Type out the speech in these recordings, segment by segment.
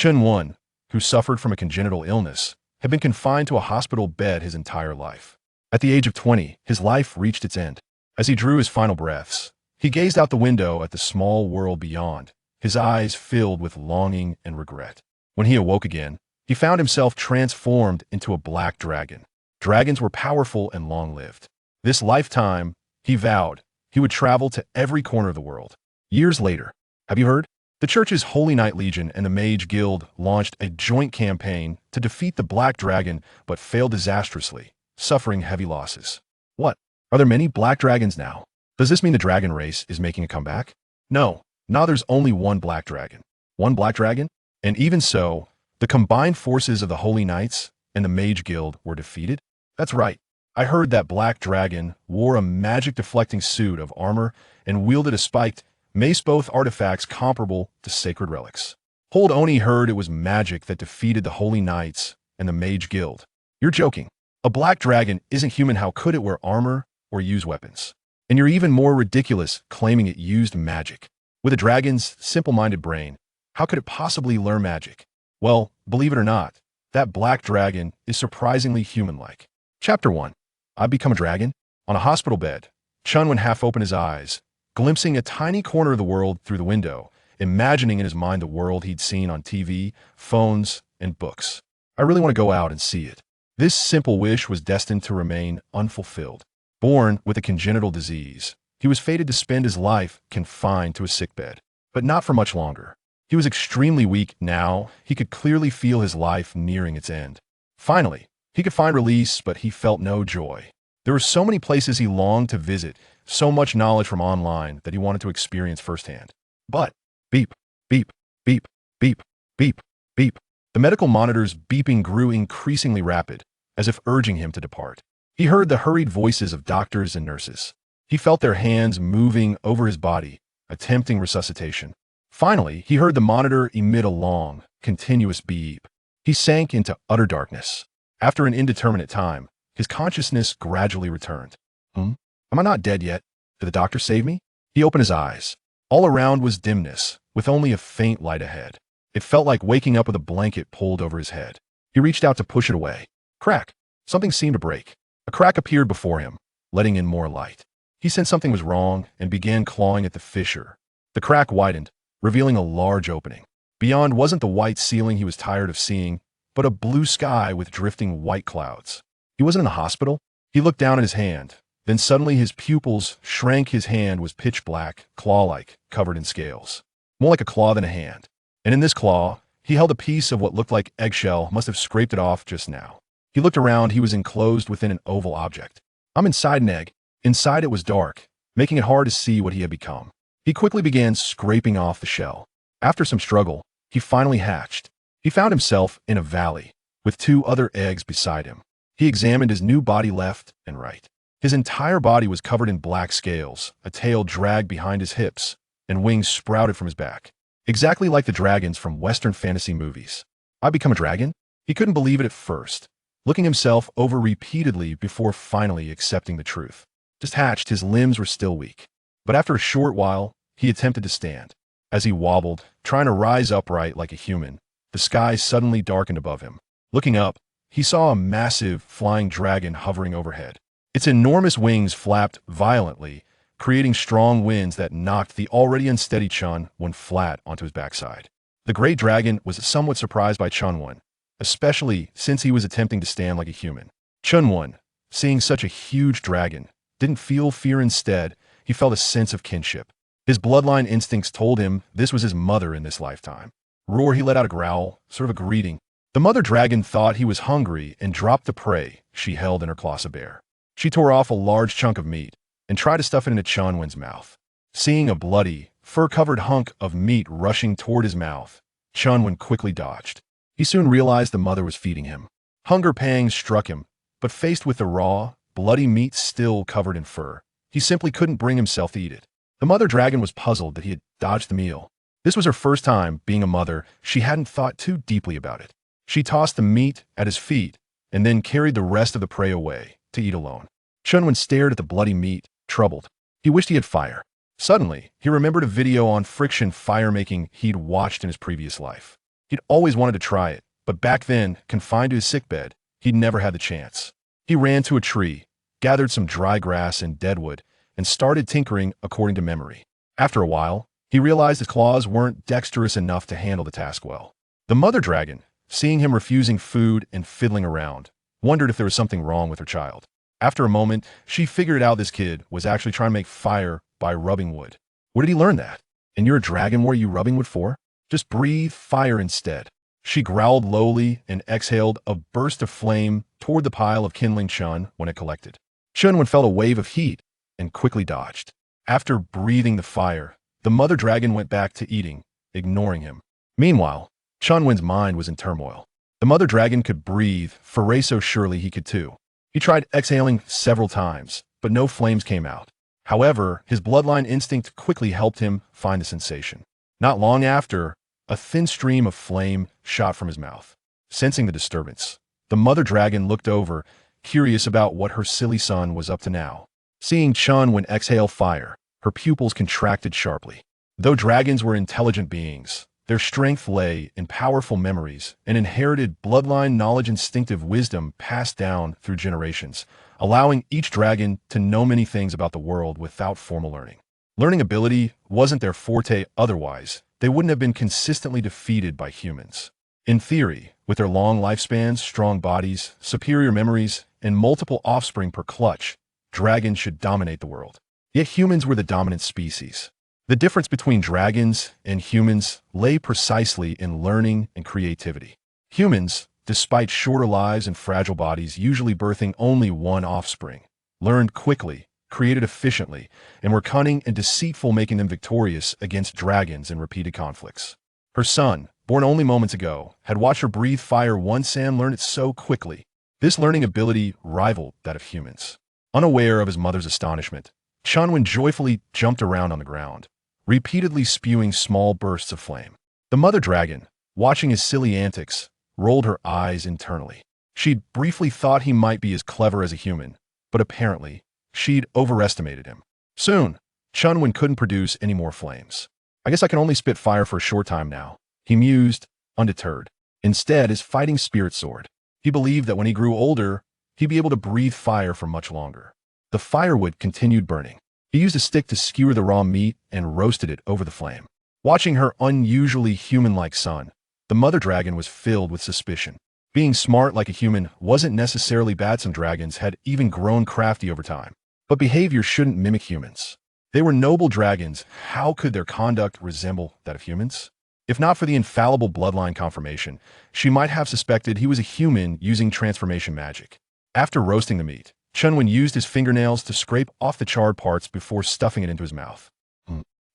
Chen Wen, who suffered from a congenital illness, had been confined to a hospital bed his entire life. At the age of 20, his life reached its end. As he drew his final breaths, he gazed out the window at the small world beyond, his eyes filled with longing and regret. When he awoke again, he found himself transformed into a black dragon. Dragons were powerful and long-lived. This lifetime, he vowed, he would travel to every corner of the world. Years later, have you heard? The church's Holy Knight Legion and the Mage Guild launched a joint campaign to defeat the Black Dragon, but failed disastrously, suffering heavy losses. What? Are there many black dragons now? Does this mean the dragon race is making a comeback? No, now there's only one black dragon. One black dragon? And even so, the combined forces of the Holy Knights and the Mage Guild were defeated? That's right. I heard that black dragon wore a magic-deflecting suit of armor and wielded a spiked mace, both artifacts comparable to sacred relics. Hold Oni heard it was magic that defeated the Holy Knights and the Mage Guild. You're joking. A black dragon isn't human. How could it wear armor or use weapons? And you're even more ridiculous claiming it used magic. With a dragon's simple-minded brain, how could it possibly learn magic? Well, believe it or not, that black dragon is surprisingly human-like. Chapter 1. I Become a Dragon? On a hospital bed, Chen Wen half opened his eyes, glimpsing a tiny corner of the world through the window, imagining in his mind the world he'd seen on TV, phones, and books. I really want to go out and see it. This simple wish was destined to remain unfulfilled. Born with a congenital disease, he was fated to spend his life confined to a sickbed, but not for much longer. He was extremely weak now. He could clearly feel his life nearing its end. Finally, he could find release, but he felt no joy. There were so many places he longed to visit, so much knowledge from online that he wanted to experience firsthand. But, beep, beep, beep, beep, beep, beep. The medical monitor's beeping grew increasingly rapid, as if urging him to depart. He heard the hurried voices of doctors and nurses. He felt their hands moving over his body, attempting resuscitation. Finally, he heard the monitor emit a long, continuous beep. He sank into utter darkness. After an indeterminate time, his consciousness gradually returned. Am I not dead yet? Did the doctor save me? He opened his eyes. All around was dimness, with only a faint light ahead. It felt like waking up with a blanket pulled over his head. He reached out to push it away. Crack! Something seemed to break. A crack appeared before him, letting in more light. He sensed something was wrong and began clawing at the fissure. The crack widened, revealing a large opening. Beyond wasn't the white ceiling he was tired of seeing, but a blue sky with drifting white clouds. He wasn't in the hospital. He looked down at his hand. Then suddenly his pupils shrank. His hand was pitch black, claw-like, covered in scales. More like a claw than a hand. And in this claw, he held a piece of what looked like eggshell. Must have scraped it off just now. He looked around. He was enclosed within an oval object. I'm inside an egg. Inside it was dark, making it hard to see what he had become. He quickly began scraping off the shell. After some struggle, he finally hatched. He found himself in a valley, with 2 other eggs beside him. He examined his new body left and right. His entire body was covered in black scales, a tail dragged behind his hips, and wings sprouted from his back. Exactly like the dragons from Western fantasy movies. I become a dragon? He couldn't believe it at first, looking himself over repeatedly before finally accepting the truth. Just hatched, his limbs were still weak. But after a short while, he attempted to stand. As he wobbled, trying to rise upright like a human, the sky suddenly darkened above him. Looking up, he saw a massive, flying dragon hovering overhead. Its enormous wings flapped violently, creating strong winds that knocked the already unsteady Chen Wen flat onto his backside. The great dragon was somewhat surprised by Chen Wen, especially since he was attempting to stand like a human. Chen Wen, seeing such a huge dragon, didn't feel fear. Instead, he felt a sense of kinship. His bloodline instincts told him this was his mother in this lifetime. Roar, he let out a growl, sort of a greeting. The mother dragon thought he was hungry and dropped the prey she held in her claws. She tore off a large chunk of meat and tried to stuff it into Chen Wen's mouth. Seeing a bloody, fur-covered hunk of meat rushing toward his mouth, Chen Wen quickly dodged. He soon realized the mother was feeding him. Hunger pangs struck him, but faced with the raw, bloody meat still covered in fur, he simply couldn't bring himself to eat it. The mother dragon was puzzled that he had dodged the meal. This was her first time being a mother. She hadn't thought too deeply about it. She tossed the meat at his feet and then carried the rest of the prey away to eat alone. Chen Wen stared at the bloody meat, troubled. He wished he had fire. Suddenly, he remembered a video on friction fire making he'd watched in his previous life. He'd always wanted to try it, but back then, confined to his sickbed, he'd never had the chance. He ran to a tree, gathered some dry grass and deadwood, and started tinkering according to memory. After a while, he realized his claws weren't dexterous enough to handle the task well. The mother dragon, seeing him refusing food and fiddling around, wondered if there was something wrong with her child. After a moment, she figured out this kid was actually trying to make fire by rubbing wood. Where did he learn that? And you're a dragon, what are you rubbing wood for? Just breathe fire instead. She growled lowly and exhaled a burst of flame toward the pile of kindling Chen when it collected. Chen Wen felt a wave of heat and quickly dodged. After breathing the fire, the mother dragon went back to eating, ignoring him. Meanwhile, Chen Wen's mind was in turmoil. The mother dragon could breathe, foray so surely he could too. He tried exhaling several times, but no flames came out. However, his bloodline instinct quickly helped him find the sensation. Not long after, a thin stream of flame shot from his mouth. Sensing the disturbance, the mother dragon looked over, curious about what her silly son was up to now. Seeing Chen Wen exhale fire, her pupils contracted sharply. Though dragons were intelligent beings, their strength lay in powerful memories and inherited bloodline knowledge, instinctive wisdom passed down through generations, allowing each dragon to know many things about the world without formal learning. Learning ability wasn't their forte, otherwise they wouldn't have been consistently defeated by humans. In theory, with their long lifespans, strong bodies, superior memories, and multiple offspring per clutch, dragons should dominate the world. Yet humans were the dominant species. The difference between dragons and humans lay precisely in learning and creativity. Humans, despite shorter lives and fragile bodies, usually birthing only one offspring, learned quickly, created efficiently, and were cunning and deceitful, making them victorious against dragons in repeated conflicts. Her son, born only moments ago, had watched her breathe fire once and learn it so quickly. This learning ability rivaled that of humans. Unaware of his mother's astonishment, Chen Wen joyfully jumped around on the ground, repeatedly spewing small bursts of flame. The mother dragon, watching his silly antics, rolled her eyes internally. She'd briefly thought he might be as clever as a human, but apparently, she'd overestimated him. Soon, Chen Wen couldn't produce any more flames. I guess I can only spit fire for a short time now, he mused, undeterred. Instead, his fighting spirit soared. He believed that when he grew older, he'd be able to breathe fire for much longer. The firewood continued burning. He used a stick to skewer the raw meat and roasted it over the flame. Watching her unusually human-like son, the mother dragon was filled with suspicion. Being smart like a human wasn't necessarily bad. Some dragons had even grown crafty over time. But behavior shouldn't mimic humans. They were noble dragons. How could their conduct resemble that of humans? If not for the infallible bloodline confirmation, she might have suspected he was a human using transformation magic. After roasting the meat, Chen Wen used his fingernails to scrape off the charred parts before stuffing it into his mouth.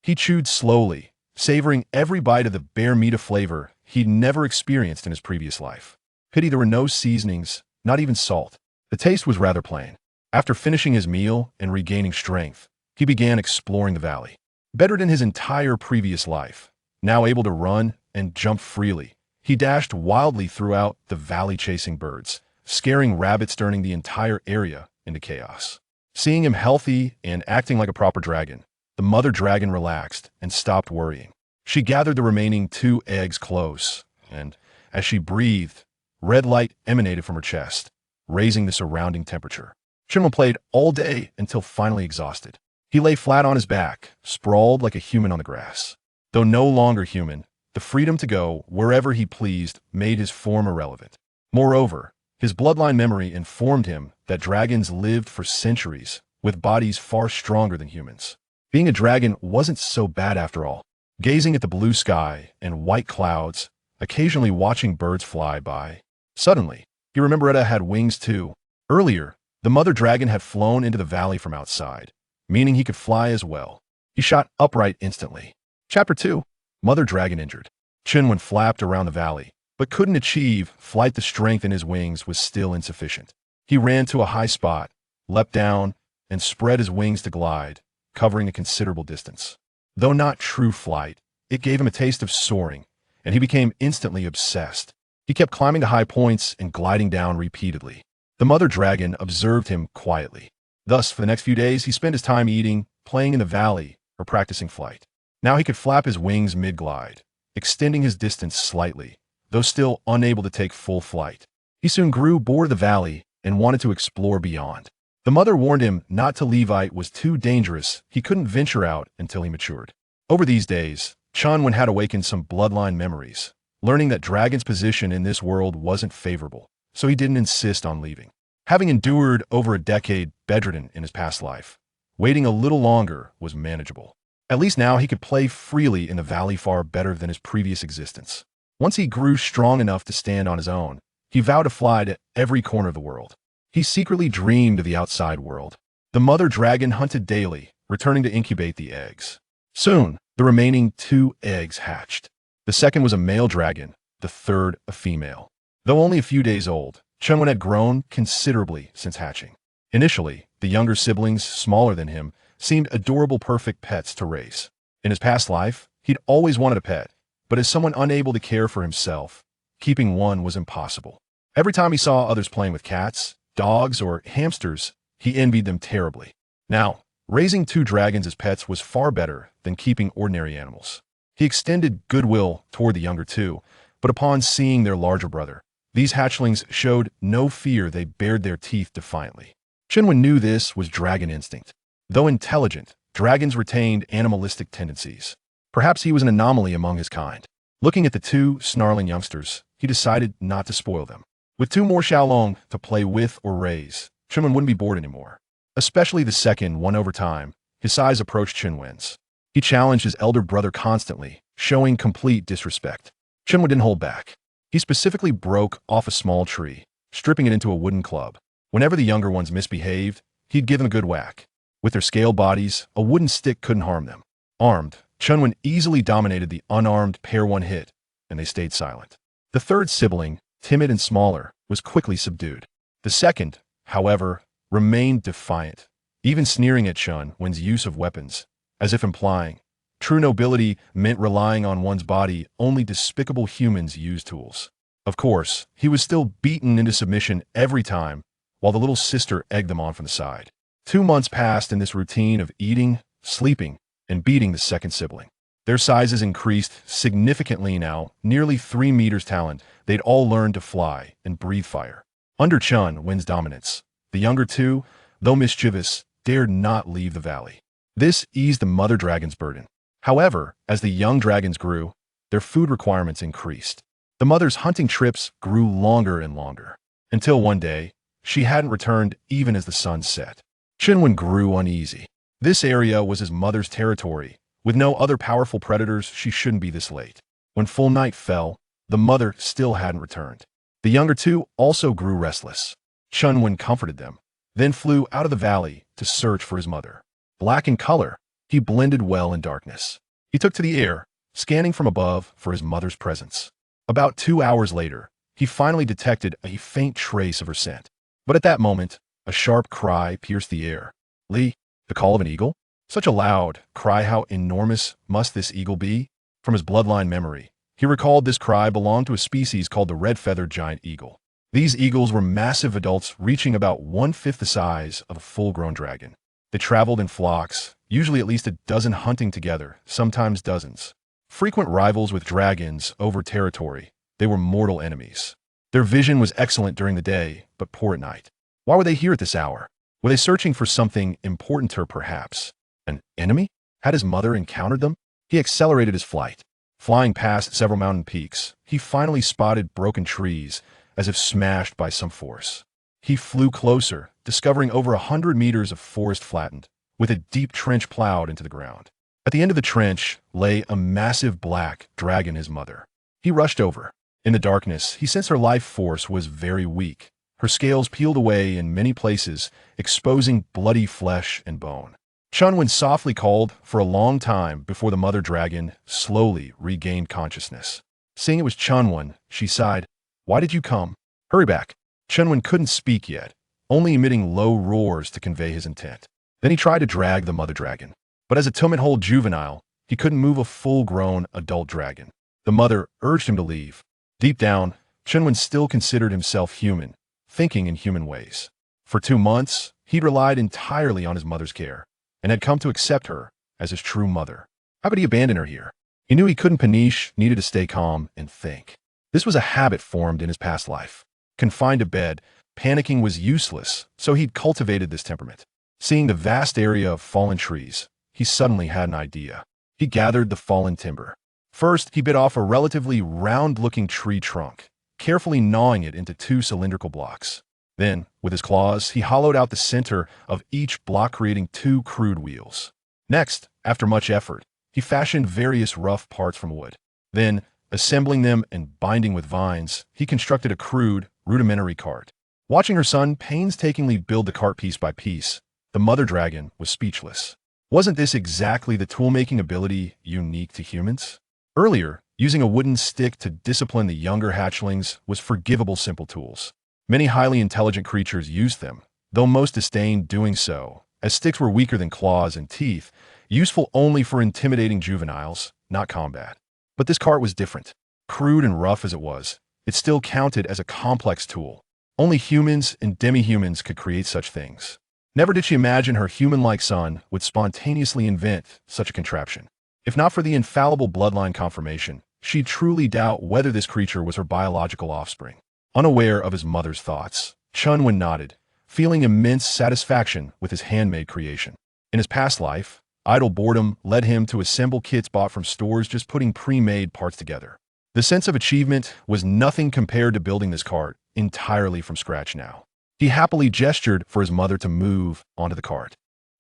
He chewed slowly, savoring every bite of the bare meat, of flavor he'd never experienced in his previous life. Pity there were no seasonings, not even salt. The taste was rather plain. After finishing his meal and regaining strength, he began exploring the valley. Better than his entire previous life, now able to run and jump freely, he dashed wildly throughout the valley, chasing birds, scaring rabbits, turning the entire area into chaos. Seeing him healthy and acting like a proper dragon, the mother dragon relaxed and stopped worrying. She gathered the remaining 2 eggs close, and as she breathed, red light emanated from her chest, raising the surrounding temperature. Chen Wen played all day until finally exhausted. He lay flat on his back, sprawled like a human on the grass. Though no longer human, the freedom to go wherever he pleased made his form irrelevant. Moreover, his bloodline memory informed him that dragons lived for centuries, with bodies far stronger than humans. Being a dragon wasn't so bad after all. Gazing at the blue sky and white clouds, occasionally watching birds fly by. Suddenly, he remembered Etta had wings too. Earlier, the mother dragon had flown into the valley from outside, meaning he could fly as well. He shot upright instantly. Chapter 2. Mother Dragon Injured. Chen Wen flapped around the valley, but couldn't achieve flight. The strength in his wings was still insufficient. He ran to a high spot, leapt down, and spread his wings to glide, covering a considerable distance. Though not true flight, it gave him a taste of soaring, and he became instantly obsessed. He kept climbing to high points and gliding down repeatedly. The mother dragon observed him quietly. Thus, for the next few days, he spent his time eating, playing in the valley, or practicing flight. Now he could flap his wings mid-glide, extending his distance slightly, though still unable to take full flight. He soon grew bored of the valley and wanted to explore beyond. The mother warned him not to leave. It was too dangerous. He couldn't venture out until he matured. Over these days, Chen Wen had awakened some bloodline memories, learning that Dragon's position in this world wasn't favorable, so he didn't insist on leaving. Having endured over a decade bedridden in his past life, waiting a little longer was manageable. At least now he could play freely in the valley far better than his previous existence. Once he grew strong enough to stand on his own, he vowed to fly to every corner of the world. He secretly dreamed of the outside world. The mother dragon hunted daily, returning to incubate the eggs. Soon, the remaining 2 eggs hatched. The second was a male dragon, the third a female. Though only a few days old, Chen Wen had grown considerably since hatching. Initially, the younger siblings, smaller than him, seemed adorable, perfect pets to raise. In his past life, he'd always wanted a pet, but as someone unable to care for himself, keeping one was impossible. Every time he saw others playing with cats, dogs, or hamsters, he envied them terribly. Now, raising 2 dragons as pets was far better than keeping ordinary animals. He extended goodwill toward the younger 2, but upon seeing their larger brother, these hatchlings showed no fear. They bared their teeth defiantly. Chen Wen knew this was dragon instinct. Though intelligent, dragons retained animalistic tendencies. Perhaps he was an anomaly among his kind. Looking at the 2 snarling youngsters, he decided not to spoil them. With 2 more Xiaolong to play with or raise, Chen Wen wouldn't be bored anymore. Especially the second one. Over time, his size approached Chen Wen's. He challenged his elder brother constantly, showing complete disrespect. Chen Wen didn't hold back. He specifically broke off a small tree, stripping it into a wooden club. Whenever the younger ones misbehaved, he'd give them a good whack. With their scaled bodies, a wooden stick couldn't harm them. Armed, Chen Wen easily dominated the unarmed pair. One hit, and they stayed silent. The third sibling, timid and smaller, was quickly subdued. The second, however, remained defiant, even sneering at Chen Wen's use of weapons, as if implying, true nobility meant relying on one's body. Only despicable humans use tools. Of course, he was still beaten into submission every time, while the little sister egged them on from the side. 2 months passed in this routine of eating, sleeping, and beating the second sibling. Their sizes increased significantly now, nearly 3 meters tall. They'd all learned to fly and breathe fire. Under Chen Wen's dominance, the younger 2, though mischievous, dared not leave the valley. This eased the mother dragon's burden. However, as the young dragons grew, their food requirements increased. The mother's hunting trips grew longer and longer, until one day, she hadn't returned even as the sun set. Chen Wen grew uneasy. This area was his mother's territory. With no other powerful predators, she shouldn't be this late. When full night fell, the mother still hadn't returned. The younger 2 also grew restless. Chen Wen comforted them, then flew out of the valley to search for his mother. Black in color, he blended well in darkness. He took to the air, scanning from above for his mother's presence. About 2 hours later, he finally detected a faint trace of her scent. But at that moment, a sharp cry pierced the air. Li, the call of an eagle? Such a loud cry. How enormous must this eagle be? From his bloodline memory, he recalled this cry belonged to a species called the red-feathered giant eagle. These eagles were massive adults reaching about 1/5 the size of a full-grown dragon. They traveled in flocks, usually at least a dozen, hunting together, sometimes dozens. Frequent rivals with dragons over territory, they were mortal enemies. Their vision was excellent during the day, but poor at night. Why were they here at this hour? Were they searching for something importanter, perhaps? An enemy? Had his mother encountered them? He accelerated his flight. Flying past several mountain peaks, he finally spotted broken trees, as if smashed by some force. He flew closer, discovering over 100 meters of forest flattened, with a deep trench plowed into the ground. At the end of the trench lay a massive black dragon, his mother. He rushed over. In the darkness, he sensed her life force was very weak. Her scales peeled away in many places, exposing bloody flesh and bone. Chen Wen softly called for a long time before the mother dragon slowly regained consciousness. Seeing it was Chen Wen, she sighed, "Why did you come? Hurry back." Chen Wen couldn't speak yet, only emitting low roars to convey his intent. Then he tried to drag the mother dragon. But as a 2-month-old juvenile, he couldn't move a full-grown adult dragon. The mother urged him to leave. Deep down, Chen Wen still considered himself human, thinking in human ways. For 2 months, he'd relied entirely on his mother's care, and had come to accept her as his true mother. How could he abandon her here? He knew he couldn't. Panish needed to stay calm and think. This was a habit formed in his past life. Confined to bed, panicking was useless, so he'd cultivated this temperament. Seeing the vast area of fallen trees, he suddenly had an idea. He gathered the fallen timber. First, he bit off a relatively round-looking tree trunk, carefully gnawing it into 2 cylindrical blocks. Then, with his claws, he hollowed out the center of each block, creating 2 crude wheels. Next, after much effort, he fashioned various rough parts from wood. Then, assembling them and binding with vines, he constructed a crude, rudimentary cart. Watching her son painstakingly build the cart piece by piece, the mother dragon was speechless. Wasn't this exactly the tool-making ability unique to humans? Earlier, using a wooden stick to discipline the younger hatchlings was forgivable simple tools. Many highly intelligent creatures used them, though most disdained doing so, as sticks were weaker than claws and teeth, useful only for intimidating juveniles, not combat. But this cart was different. Crude and rough as it was, it still counted as a complex tool. Only humans and demi-humans could create such things. Never did she imagine her human-like son would spontaneously invent such a contraption. If not for the infallible bloodline confirmation, she'd truly doubt whether this creature was her biological offspring. Unaware of his mother's thoughts, Chen Wen nodded, feeling immense satisfaction with his handmade creation. In his past life, idle boredom led him to assemble kits bought from stores, just putting pre-made parts together. The sense of achievement was nothing compared to building this cart entirely from scratch now. He happily gestured for his mother to move onto the cart.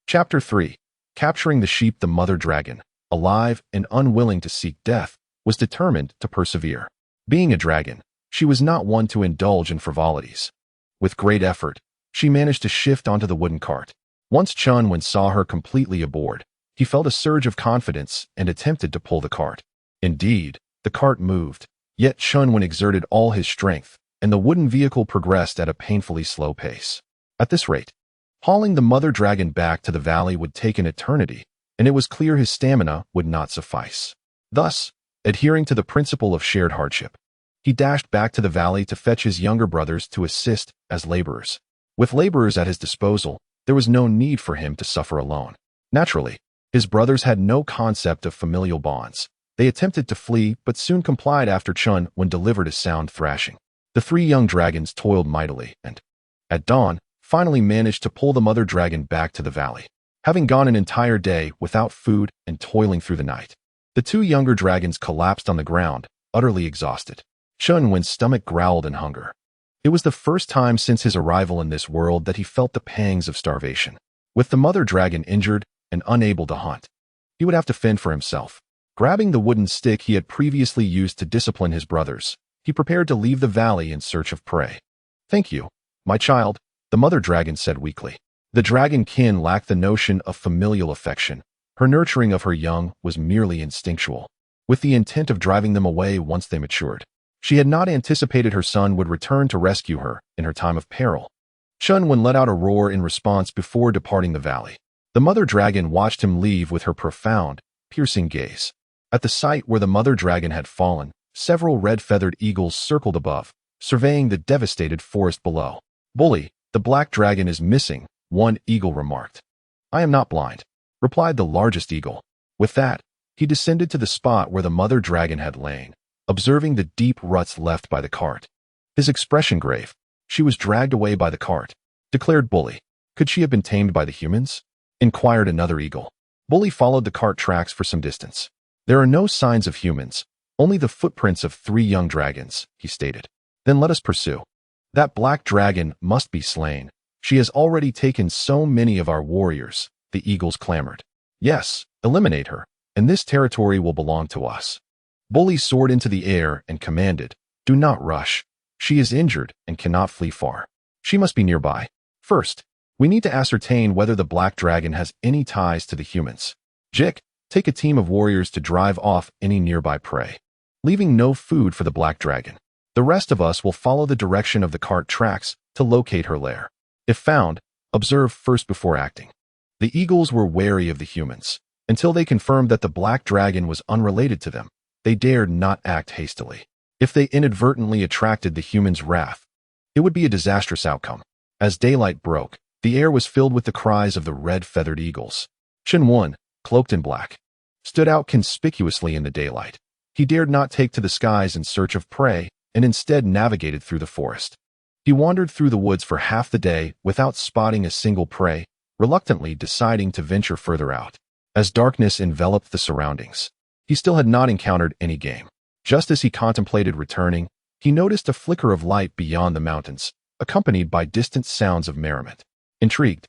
Chapter 3. Capturing the sheep. The mother dragon, alive and unwilling to seek death, was determined to persevere. Being a dragon, she was not one to indulge in frivolities. With great effort, she managed to shift onto the wooden cart. Once Chen Wen saw her completely aboard, he felt a surge of confidence and attempted to pull the cart. Indeed, the cart moved, yet Chen Wen exerted all his strength, and the wooden vehicle progressed at a painfully slow pace. At this rate, hauling the mother dragon back to the valley would take an eternity, and it was clear his stamina would not suffice. Thus, adhering to the principle of shared hardship, he dashed back to the valley to fetch his younger brothers to assist as laborers. With laborers at his disposal, there was no need for him to suffer alone. Naturally, his brothers had no concept of familial bonds. They attempted to flee, but soon complied after Chen Wen delivered a sound thrashing. The 3 young dragons toiled mightily and, at dawn, finally managed to pull the mother dragon back to the valley. Having gone an entire day without food and toiling through the night, the 2 younger dragons collapsed on the ground, utterly exhausted. Chen Wen's stomach growled in hunger. It was the first time since his arrival in this world that he felt the pangs of starvation. With the mother dragon injured and unable to hunt, he would have to fend for himself. Grabbing the wooden stick he had previously used to discipline his brothers, he prepared to leave the valley in search of prey. "Thank you, my child," the mother dragon said weakly. The dragonkin lacked the notion of familial affection. Her nurturing of her young was merely instinctual, with the intent of driving them away once they matured. She had not anticipated her son would return to rescue her in her time of peril. Chen Wen let out a roar in response before departing the valley. The mother dragon watched him leave with her profound, piercing gaze. At the site where the mother dragon had fallen, several red-feathered eagles circled above, surveying the devastated forest below. "Bully, the black dragon is missing," one eagle remarked. "I am not blind," replied the largest eagle. With that, he descended to the spot where the mother dragon had lain, observing the deep ruts left by the cart. His expression grave. "She was dragged away by the cart," declared Bully. "Could she have been tamed by the humans?" inquired another eagle. Bully followed the cart tracks for some distance. "There are no signs of humans, only the footprints of 3 young dragons," he stated. "Then let us pursue. That black dragon must be slain. She has already taken so many of our warriors," the eagles clamored. "Yes, eliminate her, and this territory will belong to us." Bully soared into the air and commanded, "Do not rush. She is injured and cannot flee far. She must be nearby. First, we need to ascertain whether the black dragon has any ties to the humans. Jick, take a team of warriors to drive off any nearby prey, leaving no food for the black dragon. The rest of us will follow the direction of the cart tracks to locate her lair. If found, observe first before acting." The eagles were wary of the humans. Until they confirmed that the black dragon was unrelated to them, they dared not act hastily. If they inadvertently attracted the humans' wrath, it would be a disastrous outcome. As daylight broke, the air was filled with the cries of the red-feathered eagles. Chen Wen, cloaked in black, stood out conspicuously in the daylight. He dared not take to the skies in search of prey, and instead navigated through the forest. He wandered through the woods for half the day without spotting a single prey, reluctantly deciding to venture further out. As darkness enveloped the surroundings, he still had not encountered any game. Just as he contemplated returning, he noticed a flicker of light beyond the mountains, accompanied by distant sounds of merriment. Intrigued,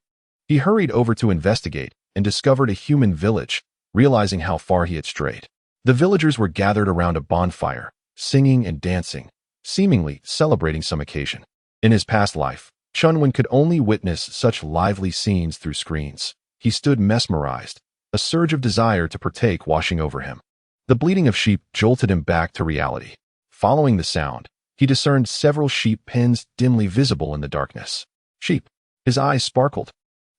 he hurried over to investigate and discovered a human village, realizing how far he had strayed. The villagers were gathered around a bonfire, singing and dancing, seemingly celebrating some occasion. In his past life, Chen Wen could only witness such lively scenes through screens. He stood mesmerized, a surge of desire to partake washing over him. The bleating of sheep jolted him back to reality. Following the sound, he discerned several sheep pens dimly visible in the darkness. Sheep. His eyes sparkled.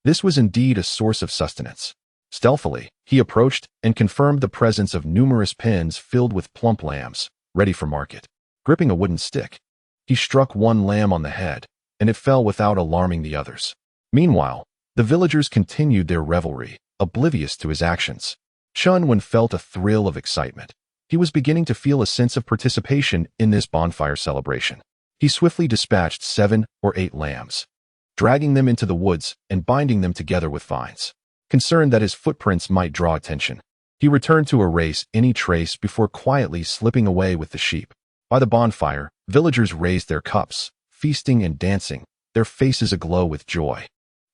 This was indeed a source of sustenance. Stealthily, he approached and confirmed the presence of numerous pens filled with plump lambs, ready for market. Gripping a wooden stick, he struck one lamb on the head, and it fell without alarming the others. Meanwhile, the villagers continued their revelry, oblivious to his actions. Chen Wen felt a thrill of excitement. He was beginning to feel a sense of participation in this bonfire celebration. He swiftly dispatched 7 or 8 lambs, dragging them into the woods and binding them together with vines. Concerned that his footprints might draw attention, he returned to erase any trace before quietly slipping away with the sheep. By the bonfire, villagers raised their cups, feasting and dancing, their faces aglow with joy.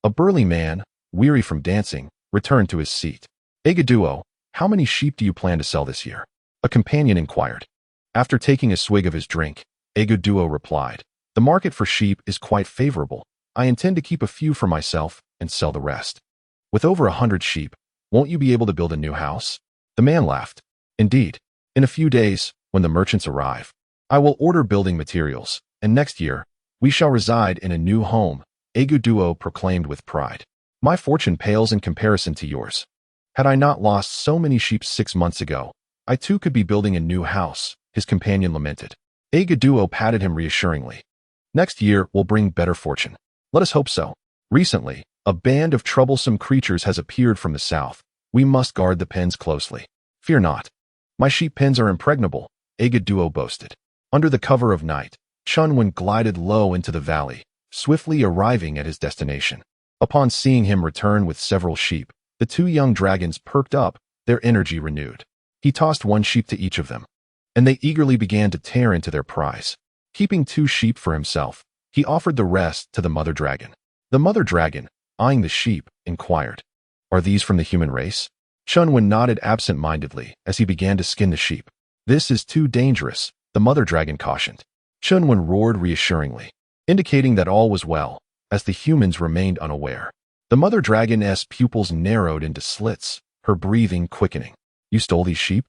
A burly man, weary from dancing, returned to his seat. "Agaduo, how many sheep do you plan to sell this year?" a companion inquired. After taking a swig of his drink, Agaduo replied, "The market for sheep is quite favorable. I intend to keep a few for myself and sell the rest." "With over 100 sheep, won't you be able to build a new house?" The man laughed. "Indeed. In a few days, when the merchants arrive, I will order building materials, and next year, we shall reside in a new home," Agaduo proclaimed with pride. "My fortune pales in comparison to yours. Had I not lost so many sheep 6 months ago, I too could be building a new house," his companion lamented. Agaduo patted him reassuringly. "Next year will bring better fortune. Let us hope so. Recently, a band of troublesome creatures has appeared from the south. We must guard the pens closely." "Fear not. My sheep pens are impregnable," Agaduo boasted. Under the cover of night, Chen Wen glided low into the valley, swiftly arriving at his destination. Upon seeing him return with several sheep, the 2 young dragons perked up, their energy renewed. He tossed 1 sheep to each of them, and they eagerly began to tear into their prize. Keeping 2 sheep for himself, he offered the rest to the mother dragon. The mother dragon, eyeing the sheep, inquired, "Are these from the human race?" Chen Wen nodded absent-mindedly as he began to skin the sheep. "This is too dangerous," the mother dragon cautioned. Chen Wen roared reassuringly, indicating that all was well, as the humans remained unaware. The mother dragon's pupils narrowed into slits, her breathing quickening. "You stole these sheep?"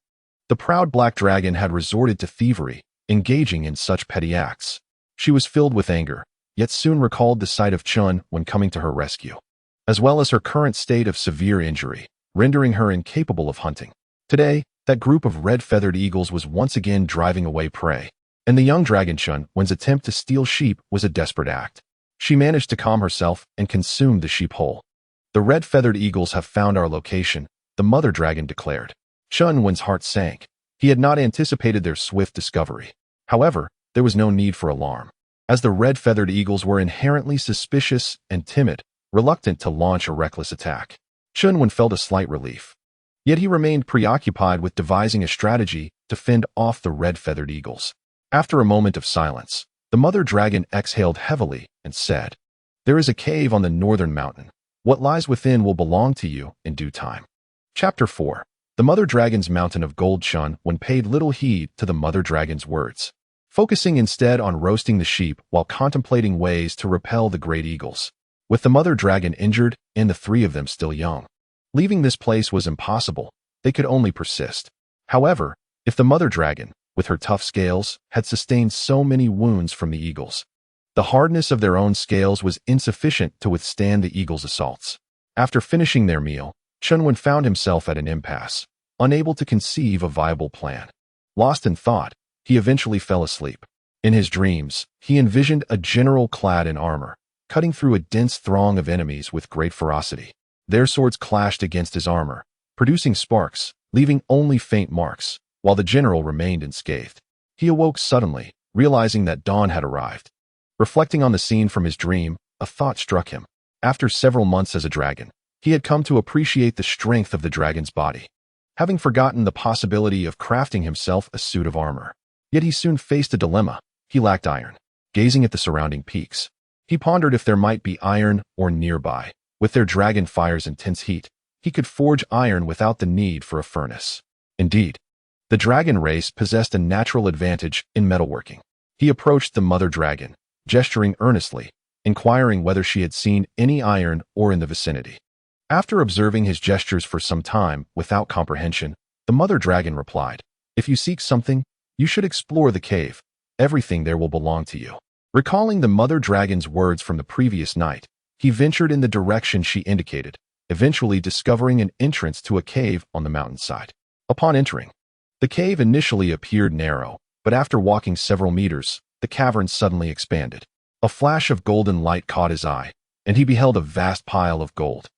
The proud black dragon had resorted to thievery, engaging in such petty acts. She was filled with anger, yet soon recalled the sight of Chen when coming to her rescue, as well as her current state of severe injury, rendering her incapable of hunting. Today, that group of red-feathered eagles was once again driving away prey, and the young dragon Chen Wen's attempt to steal sheep was a desperate act. She managed to calm herself and consumed the sheep whole. "The red-feathered eagles have found our location," the mother dragon declared. Chen Wen's heart sank. He had not anticipated their swift discovery. However, there was no need for alarm, as the red-feathered eagles were inherently suspicious and timid, reluctant to launch a reckless attack. Chen Wen felt a slight relief. Yet he remained preoccupied with devising a strategy to fend off the red-feathered eagles. After a moment of silence, the mother dragon exhaled heavily and said, "There is a cave on the northern mountain. What lies within will belong to you in due time." Chapter 4. The mother dragon's mountain of gold. Chen Wen paid little heed to the mother dragon's words, focusing instead on roasting the sheep while contemplating ways to repel the great eagles. With the mother dragon injured and the 3 of them still young, leaving this place was impossible. They could only persist. However, if the mother dragon, with her tough scales, had sustained so many wounds from the eagles, the hardness of their own scales was insufficient to withstand the eagles' assaults. After finishing their meal, Chen Wen found himself at an impasse, unable to conceive a viable plan. Lost in thought, he eventually fell asleep. In his dreams, he envisioned a general clad in armor, cutting through a dense throng of enemies with great ferocity. Their swords clashed against his armor, producing sparks, leaving only faint marks, while the general remained unscathed. He awoke suddenly, realizing that dawn had arrived. Reflecting on the scene from his dream, a thought struck him. After several months as a dragon, he had come to appreciate the strength of the dragon's body, having forgotten the possibility of crafting himself a suit of armor. Yet he soon faced a dilemma. He lacked iron. Gazing at the surrounding peaks, he pondered if there might be iron ore nearby. With their dragon fire's intense heat, he could forge iron without the need for a furnace. Indeed, the dragon race possessed a natural advantage in metalworking. He approached the mother dragon, gesturing earnestly, inquiring whether she had seen any iron ore in the vicinity. After observing his gestures for some time without comprehension, the mother dragon replied, "If you seek something, you should explore the cave. Everything there will belong to you." Recalling the mother dragon's words from the previous night, he ventured in the direction she indicated, eventually discovering an entrance to a cave on the mountainside. Upon entering, the cave initially appeared narrow, but after walking several meters, the cavern suddenly expanded. A flash of golden light caught his eye, and he beheld a vast pile of gold,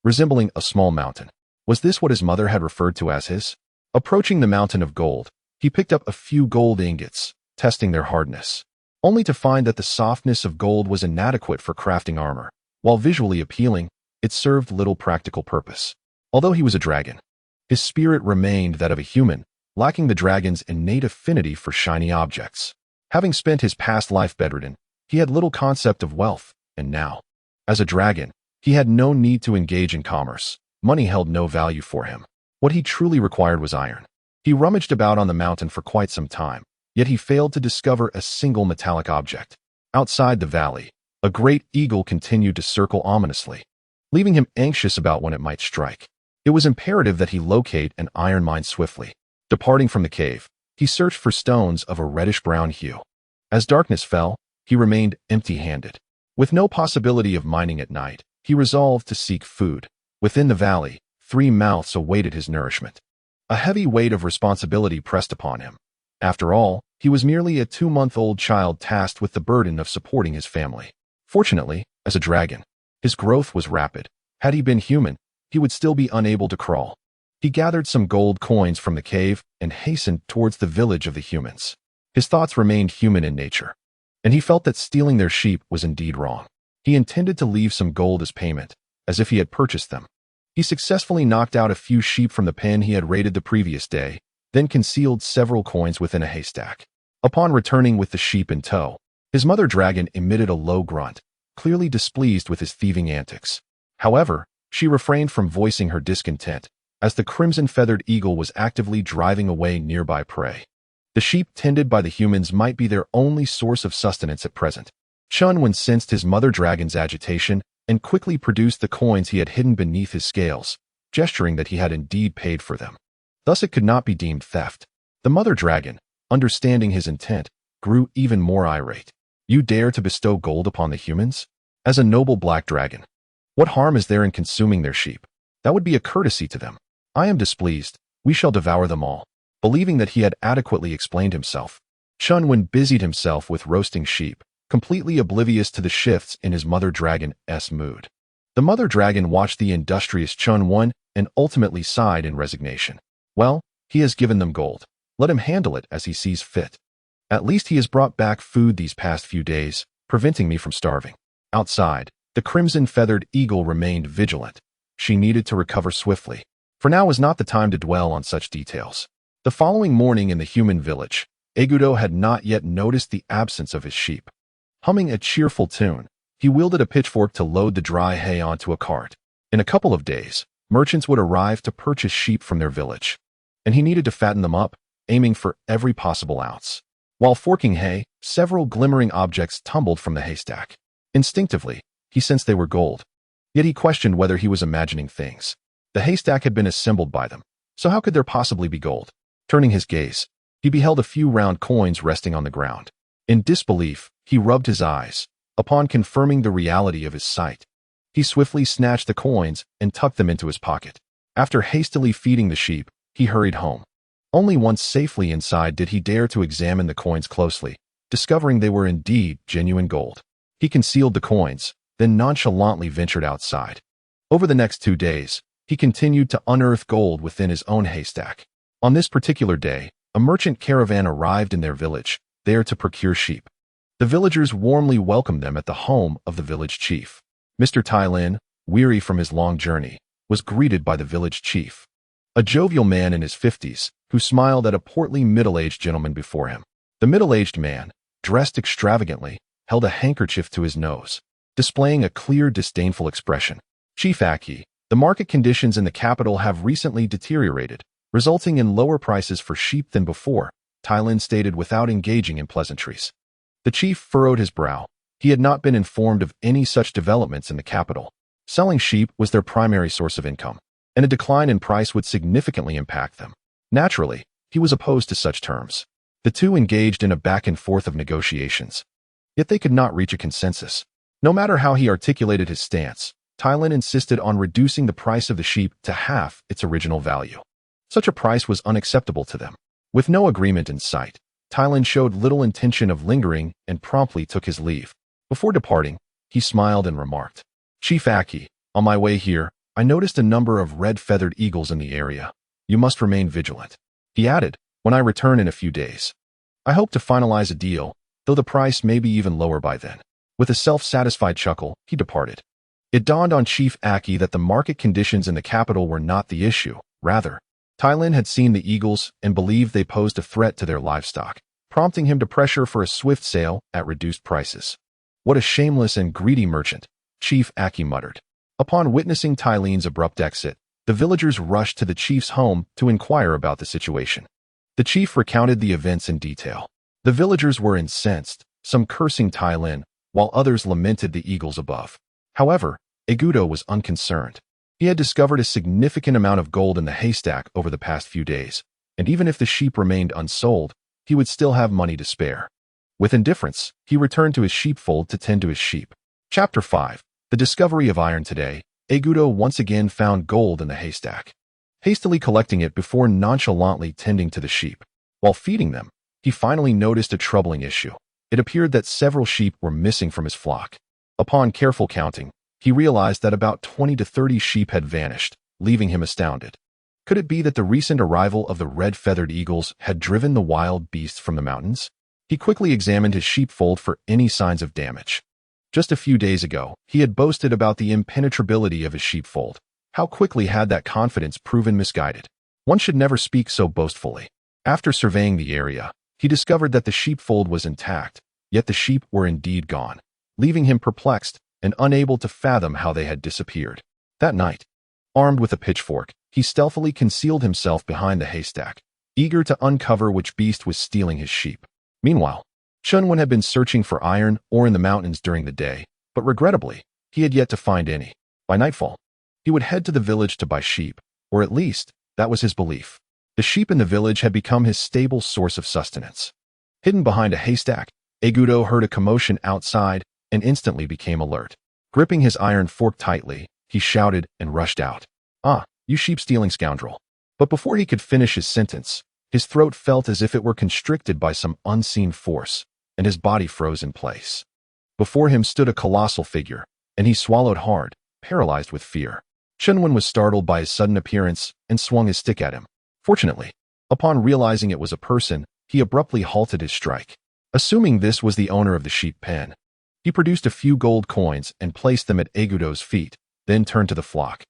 resembling a small mountain. Was this what his mother had referred to as his? Approaching the mountain of gold, he picked up a few gold ingots, testing their hardness, only to find that the softness of gold was inadequate for crafting armor. While visually appealing, it served little practical purpose. Although he was a dragon, his spirit remained that of a human, lacking the dragon's innate affinity for shiny objects. Having spent his past life bedridden, he had little concept of wealth, and now, as a dragon, he had no need to engage in commerce. Money held no value for him. What he truly required was iron. He rummaged about on the mountain for quite some time, yet he failed to discover a single metallic object. Outside the valley, a great eagle continued to circle ominously, leaving him anxious about when it might strike. It was imperative that he locate an iron mine swiftly. Departing from the cave, he searched for stones of a reddish-brown hue. As darkness fell, he remained empty-handed. With no possibility of mining at night, he resolved to seek food. Within the valley, 3 mouths awaited his nourishment. A heavy weight of responsibility pressed upon him. After all, he was merely a 2-month-old child tasked with the burden of supporting his family. Fortunately, as a dragon, his growth was rapid. Had he been human, he would still be unable to crawl. He gathered some gold coins from the cave and hastened towards the village of the humans. His thoughts remained human in nature, and he felt that stealing their sheep was indeed wrong. He intended to leave some gold as payment, as if he had purchased them. He successfully knocked out a few sheep from the pen he had raided the previous day, then concealed several coins within a haystack. Upon returning with the sheep in tow, his mother dragon emitted a low grunt, clearly displeased with his thieving antics. However, she refrained from voicing her discontent, as the crimson-feathered eagle was actively driving away nearby prey. The sheep tended by the humans might be their only source of sustenance at present. Chen Wen sensed his mother dragon's agitation and quickly produced the coins he had hidden beneath his scales, gesturing that he had indeed paid for them. Thus it could not be deemed theft. The mother dragon, understanding his intent, grew even more irate. "You dare to bestow gold upon the humans? As a noble black dragon, what harm is there in consuming their sheep? That would be a courtesy to them. I am displeased. We shall devour them all." Believing that he had adequately explained himself, Chen Wen busied himself with roasting sheep, completely oblivious to the shifts in his mother dragon's mood. The mother dragon watched the industrious Chen Wen and ultimately sighed in resignation. "Well, he has given them gold. Let him handle it as he sees fit. At least he has brought back food these past few days, preventing me from starving." Outside, the crimson-feathered eagle remained vigilant. She needed to recover swiftly, for now was not the time to dwell on such details. The following morning in the human village, Egudo had not yet noticed the absence of his sheep. Humming a cheerful tune, he wielded a pitchfork to load the dry hay onto a cart. In a couple of days, merchants would arrive to purchase sheep from their village, and he needed to fatten them up, aiming for every possible ounce. While forking hay, several glimmering objects tumbled from the haystack. Instinctively, he sensed they were gold, yet he questioned whether he was imagining things. The haystack had been assembled by them, so how could there possibly be gold? Turning his gaze, he beheld a few round coins resting on the ground. In disbelief, he rubbed his eyes. Upon confirming the reality of his sight, he swiftly snatched the coins and tucked them into his pocket. After hastily feeding the sheep, he hurried home. Only once safely inside did he dare to examine the coins closely, discovering they were indeed genuine gold. He concealed the coins, then nonchalantly ventured outside. Over the next 2 days, he continued to unearth gold within his own haystack. On this particular day, a merchant caravan arrived in their village, there to procure sheep. The villagers warmly welcomed them at the home of the village chief. Mr. Tai Lin, weary from his long journey, was greeted by the village chief, a jovial man in his 50s, who smiled at a portly middle-aged gentleman before him. The middle-aged man, dressed extravagantly, held a handkerchief to his nose, displaying a clear, disdainful expression. Chief Aki, the market conditions in the capital have recently deteriorated, resulting in lower prices for sheep than before, Tai Lin stated without engaging in pleasantries. The chief furrowed his brow. He had not been informed of any such developments in the capital. Selling sheep was their primary source of income, and a decline in price would significantly impact them. Naturally, he was opposed to such terms. The two engaged in a back and forth of negotiations. Yet they could not reach a consensus. No matter how he articulated his stance, Tai Lin insisted on reducing the price of the sheep to half its original value. Such a price was unacceptable to them. With no agreement in sight, Tai Lin showed little intention of lingering and promptly took his leave. Before departing, he smiled and remarked, "Chief Aki, on my way here, I noticed a number of red-feathered eagles in the area. You must remain vigilant." He added, "When I return in a few days, I hope to finalize a deal, though the price may be even lower by then." With a self-satisfied chuckle, he departed. It dawned on Chief Aki that the market conditions in the capital were not the issue. Rather, Tai Lin had seen the eagles and believed they posed a threat to their livestock, prompting him to pressure for a swift sale at reduced prices. "What a shameless and greedy merchant," Chief Aki muttered. Upon witnessing Tai Lin's abrupt exit, the villagers rushed to the chief's home to inquire about the situation. The chief recounted the events in detail. The villagers were incensed, some cursing Tai Lin, while others lamented the eagles above. However, Egudo was unconcerned. He had discovered a significant amount of gold in the haystack over the past few days, and even if the sheep remained unsold, he would still have money to spare. With indifference, he returned to his sheepfold to tend to his sheep. Chapter 5. The discovery of iron. Today, Egudo once again found gold in the haystack. Hastily collecting it before nonchalantly tending to the sheep. While feeding them, he finally noticed a troubling issue. It appeared that several sheep were missing from his flock. Upon careful counting, he realized that about 20 to 30 sheep had vanished, leaving him astounded. Could it be that the recent arrival of the red-feathered eagles had driven the wild beasts from the mountains? He quickly examined his sheepfold for any signs of damage. Just a few days ago, he had boasted about the impenetrability of his sheepfold. How quickly had that confidence proven misguided? One should never speak so boastfully. After surveying the area, he discovered that the sheepfold was intact, yet the sheep were indeed gone, leaving him perplexed and unable to fathom how they had disappeared. That night, armed with a pitchfork, he stealthily concealed himself behind the haystack, eager to uncover which beast was stealing his sheep. Meanwhile, Chen Wen had been searching for iron ore in the mountains during the day, but regrettably, he had yet to find any. By nightfall, he would head to the village to buy sheep, or at least, that was his belief. The sheep in the village had become his stable source of sustenance. Hidden behind a haystack, Egudo heard a commotion outside and instantly became alert. Gripping his iron fork tightly, he shouted and rushed out. "Ah, you sheep-stealing scoundrel." But before he could finish his sentence, his throat felt as if it were constricted by some unseen force, and his body froze in place. Before him stood a colossal figure, and he swallowed hard, paralyzed with fear. Chen Wen was startled by his sudden appearance and swung his stick at him. Fortunately, upon realizing it was a person, he abruptly halted his strike. Assuming this was the owner of the sheep pen, he produced a few gold coins and placed them at Egudo's feet, then turned to the flock,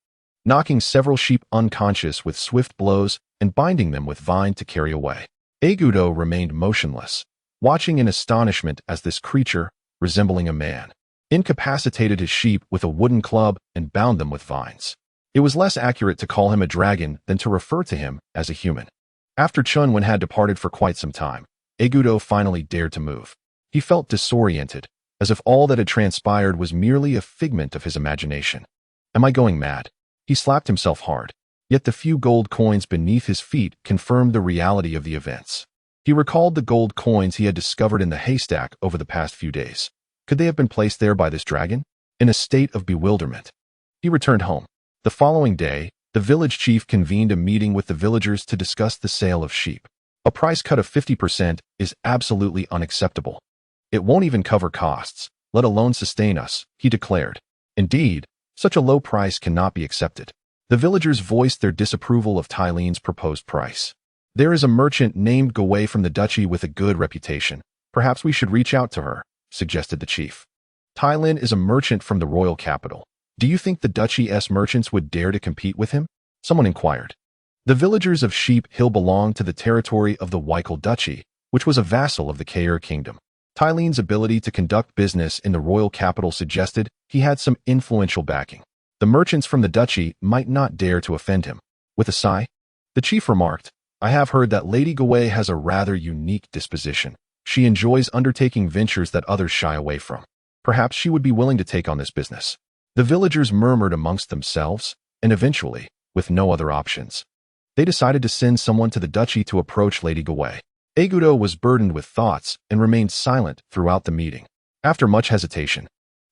knocking several sheep unconscious with swift blows and binding them with vine to carry away. Egudo remained motionless, watching in astonishment as this creature, resembling a man, incapacitated his sheep with a wooden club and bound them with vines. It was less accurate to call him a dragon than to refer to him as a human. After Chen Wen had departed for quite some time, Egudo finally dared to move. He felt disoriented, as if all that had transpired was merely a figment of his imagination. "Am I going mad?" He slapped himself hard. Yet the few gold coins beneath his feet confirmed the reality of the events. He recalled the gold coins he had discovered in the haystack over the past few days. Could they have been placed there by this dragon? In a state of bewilderment, he returned home. The following day, the village chief convened a meeting with the villagers to discuss the sale of sheep. A price cut of 50% is absolutely unacceptable. It won't even cover costs, let alone sustain us, he declared. Indeed, such a low price cannot be accepted. The villagers voiced their disapproval of Tai Lin's proposed price. "There is a merchant named Gowei from the duchy with a good reputation," Perhaps we should reach out to her, suggested the chief. Tylin is a merchant from the royal capital. Do you think the duchy's merchants would dare to compete with him? Someone inquired. The villagers of Sheep Hill belonged to the territory of the Weichel Duchy, which was a vassal of the Kaer kingdom. Tylene's ability to conduct business in the royal capital suggested he had some influential backing. The merchants from the duchy might not dare to offend him. With a sigh, the chief remarked, I have heard that Lady Gawaii has a rather unique disposition. She enjoys undertaking ventures that others shy away from. Perhaps she would be willing to take on this business. The villagers murmured amongst themselves, and eventually, with no other options, they decided to send someone to the duchy to approach Lady Gawaii. Agudo was burdened with thoughts and remained silent throughout the meeting. After much hesitation,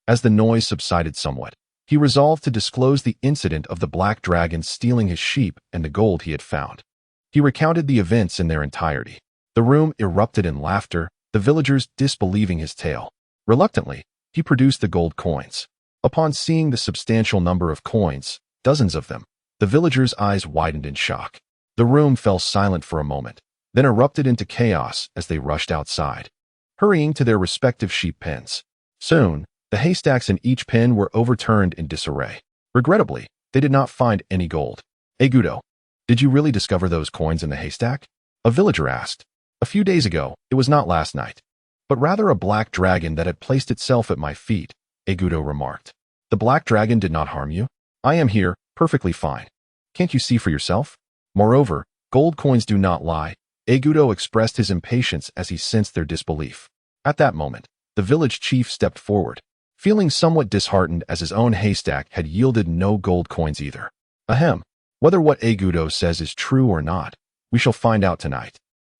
as the noise subsided somewhat, he resolved to disclose the incident of the black dragon stealing his sheep and the gold he had found. He recounted the events in their entirety. The room erupted in laughter, the villagers disbelieving his tale. Reluctantly, he produced the gold coins. Upon seeing the substantial number of coins, dozens of them, the villagers' eyes widened in shock. The room fell silent for a moment, then erupted into chaos as they rushed outside, hurrying to their respective sheep pens. Soon, the haystacks in each pen were overturned in disarray. Regrettably, they did not find any gold. Agudo, did you really discover those coins in the haystack? A villager asked. A few days ago, it was not last night, but rather a black dragon that had placed itself at my feet, Agudo remarked. The black dragon did not harm you? I am here, perfectly fine. Can't you see for yourself? Moreover, gold coins do not lie. Agudo expressed his impatience as he sensed their disbelief. At that moment, the village chief stepped forward, feeling somewhat disheartened as his own haystack had yielded no gold coins either. Ahem. Whether what Agudo says is true or not, we shall find out tonight,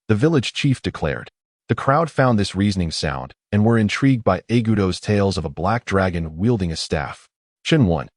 the village chief declared. The crowd found this reasoning sound and were intrigued by Agudo's tales of a black dragon wielding a staff. Chen Wen,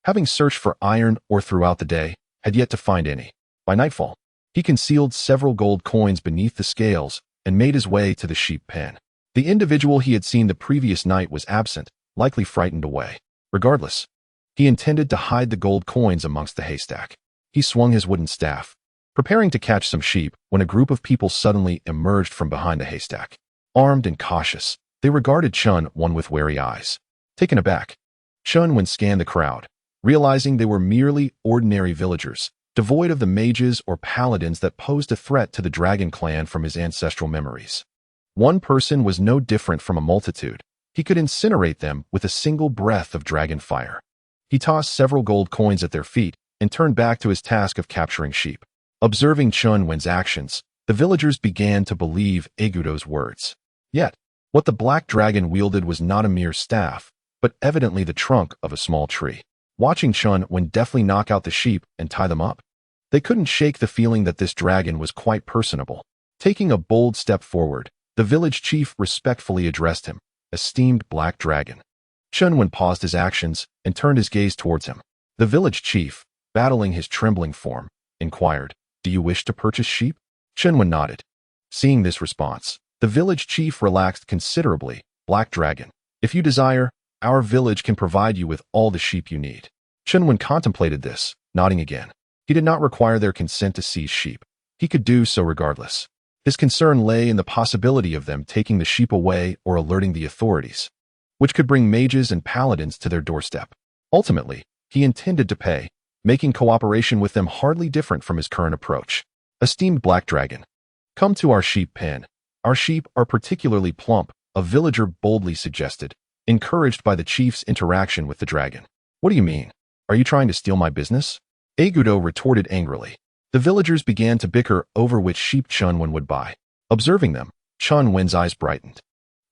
having searched for iron ore throughout the day, had yet to find any. By nightfall, he concealed several gold coins beneath the scales and made his way to the sheep pen. The individual he had seen the previous night was absent, likely frightened away. Regardless, he intended to hide the gold coins amongst the haystack. He swung his wooden staff, preparing to catch some sheep when a group of people suddenly emerged from behind the haystack. Armed and cautious, they regarded Chen Wen with wary eyes. Taken aback, Chen Wen scanned the crowd, realizing they were merely ordinary villagers, devoid of the mages or paladins that posed a threat to the dragon clan from his ancestral memories. One person was no different from a multitude. He could incinerate them with a single breath of dragon fire. He tossed several gold coins at their feet and turned back to his task of capturing sheep. Observing Chen Wen's actions, the villagers began to believe Agudo's words. Yet, what the black dragon wielded was not a mere staff, but evidently the trunk of a small tree. Watching Chen Wen deftly knock out the sheep and tie them up, they couldn't shake the feeling that this dragon was quite personable. Taking a bold step forward, the village chief respectfully addressed him, esteemed black dragon. Chen Wen paused his actions and turned his gaze towards him. The village chief, battling his trembling form, inquired, Do you wish to purchase sheep? Chen Wen nodded. Seeing this response, the village chief relaxed considerably. Black dragon, if you desire, our village can provide you with all the sheep you need. Chen Wen contemplated this, nodding again. He did not require their consent to seize sheep. He could do so regardless. His concern lay in the possibility of them taking the sheep away or alerting the authorities, which could bring mages and paladins to their doorstep. Ultimately, he intended to pay, making cooperation with them hardly different from his current approach. Esteemed black dragon, come to our sheep pen. Our sheep are particularly plump, a villager boldly suggested, encouraged by the chief's interaction with the dragon. What do you mean? Are you trying to steal my business? Agudo retorted angrily. The villagers began to bicker over which sheep Chen Wen would buy. Observing them, Chen Wen's eyes brightened.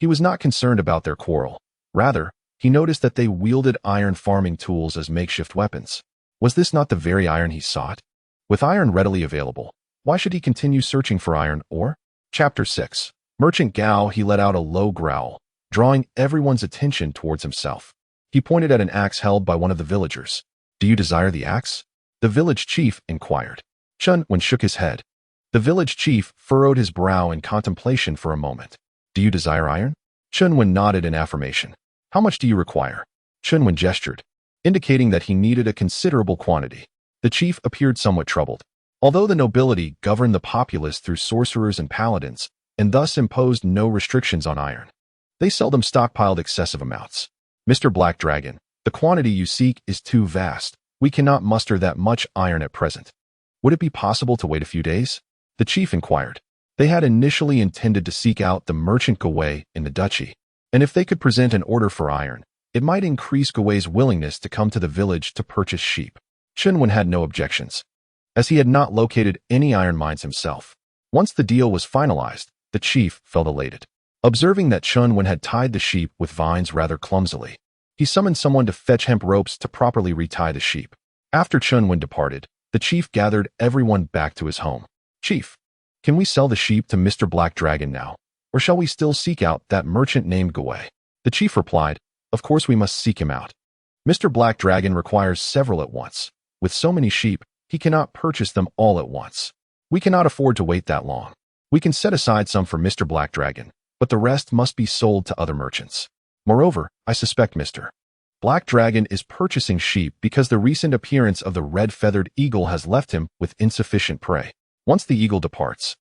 He was not concerned about their quarrel. Rather, he noticed that they wielded iron farming tools as makeshift weapons. Was this not the very iron he sought? With iron readily available, why should he continue searching for iron ore? Chapter 6. Merchant Gao. He let out a low growl, drawing everyone's attention towards himself. He pointed at an axe held by one of the villagers. Do you desire the axe? The village chief inquired. Chen Wen shook his head. The village chief furrowed his brow in contemplation for a moment. Do you desire iron? Chen Wen nodded in affirmation. How much do you require? Chen Wen gestured, indicating that he needed a considerable quantity. The chief appeared somewhat troubled. Although the nobility governed the populace through sorcerers and paladins, and thus imposed no restrictions on iron. They seldom stockpiled excessive amounts. Mr. Black Dragon, the quantity you seek is too vast. We cannot muster that much iron at present. Would it be possible to wait a few days? The chief inquired. They had initially intended to seek out the merchant Gawei in the duchy, and if they could present an order for iron, it might increase Gawei's willingness to come to the village to purchase sheep. Chen Wen had no objections, as he had not located any iron mines himself. Once the deal was finalized, the chief felt elated. Observing that Chen Wen had tied the sheep with vines rather clumsily, he summoned someone to fetch hemp ropes to properly retie the sheep. After Chen Wen departed, the chief gathered everyone back to his home. Chief, can we sell the sheep to Mr. Black Dragon now, or shall we still seek out that merchant named Gawei? The chief replied, of course we must seek him out. Mr. Black Dragon requires several at once. With so many sheep, he cannot purchase them all at once. We cannot afford to wait that long. We can set aside some for Mr. Black Dragon, but the rest must be sold to other merchants. Moreover, I suspect Mr. Black Dragon is purchasing sheep because the recent appearance of the red-feathered eagle has left him with insufficient prey. Once the eagle departs,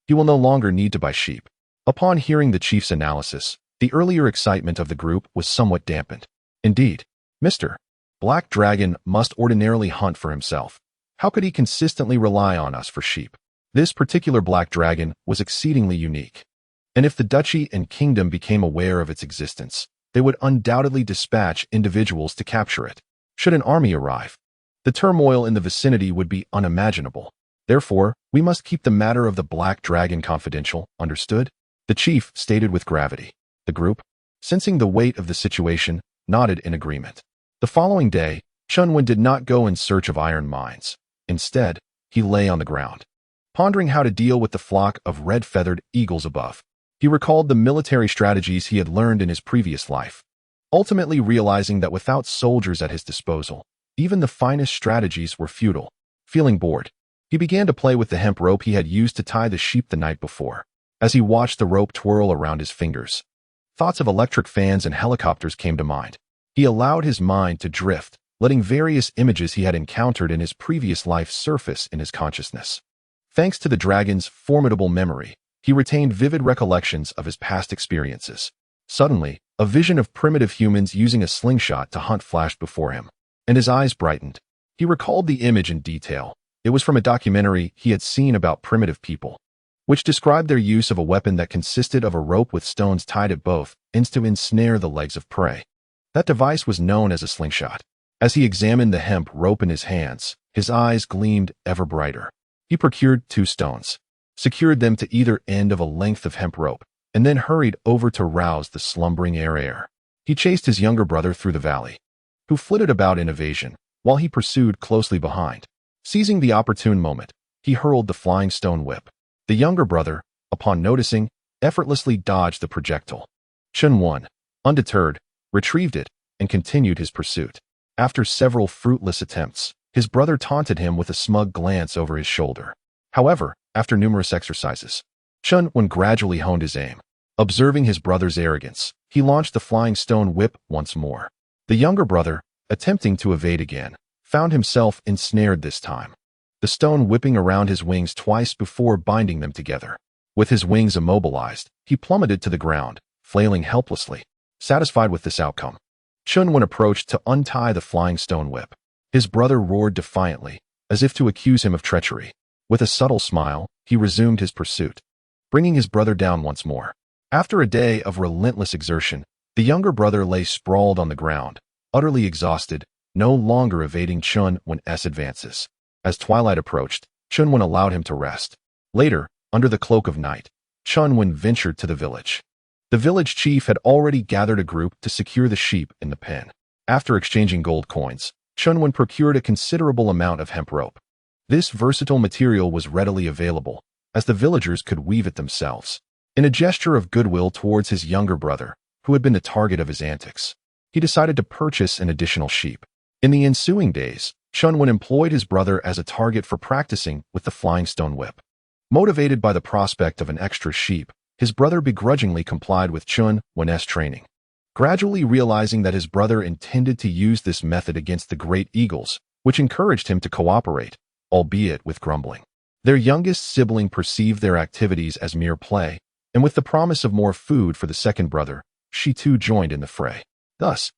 he will no longer need to buy sheep. Upon hearing the chief's analysis, the earlier excitement of the group was somewhat dampened. Indeed, Mr. Black Dragon must ordinarily hunt for himself. How could he consistently rely on us for sheep? This particular Black Dragon was exceedingly unique, and if the duchy and kingdom became aware of its existence, they would undoubtedly dispatch individuals to capture it. Should an army arrive, the turmoil in the vicinity would be unimaginable. Therefore, we must keep the matter of the Black Dragon confidential, understood? The chief stated with gravity. The group, sensing the weight of the situation, nodded in agreement. The following day, Chen Wen did not go in search of iron mines. Instead, he lay on the ground, pondering how to deal with the flock of red-feathered eagles above. He recalled the military strategies he had learned in his previous life, ultimately realizing that without soldiers at his disposal, even the finest strategies were futile. Feeling bored, he began to play with the hemp rope he had used to tie the sheep the night before. As he watched the rope twirl around his fingers, thoughts of electric fans and helicopters came to mind. He allowed his mind to drift, letting various images he had encountered in his previous life surface in his consciousness. Thanks to the dragon's formidable memory, he retained vivid recollections of his past experiences. Suddenly, a vision of primitive humans using a slingshot to hunt flashed before him, and his eyes brightened. He recalled the image in detail. It was from a documentary he had seen about primitive people, which described their use of a weapon that consisted of a rope with stones tied at both ends to ensnare the legs of prey. That device was known as a slingshot. As he examined the hemp rope in his hands, his eyes gleamed ever brighter. He procured 2 stones, secured them to either end of a length of hemp rope, and then hurried over to rouse the slumbering air. He chased his younger brother through the valley, who flitted about in evasion, while he pursued closely behind. Seizing the opportune moment, he hurled the flying stone whip. The younger brother, upon noticing, effortlessly dodged the projectile. Chen Wen, undeterred, retrieved it and continued his pursuit. After several fruitless attempts, his brother taunted him with a smug glance over his shoulder. However, after numerous exercises, Chen Wen gradually honed his aim. Observing his brother's arrogance, he launched the flying stone whip once more. The younger brother, attempting to evade again, found himself ensnared this time, the stone whipping around his wings twice before binding them together. With his wings immobilized, he plummeted to the ground, flailing helplessly. Satisfied with this outcome, Chen Wen approached to untie the flying stone whip. His brother roared defiantly, as if to accuse him of treachery. With a subtle smile, he resumed his pursuit, bringing his brother down once more. After a day of relentless exertion, the younger brother lay sprawled on the ground, utterly exhausted, no longer evading Chen Wen's advances. As twilight approached, Chen Wen allowed him to rest. Later, under the cloak of night, Chen Wen ventured to the village. The village chief had already gathered a group to secure the sheep in the pen. After exchanging gold coins, Chen Wen procured a considerable amount of hemp rope. This versatile material was readily available, as the villagers could weave it themselves. In a gesture of goodwill towards his younger brother, who had been the target of his antics, he decided to purchase an additional sheep. In the ensuing days, Chen Wen employed his brother as a target for practicing with the flying stone whip. Motivated by the prospect of an extra sheep, his brother begrudgingly complied with Chen Wen's training. Gradually realizing that his brother intended to use this method against the great eagles, which encouraged him to cooperate, albeit with grumbling. Their youngest sibling perceived their activities as mere play, and with the promise of more food for the second brother, she too joined in the fray. Thus,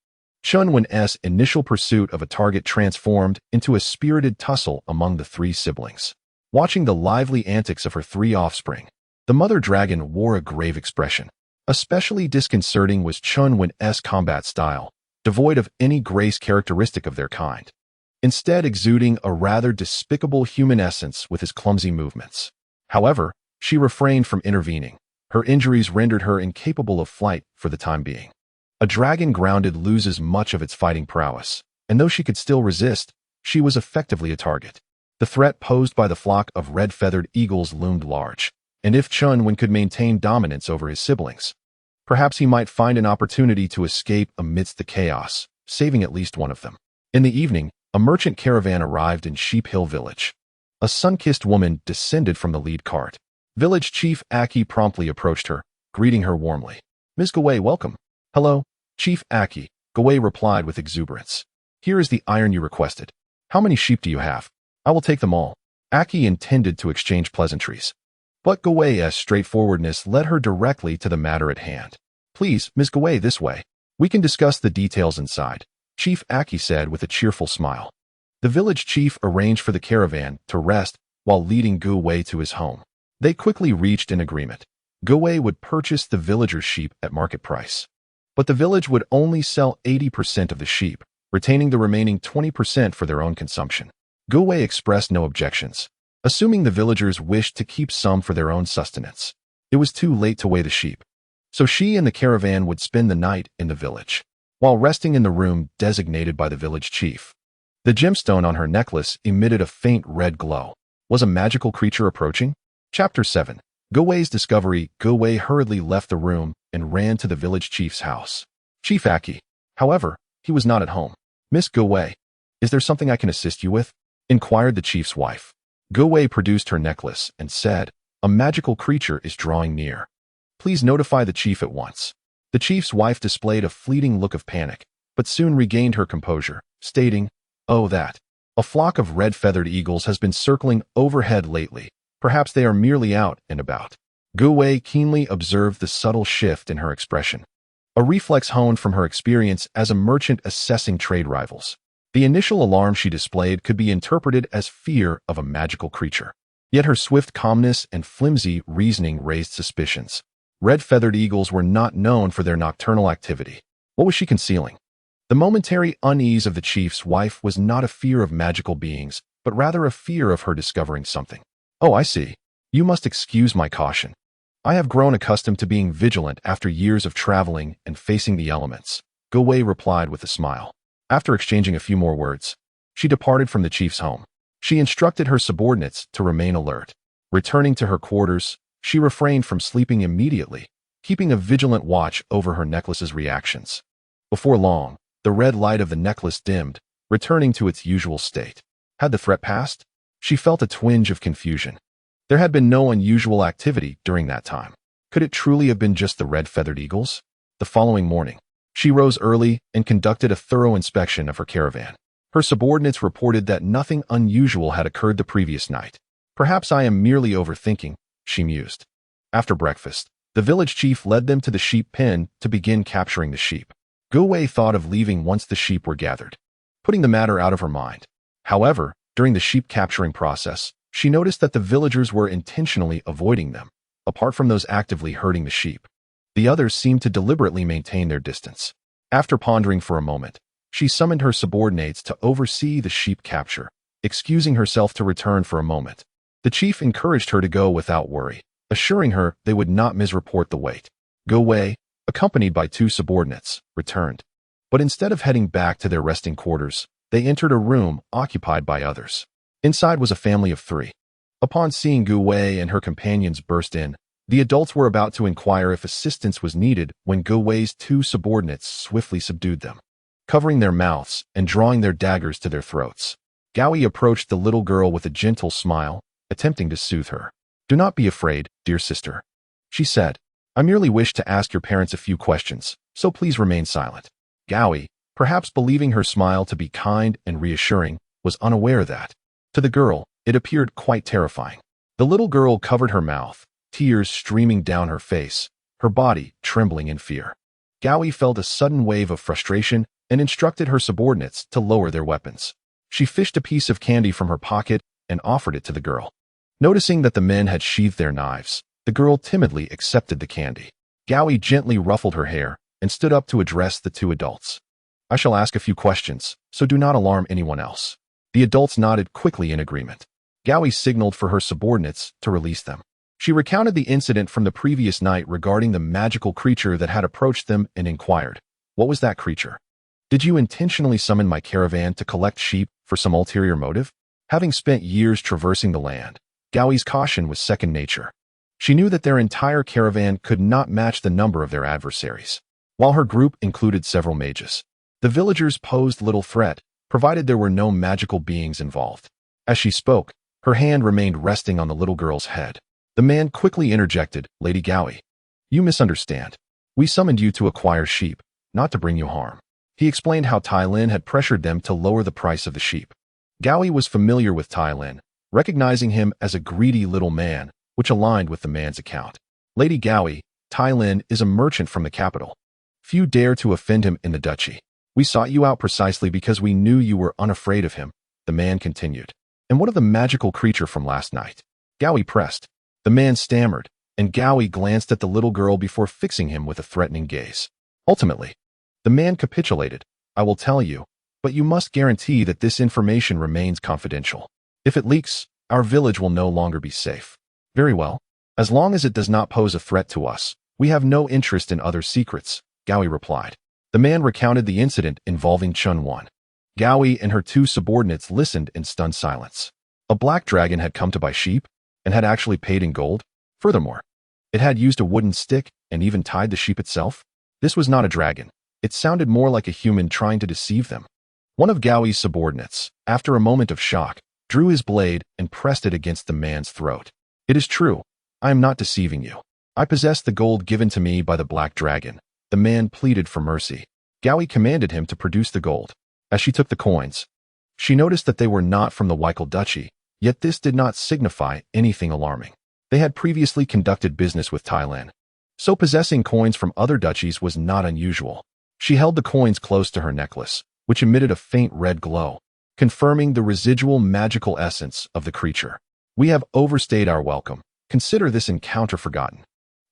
Chen Wen's initial pursuit of a target transformed into a spirited tussle among the three siblings. Watching the lively antics of her three offspring, the mother dragon wore a grave expression. Especially disconcerting was Chen Wen's combat style, devoid of any grace characteristic of their kind, instead exuding a rather despicable human essence with his clumsy movements. However, she refrained from intervening. Her injuries rendered her incapable of flight for the time being. A dragon grounded loses much of its fighting prowess, and though she could still resist, she was effectively a target. The threat posed by the flock of red-feathered eagles loomed large, and if Chen Wen could maintain dominance over his siblings, perhaps he might find an opportunity to escape amidst the chaos, saving at least one of them. In the evening, a merchant caravan arrived in Sheep Hill Village. A sun-kissed woman descended from the lead cart. Village Chief Aki promptly approached her, greeting her warmly. "Ms. Gawei, welcome." "Hello, Chief Aki," Gawei replied with exuberance. "Here is the iron you requested. How many sheep do you have?" "I will take them all." Aki intended to exchange pleasantries, but Gawei's straightforwardness led her directly to the matter at hand. "Please, Ms. Gawei, this way. We can discuss the details inside," Chief Aki said with a cheerful smile. The village chief arranged for the caravan to rest while leading Gawei to his home. They quickly reached an agreement. Gawei would purchase the villagers' sheep at market price, but the village would only sell 80% of the sheep, retaining the remaining 20% for their own consumption. Gawei expressed no objections, assuming the villagers wished to keep some for their own sustenance. It was too late to weigh the sheep, so she and the caravan would spend the night in the village. While resting in the room designated by the village chief, the gemstone on her necklace emitted a faint red glow. Was a magical creature approaching? Chapter 7. Gawei's discovery. Gawei hurriedly left the room and ran to the village chief's house. Chief Aki. However, he was not at home. "Miss Gawei, is there something I can assist you with?" inquired the chief's wife. Gawei produced her necklace and said, "A magical creature is drawing near. Please notify the chief at once." The chief's wife displayed a fleeting look of panic, but soon regained her composure, stating, "Oh, that. A flock of red-feathered eagles has been circling overhead lately. Perhaps they are merely out and about." Gawei keenly observed the subtle shift in her expression, a reflex honed from her experience as a merchant assessing trade rivals. The initial alarm she displayed could be interpreted as fear of a magical creature. Yet her swift calmness and flimsy reasoning raised suspicions. Red-feathered eagles were not known for their nocturnal activity. What was she concealing? The momentary unease of the chief's wife was not a fear of magical beings, but rather a fear of her discovering something. "Oh, I see. You must excuse my caution. I have grown accustomed to being vigilant after years of traveling and facing the elements," Gawei replied with a smile. After exchanging a few more words, she departed from the chief's home. She instructed her subordinates to remain alert. Returning to her quarters, she refrained from sleeping immediately, keeping a vigilant watch over her necklace's reactions. Before long, the red light of the necklace dimmed, returning to its usual state. Had the threat passed? She felt a twinge of confusion. There had been no unusual activity during that time. Could it truly have been just the red-feathered eagles? The following morning, she rose early and conducted a thorough inspection of her caravan. Her subordinates reported that nothing unusual had occurred the previous night. "Perhaps I am merely overthinking," she mused. After breakfast, the village chief led them to the sheep pen to begin capturing the sheep. Gawei thought of leaving once the sheep were gathered, putting the matter out of her mind. However, during the sheep capturing process, she noticed that the villagers were intentionally avoiding them. Apart from those actively herding the sheep, the others seemed to deliberately maintain their distance. After pondering for a moment, she summoned her subordinates to oversee the sheep capture, excusing herself to return for a moment. The chief encouraged her to go without worry, assuring her they would not misreport the weight. Gawei, accompanied by two subordinates, returned. But instead of heading back to their resting quarters, they entered a room occupied by others. Inside was a family of three. Upon seeing Gawei and her companions burst in, the adults were about to inquire if assistance was needed when Gawei's two subordinates swiftly subdued them, covering their mouths and drawing their daggers to their throats. Gawei approached the little girl with a gentle smile, attempting to soothe her. "Do not be afraid, dear sister," she said. "I merely wish to ask your parents a few questions, so please remain silent." Gawei, perhaps believing her smile to be kind and reassuring, was unaware that, to the girl, it appeared quite terrifying. The little girl covered her mouth, tears streaming down her face, her body trembling in fear. Gaoi felt a sudden wave of frustration and instructed her subordinates to lower their weapons. She fished a piece of candy from her pocket and offered it to the girl. Noticing that the men had sheathed their knives, the girl timidly accepted the candy. Gaoi gently ruffled her hair and stood up to address the two adults. I shall ask a few questions, so do not alarm anyone else. The adults nodded quickly in agreement. Gaoi signaled for her subordinates to release them. She recounted the incident from the previous night regarding the magical creature that had approached them and inquired, "What was that creature? Did you intentionally summon my caravan to collect sheep for some ulterior motive?" Having spent years traversing the land, Gaoi's caution was second nature. She knew that their entire caravan could not match the number of their adversaries. While her group included several mages, the villagers posed little threat, provided there were no magical beings involved. As she spoke, her hand remained resting on the little girl's head. The man quickly interjected, "Lady Gaoi, you misunderstand. We summoned you to acquire sheep, not to bring you harm." He explained how Tai Lin had pressured them to lower the price of the sheep. Gaoi was familiar with Tai Lin, recognizing him as a greedy little man, which aligned with the man's account. "Lady Gaoi, Tai Lin is a merchant from the capital. Few dare to offend him in the duchy. We sought you out precisely because we knew you were unafraid of him," the man continued. "And what of the magical creature from last night?" Gaoi pressed. The man stammered, and Gaoi glanced at the little girl before fixing him with a threatening gaze. Ultimately, the man capitulated. "I will tell you, but you must guarantee that this information remains confidential. If it leaks, our village will no longer be safe." "Very well. As long as it does not pose a threat to us, we have no interest in other secrets," Gaoi replied. The man recounted the incident involving Chen Wen. Gaoi and her two subordinates listened in stunned silence. A black dragon had come to buy sheep, and had actually paid in gold. Furthermore, it had used a wooden stick and even tied the sheep itself. This was not a dragon. It sounded more like a human trying to deceive them. One of Gaoi's subordinates, after a moment of shock, drew his blade and pressed it against the man's throat. "It is true. I am not deceiving you. I possess the gold given to me by the black dragon." The man pleaded for mercy. Gaoi commanded him to produce the gold. As she took the coins, she noticed that they were not from the Weichel Duchy, yet this did not signify anything alarming. They had previously conducted business with Thailand, so possessing coins from other duchies was not unusual. She held the coins close to her necklace, which emitted a faint red glow, confirming the residual magical essence of the creature. "We have overstayed our welcome. Consider this encounter forgotten."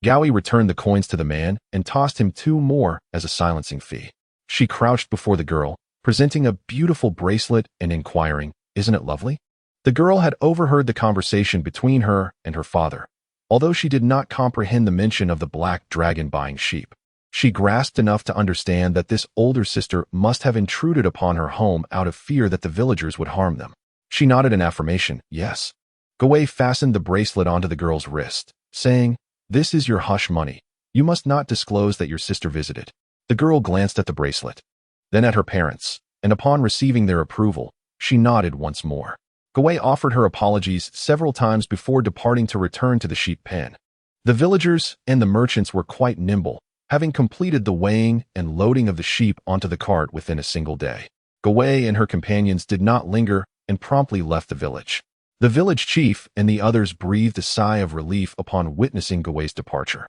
Gaoi returned the coins to the man and tossed him 2 more as a silencing fee. She crouched before the girl, presenting a beautiful bracelet and inquiring, "Isn't it lovely?" The girl had overheard the conversation between her and her father, although she did not comprehend the mention of the black dragon buying sheep. She grasped enough to understand that this older sister must have intruded upon her home out of fear that the villagers would harm them. She nodded in affirmation, "Yes." Gaoi fastened the bracelet onto the girl's wrist, saying, "This is your hush money. You must not disclose that your sister visited." The girl glanced at the bracelet, then at her parents, and upon receiving their approval, she nodded once more. Gaoi offered her apologies several times before departing to return to the sheep pen. The villagers and the merchants were quite nimble, having completed the weighing and loading of the sheep onto the cart within a single day. Gaoi and her companions did not linger and promptly left the village. The village chief and the others breathed a sigh of relief upon witnessing Gaoi's departure.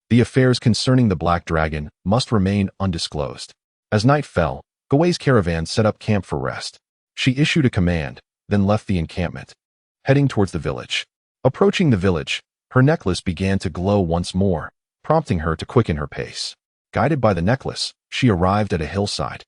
The affairs concerning the Black Dragon must remain undisclosed. As night fell, Gaoi's caravan set up camp for rest. She issued a command, then left the encampment, heading towards the village. Approaching the village, her necklace began to glow once more, prompting her to quicken her pace. Guided by the necklace, she arrived at a hillside.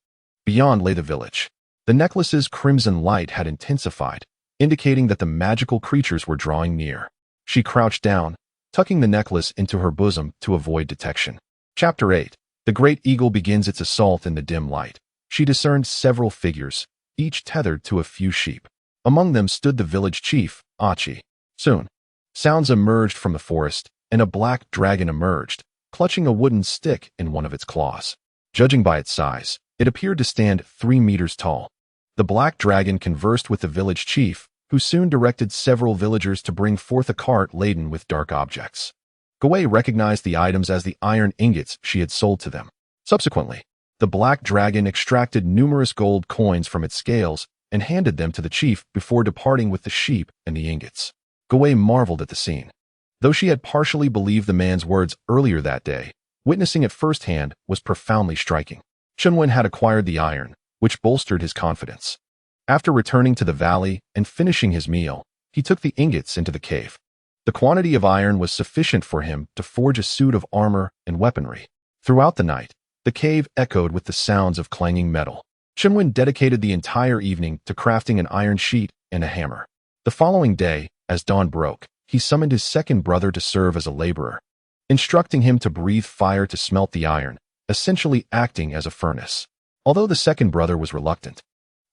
Beyond lay the village. The necklace's crimson light had intensified, indicating that the magical creatures were drawing near. She crouched down, tucking the necklace into her bosom to avoid detection. Chapter 8. The great eagle begins its assault in the dim light. She discerned several figures, each tethered to a few sheep. Among them stood the village chief, Achi. Soon, sounds emerged from the forest, and a black dragon emerged, clutching a wooden stick in one of its claws. Judging by its size, it appeared to stand 3 meters tall. The black dragon conversed with the village chief, who soon directed several villagers to bring forth a cart laden with dark objects. Gaoi recognized the items as the iron ingots she had sold to them. Subsequently, the black dragon extracted numerous gold coins from its scales and handed them to the chief before departing with the sheep and the ingots. Gaoi marveled at the scene. Though she had partially believed the man's words earlier that day, witnessing it firsthand was profoundly striking. Chen Wen had acquired the iron, which bolstered his confidence. After returning to the valley and finishing his meal, he took the ingots into the cave. The quantity of iron was sufficient for him to forge a suit of armor and weaponry. Throughout the night, the cave echoed with the sounds of clanging metal. Chen Wen dedicated the entire evening to crafting an iron sheet and a hammer. The following day, as dawn broke, he summoned his second brother to serve as a laborer, instructing him to breathe fire to smelt the iron, essentially acting as a furnace. Although the second brother was reluctant,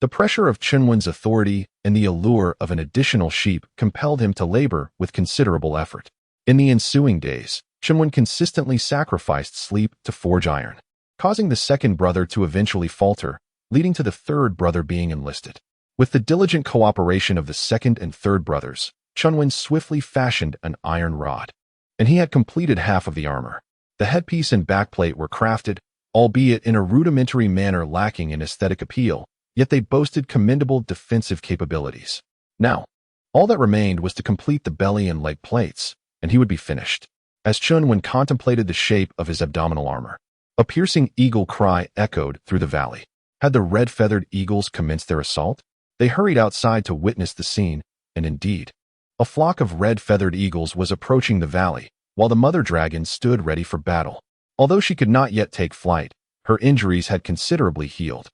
the pressure of Chen Wen's authority and the allure of an additional sheep compelled him to labor with considerable effort. In the ensuing days, Chen Wen consistently sacrificed sleep to forge iron, causing the second brother to eventually falter, leading to the third brother being enlisted. With the diligent cooperation of the second and third brothers, Chen Wen swiftly fashioned an iron rod, and he had completed half of the armor. The headpiece and backplate were crafted, albeit in a rudimentary manner lacking in aesthetic appeal, yet they boasted commendable defensive capabilities. Now, all that remained was to complete the belly and leg plates, and he would be finished. As Chen Wen contemplated the shape of his abdominal armor, a piercing eagle cry echoed through the valley. Had the red-feathered eagles commenced their assault? They hurried outside to witness the scene, and indeed, a flock of red-feathered eagles was approaching the valley, while the mother dragon stood ready for battle. Although she could not yet take flight, her injuries had considerably healed,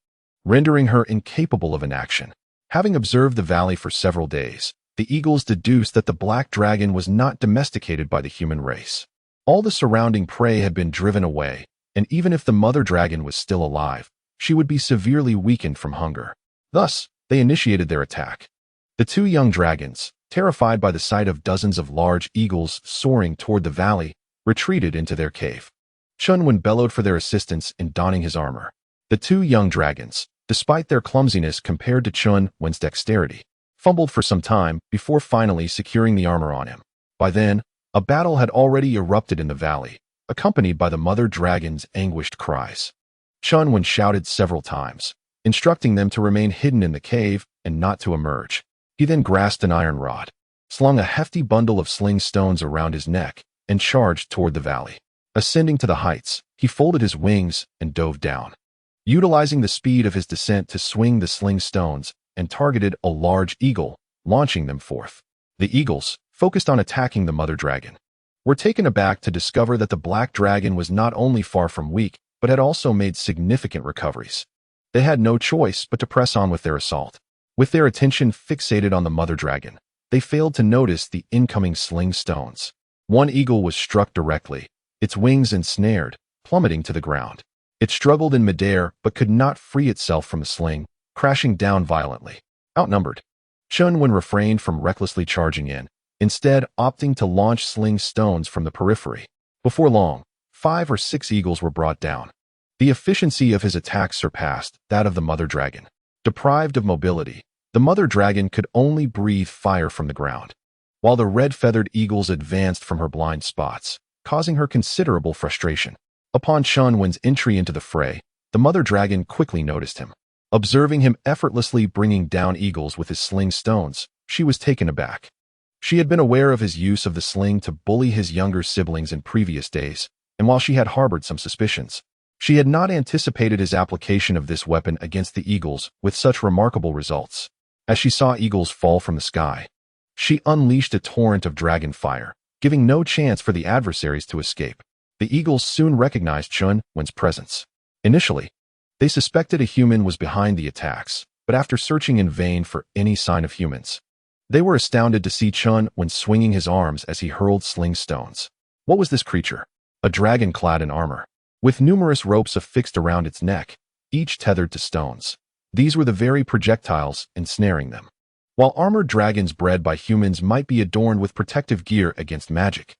rendering her incapable of inaction. Having observed the valley for several days, the eagles deduced that the black dragon was not domesticated by the human race. All the surrounding prey had been driven away, and even if the mother dragon was still alive, she would be severely weakened from hunger. Thus, they initiated their attack. The two young dragons, terrified by the sight of dozens of large eagles soaring toward the valley, retreated into their cave. Chen Wen bellowed for their assistance in donning his armor. The two young dragons, despite their clumsiness compared to Chen Wen's dexterity, fumbled for some time before finally securing the armor on him. By then, a battle had already erupted in the valley, accompanied by the mother dragon's anguished cries. Chen Wen shouted several times, instructing them to remain hidden in the cave and not to emerge. He then grasped an iron rod, slung a hefty bundle of sling stones around his neck, and charged toward the valley. Ascending to the heights, he folded his wings and dove down, utilizing the speed of his descent to swing the sling stones, and targeted a large eagle, launching them forth. The eagles, focused on attacking the mother dragon, were taken aback to discover that the black dragon was not only far from weak, but had also made significant recoveries. They had no choice but to press on with their assault. With their attention fixated on the mother dragon, they failed to notice the incoming sling stones. One eagle was struck directly, its wings ensnared, plummeting to the ground. It struggled in midair but could not free itself from the sling, crashing down violently. Outnumbered, Chen Wen refrained from recklessly charging in, instead opting to launch sling stones from the periphery. Before long, 5 or 6 eagles were brought down. The efficiency of his attack surpassed that of the mother dragon. Deprived of mobility, the mother dragon could only breathe fire from the ground, while the red-feathered eagles advanced from her blind spots, causing her considerable frustration. Upon Chen Wen's entry into the fray, the mother dragon quickly noticed him. Observing him effortlessly bringing down eagles with his sling stones, she was taken aback. She had been aware of his use of the sling to bully his younger siblings in previous days, and while she had harbored some suspicions, she had not anticipated his application of this weapon against the eagles with such remarkable results. As she saw eagles fall from the sky, she unleashed a torrent of dragon fire, giving no chance for the adversaries to escape. The eagles soon recognized Chen Wen's presence. Initially, they suspected a human was behind the attacks, but after searching in vain for any sign of humans, they were astounded to see Chen Wen swinging his arms as he hurled sling stones. What was this creature? A dragon clad in armor, with numerous ropes affixed around its neck, each tethered to stones. These were the very projectiles ensnaring them. While armored dragons bred by humans might be adorned with protective gear against magic,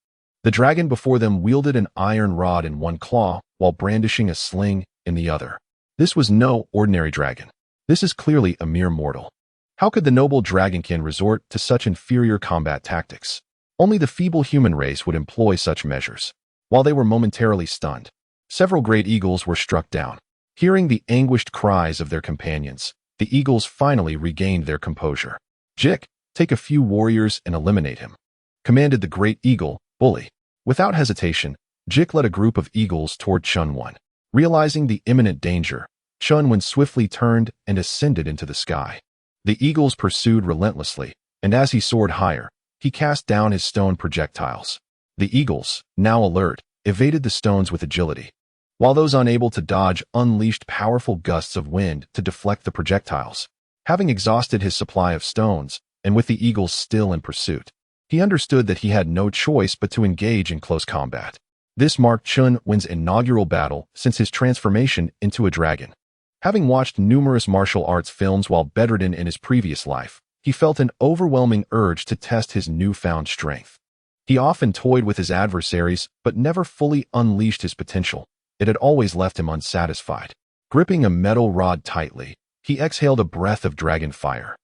the dragon before them wielded an iron rod in one claw while brandishing a sling in the other. This was no ordinary dragon. This is clearly a mere mortal. How could the noble dragonkin resort to such inferior combat tactics? Only the feeble human race would employ such measures. While they were momentarily stunned, several great eagles were struck down. Hearing the anguished cries of their companions, the eagles finally regained their composure. "Jik, take a few warriors and eliminate him," commanded the great eagle, Bully. Without hesitation, Jik led a group of eagles toward Chen Wen. Realizing the imminent danger, Chen Wen swiftly turned and ascended into the sky. The eagles pursued relentlessly, and as he soared higher, he cast down his stone projectiles. The eagles, now alert, evaded the stones with agility, while those unable to dodge unleashed powerful gusts of wind to deflect the projectiles. Having exhausted his supply of stones, and with the eagles still in pursuit, he understood that he had no choice but to engage in close combat. This marked Chen Wen's inaugural battle since his transformation into a dragon. Having watched numerous martial arts films while bedridden in his previous life, he felt an overwhelming urge to test his newfound strength. He often toyed with his adversaries, but never fully unleashed his potential. It had always left him unsatisfied. Gripping a metal rod tightly, he exhaled a breath of dragon fire,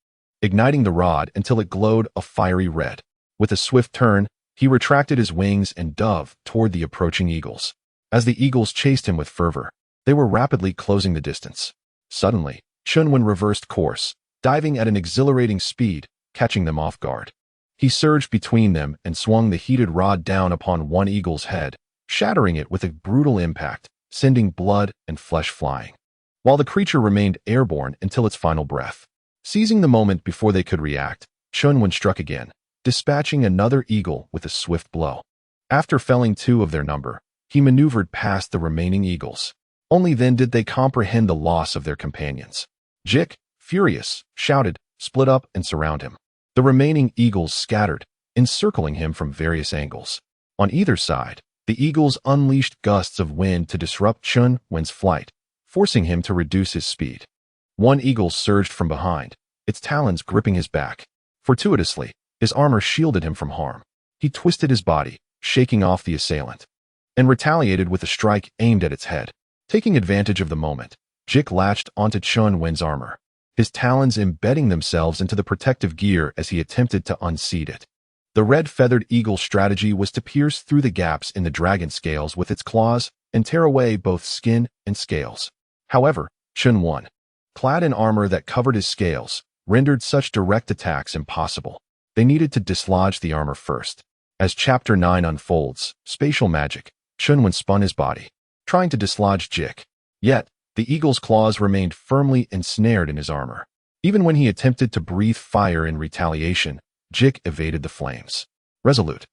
igniting the rod until it glowed a fiery red. With a swift turn, he retracted his wings and dove toward the approaching eagles. As the eagles chased him with fervor, they were rapidly closing the distance. Suddenly, Chen Wen reversed course, diving at an exhilarating speed, catching them off guard. He surged between them and swung the heated rod down upon one eagle's head, shattering it with a brutal impact, sending blood and flesh flying, while the creature remained airborne until its final breath. Seizing the moment before they could react, Chen Wen struck again, dispatching another eagle with a swift blow. After felling 2 of their number, he maneuvered past the remaining eagles. Only then did they comprehend the loss of their companions. Jik, furious, shouted, "Split up and surround him." The remaining eagles scattered, encircling him from various angles. On either side, the eagles unleashed gusts of wind to disrupt Chen Wen's flight, forcing him to reduce his speed. One eagle surged from behind, its talons gripping his back. Fortuitously, his armor shielded him from harm. He twisted his body, shaking off the assailant, and retaliated with a strike aimed at its head. Taking advantage of the moment, Jik latched onto Chen Wen's armor, his talons embedding themselves into the protective gear as he attempted to unseat it. The red-feathered eagle's strategy was to pierce through the gaps in the dragon scales with its claws and tear away both skin and scales. However, Chen Wen, clad in armor that covered his scales, rendered such direct attacks impossible. They needed to dislodge the armor first. As Chapter 9 unfolds, spatial magic, Chen Wen spun his body, trying to dislodge Jik. Yet, the eagle's claws remained firmly ensnared in his armor. Even when he attempted to breathe fire in retaliation, Jik evaded the flames. Resolute,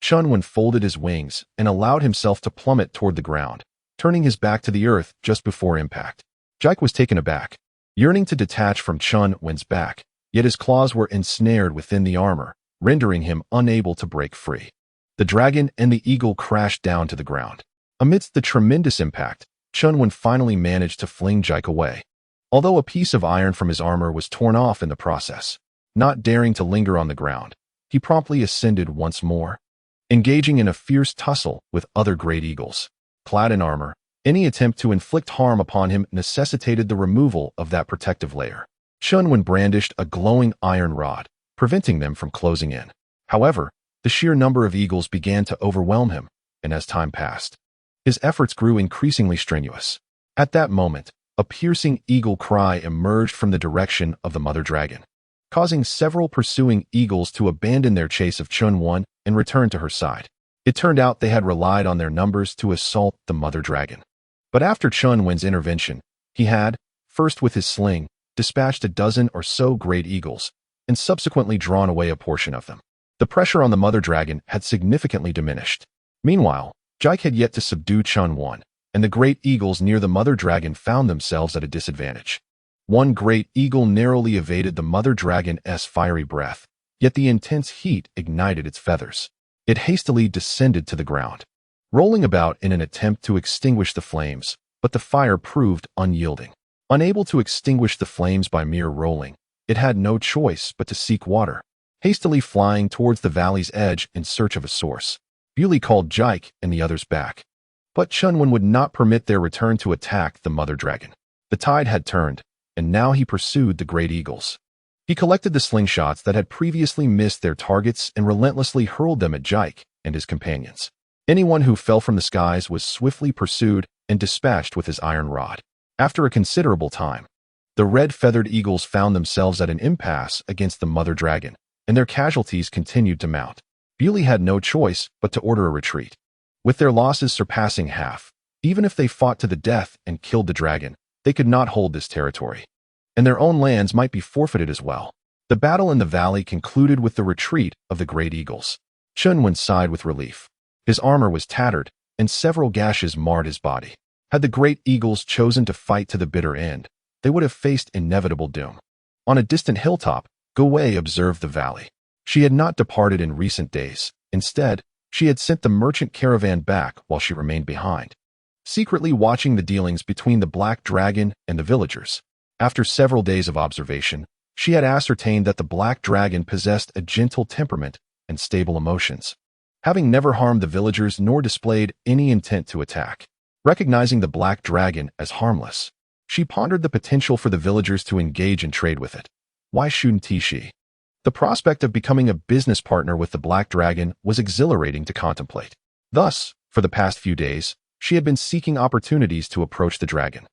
Chen Wen folded his wings and allowed himself to plummet toward the ground, turning his back to the earth just before impact. Jik was taken aback, yearning to detach from Chen Wen's back, yet his claws were ensnared within the armor, rendering him unable to break free. The dragon and the eagle crashed down to the ground. Amidst the tremendous impact, Chen Wen finally managed to fling Jik away, although a piece of iron from his armor was torn off in the process. Not daring to linger on the ground, he promptly ascended once more, engaging in a fierce tussle with other great eagles. Clad in armor, any attempt to inflict harm upon him necessitated the removal of that protective layer. Chen Wen brandished a glowing iron rod, preventing them from closing in. However, the sheer number of eagles began to overwhelm him, and as time passed, his efforts grew increasingly strenuous. At that moment, a piercing eagle cry emerged from the direction of the mother dragon, causing several pursuing eagles to abandon their chase of Chen Wen and return to her side. It turned out they had relied on their numbers to assault the mother dragon. But after Chen Wen's intervention, he had, first with his sling, dispatched a dozen or so great eagles, and subsequently drawn away a portion of them. The pressure on the mother dragon had significantly diminished. Meanwhile, Jik had yet to subdue Chen Wen, and the great eagles near the mother dragon found themselves at a disadvantage. One great eagle narrowly evaded the mother dragon's fiery breath, yet the intense heat ignited its feathers. It hastily descended to the ground, rolling about in an attempt to extinguish the flames, but the fire proved unyielding. Unable to extinguish the flames by mere rolling, it had no choice but to seek water. Hastily flying towards the valley's edge in search of a source, Bewley called Jik and the others back. But Chen Wen would not permit their return to attack the mother dragon. The tide had turned, and now he pursued the great eagles. He collected the slingshots that had previously missed their targets and relentlessly hurled them at Jik and his companions. Anyone who fell from the skies was swiftly pursued and dispatched with his iron rod. After a considerable time, the red-feathered eagles found themselves at an impasse against the mother dragon, and their casualties continued to mount. Bewley had no choice but to order a retreat. With their losses surpassing half, even if they fought to the death and killed the dragon, they could not hold this territory. And their own lands might be forfeited as well. The battle in the valley concluded with the retreat of the great eagles. Chen Wen sighed with relief. His armor was tattered, and several gashes marred his body. Had the great eagles chosen to fight to the bitter end, they would have faced inevitable doom. On a distant hilltop, Gowei observed the valley. She had not departed in recent days. Instead, she had sent the merchant caravan back while she remained behind, secretly watching the dealings between the black dragon and the villagers. After several days of observation, she had ascertained that the black dragon possessed a gentle temperament and stable emotions, having never harmed the villagers nor displayed any intent to attack. Recognizing the black dragon as harmless, she pondered the potential for the villagers to engage in trade with it. Why shouldn't she? The prospect of becoming a business partner with the black dragon was exhilarating to contemplate. Thus, for the past few days, she had been seeking opportunities to approach the dragon.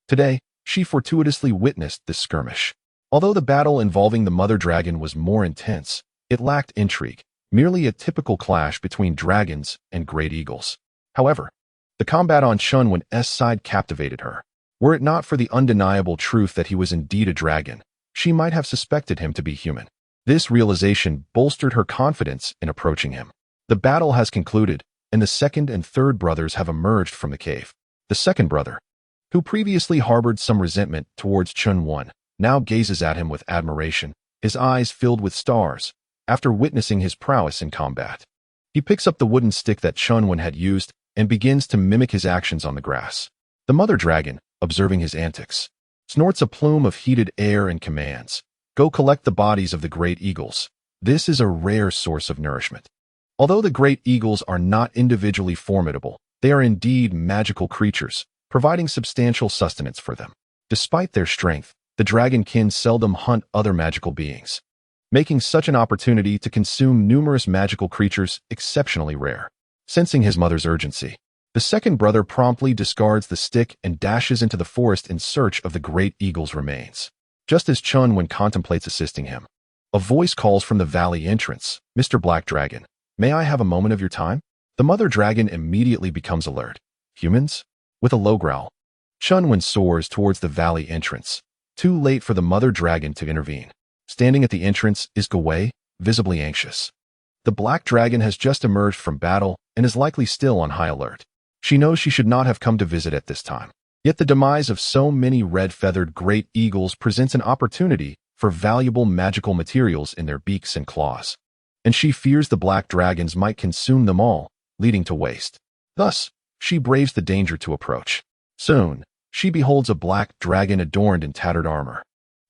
Today, she fortuitously witnessed this skirmish. Although the battle involving the mother dragon was more intense, it lacked intrigue, merely a typical clash between dragons and great eagles. However, the combat on Chen Wen's side captivated her. Were it not for the undeniable truth that he was indeed a dragon, she might have suspected him to be human. This realization bolstered her confidence in approaching him. The battle has concluded, and the second and third brothers have emerged from the cave. The second brother, who previously harbored some resentment towards Chen Wen, now gazes at him with admiration, his eyes filled with stars, after witnessing his prowess in combat. He picks up the wooden stick that Chen Wen had used and begins to mimic his actions on the grass. The mother dragon, observing his antics, snorts a plume of heated air and commands, "Go collect the bodies of the great eagles. This is a rare source of nourishment." Although the great eagles are not individually formidable, they are indeed magical creatures, providing substantial sustenance for them. Despite their strength, the dragonkin seldom hunt other magical beings, making such an opportunity to consume numerous magical creatures exceptionally rare. Sensing his mother's urgency, the second brother promptly discards the stick and dashes into the forest in search of the great eagle's remains. Just as Chen Wen contemplates assisting him, a voice calls from the valley entrance, "Mr. Black Dragon, may I have a moment of your time?" The mother dragon immediately becomes alert. "Humans?" With a low growl, Chen Wen soars towards the valley entrance, too late for the mother dragon to intervene. Standing at the entrance is Gowei, visibly anxious. The black dragon has just emerged from battle and is likely still on high alert. She knows she should not have come to visit at this time. Yet the demise of so many red-feathered great eagles presents an opportunity for valuable magical materials in their beaks and claws, and she fears the black dragons might consume them all, leading to waste. Thus, she braves the danger to approach. Soon, she beholds a black dragon adorned in tattered armor,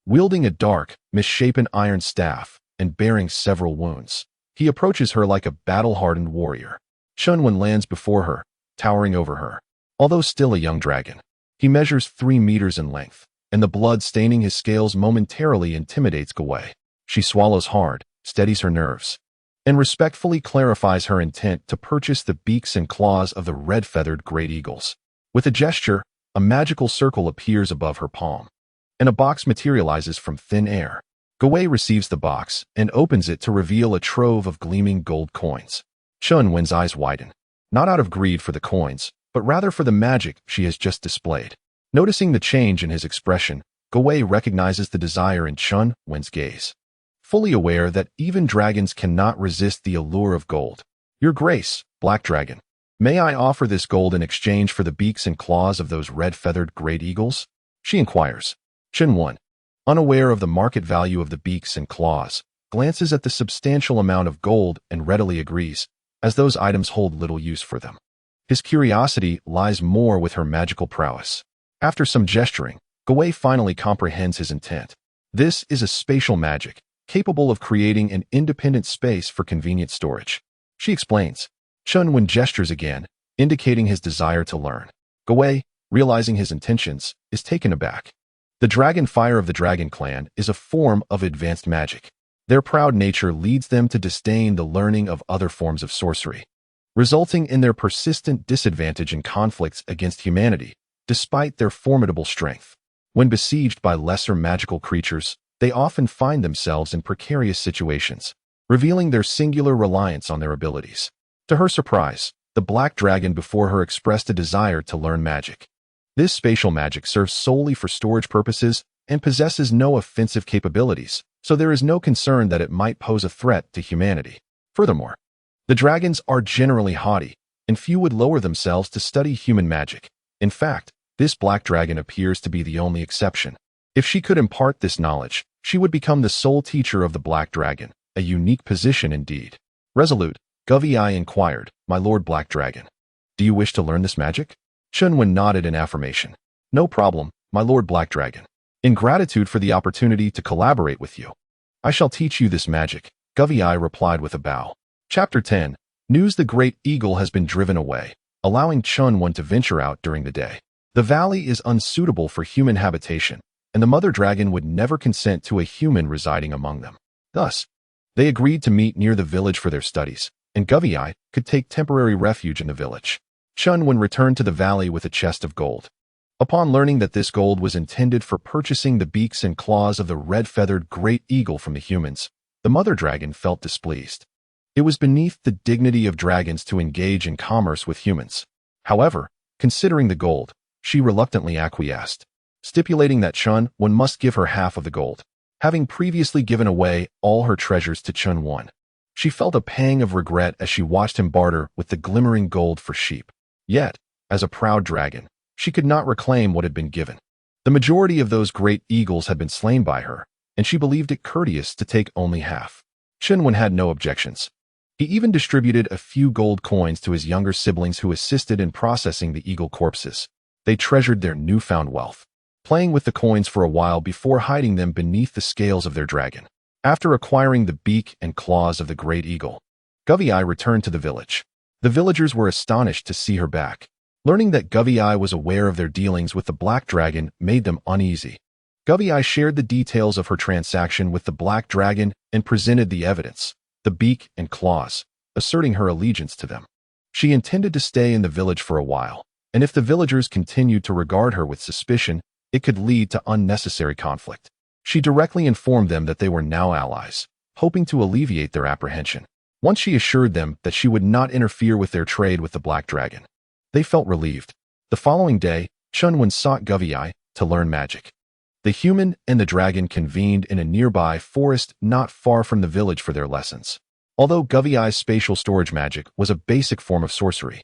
wielding a dark, misshapen iron staff and bearing several wounds. He approaches her like a battle-hardened warrior. Chen Wen lands before her, towering over her. Although still a young dragon, he measures 3 meters in length, and the blood staining his scales momentarily intimidates Gowei. She swallows hard, steadies her nerves, and respectfully clarifies her intent to purchase the beaks and claws of the red-feathered great eagles. With a gesture, a magical circle appears above her palm, and a box materializes from thin air. Gowei receives the box and opens it to reveal a trove of gleaming gold coins. Chen Wen's eyes widen, not out of greed for the coins, but rather for the magic she has just displayed. Noticing the change in his expression, Gowei recognizes the desire in Chen Wen's gaze, fully aware that even dragons cannot resist the allure of gold. "Your Grace, Black Dragon, may I offer this gold in exchange for the beaks and claws of those red-feathered great eagles?" she inquires. Chen Wen, unaware of the market value of the beaks and claws, glances at the substantial amount of gold and readily agrees, as those items hold little use for them. His curiosity lies more with her magical prowess. After some gesturing, Gowei finally comprehends his intent. This is a spatial magic, capable of creating an independent space for convenient storage. She explains. Chen Wen gestures again, indicating his desire to learn. Gowei, realizing his intentions, is taken aback. The dragon fire of the dragon clan is a form of advanced magic. Their proud nature leads them to disdain the learning of other forms of sorcery, resulting in their persistent disadvantage in conflicts against humanity, despite their formidable strength. When besieged by lesser magical creatures, they often find themselves in precarious situations. revealing their singular reliance on their abilities. To her surprise, the black dragon before her expressed a desire to learn magic. This spatial magic serves solely for storage purposes and possesses no offensive capabilities, so there is no concern that it might pose a threat to humanity. Furthermore, the dragons are generally haughty, and few would lower themselves to study human magic. In fact, this black dragon appears to be the only exception. If she could impart this knowledge, she would become the sole teacher of the black dragon, a unique position indeed. Resolute, Guvei inquired, "My lord Black Dragon, do you wish to learn this magic?" Chen Wen nodded in affirmation. "No problem, my lord Black Dragon. In gratitude for the opportunity to collaborate with you, I shall teach you this magic," Guvei replied with a bow. Chapter 10. News: the great eagle has been driven away, allowing Chen Wen to venture out during the day. The valley is unsuitable for human habitation, and the mother dragon would never consent to a human residing among them. Thus, they agreed to meet near the village for their studies, and Guvei could take temporary refuge in the village. Chen Wen returned to the valley with a chest of gold. Upon learning that this gold was intended for purchasing the beaks and claws of the red-feathered great eagle from the humans, the mother dragon felt displeased. It was beneath the dignity of dragons to engage in commerce with humans. However, considering the gold, she reluctantly acquiesced, stipulating that Chen Wen must give her half of the gold, having previously given away all her treasures to Chen Wen. She felt a pang of regret as she watched him barter with the glimmering gold for sheep. Yet, as a proud dragon, she could not reclaim what had been given. The majority of those great eagles had been slain by her, and she believed it courteous to take only half. Chen Wen had no objections. He even distributed a few gold coins to his younger siblings who assisted in processing the eagle corpses. They treasured their newfound wealth, playing with the coins for a while before hiding them beneath the scales of their dragon. After acquiring the beak and claws of the great eagle, Guvei returned to the village. The villagers were astonished to see her back. Learning that Guvei was aware of their dealings with the black dragon made them uneasy. Guvei shared the details of her transaction with the black dragon and presented the evidence, the beak and claws, asserting her allegiance to them. She intended to stay in the village for a while, and if the villagers continued to regard her with suspicion, it could lead to unnecessary conflict. She directly informed them that they were now allies, hoping to alleviate their apprehension. Once she assured them that she would not interfere with their trade with the black dragon, they felt relieved. The following day, Chen Wen sought Guvei to learn magic. The human and the dragon convened in a nearby forest not far from the village for their lessons. Although Guvei's spatial storage magic was a basic form of sorcery,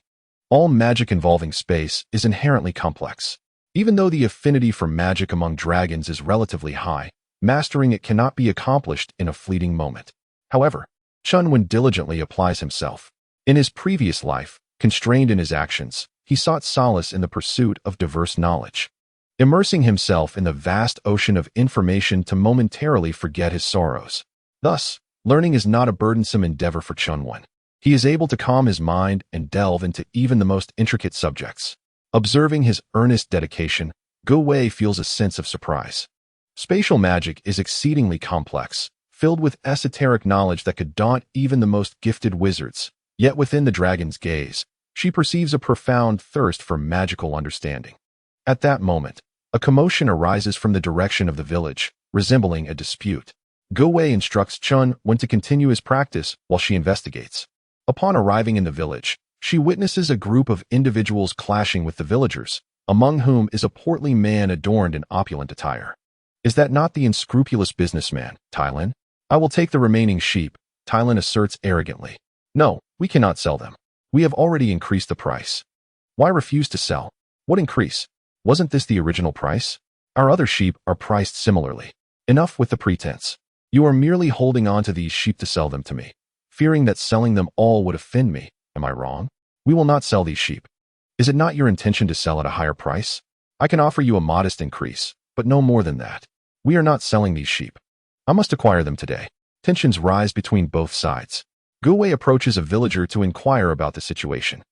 all magic involving space is inherently complex. Even though the affinity for magic among dragons is relatively high, mastering it cannot be accomplished in a fleeting moment. However, Chen Wen diligently applies himself. In his previous life, constrained in his actions, he sought solace in the pursuit of diverse knowledge, immersing himself in the vast ocean of information to momentarily forget his sorrows. Thus, learning is not a burdensome endeavor for Chen Wen. He is able to calm his mind and delve into even the most intricate subjects. Observing his earnest dedication, Guvei feels a sense of surprise. Spatial magic is exceedingly complex, filled with esoteric knowledge that could daunt even the most gifted wizards. Yet within the dragon's gaze, she perceives a profound thirst for magical understanding. At that moment, a commotion arises from the direction of the village, resembling a dispute. Guvei instructs Chen Wen to continue his practice while she investigates. Upon arriving in the village, she witnesses a group of individuals clashing with the villagers, among whom is a portly man adorned in opulent attire. "Is that not the unscrupulous businessman, Tylin? I will take the remaining sheep," Tylin asserts arrogantly. "No, we cannot sell them. We have already increased the price." "Why refuse to sell? What increase? Wasn't this the original price? Our other sheep are priced similarly. Enough with the pretense. You are merely holding on to these sheep to sell them to me, fearing that selling them all would offend me. Am I wrong? We will not sell these sheep. Is it not your intention to sell at a higher price? I can offer you a modest increase, but no more than that. We are not selling these sheep. I must acquire them today." Tensions rise between both sides. Guvei approaches a villager to inquire about the situation.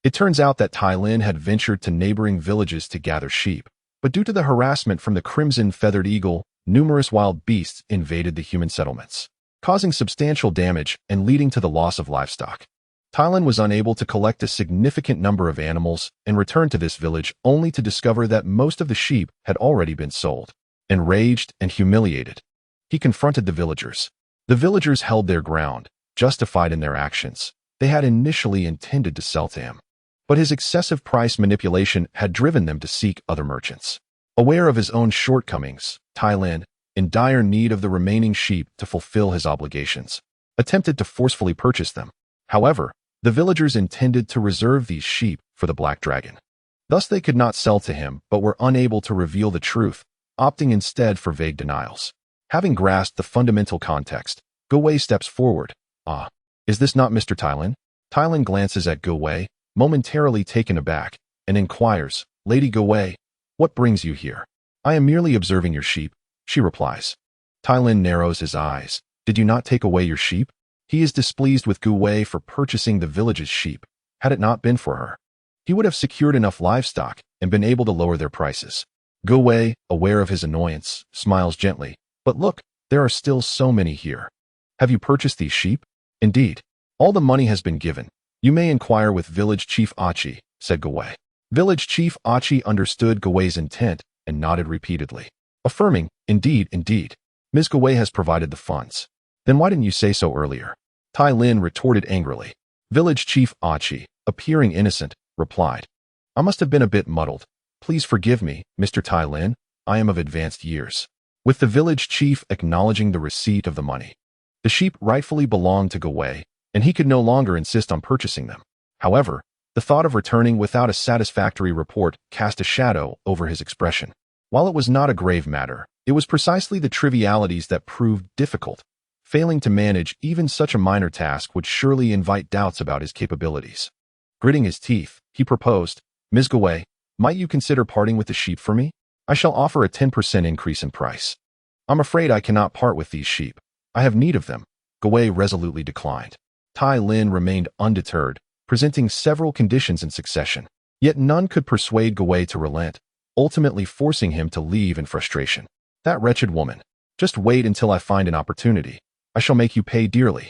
It turns out that Tylin had ventured to neighboring villages to gather sheep, but due to the harassment from the crimson-feathered eagle, numerous wild beasts invaded the human settlements, causing substantial damage and leading to the loss of livestock. Tylin was unable to collect a significant number of animals and returned to this village only to discover that most of the sheep had already been sold. Enraged and humiliated, he confronted the villagers. The villagers held their ground, justified in their actions. They had initially intended to sell to him, but his excessive price manipulation had driven them to seek other merchants. Aware of his own shortcomings, Tai Lin, in dire need of the remaining sheep to fulfill his obligations, attempted to forcefully purchase them. However, the villagers intended to reserve these sheep for the Black Dragon. Thus they could not sell to him but were unable to reveal the truth, opting instead for vague denials. Having grasped the fundamental context, Ge Wei steps forward. "Ah, is this not Mr. Tai Lin?" Tai Lin glances at Ge Wei, momentarily taken aback, and inquires, "Lady Ge Wei, what brings you here?" "I am merely observing your sheep," she replies. Tai Lin narrows his eyes. "Did you not take away your sheep?" He is displeased with Ge Wei for purchasing the village's sheep. Had it not been for her, he would have secured enough livestock and been able to lower their prices. Ge Wei, aware of his annoyance, smiles gently. "But look, there are still so many here. Have you purchased these sheep?" "Indeed. All the money has been given. You may inquire with Village Chief Achi," said Ge Wei. Village Chief Achi understood Ge Wei's intent and nodded repeatedly, affirming, "Indeed, indeed. Ms. Ge Wei has provided the funds." "Then why didn't you say so earlier?" Tai Lin retorted angrily. Village Chief Achi, appearing innocent, replied, "I must have been a bit muddled. Please forgive me, Mr. Tai Lin. I am of advanced years." With the village chief acknowledging the receipt of the money, the sheep rightfully belonged to Ge Wei, and he could no longer insist on purchasing them. However, the thought of returning without a satisfactory report cast a shadow over his expression. While it was not a grave matter, it was precisely the trivialities that proved difficult. Failing to manage even such a minor task would surely invite doubts about his capabilities. Gritting his teeth, he proposed, "Ms. Ge Wei, might you consider parting with the sheep for me? I shall offer a 10% increase in price." "I'm afraid I cannot part with these sheep. I have need of them," Ge Wei resolutely declined. Tai Lin remained undeterred, presenting several conditions in succession. Yet none could persuade Ge Wei to relent, ultimately forcing him to leave in frustration. "That wretched woman. Just wait until I find an opportunity. I shall make you pay dearly."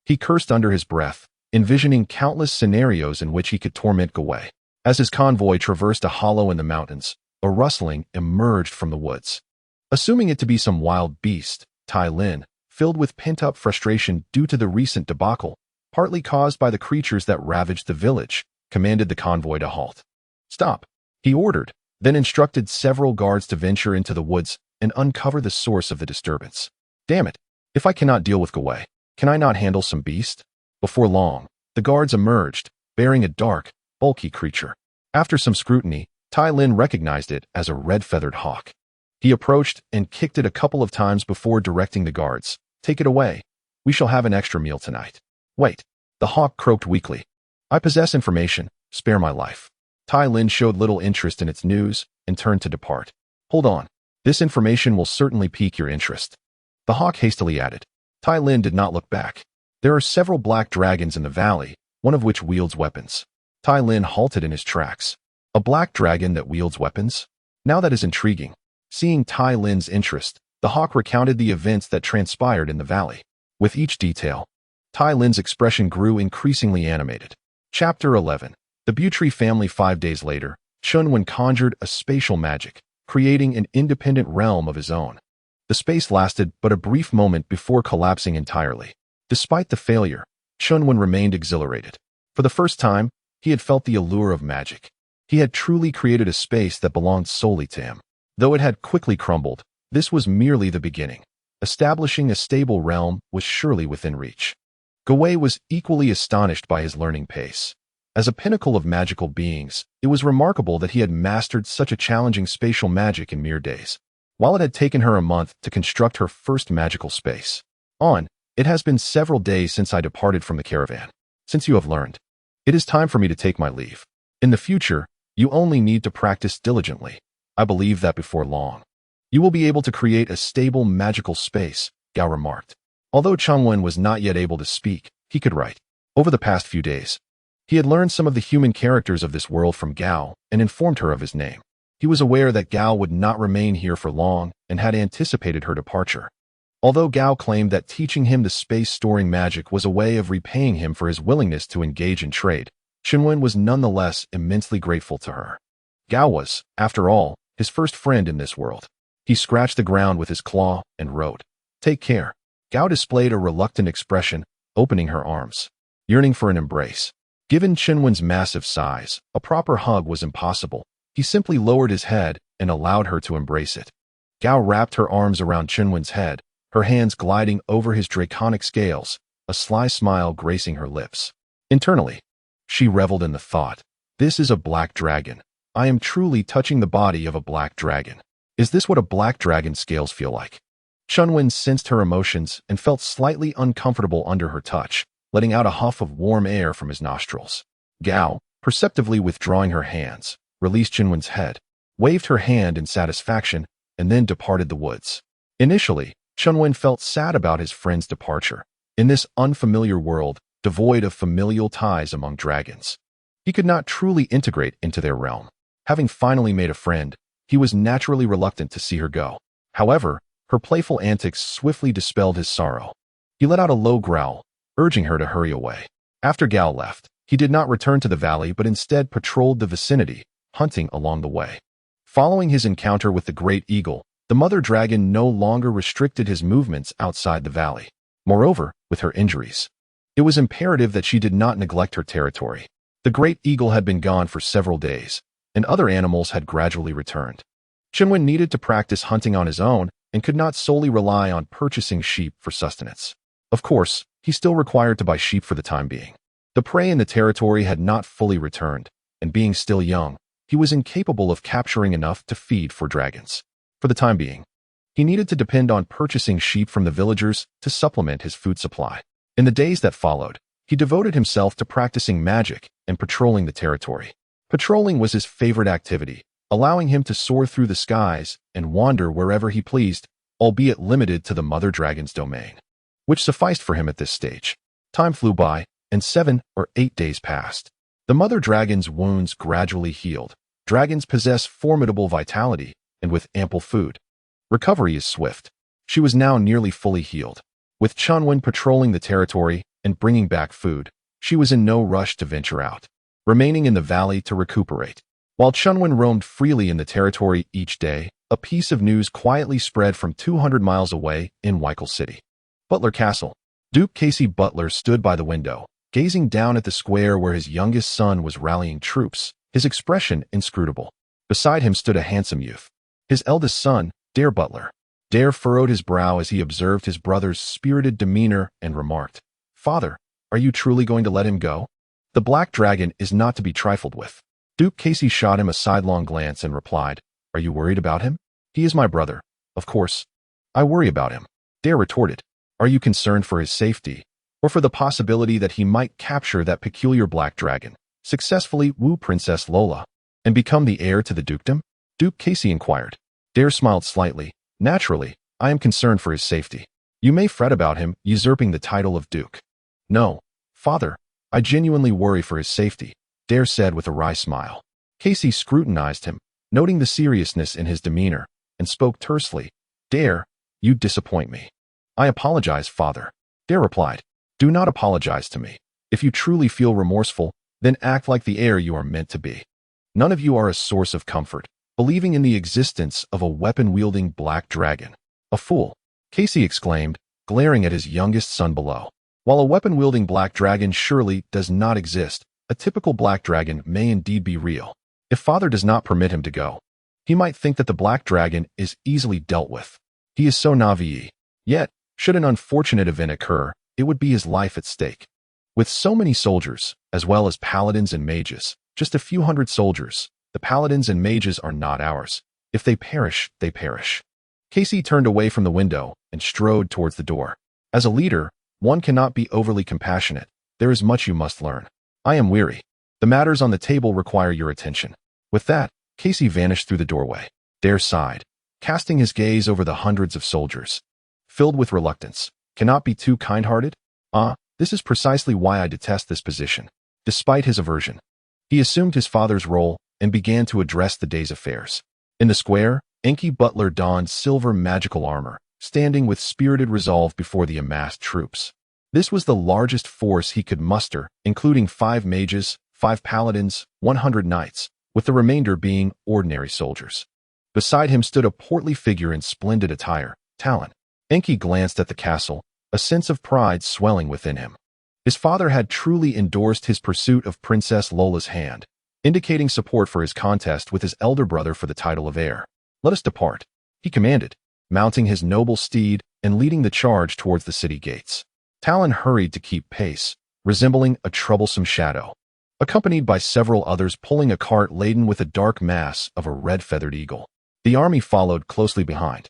He cursed under his breath, envisioning countless scenarios in which he could torment Ge Wei. As his convoy traversed a hollow in the mountains, a rustling emerged from the woods. Assuming it to be some wild beast, Tai Lin, filled with pent-up frustration due to the recent debacle, partly caused by the creatures that ravaged the village, commanded the convoy to halt. "Stop," he ordered, then instructed several guards to venture into the woods and uncover the source of the disturbance. "Damn it, if I cannot deal with Ge Wei, can I not handle some beast?" Before long, the guards emerged, bearing a dark, bulky creature. After some scrutiny, Tai Lin recognized it as a red-feathered hawk. He approached and kicked it a couple of times before directing the guards, "Take it away. We shall have an extra meal tonight." "Wait." The hawk croaked weakly. "I possess information. Spare my life." Tai Lin showed little interest in its news and turned to depart. "Hold on. This information will certainly pique your interest," the hawk hastily added. Tai Lin did not look back. "There are several black dragons in the valley, one of which wields weapons." Tai Lin halted in his tracks. "A black dragon that wields weapons? Now that is intriguing." Seeing Tai Lin's interest, the hawk recounted the events that transpired in the valley. With each detail, Tai Lin's expression grew increasingly animated. Chapter 11. The Butry family. 5 days later, Chen Wen conjured a spatial magic, creating an independent realm of his own. The space lasted but a brief moment before collapsing entirely. Despite the failure, Chen Wen remained exhilarated. For the first time, he had felt the allure of magic. He had truly created a space that belonged solely to him. Though it had quickly crumbled, this was merely the beginning. Establishing a stable realm was surely within reach. Ge Wei was equally astonished by his learning pace. As a pinnacle of magical beings, it was remarkable that he had mastered such a challenging spatial magic in mere days. While it had taken her a month to construct her first magical space. It has been several days since I departed from the caravan. Since you have learned, it is time for me to take my leave. In the future, you only need to practice diligently. I believe that before long, you will be able to create a stable magical space, Gao remarked. Although Chen Wen was not yet able to speak, he could write. Over the past few days, he had learned some of the human characters of this world from Gao and informed her of his name. He was aware that Gao would not remain here for long and had anticipated her departure. Although Gao claimed that teaching him the space-storing magic was a way of repaying him for his willingness to engage in trade, Chen Wen was nonetheless immensely grateful to her. Gao was, after all, his first friend in this world. He scratched the ground with his claw and wrote, "Take care." Gao displayed a reluctant expression, opening her arms, yearning for an embrace. Given Chen Wen's massive size, a proper hug was impossible. He simply lowered his head and allowed her to embrace it. Gao wrapped her arms around Chen Wen's head, her hands gliding over his draconic scales, a sly smile gracing her lips. Internally, she reveled in the thought, "This is a black dragon. I am truly touching the body of a black dragon. Is this what a black dragon's scales feel like?" Chen Wen sensed her emotions and felt slightly uncomfortable under her touch, letting out a huff of warm air from his nostrils. Gao, perceptively withdrawing her hands, released Chen Wen's head, waved her hand in satisfaction, and then departed the woods. Initially, Chen Wen felt sad about his friend's departure. In this unfamiliar world, devoid of familial ties among dragons, he could not truly integrate into their realm. Having finally made a friend, he was naturally reluctant to see her go. However, her playful antics swiftly dispelled his sorrow. He let out a low growl, urging her to hurry away. After Gao left, he did not return to the valley but instead patrolled the vicinity, hunting along the way. Following his encounter with the great eagle, the mother dragon no longer restricted his movements outside the valley. Moreover, with her injuries, it was imperative that she did not neglect her territory. The great eagle had been gone for several days, and other animals had gradually returned. Chen Wen needed to practice hunting on his own and could not solely rely on purchasing sheep for sustenance. Of course, he still required to buy sheep for the time being. The prey in the territory had not fully returned, and being still young, he was incapable of capturing enough to feed for dragons. For the time being, he needed to depend on purchasing sheep from the villagers to supplement his food supply. In the days that followed, he devoted himself to practicing magic and patrolling the territory. Patrolling was his favorite activity, allowing him to soar through the skies and wander wherever he pleased, albeit limited to the mother dragon's domain, which sufficed for him at this stage. Time flew by, and 7 or 8 days passed. The mother dragon's wounds gradually healed. Dragons possess formidable vitality, and with ample food, recovery is swift. She was now nearly fully healed. With Chen Wen patrolling the territory and bringing back food, she was in no rush to venture out, remaining in the valley to recuperate. While Chen Wen roamed freely in the territory each day, a piece of news quietly spread from 200 miles away in Weichel City. Butler Castle. Duke Casey Butler stood by the window, gazing down at the square where his youngest son was rallying troops, his expression inscrutable. Beside him stood a handsome youth, his eldest son, Dare Butler. Dare furrowed his brow as he observed his brother's spirited demeanor and remarked, "Father, are you truly going to let him go? The black dragon is not to be trifled with." Duke Casey shot him a sidelong glance and replied, "Are you worried about him? He is my brother. Of course, I worry about him." Dare retorted, "Are you concerned for his safety, or for the possibility that he might capture that peculiar black dragon, successfully woo Princess Lola, and become the heir to the dukedom?" Duke Casey inquired. Dare smiled slightly. "Naturally, I am concerned for his safety. You may fret about him usurping the title of duke." "No, father, I genuinely worry for his safety," Dare said with a wry smile. Casey scrutinized him, noting the seriousness in his demeanor, and spoke tersely. "Dare, you disappoint me." "I apologize, father," Dare replied. "Do not apologize to me. If you truly feel remorseful, then act like the heir you are meant to be. None of you are a source of comfort, believing in the existence of a weapon-wielding black dragon." "A fool," Casey exclaimed, glaring at his youngest son below. "While a weapon-wielding black dragon surely does not exist, a typical black dragon may indeed be real. If father does not permit him to go, he might think that the black dragon is easily dealt with. He is so naive. Yet, should an unfortunate event occur, it would be his life at stake. With so many soldiers, as well as paladins and mages, just a few hundred soldiers, the paladins and mages are not ours. If they perish, they perish." Casey turned away from the window and strode towards the door. "As a leader, one cannot be overly compassionate. There is much you must learn. I am weary. The matters on the table require your attention." With that, Casey vanished through the doorway. Dare sighed, casting his gaze over the hundreds of soldiers. Filled with reluctance, "Cannot be too kind-hearted? This is precisely why I detest this position." Despite his aversion, he assumed his father's role and began to address the day's affairs. In the square, Enki Butler donned silver magical armor, standing with spirited resolve before the amassed troops. This was the largest force he could muster, including 5 mages, 5 paladins, 100 knights, with the remainder being ordinary soldiers. Beside him stood a portly figure in splendid attire, Talon. Enki glanced at the castle, a sense of pride swelling within him. His father had truly endorsed his pursuit of Princess Lola's hand, indicating support for his contest with his elder brother for the title of heir. "Let us depart," he commanded, mounting his noble steed and leading the charge towards the city gates. Talon hurried to keep pace, resembling a troublesome shadow, accompanied by several others pulling a cart laden with a dark mass of a red-feathered eagle. The army followed closely behind.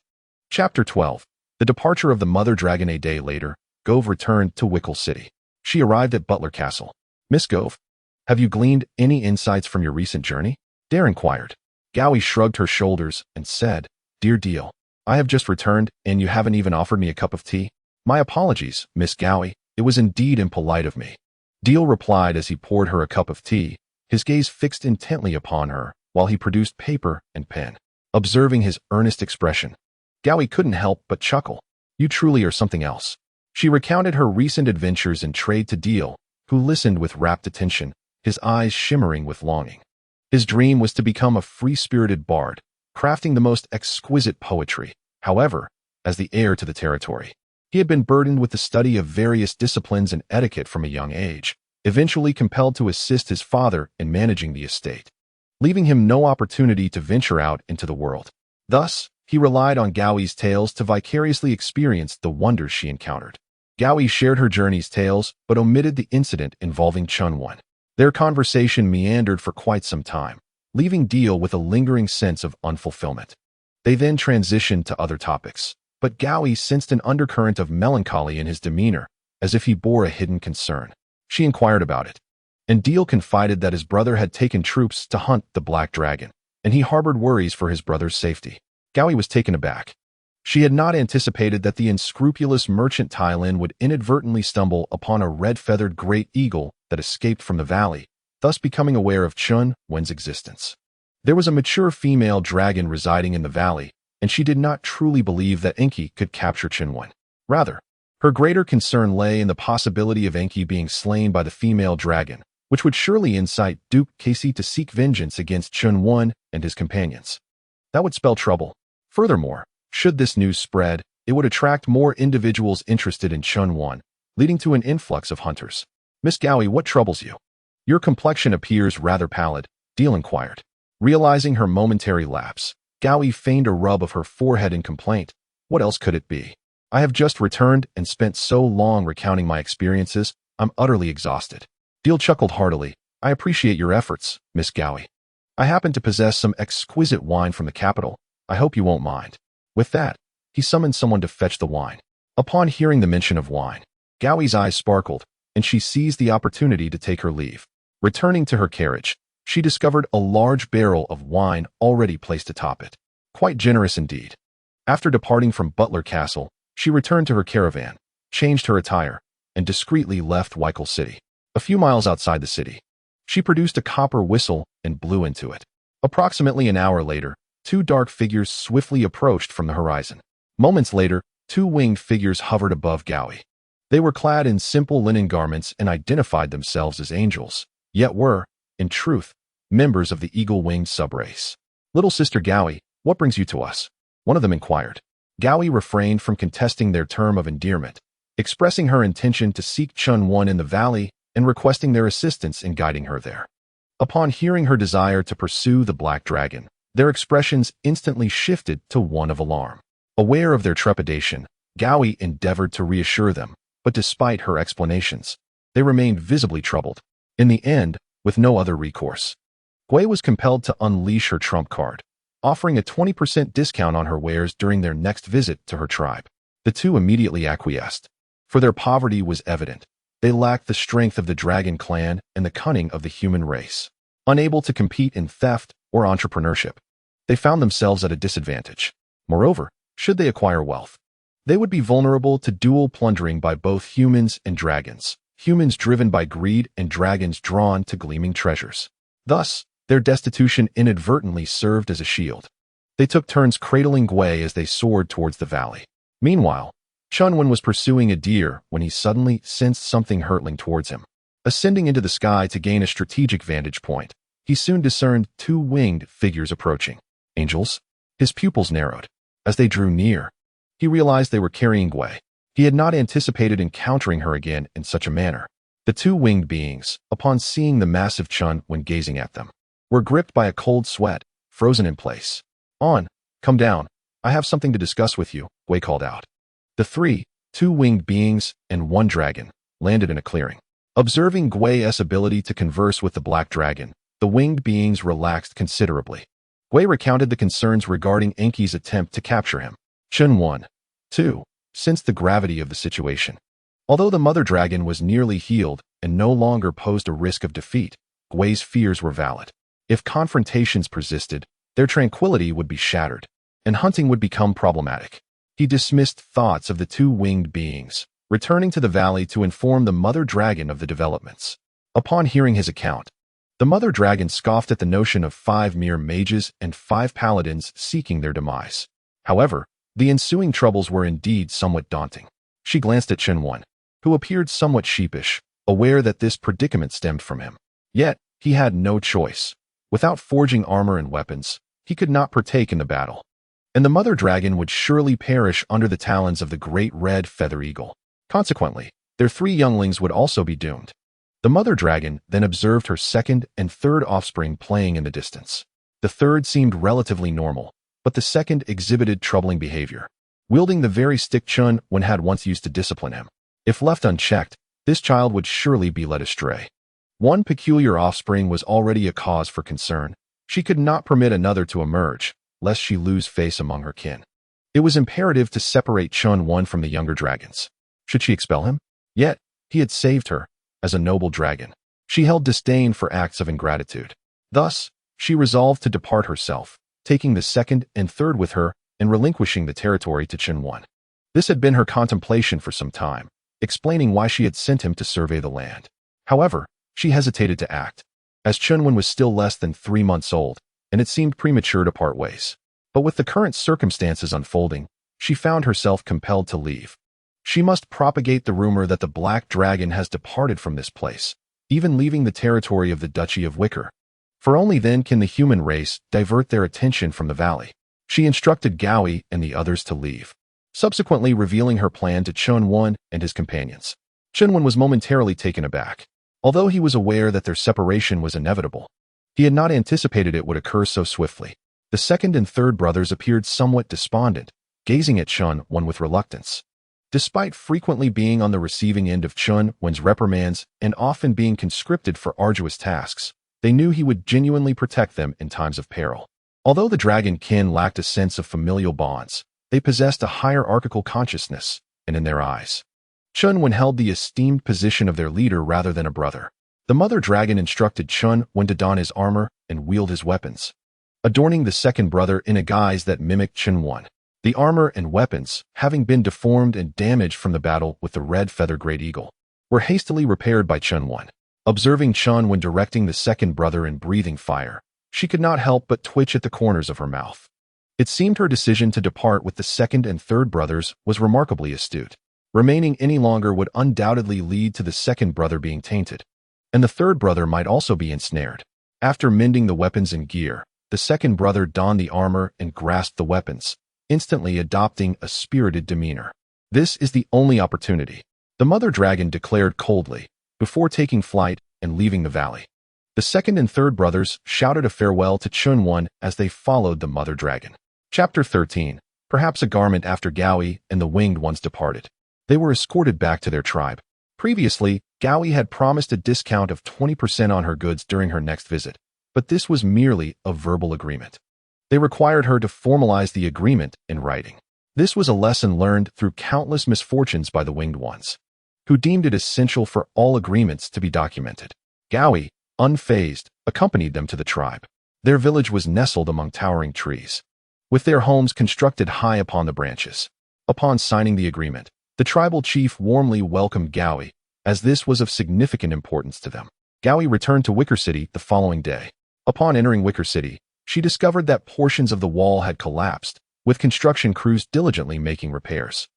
Chapter 12. The departure of the Mother Dragon. A day later, Gove returned to Wickle City. She arrived at Butler Castle. "Miss Gove, have you gleaned any insights from your recent journey?" Dare inquired. Gowie shrugged her shoulders and said, "Dear Deal, I have just returned, and you haven't even offered me a cup of tea." "My apologies, Miss Gowie. It was indeed impolite of me," Deal replied as he poured her a cup of tea, his gaze fixed intently upon her while he produced paper and pen. Observing his earnest expression, Gowie couldn't help but chuckle. "You truly are something else." She recounted her recent adventures in trade to Deal, who listened with rapt attention, his eyes shimmering with longing. His dream was to become a free-spirited bard, crafting the most exquisite poetry. However, as the heir to the territory, he had been burdened with the study of various disciplines and etiquette from a young age, eventually compelled to assist his father in managing the estate, leaving him no opportunity to venture out into the world. Thus, he relied on Gowie's tales to vicariously experience the wonders she encountered. Gowie shared her journey's tales, but omitted the incident involving Chen Wen. Their conversation meandered for quite some time, leaving Deal with a lingering sense of unfulfillment. They then transitioned to other topics, but Gowie sensed an undercurrent of melancholy in his demeanor, as if he bore a hidden concern. She inquired about it, and Deal confided that his brother had taken troops to hunt the Black Dragon, and he harbored worries for his brother's safety. Gowie was taken aback. She had not anticipated that the unscrupulous merchant Tylin would inadvertently stumble upon a red-feathered great eagle that escaped from the valley, thus becoming aware of Chen Wen's existence. There was a mature female dragon residing in the valley, and she did not truly believe that Enki could capture Chen Wen. Rather, her greater concern lay in the possibility of Enki being slain by the female dragon, which would surely incite Duke Casey to seek vengeance against Chen Wen and his companions. That would spell trouble. Furthermore, should this news spread, it would attract more individuals interested in Chen Wen, leading to an influx of hunters. "Miss Gowie, what troubles you? Your complexion appears rather pallid," Deal inquired. Realizing her momentary lapse, Gowie feigned a rub of her forehead in complaint. "What else could it be? I have just returned and spent so long recounting my experiences, I'm utterly exhausted." Deal chuckled heartily. "I appreciate your efforts, Miss Gowie. I happen to possess some exquisite wine from the capital. I hope you won't mind." With that, he summoned someone to fetch the wine. Upon hearing the mention of wine, Gowie's eyes sparkled, and she seized the opportunity to take her leave. Returning to her carriage, she discovered a large barrel of wine already placed atop it. Quite generous indeed. After departing from Butler Castle, she returned to her caravan, changed her attire, and discreetly left Wickle City. A few miles outside the city, she produced a copper whistle and blew into it. Approximately an hour later, two dark figures swiftly approached from the horizon. Moments later, two winged figures hovered above Gowie. They were clad in simple linen garments and identified themselves as angels, yet were, in truth, members of the eagle-winged subrace. "Little Sister Gowie, what brings you to us?" one of them inquired. Gowie refrained from contesting their term of endearment, expressing her intention to seek Chen Wen in the valley and requesting their assistance in guiding her there. Upon hearing her desire to pursue the Black Dragon, their expressions instantly shifted to one of alarm. Aware of their trepidation, Gowie endeavored to reassure them, but despite her explanations, they remained visibly troubled. In the end, with no other recourse, Gui was compelled to unleash her trump card, offering a 20% discount on her wares during their next visit to her tribe. The two immediately acquiesced, for their poverty was evident. They lacked the strength of the dragon clan and the cunning of the human race. Unable to compete in theft or entrepreneurship, they found themselves at a disadvantage. Moreover, should they acquire wealth, they would be vulnerable to dual plundering by both humans and dragons, humans driven by greed and dragons drawn to gleaming treasures. Thus, their destitution inadvertently served as a shield. They took turns cradling Gui as they soared towards the valley. Meanwhile, Chen Wen was pursuing a deer when he suddenly sensed something hurtling towards him. Ascending into the sky to gain a strategic vantage point, he soon discerned two winged figures approaching. Angels? His pupils narrowed. As they drew near, he realized they were carrying Gui. He had not anticipated encountering her again in such a manner. The two winged beings, upon seeing the massive Chen Wen gazing at them, were gripped by a cold sweat, frozen in place. Come down. I have something to discuss with you, Wei called out. The two winged beings, and one dragon, landed in a clearing. Observing Gui's ability to converse with the black dragon, the winged beings relaxed considerably. Gui recounted the concerns regarding Enki's attempt to capture him. Chen Wen, too, sensed the gravity of the situation. Although the mother dragon was nearly healed and no longer posed a risk of defeat, Gui's fears were valid. If confrontations persisted, their tranquility would be shattered, and hunting would become problematic. He dismissed thoughts of the two winged beings, returning to the valley to inform the mother dragon of the developments. Upon hearing his account, the mother dragon scoffed at the notion of 5 mere mages and 5 paladins seeking their demise. However, the ensuing troubles were indeed somewhat daunting. She glanced at Chen Wen, who appeared somewhat sheepish, aware that this predicament stemmed from him. Yet, he had no choice. Without forging armor and weapons, he could not partake in the battle. And the mother dragon would surely perish under the talons of the great red feather eagle. Consequently, their 3 younglings would also be doomed. The mother dragon then observed her second and third offspring playing in the distance. The third seemed relatively normal, but the second exhibited troubling behavior, wielding the very stick Chen Wen had once used to discipline him. If left unchecked, this child would surely be led astray. One peculiar offspring was already a cause for concern. She could not permit another to emerge, lest she lose face among her kin. It was imperative to separate Chen Wen from the younger dragons. Should she expel him? Yet, he had saved her. As a noble dragon, she held disdain for acts of ingratitude. Thus, she resolved to depart herself, taking the second and third with her and relinquishing the territory to Chen Wen. This had been her contemplation for some time, explaining why she had sent him to survey the land. However, she hesitated to act, as Chen Wen was still less than 3 months old, and it seemed premature to part ways. But with the current circumstances unfolding, she found herself compelled to leave. She must propagate the rumor that the black dragon has departed from this place, even leaving the territory of the Duchy of Wicker. For only then can the human race divert their attention from the valley. She instructed Gui and the others to leave, subsequently revealing her plan to Chen Wen and his companions. Chen Wen was momentarily taken aback. Although he was aware that their separation was inevitable, he had not anticipated it would occur so swiftly. The second and third brothers appeared somewhat despondent, gazing at Chen Wen with reluctance. Despite frequently being on the receiving end of Chen Wen's reprimands and often being conscripted for arduous tasks, they knew he would genuinely protect them in times of peril. Although the dragon kin lacked a sense of familial bonds, they possessed a hierarchical consciousness, and in their eyes, Chen Wen held the esteemed position of their leader rather than a brother. The mother dragon instructed Chen Wen to don his armor and wield his weapons, adorning the second brother in a guise that mimicked Chen Wen. The armor and weapons, having been deformed and damaged from the battle with the red feather great eagle, were hastily repaired by Chen Wen. Observing Chen Wen directing the second brother and breathing fire, she could not help but twitch at the corners of her mouth. It seemed her decision to depart with the second and third brothers was remarkably astute. Remaining any longer would undoubtedly lead to the second brother being tainted, and the third brother might also be ensnared. After mending the weapons and gear, the second brother donned the armor and grasped the weapons, instantly adopting a spirited demeanor. This is the only opportunity, the mother dragon declared coldly, before taking flight and leaving the valley. The second and third brothers shouted a farewell to Chen Wen as they followed the mother dragon. Chapter 13. Perhaps a garment after Gui and the winged ones departed. They were escorted back to their tribe. Previously, Gui had promised a discount of 20% on her goods during her next visit, but this was merely a verbal agreement. They required her to formalize the agreement in writing. This was a lesson learned through countless misfortunes by the winged ones, who deemed it essential for all agreements to be documented. Gui, unfazed, accompanied them to the tribe. Their village was nestled among towering trees, with their homes constructed high upon the branches. Upon signing the agreement, the tribal chief warmly welcomed Gui, as this was of significant importance to them. Gui returned to Wicker City the following day. Upon entering Wicker City, she discovered that portions of the wall had collapsed, with construction crews diligently making repairs.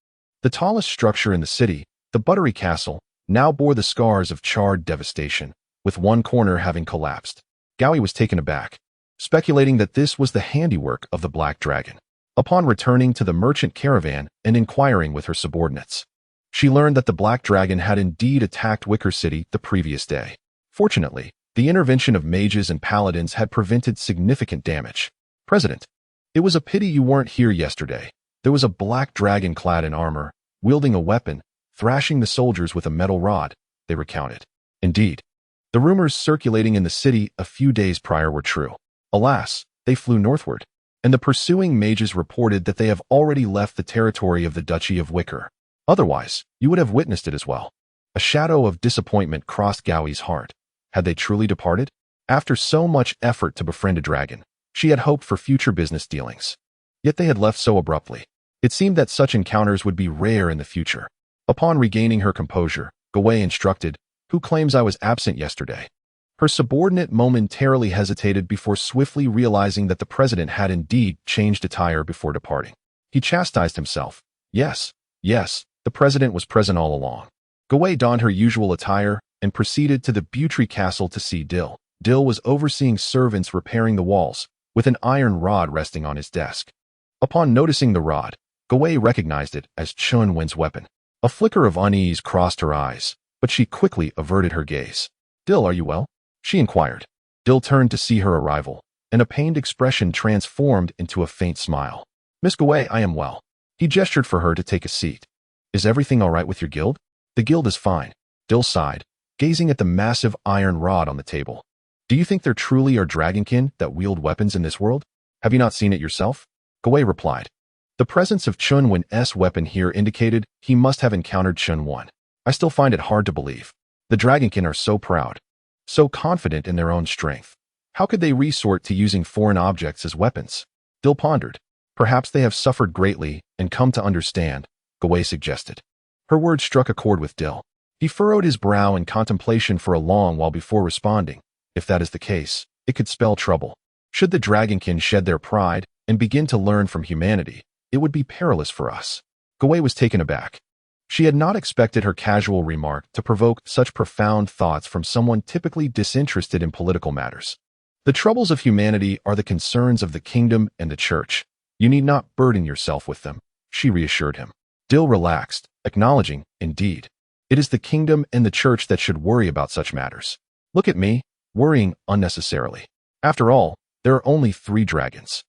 The tallest structure in the city, the Buttery Castle, now bore the scars of charred devastation, with one corner having collapsed. Gui was taken aback, speculating that this was the handiwork of the Black Dragon. Upon returning to the merchant caravan and inquiring with her subordinates, She learned that the Black Dragon had indeed attacked Wicker City the previous day. Fortunately, the intervention of mages and paladins had prevented significant damage. President, it was a pity you weren't here yesterday. There was a black dragon clad in armor, wielding a weapon, thrashing the soldiers with a metal rod, they recounted. Indeed, the rumors circulating in the city a few days prior were true. Alas, they flew northward, and the pursuing mages reported that they have already left the territory of the Duchy of Wicker. Otherwise, you would have witnessed it as well. A shadow of disappointment crossed Gowie's heart. Had they truly departed? After so much effort to befriend a dragon, she had hoped for future business dealings. Yet they had left so abruptly. It seemed that such encounters would be rare in the future. Upon regaining her composure, Gawaii instructed, "Who claims I was absent yesterday?" Her subordinate momentarily hesitated before swiftly realizing that the president had indeed changed attire before departing. He chastised himself. Yes, the president was present all along. Gawaii donned her usual attire and proceeded to the Butry Castle to see Dill. Dill was overseeing servants repairing the walls, with an iron rod resting on his desk. Upon noticing the rod, Gawaii recognized it as Chen Wen's weapon. A flicker of unease crossed her eyes, but she quickly averted her gaze. "Dill, are you well?" she inquired. Dill turned to see her arrival, and a pained expression transformed into a faint smile. "Miss Gawaii, I am well." He gestured for her to take a seat. "Is everything all right with your guild?" "The guild is fine," Dill sighed, gazing at the massive iron rod on the table. "Do you think there truly are dragonkin that wield weapons in this world? Have you not seen it yourself?" Gawaii replied. The presence of Chen Wen's weapon here indicated he must have encountered Chen Wen. "I still find it hard to believe. The dragonkin are so proud, so confident in their own strength. How could they resort to using foreign objects as weapons?" Dill pondered. "Perhaps they have suffered greatly and come to understand," Gawaii suggested. Her words struck a chord with Dill. He furrowed his brow in contemplation for a long while before responding. If that is the case, it could spell trouble. Should the dragonkin shed their pride and begin to learn from humanity, it would be perilous for us. Gawaii was taken aback. She had not expected her casual remark to provoke such profound thoughts from someone typically disinterested in political matters. "The troubles of humanity are the concerns of the kingdom and the church. You need not burden yourself with them," she reassured him. Dill relaxed, acknowledging, "Indeed, it is the kingdom and the church that should worry about such matters. Look at me, worrying unnecessarily. After all, there are only 3 dragons.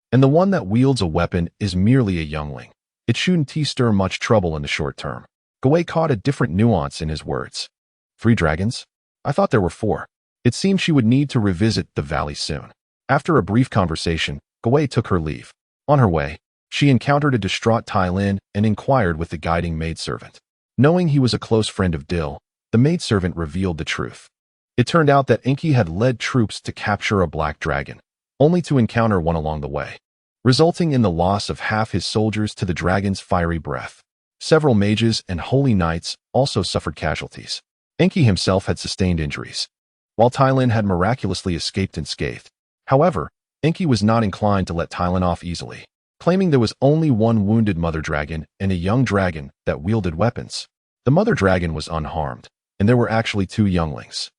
And the one that wields a weapon is merely a youngling. It shouldn't stir much trouble in the short term." Gawaii caught a different nuance in his words. 3 dragons? I thought there were 4. It seemed she would need to revisit the valley soon. After a brief conversation, Gawaii took her leave. On her way, she encountered a distraught Tai Lin and inquired with the guiding maidservant. Knowing he was a close friend of Dill, the maidservant revealed the truth. It turned out that Enki had led troops to capture a black dragon, only to encounter one along the way, resulting in the loss of half his soldiers to the dragon's fiery breath. Several mages and holy knights also suffered casualties. Enki himself had sustained injuries, while Tai Lin had miraculously escaped unscathed. However, Enki was not inclined to let Tai Lin off easily, claiming there was only one wounded mother dragon and a young dragon that wielded weapons. The mother dragon was unharmed, and there were actually 2 younglings.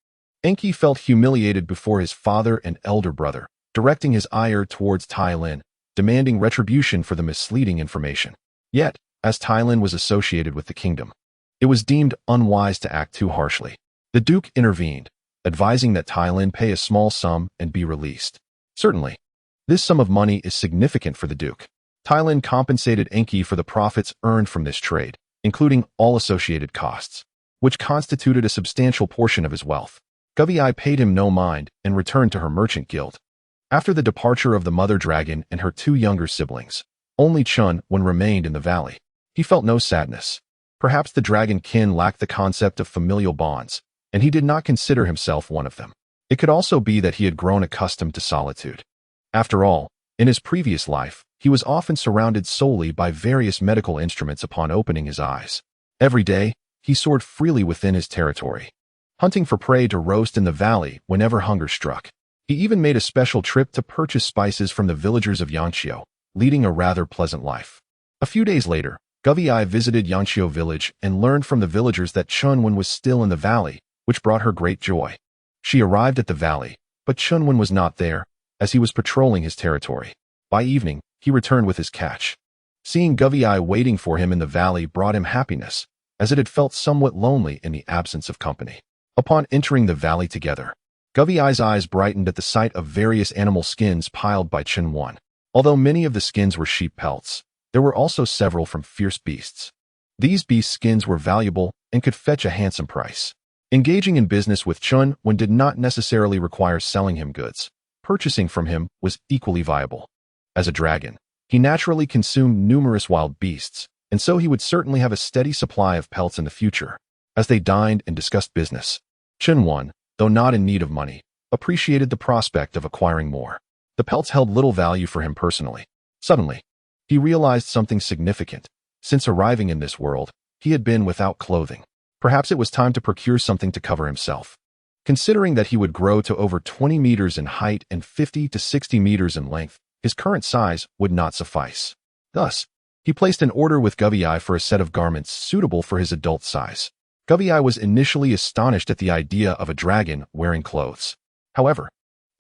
Enki felt humiliated before his father and elder brother, directing his ire towards Tai Lin, demanding retribution for the misleading information. Yet, as Tai Lin was associated with the kingdom, it was deemed unwise to act too harshly. The Duke intervened, advising that Tai Lin pay a small sum and be released. Certainly, this sum of money is significant for the Duke. Tai Lin compensated Enki for the profits earned from this trade, including all associated costs, which constituted a substantial portion of his wealth. Gawaii paid him no mind and returned to her merchant guild. After the departure of the mother dragon and her 2 younger siblings, only Chen Wen remained in the valley. He felt no sadness. Perhaps the dragon kin lacked the concept of familial bonds, and he did not consider himself one of them. It could also be that he had grown accustomed to solitude. After all, in his previous life, he was often surrounded solely by various medical instruments upon opening his eyes. Every day, he soared freely within his territory, hunting for prey to roast in the valley whenever hunger struck. He even made a special trip to purchase spices from the villagers of Yanqiu, leading a rather pleasant life. A few days later, Gawaii visited Yanqiu village and learned from the villagers that Chen Wen was still in the valley, which brought her great joy. She arrived at the valley, but Chen Wen was not there, as he was patrolling his territory. By evening, he returned with his catch. Seeing Gawaii waiting for him in the valley brought him happiness, as it had felt somewhat lonely in the absence of company. Upon entering the valley together, Guvei's eyes brightened at the sight of various animal skins piled by Chen Wen. Although many of the skins were sheep pelts, there were also several from fierce beasts. These beast skins were valuable and could fetch a handsome price. Engaging in business with Chen Wen did not necessarily require selling him goods. Purchasing from him was equally viable. As a dragon, he naturally consumed numerous wild beasts, and so he would certainly have a steady supply of pelts in the future. As they dined and discussed business, Chen Wen, though not in need of money, appreciated the prospect of acquiring more. The pelts held little value for him personally. Suddenly, he realized something significant. Since arriving in this world, he had been without clothing. Perhaps it was time to procure something to cover himself. Considering that he would grow to over 20 meters in height and 50 to 60 meters in length, his current size would not suffice. Thus, he placed an order with Guvei for a set of garments suitable for his adult size. Guvei was initially astonished at the idea of a dragon wearing clothes. However,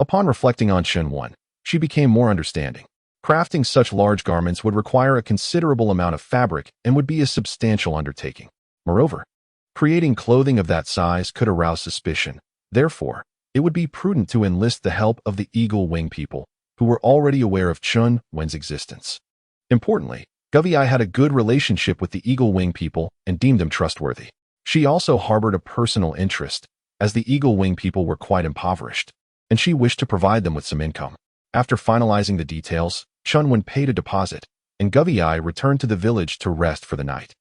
upon reflecting on Chen Wen, she became more understanding. Crafting such large garments would require a considerable amount of fabric and would be a substantial undertaking. Moreover, creating clothing of that size could arouse suspicion. Therefore, it would be prudent to enlist the help of the Eagle Wing people, who were already aware of Chen Wen's existence. Importantly, Guvei had a good relationship with the Eagle Wing people and deemed them trustworthy. She also harbored a personal interest, as the Eagle Wing people were quite impoverished, and she wished to provide them with some income. After finalizing the details, Chen Wen paid a deposit, and Guvei returned to the village to rest for the night.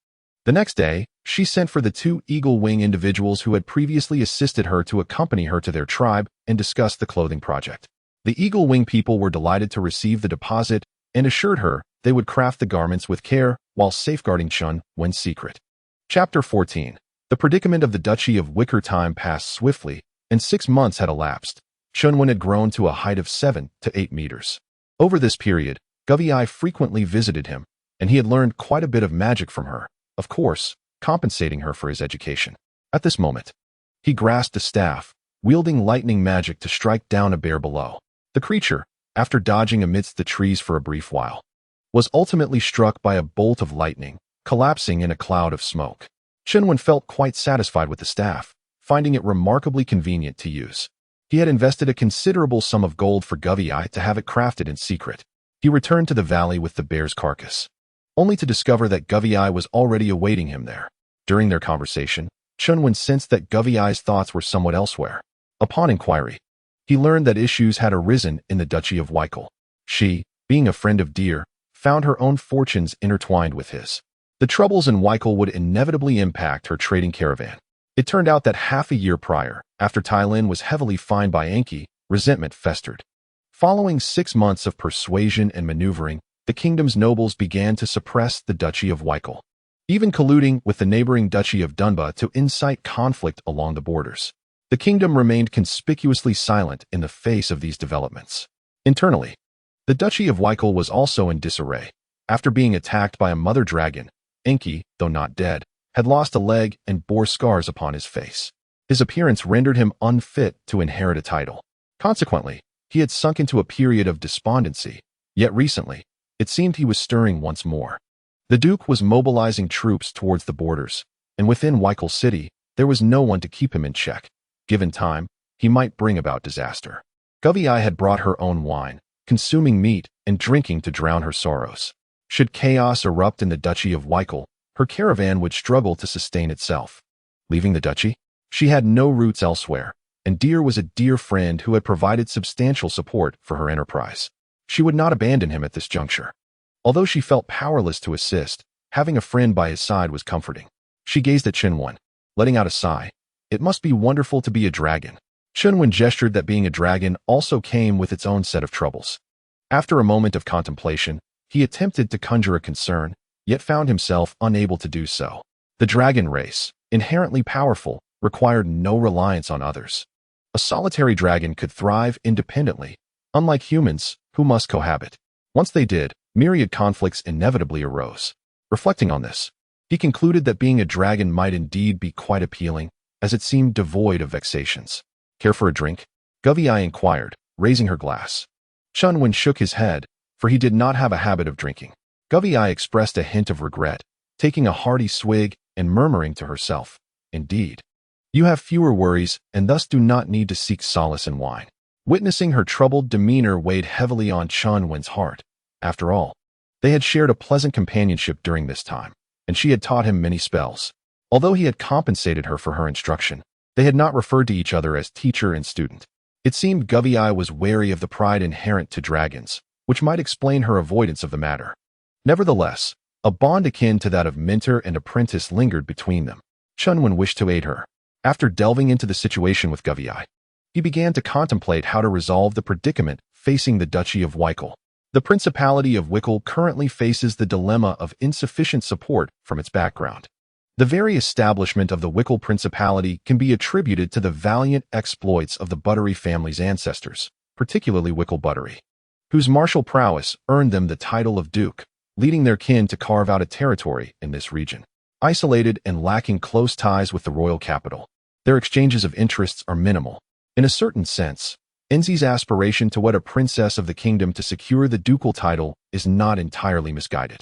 The next day, she sent for the two Eagle Wing individuals who had previously assisted her to accompany her to their tribe and discuss the clothing project. The Eagle Wing people were delighted to receive the deposit and assured her they would craft the garments with care while safeguarding Chen Wen's secret. Chapter 14. The predicament of the Duchy of Wicker. Time passed swiftly, and 6 months had elapsed. Chen Wen had grown to a height of 7 to 8 meters. Over this period, Guvei frequently visited him, and he had learned quite a bit of magic from her, of course, compensating her for his education. At this moment, he grasped a staff, wielding lightning magic to strike down a bear below. The creature, after dodging amidst the trees for a brief while, was ultimately struck by a bolt of lightning, collapsing in a cloud of smoke. Chen Wen felt quite satisfied with the staff, finding it remarkably convenient to use. He had invested a considerable sum of gold for Guvei to have it crafted in secret. He returned to the valley with the bear's carcass, only to discover that Guvei was already awaiting him there. During their conversation, Chen Wen sensed that Guvei's thoughts were somewhat elsewhere. Upon inquiry, he learned that issues had arisen in the Duchy of Wikel. She, being a friend of Deer, found her own fortunes intertwined with his. The troubles in Wikel would inevitably impact her trading caravan. It turned out that half a year prior, after Tylin was heavily fined by Enki, resentment festered. Following 6 months of persuasion and maneuvering, the kingdom's nobles began to suppress the Duchy of Wikel, even colluding with the neighboring Duchy of Dunba to incite conflict along the borders. The kingdom remained conspicuously silent in the face of these developments. Internally, the Duchy of Wikel was also in disarray. After being attacked by a mother dragon, Enki, though not dead, had lost a leg and bore scars upon his face. His appearance rendered him unfit to inherit a title. Consequently, he had sunk into a period of despondency, yet recently, it seemed he was stirring once more. The Duke was mobilizing troops towards the borders, and within Wikel City, there was no one to keep him in check. Given time, he might bring about disaster. Guvei had brought her own wine, consuming meat and drinking to drown her sorrows. Should chaos erupt in the Duchy of Wikel, her caravan would struggle to sustain itself. Leaving the duchy, she had no roots elsewhere, and Deer was a dear friend who had provided substantial support for her enterprise. She would not abandon him at this juncture. Although she felt powerless to assist, having a friend by his side was comforting. She gazed at Chen Wen, letting out a sigh. It must be wonderful to be a dragon. Chen Wen gestured that being a dragon also came with its own set of troubles. After a moment of contemplation, he attempted to conjure a concern, yet found himself unable to do so. The dragon race, inherently powerful, required no reliance on others. A solitary dragon could thrive independently, unlike humans, who must cohabit. Once they did, myriad conflicts inevitably arose. Reflecting on this, he concluded that being a dragon might indeed be quite appealing, as it seemed devoid of vexations. Care for a drink? Guvei inquired, raising her glass. Chen Wen shook his head, for he did not have a habit of drinking. Guvei expressed a hint of regret, taking a hearty swig and murmuring to herself, "Indeed. You have fewer worries and thus do not need to seek solace in wine." Witnessing her troubled demeanor weighed heavily on Chen Wen's heart. After all, they had shared a pleasant companionship during this time, and she had taught him many spells. Although he had compensated her for her instruction, they had not referred to each other as teacher and student. It seemed Guvei was wary of the pride inherent to dragons, which might explain her avoidance of the matter. Nevertheless, a bond akin to that of mentor and apprentice lingered between them. Chen Wen wished to aid her. After delving into the situation with Guvei, he began to contemplate how to resolve the predicament facing the Duchy of Wickel. The Principality of Wickel currently faces the dilemma of insufficient support from its background. The very establishment of the Wickel Principality can be attributed to the valiant exploits of the Buttery family's ancestors, particularly Wickel Buttery, whose martial prowess earned them the title of Duke, leading their kin to carve out a territory in this region. Isolated and lacking close ties with the royal capital, their exchanges of interests are minimal. In a certain sense, Enzi's aspiration to wed a princess of the kingdom to secure the ducal title is not entirely misguided.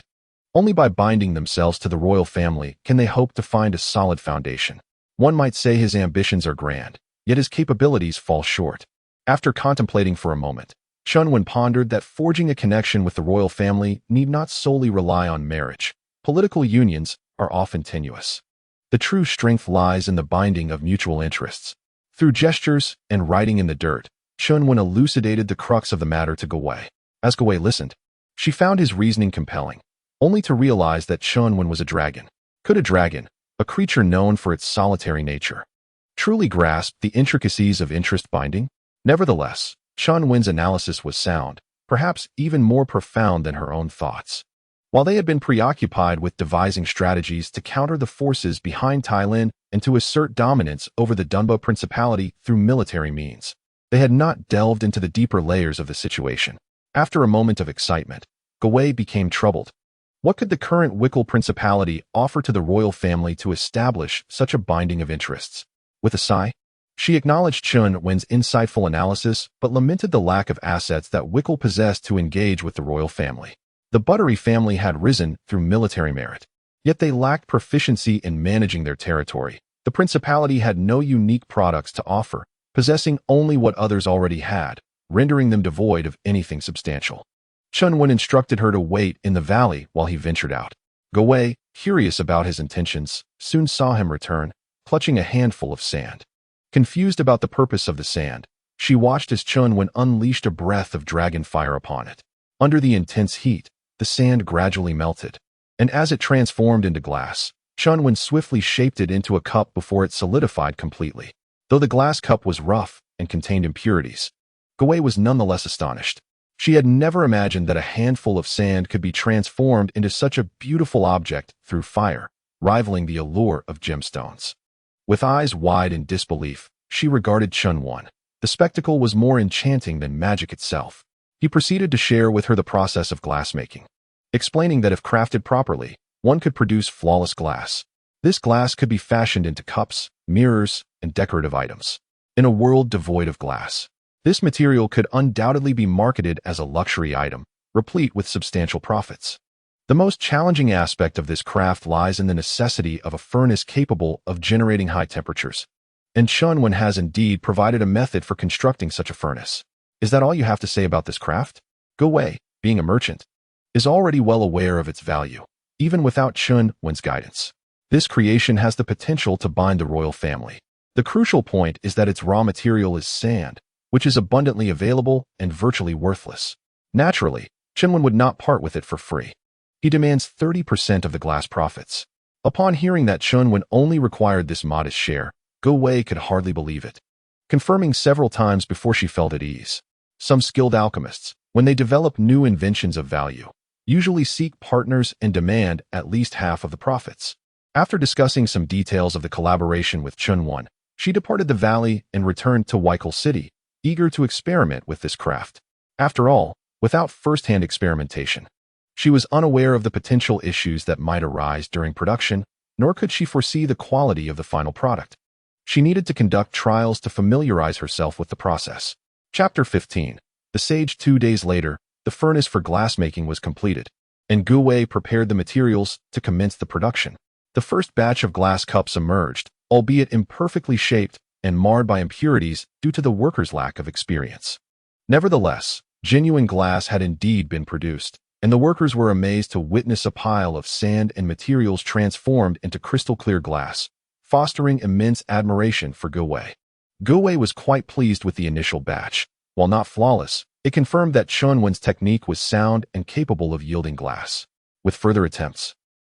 Only by binding themselves to the royal family can they hope to find a solid foundation. One might say his ambitions are grand, yet his capabilities fall short. After contemplating for a moment, Chen Wen pondered that forging a connection with the royal family need not solely rely on marriage. Political unions are often tenuous. The true strength lies in the binding of mutual interests. Through gestures and writing in the dirt, Chen Wen elucidated the crux of the matter to Guvei. As Guvei listened, she found his reasoning compelling, only to realize that Chen Wen was a dragon. Could a dragon, a creature known for its solitary nature, truly grasp the intricacies of interest binding? Nevertheless, Chen Wen's analysis was sound, perhaps even more profound than her own thoughts. While they had been preoccupied with devising strategies to counter the forces behind Tailin and to assert dominance over the Dunba Principality through military means, they had not delved into the deeper layers of the situation. After a moment of excitement, Guvei became troubled. What could the current Wickel Principality offer to the royal family to establish such a binding of interests? With a sigh, she acknowledged Chen Wen's insightful analysis but lamented the lack of assets that Wickel possessed to engage with the royal family. The Buttery family had risen through military merit, yet they lacked proficiency in managing their territory. The principality had no unique products to offer, possessing only what others already had, rendering them devoid of anything substantial. Chen Wen instructed her to wait in the valley while he ventured out. Guvei, curious about his intentions, soon saw him return, clutching a handful of sand. Confused about the purpose of the sand, she watched as Chen Wen unleashed a breath of dragon fire upon it. Under the intense heat, the sand gradually melted, and as it transformed into glass, Chen Wen swiftly shaped it into a cup before it solidified completely. Though the glass cup was rough and contained impurities, Guvei was nonetheless astonished. She had never imagined that a handful of sand could be transformed into such a beautiful object through fire, rivaling the allure of gemstones. With eyes wide in disbelief, she regarded Chen Wen. The spectacle was more enchanting than magic itself. He proceeded to share with her the process of glassmaking, explaining that if crafted properly, one could produce flawless glass. This glass could be fashioned into cups, mirrors, and decorative items. In a world devoid of glass, this material could undoubtedly be marketed as a luxury item, replete with substantial profits. The most challenging aspect of this craft lies in the necessity of a furnace capable of generating high temperatures. And Chen Wen has indeed provided a method for constructing such a furnace. Is that all you have to say about this craft? Guvei, being a merchant, is already well aware of its value, even without Chen Wen's guidance. This creation has the potential to bind the royal family. The crucial point is that its raw material is sand, which is abundantly available and virtually worthless. Naturally, Chen Wen would not part with it for free. He demands 30% of the glass profits. Upon hearing that Chen Wen only required this modest share, Guvei could hardly believe it, confirming several times before she felt at ease. Some skilled alchemists, when they develop new inventions of value, usually seek partners and demand at least half of the profits. After discussing some details of the collaboration with Chen Wen, she departed the valley and returned to Wickel City, eager to experiment with this craft. After all, without first-hand experimentation, she was unaware of the potential issues that might arise during production, nor could she foresee the quality of the final product. She needed to conduct trials to familiarize herself with the process. Chapter 15. The Sage. 2 days later, the furnace for glassmaking was completed, and Guvei prepared the materials to commence the production. The first batch of glass cups emerged, albeit imperfectly shaped and marred by impurities due to the workers' lack of experience. Nevertheless, genuine glass had indeed been produced, and the workers were amazed to witness a pile of sand and materials transformed into crystal-clear glass, fostering immense admiration for Guwei. Guwei was quite pleased with the initial batch. While not flawless, it confirmed that Chen Wen's technique was sound and capable of yielding glass. With further attempts,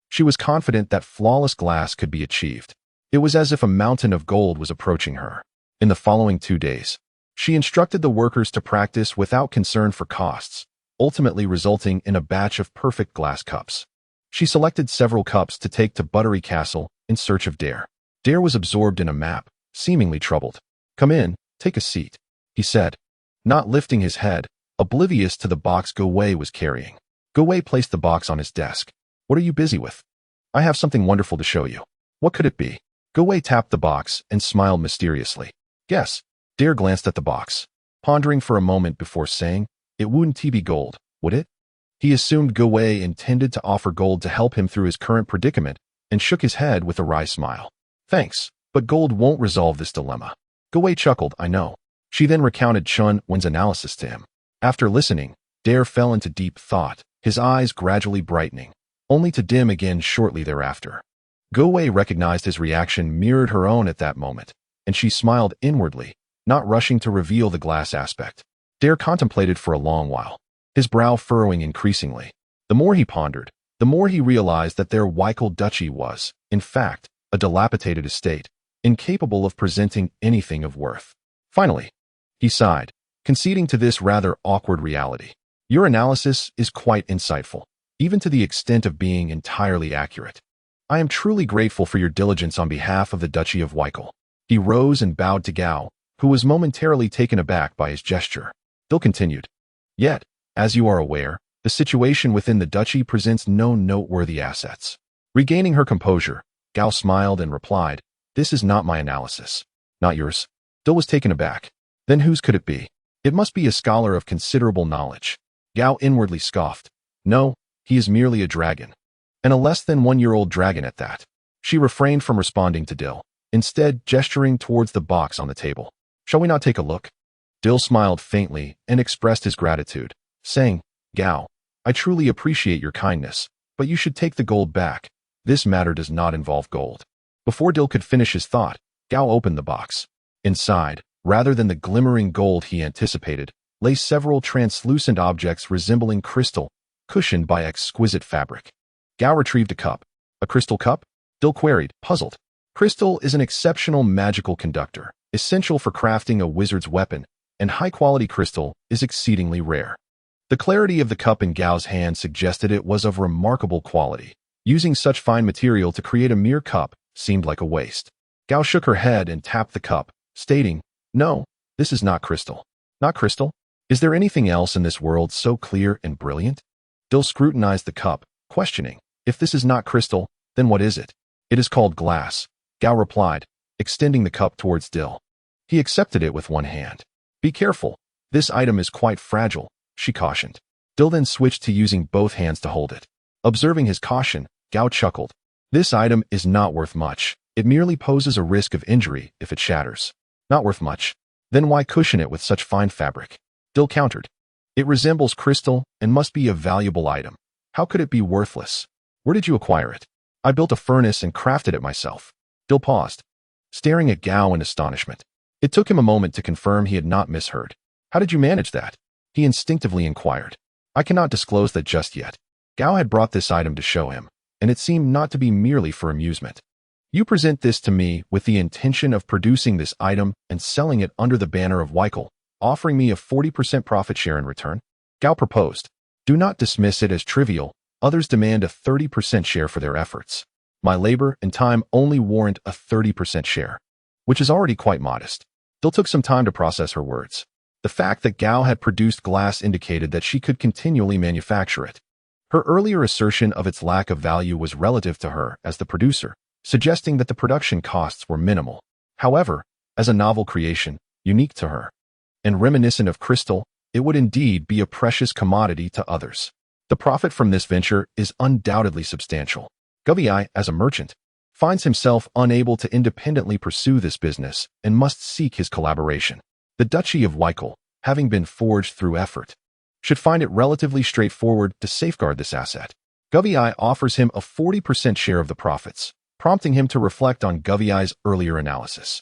she was confident that flawless glass could be achieved. It was as if a mountain of gold was approaching her. In the following 2 days, she instructed the workers to practice without concern for costs, ultimately resulting in a batch of perfect glass cups. She selected several cups to take to Buttery Castle in search of Dare. Dare was absorbed in a map, seemingly troubled. "Come in, take a seat," he said, not lifting his head, oblivious to the box Guwei was carrying. Guwei placed the box on his desk. "What are you busy with?" "I have something wonderful to show you." "What could it be?" Guwei tapped the box and smiled mysteriously. "Guess." Dare glanced at the box, pondering for a moment before saying, "It wouldn't be gold, would it?" He assumed Guwei intended to offer gold to help him through his current predicament and shook his head with a wry smile. "Thanks, but gold won't resolve this dilemma." Guwei chuckled, "I know." She then recounted Chen Wen's analysis to him. After listening, Dare fell into deep thought, his eyes gradually brightening, only to dim again shortly thereafter. Guwei recognized his reaction mirrored her own at that moment, and she smiled inwardly, not rushing to reveal the glass aspect. Dare contemplated for a long while, his brow furrowing increasingly. The more he pondered, the more he realized that their Weichel duchy was, in fact, a dilapidated estate, incapable of presenting anything of worth. Finally, he sighed, conceding to this rather awkward reality. "Your analysis is quite insightful, even to the extent of being entirely accurate. I am truly grateful for your diligence on behalf of the Duchy of Weichel." He rose and bowed to Gao, who was momentarily taken aback by his gesture. Dill continued, "Yet, as you are aware, the situation within the duchy presents no noteworthy assets." Regaining her composure, Gao smiled and replied, "This is not my analysis." "Not yours?" Dill was taken aback. "Then whose could it be?" "It must be a scholar of considerable knowledge." Gao inwardly scoffed. "No, he is merely a dragon. And a less than 1-year-old dragon at that." She refrained from responding to Dill, instead gesturing towards the box on the table. "Shall we not take a look?" Dill smiled faintly and expressed his gratitude, saying, "Gao, I truly appreciate your kindness, but you should take the gold back. This matter does not involve gold." Before Dill could finish his thought, Gao opened the box. Inside, rather than the glimmering gold he anticipated, lay several translucent objects resembling crystal, cushioned by exquisite fabric. Gao retrieved a cup. "A crystal cup?" Dill queried, puzzled. Crystal is an exceptional magical conductor, essential for crafting a wizard's weapon, and high-quality crystal is exceedingly rare. The clarity of the cup in Gao's hand suggested it was of remarkable quality. Using such fine material to create a mere cup seemed like a waste. Gao shook her head and tapped the cup, stating, "No, this is not crystal." "Not crystal? Is there anything else in this world so clear and brilliant?" Dill scrutinized the cup, questioning, "If this is not crystal, then what is it?" "It is called glass," Gao replied, extending the cup towards Dill. He accepted it with one hand. "Be careful, this item is quite fragile," she cautioned. Dill then switched to using both hands to hold it. Observing his caution, Gao chuckled. "This item is not worth much. It merely poses a risk of injury if it shatters." "Not worth much? Then why cushion it with such fine fabric?" Dill countered. "It resembles crystal and must be a valuable item. How could it be worthless?" "Where did you acquire it?" "I built a furnace and crafted it myself." Dill paused, staring at Gao in astonishment. It took him a moment to confirm he had not misheard. "How did you manage that?" he instinctively inquired. "I cannot disclose that just yet." Gao had brought this item to show him, and it seemed not to be merely for amusement. "You present this to me with the intention of producing this item and selling it under the banner of Weichel, offering me a 40% profit share in return?" Gao proposed. "Do not dismiss it as trivial. Others demand a 30% share for their efforts. My labor and time only warrant a 30% share, which is already quite modest." Dill took some time to process her words. The fact that Gao had produced glass indicated that she could continually manufacture it. Her earlier assertion of its lack of value was relative to her as the producer, suggesting that the production costs were minimal. However, as a novel creation, unique to her, and reminiscent of crystal, it would indeed be a precious commodity to others. The profit from this venture is undoubtedly substantial. Guwei, as a merchant, finds himself unable to independently pursue this business and must seek his collaboration. The Duchy of Weichel, having been forged through effort, should find it relatively straightforward to safeguard this asset. Guvii offers him a 40% share of the profits, prompting him to reflect on Guvii's earlier analysis.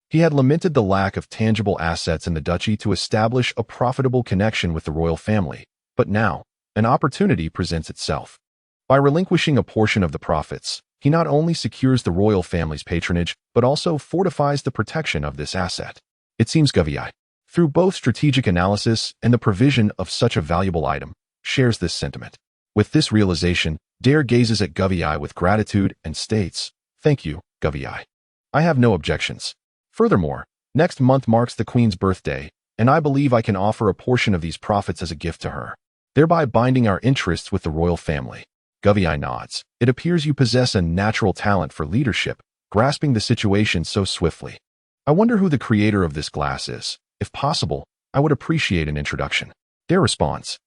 He had lamented the lack of tangible assets in the duchy to establish a profitable connection with the royal family, but now, an opportunity presents itself. By relinquishing a portion of the profits, he not only secures the royal family's patronage, but also fortifies the protection of this asset. It seems Guvii, through both strategic analysis and the provision of such a valuable item, shares this sentiment. With this realization, Dare gazes at Guvii with gratitude and states, "Thank you, Guvii. I have no objections. Furthermore, next month marks the Queen's birthday, and I believe I can offer a portion of these profits as a gift to her, thereby binding our interests with the royal family." Guvii nods. "It appears you possess a natural talent for leadership, grasping the situation so swiftly. I wonder who the creator of this glass is. If possible, I would appreciate an introduction." Dare responds,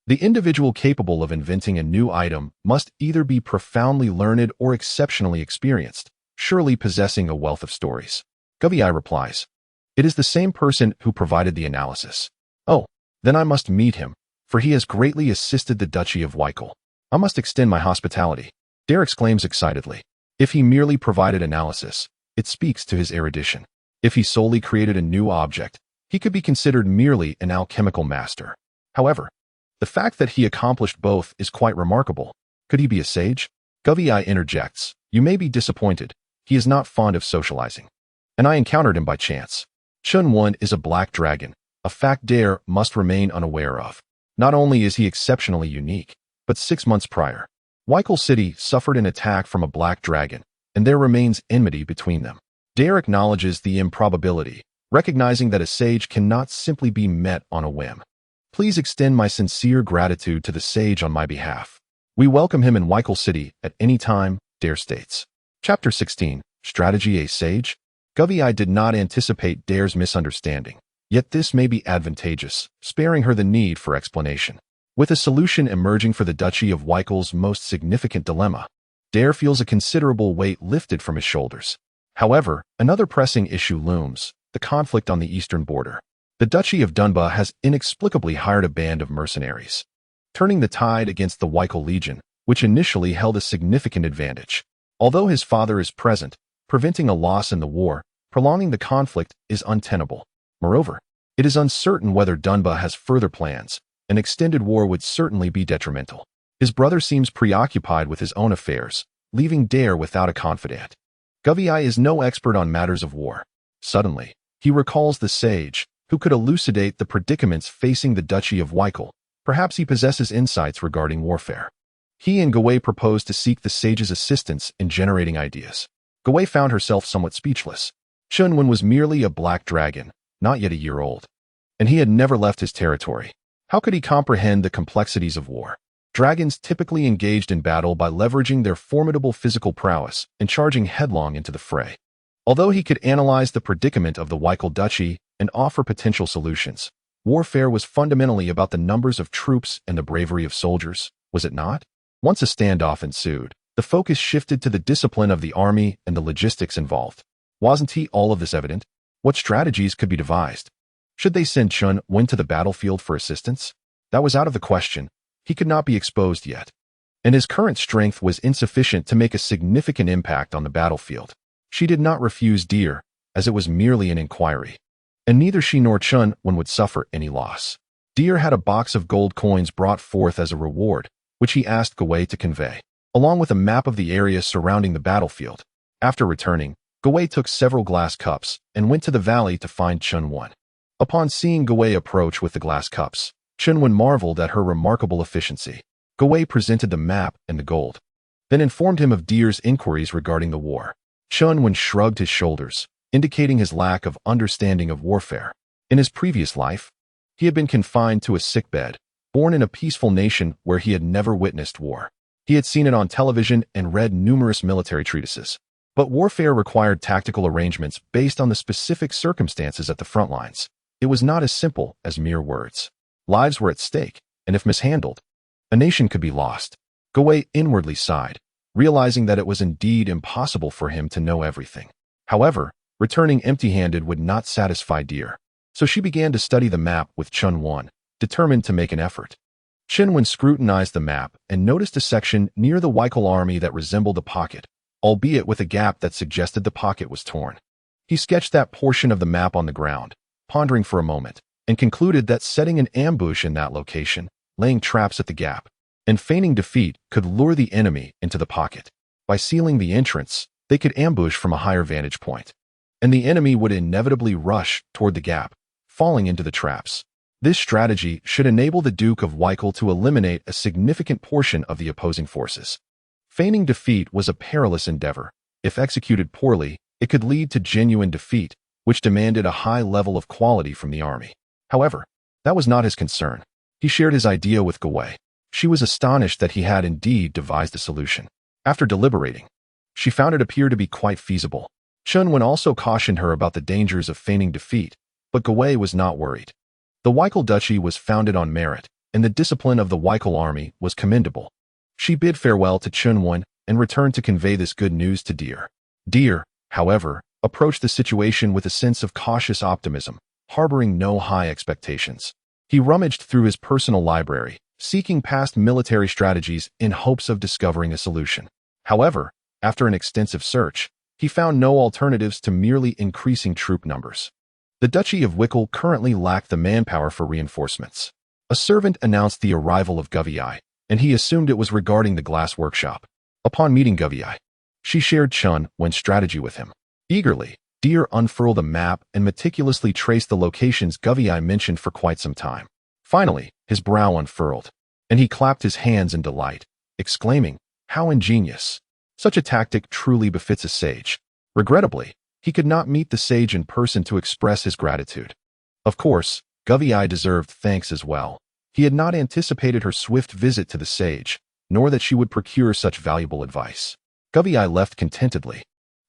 "The individual capable of inventing a new item must either be profoundly learned or exceptionally experienced, surely possessing a wealth of stories." Guvii replies, "It is the same person who provided the analysis." "Oh, then I must meet him, for he has greatly assisted the Duchy of Weichel. I must extend my hospitality." Dare exclaims excitedly. If he merely provided analysis, it speaks to his erudition. If he solely created a new object, he could be considered merely an alchemical master. However, the fact that he accomplished both is quite remarkable. Could he be a sage? Guvii interjects, "You may be disappointed. He is not fond of socializing. And I encountered him by chance. Chen Wen is a black dragon, a fact Dare must remain unaware of. Not only is he exceptionally unique, but 6 months prior, Weichel City suffered an attack from a black dragon, and there remains enmity between them. Dare acknowledges the improbability, recognizing that a sage cannot simply be met on a whim. "Please extend my sincere gratitude to the sage on my behalf. We welcome him in Weichel City at any time," Dare states. Chapter 16, Strategy: A Sage? Guvii did not anticipate Dare's misunderstanding, yet this may be advantageous, sparing her the need for explanation. With a solution emerging for the Duchy of Weichel's most significant dilemma, Dare feels a considerable weight lifted from his shoulders. However, another pressing issue looms, the conflict on the eastern border. The Duchy of Dunba has inexplicably hired a band of mercenaries, turning the tide against the Weichel Legion, which initially held a significant advantage. Although his father is present, preventing a loss in the war, prolonging the conflict is untenable. Moreover, it is uncertain whether Dunba has further plans. An extended war would certainly be detrimental. His brother seems preoccupied with his own affairs, leaving Dare without a confidant. Guvii is no expert on matters of war. Suddenly, he recalls the sage, who could elucidate the predicaments facing the Duchy of Weichel. Perhaps he possesses insights regarding warfare. He and Gawei proposed to seek the sage's assistance in generating ideas. Gawei found herself somewhat speechless. Chen Wen was merely a black dragon, not yet a year old, and he had never left his territory. How could he comprehend the complexities of war? Dragons typically engaged in battle by leveraging their formidable physical prowess and charging headlong into the fray. Although he could analyze the predicament of the Weichel Duchy and offer potential solutions, warfare was fundamentally about the numbers of troops and the bravery of soldiers, was it not? Once a standoff ensued, the focus shifted to the discipline of the army and the logistics involved. Wasn't all of this evident? What strategies could be devised? Should they send Chen Wen to the battlefield for assistance? That was out of the question. He could not be exposed yet, and his current strength was insufficient to make a significant impact on the battlefield. She did not refuse Dare, as it was merely an inquiry, and neither she nor Chen Wen would suffer any loss. Dare had a box of gold coins brought forth as a reward, which he asked Gawei to convey, along with a map of the area surrounding the battlefield. After returning, Gawei took several glass cups and went to the valley to find Chen Wen. Upon seeing Gawei approach with the glass cups, Chen Wen marveled at her remarkable efficiency. Gawei presented the map and the gold, then informed him of Dare's inquiries regarding the war. Chen Wen shrugged his shoulders, indicating his lack of understanding of warfare. In his previous life, he had been confined to a sickbed, born in a peaceful nation where he had never witnessed war. He had seen it on television and read numerous military treatises. But warfare required tactical arrangements based on the specific circumstances at the front lines. It was not as simple as mere words. Lives were at stake, and if mishandled, a nation could be lost. Gawei inwardly sighed, realizing that it was indeed impossible for him to know everything. However, returning empty-handed would not satisfy Deer, so she began to study the map with Chen Wen, determined to make an effort. Chen Wen scrutinized the map and noticed a section near the Wikal army that resembled a pocket, albeit with a gap that suggested the pocket was torn. He sketched that portion of the map on the ground, pondering for a moment, and concluded that setting an ambush in that location, laying traps at the gap, and feigning defeat could lure the enemy into the pocket. By sealing the entrance, they could ambush from a higher vantage point, and the enemy would inevitably rush toward the gap, falling into the traps. This strategy should enable the Duke of Wikal to eliminate a significant portion of the opposing forces. Feigning defeat was a perilous endeavor. If executed poorly, it could lead to genuine defeat, which demanded a high level of quality from the army. However, that was not his concern. He shared his idea with Gawei. She was astonished that he had indeed devised a solution. After deliberating, she found it appear to be quite feasible. Chen Wen also cautioned her about the dangers of feigning defeat, but Gawei was not worried. The Wikal Duchy was founded on merit, and the discipline of the Wikal army was commendable. She bid farewell to Chen Wen and returned to convey this good news to Deer. Deer, however, approached the situation with a sense of cautious optimism, harboring no high expectations. He rummaged through his personal library, seeking past military strategies in hopes of discovering a solution. However, after an extensive search, he found no alternatives to merely increasing troop numbers. The Duchy of Wikal currently lacked the manpower for reinforcements. A servant announced the arrival of Gawei, and he assumed it was regarding the glass workshop. Upon meeting Gawei, she shared Chen Wen's strategy with him. Eagerly, Deer unfurled a map and meticulously traced the locations Gawei mentioned for quite some time. Finally, his brow unfurled, and he clapped his hands in delight, exclaiming, "How ingenious! Such a tactic truly befits a sage." Regrettably, he could not meet the sage in person to express his gratitude. Of course, Gawei deserved thanks as well. He had not anticipated her swift visit to the sage, nor that she would procure such valuable advice. Gawei left contentedly,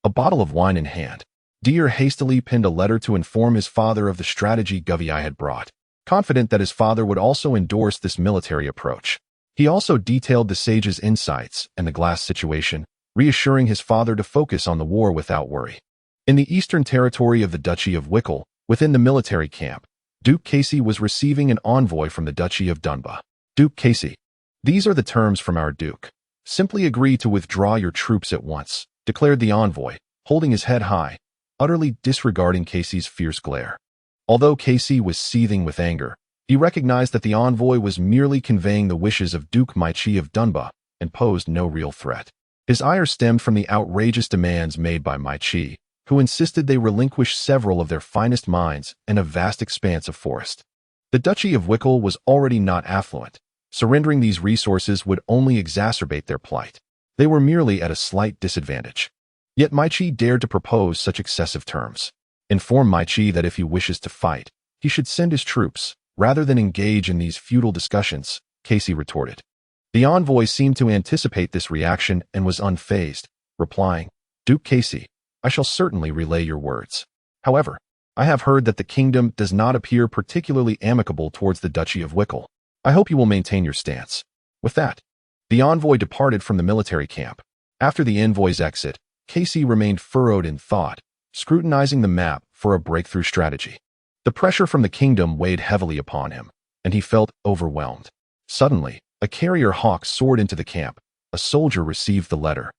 a bottle of wine in hand. Deer hastily penned a letter to inform his father of the strategy Gawei had brought, confident that his father would also endorse this military approach. He also detailed the sage's insights and the glass situation, reassuring his father to focus on the war without worry. In the eastern territory of the Duchy of Wikal, within the military camp, Duke Casey was receiving an envoy from the Duchy of Dunba. Duke Casey, these are the terms from our Duke. Simply agree to withdraw your troops at once, declared the envoy, holding his head high, utterly disregarding Casey's fierce glare. Although Casey was seething with anger, he recognized that the envoy was merely conveying the wishes of Duke Maichi of Dunba and posed no real threat. His ire stemmed from the outrageous demands made by Maichi, who insisted they relinquish several of their finest mines and a vast expanse of forest. The Duchy of Wikal was already not affluent. Surrendering these resources would only exacerbate their plight. They were merely at a slight disadvantage. Yet Maichi dared to propose such excessive terms. Inform Maichi that if he wishes to fight, he should send his troops, rather than engage in these futile discussions, Casey retorted. The envoy seemed to anticipate this reaction and was unfazed, replying, "Duke Casey, I shall certainly relay your words. However, I have heard that the kingdom does not appear particularly amicable towards the Duchy of Wikal. I hope you will maintain your stance." With that, the envoy departed from the military camp. After the envoy's exit, Casey remained furrowed in thought, scrutinizing the map for a breakthrough strategy. The pressure from the kingdom weighed heavily upon him, and he felt overwhelmed. Suddenly, a carrier hawk soared into the camp. A soldier received the letter.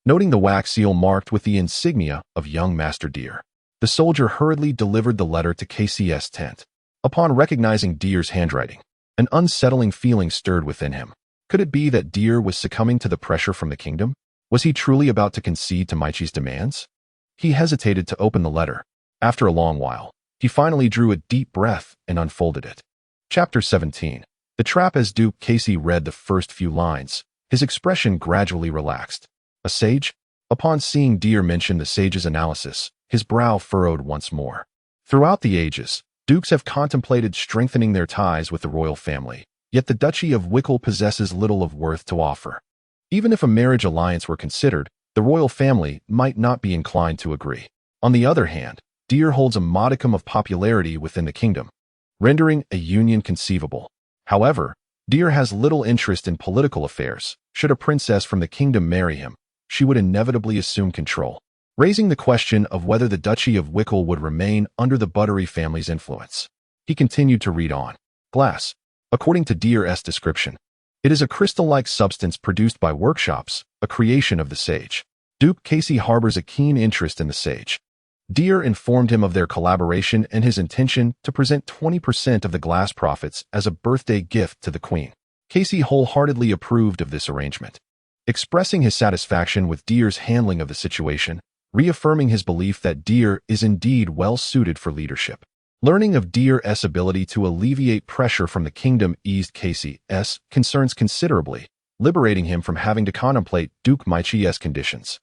Noting the wax seal marked with the insignia of young Master Deer, the soldier hurriedly delivered the letter to KC's tent. Upon recognizing Deer's handwriting, an unsettling feeling stirred within him. Could it be that Deer was succumbing to the pressure from the kingdom? Was he truly about to concede to Maichi's demands? He hesitated to open the letter. After a long while, he finally drew a deep breath and unfolded it. Chapter 17. The Trap. As Duke Casey read the first few lines, his expression gradually relaxed. A sage? Upon seeing Deer mention the sage's analysis, his brow furrowed once more. Throughout the ages, dukes have contemplated strengthening their ties with the royal family, yet the Duchy of Wikal possesses little of worth to offer. Even if a marriage alliance were considered, the royal family might not be inclined to agree. On the other hand, Deer holds a modicum of popularity within the kingdom, rendering a union conceivable. However, Deer has little interest in political affairs. Should a princess from the kingdom marry him, she would inevitably assume control, raising the question of whether the Duchy of Wickle would remain under the Buttery family's influence. He continued to read on. Glass. According to Deer's description, it is a crystal-like substance produced by workshops, a creation of the sage. Duke Casey harbors a keen interest in the sage. Deer informed him of their collaboration and his intention to present 20% of the glass profits as a birthday gift to the Queen. Casey wholeheartedly approved of this arrangement, expressing his satisfaction with Deer's handling of the situation, reaffirming his belief that Deer is indeed well-suited for leadership. Learning of Deer's ability to alleviate pressure from the kingdom eased Casey's concerns considerably, liberating him from having to contemplate Duke Maichi's conditions.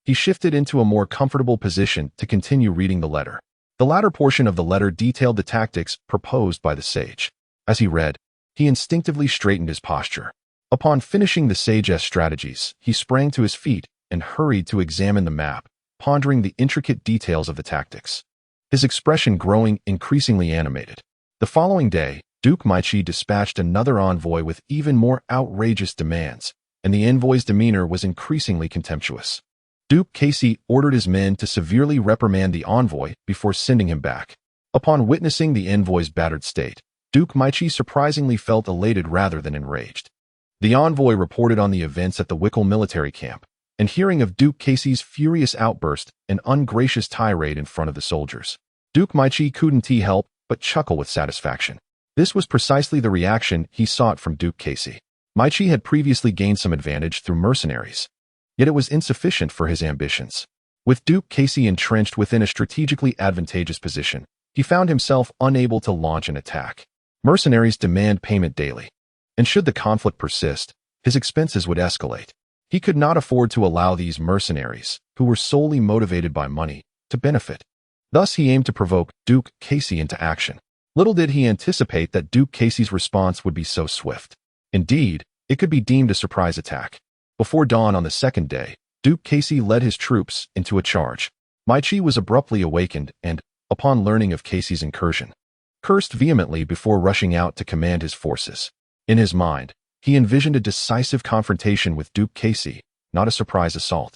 He shifted into a more comfortable position to continue reading the letter. The latter portion of the letter detailed the tactics proposed by the sage. As he read, he instinctively straightened his posture. Upon finishing the sage's strategies, he sprang to his feet and hurried to examine the map, pondering the intricate details of the tactics. His expression growing increasingly animated. The following day, Duke Maichi dispatched another envoy with even more outrageous demands, and the envoy's demeanor was increasingly contemptuous. Duke Casey ordered his men to severely reprimand the envoy before sending him back. Upon witnessing the envoy's battered state, Duke Maichi surprisingly felt elated rather than enraged. The envoy reported on the events at the Wickle military camp, and hearing of Duke Casey's furious outburst and ungracious tirade in front of the soldiers, Duke Maichi couldn't help but chuckle with satisfaction. This was precisely the reaction he sought from Duke Casey. Maichi had previously gained some advantage through mercenaries, yet it was insufficient for his ambitions. With Duke Casey entrenched within a strategically advantageous position, he found himself unable to launch an attack. Mercenaries demand payment daily, and should the conflict persist, his expenses would escalate. He could not afford to allow these mercenaries, who were solely motivated by money, to benefit. Thus he aimed to provoke Duke Casey into action. Little did he anticipate that Duke Casey's response would be so swift. Indeed, it could be deemed a surprise attack. Before dawn on the second day, Duke Casey led his troops into a charge. Maichi was abruptly awakened and, upon learning of Casey's incursion, cursed vehemently before rushing out to command his forces. In his mind, he envisioned a decisive confrontation with Duke Casey, not a surprise assault.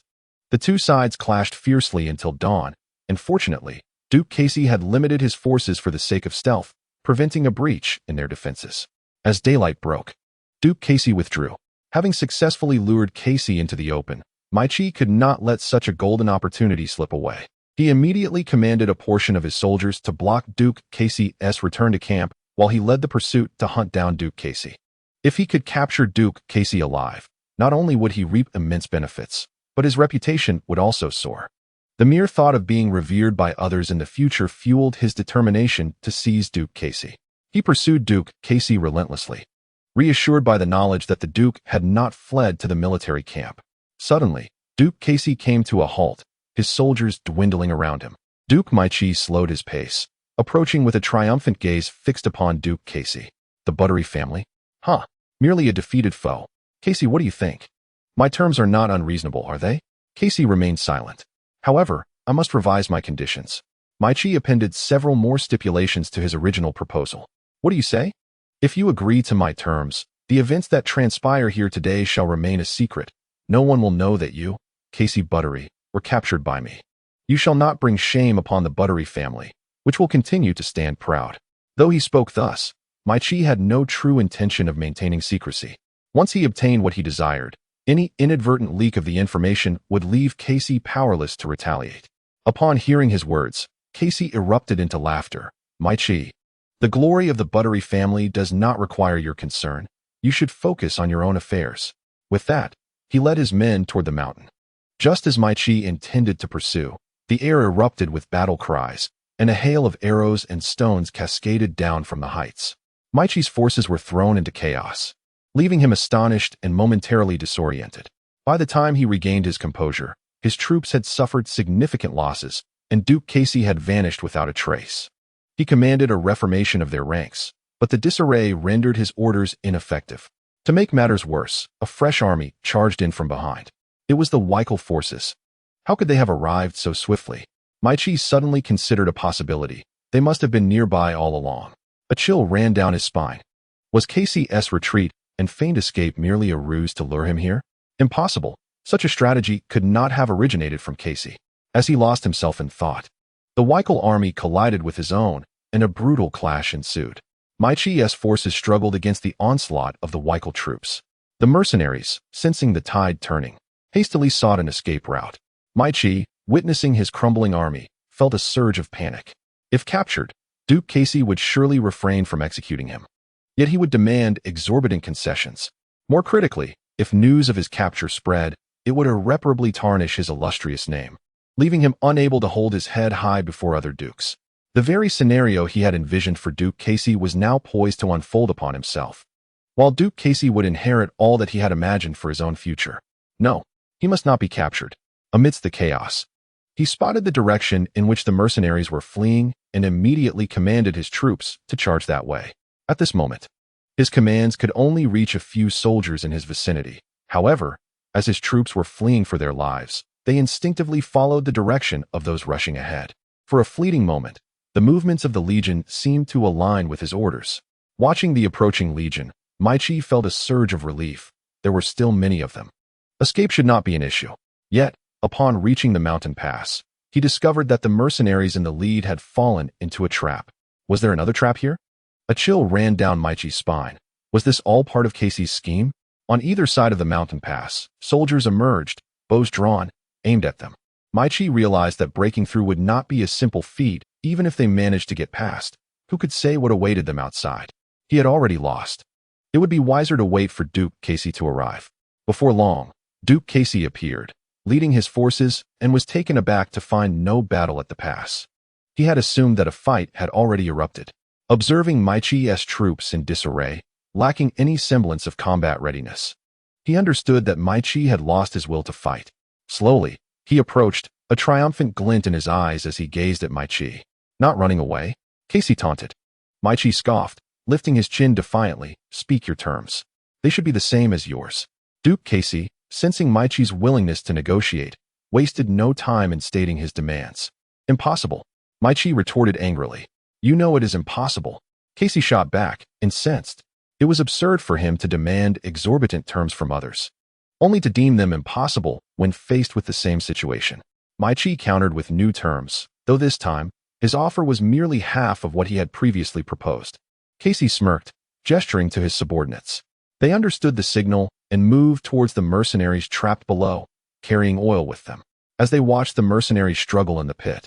The two sides clashed fiercely until dawn, and fortunately, Duke Casey had limited his forces for the sake of stealth, preventing a breach in their defenses. As daylight broke, Duke Casey withdrew. Having successfully lured Casey into the open, Maichi could not let such a golden opportunity slip away. He immediately commanded a portion of his soldiers to block Duke Casey's return to camp while he led the pursuit to hunt down Duke Casey. If he could capture Duke Casey alive, not only would he reap immense benefits, but his reputation would also soar. The mere thought of being revered by others in the future fueled his determination to seize Duke Casey. He pursued Duke Casey relentlessly, reassured by the knowledge that the Duke had not fled to the military camp. Suddenly, Duke Casey came to a halt, his soldiers dwindling around him. Duke Maichi slowed his pace, approaching with a triumphant gaze fixed upon Duke Casey. The Buttery family? Huh, merely a defeated foe. Casey, what do you think? My terms are not unreasonable, are they? Casey remained silent. However, I must revise my conditions. Maichi appended several more stipulations to his original proposal. What do you say? If you agree to my terms, the events that transpire here today shall remain a secret. No one will know that you, Casey Buttery, were captured by me. You shall not bring shame upon the Buttery family, which will continue to stand proud. Though he spoke thus, Maichi had no true intention of maintaining secrecy. Once he obtained what he desired, any inadvertent leak of the information would leave Casey powerless to retaliate. Upon hearing his words, Casey erupted into laughter. Maichi, the glory of the Buttery family does not require your concern. You should focus on your own affairs. With that, he led his men toward the mountain. Just as Maichi intended to pursue, the air erupted with battle cries, and a hail of arrows and stones cascaded down from the heights. Maichi's forces were thrown into chaos, leaving him astonished and momentarily disoriented. By the time he regained his composure, his troops had suffered significant losses, and Duke Casey had vanished without a trace. He commanded a reformation of their ranks, but the disarray rendered his orders ineffective. To make matters worse, a fresh army charged in from behind. It was the Wickle forces. How could they have arrived so swiftly? Maichi suddenly considered a possibility. They must have been nearby all along. A chill ran down his spine. Was Casey's retreat and feigned escape merely a ruse to lure him here? Impossible. Such a strategy could not have originated from Casey. As he lost himself in thought, the Weichel army collided with his own, and a brutal clash ensued. Mai Chi's forces struggled against the onslaught of the Weichel troops. The mercenaries, sensing the tide turning, hastily sought an escape route. Mai Chi, witnessing his crumbling army, felt a surge of panic. If captured, Duke Casey would surely refrain from executing him. Yet he would demand exorbitant concessions. More critically, if news of his capture spread, it would irreparably tarnish his illustrious name, leaving him unable to hold his head high before other dukes. The very scenario he had envisioned for Duke Casey was now poised to unfold upon himself. While Duke Casey would inherit all that he had imagined for his own future. No, he must not be captured. Amidst the chaos, he spotted the direction in which the mercenaries were fleeing and immediately commanded his troops to charge that way. At this moment, his commands could only reach a few soldiers in his vicinity. However, as his troops were fleeing for their lives, they instinctively followed the direction of those rushing ahead. For a fleeting moment, the movements of the legion seemed to align with his orders. Watching the approaching legion, Mai Chi felt a surge of relief. There were still many of them. Escape should not be an issue. Yet, upon reaching the mountain pass, he discovered that the mercenaries in the lead had fallen into a trap. Was there another trap here? A chill ran down Mai Chi's spine. Was this all part of Casey's scheme? On either side of the mountain pass, soldiers emerged, bows drawn, aimed at them. Mai Chi realized that breaking through would not be a simple feat, even if they managed to get past. Who could say what awaited them outside? He had already lost. It would be wiser to wait for Duke Casey to arrive. Before long, Duke Casey appeared, leading his forces, and was taken aback to find no battle at the pass. He had assumed that a fight had already erupted. Observing Mai Chi's troops in disarray, lacking any semblance of combat readiness, he understood that Mai Chi had lost his will to fight. Slowly, he approached, a triumphant glint in his eyes as he gazed at Mai Chi. Not running away? Casey taunted. Mai Chi scoffed, lifting his chin defiantly. Speak your terms. They should be the same as yours. Duke Casey, sensing Mai Chi's willingness to negotiate, wasted no time in stating his demands. Impossible. Mai Chi retorted angrily. You know it is impossible. Casey shot back, incensed. It was absurd for him to demand exorbitant terms from others, only to deem them impossible when faced with the same situation. Mai Chi countered with new terms, though this time, his offer was merely half of what he had previously proposed. Casey smirked, gesturing to his subordinates. They understood the signal and moved towards the mercenaries trapped below, carrying oil with them. As they watched the mercenaries struggle in the pit,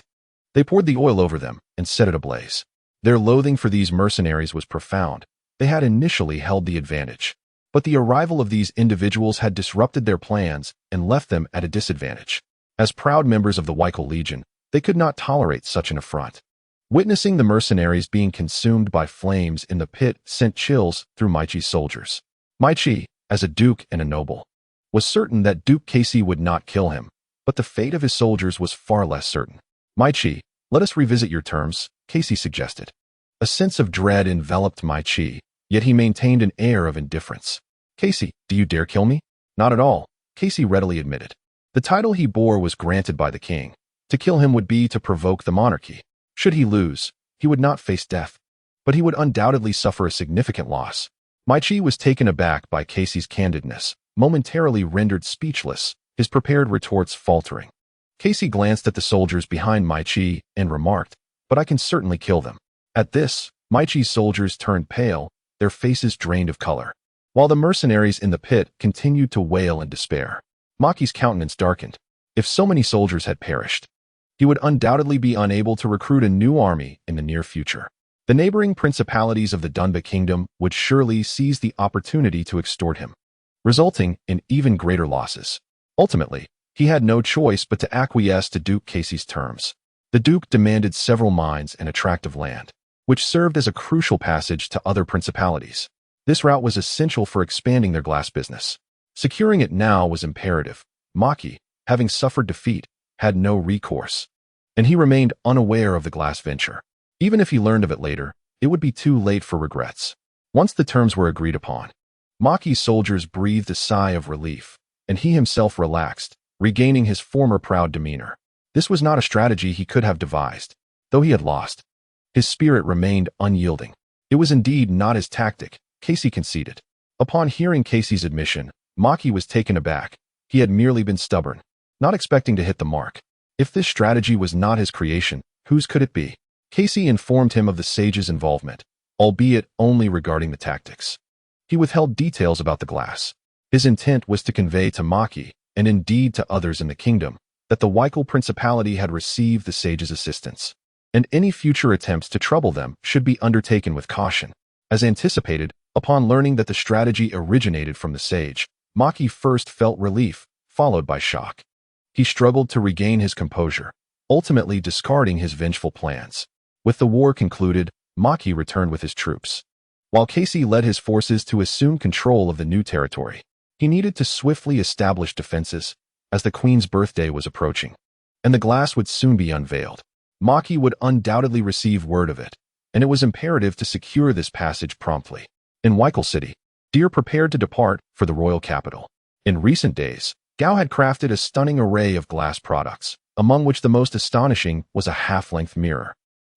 they poured the oil over them and set it ablaze. Their loathing for these mercenaries was profound. They had initially held the advantage, but the arrival of these individuals had disrupted their plans and left them at a disadvantage. As proud members of the Weichel Legion, they could not tolerate such an affront. Witnessing the mercenaries being consumed by flames in the pit sent chills through Mai Chi's soldiers. Mai Chi, as a duke and a noble, was certain that Duke Casey would not kill him, but the fate of his soldiers was far less certain. Mai Chi, let us revisit your terms, Casey suggested. A sense of dread enveloped Mai Chi, yet he maintained an air of indifference. Casey, do you dare kill me? Not at all, Casey readily admitted. The title he bore was granted by the king. To kill him would be to provoke the monarchy. Should he lose, he would not face death, but he would undoubtedly suffer a significant loss. Mai Chi was taken aback by Casey's candidness, momentarily rendered speechless, his prepared retorts faltering. Casey glanced at the soldiers behind Mai Chi and remarked, but I can certainly kill them. At this, Mai Chi's soldiers turned pale, their faces drained of color, while the mercenaries in the pit continued to wail in despair. Maki's countenance darkened. If so many soldiers had perished, he would undoubtedly be unable to recruit a new army in the near future. The neighboring principalities of the Dunba kingdom would surely seize the opportunity to extort him, resulting in even greater losses. Ultimately, he had no choice but to acquiesce to Duke Casey's terms. The Duke demanded several mines and a tract of land, which served as a crucial passage to other principalities. This route was essential for expanding their glass business. Securing it now was imperative. Maki, having suffered defeat, had no recourse, and he remained unaware of the glass venture. Even if he learned of it later, it would be too late for regrets. Once the terms were agreed upon, Maki's soldiers breathed a sigh of relief, and he himself relaxed, regaining his former proud demeanor. This was not a strategy he could have devised. Though he had lost, his spirit remained unyielding. It was indeed not his tactic, Casey conceded. Upon hearing Casey's admission, Maki was taken aback. He had merely been stubborn, not expecting to hit the mark. If this strategy was not his creation, whose could it be? Casey informed him of the sage's involvement, albeit only regarding the tactics. He withheld details about the glass. His intent was to convey to Maki, and indeed to others in the kingdom, that the Weichel principality had received the sage's assistance, and any future attempts to trouble them should be undertaken with caution. As anticipated, upon learning that the strategy originated from the sage, Maki first felt relief, followed by shock. He struggled to regain his composure, ultimately discarding his vengeful plans. With the war concluded, Maki returned with his troops. While Casey led his forces to assume control of the new territory, he needed to swiftly establish defenses, as the Queen's birthday was approaching, and the glass would soon be unveiled. Maki would undoubtedly receive word of it, and it was imperative to secure this passage promptly. In Weichel City, Deer prepared to depart for the royal capital. In recent days, Gao had crafted a stunning array of glass products, among which the most astonishing was a half-length mirror.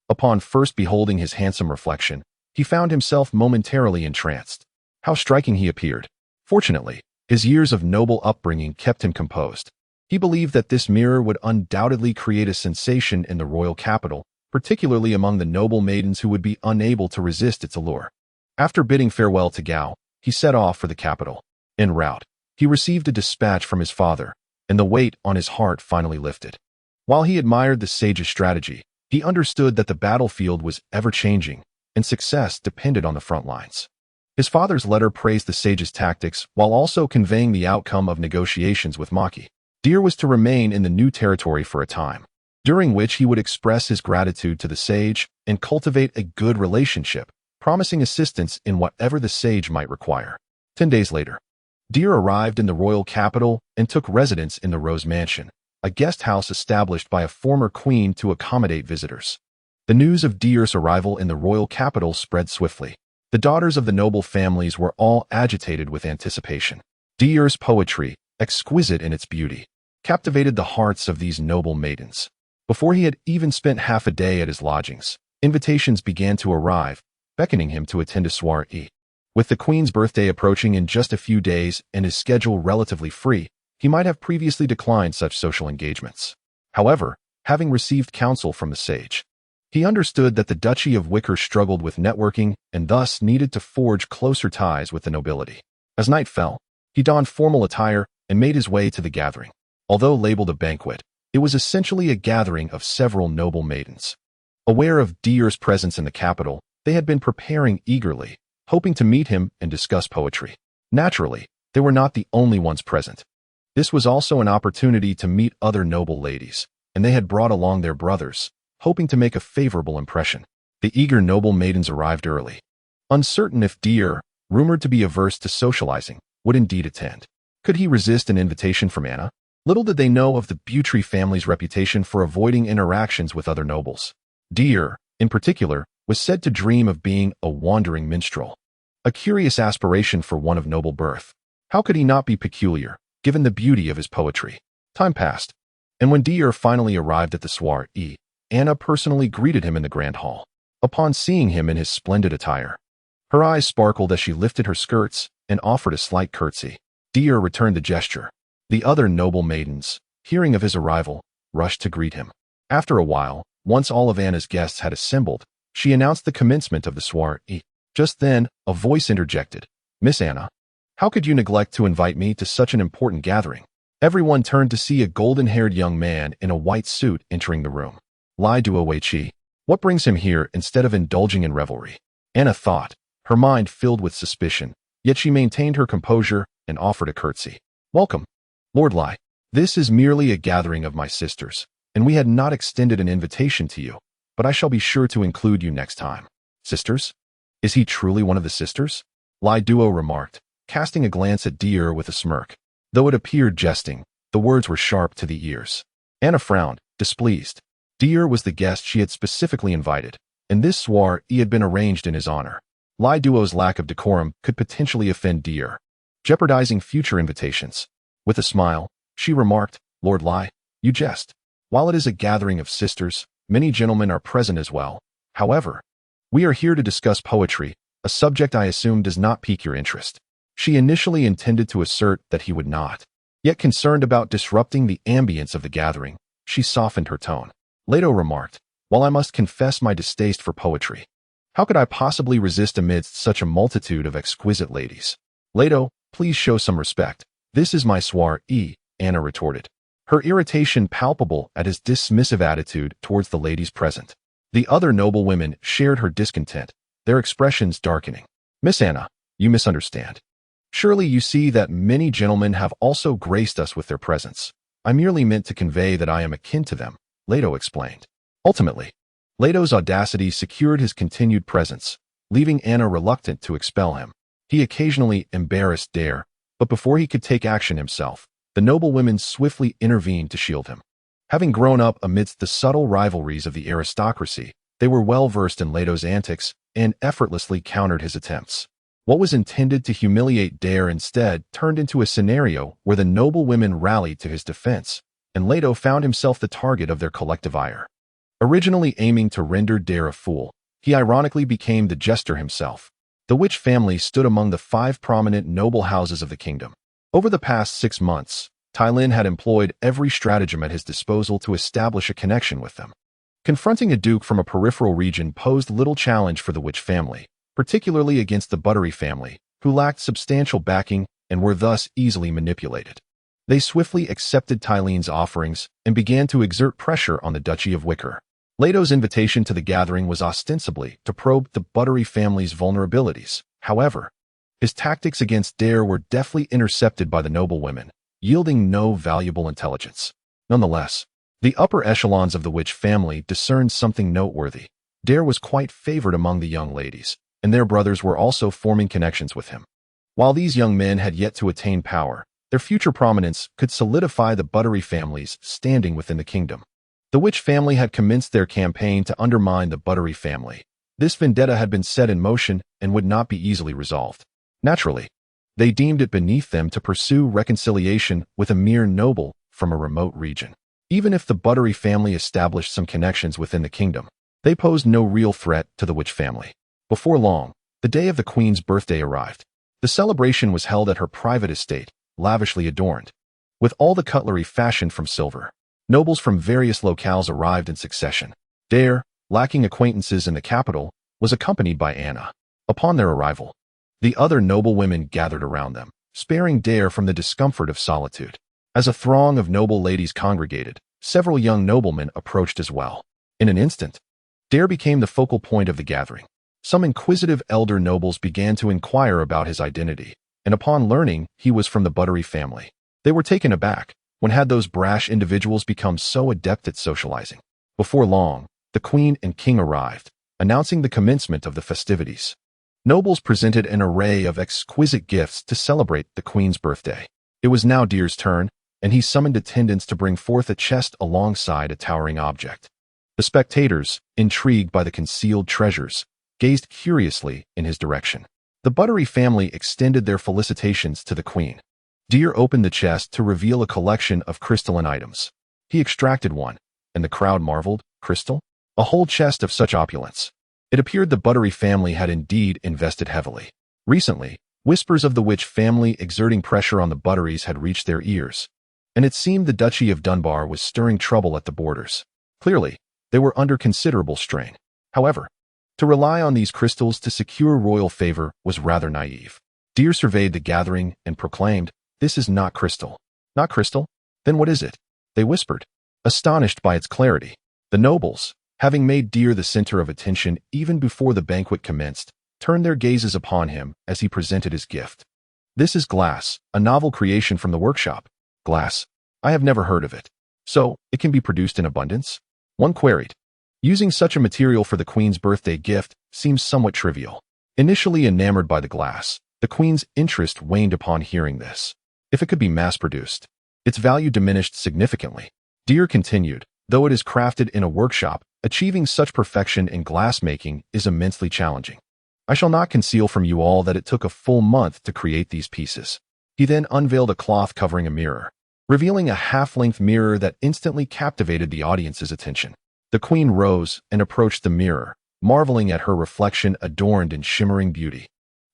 Upon first beholding his handsome reflection, he found himself momentarily entranced. How striking he appeared! Fortunately, his years of noble upbringing kept him composed. He believed that this mirror would undoubtedly create a sensation in the royal capital, particularly among the noble maidens who would be unable to resist its allure. After bidding farewell to Gao, he set off for the capital. En route, he received a dispatch from his father, and the weight on his heart finally lifted. While he admired the sage's strategy, he understood that the battlefield was ever-changing, and success depended on the front lines. His father's letter praised the sage's tactics while also conveying the outcome of negotiations with Maki. Deer was to remain in the new territory for a time, during which he would express his gratitude to the sage and cultivate a good relationship, promising assistance in whatever the sage might require. 10 days later, Deer arrived in the royal capital and took residence in the Rose Mansion, a guest house established by a former queen to accommodate visitors. The news of Deer's arrival in the royal capital spread swiftly. The daughters of the noble families were all agitated with anticipation. Deer's poetry, exquisite in its beauty, captivated the hearts of these noble maidens. Before he had even spent half a day at his lodgings, invitations began to arrive, beckoning him to attend a soirée. With the Queen's birthday approaching in just a few days and his schedule relatively free, he might have previously declined such social engagements. However, having received counsel from the sage, he understood that the Duchy of Wicker struggled with networking and thus needed to forge closer ties with the nobility. As night fell, he donned formal attire and made his way to the gathering. Although labeled a banquet, it was essentially a gathering of several noble maidens. Aware of Deer's presence in the capital, they had been preparing eagerly, hoping to meet him and discuss poetry. Naturally, they were not the only ones present. This was also an opportunity to meet other noble ladies, and they had brought along their brothers, hoping to make a favorable impression. The eager noble maidens arrived early, uncertain if Deer, rumored to be averse to socializing, would indeed attend. Could he resist an invitation from Anna? Little did they know of the Butry family's reputation for avoiding interactions with other nobles. Deer, in particular, was said to dream of being a wandering minstrel, a curious aspiration for one of noble birth. How could he not be peculiar, given the beauty of his poetry? Time passed, and when Deer finally arrived at the soirée, Anna personally greeted him in the grand hall. Upon seeing him in his splendid attire, her eyes sparkled as she lifted her skirts and offered a slight curtsy. Deer returned the gesture. The other noble maidens, hearing of his arrival, rushed to greet him. After a while, once all of Anna's guests had assembled, she announced the commencement of the soirée. Just then, a voice interjected. "Miss Anna, how could you neglect to invite me to such an important gathering?" Everyone turned to see a golden-haired young man in a white suit entering the room. Lai Duo-Wei-Chi. What brings him here instead of indulging in revelry? Anna thought, her mind filled with suspicion, yet she maintained her composure and offered a curtsy. "Welcome, Lord Lai. This is merely a gathering of my sisters, and we had not extended an invitation to you, but I shall be sure to include you next time." "Sisters? Is he truly one of the sisters?" Lai Duo remarked, casting a glance at Deer with a smirk. Though it appeared jesting, the words were sharp to the ears. Anna frowned, displeased. Deer was the guest she had specifically invited, and this soirée had been arranged in his honor. Lai Duo's lack of decorum could potentially offend Deer, jeopardizing future invitations. With a smile, she remarked, "Lord Lai, you jest. While it is a gathering of sisters, many gentlemen are present as well. However, we are here to discuss poetry, a subject I assume does not pique your interest." She initially intended to assert that he would not. Yet concerned about disrupting the ambience of the gathering, she softened her tone. Leto remarked, "While I must confess my distaste for poetry, how could I possibly resist amidst such a multitude of exquisite ladies? Leto, please show some respect. This is my soiree," Anna retorted, her irritation palpable at his dismissive attitude towards the ladies present. The other noble women shared her discontent, their expressions darkening. "Miss Anna, you misunderstand. Surely you see that many gentlemen have also graced us with their presence. I merely meant to convey that I am akin to them," Leto explained. Ultimately, Leto's audacity secured his continued presence, leaving Anna reluctant to expel him. He occasionally embarrassed Dare, but before he could take action himself, the noble women swiftly intervened to shield him. Having grown up amidst the subtle rivalries of the aristocracy, they were well versed in Leto's antics and effortlessly countered his attempts. What was intended to humiliate Dare instead turned into a scenario where the noble women rallied to his defense, and Leto found himself the target of their collective ire. Originally aiming to render Dare a fool, he ironically became the jester himself. The Witch family stood among the 5 prominent noble houses of the kingdom. Over the past 6 months, Tai Lin had employed every stratagem at his disposal to establish a connection with them. Confronting a duke from a peripheral region posed little challenge for the Witch family, particularly against the Buttery family, who lacked substantial backing and were thus easily manipulated. They swiftly accepted Tai Lin's offerings and began to exert pressure on the Duchy of Wicker. Leto's invitation to the gathering was ostensibly to probe the Buttery family's vulnerabilities. However, his tactics against Dare were deftly intercepted by the noble women, yielding no valuable intelligence. Nonetheless, the upper echelons of the Witch family discerned something noteworthy. Dare was quite favored among the young ladies, and their brothers were also forming connections with him. While these young men had yet to attain power, their future prominence could solidify the Buttery family's standing within the kingdom. The Witch family had commenced their campaign to undermine the Buttery family. This vendetta had been set in motion and would not be easily resolved. Naturally, they deemed it beneath them to pursue reconciliation with a mere noble from a remote region. Even if the Buttery family established some connections within the kingdom, they posed no real threat to the Witch family. Before long, the day of the Queen's birthday arrived. The celebration was held at her private estate, lavishly adorned, with all the cutlery fashioned from silver. Nobles from various locales arrived in succession. Dare, lacking acquaintances in the capital, was accompanied by Anna. Upon their arrival, the other noble women gathered around them, sparing Dare from the discomfort of solitude. As a throng of noble ladies congregated, several young noblemen approached as well. In an instant, Dare became the focal point of the gathering. Some inquisitive elder nobles began to inquire about his identity, and upon learning he was from the Buttery family, they were taken aback. When had those brash individuals become so adept at socializing? Before long, the Queen and King arrived, announcing the commencement of the festivities. Nobles presented an array of exquisite gifts to celebrate the Queen's birthday. It was now Dare's turn, and he summoned attendants to bring forth a chest alongside a towering object. The spectators, intrigued by the concealed treasures, gazed curiously in his direction. The Buttery family extended their felicitations to the Queen. Dare opened the chest to reveal a collection of crystalline items. He extracted one, and the crowd marveled. Crystal? A whole chest of such opulence. It appeared the Buttery family had indeed invested heavily. Recently, whispers of the Witch family exerting pressure on the Butteries had reached their ears, and it seemed the Duchy of Dunbar was stirring trouble at the borders. Clearly, they were under considerable strain. However, to rely on these crystals to secure royal favor was rather naive. Dare surveyed the gathering and proclaimed, "This is not crystal." "Not crystal? Then what is it?" they whispered, astonished by its clarity. The nobles, having made Dare the center of attention even before the banquet commenced, turned their gazes upon him as he presented his gift. "This is glass, a novel creation from the workshop." "Glass? I have never heard of it. So, it can be produced in abundance?" one queried. Using such a material for the Queen's birthday gift seems somewhat trivial. Initially enamored by the glass, the Queen's interest waned upon hearing this. If it could be mass-produced, its value diminished significantly. Dare continued, "Though it is crafted in a workshop, achieving such perfection in glass-making is immensely challenging. I shall not conceal from you all that it took a full month to create these pieces." He then unveiled a cloth covering a mirror, revealing a half-length mirror that instantly captivated the audience's attention. The Queen rose and approached the mirror, marveling at her reflection adorned in shimmering beauty.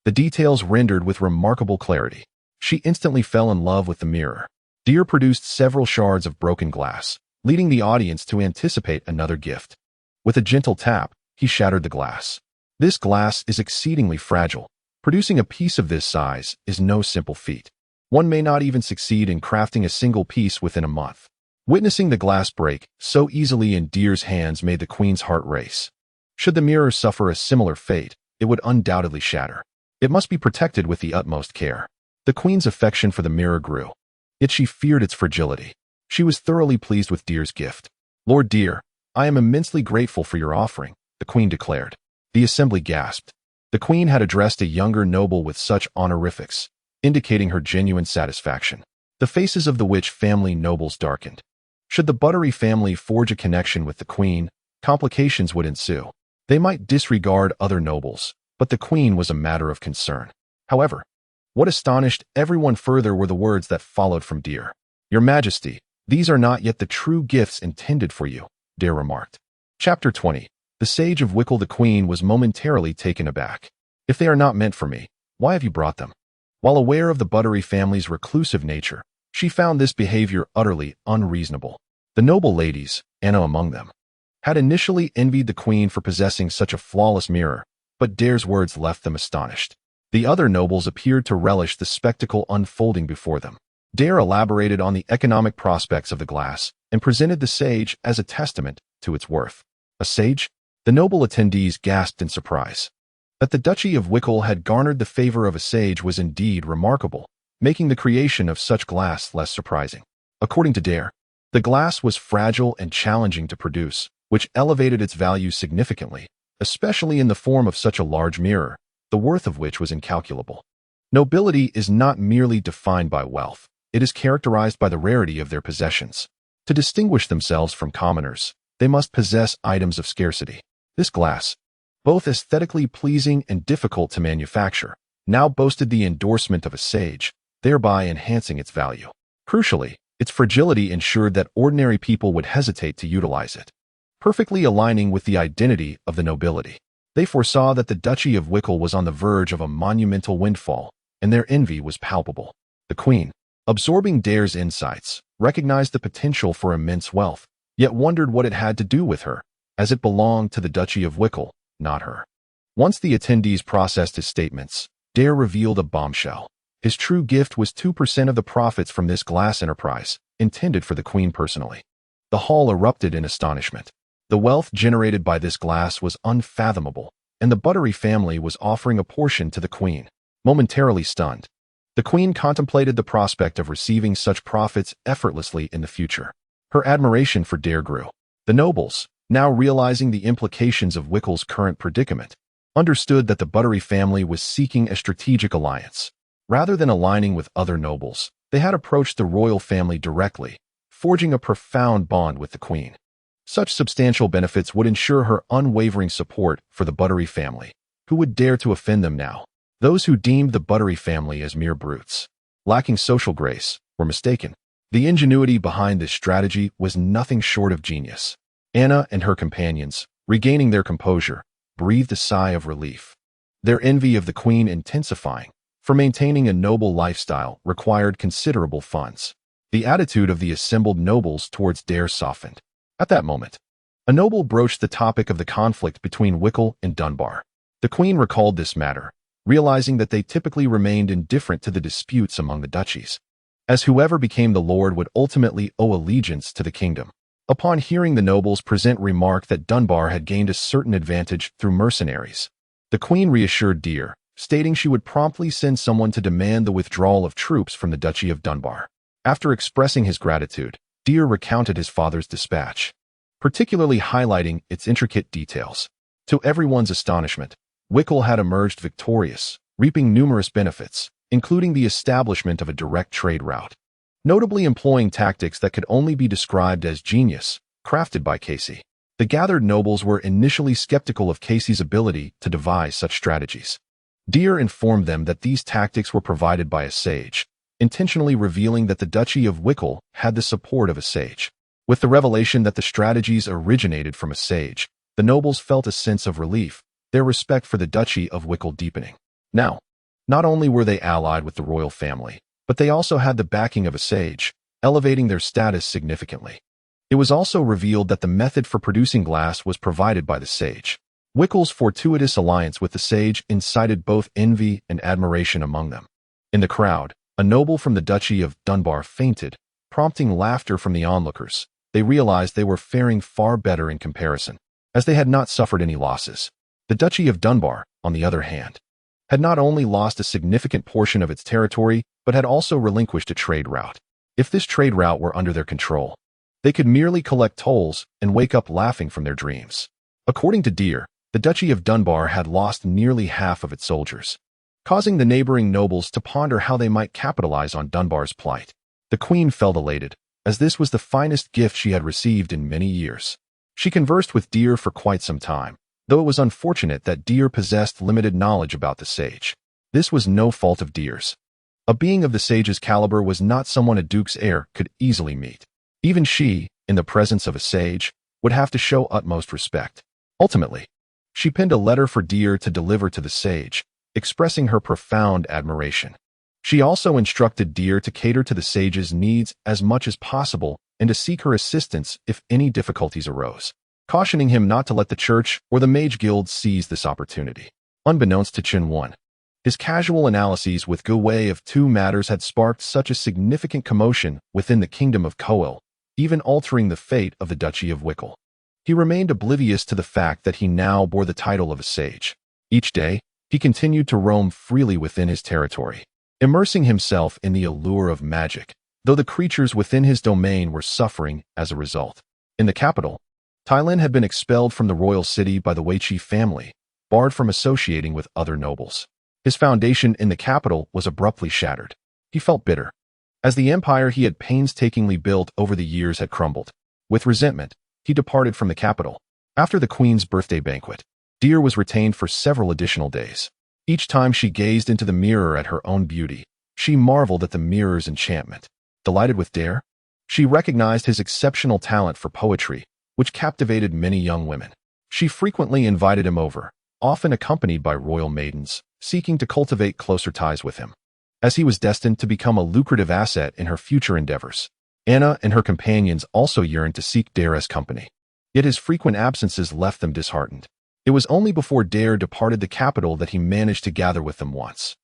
The details rendered with remarkable clarity. She instantly fell in love with the mirror. Deer produced several shards of broken glass, leading the audience to anticipate another gift. With a gentle tap, he shattered the glass. This glass is exceedingly fragile. Producing a piece of this size is no simple feat. One may not even succeed in crafting a single piece within a month. Witnessing the glass break so easily in Deer's hands made the queen's heart race. Should the mirror suffer a similar fate, it would undoubtedly shatter. It must be protected with the utmost care. The queen's affection for the mirror grew, yet she feared its fragility. She was thoroughly pleased with Deer's gift. "Lord Deer, I am immensely grateful for your offering," the queen declared. The assembly gasped. The queen had addressed a younger noble with such honorifics, indicating her genuine satisfaction. The faces of the Witch family nobles darkened. Should the Buttery family forge a connection with the queen, complications would ensue. They might disregard other nobles, but the queen was a matter of concern. However, what astonished everyone further were the words that followed from Deer. "Your Majesty, these are not yet the true gifts intended for you," Deer remarked. Chapter 20. The Sage of Wickle. The queen was momentarily taken aback. "If they are not meant for me, why have you brought them?" While aware of the Buttery family's reclusive nature, she found this behavior utterly unreasonable. The noble ladies, Anna among them, had initially envied the queen for possessing such a flawless mirror, but Deer's words left them astonished. The other nobles appeared to relish the spectacle unfolding before them. Deer elaborated on the economic prospects of the glass and presented the sage as a testament to its worth. A sage? The noble attendees gasped in surprise. That the Duchy of Wickle had garnered the favor of a sage was indeed remarkable, making the creation of such glass less surprising. According to Deer, the glass was fragile and challenging to produce, which elevated its value significantly, especially in the form of such a large mirror, the worth of which was incalculable. Nobility is not merely defined by wealth, it is characterized by the rarity of their possessions. To distinguish themselves from commoners, they must possess items of scarcity. This glass, both aesthetically pleasing and difficult to manufacture, now boasted the endorsement of a sage, thereby enhancing its value. Crucially, its fragility ensured that ordinary people would hesitate to utilize it, perfectly aligning with the identity of the nobility. They foresaw that the Duchy of Wickle was on the verge of a monumental windfall, and their envy was palpable. The queen, absorbing Deer's insights, recognized the potential for immense wealth, yet wondered what it had to do with her, as it belonged to the Duchy of Wickle, not her. Once the attendees processed his statements, Deer revealed a bombshell. His true gift was 2% of the profits from this glass enterprise, intended for the queen personally. The hall erupted in astonishment. The wealth generated by this glass was unfathomable, and the Buttery family was offering a portion to the queen. Momentarily stunned, the queen contemplated the prospect of receiving such profits effortlessly in the future. Her admiration for Deer grew. The nobles, now realizing the implications of Wickle's current predicament, understood that the Buttery family was seeking a strategic alliance. Rather than aligning with other nobles, they had approached the royal family directly, forging a profound bond with the queen. Such substantial benefits would ensure her unwavering support for the Buttery family. Who would dare to offend them now? Those who deemed the Buttery family as mere brutes, lacking social grace, were mistaken. The ingenuity behind this strategy was nothing short of genius. Anna and her companions, regaining their composure, breathed a sigh of relief. Their envy of the queen intensifying, for maintaining a noble lifestyle required considerable funds. The attitude of the assembled nobles towards Deer softened. At that moment, a noble broached the topic of the conflict between Wickle and Dunbar. The queen recalled this matter, realizing that they typically remained indifferent to the disputes among the duchies, as whoever became the lord would ultimately owe allegiance to the kingdom. Upon hearing the nobles present remark that Dunbar had gained a certain advantage through mercenaries, the queen reassured Deer, stating she would promptly send someone to demand the withdrawal of troops from the Duchy of Dunbar. After expressing his gratitude, Deer recounted his father's dispatch, particularly highlighting its intricate details. To everyone's astonishment, Wickle had emerged victorious, reaping numerous benefits, including the establishment of a direct trade route, notably employing tactics that could only be described as genius, crafted by Casey. The gathered nobles were initially skeptical of Casey's ability to devise such strategies. Deer informed them that these tactics were provided by a sage, intentionally revealing that the Duchy of Wickle had the support of a sage. With the revelation that the strategies originated from a sage, the nobles felt a sense of relief, their respect for the Duchy of Wickle deepening. Now, not only were they allied with the royal family, but they also had the backing of a sage, elevating their status significantly. It was also revealed that the method for producing glass was provided by the sage. Wickle's fortuitous alliance with the sage incited both envy and admiration among them. In the crowd, a noble from the Duchy of Dunbar fainted, prompting laughter from the onlookers. They realized they were faring far better in comparison, as they had not suffered any losses. The Duchy of Dunbar, on the other hand, had not only lost a significant portion of its territory, but had also relinquished a trade route. If this trade route were under their control, they could merely collect tolls and wake up laughing from their dreams. According to Deer, the Duchy of Dunbar had lost nearly half of its soldiers, causing the neighboring nobles to ponder how they might capitalize on Dunbar's plight. The queen felt elated, as this was the finest gift she had received in many years. She conversed with Deer for quite some time, though it was unfortunate that Deer possessed limited knowledge about the sage. This was no fault of Deer's. A being of the sage's caliber was not someone a duke's heir could easily meet. Even she, in the presence of a sage, would have to show utmost respect. Ultimately, she penned a letter for Deer to deliver to the sage, expressing her profound admiration. She also instructed Deer to cater to the sage's needs as much as possible and to seek her assistance if any difficulties arose, cautioning him not to let the church or the mage guild seize this opportunity. Unbeknownst to Chen Wen, his casual analyses with Gu Wei of two matters had sparked such a significant commotion within the kingdom of Koil, even altering the fate of the Duchy of Wickle. He remained oblivious to the fact that he now bore the title of a sage. Each day, he continued to roam freely within his territory, immersing himself in the allure of magic, though the creatures within his domain were suffering as a result. In the capital, Tylin had been expelled from the royal city by the Weiqi family, barred from associating with other nobles. His foundation in the capital was abruptly shattered. He felt bitter, as the empire he had painstakingly built over the years had crumbled. With resentment, he departed from the capital. After the queen's birthday banquet, Deer was retained for several additional days. Each time she gazed into the mirror at her own beauty, she marveled at the mirror's enchantment. Delighted with Deer, she recognized his exceptional talent for poetry, which captivated many young women. She frequently invited him over, often accompanied by royal maidens, seeking to cultivate closer ties with him, as he was destined to become a lucrative asset in her future endeavors. Anna and her companions also yearned to seek Deer's company, yet his frequent absences left them disheartened. It was only before Deer departed the capital that he managed to gather with them once.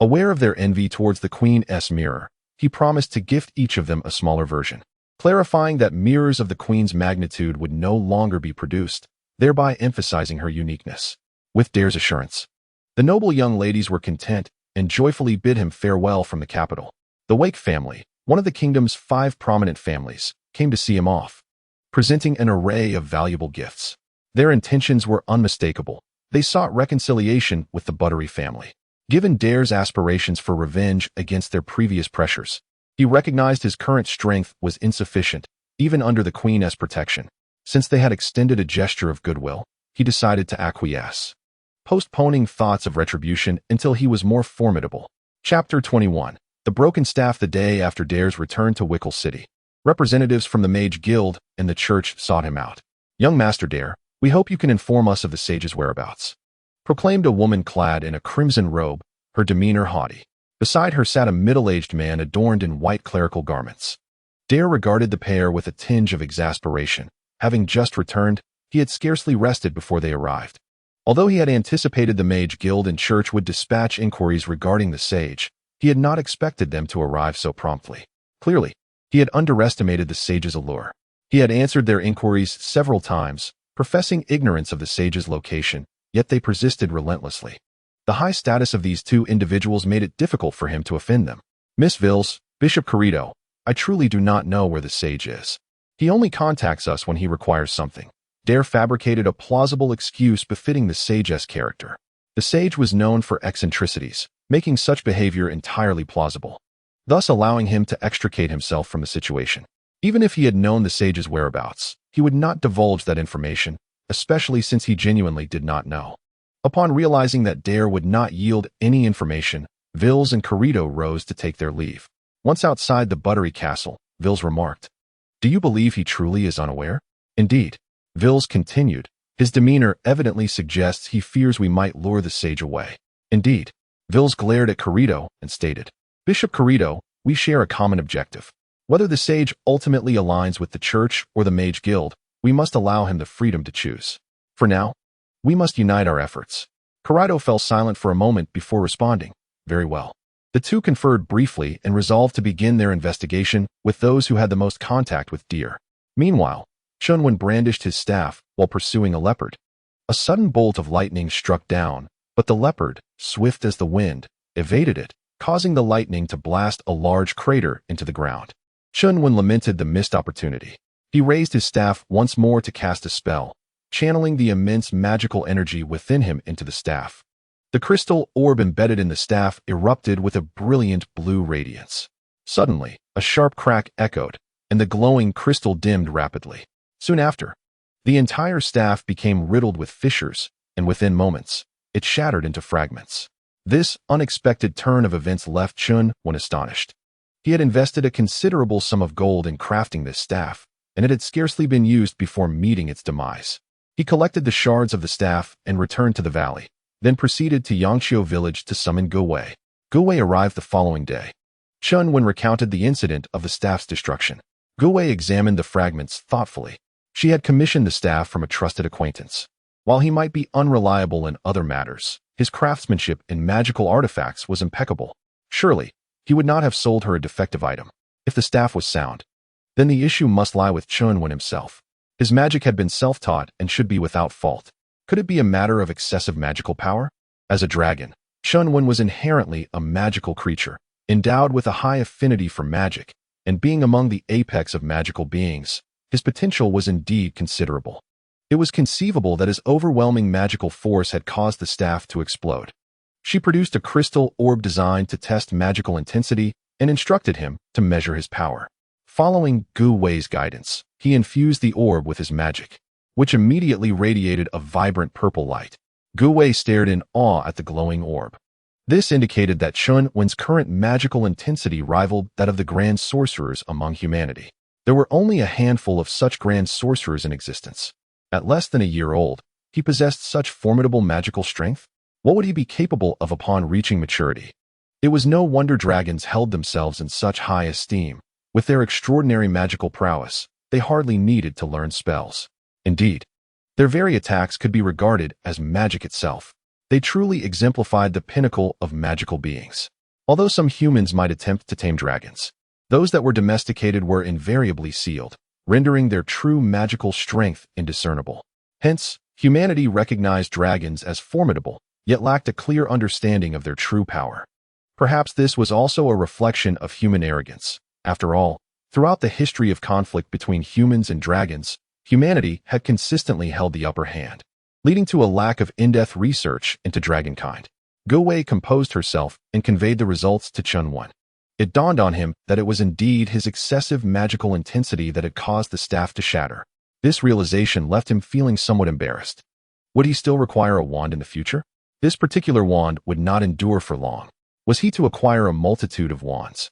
Aware of their envy towards the Queen's mirror, he promised to gift each of them a smaller version, clarifying that mirrors of the Queen's magnitude would no longer be produced, thereby emphasizing her uniqueness. With Deer's assurance, the noble young ladies were content and joyfully bid him farewell from the capital. The Wake family, one of the kingdom's 5 prominent families, came to see him off, presenting an array of valuable gifts. Their intentions were unmistakable. They sought reconciliation with the Buttery family. Given Deer's aspirations for revenge against their previous pressures, he recognized his current strength was insufficient, even under the Queen's protection. Since they had extended a gesture of goodwill, he decided to acquiesce, postponing thoughts of retribution until he was more formidable. Chapter 21. The Broken Staff. The day after Deer's return to Wickle City, representatives from the Mage Guild and the church sought him out. "Young Master Deer, we hope you can inform us of the sage's whereabouts," proclaimed a woman clad in a crimson robe, her demeanor haughty. Beside her sat a middle-aged man adorned in white clerical garments. Deer regarded the pair with a tinge of exasperation. Having just returned, he had scarcely rested before they arrived. Although he had anticipated the Mage Guild and church would dispatch inquiries regarding the sage, he had not expected them to arrive so promptly. Clearly, he had underestimated the sage's allure. He had answered their inquiries several times, professing ignorance of the sage's location, yet they persisted relentlessly. The high status of these two individuals made it difficult for him to offend them. "Miss Vils, Bishop Corrido, I truly do not know where the sage is. He only contacts us when he requires something." Deer fabricated a plausible excuse befitting the sage's character. The sage was known for eccentricities, making such behavior entirely plausible, thus allowing him to extricate himself from the situation. Even if he had known the sage's whereabouts, he would not divulge that information, especially since he genuinely did not know. Upon realizing that Deer would not yield any information, Vils and Corrido rose to take their leave. Once outside the Buttery Castle, Vils remarked, "Do you believe he truly is unaware?" "Indeed," Vils continued, "his demeanor evidently suggests he fears we might lure the sage away." "Indeed." Vils glared at Corrido and stated, "Bishop Corrido, we share a common objective. Whether the sage ultimately aligns with the church or the mage guild, we must allow him the freedom to choose. For now, we must unite our efforts. Karido fell silent for a moment before responding. Very well. The two conferred briefly and resolved to begin their investigation with those who had the most contact with deer. Meanwhile, Chen Wen brandished his staff while pursuing a leopard. A sudden bolt of lightning struck down, but the leopard, swift as the wind, evaded it, causing the lightning to blast a large crater into the ground. Chen Wen lamented the missed opportunity. He raised his staff once more to cast a spell, channeling the immense magical energy within him into the staff. The crystal orb embedded in the staff erupted with a brilliant blue radiance. Suddenly, a sharp crack echoed, and the glowing crystal dimmed rapidly. Soon after, the entire staff became riddled with fissures, and within moments, it shattered into fragments. This unexpected turn of events left Chen Wen astonished. He had invested a considerable sum of gold in crafting this staff, and it had scarcely been used before meeting its demise. He collected the shards of the staff and returned to the valley, then proceeded to Yangqiu village to summon Gu Wei. Gu Wei arrived the following day. Chen Wen recounted the incident of the staff's destruction. Gu Wei examined the fragments thoughtfully. She had commissioned the staff from a trusted acquaintance. While he might be unreliable in other matters, his craftsmanship in magical artifacts was impeccable. Surely, he would not have sold her a defective item. If the staff was sound, then the issue must lie with Chen Wen himself. His magic had been self-taught and should be without fault. Could it be a matter of excessive magical power? As a dragon, Chen Wen was inherently a magical creature, endowed with a high affinity for magic, and being among the apex of magical beings, his potential was indeed considerable. It was conceivable that his overwhelming magical force had caused the staff to explode. She produced a crystal orb designed to test magical intensity and instructed him to measure his power. Following Gu Wei's guidance, he infused the orb with his magic, which immediately radiated a vibrant purple light. Gu Wei stared in awe at the glowing orb. This indicated that Chen Wen's current magical intensity rivaled that of the grand sorcerers among humanity. There were only a handful of such grand sorcerers in existence. At less than a year old, he possessed such formidable magical strength. What would he be capable of upon reaching maturity? It was no wonder dragons held themselves in such high esteem. With their extraordinary magical prowess, they hardly needed to learn spells. Indeed, their very attacks could be regarded as magic itself. They truly exemplified the pinnacle of magical beings. Although some humans might attempt to tame dragons, those that were domesticated were invariably sealed, rendering their true magical strength indiscernible. Hence, humanity recognized dragons as formidable, yet lacked a clear understanding of their true power. Perhaps this was also a reflection of human arrogance. After all, throughout the history of conflict between humans and dragons, humanity had consistently held the upper hand, leading to a lack of in-depth research into dragonkind. Gu Wei composed herself and conveyed the results to Chen Wen. It dawned on him that it was indeed his excessive magical intensity that had caused the staff to shatter. This realization left him feeling somewhat embarrassed. Would he still require a wand in the future? This particular wand would not endure for long. Was he to acquire a multitude of wands,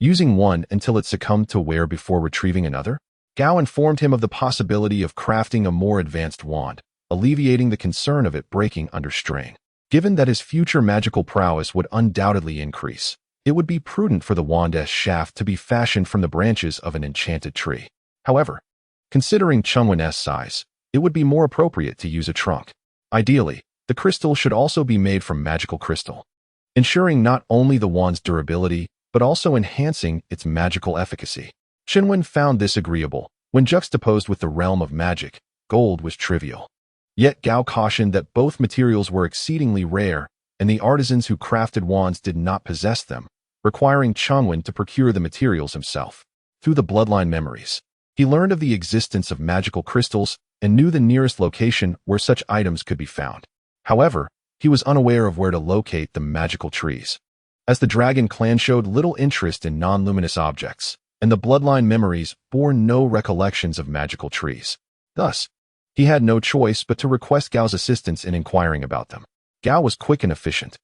using one until it succumbed to wear before retrieving another? Gao informed him of the possibility of crafting a more advanced wand, alleviating the concern of it breaking under strain. Given that his future magical prowess would undoubtedly increase, it would be prudent for the wand's shaft to be fashioned from the branches of an enchanted tree. However, considering Chen Wen's size, it would be more appropriate to use a trunk. Ideally, the crystal should also be made from magical crystal, ensuring not only the wand's durability, but also enhancing its magical efficacy. Chen Wen found this agreeable. When juxtaposed with the realm of magic, gold was trivial. Yet Gao cautioned that both materials were exceedingly rare, and the artisans who crafted wands did not possess them, requiring Chen Wen to procure the materials himself. Through the bloodline memories, he learned of the existence of magical crystals and knew the nearest location where such items could be found. However, he was unaware of where to locate the magical trees. As the dragon clan showed little interest in non-luminous objects, and the bloodline memories bore no recollections of magical trees. Thus, he had no choice but to request Gao's assistance in inquiring about them. Gao was quick and efficient,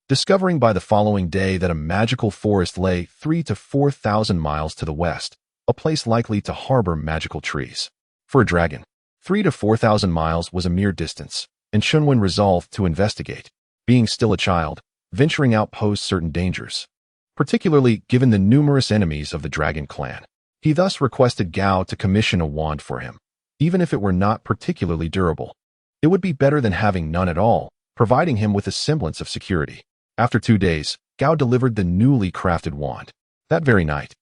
discovering by the following day that a magical forest lay 3,000 to 4,000 miles to the west, a place likely to harbor magical trees. For a dragon, 3,000 to 4,000 miles was a mere distance, and Chen Wen resolved to investigate. Being still a child, venturing out posed certain dangers, particularly given the numerous enemies of the dragon clan. He thus requested Gao to commission a wand for him, even if it were not particularly durable. It would be better than having none at all, providing him with a semblance of security. After 2 days, Gao delivered the newly crafted wand. That very night,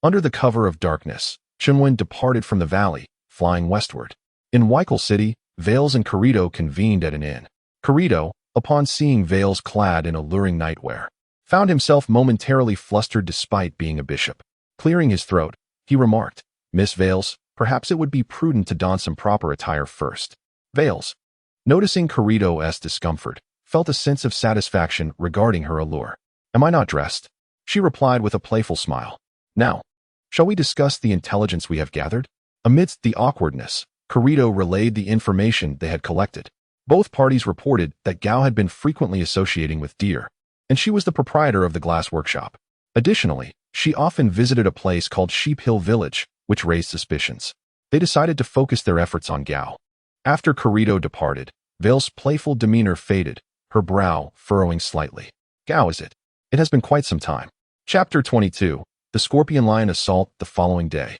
under the cover of darkness, Chen Wen departed from the valley, flying westward. In Wielding City, Vales and Carito convened at an inn. Carito, upon seeing Vales clad in alluring nightwear, found himself momentarily flustered despite being a bishop. Clearing his throat, he remarked, "Miss Vales, perhaps it would be prudent to don some proper attire first." Vales, noticing Carito's discomfort, felt a sense of satisfaction regarding her allure. "Am I not dressed?" She replied with a playful smile. "Now, shall we discuss the intelligence we have gathered?" Amidst the awkwardness, Carito relayed the information they had collected. Both parties reported that Gao had been frequently associating with deer, and she was the proprietor of the glass workshop. Additionally, she often visited a place called Sheep Hill Village, which raised suspicions. They decided to focus their efforts on Gao. After Carito departed, Vale's playful demeanor faded, her brow furrowing slightly. "Gao, is it? It has been quite some time." Chapter 22. The Scorpion Lion Assault. The following day,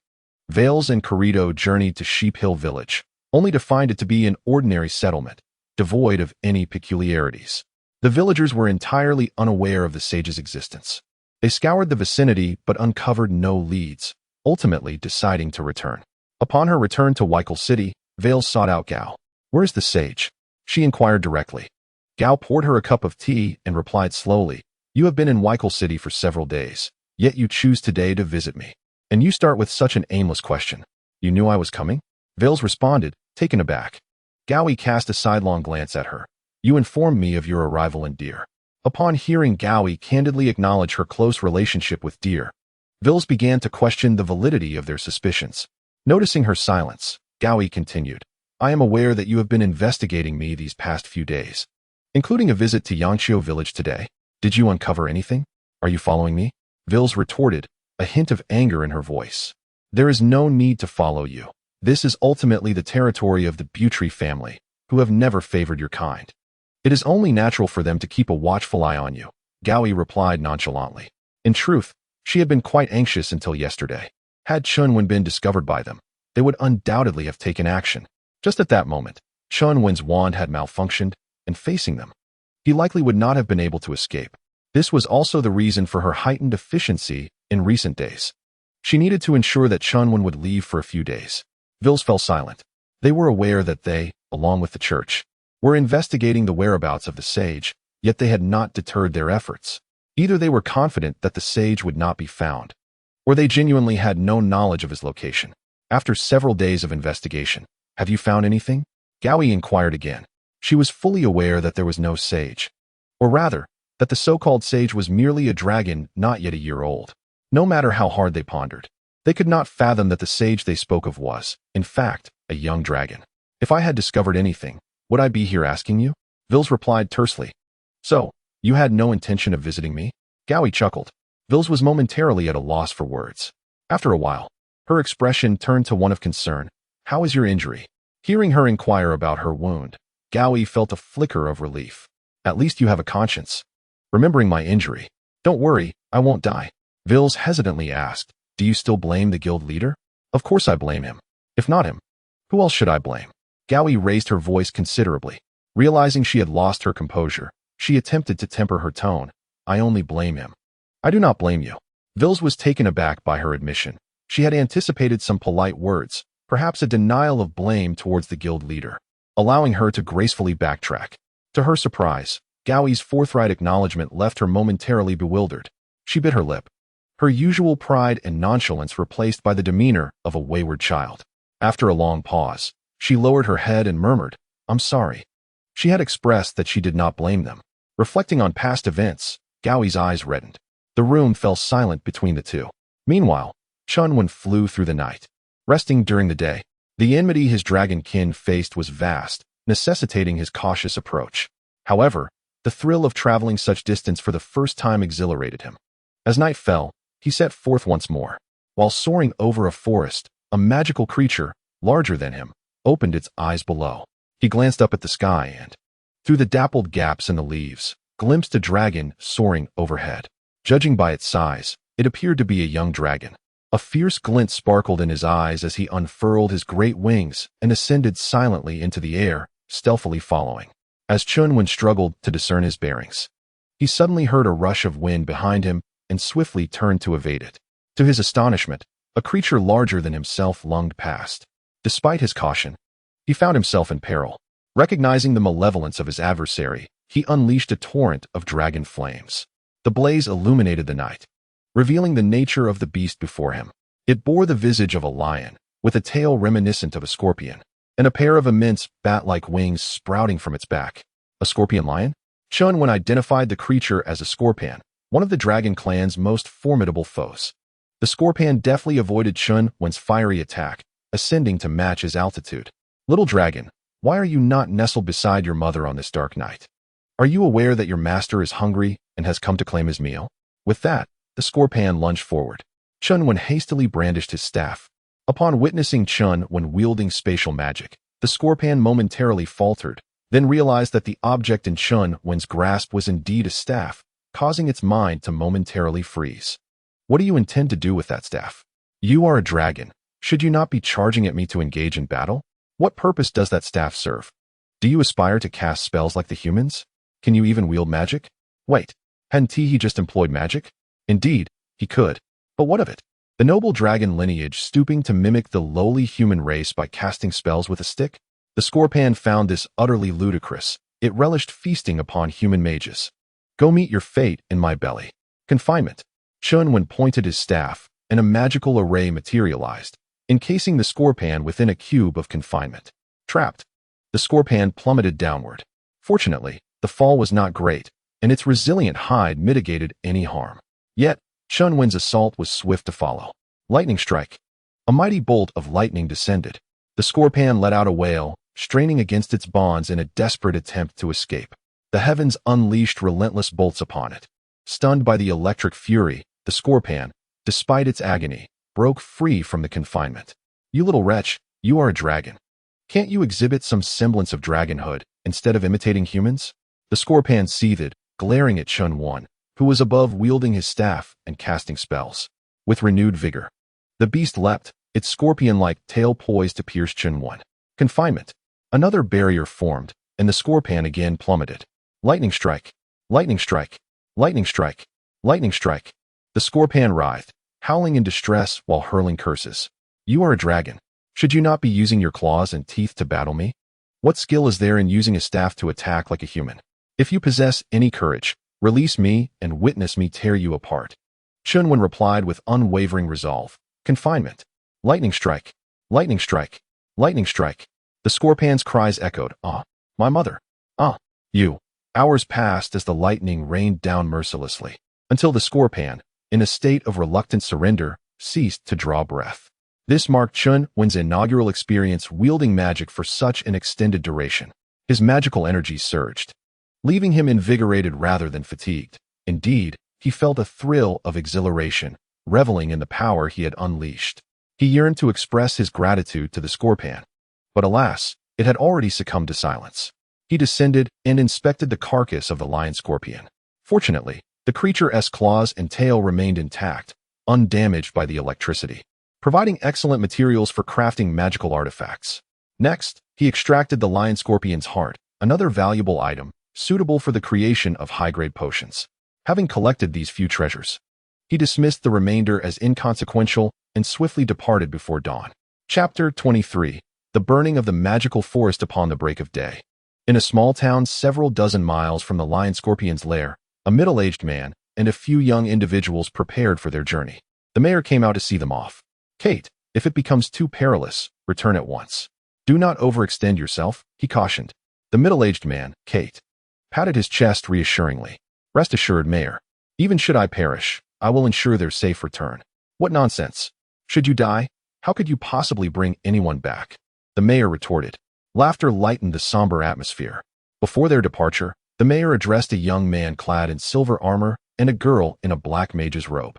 Vales and Carito journeyed to Sheep Hill Village, only to find it to be an ordinary settlement, devoid of any peculiarities. The villagers were entirely unaware of the sage's existence. They scoured the vicinity but uncovered no leads, ultimately deciding to return. Upon her return to Wielding City, Vales sought out Gao. "Where's the sage?" she inquired directly. Gao poured her a cup of tea and replied slowly, "You have been in Wielding City for several days, yet you choose today to visit me. And you start with such an aimless question. You knew I was coming?" Vales responded, taken aback. Gao cast a sidelong glance at her. "You informed me of your arrival in Deer." Upon hearing Gao candidly acknowledge her close relationship with Deer, Vales began to question the validity of their suspicions. Noticing her silence, Gao continued, "I am aware that you have been investigating me these past few days, including a visit to Yangqiu village today. Did you uncover anything? Are you following me?" Vales retorted, a hint of anger in her voice. "There is no need to follow you. This is ultimately the territory of the Butry family, who have never favored your kind. It is only natural for them to keep a watchful eye on you," Gao replied nonchalantly. In truth, she had been quite anxious until yesterday. Had Chen Wen been discovered by them, they would undoubtedly have taken action. Just at that moment, Chen Wen's wand had malfunctioned, and facing them, he likely would not have been able to escape. This was also the reason for her heightened efficiency in recent days. She needed to ensure that Chen Wen would leave for a few days. Vales fell silent. They were aware that they, along with the church, were investigating the whereabouts of the sage, yet they had not deterred their efforts. Either they were confident that the sage would not be found, or they genuinely had no knowledge of his location. After several days of investigation, "Have you found anything?" Gao inquired again. She was fully aware that there was no sage, or rather, that the so-called sage was merely a dragon not yet a year old. No matter how hard they pondered, they could not fathom that the sage they spoke of was, in fact, a young dragon. "If I had discovered anything, would I be here asking you?" Vales replied tersely. "So, you had no intention of visiting me?" Gao chuckled. Vales was momentarily at a loss for words. After a while, her expression turned to one of concern. "How is your injury?" Hearing her inquire about her wound, Gao felt a flicker of relief. "At least you have a conscience. Remembering my injury. Don't worry, I won't die." Vales hesitantly asked, "Do you still blame the guild leader?" "Of course I blame him. If not him, who else should I blame?" Gao raised her voice considerably. Realizing she had lost her composure, she attempted to temper her tone. "I only blame him. I do not blame you." Vales was taken aback by her admission. She had anticipated some polite words, perhaps a denial of blame towards the guild leader, allowing her to gracefully backtrack. To her surprise, Gao's forthright acknowledgement left her momentarily bewildered. She bit her lip, her usual pride and nonchalance replaced by the demeanor of a wayward child. After a long pause, she lowered her head and murmured, "I'm sorry." She had expressed that she did not blame them. Reflecting on past events, Gao's eyes reddened. The room fell silent between the two. Meanwhile, Chen Wen flew through the night, resting during the day. The enmity his dragon kin faced was vast, necessitating his cautious approach. However, the thrill of traveling such distance for the first time exhilarated him. As night fell, he set forth once more. While soaring over a forest, a magical creature, larger than him, opened its eyes below. He glanced up at the sky and, through the dappled gaps in the leaves, glimpsed a dragon soaring overhead. Judging by its size, it appeared to be a young dragon. A fierce glint sparkled in his eyes as he unfurled his great wings and ascended silently into the air, stealthily following. As Chen Wen struggled to discern his bearings, he suddenly heard a rush of wind behind him and swiftly turned to evade it. To his astonishment, a creature larger than himself lunged past. Despite his caution, he found himself in peril. Recognizing the malevolence of his adversary, he unleashed a torrent of dragon flames. The blaze illuminated the night, revealing the nature of the beast before him. It bore the visage of a lion, with a tail reminiscent of a scorpion, and a pair of immense, bat-like wings sprouting from its back. A scorpion lion? Chen Wen identified the creature as a scorpion, one of the dragon clan's most formidable foes. The scorpion deftly avoided Chen Wen's fiery attack, ascending to match his altitude. Little dragon, why are you not nestled beside your mother on this dark night? Are you aware that your master is hungry and has come to claim his meal? With that, the scorpion lunged forward. Chen Wen hastily brandished his staff. Upon witnessing Chen Wen wielding spatial magic, the scorpion momentarily faltered, then realized that the object in Chen Wen's grasp was indeed a staff, causing its mind to momentarily freeze. What do you intend to do with that staff? You are a dragon. Should you not be charging at me to engage in battle? What purpose does that staff serve? Do you aspire to cast spells like the humans? Can you even wield magic? Wait, hadn't he just employed magic? Indeed, he could. But what of it? The noble dragon lineage stooping to mimic the lowly human race by casting spells with a stick? The scorpion found this utterly ludicrous. It relished feasting upon human mages. Go meet your fate in my belly. Confinement. Chen Wen pointed his staff, and a magical array materialized, encasing the scorpion within a cube of confinement. Trapped. The scorpion plummeted downward. Fortunately, the fall was not great, and its resilient hide mitigated any harm. Yet, Chen Wen's assault was swift to follow. Lightning strike. A mighty bolt of lightning descended. The scorpion let out a wail, straining against its bonds in a desperate attempt to escape. The heavens unleashed relentless bolts upon it. Stunned by the electric fury, the scorpion, despite its agony, broke free from the confinement. You little wretch, you are a dragon. Can't you exhibit some semblance of dragonhood instead of imitating humans? The scorpion seethed, glaring at Chen Wen, who was above wielding his staff and casting spells. With renewed vigor, the beast leapt, its scorpion-like tail poised to pierce Chen Wen. Confinement. Another barrier formed, and the scorpion again plummeted. Lightning strike. Lightning strike. Lightning strike. Lightning strike. The scorpion writhed, howling in distress while hurling curses. You are a dragon. Should you not be using your claws and teeth to battle me? What skill is there in using a staff to attack like a human? If you possess any courage, release me and witness me tear you apart. Chen Wen replied with unwavering resolve. Confinement. Lightning strike. Lightning strike. Lightning strike. The scorpion's cries echoed. Ah, my mother. Ah, you. Hours passed as the lightning rained down mercilessly, until the scorpion, in a state of reluctant surrender, ceased to draw breath. This marked Chen Wen's inaugural experience wielding magic for such an extended duration. His magical energy surged, leaving him invigorated rather than fatigued. Indeed, he felt a thrill of exhilaration, reveling in the power he had unleashed. He yearned to express his gratitude to the scorpion, but alas, it had already succumbed to silence. He descended and inspected the carcass of the lion scorpion. Fortunately, the creature's claws and tail remained intact, undamaged by the electricity, providing excellent materials for crafting magical artifacts. Next, he extracted the lion scorpion's heart, another valuable item, suitable for the creation of high-grade potions. Having collected these few treasures, he dismissed the remainder as inconsequential and swiftly departed before dawn. Chapter 23. The burning of the magical forest upon the break of day. In a small town several dozen miles from the lion scorpion's lair, a middle-aged man and a few young individuals prepared for their journey. The mayor came out to see them off. Kate, if it becomes too perilous, return at once. Do not overextend yourself, he cautioned. The middle-aged man, Kate, patted his chest reassuringly. Rest assured, Mayor. Even should I perish, I will ensure their safe return. What nonsense. Should you die, how could you possibly bring anyone back? The mayor retorted. Laughter lightened the somber atmosphere. Before their departure, the mayor addressed a young man clad in silver armor and a girl in a black mage's robe.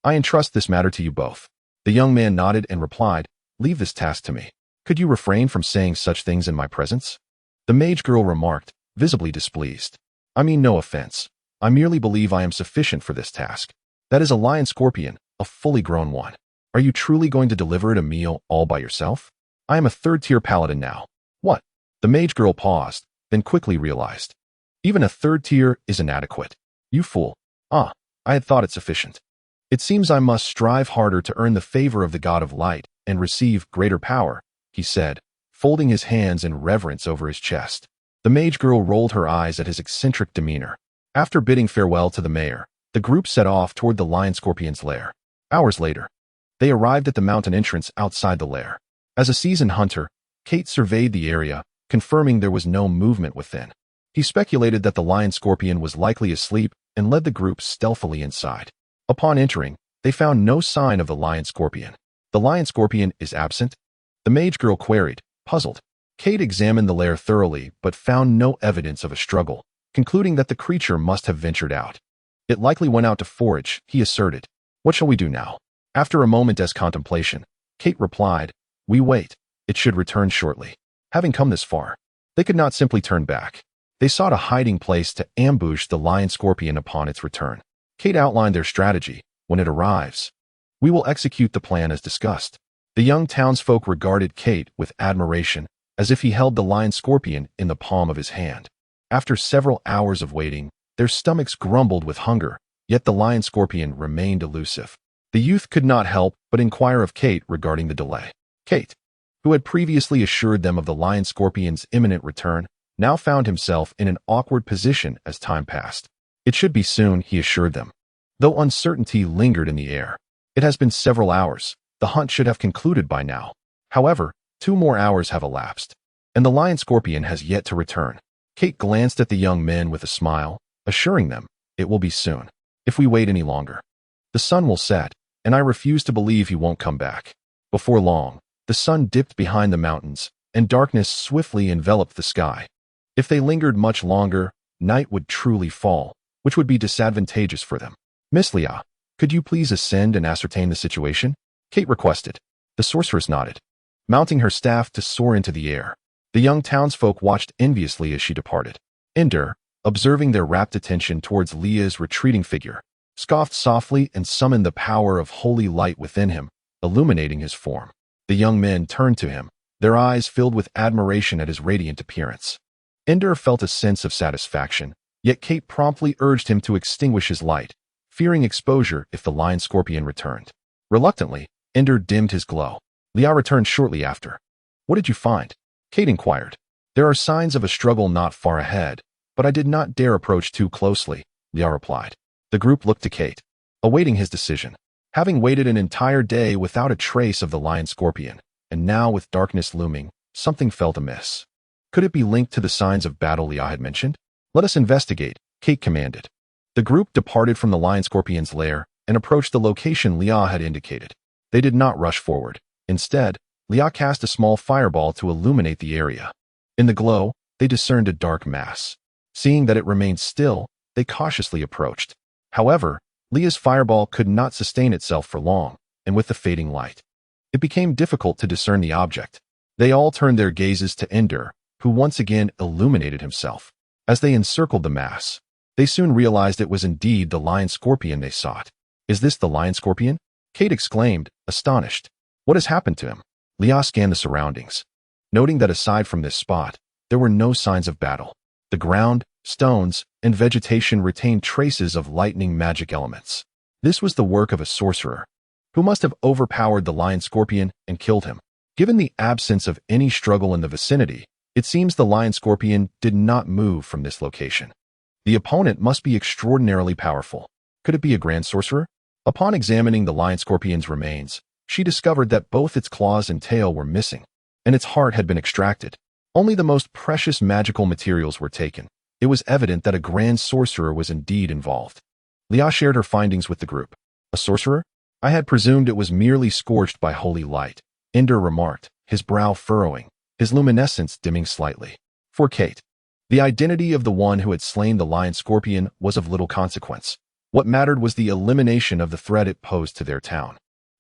I entrust this matter to you both. The young man nodded and replied, Leave this task to me. Could you refrain from saying such things in my presence? The mage girl remarked, visibly displeased. I mean no offense. I merely believe I am sufficient for this task. That is a lion scorpion, a fully grown one. Are you truly going to deliver it a meal all by yourself? I am a third-tier paladin now. What? The mage girl paused, then quickly realized. Even a third tier is inadequate. You fool. Ah, I had thought it sufficient. It seems I must strive harder to earn the favor of the god of light and receive greater power, he said, folding his hands in reverence over his chest. The mage girl rolled her eyes at his eccentric demeanor. After bidding farewell to the mayor, the group set off toward the lion scorpion's lair. Hours later, they arrived at the mountain entrance outside the lair. As a seasoned hunter, Kate surveyed the area, confirming there was no movement within. He speculated that the lion scorpion was likely asleep and led the group stealthily inside. Upon entering, they found no sign of the lion scorpion. The lion scorpion is absent? The mage girl queried, puzzled. Kate examined the lair thoroughly but found no evidence of a struggle, concluding that the creature must have ventured out. It likely went out to forage, he asserted. What shall we do now? After a moment's contemplation, Kate replied, we wait. It should return shortly. Having come this far, they could not simply turn back. They sought a hiding place to ambush the lion scorpion upon its return. Kate outlined their strategy. When it arrives, we will execute the plan as discussed. The young townsfolk regarded Kate with admiration, as if he held the lion scorpion in the palm of his hand. After several hours of waiting, their stomachs grumbled with hunger, yet the lion scorpion remained elusive. The youth could not help but inquire of Kate regarding the delay. Kate, who had previously assured them of the lion scorpion's imminent return, now found himself in an awkward position as time passed. It should be soon, he assured them. Though uncertainty lingered in the air. It has been several hours. The hunt should have concluded by now. However, 2 more hours have elapsed, and the lion scorpion has yet to return. Kate glanced at the young men with a smile, assuring them, it will be soon. If we wait any longer, the sun will set, and I refuse to believe he won't come back. Before long, the sun dipped behind the mountains, and darkness swiftly enveloped the sky. If they lingered much longer, night would truly fall, which would be disadvantageous for them. Miss Leah, could you please ascend and ascertain the situation? Kate requested. The sorceress nodded, mounting her staff to soar into the air. The young townsfolk watched enviously as she departed. Ender, observing their rapt attention towards Leah's retreating figure, scoffed softly and summoned the power of holy light within him, illuminating his form. The young men turned to him, their eyes filled with admiration at his radiant appearance. Ender felt a sense of satisfaction, yet Kate promptly urged him to extinguish his light, fearing exposure if the lion scorpion returned. Reluctantly, Ender dimmed his glow. Leah returned shortly after. What did you find? Kate inquired. There are signs of a struggle not far ahead, but I did not dare approach too closely, Leah replied. The group looked to Kate, awaiting his decision. Having waited an entire day without a trace of the lion scorpion, and now with darkness looming, something felt amiss. Could it be linked to the signs of battle Leah had mentioned? Let us investigate, Kate commanded. The group departed from the lion scorpion's lair and approached the location Leah had indicated. They did not rush forward. Instead, Leah cast a small fireball to illuminate the area. In the glow, they discerned a dark mass. Seeing that it remained still, they cautiously approached. However, Leah's fireball could not sustain itself for long, and with the fading light, it became difficult to discern the object. They all turned their gazes to Ender, who once again illuminated himself. As they encircled the mass, they soon realized it was indeed the lion scorpion they sought. Is this the lion scorpion? Kate exclaimed, astonished. What has happened to him? Leah scanned the surroundings, noting that aside from this spot, there were no signs of battle. The ground, stones, and vegetation retained traces of lightning magic elements. This was the work of a sorcerer, who must have overpowered the lion scorpion and killed him. Given the absence of any struggle in the vicinity, it seems the lion scorpion did not move from this location. The opponent must be extraordinarily powerful. Could it be a grand sorcerer? Upon examining the lion scorpion's remains, she discovered that both its claws and tail were missing, and its heart had been extracted. Only the most precious magical materials were taken. It was evident that a grand sorcerer was indeed involved. Leah shared her findings with the group. A sorcerer? I had presumed it was merely scorched by holy light, Ender remarked, his brow furrowing, his luminescence dimming slightly. For Kate, the identity of the one who had slain the lion scorpion was of little consequence. What mattered was the elimination of the threat it posed to their town.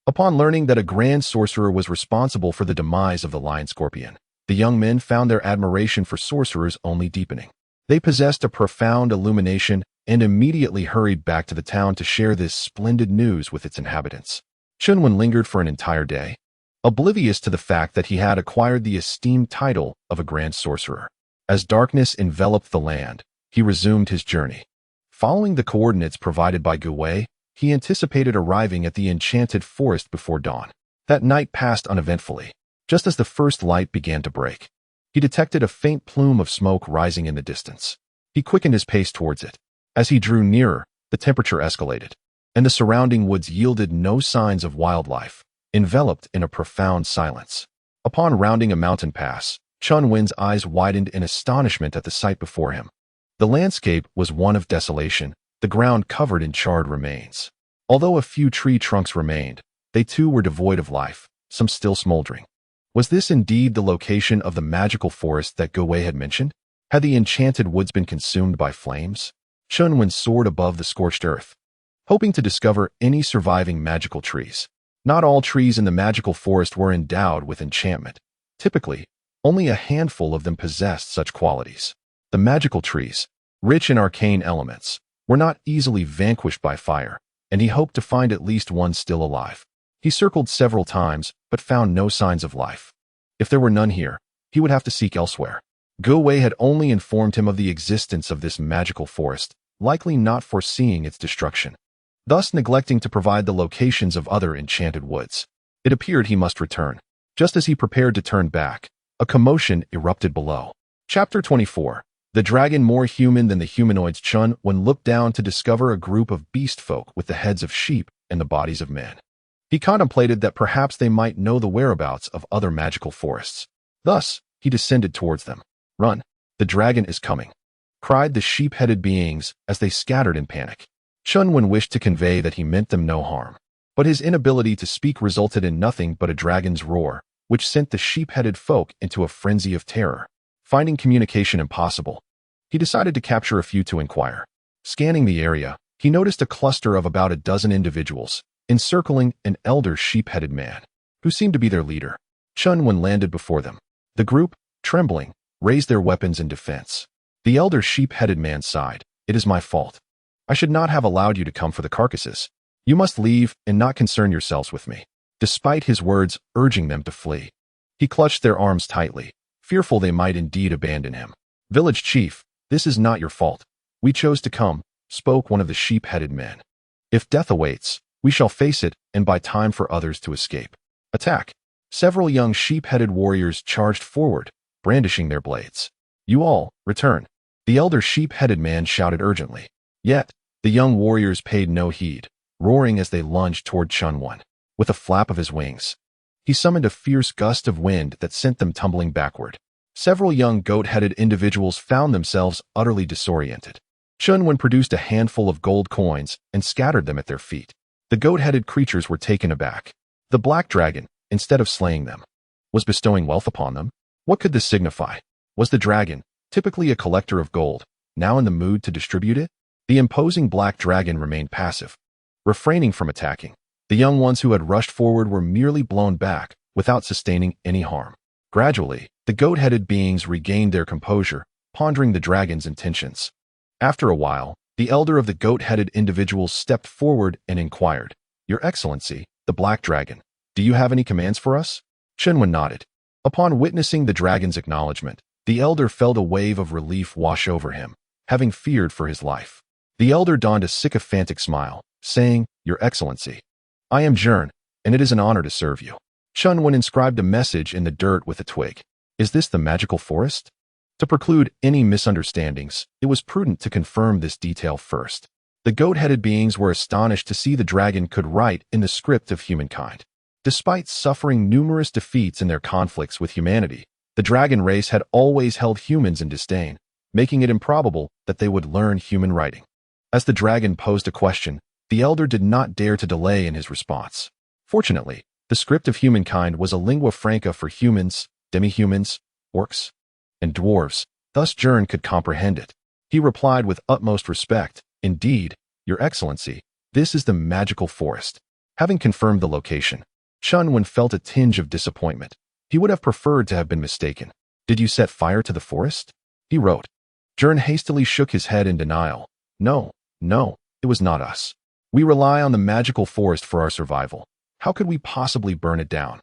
Upon learning that a grand sorcerer was responsible for the demise of the lion scorpion, the young men found their admiration for sorcerers only deepening. They possessed a profound illumination and immediately hurried back to the town to share this splendid news with its inhabitants. Chen Wen lingered for an entire day, oblivious to the fact that he had acquired the esteemed title of a grand sorcerer. As darkness enveloped the land, he resumed his journey. Following the coordinates provided by Gu Wei, he anticipated arriving at the enchanted forest before dawn. That night passed uneventfully. Just as the first light began to break, he detected a faint plume of smoke rising in the distance. He quickened his pace towards it. As he drew nearer, the temperature escalated, and the surrounding woods yielded no signs of wildlife, enveloped in a profound silence. Upon rounding a mountain pass, Chen Wen's eyes widened in astonishment at the sight before him. The landscape was one of desolation, the ground covered in charred remains. Although a few tree trunks remained, they too were devoid of life, some still smoldering. Was this indeed the location of the magical forest that Gu Wei had mentioned? Had the enchanted woods been consumed by flames? Chen Wen soared above the scorched earth, hoping to discover any surviving magical trees. Not all trees in the magical forest were endowed with enchantment. Typically, only a handful of them possessed such qualities. The magical trees, rich in arcane elements, were not easily vanquished by fire, and he hoped to find at least one still alive. He circled several times, but found no signs of life. If there were none here, he would have to seek elsewhere. Gu Wei had only informed him of the existence of this magical forest, likely not foreseeing its destruction, thus neglecting to provide the locations of other enchanted woods. It appeared he must return. Just as he prepared to turn back, a commotion erupted below. Chapter 24. The dragon more human than the humanoids. Chen Wen looked down to discover a group of beast folk with the heads of sheep and the bodies of men. He contemplated that perhaps they might know the whereabouts of other magical forests. Thus, he descended towards them. "Run! The dragon is coming!" cried the sheep-headed beings as they scattered in panic. Chen Wen wished to convey that he meant them no harm, but his inability to speak resulted in nothing but a dragon's roar, which sent the sheep-headed folk into a frenzy of terror. Finding communication impossible, he decided to capture a few to inquire. Scanning the area, he noticed a cluster of about a dozen individuals, encircling an elder sheep-headed man, who seemed to be their leader. Chen Wen landed before them. The group, trembling, raised their weapons in defense. The elder sheep-headed man sighed. "It is my fault. I should not have allowed you to come for the carcasses. You must leave and not concern yourselves with me." Despite his words urging them to flee, he clutched their arms tightly, fearful they might indeed abandon him. "Village chief, this is not your fault. We chose to come," spoke one of the sheep-headed men. "If death awaits, we shall face it and buy time for others to escape. Attack!" Several young sheep-headed warriors charged forward, brandishing their blades. "You all, return!" the elder sheep-headed man shouted urgently. Yet, the young warriors paid no heed, roaring as they lunged toward Chen Wen. With a flap of his wings, he summoned a fierce gust of wind that sent them tumbling backward. Several young goat-headed individuals found themselves utterly disoriented. Chen Wen produced a handful of gold coins and scattered them at their feet. The goat-headed creatures were taken aback. The black dragon, instead of slaying them, was bestowing wealth upon them. What could this signify? Was the dragon, typically a collector of gold, now in the mood to distribute it? The imposing black dragon remained passive, refraining from attacking. The young ones who had rushed forward were merely blown back, without sustaining any harm. Gradually, the goat-headed beings regained their composure, pondering the dragon's intentions. After a while, the elder of the goat-headed individuals stepped forward and inquired, "Your Excellency, the black dragon, do you have any commands for us?" Chen Wen nodded. Upon witnessing the dragon's acknowledgement, the elder felt a wave of relief wash over him, having feared for his life. The elder donned a sycophantic smile, saying, "Your Excellency, I am Jern, and it is an honor to serve you." Chen Wen inscribed a message in the dirt with a twig. "Is this the magical forest?" To preclude any misunderstandings, it was prudent to confirm this detail first. The goat-headed beings were astonished to see the dragon could write in the script of humankind. Despite suffering numerous defeats in their conflicts with humanity, the dragon race had always held humans in disdain, making it improbable that they would learn human writing. As the dragon posed a question, the elder did not dare to delay in his response. Fortunately, the script of humankind was a lingua franca for humans, demi-humans, orcs, and dwarves, thus Jern could comprehend it. He replied with utmost respect, "Indeed, Your Excellency, this is the magical forest." Having confirmed the location, Chen Wen felt a tinge of disappointment. He would have preferred to have been mistaken. "Did you set fire to the forest?" he wrote. Jern hastily shook his head in denial. No, it was not us. We rely on the magical forest for our survival. How could we possibly burn it down?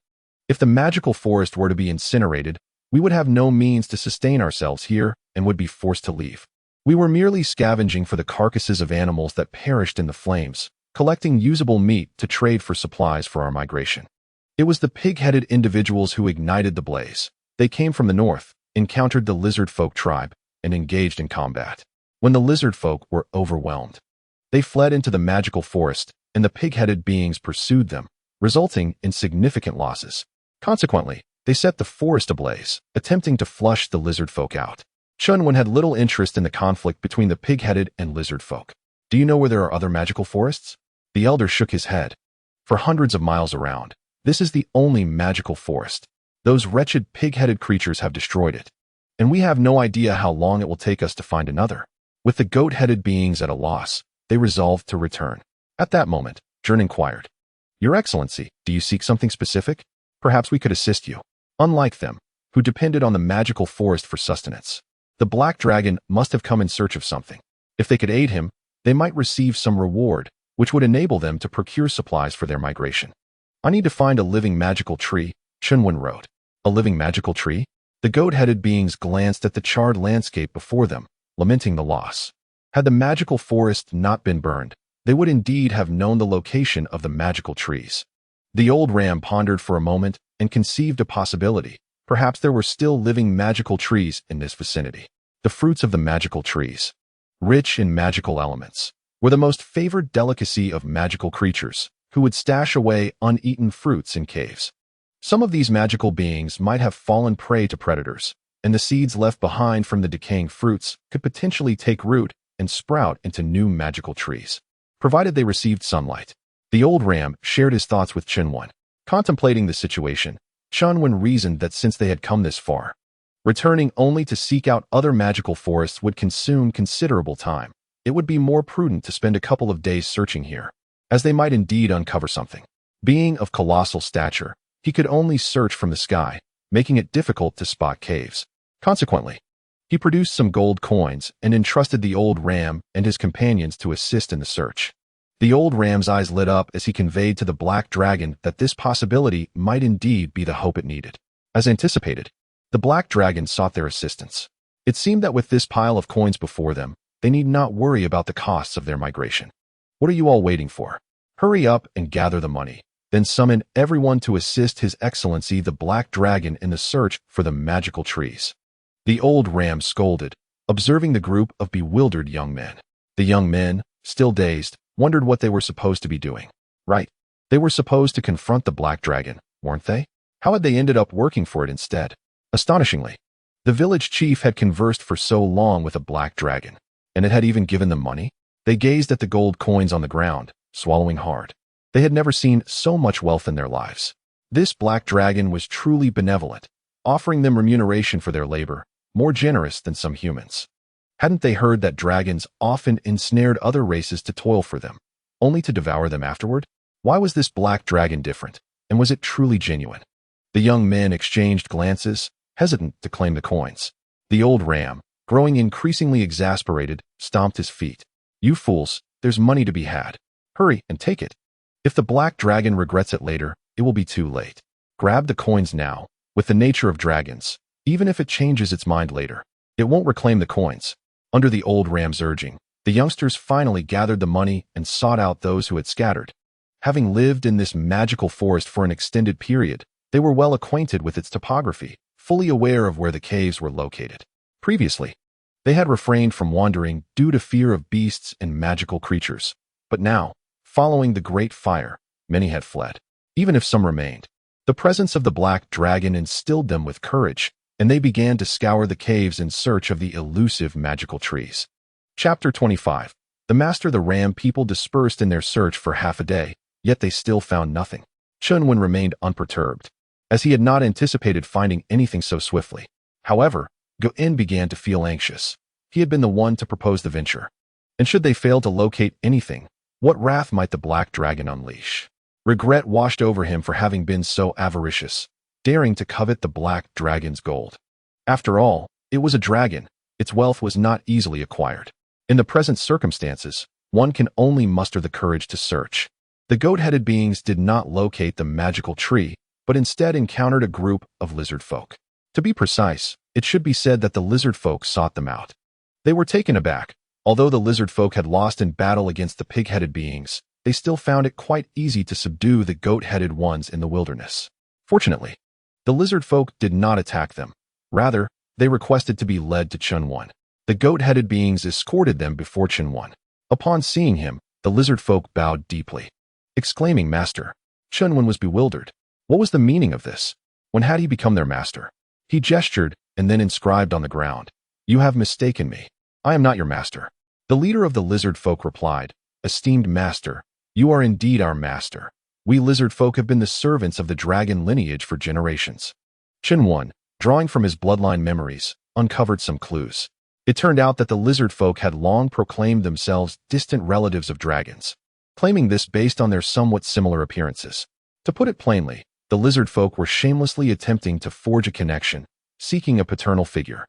If the magical forest were to be incinerated, we would have no means to sustain ourselves here and would be forced to leave. We were merely scavenging for the carcasses of animals that perished in the flames, collecting usable meat to trade for supplies for our migration. It was the pig-headed individuals who ignited the blaze. They came from the north, encountered the lizard folk tribe, and engaged in combat. When the lizard folk were overwhelmed, they fled into the magical forest, and the pig-headed beings pursued them, resulting in significant losses. Consequently, they set the forest ablaze, attempting to flush the lizard folk out. Chen Wen had little interest in the conflict between the pig-headed and lizard folk. Do you know where there are other magical forests? The elder shook his head. For hundreds of miles around, this is the only magical forest. Those wretched pig-headed creatures have destroyed it, and we have no idea how long it will take us to find another. With the goat-headed beings at a loss, they resolved to return. At that moment, Chen inquired, "Your Excellency, do you seek something specific? Perhaps we could assist you." Unlike them, who depended on the magical forest for sustenance, the black dragon must have come in search of something. If they could aid him, they might receive some reward, which would enable them to procure supplies for their migration. "I need to find a living magical tree," Chen Wen wrote. A living magical tree? The goat-headed beings glanced at the charred landscape before them, lamenting the loss. Had the magical forest not been burned, they would indeed have known the location of the magical trees. The old ram pondered for a moment and conceived a possibility. Perhaps there were still living magical trees in this vicinity. The fruits of the magical trees, rich in magical elements, were the most favored delicacy of magical creatures, who would stash away uneaten fruits in caves. Some of these magical beings might have fallen prey to predators, and the seeds left behind from the decaying fruits could potentially take root and sprout into new magical trees, provided they received sunlight. The old ram shared his thoughts with Chen Wen. Contemplating the situation, Chen Wen reasoned that since they had come this far, returning only to seek out other magical forests would consume considerable time. It would be more prudent to spend a couple of days searching here, as they might indeed uncover something. Being of colossal stature, he could only search from the sky, making it difficult to spot caves. Consequently, he produced some gold coins and entrusted the old ram and his companions to assist in the search. The old ram's eyes lit up as he conveyed to the black dragon that this possibility might indeed be the hope it needed. As anticipated, the black dragon sought their assistance. It seemed that with this pile of coins before them, they need not worry about the costs of their migration. "What are you all waiting for? Hurry up and gather the money. Then summon everyone to assist His Excellency the Black Dragon in the search for the magical trees." The old ram scolded, observing the group of bewildered young men. The young men, still dazed, wondered what they were supposed to be doing. Right. They were supposed to confront the Black Dragon, weren't they? How had they ended up working for it instead? Astonishingly, the village chief had conversed for so long with a black dragon, and it had even given them money. They gazed at the gold coins on the ground, swallowing hard. They had never seen so much wealth in their lives. This black dragon was truly benevolent, offering them remuneration for their labor, more generous than some humans. Hadn't they heard that dragons often ensnared other races to toil for them, only to devour them afterward? Why was this black dragon different, and was it truly genuine? The young men exchanged glances, hesitant to claim the coins. The old ram, growing increasingly exasperated, stomped his feet. "You fools, there's money to be had. Hurry and take it. If the black dragon regrets it later, it will be too late. Grab the coins now. With the nature of dragons, even if it changes its mind later, it won't reclaim the coins." Under the old ram's urging, the youngsters finally gathered the money and sought out those who had scattered. Having lived in this magical forest for an extended period, they were well acquainted with its topography, fully aware of where the caves were located. Previously, they had refrained from wandering due to fear of beasts and magical creatures. But now, following the great fire, many had fled. Even if some remained, the presence of the black dragon instilled them with courage, and they began to scour the caves in search of the elusive magical trees. Chapter 25. The ram people dispersed in their search for half a day, yet they still found nothing. Chen Wen remained unperturbed, as he had not anticipated finding anything so swiftly. However, Go-In began to feel anxious. He had been the one to propose the venture. And should they fail to locate anything, what wrath might the black dragon unleash? Regret washed over him for having been so avaricious, daring to covet the black dragon's gold. After all, it was a dragon. Its wealth was not easily acquired. In the present circumstances, one can only muster the courage to search. The goat-headed beings did not locate the magical tree, but instead encountered a group of lizard folk. To be precise, it should be said that the lizard folk sought them out. They were taken aback. Although the lizard folk had lost in battle against the pig-headed beings, they still found it quite easy to subdue the goat-headed ones in the wilderness. Fortunately, the lizard folk did not attack them. Rather, they requested to be led to Chen Wen. The goat-headed beings escorted them before Chen Wen. Upon seeing him, the lizard folk bowed deeply, exclaiming, "Master." Chen Wen was bewildered. What was the meaning of this? When had he become their master? He gestured and then inscribed on the ground, "You have mistaken me. I am not your master." The leader of the lizard folk replied, "Esteemed master, you are indeed our master. We lizard folk have been the servants of the dragon lineage for generations." Chen Wen, drawing from his bloodline memories, uncovered some clues. It turned out that the lizard folk had long proclaimed themselves distant relatives of dragons, claiming this based on their somewhat similar appearances. To put it plainly, the lizard folk were shamelessly attempting to forge a connection, seeking a paternal figure.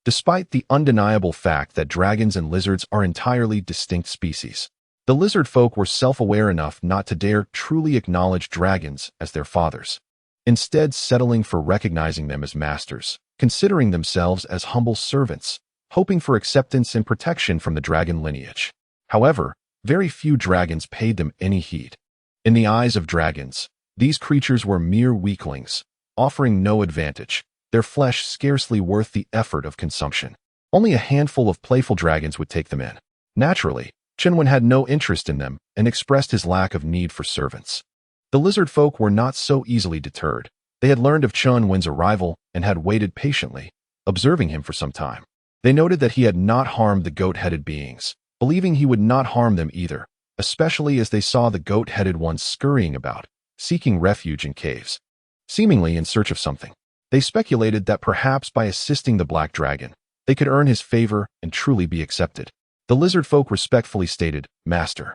Despite the undeniable fact that dragons and lizards are entirely distinct species, the lizard folk were self-aware enough not to dare truly acknowledge dragons as their fathers, instead settling for recognizing them as masters, considering themselves as humble servants, hoping for acceptance and protection from the dragon lineage. However, very few dragons paid them any heed. In the eyes of dragons, these creatures were mere weaklings, offering no advantage, their flesh scarcely worth the effort of consumption. Only a handful of playful dragons would take them in. Naturally, Chen Wen had no interest in them and expressed his lack of need for servants. The lizard folk were not so easily deterred. They had learned of Chen Wen's arrival and had waited patiently, observing him for some time. They noted that he had not harmed the goat-headed beings, believing he would not harm them either, especially as they saw the goat-headed ones scurrying about, seeking refuge in caves, seemingly in search of something. They speculated that perhaps by assisting the black dragon, they could earn his favor and truly be accepted. The lizard folk respectfully stated, "Master,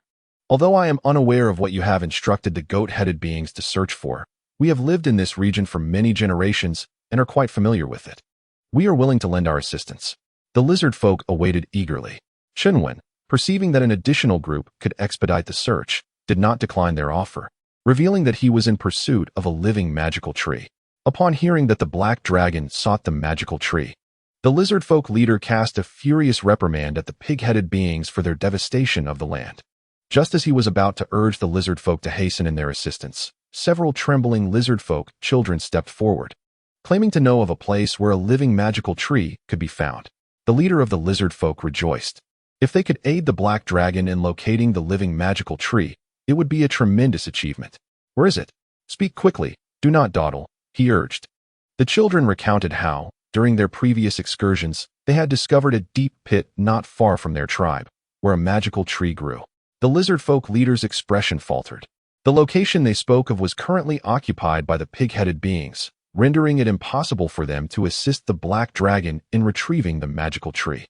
although I am unaware of what you have instructed the goat-headed beings to search for, we have lived in this region for many generations and are quite familiar with it. We are willing to lend our assistance." The lizard folk awaited eagerly. Chen Wen, perceiving that an additional group could expedite the search, did not decline their offer, revealing that he was in pursuit of a living magical tree. Upon hearing that the black dragon sought the magical tree, the lizard folk leader cast a furious reprimand at the pig-headed beings for their devastation of the land. Just as he was about to urge the lizard folk to hasten in their assistance, several trembling lizard folk children stepped forward, claiming to know of a place where a living magical tree could be found. The leader of the lizard folk rejoiced. If they could aid the black dragon in locating the living magical tree, it would be a tremendous achievement. "Where is it? Speak quickly, do not dawdle," he urged. The children recounted how, during their previous excursions, they had discovered a deep pit not far from their tribe, where a magical tree grew. The lizard folk leader's expression faltered. The location they spoke of was currently occupied by the pig-headed beings, rendering it impossible for them to assist the black dragon in retrieving the magical tree.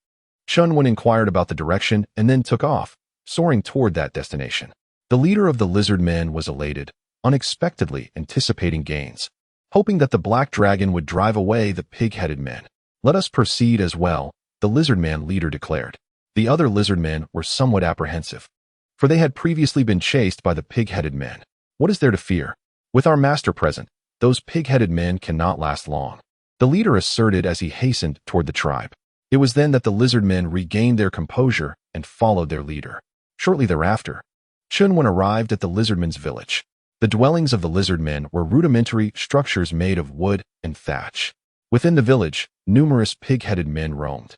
Chen Wen inquired about the direction and then took off, soaring toward that destination. The leader of the lizard men was elated, unexpectedly anticipating gains, hoping that the black dragon would drive away the pig-headed men. "Let us proceed as well," the lizard man leader declared. The other lizard men were somewhat apprehensive, for they had previously been chased by the pig-headed men. "What is there to fear? With our master present, those pig-headed men cannot last long," the leader asserted as he hastened toward the tribe. It was then that the lizard men regained their composure and followed their leader. Shortly thereafter, Chen Wen arrived at the lizardmen's village. The dwellings of the lizard men were rudimentary structures made of wood and thatch. Within the village, numerous pig-headed men roamed,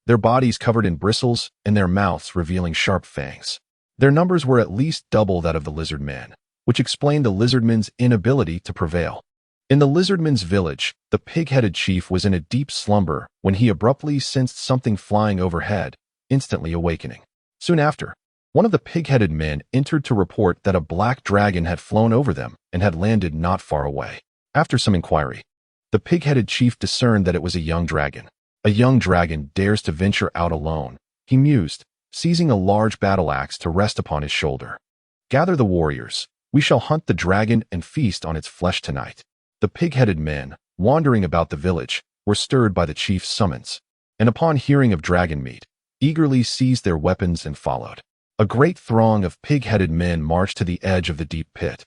their bodies covered in bristles and their mouths revealing sharp fangs. Their numbers were at least double that of the lizard men, which explained the lizardmen's inability to prevail. In the lizardmen's village, the pig-headed chief was in a deep slumber when he abruptly sensed something flying overhead, instantly awakening. Soon after, one of the pig-headed men entered to report that a black dragon had flown over them and had landed not far away. After some inquiry, the pig-headed chief discerned that it was a young dragon. "A young dragon dares to venture out alone," he mused, seizing a large battle axe to rest upon his shoulder. "Gather the warriors. We shall hunt the dragon and feast on its flesh tonight." The pig-headed men, wandering about the village, were stirred by the chief's summons, and upon hearing of dragon meat, eagerly seized their weapons and followed. A great throng of pig-headed men marched to the edge of the deep pit,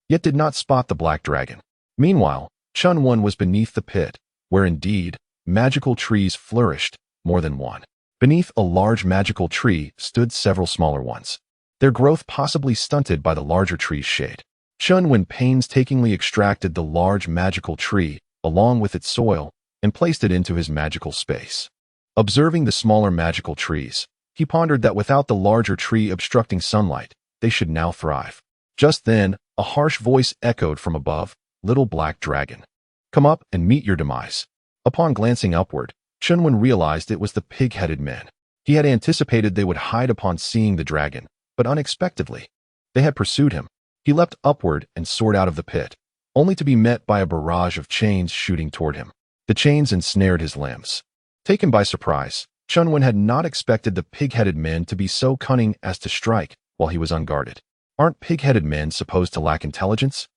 yet did not spot the black dragon. Meanwhile, Chen Wen was beneath the pit, where indeed, magical trees flourished, more than one. Beneath a large magical tree stood several smaller ones, their growth possibly stunted by the larger tree's shade. Chen Wen painstakingly extracted the large magical tree, along with its soil, and placed it into his magical space. Observing the smaller magical trees, he pondered that without the larger tree obstructing sunlight, they should now thrive. Just then, a harsh voice echoed from above, "Little black dragon, come up and meet your demise." Upon glancing upward, Chen Wen realized it was the pig-headed men. He had anticipated they would hide upon seeing the dragon, but unexpectedly, they had pursued him. He leapt upward and soared out of the pit, only to be met by a barrage of chains shooting toward him. The chains ensnared his limbs. Taken by surprise, Chen Wen had not expected the pig-headed men to be so cunning as to strike while he was unguarded. Aren't pig-headed men supposed to lack intelligence?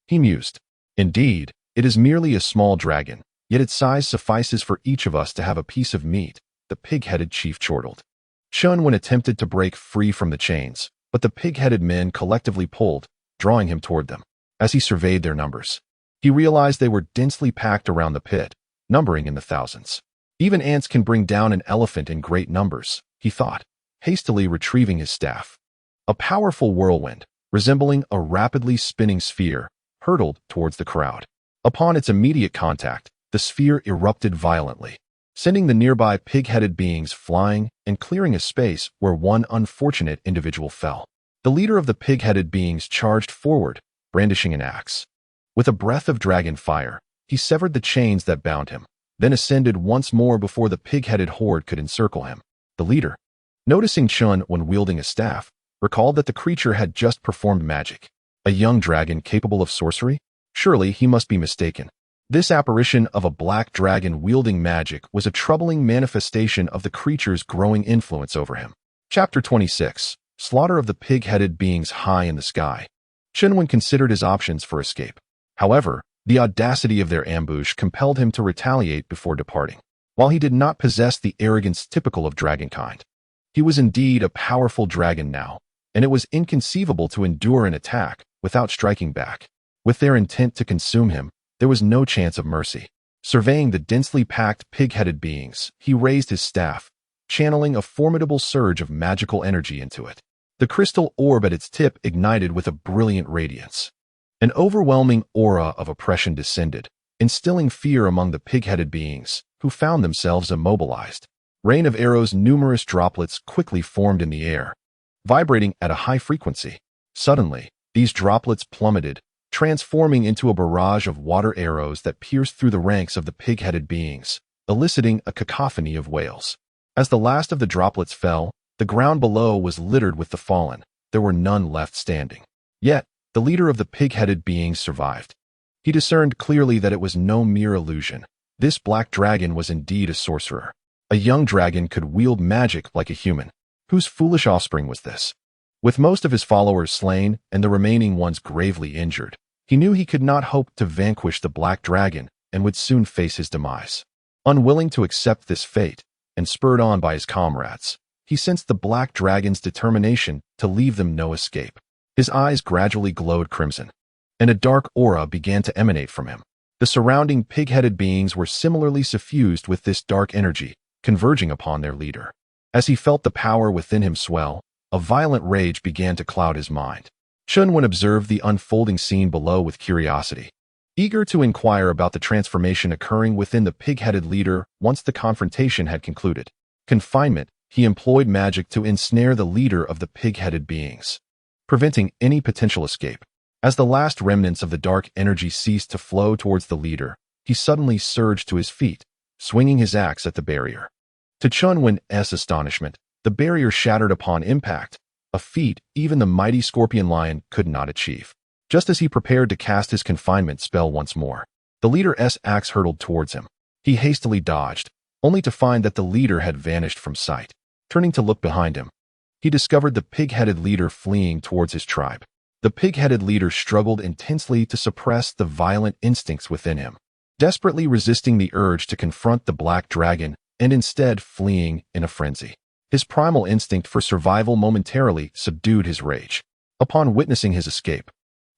He mused. Indeed, it is merely a small dragon, yet its size suffices for each of us to have a piece of meat, the pig-headed chief chortled. Chen Wen attempted to break free from the chains, but the pig-headed men collectively pulled, drawing him toward them. As he surveyed their numbers, he realized they were densely packed around the pit, numbering in the thousands. Even ants can bring down an elephant in great numbers, he thought, hastily retrieving his staff. A powerful whirlwind, resembling a rapidly spinning sphere, hurtled towards the crowd. Upon its immediate contact, the sphere erupted violently, sending the nearby pig-headed beings flying and clearing a space where one unfortunate individual fell. The leader of the pig-headed beings charged forward, brandishing an axe. With a breath of dragon fire, he severed the chains that bound him, then ascended once more before the pig-headed horde could encircle him. The leader, noticing Chen when wielding a staff, recalled that the creature had just performed magic. A young dragon capable of sorcery? Surely he must be mistaken. This apparition of a black dragon wielding magic was a troubling manifestation of the creature's growing influence over him. Chapter 26. Slaughter of the pig-headed beings high in the sky. Chen Wen considered his options for escape. However, the audacity of their ambush compelled him to retaliate before departing. While he did not possess the arrogance typical of dragonkind, he was indeed a powerful dragon now, and it was inconceivable to endure an attack without striking back. With their intent to consume him, there was no chance of mercy. Surveying the densely packed pig-headed beings, he raised his staff, channeling a formidable surge of magical energy into it. The crystal orb at its tip ignited with a brilliant radiance. An overwhelming aura of oppression descended, instilling fear among the pig-headed beings, who found themselves immobilized. Rain of arrows, numerous droplets quickly formed in the air, vibrating at a high frequency. Suddenly, these droplets plummeted, transforming into a barrage of water arrows that pierced through the ranks of the pig-headed beings, eliciting a cacophony of wails. As the last of the droplets fell, the ground below was littered with the fallen. There were none left standing. Yet, the leader of the pig-headed beings survived. He discerned clearly that it was no mere illusion. This black dragon was indeed a sorcerer. A young dragon could wield magic like a human. Whose foolish offspring was this? With most of his followers slain and the remaining ones gravely injured, he knew he could not hope to vanquish the black dragon and would soon face his demise. Unwilling to accept this fate, and spurred on by his comrades, he sensed the black dragon's determination to leave them no escape. His eyes gradually glowed crimson, and a dark aura began to emanate from him. The surrounding pig-headed beings were similarly suffused with this dark energy, converging upon their leader. As he felt the power within him swell, a violent rage began to cloud his mind. Chen Wen observed the unfolding scene below with curiosity, eager to inquire about the transformation occurring within the pig-headed leader once the confrontation had concluded. Confinement, he employed magic to ensnare the leader of the pig-headed beings, preventing any potential escape. As the last remnants of the dark energy ceased to flow towards the leader, he suddenly surged to his feet, swinging his axe at the barrier. To Chen Wen's astonishment, the barrier shattered upon impact, a feat even the mighty scorpion lion could not achieve. Just as he prepared to cast his confinement spell once more, the leader's axe hurtled towards him. He hastily dodged, only to find that the leader had vanished from sight. Turning to look behind him, he discovered the pig-headed leader fleeing towards his tribe. The pig-headed leader struggled intensely to suppress the violent instincts within him, desperately resisting the urge to confront the black dragon and instead fleeing in a frenzy. His primal instinct for survival momentarily subdued his rage. Upon witnessing his escape,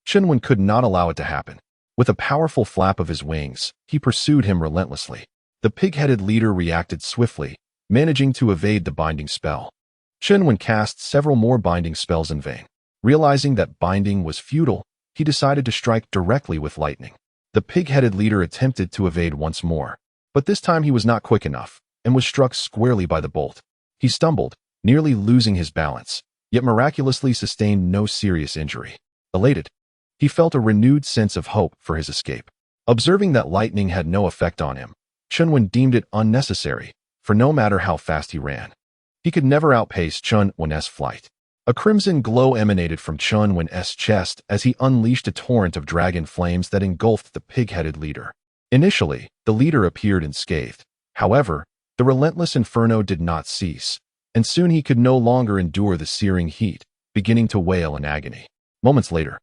Chen Wen could not allow it to happen. With a powerful flap of his wings, he pursued him relentlessly. The pig-headed leader reacted swiftly, managing to evade the binding spell. Chen Wen cast several more binding spells in vain. Realizing that binding was futile, he decided to strike directly with lightning. The pig-headed leader attempted to evade once more, but this time he was not quick enough and was struck squarely by the bolt. He stumbled, nearly losing his balance, yet miraculously sustained no serious injury. Elated, he felt a renewed sense of hope for his escape. Observing that lightning had no effect on him, Chen Wen deemed it unnecessary, for no matter how fast he ran, he could never outpace Chen Wen's flight. A crimson glow emanated from Chen Wen's chest as he unleashed a torrent of dragon flames that engulfed the pig-headed leader. Initially, the leader appeared unscathed. However, the relentless inferno did not cease, and soon he could no longer endure the searing heat, beginning to wail in agony. Moments later,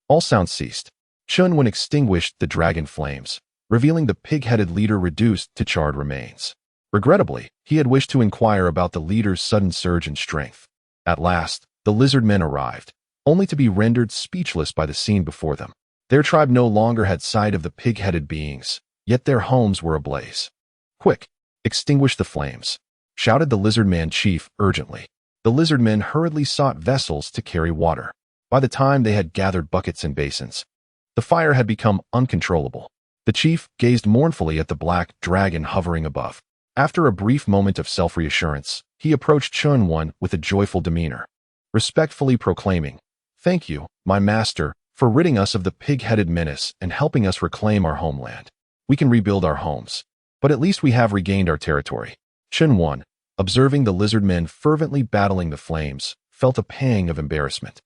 all sound ceased. Chen Wen extinguished the dragon flames, revealing the pig-headed leader reduced to charred remains. Regrettably, he had wished to inquire about the leader's sudden surge in strength. At last, the lizard men arrived, only to be rendered speechless by the scene before them. Their tribe no longer had sight of the pig-headed beings, yet their homes were ablaze. "Quick, extinguish the flames," shouted the lizard man chief urgently. The lizard men hurriedly sought vessels to carry water. By the time they had gathered buckets and basins, the fire had become uncontrollable. The chief gazed mournfully at the black dragon hovering above. After a brief moment of self-reassurance, he approached Chen Wen with a joyful demeanor, respectfully proclaiming, "Thank you, my master, for ridding us of the pig-headed menace and helping us reclaim our homeland. We can rebuild our homes, but at least we have regained our territory." Chen Wen, observing the lizard men fervently battling the flames, felt a pang of embarrassment.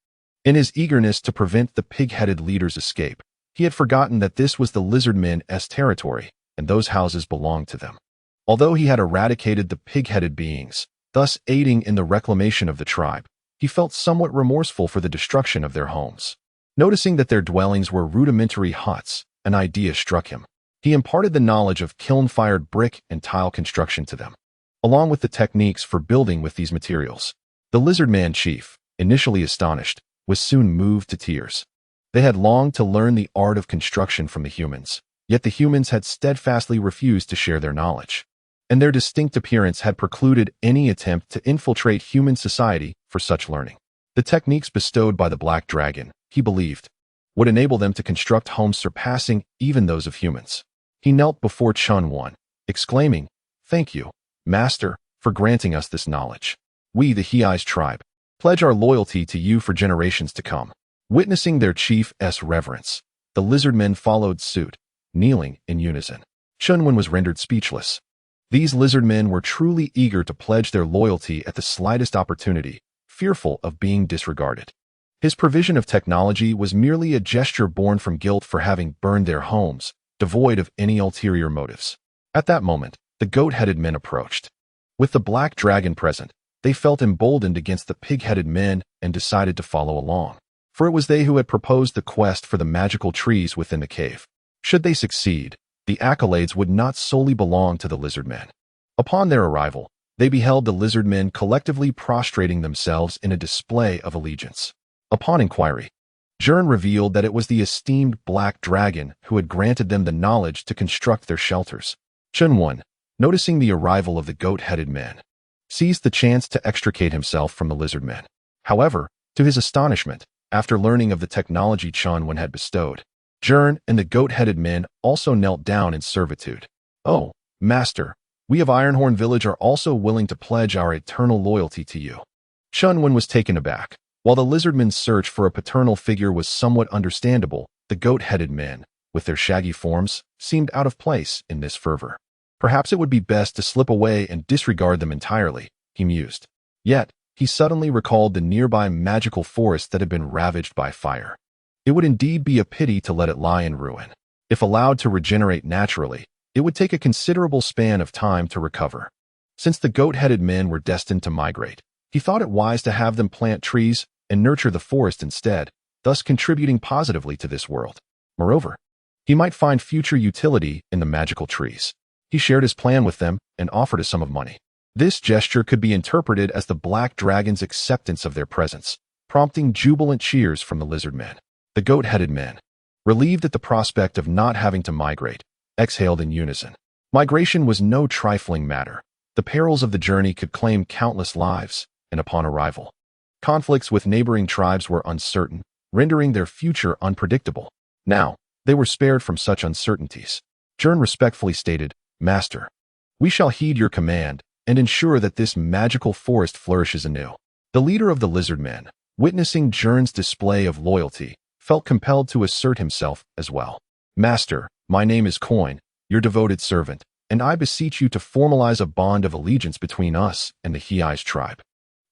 In his eagerness to prevent the pig-headed leader's escape, he had forgotten that this was the lizard men's territory, and those houses belonged to them. Although he had eradicated the pig-headed beings, thus aiding in the reclamation of the tribe, he felt somewhat remorseful for the destruction of their homes. Noticing that their dwellings were rudimentary huts, an idea struck him. He imparted the knowledge of kiln-fired brick and tile construction to them, along with the techniques for building with these materials. The lizard man chief, initially astonished, was soon moved to tears. They had longed to learn the art of construction from the humans, yet the humans had steadfastly refused to share their knowledge, and their distinct appearance had precluded any attempt to infiltrate human society for such learning. The techniques bestowed by the Black Dragon, he believed, would enable them to construct homes surpassing even those of humans. He knelt before Chen Wen, exclaiming, "Thank you, Master, for granting us this knowledge. We, the Hei's tribe, pledge our loyalty to you for generations to come." Witnessing their chief's reverence, the lizard men followed suit, kneeling in unison. Chen Wen was rendered speechless. These lizard men were truly eager to pledge their loyalty at the slightest opportunity, fearful of being disregarded. His provision of technology was merely a gesture born from guilt for having burned their homes, devoid of any ulterior motives. At that moment, the goat-headed men approached. With the black dragon present, they felt emboldened against the pig-headed men and decided to follow along, for it was they who had proposed the quest for the magical trees within the cave. Should they succeed, the accolades would not solely belong to the lizard men. Upon their arrival, they beheld the lizard men collectively prostrating themselves in a display of allegiance. Upon inquiry, Jern revealed that it was the esteemed Black Dragon who had granted them the knowledge to construct their shelters. Chen Wen, noticing the arrival of the goat-headed men, seized the chance to extricate himself from the lizard men. However, to his astonishment, after learning of the technology Chen Wen had bestowed, Jern and the goat-headed men also knelt down in servitude. "Oh, Master, we of Ironhorn Village are also willing to pledge our eternal loyalty to you." Chen Wen was taken aback. While the lizardmen's search for a paternal figure was somewhat understandable, the goat-headed men, with their shaggy forms, seemed out of place in this fervor. Perhaps it would be best to slip away and disregard them entirely, he mused. Yet, he suddenly recalled the nearby magical forest that had been ravaged by fire. It would indeed be a pity to let it lie in ruin. If allowed to regenerate naturally, it would take a considerable span of time to recover. Since the goat-headed men were destined to migrate, he thought it wise to have them plant trees and nurture the forest instead, thus contributing positively to this world. Moreover, he might find future utility in the magical trees. He shared his plan with them and offered a sum of money. This gesture could be interpreted as the black dragon's acceptance of their presence, prompting jubilant cheers from the lizard men. The goat-headed men, relieved at the prospect of not having to migrate, exhaled in unison. Migration was no trifling matter. The perils of the journey could claim countless lives, and upon arrival, conflicts with neighboring tribes were uncertain, rendering their future unpredictable. Now, they were spared from such uncertainties. Jern respectfully stated, "Master, we shall heed your command and ensure that this magical forest flourishes anew." The leader of the lizard men, witnessing Jern's display of loyalty, felt compelled to assert himself as well. "Master, my name is Coin, your devoted servant, and I beseech you to formalize a bond of allegiance between us and the Hei's tribe."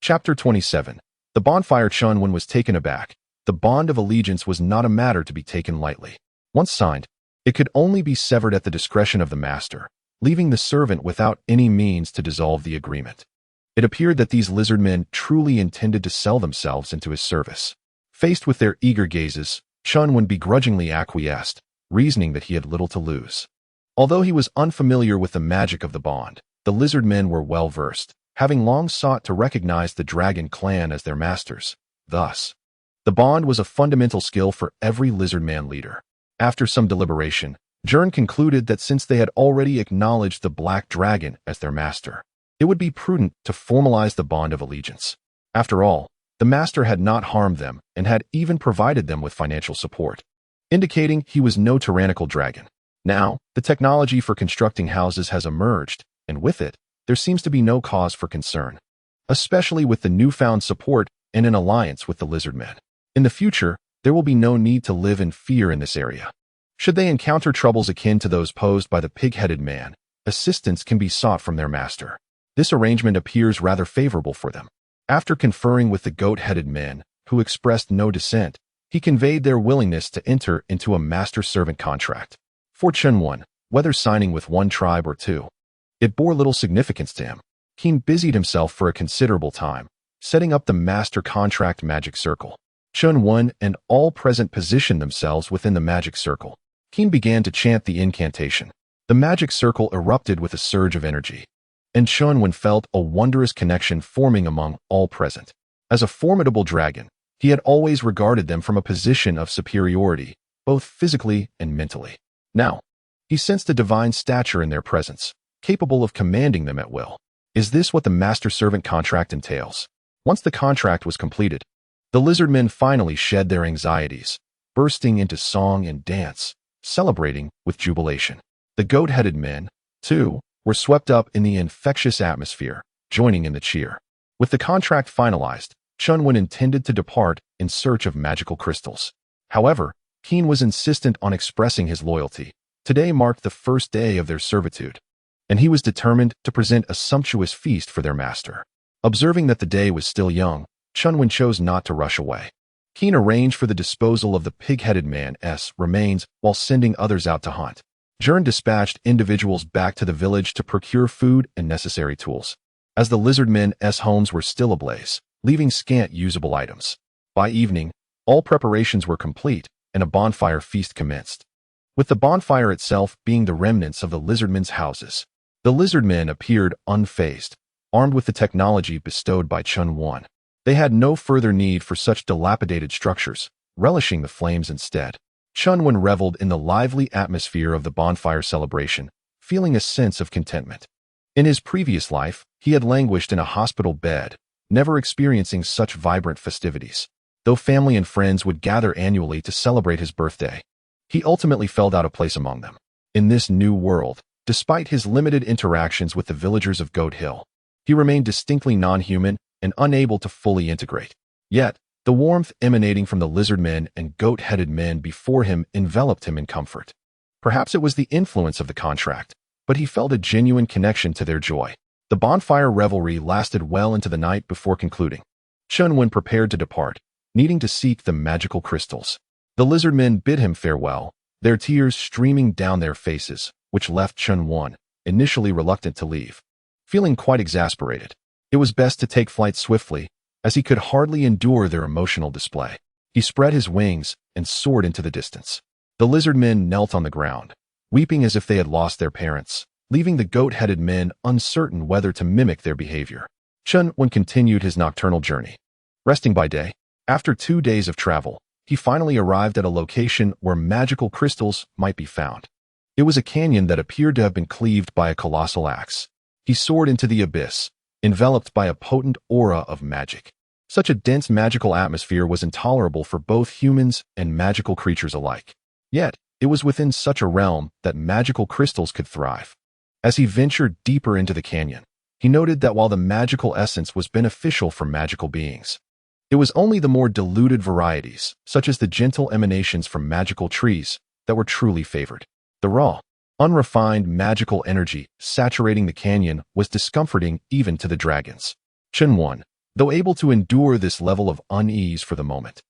Chapter 27. The bonfire. Chen Wen was taken aback. The bond of allegiance was not a matter to be taken lightly. Once signed, it could only be severed at the discretion of the master, leaving the servant without any means to dissolve the agreement. It appeared that these lizard men truly intended to sell themselves into his service. Faced with their eager gazes, Chen Wen begrudgingly acquiesced, reasoning that he had little to lose. Although he was unfamiliar with the magic of the bond, the lizard men were well versed, having long sought to recognize the dragon clan as their masters. Thus, the bond was a fundamental skill for every lizard man leader. After some deliberation, Jern concluded that since they had already acknowledged the black dragon as their master, it would be prudent to formalize the bond of allegiance. After all, the master had not harmed them and had even provided them with financial support, indicating he was no tyrannical dragon. Now, the technology for constructing houses has emerged, and with it, there seems to be no cause for concern, especially with the newfound support and an alliance with the lizard men. In the future, there will be no need to live in fear in this area. Should they encounter troubles akin to those posed by the pig-headed man, assistance can be sought from their master. This arrangement appears rather favorable for them. After conferring with the goat-headed men, who expressed no dissent, he conveyed their willingness to enter into a master-servant contract. For Chen Wen, whether signing with one tribe or two, it bore little significance to him. He busied himself for a considerable time, setting up the master contract magic circle. Chen Wen and all present positioned themselves within the magic circle. Keen began to chant the incantation. The magic circle erupted with a surge of energy, and Chen Wen felt a wondrous connection forming among all present. As a formidable dragon, he had always regarded them from a position of superiority, both physically and mentally. Now, he sensed a divine stature in their presence, capable of commanding them at will. Is this what the master-servant contract entails? Once the contract was completed, the lizard men finally shed their anxieties, bursting into song and dance, celebrating with jubilation. The goat-headed men, too, were swept up in the infectious atmosphere, joining in the cheer. With the contract finalized, Chen Wen intended to depart in search of magical crystals. However, Keen was insistent on expressing his loyalty. Today marked the first day of their servitude, and he was determined to present a sumptuous feast for their master. Observing that the day was still young, Chen Wen chose not to rush away. Keen arranged for the disposal of the pig-headed man's remains while sending others out to hunt. Jern dispatched individuals back to the village to procure food and necessary tools, as the lizard men's homes were still ablaze, leaving scant usable items. By evening, all preparations were complete, and a bonfire feast commenced. With the bonfire itself being the remnants of the lizard men's houses, the lizard men appeared unfazed, armed with the technology bestowed by Chen Wen. They had no further need for such dilapidated structures, relishing the flames instead. Chen Wen reveled in the lively atmosphere of the bonfire celebration, feeling a sense of contentment. In his previous life, he had languished in a hospital bed, never experiencing such vibrant festivities. Though family and friends would gather annually to celebrate his birthday, he ultimately felt out of place among them. In this new world, despite his limited interactions with the villagers of Goat Hill, he remained distinctly non-human and unable to fully integrate. Yet, the warmth emanating from the lizard men and goat-headed men before him enveloped him in comfort. Perhaps it was the influence of the contract, but he felt a genuine connection to their joy. The bonfire revelry lasted well into the night before concluding. Chen Wen prepared to depart, needing to seek the magical crystals. The lizard men bid him farewell, their tears streaming down their faces, which left Chen Wen initially reluctant to leave. Feeling quite exasperated, it was best to take flight swiftly, as he could hardly endure their emotional display. He spread his wings and soared into the distance. The lizard men knelt on the ground, weeping as if they had lost their parents, leaving the goat-headed men uncertain whether to mimic their behavior. Chen Wen continued his nocturnal journey. Resting by day, after 2 days of travel, he finally arrived at a location where magical crystals might be found. It was a canyon that appeared to have been cleaved by a colossal axe. He soared into the abyss, enveloped by a potent aura of magic. Such a dense magical atmosphere was intolerable for both humans and magical creatures alike. Yet, it was within such a realm that magical crystals could thrive. As he ventured deeper into the canyon, he noted that while the magical essence was beneficial for magical beings, it was only the more diluted varieties, such as the gentle emanations from magical trees, that were truly favored. The raw, unrefined magical energy saturating the canyon was discomforting even to the dragons. Chen Wen, though able to endure this level of unease for the moment,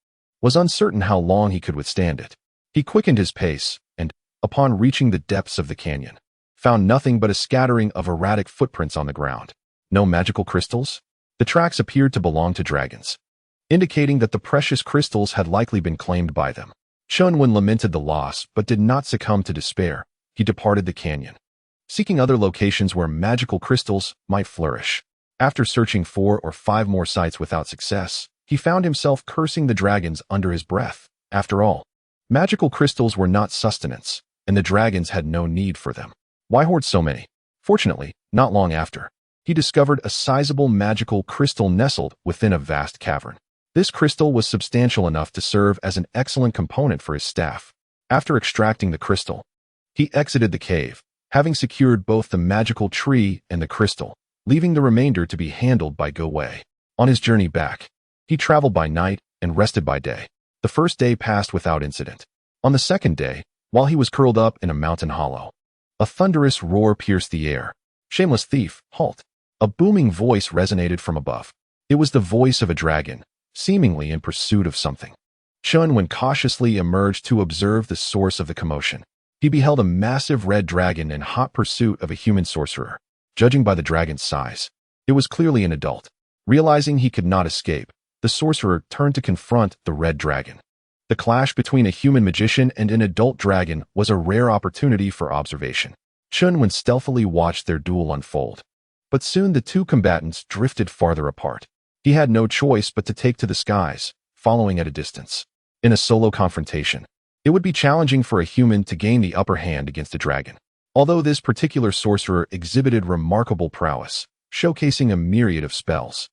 was uncertain how long he could withstand it. He quickened his pace and, upon reaching the depths of the canyon, found nothing but a scattering of erratic footprints on the ground. No magical crystals? The tracks appeared to belong to dragons, indicating that the precious crystals had likely been claimed by them. Chen Wen lamented the loss but did not succumb to despair. He departed the canyon, seeking other locations where magical crystals might flourish. After searching 4 or 5 more sites without success, he found himself cursing the dragons under his breath. After all, magical crystals were not sustenance, and the dragons had no need for them. Why hoard so many? Fortunately, not long after, he discovered a sizable magical crystal nestled within a vast cavern. This crystal was substantial enough to serve as an excellent component for his staff. After extracting the crystal, he exited the cave, having secured both the magical tree and the crystal, leaving the remainder to be handled by Go Wei. On his journey back, he traveled by night and rested by day. The first day passed without incident. On the second day, while he was curled up in a mountain hollow, a thunderous roar pierced the air. "Shameless thief, halt!" A booming voice resonated from above. It was the voice of a dragon, seemingly in pursuit of something. Chen Wen cautiously emerged to observe the source of the commotion. He beheld a massive red dragon in hot pursuit of a human sorcerer. Judging by the dragon's size, it was clearly an adult. Realizing he could not escape, the sorcerer turned to confront the red dragon. The clash between a human magician and an adult dragon was a rare opportunity for observation. Chen Wen stealthily watched their duel unfold. But soon the two combatants drifted farther apart. He had no choice but to take to the skies, following at a distance. In a solo confrontation, it would be challenging for a human to gain the upper hand against a dragon. Although this particular sorcerer exhibited remarkable prowess, showcasing a myriad of spells,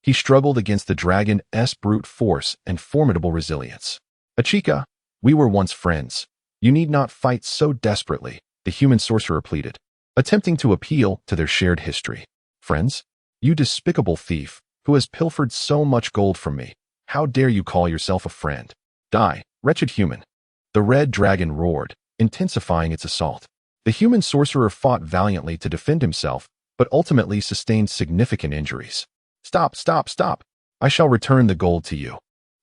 he struggled against the dragon's brute force and formidable resilience. "Achika, we were once friends. You need not fight so desperately," the human sorcerer pleaded, attempting to appeal to their shared history. "Friends? You despicable thief, who has pilfered so much gold from me. How dare you call yourself a friend? Die, wretched human!" The red dragon roared, intensifying its assault. The human sorcerer fought valiantly to defend himself, but ultimately sustained significant injuries. "Stop, stop, stop! I shall return the gold to you,"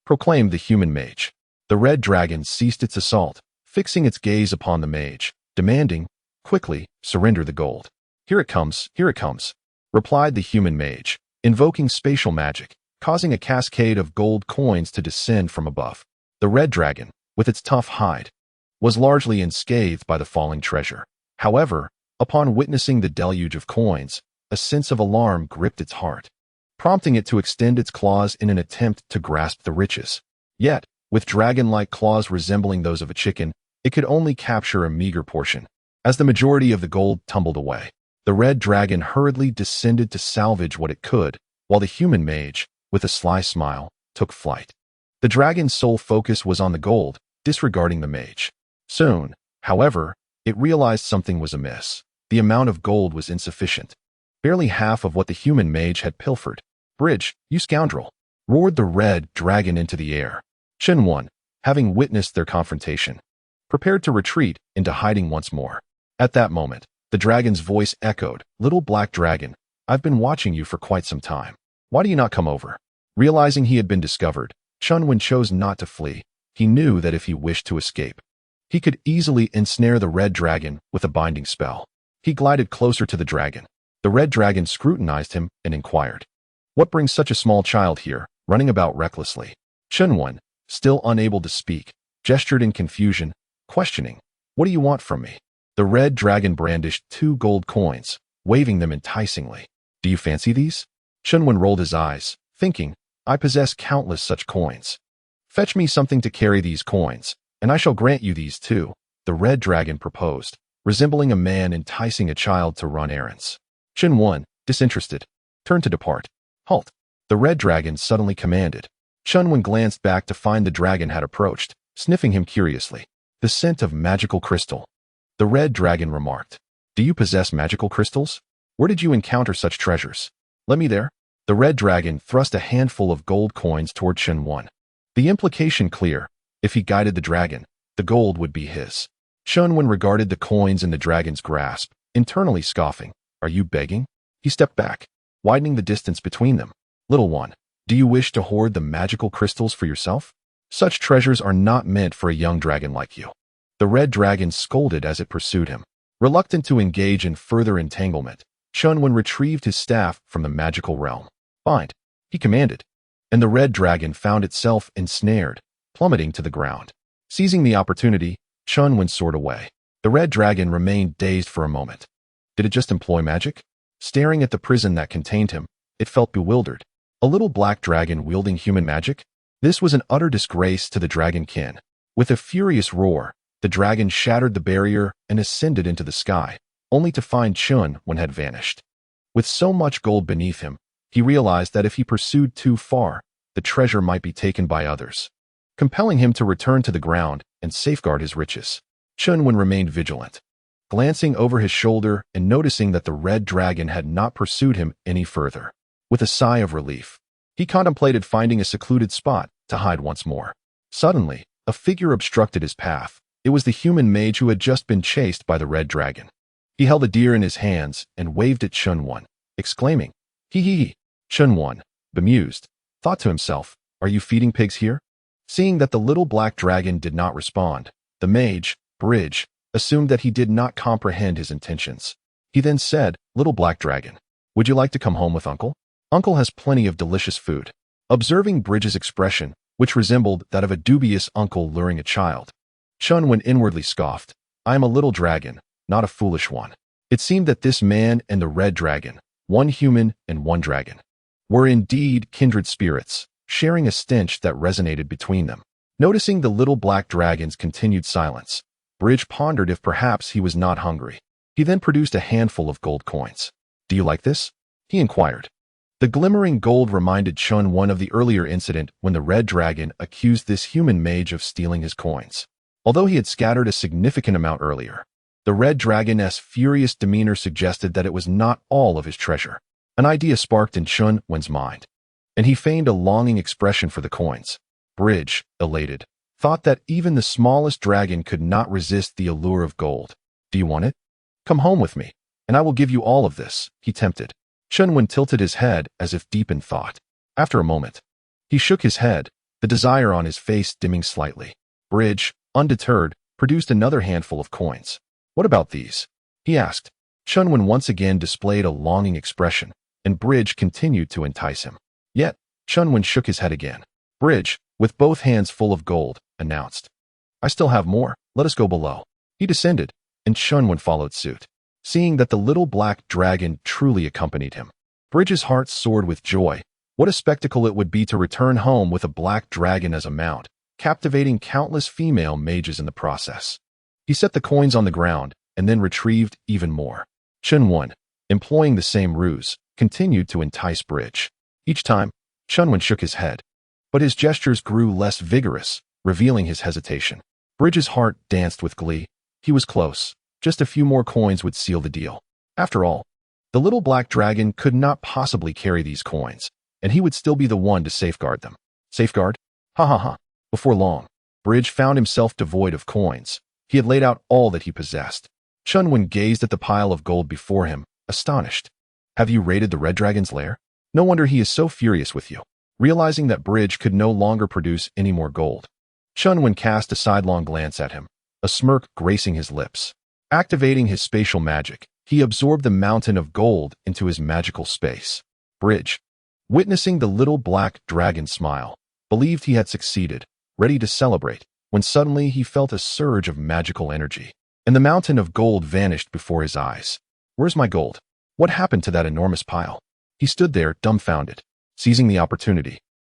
proclaimed the human mage. The red dragon ceased its assault, fixing its gaze upon the mage, demanding, "Quickly, surrender the gold." Here it comes," replied the human mage, invoking spatial magic, causing a cascade of gold coins to descend from above. The red dragon, with its tough hide, was largely unscathed by the falling treasure. However, upon witnessing the deluge of coins, a sense of alarm gripped its heart, prompting it to extend its claws in an attempt to grasp the riches. Yet, with dragon-like claws resembling those of a chicken, it could only capture a meager portion. As the majority of the gold tumbled away, the red dragon hurriedly descended to salvage what it could, while the human mage, with a sly smile, took flight. The dragon's sole focus was on the gold, disregarding the mage. Soon, however, it realized something was amiss. The amount of gold was insufficient, barely half of what the human mage had pilfered. "Bridge, you scoundrel!" roared the red dragon into the air. Chen Wen, having witnessed their confrontation, prepared to retreat into hiding once more. At that moment, the dragon's voice echoed, "Little black dragon, I've been watching you for quite some time. Why do you not come over?" Realizing he had been discovered, Chen Wen chose not to flee. He knew that if he wished to escape, he could easily ensnare the red dragon with a binding spell. He glided closer to the dragon. The red dragon scrutinized him and inquired, "What brings such a small child here, running about recklessly?" Chen Wen, still unable to speak, gestured in confusion, questioning, "What do you want from me?" The red dragon brandished 2 gold coins, waving them enticingly. Do you fancy these? Chen Wen rolled his eyes, thinking, I possess countless such coins. Fetch me something to carry these coins, and I shall grant you these too, the red dragon proposed, resembling a man enticing a child to run errands. Chen Wen, disinterested, turned to depart. Halt! The red dragon suddenly commanded. Chen Wen glanced back to find the dragon had approached, sniffing him curiously. The scent of magical crystal. The red dragon remarked. Do you possess magical crystals? Where did you encounter such treasures? Let me there. The red dragon thrust a handful of gold coins toward Chen Wen. The implication clear. If he guided the dragon, the gold would be his. Chen Wen regarded the coins in the dragon's grasp, internally scoffing. Are you begging? He stepped back, widening the distance between them. Little one, do you wish to hoard the magical crystals for yourself? Such treasures are not meant for a young dragon like you. The red dragon scolded as it pursued him. Reluctant to engage in further entanglement, Chen Wen retrieved his staff from the magical realm. Bind, he commanded, and the red dragon found itself ensnared, plummeting to the ground. Seizing the opportunity, Chen Wen soared away. The red dragon remained dazed for a moment. Did it just employ magic? Staring at the prison that contained him, it felt bewildered. A little black dragon wielding human magic? This was an utter disgrace to the dragonkin. With a furious roar, the dragon shattered the barrier and ascended into the sky, only to find Chen Wen had vanished. With so much gold beneath him, he realized that if he pursued too far, the treasure might be taken by others, compelling him to return to the ground and safeguard his riches. Chen Wen remained vigilant, glancing over his shoulder and noticing that the red dragon had not pursued him any further. With a sigh of relief, he contemplated finding a secluded spot to hide once more. Suddenly, a figure obstructed his path. It was the human mage who had just been chased by the red dragon. He held a deer in his hands and waved at Chen Wen, exclaiming, Hee hee hee. Chen Wen, bemused, thought to himself, are you feeding pigs here? Seeing that the little black dragon did not respond, the mage, Bridge, assumed that he did not comprehend his intentions. He then said, Little black dragon, would you like to come home with Uncle? Uncle has plenty of delicious food. Observing Bridge's expression, which resembled that of a dubious uncle luring a child, Chen Wen inwardly scoffed. I am a little dragon, not a foolish one. It seemed that this man and the red dragon, one human and one dragon, were indeed kindred spirits, sharing a stench that resonated between them. Noticing the little black dragon's continued silence, Bridge pondered if perhaps he was not hungry. He then produced a handful of gold coins. Do you like this? He inquired. The glimmering gold reminded Chen Wen of the earlier incident when the red dragon accused this human mage of stealing his coins. Although he had scattered a significant amount earlier, the red dragon's furious demeanor suggested that it was not all of his treasure. An idea sparked in Chen Wen's mind, and he feigned a longing expression for the coins. Bridge, elated, thought that even the smallest dragon could not resist the allure of gold. Do you want it? Come home with me, and I will give you all of this, he tempted. Chen Wen tilted his head as if deep in thought. After a moment, he shook his head, the desire on his face dimming slightly. Bridge, undeterred, produced another handful of coins. What about these? He asked. Chen Wen once again displayed a longing expression, and Bridge continued to entice him. Yet, Chen Wen shook his head again. Bridge, with both hands full of gold, announced, I still have more, let us go below. He descended, and Chen Wen followed suit. Seeing that the little black dragon truly accompanied him, Bridge's heart soared with joy. What a spectacle it would be to return home with a black dragon as a mount, captivating countless female mages in the process. He set the coins on the ground, and then retrieved even more. Chen Wen, employing the same ruse, continued to entice Bridge. Each time, Chen Wen shook his head, but his gestures grew less vigorous, revealing his hesitation. Bridge's heart danced with glee. He was close. Just a few more coins would seal the deal. After all, the little black dragon could not possibly carry these coins, and he would still be the one to safeguard them. Safeguard? Ha ha ha. Before long, Bridge found himself devoid of coins. He had laid out all that he possessed. Chen Wen gazed at the pile of gold before him, astonished. Have you raided the red dragon's lair? No wonder he is so furious with you. Realizing that Bridge could no longer produce any more gold, Chen Wen cast a sidelong glance at him, a smirk gracing his lips. Activating his spatial magic, he absorbed the mountain of gold into his magical space. Bridge, witnessing the little black dragon smile, believed he had succeeded, ready to celebrate, when suddenly he felt a surge of magical energy. and the mountain of gold vanished before his eyes. Where's my gold? What happened to that enormous pile? He stood there, dumbfounded, seizing the opportunity.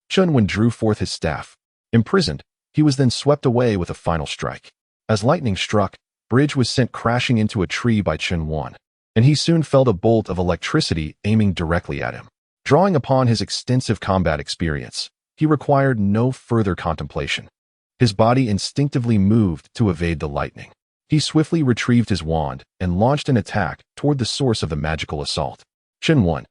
Chen Wen drew forth his staff. Imprisoned, he was then swept away with a final strike. As lightning struck, Bridge was sent crashing into a tree by Chen Wen, and he soon felt a bolt of electricity aiming directly at him. Drawing upon his extensive combat experience, he required no further contemplation. His body instinctively moved to evade the lightning. He swiftly retrieved his wand and launched an attack toward the source of the magical assault. Chen Wen,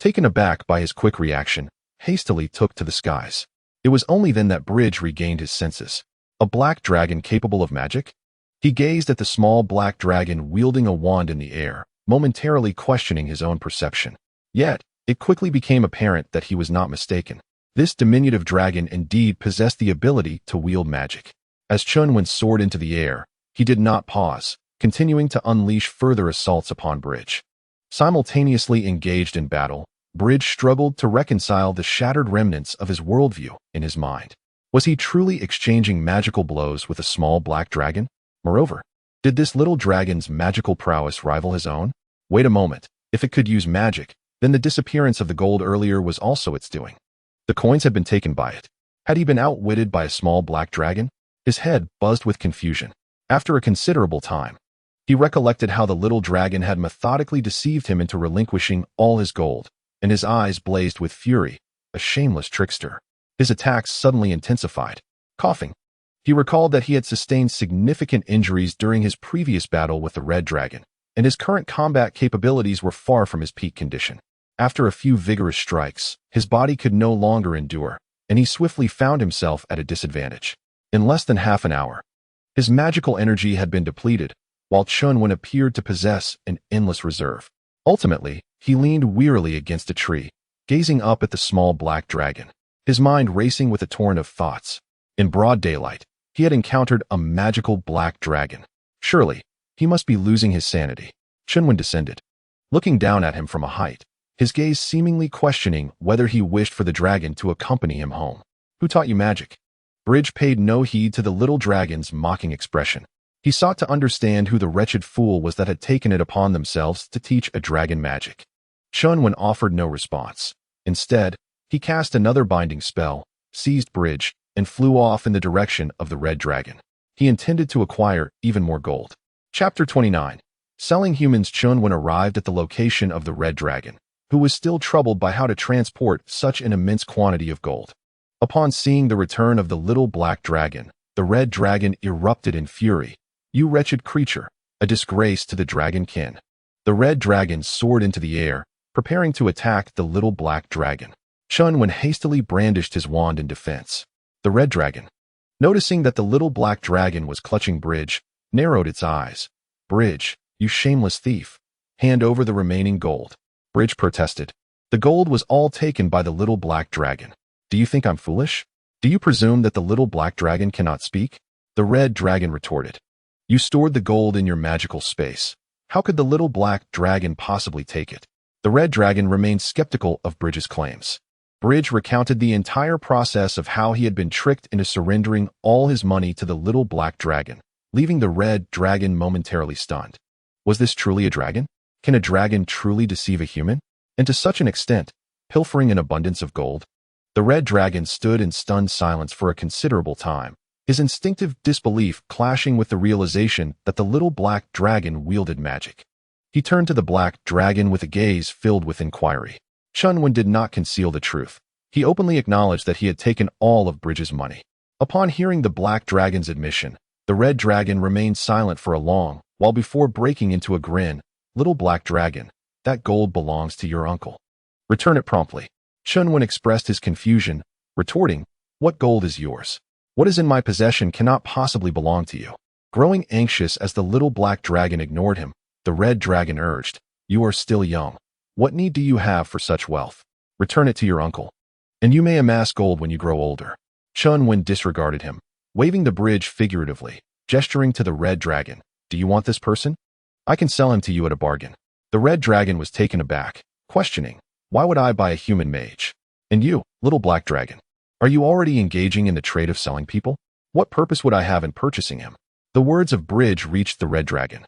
taken aback by his quick reaction, hastily took to the skies. It was only then that Bridge regained his senses. A black dragon capable of magic? He gazed at the small black dragon wielding a wand in the air, momentarily questioning his own perception. Yet, it quickly became apparent that he was not mistaken. This diminutive dragon indeed possessed the ability to wield magic. As Chen Wen soared into the air, he did not pause, continuing to unleash further assaults upon Bridge. Simultaneously engaged in battle, Bridge struggled to reconcile the shattered remnants of his worldview in his mind. Was he truly exchanging magical blows with a small black dragon? Moreover, did this little dragon's magical prowess rival his own? Wait a moment, if it could use magic, then the disappearance of the gold earlier was also its doing. The coins had been taken by it. Had he been outwitted by a small black dragon? His head buzzed with confusion. After a considerable time, he recollected how the little dragon had methodically deceived him into relinquishing all his gold, and his eyes blazed with fury, a shameless trickster. His attacks suddenly intensified. Coughing, he recalled that he had sustained significant injuries during his previous battle with the red dragon, and his current combat capabilities were far from his peak condition. After a few vigorous strikes, his body could no longer endure, and he swiftly found himself at a disadvantage. In less than half an hour, his magical energy had been depleted, while Chen Wen appeared to possess an endless reserve. Ultimately, he leaned wearily against a tree, gazing up at the small black dragon, his mind racing with a torrent of thoughts. In broad daylight, he had encountered a magical black dragon. Surely, he must be losing his sanity. Chen Wen descended, looking down at him from a height, his gaze seemingly questioning whether he wished for the dragon to accompany him home. Who taught you magic? Bridge paid no heed to the little dragon's mocking expression. He sought to understand who the wretched fool was that had taken it upon themselves to teach a dragon magic. Chen Wen offered no response. Instead, he cast another binding spell, seized Bridge, and flew off in the direction of the red dragon. He intended to acquire even more gold. Chapter 29. Selling humans. Chen Wen arrived at the location of the red dragon, who was still troubled by how to transport such an immense quantity of gold. Upon seeing the return of the little black dragon, the red dragon erupted in fury. You wretched creature, a disgrace to the dragon kin. The red dragon soared into the air, preparing to attack the little black dragon. Chen Wen hastily brandished his wand in defense. The red dragon, noticing that the little black dragon was clutching Bridge, narrowed its eyes. Bridge, you shameless thief. Hand over the remaining gold. Bridge protested. The gold was all taken by the little black dragon. Do you think I'm foolish? Do you presume that the little black dragon cannot speak? The red dragon retorted. You stored the gold in your magical space. How could the little black dragon possibly take it? The red dragon remained skeptical of Bridge's claims. Bridge recounted the entire process of how he had been tricked into surrendering all his money to the little black dragon, leaving the red dragon momentarily stunned. Was this truly a dragon? Can a dragon truly deceive a human? And to such an extent, pilfering an abundance of gold? The red dragon stood in stunned silence for a considerable time, his instinctive disbelief clashing with the realization that the little black dragon wielded magic. He turned to the black dragon with a gaze filled with inquiry. Chen Wen did not conceal the truth. He openly acknowledged that he had taken all of Bridge's money. Upon hearing the black dragon's admission, the red dragon remained silent for a long while before breaking into a grin. Little black dragon, that gold belongs to your uncle. Return it promptly. Chen Wen expressed his confusion, retorting, What gold is yours? What is in my possession cannot possibly belong to you. Growing anxious as the little black dragon ignored him, the red dragon urged, You are still young. What need do you have for such wealth? Return it to your uncle, and you may amass gold when you grow older. Chen Wen disregarded him, waving the bridge figuratively, gesturing to the red dragon. Do you want this person? I can sell him to you at a bargain. The red dragon was taken aback, questioning, Why would I buy a human mage? And you, little black dragon, are you already engaging in the trade of selling people? What purpose would I have in purchasing him? The words of Bridge reached the red dragon,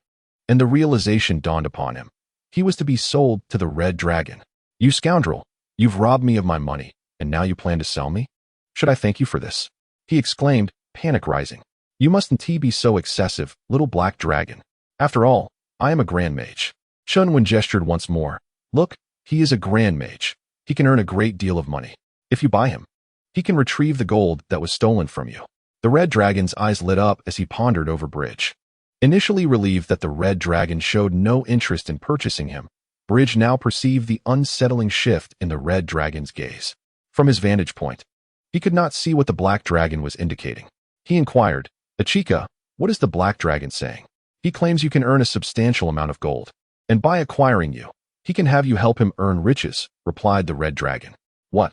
and the realization dawned upon him. He was to be sold to the red dragon. You scoundrel, you've robbed me of my money, and now you plan to sell me? Should I thank you for this? He exclaimed, panic rising. You mustn't be so excessive, little black dragon. After all, I am a grand mage. Chen Wen gestured once more. Look, he is a grand mage. He can earn a great deal of money. If you buy him, he can retrieve the gold that was stolen from you. The red dragon's eyes lit up as he pondered over Bridge. Initially relieved that the red dragon showed no interest in purchasing him, Bridge now perceived the unsettling shift in the red dragon's gaze. From his vantage point, he could not see what the black dragon was indicating. He inquired, Achika, what is the black dragon saying? He claims you can earn a substantial amount of gold, and by acquiring you, he can have you help him earn riches, replied the red dragon. What?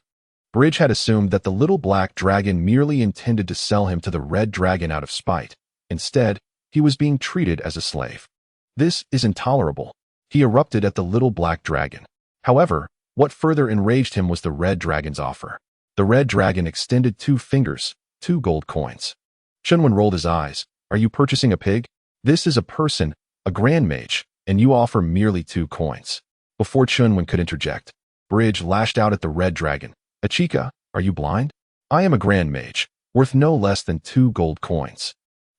Bridge had assumed that the little black dragon merely intended to sell him to the red dragon out of spite. Instead, he was being treated as a slave. This is intolerable. He erupted at the little black dragon. However, what further enraged him was the red dragon's offer. The red dragon extended 2 fingers, 2 gold coins. Chen Wen rolled his eyes. Are you purchasing a pig? This is a person, a grand mage, and you offer merely 2 coins. Before Chen Wen could interject, Bridge lashed out at the red dragon. Achika, are you blind? I am a grand mage, worth no less than 2 gold coins.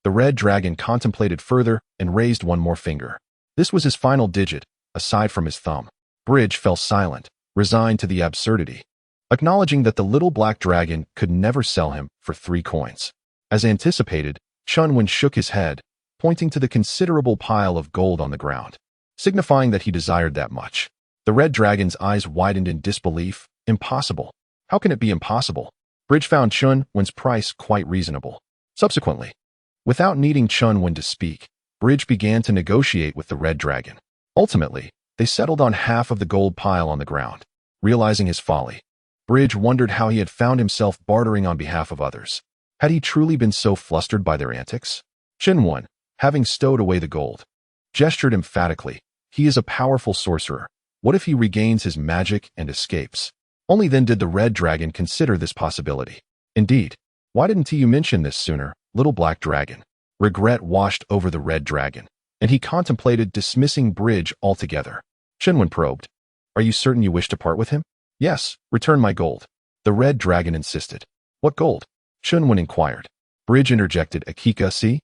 The red dragon contemplated further and raised 1 more finger. This was his final digit, aside from his thumb. Bridge fell silent, resigned to the absurdity, acknowledging that the little black dragon could never sell him for 3 coins. As anticipated, Chen Wen shook his head, pointing to the considerable pile of gold on the ground, signifying that he desired that much. The red dragon's eyes widened in disbelief. Impossible. How can it be impossible? Bridge found Chen Wen's price quite reasonable. Subsequently, without needing Chen Wen to speak, Bridge began to negotiate with the red dragon. Ultimately, they settled on half of the gold pile on the ground. Realizing his folly, Bridge wondered how he had found himself bartering on behalf of others. Had he truly been so flustered by their antics? Chen Wen, having stowed away the gold, gestured emphatically. He is a powerful sorcerer. What if he regains his magic and escapes? Only then did the red dragon consider this possibility. Indeed, why didn't you mention this sooner, little black dragon? Regret washed over the red dragon, and he contemplated dismissing Bridge altogether. Chen Wen probed. Are you certain you wish to part with him? Yes, return my gold. The red dragon insisted. What gold? Chen Wen inquired. Bridge interjected. Akika, see?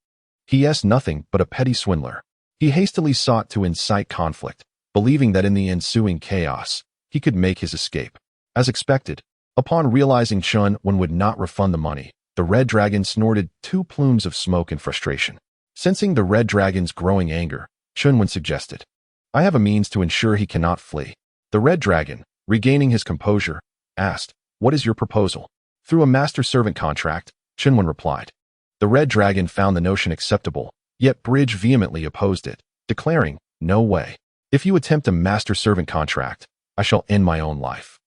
He is nothing but a petty swindler. He hastily sought to incite conflict, believing that in the ensuing chaos, he could make his escape. As expected, upon realizing Chen Wen would not refund the money, the red dragon snorted 2 plumes of smoke in frustration. Sensing the red dragon's growing anger, Chen Wen suggested, I have a means to ensure he cannot flee. The red dragon, regaining his composure, asked, what is your proposal? Through a master-servant contract, Chen Wen replied. The red dragon found the notion acceptable, yet Bridge vehemently opposed it, declaring, no way. If you attempt a master-servant contract, I shall end my own life.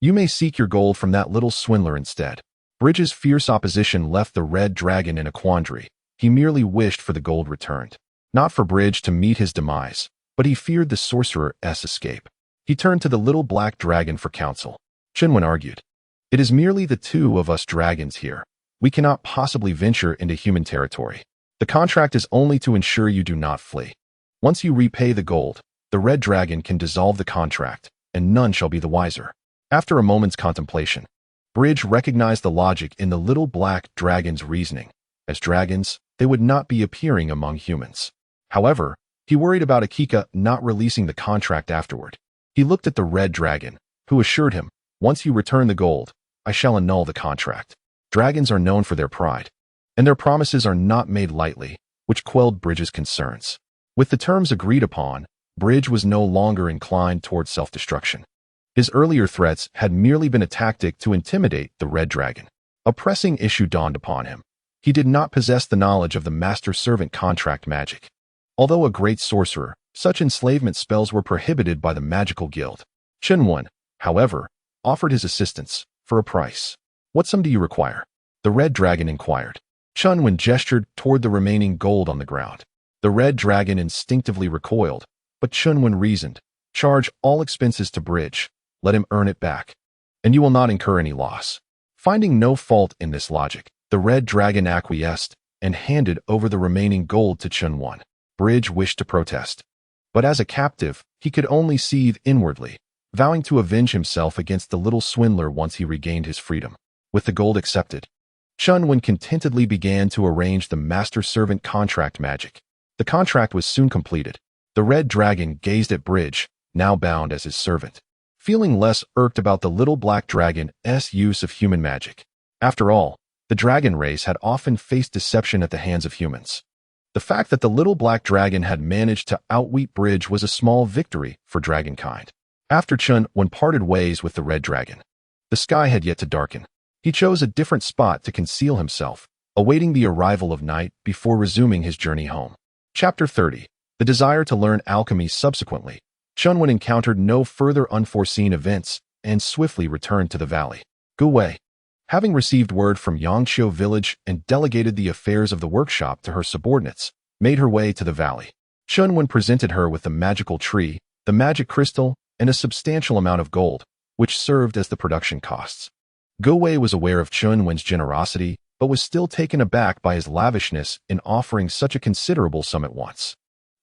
You may seek your gold from that little swindler instead. Bridge's fierce opposition left the red dragon in a quandary. He merely wished for the gold returned. Not for Bridge to meet his demise, but he feared the sorcerer's escape. He turned to the little black dragon for counsel. Chen Wen argued, it is merely the 2 of us dragons here. We cannot possibly venture into human territory. The contract is only to ensure you do not flee. Once you repay the gold, the red dragon can dissolve the contract, and none shall be the wiser. After a moment's contemplation, Bridge recognized the logic in the little black dragon's reasoning. As dragons, they would not be appearing among humans. However, he worried about Akika not releasing the contract afterward. He looked at the red dragon, who assured him, once you return the gold, I shall annul the contract. Dragons are known for their pride, and their promises are not made lightly, which quelled Bridge's concerns. With the terms agreed upon, Bridge was no longer inclined toward self-destruction. His earlier threats had merely been a tactic to intimidate the red dragon. A pressing issue dawned upon him. He did not possess the knowledge of the master-servant contract magic. Although a great sorcerer, such enslavement spells were prohibited by the magical guild. Chen Wen, however, offered his assistance, for a price. What sum do you require? The red dragon inquired. Chen Wen gestured toward the remaining gold on the ground. The red dragon instinctively recoiled, but Chen Wen reasoned, charge all expenses to Bridge. Let him earn it back, and you will not incur any loss. Finding no fault in this logic, the red dragon acquiesced, and handed over the remaining gold to Chen Wen. Bridge wished to protest, but as a captive, he could only seethe inwardly, vowing to avenge himself against the little swindler once he regained his freedom. With the gold accepted, Chen Wen contentedly began to arrange the master-servant contract magic. The contract was soon completed. The red dragon gazed at Bridge, now bound as his servant, feeling less irked about the little black dragon's use of human magic. After all, the dragon race had often faced deception at the hands of humans. The fact that the little black dragon had managed to outwit Bridge was a small victory for dragonkind. After Chen Wen parted ways with the red dragon, the sky had yet to darken. He chose a different spot to conceal himself, awaiting the arrival of night before resuming his journey home. Chapter 30. The desire to learn alchemy. Subsequently, Chen Wen encountered no further unforeseen events and swiftly returned to the valley. Gu Wei, having received word from Yangqiu village and delegated the affairs of the workshop to her subordinates, made her way to the valley. Chen Wen presented her with the magical tree, the magic crystal, and a substantial amount of gold, which served as the production costs. Gu Wei was aware of Chen Wen's generosity, but was still taken aback by his lavishness in offering such a considerable sum at once.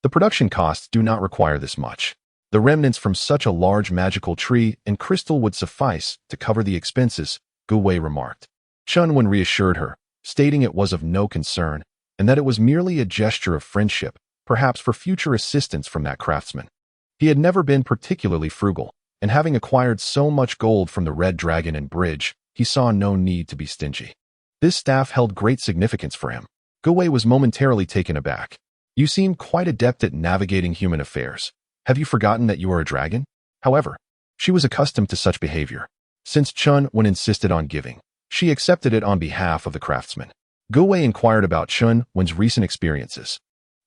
The production costs do not require this much. The remnants from such a large magical tree and crystal would suffice to cover the expenses, Gu Wei remarked. Chen Wen reassured her, stating it was of no concern, and that it was merely a gesture of friendship, perhaps for future assistance from that craftsman. He had never been particularly frugal, and having acquired so much gold from the Red Dragon and Bridge, he saw no need to be stingy. This staff held great significance for him. Gu Wei was momentarily taken aback. You seem quite adept at navigating human affairs. Have you forgotten that you are a dragon? However, she was accustomed to such behavior. Since Chen Wen insisted on giving, she accepted it on behalf of the craftsman. Gu Wei inquired about Chen Wen's recent experiences.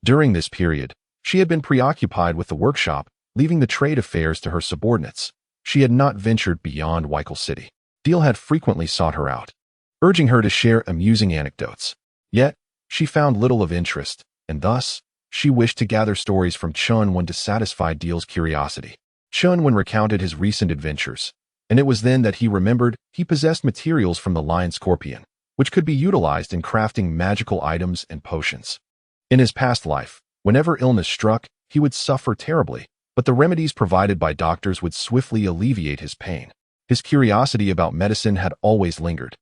During this period, she had been preoccupied with the workshop, leaving the trade affairs to her subordinates. She had not ventured beyond Weikel City. Deal had frequently sought her out, urging her to share amusing anecdotes. Yet, she found little of interest, and thus, she wished to gather stories from Chen Wen to satisfy Deal's curiosity. Chen Wen recounted his recent adventures, and it was then that he remembered he possessed materials from the lion scorpion, which could be utilized in crafting magical items and potions. In his past life, whenever illness struck, he would suffer terribly, but the remedies provided by doctors would swiftly alleviate his pain. His curiosity about medicine had always lingered.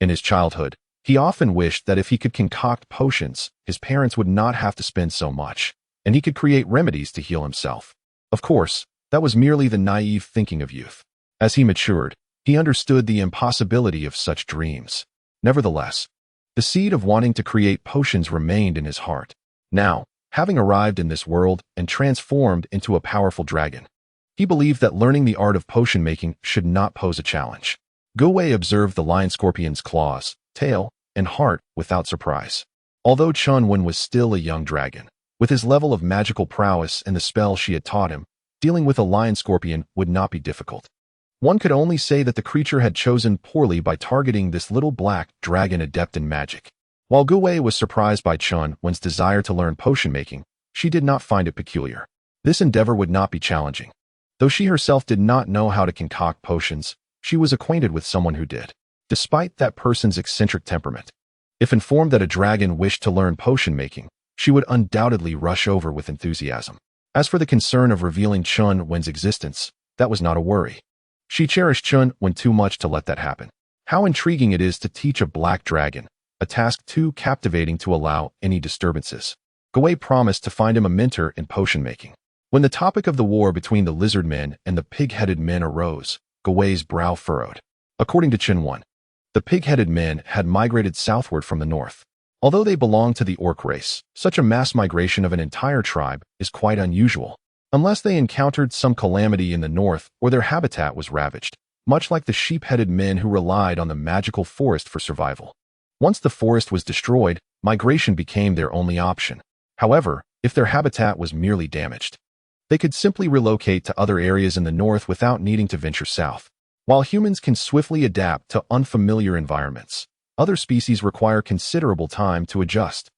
In his childhood, he often wished that if he could concoct potions, his parents would not have to spend so much, and he could create remedies to heal himself. Of course, that was merely the naive thinking of youth. As he matured, he understood the impossibility of such dreams. Nevertheless, the seed of wanting to create potions remained in his heart. Now, having arrived in this world and transformed into a powerful dragon, he believed that learning the art of potion making should not pose a challenge. Gu Wei observed the lion scorpion's claws, tail, and heart without surprise. Although Chen Wen was still a young dragon, with his level of magical prowess and the spell she had taught him, dealing with a lion scorpion would not be difficult. One could only say that the creature had chosen poorly by targeting this little black dragon adept in magic. While Gu Wei was surprised by Chen Wen's desire to learn potion making, she did not find it peculiar. This endeavor would not be challenging. Though she herself did not know how to concoct potions, she was acquainted with someone who did. Despite that person's eccentric temperament, if informed that a dragon wished to learn potion making, she would undoubtedly rush over with enthusiasm. As for the concern of revealing Chen Wen's existence, that was not a worry. She cherished Chen Wen too much to let that happen. How intriguing it is to teach a black dragon, a task too captivating to allow any disturbances. Gu Wei promised to find him a mentor in potion making. When the topic of the war between the lizard men and the pig-headed men arose, Gu Wei's brow furrowed. According to Chen Wen, the pig-headed men had migrated southward from the north. Although they belonged to the orc race, such a mass migration of an entire tribe is quite unusual, unless they encountered some calamity in the north or their habitat was ravaged, much like the sheep-headed men who relied on the magical forest for survival. Once the forest was destroyed, migration became their only option. However, if their habitat was merely damaged, they could simply relocate to other areas in the north without needing to venture south. While humans can swiftly adapt to unfamiliar environments, other species require considerable time to adjust.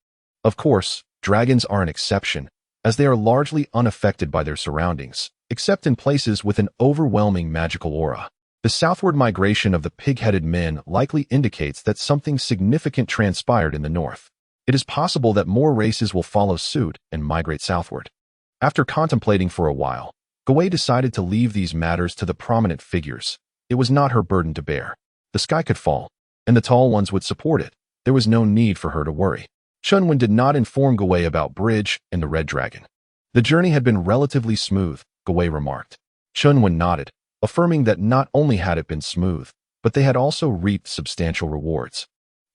Of course, dragons are an exception, as they are largely unaffected by their surroundings, except in places with an overwhelming magical aura. The southward migration of the pig-headed men likely indicates that something significant transpired in the north. It is possible that more races will follow suit and migrate southward. After contemplating for a while, Gawei decided to leave these matters to the prominent figures. It was not her burden to bear. The sky could fall, and the tall ones would support it. There was no need for her to worry. Chen Wen did not inform Gawei about Bridge and the Red Dragon. The journey had been relatively smooth, Gawei remarked. Chen Wen nodded, affirming that not only had it been smooth, but they had also reaped substantial rewards,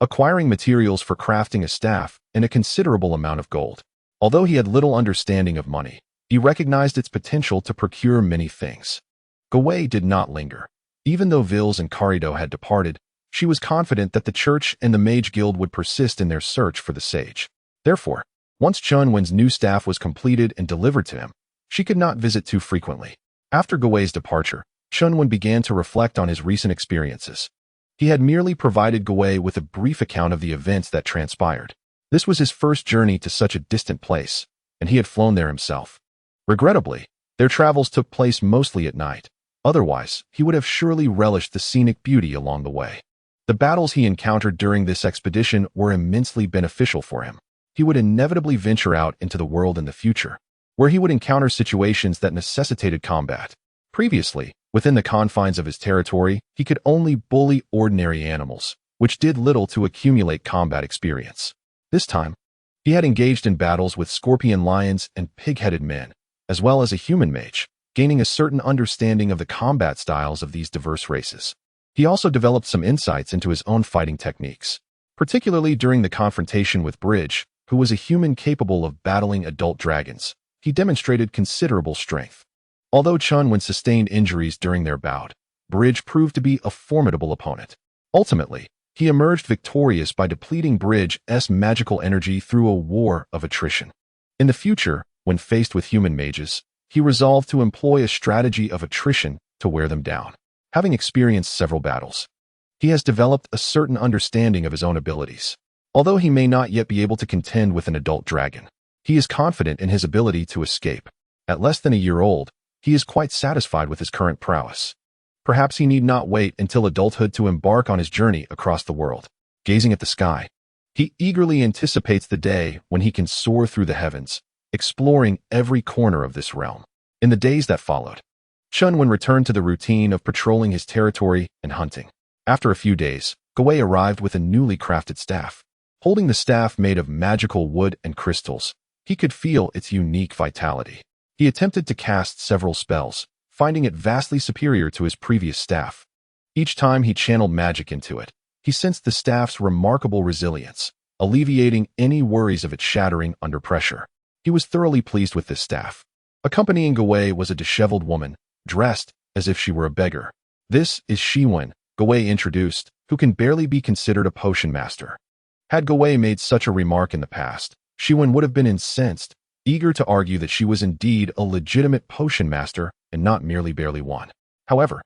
acquiring materials for crafting a staff and a considerable amount of gold. Although he had little understanding of money, he recognized its potential to procure many things. Gawei did not linger. Even though Vils and Carido had departed, she was confident that the church and the mage guild would persist in their search for the sage. Therefore, once Chen Wen's new staff was completed and delivered to him, she could not visit too frequently. After Gawei's departure, Chen Wen began to reflect on his recent experiences. He had merely provided Gawei with a brief account of the events that transpired. This was his first journey to such a distant place, and he had flown there himself. Regrettably, their travels took place mostly at night. Otherwise, he would have surely relished the scenic beauty along the way. The battles he encountered during this expedition were immensely beneficial for him. He would inevitably venture out into the world in the future, where he would encounter situations that necessitated combat. Previously, within the confines of his territory, he could only bully ordinary animals, which did little to accumulate combat experience. This time, he had engaged in battles with scorpion lions and pig-headed men, as well as a human mage, gaining a certain understanding of the combat styles of these diverse races. He also developed some insights into his own fighting techniques, particularly during the confrontation with Bridge, who was a human capable of battling adult dragons. He demonstrated considerable strength. Although Chen Wen sustained injuries during their bout, Bridge proved to be a formidable opponent. Ultimately, he emerged victorious by depleting Bridge's magical energy through a war of attrition. In the future, when faced with human mages, he resolved to employ a strategy of attrition to wear them down. Having experienced several battles, he has developed a certain understanding of his own abilities. Although he may not yet be able to contend with an adult dragon, he is confident in his ability to escape. At less than a year old, he is quite satisfied with his current prowess. Perhaps he need not wait until adulthood to embark on his journey across the world. Gazing at the sky, he eagerly anticipates the day when he can soar through the heavens, exploring every corner of this realm. In the days that followed, Chen Wen returned to the routine of patrolling his territory and hunting. After a few days, Gawei arrived with a newly crafted staff. Holding the staff made of magical wood and crystals, he could feel its unique vitality. He attempted to cast several spells, finding it vastly superior to his previous staff. Each time he channeled magic into it, he sensed the staff's remarkable resilience, alleviating any worries of it shattering under pressure. He was thoroughly pleased with this staff. Accompanying Gawei was a disheveled woman, dressed as if she were a beggar. This is Chen Wen, Gawei introduced, who can barely be considered a potion master. Had Gawei made such a remark in the past, Chen Wen would have been incensed, eager to argue that she was indeed a legitimate potion master and not merely barely one. However,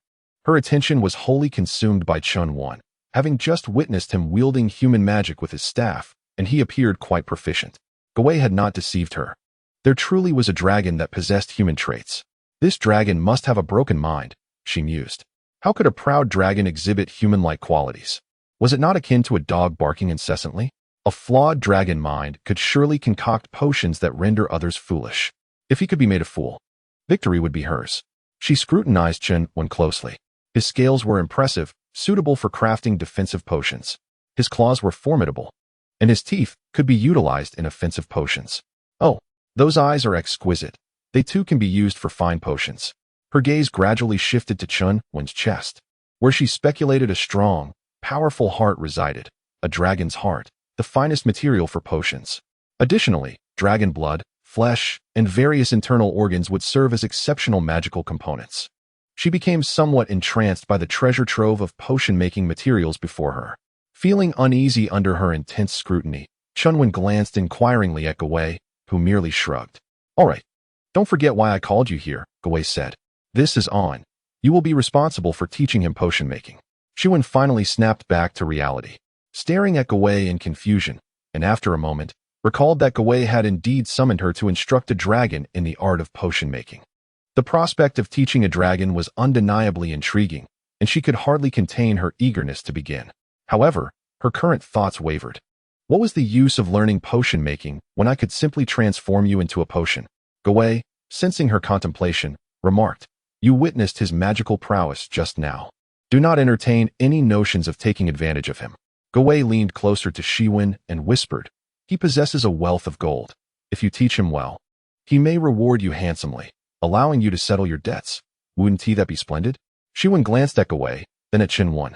her attention was wholly consumed by Chen Wen, having just witnessed him wielding human magic with his staff, and he appeared quite proficient. Gawei had not deceived her. There truly was a dragon that possessed human traits. This dragon must have a broken mind, she mused. How could a proud dragon exhibit human-like qualities? Was it not akin to a dog barking incessantly? A flawed dragon mind could surely concoct potions that render others foolish. If he could be made a fool, victory would be hers. She scrutinized Chen Wen closely. His scales were impressive, suitable for crafting defensive potions. His claws were formidable, and his teeth could be utilized in offensive potions. Oh, those eyes are exquisite. They too can be used for fine potions. Her gaze gradually shifted to Chen Wen's chest, where she speculated a strong, powerful heart resided, a dragon's heart, the finest material for potions. Additionally, dragon blood, flesh, and various internal organs would serve as exceptional magical components. She became somewhat entranced by the treasure trove of potion-making materials before her. Feeling uneasy under her intense scrutiny, Chen Wen glanced inquiringly at Gawei, who merely shrugged. All right, don't forget why I called you here, Gawei said. This is On. You will be responsible for teaching him potion-making. Chen Wen finally snapped back to reality, staring at Gawei in confusion, and after a moment, recalled that Gawei had indeed summoned her to instruct a dragon in the art of potion-making. The prospect of teaching a dragon was undeniably intriguing, and she could hardly contain her eagerness to begin. However, her current thoughts wavered. What was the use of learning potion making when I could simply transform you into a potion? Gawei, sensing her contemplation, remarked, "You witnessed his magical prowess just now. Do not entertain any notions of taking advantage of him." Gawei leaned closer to Chen Wen and whispered, "He possesses a wealth of gold. If you teach him well, he may reward you handsomely, allowing you to settle your debts. Wouldn't that be splendid?" Chen Wen glanced at Gawei, then at Chen Wen,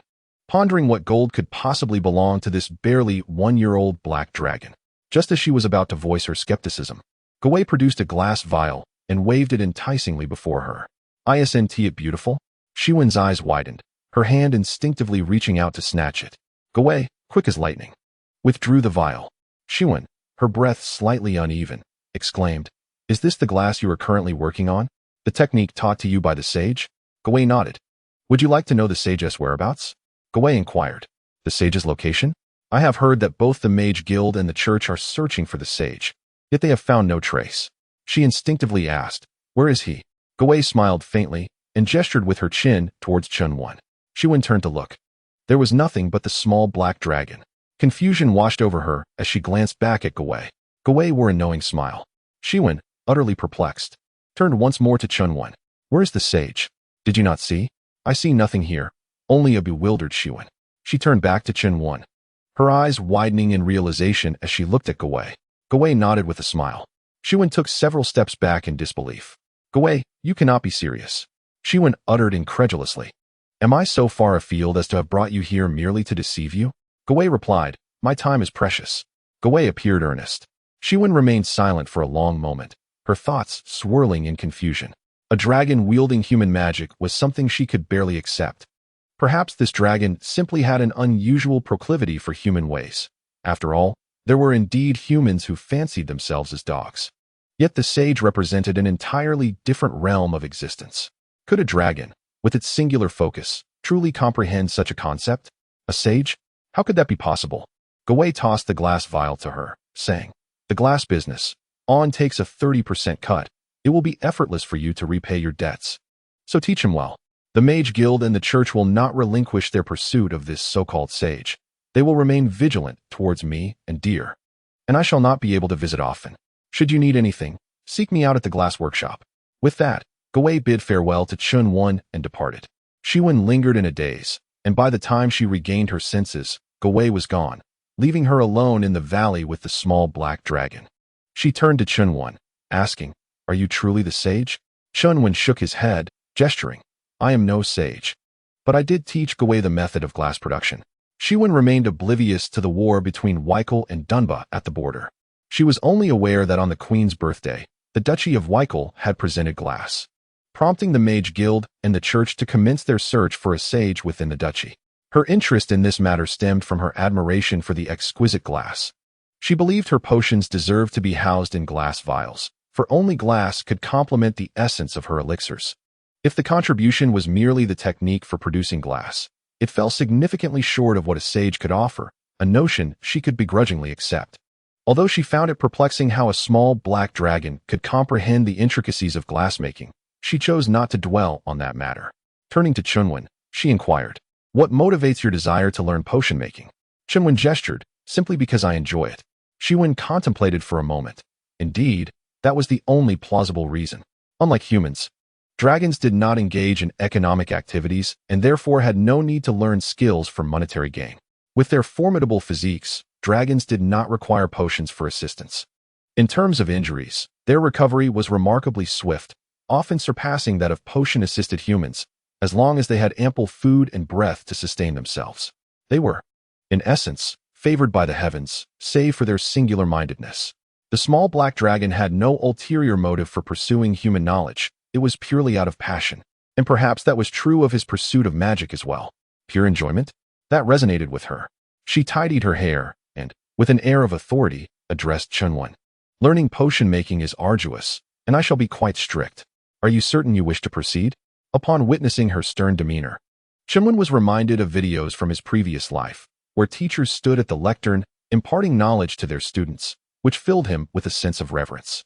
pondering what gold could possibly belong to this barely one-year-old black dragon. Just as she was about to voice her skepticism, Gawei produced a glass vial and waved it enticingly before her. "Isn't it beautiful?" Chen Wen's eyes widened, her hand instinctively reaching out to snatch it. Gawei, quick as lightning, withdrew the vial. Chen Wen, her breath slightly uneven, exclaimed, "Is this the glass you are currently working on? The technique taught to you by the sage?" Gawei nodded. "Would you like to know the sage's whereabouts?" Gawei inquired. "The sage's location? I have heard that both the Mage Guild and the church are searching for the sage, yet they have found no trace." She instinctively asked, "Where is he?" Gawei smiled faintly and gestured with her chin towards Chen Wen. Chen Wen turned to look. There was nothing but the small black dragon. Confusion washed over her as she glanced back at Gawei. Gawei wore a knowing smile. Chen Wen, utterly perplexed, turned once more to Chen Wen. "Where is the sage? Did you not see?" "I see nothing here, only a bewildered Chen Wen." She turned back to Chen Wen, her eyes widening in realization as she looked at Gawei. Gawei nodded with a smile. Chen Wen took several steps back in disbelief. "Gawei, you cannot be serious." Chen Wen uttered incredulously. "Am I so far afield as to have brought you here merely to deceive you?" Gawei replied, "My time is precious." Gawei appeared earnest. Chen Wen remained silent for a long moment, her thoughts swirling in confusion. A dragon wielding human magic was something she could barely accept. Perhaps this dragon simply had an unusual proclivity for human ways. After all, there were indeed humans who fancied themselves as dogs. Yet the sage represented an entirely different realm of existence. Could a dragon, with its singular focus, truly comprehend such a concept? A sage? How could that be possible? Gawei tossed the glass vial to her, saying, "The glass business. On takes a 30% cut. It will be effortless for you to repay your debts. So teach him well. The Mage Guild and the church will not relinquish their pursuit of this so-called sage. They will remain vigilant towards me and dear. And I shall not be able to visit often. Should you need anything, seek me out at the glass workshop." With that, Gawei bid farewell to Chen Wen and departed. Chen Wen lingered in a daze, and by the time she regained her senses, Gawei was gone, leaving her alone in the valley with the small black dragon. She turned to Chen Wen, asking, "Are you truly the sage?" Chen Wen shook his head, gesturing, "I am no sage. But I did teach Gawei the method of glass production." Chen Wen remained oblivious to the war between Weikel and Dunba at the border. She was only aware that on the Queen's birthday, the Duchy of Weikel had presented glass, prompting the Mage Guild and the church to commence their search for a sage within the duchy. Her interest in this matter stemmed from her admiration for the exquisite glass. She believed her potions deserved to be housed in glass vials, for only glass could complement the essence of her elixirs. If the contribution was merely the technique for producing glass, it fell significantly short of what a sage could offer, a notion she could begrudgingly accept. Although she found it perplexing how a small black dragon could comprehend the intricacies of glassmaking, she chose not to dwell on that matter. Turning to Chen Wen, she inquired, "What motivates your desire to learn potion making?" Chen Wen gestured, "Simply because I enjoy it." Chen Wen contemplated for a moment. Indeed, that was the only plausible reason. Unlike humans, dragons did not engage in economic activities and therefore had no need to learn skills for monetary gain. With their formidable physiques, dragons did not require potions for assistance. In terms of injuries, their recovery was remarkably swift, often surpassing that of potion-assisted humans, as long as they had ample food and breath to sustain themselves. They were, in essence, favored by the heavens, save for their singular-mindedness. The small black dragon had no ulterior motive for pursuing human knowledge. It was purely out of passion. And perhaps that was true of his pursuit of magic as well. Pure enjoyment? That resonated with her. She tidied her hair and, with an air of authority, addressed Chen Wen. "Learning potion making is arduous, and I shall be quite strict. Are you certain you wish to proceed?" Upon witnessing her stern demeanor, Chen Wen was reminded of videos from his previous life, where teachers stood at the lectern imparting knowledge to their students, which filled him with a sense of reverence.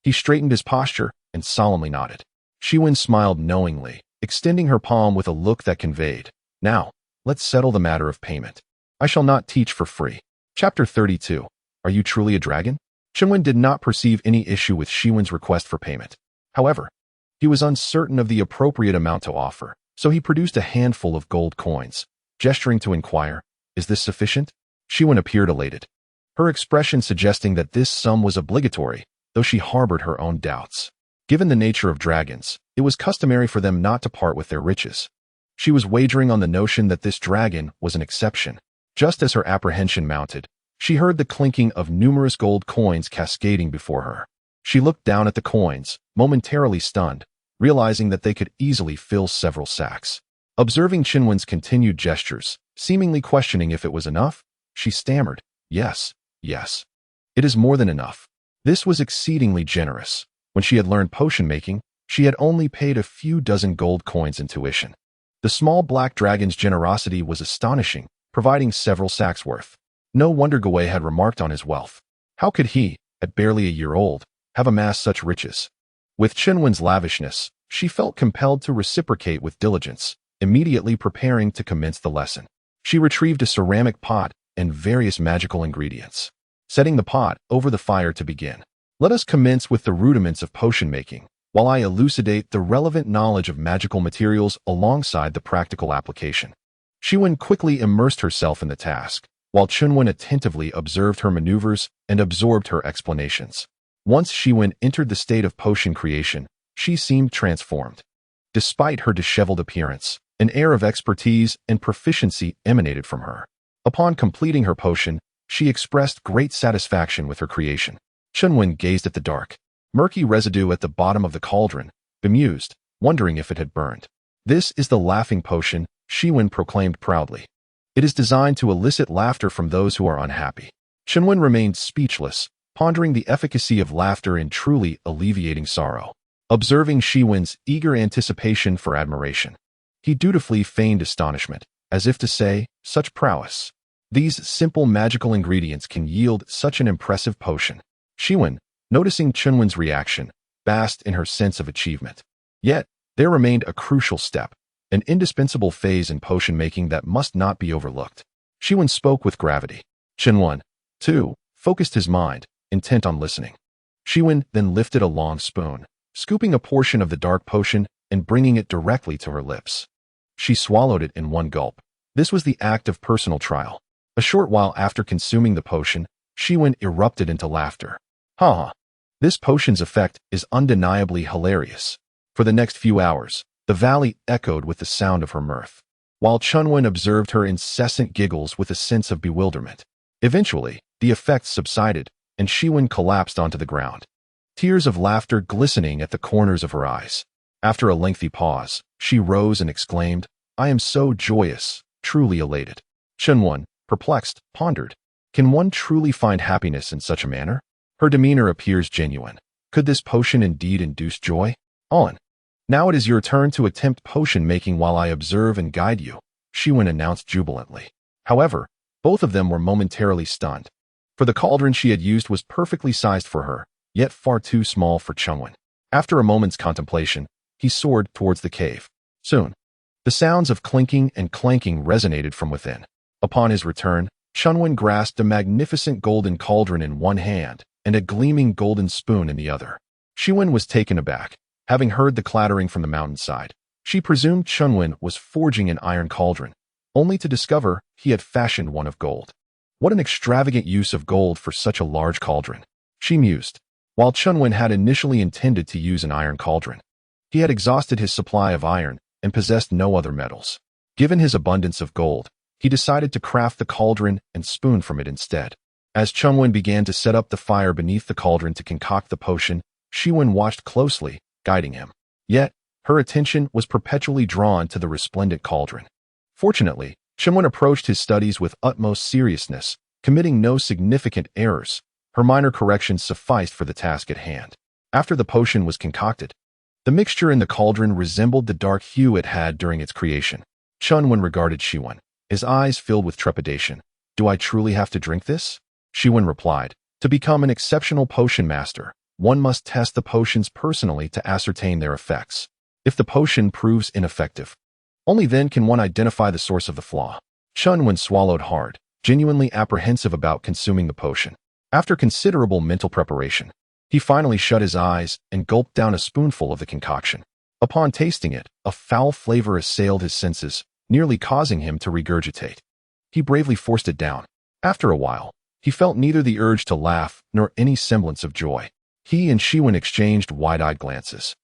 He straightened his posture and solemnly nodded. Chen Wen smiled knowingly, extending her palm with a look that conveyed, "Now, let's settle the matter of payment. I shall not teach for free." Chapter 32. Are you truly a dragon? Chen Wen did not perceive any issue with Shi Wen's request for payment. However, he was uncertain of the appropriate amount to offer, so he produced a handful of gold coins, gesturing to inquire, "Is this sufficient?" Shi Wen appeared elated, her expression suggesting that this sum was obligatory, though she harbored her own doubts. Given the nature of dragons, it was customary for them not to part with their riches. She was wagering on the notion that this dragon was an exception. Just as her apprehension mounted, she heard the clinking of numerous gold coins cascading before her. She looked down at the coins, momentarily stunned, realizing that they could easily fill several sacks. Observing Chen Wen's continued gestures, seemingly questioning if it was enough, she stammered, "Yes, yes. It is more than enough." This was exceedingly generous. When she had learned potion making, she had only paid a few dozen gold coins in tuition. The small black dragon's generosity was astonishing, providing several sacks worth. No wonder Gui had remarked on his wealth. How could he, at barely a year old, have amassed such riches? With Chen Wen's lavishness, she felt compelled to reciprocate with diligence, immediately preparing to commence the lesson. She retrieved a ceramic pot and various magical ingredients, setting the pot over the fire to begin. Let us commence with the rudiments of potion making, while I elucidate the relevant knowledge of magical materials alongside the practical application. Shi Wen quickly immersed herself in the task, while Chen Wen attentively observed her maneuvers and absorbed her explanations. Once Shi Wen entered the state of potion creation, she seemed transformed. Despite her disheveled appearance, an air of expertise and proficiency emanated from her. Upon completing her potion, she expressed great satisfaction with her creation. Chen Wen gazed at the dark, murky residue at the bottom of the cauldron, bemused, wondering if it had burned. "This is the laughing potion," Shi Wen proclaimed proudly. "It is designed to elicit laughter from those who are unhappy." Chen Wen remained speechless, pondering the efficacy of laughter in truly alleviating sorrow. Observing Shi Wen's eager anticipation for admiration, he dutifully feigned astonishment, as if to say, "Such prowess! These simple magical ingredients can yield such an impressive potion." Shi Wen, noticing Chen Wen's reaction, basked in her sense of achievement. Yet, there remained a crucial step, an indispensable phase in potion making that must not be overlooked. Shi Wen spoke with gravity. Chen Wen, too, focused his mind, intent on listening. Shi Wen then lifted a long spoon, scooping a portion of the dark potion and bringing it directly to her lips. She swallowed it in one gulp. This was the act of personal trial. A short while after consuming the potion, Shi Wen erupted into laughter. "Ha ha! This potion's effect is undeniably hilarious." For the next few hours, the valley echoed with the sound of her mirth, while Chen Wen observed her incessant giggles with a sense of bewilderment. Eventually, the effects subsided, and Shi Wen collapsed onto the ground, tears of laughter glistening at the corners of her eyes. After a lengthy pause, she rose and exclaimed, "I am so joyous, truly elated." Chen Wen, perplexed, pondered, "Can one truly find happiness in such a manner?" Her demeanor appears genuine. Could this potion indeed induce joy? "On. Now it is your turn to attempt potion making while I observe and guide you," Shi Wen announced jubilantly. However, both of them were momentarily stunned, for the cauldron she had used was perfectly sized for her, yet far too small for Chen Wen. After a moment's contemplation, he soared towards the cave. Soon, the sounds of clinking and clanking resonated from within. Upon his return, Chen Wen grasped a magnificent golden cauldron in one hand and a gleaming golden spoon in the other. Shi Wen was taken aback. Having heard the clattering from the mountainside, she presumed Chen Wen was forging an iron cauldron, only to discover he had fashioned one of gold. What an extravagant use of gold for such a large cauldron, she mused. While Chen Wen had initially intended to use an iron cauldron, he had exhausted his supply of iron and possessed no other metals. Given his abundance of gold, he decided to craft the cauldron and spoon from it instead. As Chen Wen began to set up the fire beneath the cauldron to concoct the potion, Shi Wen watched closely, guiding him. Yet, her attention was perpetually drawn to the resplendent cauldron. Fortunately, Chen Wen approached his studies with utmost seriousness, committing no significant errors. Her minor corrections sufficed for the task at hand. After the potion was concocted, the mixture in the cauldron resembled the dark hue it had during its creation. Chen Wen regarded Shi Wen, his eyes filled with trepidation. "Do I truly have to drink this?" Shi Wen replied, "To become an exceptional potion master, one must test the potions personally to ascertain their effects. If the potion proves ineffective, only then can one identify the source of the flaw." Chen Wen swallowed hard, genuinely apprehensive about consuming the potion. After considerable mental preparation, he finally shut his eyes and gulped down a spoonful of the concoction. Upon tasting it, a foul flavor assailed his senses, nearly causing him to regurgitate. He bravely forced it down. After a while, he felt neither the urge to laugh nor any semblance of joy. He and Chen Wen exchanged wide-eyed glances,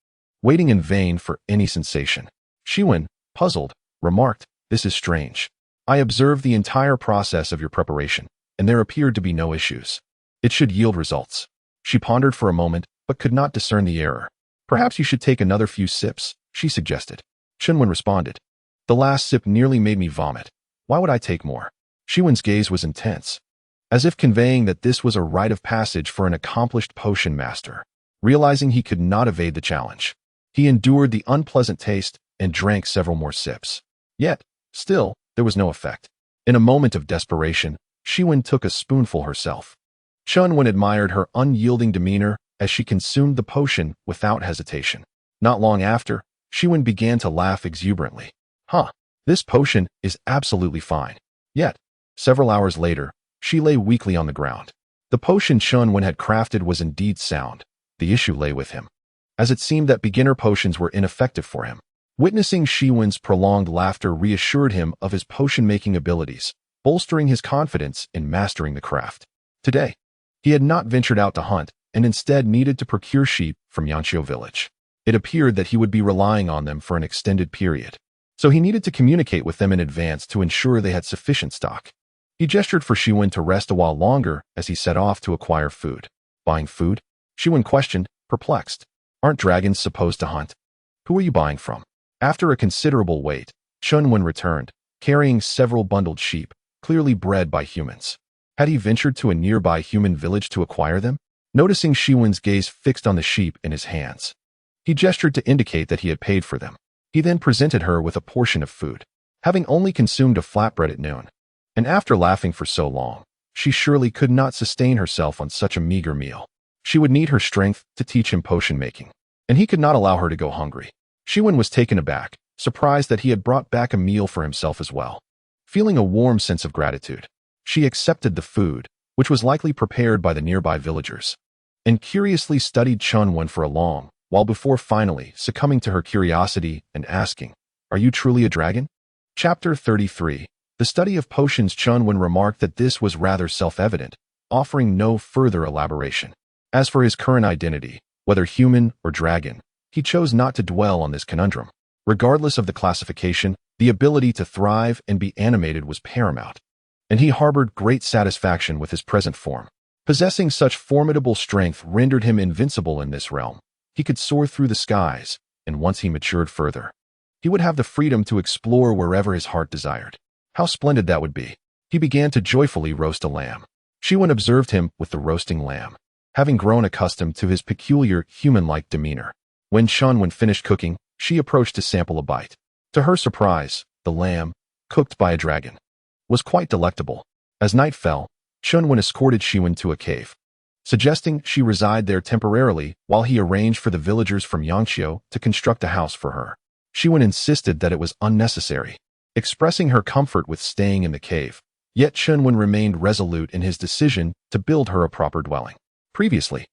waiting in vain for any sensation. Chen Wen, puzzled, remarked, "This is strange. I observed the entire process of your preparation, and there appeared to be no issues. It should yield results." She pondered for a moment, but could not discern the error. "Perhaps you should take another few sips," she suggested. Chen Wen responded, "The last sip nearly made me vomit. Why would I take more?" Chen Wen's gaze was intense, as if conveying that this was a rite of passage for an accomplished potion master. Realizing he could not evade the challenge, he endured the unpleasant taste and drank several more sips. Yet, still, there was no effect. In a moment of desperation, Chen Wen took a spoonful herself. Chen Wen admired her unyielding demeanor as she consumed the potion without hesitation. Not long after, Chen Wen began to laugh exuberantly. This potion is absolutely fine." Yet, several hours later, she lay weakly on the ground. The potion Chen Wen had crafted was indeed sound. The issue lay with him, as it seemed that beginner potions were ineffective for him. Witnessing Chen Wen's prolonged laughter reassured him of his potion-making abilities, bolstering his confidence in mastering the craft. Today, he had not ventured out to hunt, and instead needed to procure sheep from Yanqiu village. It appeared that he would be relying on them for an extended period, so he needed to communicate with them in advance to ensure they had sufficient stock. He gestured for Chen Wen to rest a while longer as he set off to acquire food. "Buying food?" Chen Wen questioned, perplexed. "Aren't dragons supposed to hunt? Who are you buying from?" After a considerable wait, Chen Wen returned, carrying several bundled sheep, clearly bred by humans. Had he ventured to a nearby human village to acquire them? Noticing Chen Wen's gaze fixed on the sheep in his hands, he gestured to indicate that he had paid for them. He then presented her with a portion of food, having only consumed a flatbread at noon. And after laughing for so long, she surely could not sustain herself on such a meager meal. She would need her strength to teach him potion making, and he could not allow her to go hungry. Chen Wen was taken aback, surprised that he had brought back a meal for himself as well. Feeling a warm sense of gratitude, she accepted the food, which was likely prepared by the nearby villagers, and curiously studied Chen Wen for a long while before finally succumbing to her curiosity and asking, "Are you truly a dragon?" Chapter 33. The study of potions. Chen Wen remarked that this was rather self-evident, offering no further elaboration. As for his current identity, whether human or dragon, he chose not to dwell on this conundrum. Regardless of the classification, the ability to thrive and be animated was paramount, and he harbored great satisfaction with his present form. Possessing such formidable strength rendered him invincible in this realm. He could soar through the skies, and once he matured further, he would have the freedom to explore wherever his heart desired. How splendid that would be! He began to joyfully roast a lamb. Chen Wen observed him with the roasting lamb, having grown accustomed to his peculiar, human-like demeanor. When Chen Wen finished cooking, she approached to sample a bite. To her surprise, the lamb, cooked by a dragon, was quite delectable. As night fell, Chen Wen escorted Chen Wen to a cave, suggesting she reside there temporarily while he arranged for the villagers from Yanqiu to construct a house for her. Chen Wen insisted that it was unnecessary, expressing her comfort with staying in the cave. Yet Chen Wen remained resolute in his decision to build her a proper dwelling. Previously,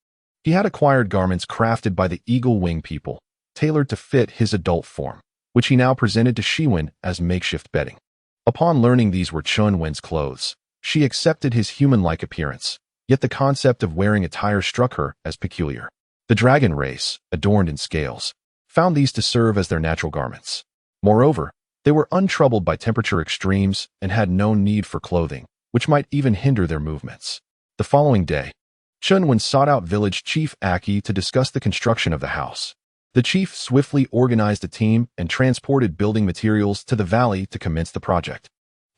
he had acquired garments crafted by the Eagle Wing people, tailored to fit his adult form, which he now presented to Chen Wen as makeshift bedding. Upon learning these were Chen Wen's clothes, she accepted his human-like appearance, yet the concept of wearing attire struck her as peculiar. The dragon race, adorned in scales, found these to serve as their natural garments. Moreover, they were untroubled by temperature extremes and had no need for clothing, which might even hinder their movements. The following day, Chen Wen sought out village chief Aki to discuss the construction of the house. The chief swiftly organized a team and transported building materials to the valley to commence the project.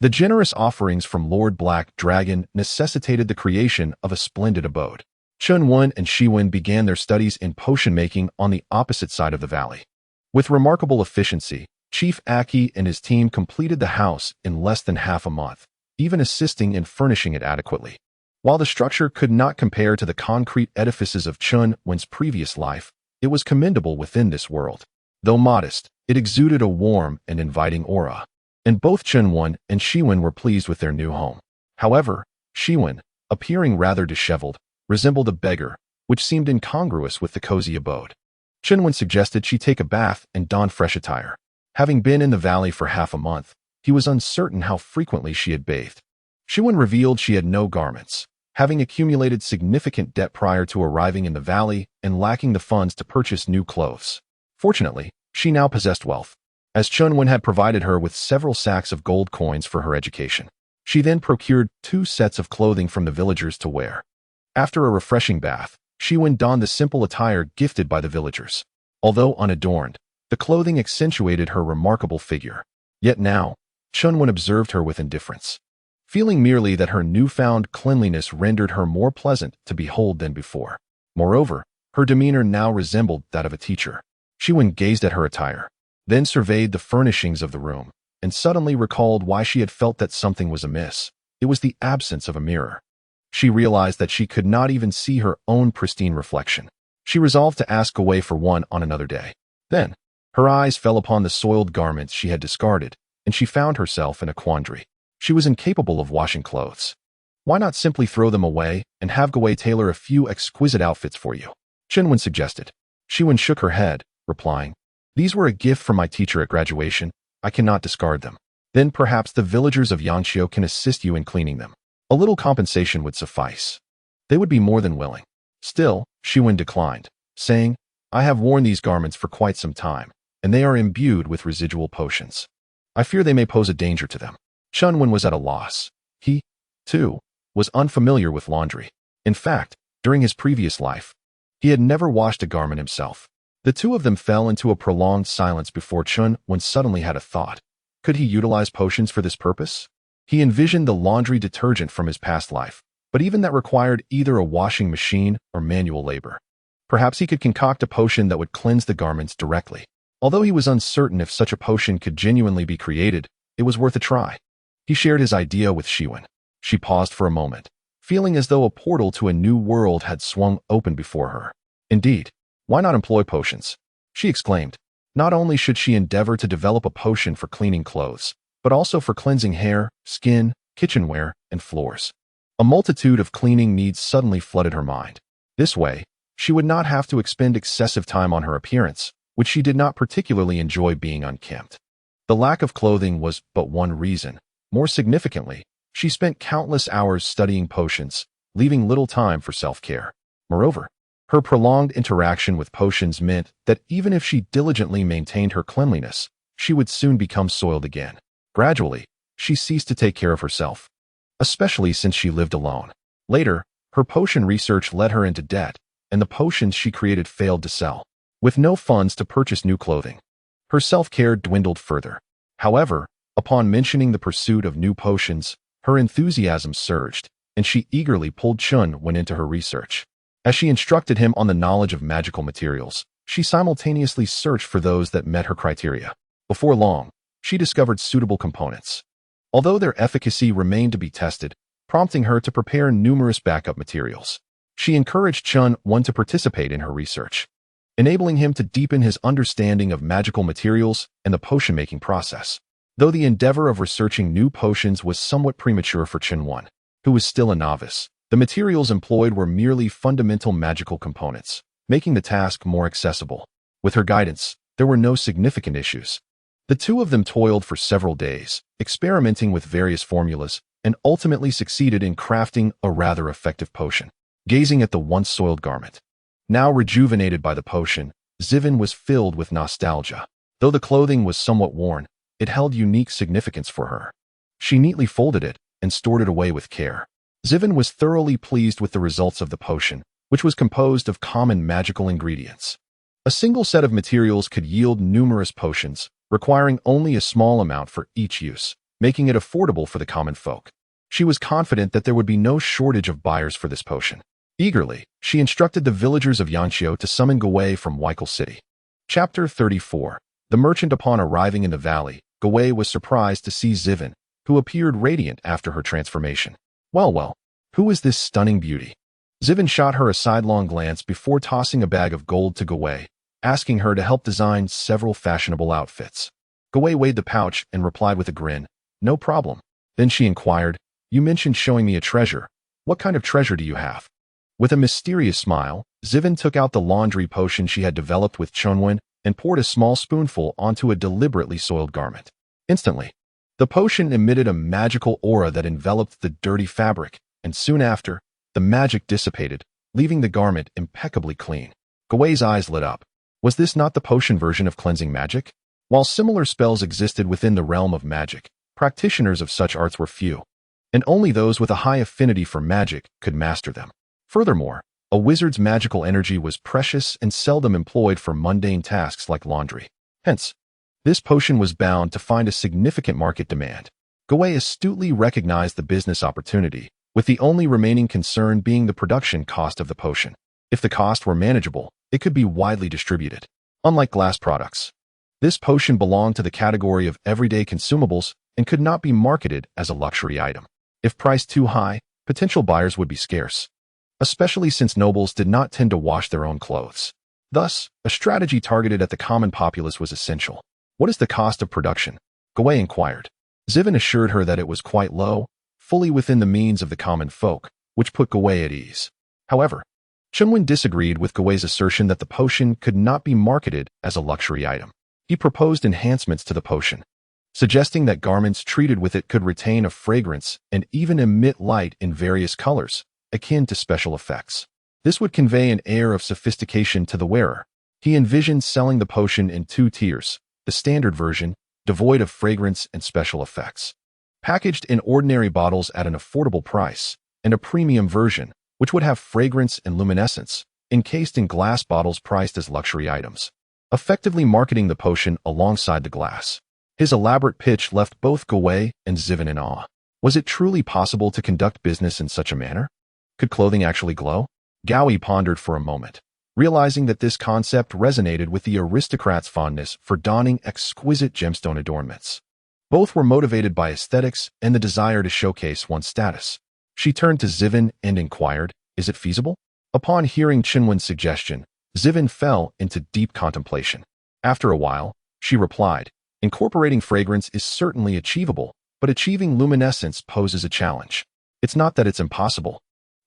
The generous offerings from Lord Black Dragon necessitated the creation of a splendid abode. Chen Wen and Chen Wen began their studies in potion making on the opposite side of the valley. With remarkable efficiency, Chief Aki and his team completed the house in less than half a month, even assisting in furnishing it adequately. While the structure could not compare to the concrete edifices of Chen Wen's previous life, it was commendable within this world. Though modest, it exuded a warm and inviting aura, and both Chen Wen and Chen Wen were pleased with their new home. However, Chen Wen, appearing rather disheveled, resembled a beggar, which seemed incongruous with the cozy abode. Chen Wen suggested she take a bath and don fresh attire. Having been in the valley for half a month, he was uncertain how frequently she had bathed. Chen Wen revealed she had no garments, having accumulated significant debt prior to arriving in the valley and lacking the funds to purchase new clothes. Fortunately, she now possessed wealth, as Chen Wen had provided her with several sacks of gold coins for her education. She then procured 2 sets of clothing from the villagers to wear. After a refreshing bath, Chen Wen donned the simple attire gifted by the villagers. Although unadorned, the clothing accentuated her remarkable figure. Yet now, Chen Wen observed her with indifference, feeling merely that her newfound cleanliness rendered her more pleasant to behold than before. Moreover, her demeanor now resembled that of a teacher. Chen Wen gazed at her attire, then surveyed the furnishings of the room, and suddenly recalled why she had felt that something was amiss. It was the absence of a mirror. She realized that she could not even see her own pristine reflection. She resolved to ask away for one on another day. Then, her eyes fell upon the soiled garments she had discarded, and she found herself in a quandary. She was incapable of washing clothes. Why not simply throw them away and have Gawei tailor a few exquisite outfits for you? Chen Wen suggested. Chen Wen shook her head, replying, "These were a gift from my teacher at graduation. I cannot discard them. Then perhaps the villagers of Yangqiu can assist you in cleaning them. A little compensation would suffice." They would be more than willing. Still, Chen Wen declined, saying, "I have worn these garments for quite some time, and they are imbued with residual potions. I fear they may pose a danger to them." Chen Wen was at a loss. He, too, was unfamiliar with laundry. In fact, during his previous life, he had never washed a garment himself. The two of them fell into a prolonged silence before Chen Wen suddenly had a thought. Could he utilize potions for this purpose? He envisioned the laundry detergent from his past life, but even that required either a washing machine or manual labor. Perhaps he could concoct a potion that would cleanse the garments directly. Although he was uncertain if such a potion could genuinely be created, it was worth a try. He shared his idea with Chen Wen. She paused for a moment, feeling as though a portal to a new world had swung open before her. Indeed, why not employ potions? She exclaimed. Not only should she endeavor to develop a potion for cleaning clothes, but also for cleansing hair, skin, kitchenware, and floors. A multitude of cleaning needs suddenly flooded her mind. This way, she would not have to expend excessive time on her appearance, which she did not particularly enjoy being unkempt. The lack of clothing was but one reason. More significantly, she spent countless hours studying potions, leaving little time for self-care. Moreover, her prolonged interaction with potions meant that even if she diligently maintained her cleanliness, she would soon become soiled again. Gradually, she ceased to take care of herself, especially since she lived alone. Later, her potion research led her into debt, and the potions she created failed to sell. With no funds to purchase new clothing, her self-care dwindled further. However, upon mentioning the pursuit of new potions, her enthusiasm surged, and she eagerly pulled Chen Wen into her research. As she instructed him on the knowledge of magical materials, she simultaneously searched for those that met her criteria. Before long, she discovered suitable components, although their efficacy remained to be tested, prompting her to prepare numerous backup materials. She encouraged Chen Wen to participate in her research, enabling him to deepen his understanding of magical materials and the potion-making process. Though the endeavor of researching new potions was somewhat premature for Chen Wen, who was still a novice, the materials employed were merely fundamental magical components, making the task more accessible. With her guidance, there were no significant issues. The two of them toiled for several days, experimenting with various formulas, and ultimately succeeded in crafting a rather effective potion. Gazing at the once soiled garment, now rejuvenated by the potion, Zivan was filled with nostalgia. Though the clothing was somewhat worn, it held unique significance for her. She neatly folded it and stored it away with care. Zivan was thoroughly pleased with the results of the potion, which was composed of common magical ingredients. A single set of materials could yield numerous potions, requiring only a small amount for each use, making it affordable for the common folk. She was confident that there would be no shortage of buyers for this potion. Eagerly, she instructed the villagers of Yangqiu to summon Gawei from Weikel City. Chapter 34. The merchant. Upon arriving in the valley, Gawei was surprised to see Zivan, who appeared radiant after her transformation. Well, who is this stunning beauty? Zivan shot her a sidelong glance before tossing a bag of gold to Gawei, asking her to help design several fashionable outfits. Gawei weighed the pouch and replied with a grin, "No problem." Then she inquired, You mentioned showing me a treasure. What kind of treasure do you have? With a mysterious smile, Zivin took out the laundry potion she had developed with Chen Wen and poured a small spoonful onto a deliberately soiled garment. Instantly, the potion emitted a magical aura that enveloped the dirty fabric, and soon after, the magic dissipated, leaving the garment impeccably clean. Gawai's eyes lit up. Was this not the potion version of cleansing magic? While similar spells existed within the realm of magic, practitioners of such arts were few, and only those with a high affinity for magic could master them. Furthermore, a wizard's magical energy was precious and seldom employed for mundane tasks like laundry. Hence, this potion was bound to find a significant market demand. Gawai astutely recognized the business opportunity, with the only remaining concern being the production cost of the potion. If the cost were manageable, it could be widely distributed. Unlike glass products, this potion belonged to the category of everyday consumables and could not be marketed as a luxury item. If priced too high, potential buyers would be scarce, especially since nobles did not tend to wash their own clothes. Thus, a strategy targeted at the common populace was essential. What is the cost of production? Gawai inquired. Zivin assured her that it was quite low, fully within the means of the common folk, which put Gawai at ease. However, Chen Wen disagreed with Gawai's assertion that the potion could not be marketed as a luxury item. He proposed enhancements to the potion, suggesting that garments treated with it could retain a fragrance and even emit light in various colors, akin to special effects. This would convey an air of sophistication to the wearer. He envisioned selling the potion in 2 tiers, the standard version, devoid of fragrance and special effects, packaged in ordinary bottles at an affordable price, and a premium version, which would have fragrance and luminescence, encased in glass bottles priced as luxury items, effectively marketing the potion alongside the glass. His elaborate pitch left both Gawai and Zivin in awe. Was it truly possible to conduct business in such a manner? Could clothing actually glow? Gawai pondered for a moment, realizing that this concept resonated with the aristocrat's fondness for donning exquisite gemstone adornments. Both were motivated by aesthetics and the desire to showcase one's status. She turned to Zivin and inquired, "Is it feasible?" Upon hearing Chen Wen's suggestion, Zivin fell into deep contemplation. After a while, she replied, "Incorporating fragrance is certainly achievable, but achieving luminescence poses a challenge. It's not that it's impossible,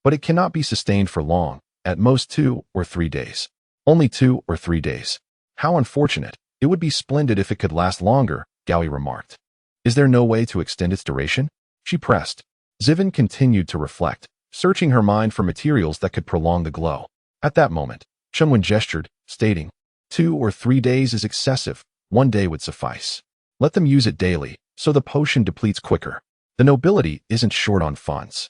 but it cannot be sustained for long, at most 2 or 3 days. Only 2 or 3 days. How unfortunate. It would be splendid if it could last longer," Gawai remarked. "Is there no way to extend its duration?" she pressed. Zivin continued to reflect, searching her mind for materials that could prolong the glow. At that moment, Chen Wen gestured, stating, 2 or 3 days is excessive. 1 day would suffice. Let them use it daily, so the potion depletes quicker. The nobility isn't short on funds."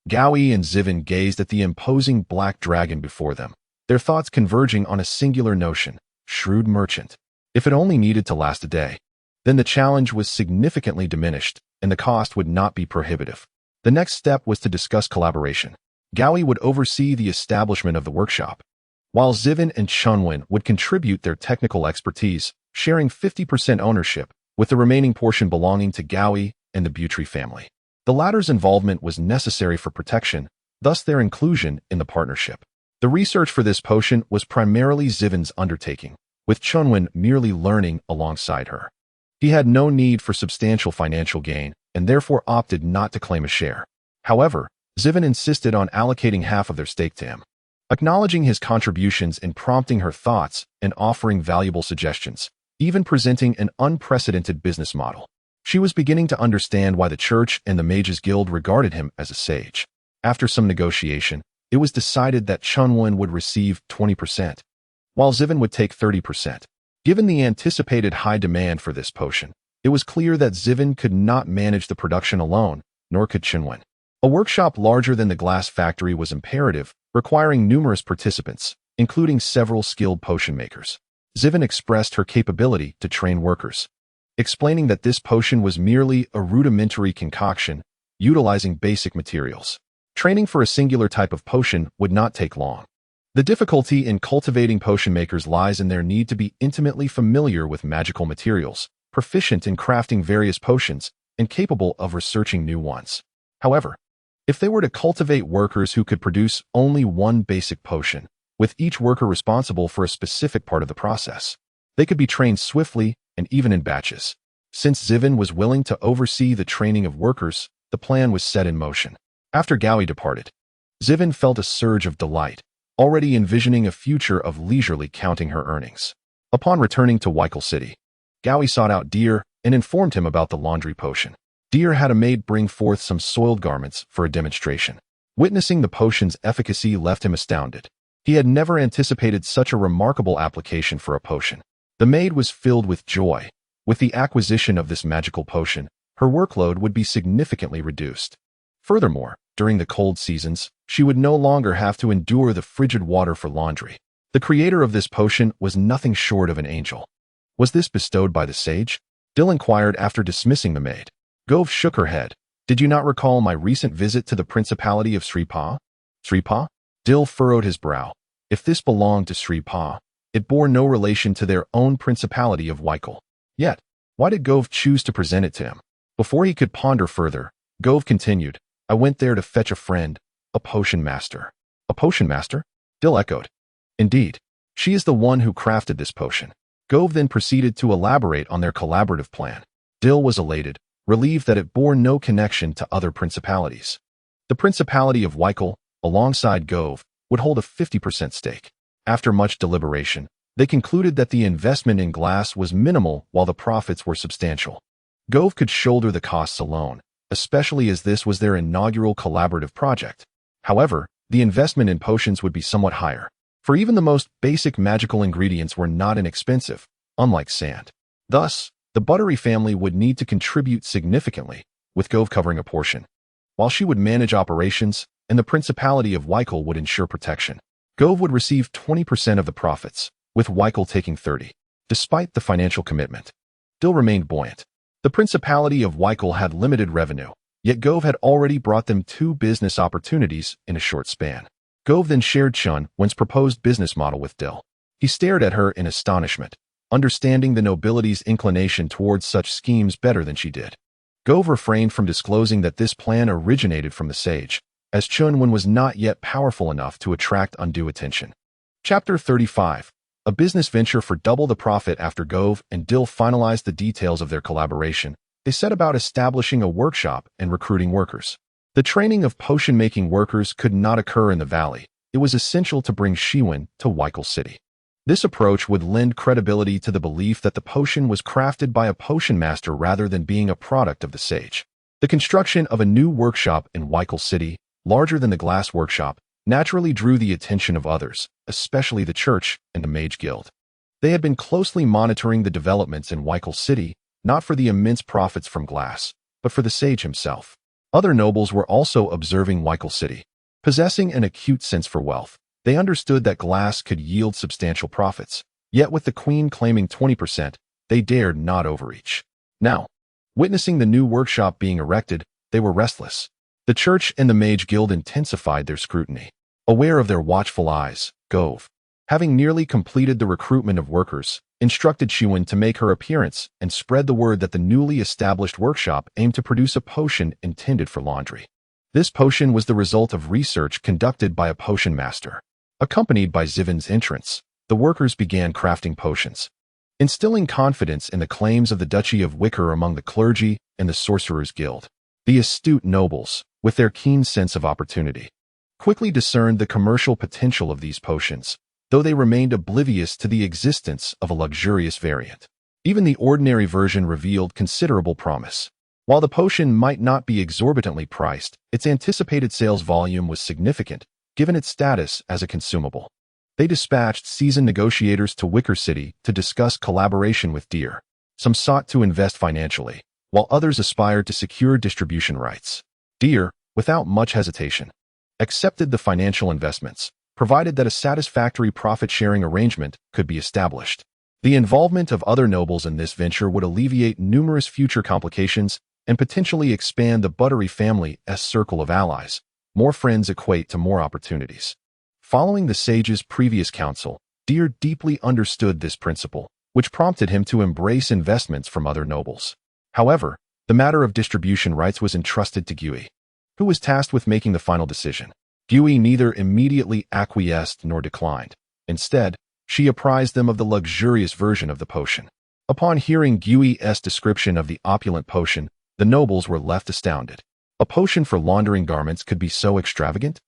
Gawai and Zivin gazed at the imposing black dragon before them, their thoughts converging on a singular notion: shrewd merchant. If it only needed to last a day, then the challenge was significantly diminished, and the cost would not be prohibitive. The next step was to discuss collaboration. Gawai would oversee the establishment of the workshop, while Zivin and Chen Wen would contribute their technical expertise, sharing 50% ownership, with the remaining portion belonging to Gawai and the Butry family. The latter's involvement was necessary for protection, thus their inclusion in the partnership. The research for this potion was primarily Zivin's undertaking, with Chen Wen merely learning alongside her. He had no need for substantial financial gain, and therefore opted not to claim a share. However, Zivin insisted on allocating half of their stake to him, acknowledging his contributions and prompting her thoughts and offering valuable suggestions, even presenting an unprecedented business model. She was beginning to understand why the church and the Mages Guild regarded him as a sage. After some negotiation, it was decided that Chen Wen would receive 20%, while Zivin would take 30%. Given the anticipated high demand for this potion, it was clear that Zivin could not manage the production alone, nor could Chen Wen. A workshop larger than the glass factory was imperative, requiring numerous participants, including several skilled potion makers. Zivin expressed her capability to train workers, explaining that this potion was merely a rudimentary concoction, utilizing basic materials. Training for a singular type of potion would not take long. The difficulty in cultivating potion makers lies in their need to be intimately familiar with magical materials, proficient in crafting various potions, and capable of researching new ones. However, if they were to cultivate workers who could produce only one basic potion, with each worker responsible for a specific part of the process, they could be trained swiftly and even in batches. Since Zivin was willing to oversee the training of workers, the plan was set in motion. After Gui departed, Zivan felt a surge of delight, already envisioning a future of leisurely counting her earnings. Upon returning to Weichel City, Gui sought out Deer and informed him about the laundry potion. Deer had a maid bring forth some soiled garments for a demonstration. Witnessing the potion's efficacy left him astounded. He had never anticipated such a remarkable application for a potion. The maid was filled with joy. With the acquisition of this magical potion, her workload would be significantly reduced. Furthermore, during the cold seasons, she would no longer have to endure the frigid water for laundry. The creator of this potion was nothing short of an angel. Was this bestowed by the sage? Dill inquired after dismissing the maid. Gove shook her head. Did you not recall my recent visit to the principality of Sripa? Sripa? Dill furrowed his brow. If this belonged to Sripa, it bore no relation to their own principality of Weichel. Yet, why did Gove choose to present it to him? Before he could ponder further, Gove continued, I went there to fetch a friend, a potion master. A potion master? Dill echoed. Indeed, she is the one who crafted this potion. Gove then proceeded to elaborate on their collaborative plan. Dill was elated, relieved that it bore no connection to other principalities. The principality of Weichel, alongside Gove, would hold a 50% stake. After much deliberation, they concluded that the investment in glass was minimal while the profits were substantial. Gove could shoulder the costs alone, especially as this was their inaugural collaborative project. However, the investment in potions would be somewhat higher, for even the most basic magical ingredients were not inexpensive, unlike sand. Thus, the Buttery family would need to contribute significantly, with Gove covering a portion, while she would manage operations and the Principality of Weichel would ensure protection. Gove would receive 20% of the profits, with Weichel taking 30%. Despite the financial commitment, Dill remained buoyant. The Principality of Weichel had limited revenue, yet Gove had already brought them 2 business opportunities in a short span. Gove then shared Chen Wen's proposed business model with Dill. He stared at her in astonishment, understanding the nobility's inclination towards such schemes better than she did. Gove refrained from disclosing that this plan originated from the sage, as Chen Wen was not yet powerful enough to attract undue attention. Chapter 35. A business venture for double the profit. After Gove and Dill finalized the details of their collaboration, they set about establishing a workshop and recruiting workers. The training of potion-making workers could not occur in the valley. It was essential to bring Chen Wen to Weichel City. This approach would lend credibility to the belief that the potion was crafted by a potion master rather than being a product of the sage. The construction of a new workshop in Weichel City, larger than the glass workshop, naturally drew the attention of others, especially the church and the mage guild. They had been closely monitoring the developments in Weichel City, not for the immense profits from glass, but for the sage himself. Other nobles were also observing Weichel City. Possessing an acute sense for wealth, they understood that glass could yield substantial profits. Yet with the queen claiming 20%, they dared not overreach. Now, witnessing the new workshop being erected, they were restless. The church and the mage guild intensified their scrutiny. Aware of their watchful eyes, Gove, having nearly completed the recruitment of workers, instructed Chen Wen to make her appearance and spread the word that the newly established workshop aimed to produce a potion intended for laundry. This potion was the result of research conducted by a potion master. Accompanied by Zivan's entrance, the workers began crafting potions, instilling confidence in the claims of the Duchy of Wicker among the clergy and the Sorcerers' Guild. The astute nobles, with their keen sense of opportunity, quickly discerned the commercial potential of these potions, though they remained oblivious to the existence of a luxurious variant. Even the ordinary version revealed considerable promise. While the potion might not be exorbitantly priced, its anticipated sales volume was significant, given its status as a consumable. They dispatched seasoned negotiators to Wicker City to discuss collaboration with Deer. Some sought to invest financially, while others aspired to secure distribution rights. Deer, without much hesitation, accepted the financial investments, provided that a satisfactory profit-sharing arrangement could be established. The involvement of other nobles in this venture would alleviate numerous future complications and potentially expand the Buttery family's circle of allies. More friends equate to more opportunities. Following the sage's previous counsel, Deer deeply understood this principle, which prompted him to embrace investments from other nobles. However, the matter of distribution rights was entrusted to Gui, who was tasked with making the final decision. Gui neither immediately acquiesced nor declined. Instead, she apprised them of the luxurious version of the potion. Upon hearing Gui's description of the opulent potion, the nobles were left astounded. A potion for laundering garments could be so extravagant?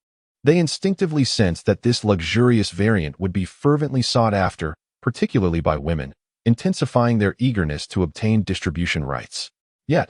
They instinctively sensed that this luxurious variant would be fervently sought after, particularly by women, intensifying their eagerness to obtain distribution rights. Yet,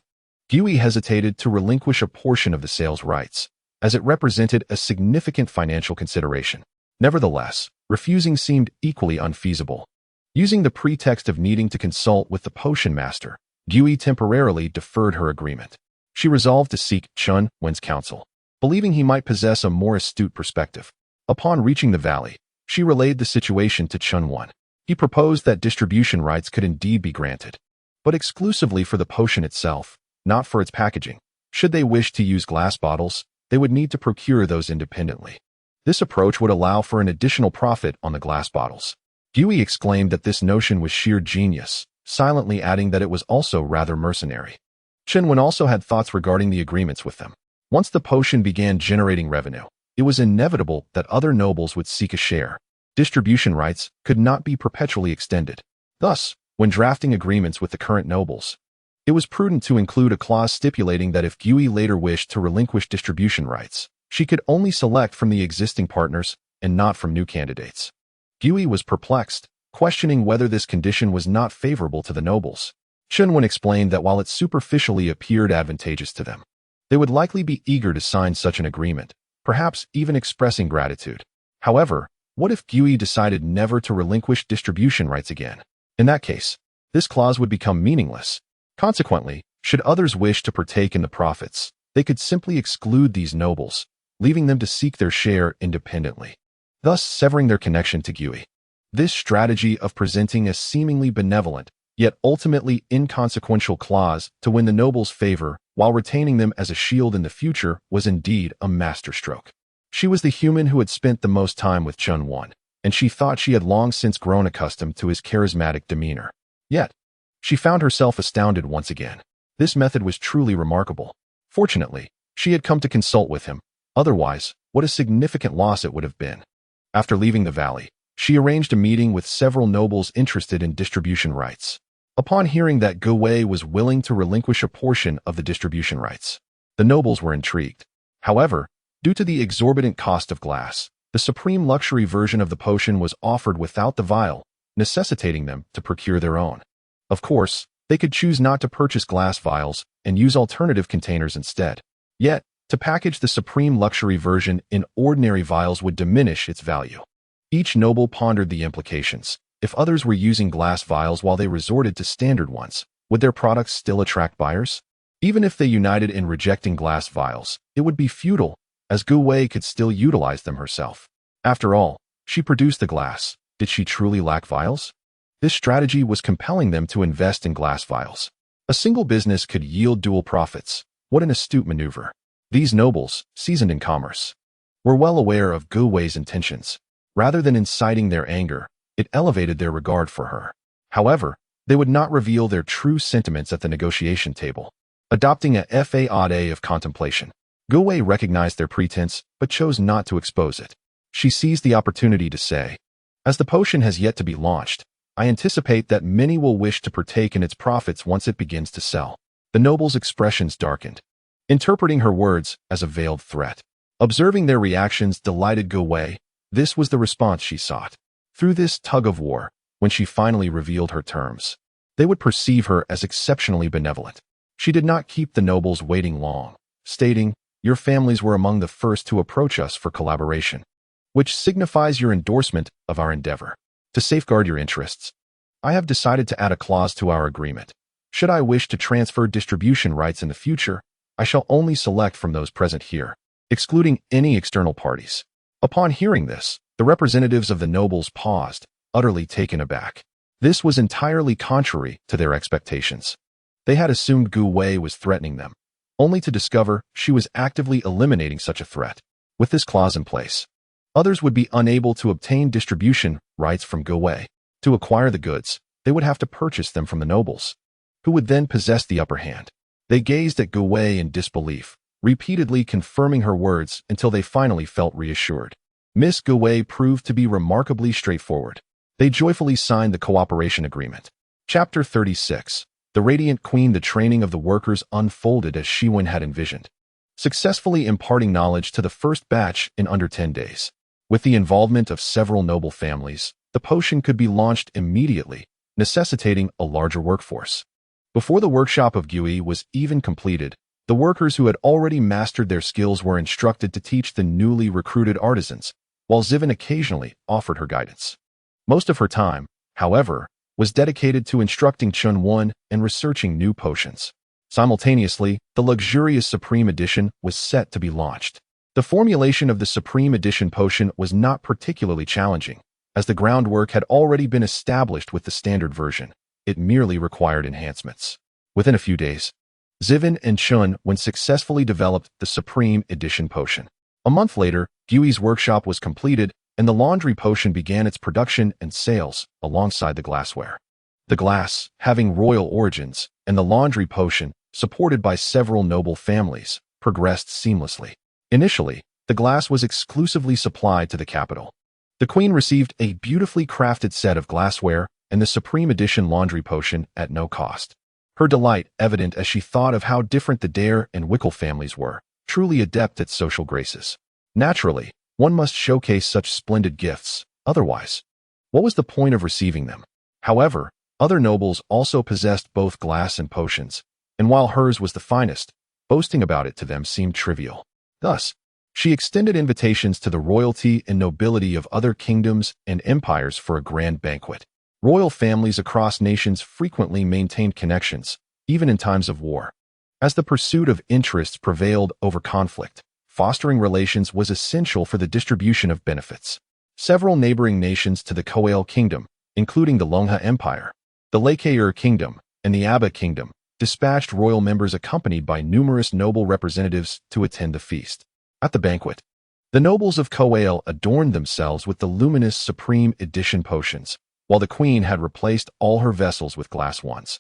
Gui hesitated to relinquish a portion of the sales rights, as it represented a significant financial consideration. Nevertheless, refusing seemed equally unfeasible. Using the pretext of needing to consult with the potion master, Gui temporarily deferred her agreement. She resolved to seek Chen Wen's counsel, believing he might possess a more astute perspective. Upon reaching the valley, she relayed the situation to Chen Wen. He proposed that distribution rights could indeed be granted, but exclusively for the potion itself, not for its packaging. Should they wish to use glass bottles, they would need to procure those independently. This approach would allow for an additional profit on the glass bottles. Gui exclaimed that this notion was sheer genius, silently adding that it was also rather mercenary. Chen Wen also had thoughts regarding the agreements with them. Once the potion began generating revenue, it was inevitable that other nobles would seek a share. Distribution rights could not be perpetually extended. Thus, when drafting agreements with the current nobles, it was prudent to include a clause stipulating that if Gui later wished to relinquish distribution rights, she could only select from the existing partners and not from new candidates. Gui was perplexed, questioning whether this condition was not favorable to the nobles. Chen Wen explained that while it superficially appeared advantageous to them, they would likely be eager to sign such an agreement, perhaps even expressing gratitude. However, what if Gui decided never to relinquish distribution rights again? In that case, this clause would become meaningless. Consequently, should others wish to partake in the profits, they could simply exclude these nobles, leaving them to seek their share independently, thus severing their connection to Gui. This strategy of presenting a seemingly benevolent, yet ultimately inconsequential clause to win the nobles' favor while retaining them as a shield in the future was indeed a masterstroke. She was the human who had spent the most time with Chen Wen, and she thought she had long since grown accustomed to his charismatic demeanor. Yet, she found herself astounded once again. This method was truly remarkable. Fortunately, she had come to consult with him. Otherwise, what a significant loss it would have been. After leaving the valley, she arranged a meeting with several nobles interested in distribution rights. Upon hearing that Gui was willing to relinquish a portion of the distribution rights, the nobles were intrigued. However, due to the exorbitant cost of glass, the supreme luxury version of the potion was offered without the vial, necessitating them to procure their own. Of course, they could choose not to purchase glass vials and use alternative containers instead. Yet, to package the supreme luxury version in ordinary vials would diminish its value. Each noble pondered the implications. If others were using glass vials while they resorted to standard ones, would their products still attract buyers? Even if they united in rejecting glass vials, it would be futile, as Gui could still utilize them herself. After all, she produced the glass. Did she truly lack vials? This strategy was compelling them to invest in glass vials. A single business could yield dual profits. What an astute maneuver. These nobles, seasoned in commerce, were well aware of Gui's intentions. Rather than inciting their anger, it elevated their regard for her. However, they would not reveal their true sentiments at the negotiation table. Adopting a facade of contemplation, Gui recognized their pretense but chose not to expose it. She seized the opportunity to say, "As the potion has yet to be launched, I anticipate that many will wish to partake in its profits once it begins to sell." The nobles' expressions darkened, interpreting her words as a veiled threat. Observing their reactions delighted Gui. This was the response she sought. Through this tug-of-war, when she finally revealed her terms, they would perceive her as exceptionally benevolent. She did not keep the nobles waiting long, stating, "Your families were among the first to approach us for collaboration, which signifies your endorsement of our endeavor. To safeguard your interests, I have decided to add a clause to our agreement. Should I wish to transfer distribution rights in the future, I shall only select from those present here, excluding any external parties." Upon hearing this, the representatives of the nobles paused, utterly taken aback. This was entirely contrary to their expectations. They had assumed Gui was threatening them, only to discover she was actively eliminating such a threat. With this clause in place, others would be unable to obtain distribution rights from Gui. To acquire the goods, they would have to purchase them from the nobles, who would then possess the upper hand. They gazed at Gui in disbelief, repeatedly confirming her words until they finally felt reassured. Miss Gui proved to be remarkably straightforward. They joyfully signed the cooperation agreement. Chapter 36. The Radiant Queen. The training of the workers unfolded as Chen Wen had envisioned. successfully imparting knowledge to the first batch in under 10 days. With the involvement of several noble families, the potion could be launched immediately, necessitating a larger workforce. Before the workshop of Gui was even completed, the workers who had already mastered their skills were instructed to teach the newly recruited artisans, while Zivin occasionally offered her guidance. Most of her time, however, was dedicated to instructing Chen Wen and researching new potions. Simultaneously, the luxurious Supreme Edition was set to be launched. The formulation of the Supreme Edition potion was not particularly challenging, as the groundwork had already been established with the standard version. It merely required enhancements. Within a few days, Zivin and Chen Wen successfully developed the Supreme Edition potion. A month later, Gui's workshop was completed, and the laundry potion began its production and sales alongside the glassware. The glass, having royal origins, and the laundry potion, supported by several noble families, progressed seamlessly. Initially, the glass was exclusively supplied to the capital. The queen received a beautifully crafted set of glassware and the Supreme Edition laundry potion at no cost. Her delight evident as she thought of how different the Dare and Wickle families were, truly adept at social graces. Naturally, one must showcase such splendid gifts, otherwise, what was the point of receiving them? However, other nobles also possessed both glass and potions, and while hers was the finest, boasting about it to them seemed trivial. Thus, she extended invitations to the royalty and nobility of other kingdoms and empires for a grand banquet. Royal families across nations frequently maintained connections, even in times of war. As the pursuit of interests prevailed over conflict, fostering relations was essential for the distribution of benefits. Several neighboring nations to the Koel Kingdom, including the Longha Empire, the Lekaer Kingdom, and the Aba Kingdom, dispatched royal members accompanied by numerous noble representatives to attend the feast. At the banquet, the nobles of Koel adorned themselves with the luminous Supreme Edition potions, while the queen had replaced all her vessels with glass ones,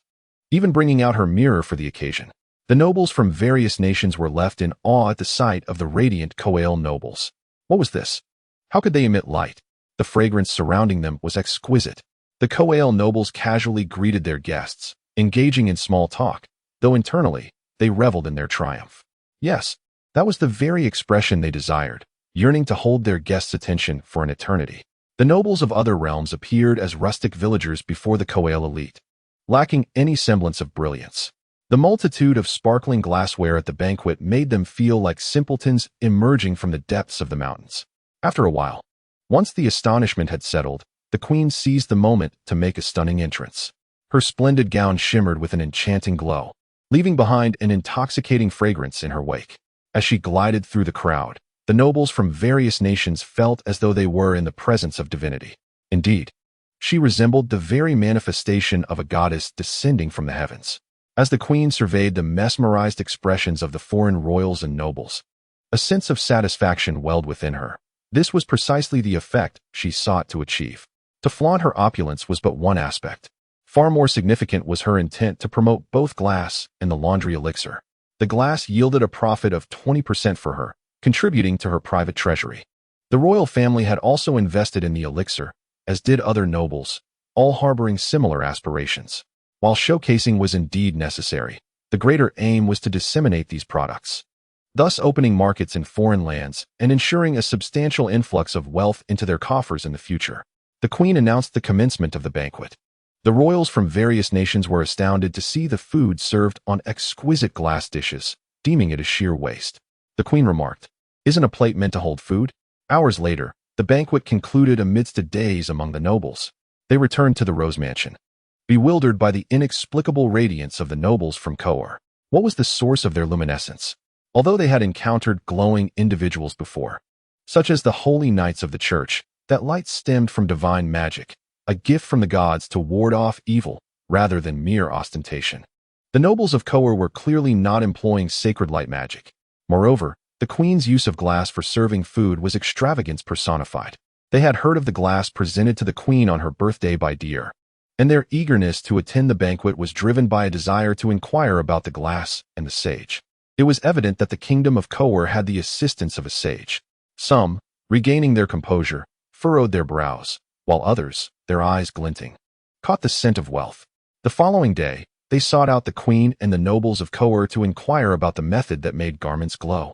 even bringing out her mirror for the occasion. The nobles from various nations were left in awe at the sight of the radiant Koel nobles. What was this? How could they emit light? The fragrance surrounding them was exquisite. The Koel nobles casually greeted their guests, engaging in small talk, though internally, they reveled in their triumph. Yes, that was the very expression they desired, yearning to hold their guests' attention for an eternity. The nobles of other realms appeared as rustic villagers before the Koel elite, lacking any semblance of brilliance. The multitude of sparkling glassware at the banquet made them feel like simpletons emerging from the depths of the mountains. After a while, once the astonishment had settled, the queen seized the moment to make a stunning entrance. Her splendid gown shimmered with an enchanting glow, leaving behind an intoxicating fragrance in her wake. As she glided through the crowd, the nobles from various nations felt as though they were in the presence of divinity. Indeed, she resembled the very manifestation of a goddess descending from the heavens. As the queen surveyed the mesmerized expressions of the foreign royals and nobles, a sense of satisfaction welled within her. This was precisely the effect she sought to achieve. To flaunt her opulence was but one aspect. Far more significant was her intent to promote both glass and the laundry elixir. The glass yielded a profit of 20% for her, contributing to her private treasury. The royal family had also invested in the elixir, as did other nobles, all harboring similar aspirations. While showcasing was indeed necessary, the greater aim was to disseminate these products, thus opening markets in foreign lands and ensuring a substantial influx of wealth into their coffers in the future. The queen announced the commencement of the banquet. The royals from various nations were astounded to see the food served on exquisite glass dishes, deeming it a sheer waste. The queen remarked, "Isn't a plate meant to hold food?" Hours later, the banquet concluded amidst a daze among the nobles. They returned to the Rose Mansion, bewildered by the inexplicable radiance of the nobles from Koer. What was the source of their luminescence? Although they had encountered glowing individuals before, such as the holy knights of the church, that light stemmed from divine magic, a gift from the gods to ward off evil rather than mere ostentation. The nobles of Koer were clearly not employing sacred light magic. Moreover, the queen's use of glass for serving food was extravagance personified. They had heard of the glass presented to the queen on her birthday by Deer, and their eagerness to attend the banquet was driven by a desire to inquire about the glass and the sage. It was evident that the kingdom of Koer had the assistance of a sage. Some, regaining their composure, furrowed their brows, while others, their eyes glinting, caught the scent of wealth. The following day, They sought out the queen and the nobles of Koer to inquire about the method that made garments glow,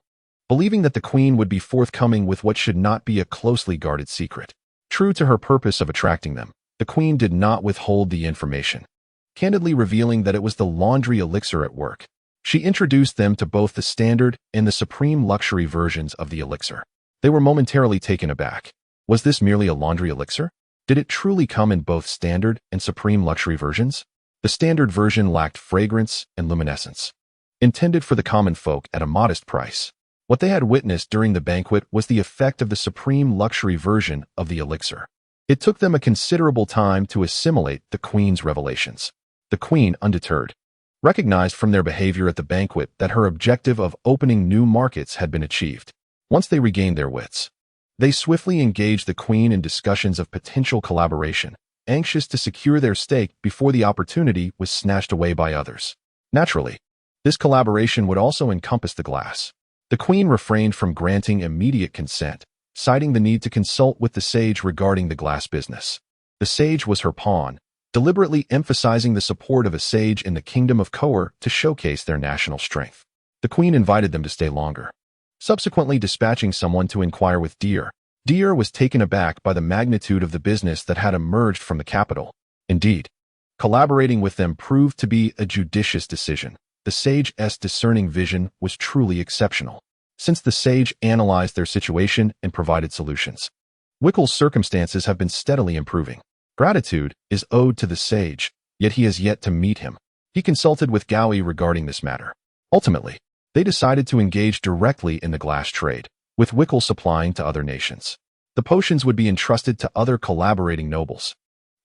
believing that the queen would be forthcoming with what should not be a closely guarded secret. True to her purpose of attracting them, the queen did not withhold the information, candidly revealing that it was the laundry elixir at work. She introduced them to both the standard and the supreme luxury versions of the elixir. They were momentarily taken aback. Was this merely a laundry elixir? Did it truly come in both standard and supreme luxury versions? The standard version lacked fragrance and luminescence, intended for the common folk at a modest price. What they had witnessed during the banquet was the effect of the supreme luxury version of the elixir. It took them a considerable time to assimilate the queen's revelations. The queen, undeterred, recognized from their behavior at the banquet that her objective of opening new markets had been achieved. Once they regained their wits, they swiftly engaged the queen in discussions of potential collaboration, anxious to secure their stake before the opportunity was snatched away by others. Naturally, this collaboration would also encompass the glass. The queen refrained from granting immediate consent, citing the need to consult with the sage regarding the glass business. The sage was her pawn, deliberately emphasizing the support of a sage in the kingdom of Koer to showcase their national strength. The queen invited them to stay longer, subsequently dispatching someone to inquire with Deer. Deer was taken aback by the magnitude of the business that had emerged from the capital. Indeed, collaborating with them proved to be a judicious decision. The sage's discerning vision was truly exceptional, since the sage analyzed their situation and provided solutions. Wickle's circumstances have been steadily improving. Gratitude is owed to the sage, yet he has yet to meet him. He consulted with Gowie regarding this matter. Ultimately, they decided to engage directly in the glass trade, with Wickle supplying to other nations. The potions would be entrusted to other collaborating nobles.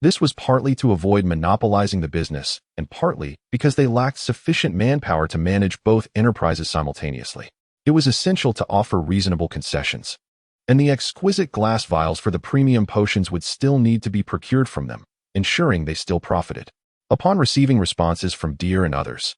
This was partly to avoid monopolizing the business, and partly because they lacked sufficient manpower to manage both enterprises simultaneously. It was essential to offer reasonable concessions, and the exquisite glass vials for the premium potions would still need to be procured from them, ensuring they still profited. Upon receiving responses from Deer and others,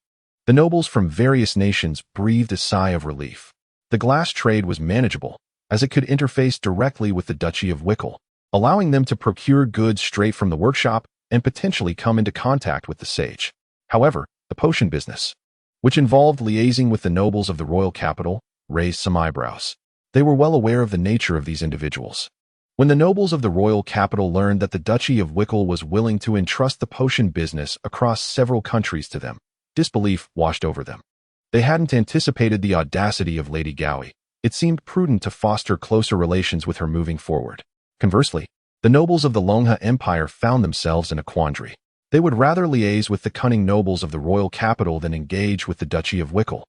the nobles from various nations breathed a sigh of relief. The glass trade was manageable, as it could interface directly with the Duchy of Wickle, allowing them to procure goods straight from the workshop and potentially come into contact with the sage. However, the potion business, which involved liaising with the nobles of the royal capital, raised some eyebrows. They were well aware of the nature of these individuals. When the nobles of the royal capital learned that the Duchy of Wickle was willing to entrust the potion business across several countries to them, disbelief washed over them. They hadn't anticipated the audacity of Lady Gowie. It seemed prudent to foster closer relations with her moving forward. Conversely, the nobles of the Longha Empire found themselves in a quandary. They would rather liaise with the cunning nobles of the royal capital than engage with the Duchy of Wickle,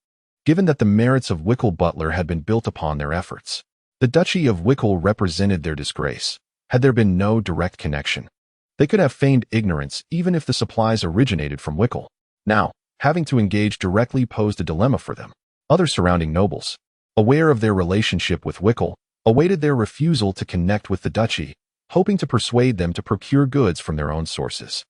given that the merits of Wickle Butler had been built upon their efforts. The Duchy of Wickle represented their disgrace. Had there been no direct connection, they could have feigned ignorance even if the supplies originated from Wickle. Now, having to engage directly posed a dilemma for them. Other surrounding nobles, aware of their relationship with Wickle, awaited their refusal to connect with the duchy, hoping to persuade them to procure goods from their own sources.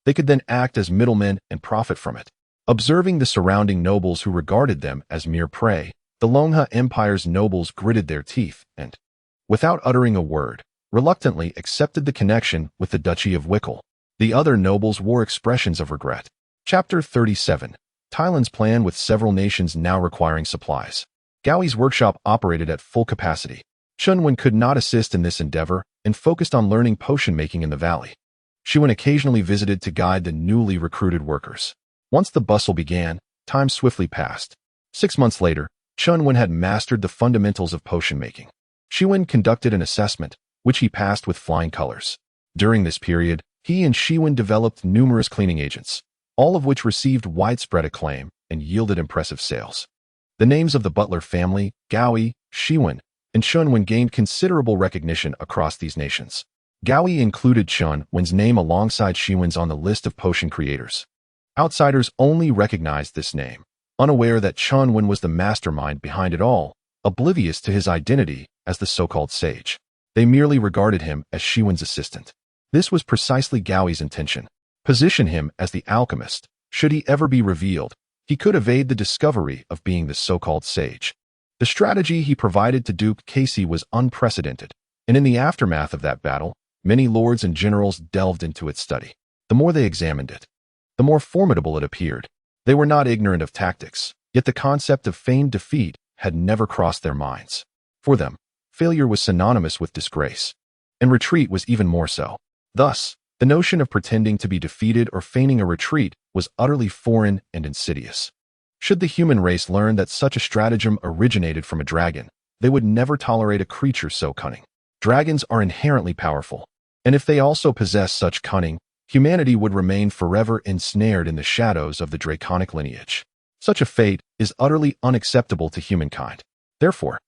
They could then act as middlemen and profit from it. Observing the surrounding nobles who regarded them as mere prey, the Longha Empire's nobles gritted their teeth and, without uttering a word, reluctantly accepted the connection with the Duchy of Wickle. The other nobles wore expressions of regret. Chapter 37. Thailand's plan with several nations now requiring supplies. Gowie's workshop operated at full capacity. Chen Wen could not assist in this endeavor and focused on learning potion making in the valley. Chen Wen occasionally visited to guide the newly recruited workers. Once the bustle began, time swiftly passed. 6 months later, Chen Wen had mastered the fundamentals of potion making. Chen Wen conducted an assessment, which he passed with flying colors. During this period, he and Chen Wen developed numerous cleaning agents, all of which received widespread acclaim and yielded impressive sales. The names of the Butler family, Gowie, Chen Wen, and Chen Wen gained considerable recognition across these nations. Gowie included Chen Wen's name alongside Chen Wen's on the list of potion creators. Outsiders only recognized this name, unaware that Chen Wen was the mastermind behind it all, oblivious to his identity as the so-called sage. They merely regarded him as Chen Wen's assistant. This was precisely Gowie's intention. Position him as the alchemist. Should he ever be revealed, he could evade the discovery of being the so-called sage. The strategy he provided to Duke Casey was unprecedented, and in the aftermath of that battle, many lords and generals delved into its study. The more they examined it, the more formidable it appeared. They were not ignorant of tactics, yet the concept of feigned defeat had never crossed their minds. For them, failure was synonymous with disgrace, and retreat was even more so. Thus, the notion of pretending to be defeated or feigning a retreat was utterly foreign and insidious. Should the human race learn that such a stratagem originated from a dragon, they would never tolerate a creature so cunning. Dragons are inherently powerful, and if they also possess such cunning, humanity would remain forever ensnared in the shadows of the draconic lineage. Such a fate is utterly unacceptable to humankind. Therefore,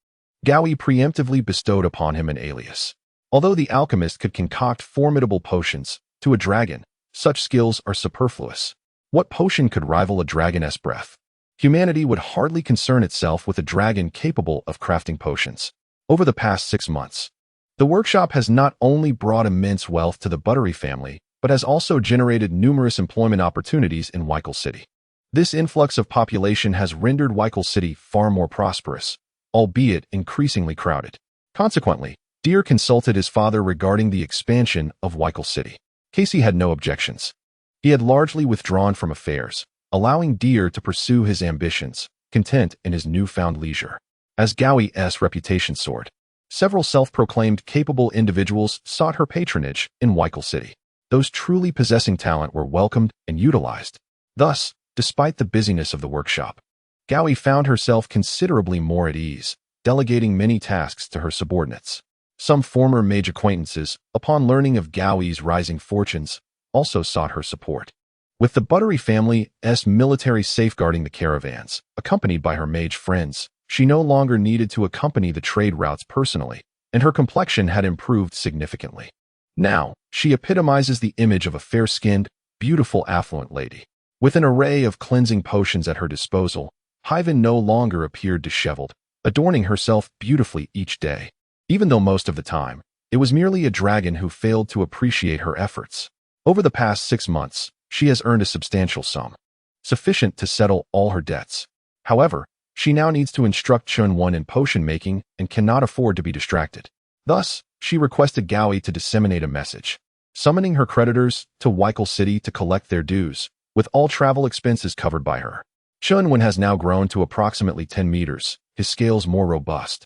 Gaui preemptively bestowed upon him an alias. Although the alchemist could concoct formidable potions, to a dragon, such skills are superfluous. What potion could rival a dragon's breath? Humanity would hardly concern itself with a dragon capable of crafting potions. Over the past 6 months, the workshop has not only brought immense wealth to the Buttery family, but has also generated numerous employment opportunities in Wykel City. This influx of population has rendered Wykel City far more prosperous, albeit increasingly crowded. Consequently, Deer consulted his father regarding the expansion of Wykel City. Casey had no objections. He had largely withdrawn from affairs, allowing Deer to pursue his ambitions, content in his newfound leisure. As Gaui's reputation soared, several self-proclaimed capable individuals sought her patronage in Wykel City. Those truly possessing talent were welcomed and utilized. Thus, despite the busyness of the workshop, Gaui found herself considerably more at ease, delegating many tasks to her subordinates. Some former mage acquaintances, upon learning of Gaui's rising fortunes, also sought her support. With the Buttery family's military safeguarding the caravans, accompanied by her mage friends, she no longer needed to accompany the trade routes personally, and her complexion had improved significantly. Now, she epitomizes the image of a fair-skinned, beautiful affluent lady. With an array of cleansing potions at her disposal, Hyven no longer appeared disheveled, adorning herself beautifully each day. Even though most of the time, it was merely a dragon who failed to appreciate her efforts. Over the past 6 months, she has earned a substantial sum, sufficient to settle all her debts. However, she now needs to instruct Chen Wen in potion making and cannot afford to be distracted. Thus, she requested Gaui to disseminate a message, summoning her creditors to Wykel City to collect their dues, with all travel expenses covered by her. Chen Wen has now grown to approximately 10 meters, his scales more robust,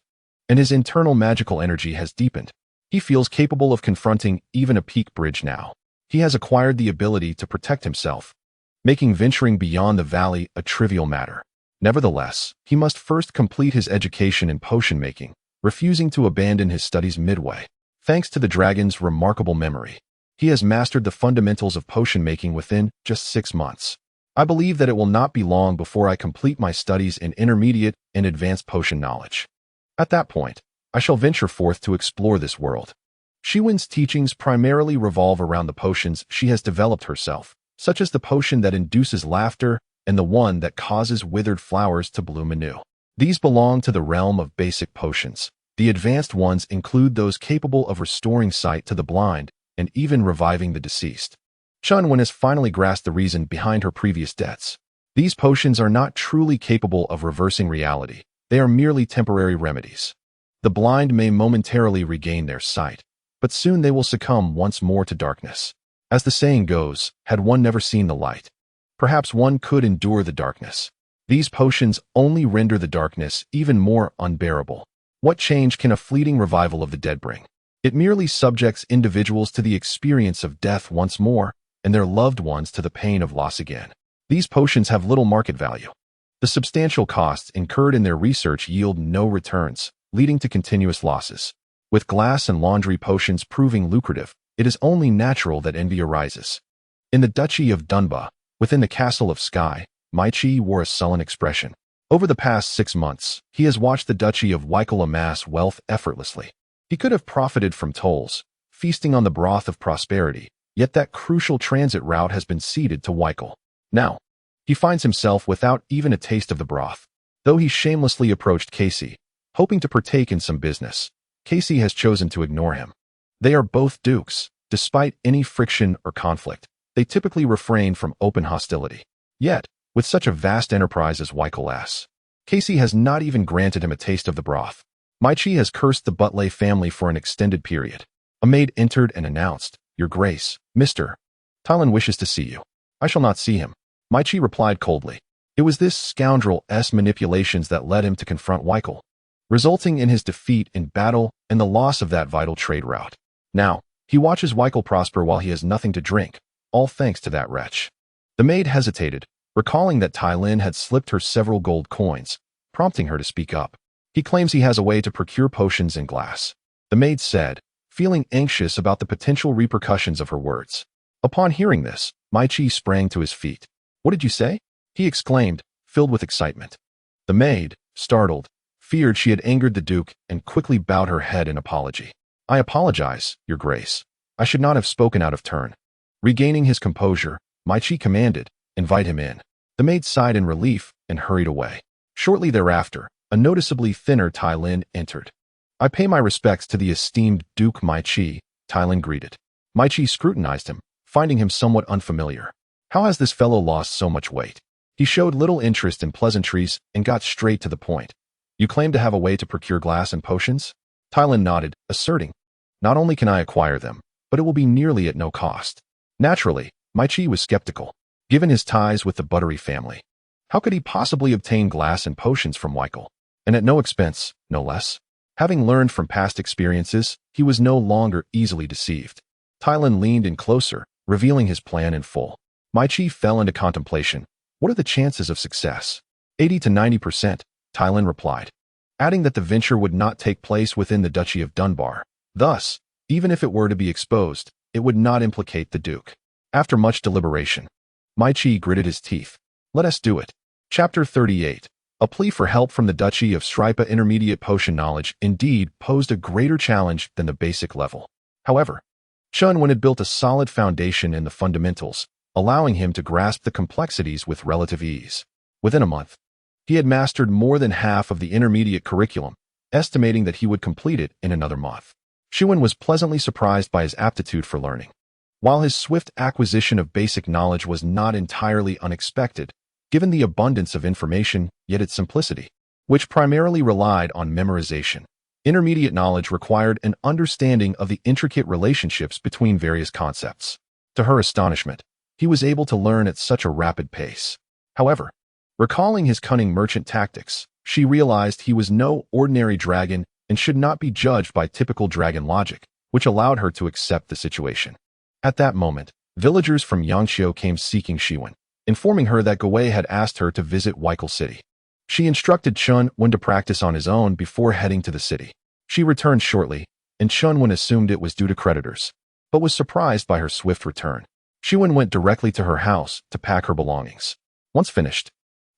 and his internal magical energy has deepened. He feels capable of confronting even a peak bridge now. He has acquired the ability to protect himself, making venturing beyond the valley a trivial matter. Nevertheless, he must first complete his education in potion making, refusing to abandon his studies midway. Thanks to the dragon's remarkable memory, he has mastered the fundamentals of potion making within just 6 months. I believe that it will not be long before I complete my studies in intermediate and advanced potion knowledge. At that point, I shall venture forth to explore this world. Xiwen's teachings primarily revolve around the potions she has developed herself, such as the potion that induces laughter and the one that causes withered flowers to bloom anew. These belong to the realm of basic potions. The advanced ones include those capable of restoring sight to the blind and even reviving the deceased. Chen Wen has finally grasped the reason behind her previous debts. These potions are not truly capable of reversing reality. They are merely temporary remedies. The blind may momentarily regain their sight, but soon they will succumb once more to darkness. As the saying goes, had one never seen the light, perhaps one could endure the darkness. These potions only render the darkness even more unbearable. What change can a fleeting revival of the dead bring? It merely subjects individuals to the experience of death once more, and their loved ones to the pain of loss again. These potions have little market value. The substantial costs incurred in their research yield no returns, leading to continuous losses. With glass and laundry potions proving lucrative, it is only natural that envy arises. In the Duchy of Dunba, within the Castle of Sky, Maichi wore a sullen expression. Over the past 6 months, he has watched the Duchy of Wykel amass wealth effortlessly. He could have profited from tolls, feasting on the broth of prosperity, yet that crucial transit route has been ceded to Wykel. Now, he finds himself without even a taste of the broth. Though he shamelessly approached Casey, hoping to partake in some business, Casey has chosen to ignore him. They are both dukes. Despite any friction or conflict, they typically refrain from open hostility. Yet, with such a vast enterprise as Wykel's, Casey has not even granted him a taste of the broth. Maichi has cursed the Butley family for an extended period. A maid entered and announced, "Your Grace, Mr. Talon wishes to see you." I shall not see him. Mai Chi replied coldly. It was this scoundrel's manipulations that led him to confront Weichel, resulting in his defeat in battle and the loss of that vital trade route. Now, he watches Weichel prosper while he has nothing to drink, all thanks to that wretch. The maid hesitated, recalling that Tai Lin had slipped her several gold coins, prompting her to speak up. He claims he has a way to procure potions in glass, the maid said, feeling anxious about the potential repercussions of her words. Upon hearing this, Mai Chi sprang to his feet. What did you say? He exclaimed, filled with excitement. The maid, startled, feared she had angered the Duke and quickly bowed her head in apology. I apologize, Your Grace. I should not have spoken out of turn. Regaining his composure, Mai Chi commanded, invite him in. The maid sighed in relief and hurried away. Shortly thereafter, a noticeably thinner Tai Lin entered. I pay my respects to the esteemed Duke Mai Chi, Tai Lin greeted. Mai Chi scrutinized him, finding him somewhat unfamiliar. How has this fellow lost so much weight? He showed little interest in pleasantries and got straight to the point. You claim to have a way to procure glass and potions? Tai Lin nodded, asserting, not only can I acquire them, but it will be nearly at no cost. Naturally, Mai Chi was skeptical, given his ties with the Buttery family. How could he possibly obtain glass and potions from Weichel? And at no expense, no less. Having learned from past experiences, he was no longer easily deceived. Tai Lin leaned in closer, revealing his plan in full. Mai Chi fell into contemplation. What are the chances of success? 80 to 90%, Tai Lin replied, adding that the venture would not take place within the Duchy of Dunbar. Thus, even if it were to be exposed, it would not implicate the Duke. After much deliberation, Mai Chi gritted his teeth. Let us do it. Chapter 38. A plea for help from the Duchy of Stripa. Intermediate potion knowledge indeed posed a greater challenge than the basic level. However, Chen Wen had built a solid foundation in the fundamentals, allowing him to grasp the complexities with relative ease. Within a month, he had mastered more than half of the intermediate curriculum, estimating that he would complete it in another month. Chen Wen was pleasantly surprised by his aptitude for learning. While his swift acquisition of basic knowledge was not entirely unexpected, given the abundance of information, yet its simplicity, which primarily relied on memorization. Intermediate knowledge required an understanding of the intricate relationships between various concepts. To her astonishment, he was able to learn at such a rapid pace. However, recalling his cunning merchant tactics, she realized he was no ordinary dragon and should not be judged by typical dragon logic, which allowed her to accept the situation. At that moment, villagers from Yangqiu came seeking Chen Wen, informing her that Gowei had asked her to visit Weichel City. She instructed Chen Wen to practice on his own before heading to the city. She returned shortly, and Chen Wen assumed it was due to creditors, but was surprised by her swift return. Chen Wen went directly to her house to pack her belongings. Once finished,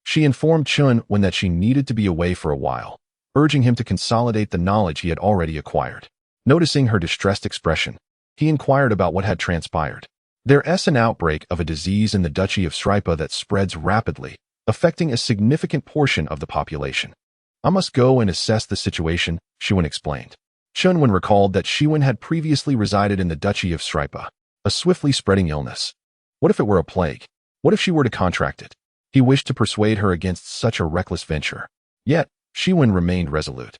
she informed Chen Wen that she needed to be away for a while, urging him to consolidate the knowledge he had already acquired. Noticing her distressed expression, he inquired about what had transpired. There's an outbreak of a disease in the Duchy of Stripa that spreads rapidly, affecting a significant portion of the population. I must go and assess the situation, Chen Wen explained. Chen Wen recalled that Chen Wen had previously resided in the Duchy of Stripa, a swiftly spreading illness. What if it were a plague? What if she were to contract it? He wished to persuade her against such a reckless venture. Yet, Chen Wen remained resolute.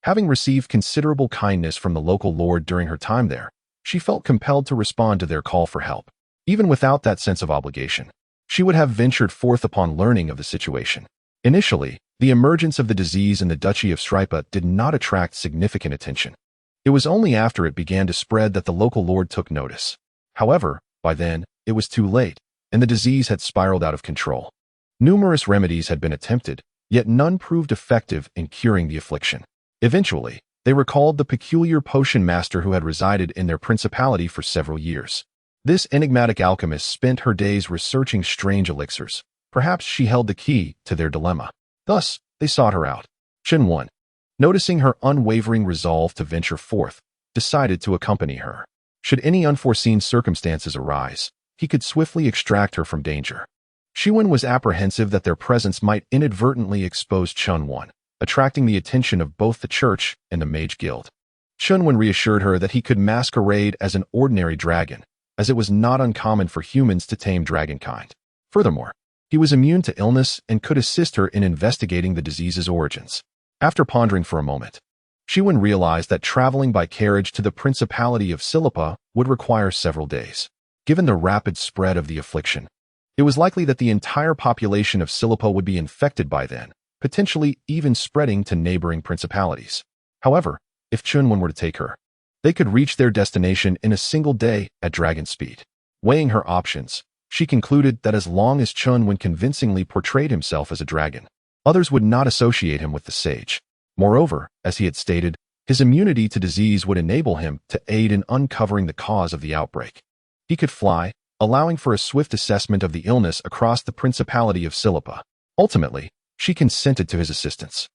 Having received considerable kindness from the local lord during her time there, she felt compelled to respond to their call for help. Even without that sense of obligation, she would have ventured forth upon learning of the situation. Initially, the emergence of the disease in the Duchy of Stripa did not attract significant attention. It was only after it began to spread that the local lord took notice. However, by then, it was too late, and the disease had spiraled out of control. Numerous remedies had been attempted, yet none proved effective in curing the affliction. Eventually, they recalled the peculiar potion master who had resided in their principality for several years. This enigmatic alchemist spent her days researching strange elixirs. Perhaps she held the key to their dilemma. Thus, they sought her out. Chen Wen, noticing her unwavering resolve to venture forth, decided to accompany her. Should any unforeseen circumstances arise, he could swiftly extract her from danger. Chen Wen was apprehensive that their presence might inadvertently expose Chen Wen, attracting the attention of both the church and the mage guild. Chen Wen reassured her that he could masquerade as an ordinary dragon, as it was not uncommon for humans to tame dragonkind. Furthermore, he was immune to illness and could assist her in investigating the disease's origins. After pondering for a moment, Chen Wen realized that traveling by carriage to the Principality of Silipa would require several days. Given the rapid spread of the affliction, It was likely that the entire population of Silipa would be infected by then, potentially even spreading to neighboring principalities. However, if Chen Wen were to take her, they could reach their destination in a single day at dragon speed. Weighing her options, she concluded that as long as Chen Wen convincingly portrayed himself as a dragon, others would not associate him with the sage. Moreover, as he had stated, his immunity to disease would enable him to aid in uncovering the cause of the outbreak. He could fly, allowing for a swift assessment of the illness across the principality of Silipa. Ultimately, she consented to his assistance.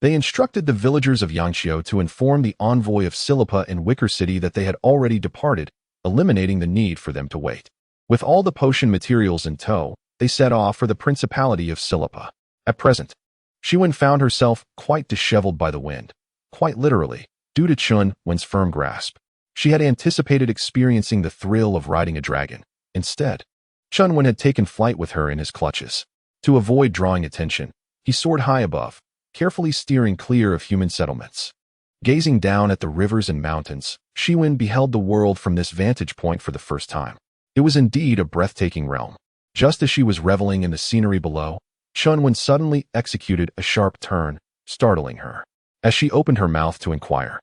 They instructed the villagers of Yangqiu to inform the envoy of Silipa in Wicker City that they had already departed, eliminating the need for them to wait. With all the potion materials in tow, they set off for the principality of Silipa. At present, Chen Wen found herself quite disheveled by the wind, quite literally, due to Chen Wen's firm grasp. She had anticipated experiencing the thrill of riding a dragon. Instead, Chen Wen had taken flight with her in his clutches. To avoid drawing attention, he soared high above, carefully steering clear of human settlements. Gazing down at the rivers and mountains, Chen Wen beheld the world from this vantage point for the first time. It was indeed a breathtaking realm. Just as she was reveling in the scenery below, Chen Wen suddenly executed a sharp turn, startling her. As she opened her mouth to inquire,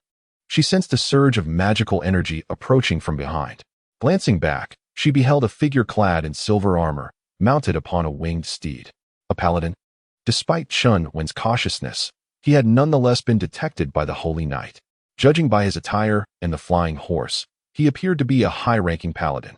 she sensed a surge of magical energy approaching from behind. Glancing back, she beheld a figure clad in silver armor, mounted upon a winged steed. A paladin. Despite Chen Wen's cautiousness, he had nonetheless been detected by the Holy Knight. Judging by his attire and the flying horse, he appeared to be a high-ranking paladin.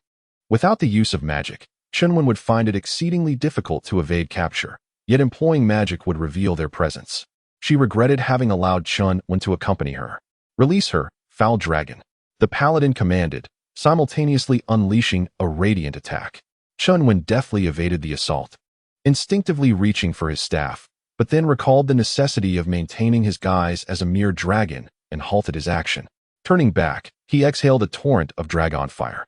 Without the use of magic, Chen Wen would find it exceedingly difficult to evade capture, yet employing magic would reveal their presence. She regretted having allowed Chen Wen to accompany her. "Release her, foul dragon," the paladin commanded, simultaneously unleashing a radiant attack. Chen Wen deftly evaded the assault, instinctively reaching for his staff, but then recalled the necessity of maintaining his guise as a mere dragon and halted his action. Turning back, he exhaled a torrent of dragon fire.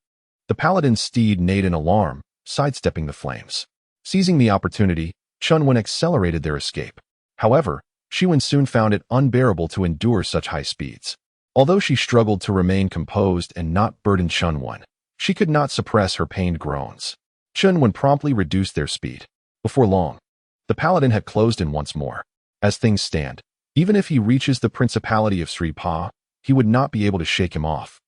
The paladin's steed neighed in alarm, sidestepping the flames. Seizing the opportunity, Chen Wen accelerated their escape. However, Chen Wen soon found it unbearable to endure such high speeds. Although she struggled to remain composed and not burden Chen Wen, she could not suppress her pained groans. Chen Wen promptly reduced their speed. Before long, the paladin had closed in once more. As things stand, even if he reaches the principality of Sri Pa, he would not be able to shake him off.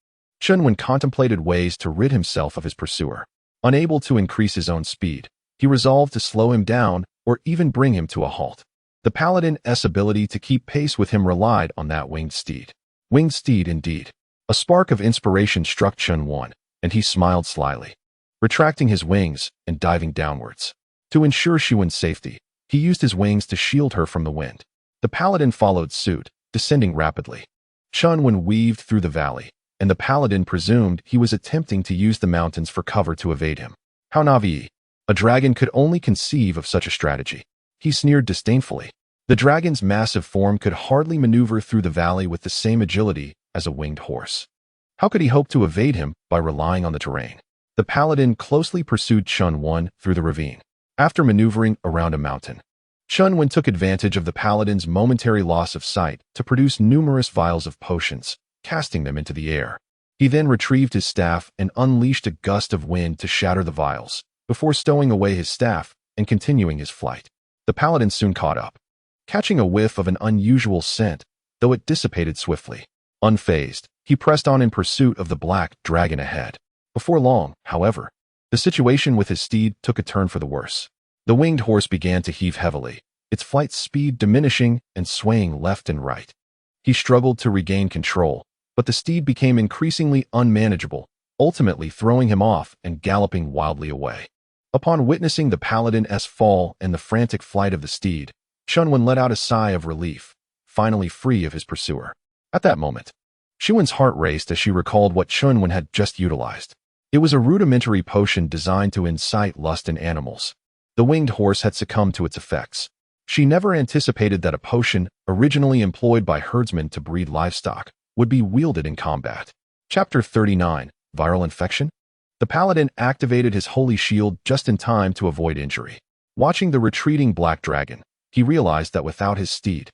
Chen Wen contemplated ways to rid himself of his pursuer. Unable to increase his own speed, he resolved to slow him down or even bring him to a halt. The paladin's ability to keep pace with him relied on that winged steed. Winged steed indeed. A spark of inspiration struck Chen Wen, and he smiled slyly, retracting his wings and diving downwards. To ensure Chen Wen's safety, he used his wings to shield her from the wind. The paladin followed suit, descending rapidly. Chen Wen weaved through the valley, and the paladin presumed he was attempting to use the mountains for cover to evade him. How naive! A dragon could only conceive of such a strategy. He sneered disdainfully. The dragon's massive form could hardly maneuver through the valley with the same agility as a winged horse. How could he hope to evade him by relying on the terrain? The paladin closely pursued Chen Wen through the ravine. After maneuvering around a mountain, Chen Wen took advantage of the paladin's momentary loss of sight to produce numerous vials of potions, casting them into the air. He then retrieved his staff and unleashed a gust of wind to shatter the vials, before stowing away his staff and continuing his flight. The paladin soon caught up, catching a whiff of an unusual scent, though it dissipated swiftly. Unfazed, he pressed on in pursuit of the black dragon ahead. Before long, however, the situation with his steed took a turn for the worse. The winged horse began to heave heavily, its flight speed diminishing and swaying left and right. He struggled to regain control, but the steed became increasingly unmanageable, ultimately throwing him off and galloping wildly away. Upon witnessing the paladin's fall and the frantic flight of the steed, Chen Wen let out a sigh of relief, finally free of his pursuer. At that moment, Chen Wen's heart raced as she recalled what Chen Wen had just utilized. It was a rudimentary potion designed to incite lust in animals. The winged horse had succumbed to its effects. She never anticipated that a potion, originally employed by herdsmen to breed livestock, would be wielded in combat. Chapter 39, Viral Infection? The paladin activated his holy shield just in time to avoid injury. Watching the retreating black dragon, he realized that without his steed,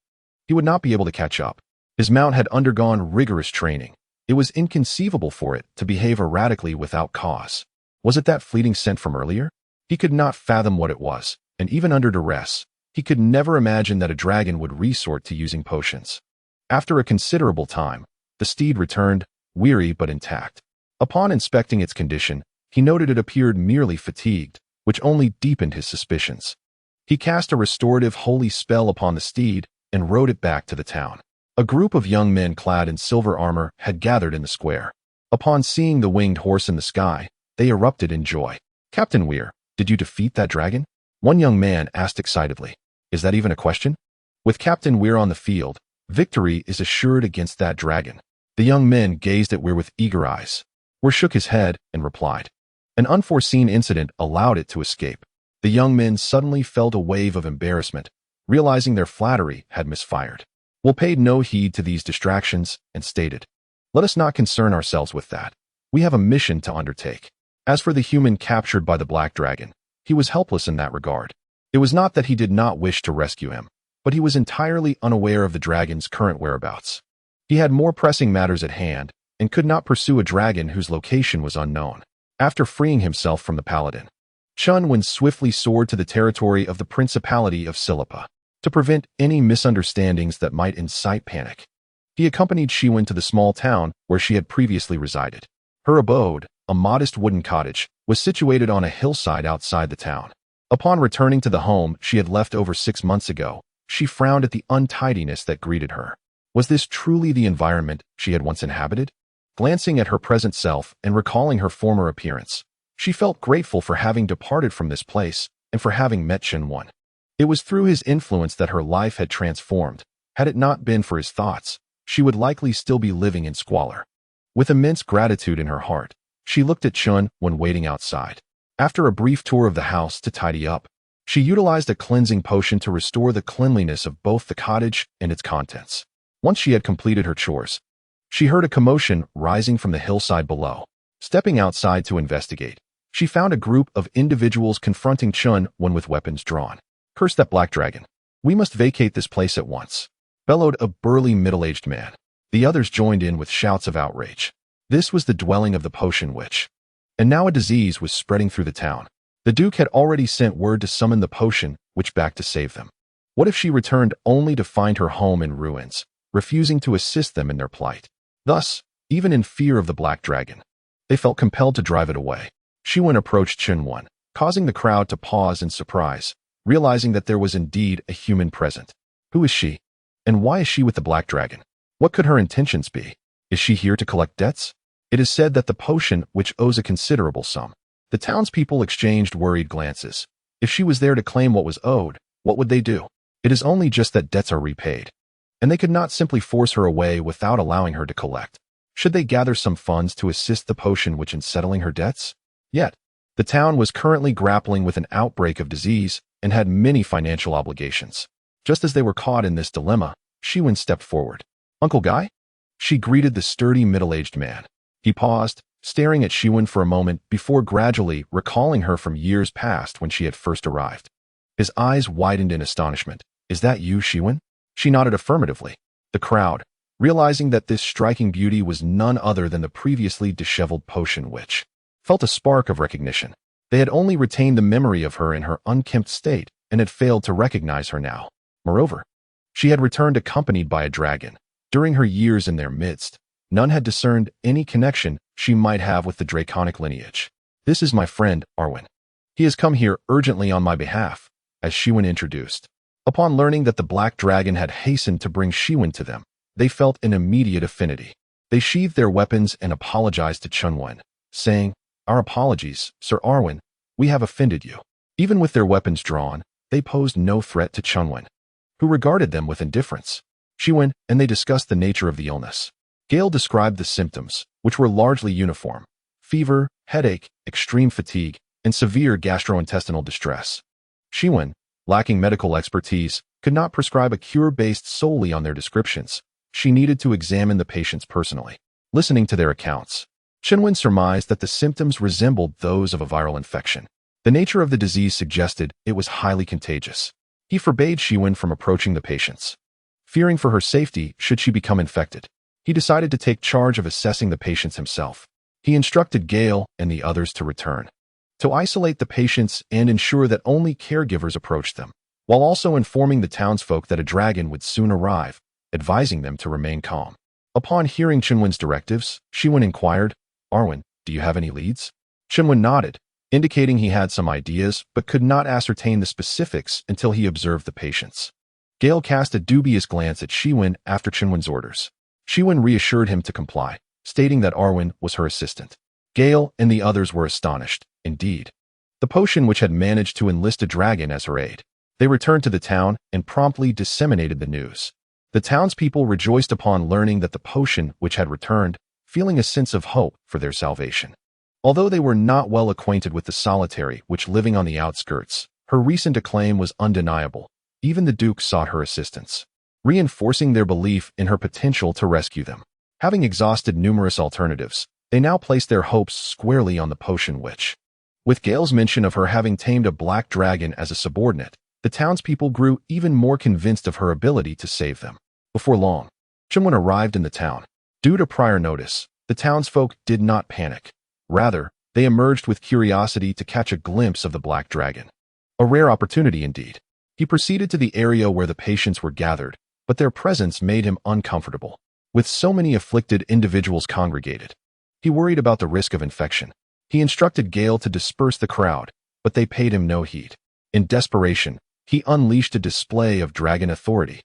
he would not be able to catch up. His mount had undergone rigorous training. It was inconceivable for it to behave erratically without cause. Was it that fleeting scent from earlier? He could not fathom what it was, and even under duress, he could never imagine that a dragon would resort to using potions. After a considerable time, the steed returned, weary but intact. Upon inspecting its condition, he noted it appeared merely fatigued, which only deepened his suspicions. He cast a restorative holy spell upon the steed and rode it back to the town. A group of young men clad in silver armor had gathered in the square. Upon seeing the winged horse in the sky, they erupted in joy. "Captain Weir, did you defeat that dragon?" One young man asked excitedly. "Is that even a question? With Captain Weir on the field, victory is assured against that dragon." The young men gazed at Weir with eager eyes. Weir shook his head and replied. An unforeseen incident allowed it to escape. The young men suddenly felt a wave of embarrassment, realizing their flattery had misfired. Will paid no heed to these distractions and stated, "Let us not concern ourselves with that. We have a mission to undertake." As for the human captured by the black dragon, he was helpless in that regard. It was not that he did not wish to rescue him, but he was entirely unaware of the dragon's current whereabouts. He had more pressing matters at hand and could not pursue a dragon whose location was unknown. After freeing himself from the paladin, Chen Wen swiftly soared to the territory of the Principality of Silipa to prevent any misunderstandings that might incite panic. He accompanied Wen to the small town where she had previously resided. Her abode, a modest wooden cottage, was situated on a hillside outside the town. Upon returning to the home she had left over 6 months ago, she frowned at the untidiness that greeted her. Was this truly the environment she had once inhabited? Glancing at her present self and recalling her former appearance, she felt grateful for having departed from this place and for having met Chen Wen. It was through his influence that her life had transformed. Had it not been for his thoughts, she would likely still be living in squalor. With immense gratitude in her heart, she looked at Chen when waiting outside. After a brief tour of the house to tidy up, she utilized a cleansing potion to restore the cleanliness of both the cottage and its contents. Once she had completed her chores, she heard a commotion rising from the hillside below. Stepping outside to investigate, she found a group of individuals confronting Chen Wen with weapons drawn. "Curse that black dragon. We must vacate this place at once," bellowed a burly middle-aged man. The others joined in with shouts of outrage. This was the dwelling of the potion witch. And now a disease was spreading through the town. The Duke had already sent word to summon the potion witch back to save them. What if she returned only to find her home in ruins, refusing to assist them in their plight? Thus, even in fear of the black dragon, they felt compelled to drive it away. Wen approached Chen Wen, causing the crowd to pause in surprise, realizing that there was indeed a human present. Who is she? And why is she with the black dragon? What could her intentions be? Is she here to collect debts? It is said that the potion which owes a considerable sum. The townspeople exchanged worried glances. If she was there to claim what was owed, what would they do? It is only just that debts are repaid, and they could not simply force her away without allowing her to collect. Should they gather some funds to assist the potion witch in settling her debts? Yet, the town was currently grappling with an outbreak of disease and had many financial obligations. Just as they were caught in this dilemma, Wen stepped forward. "Uncle Guy?" She greeted the sturdy middle-aged man. He paused, staring at Wen for a moment before gradually recalling her from years past when she had first arrived. His eyes widened in astonishment. "Is that you, Wen?" She nodded affirmatively. The crowd, realizing that this striking beauty was none other than the previously disheveled potion witch, felt a spark of recognition. They had only retained the memory of her in her unkempt state and had failed to recognize her now. Moreover, she had returned accompanied by a dragon. During her years in their midst, none had discerned any connection she might have with the draconic lineage. "This is my friend, Arwen. He has come here urgently on my behalf," as Wen introduced. Upon learning that the black dragon had hastened to bring Wen to them, they felt an immediate affinity. They sheathed their weapons and apologized to Chen Wen, saying, "Our apologies, Sir Arwen. We have offended you." Even with their weapons drawn, they posed no threat to Chen Wen, who regarded them with indifference. Wen and they discussed the nature of the illness. Gale described the symptoms, which were largely uniform: fever, headache, extreme fatigue, and severe gastrointestinal distress. Wen, lacking medical expertise, could not prescribe a cure based solely on their descriptions. She needed to examine the patients personally. Listening to their accounts, Chen Wen surmised that the symptoms resembled those of a viral infection. The nature of the disease suggested it was highly contagious. He forbade Wen from approaching the patients, fearing for her safety should she become infected. He decided to take charge of assessing the patients himself. He instructed Gale and the others to return. to isolate the patients and ensure that only caregivers approached them, while also informing the townsfolk that a dragon would soon arrive, advising them to remain calm. Upon hearing Chen Wen's directives, Chen Wen inquired, "Arwen, do you have any leads?" Chen Wen nodded, indicating he had some ideas but could not ascertain the specifics until he observed the patients. Gale cast a dubious glance at Chen Wen after Chen Wen's orders. Chen Wen reassured him to comply, stating that Arwen was her assistant. Gale and the others were astonished, indeed. The potion which had managed to enlist a dragon as her aide. They returned to the town and promptly disseminated the news. The townspeople rejoiced upon learning that the potion which had returned, feeling a sense of hope for their salvation. Although they were not well acquainted with the solitary which living on the outskirts, her recent acclaim was undeniable. Even the Duke sought her assistance, reinforcing their belief in her potential to rescue them. Having exhausted numerous alternatives, they now placed their hopes squarely on the potion witch. With Gale's mention of her having tamed a black dragon as a subordinate, the townspeople grew even more convinced of her ability to save them. Before long, Chen Wen arrived in the town. Due to prior notice, the townsfolk did not panic. Rather, they emerged with curiosity to catch a glimpse of the black dragon. A rare opportunity indeed. He proceeded to the area where the patients were gathered, but their presence made him uncomfortable. With so many afflicted individuals congregated, he worried about the risk of infection. He instructed Gale to disperse the crowd, but they paid him no heed. In desperation, he unleashed a display of dragon authority,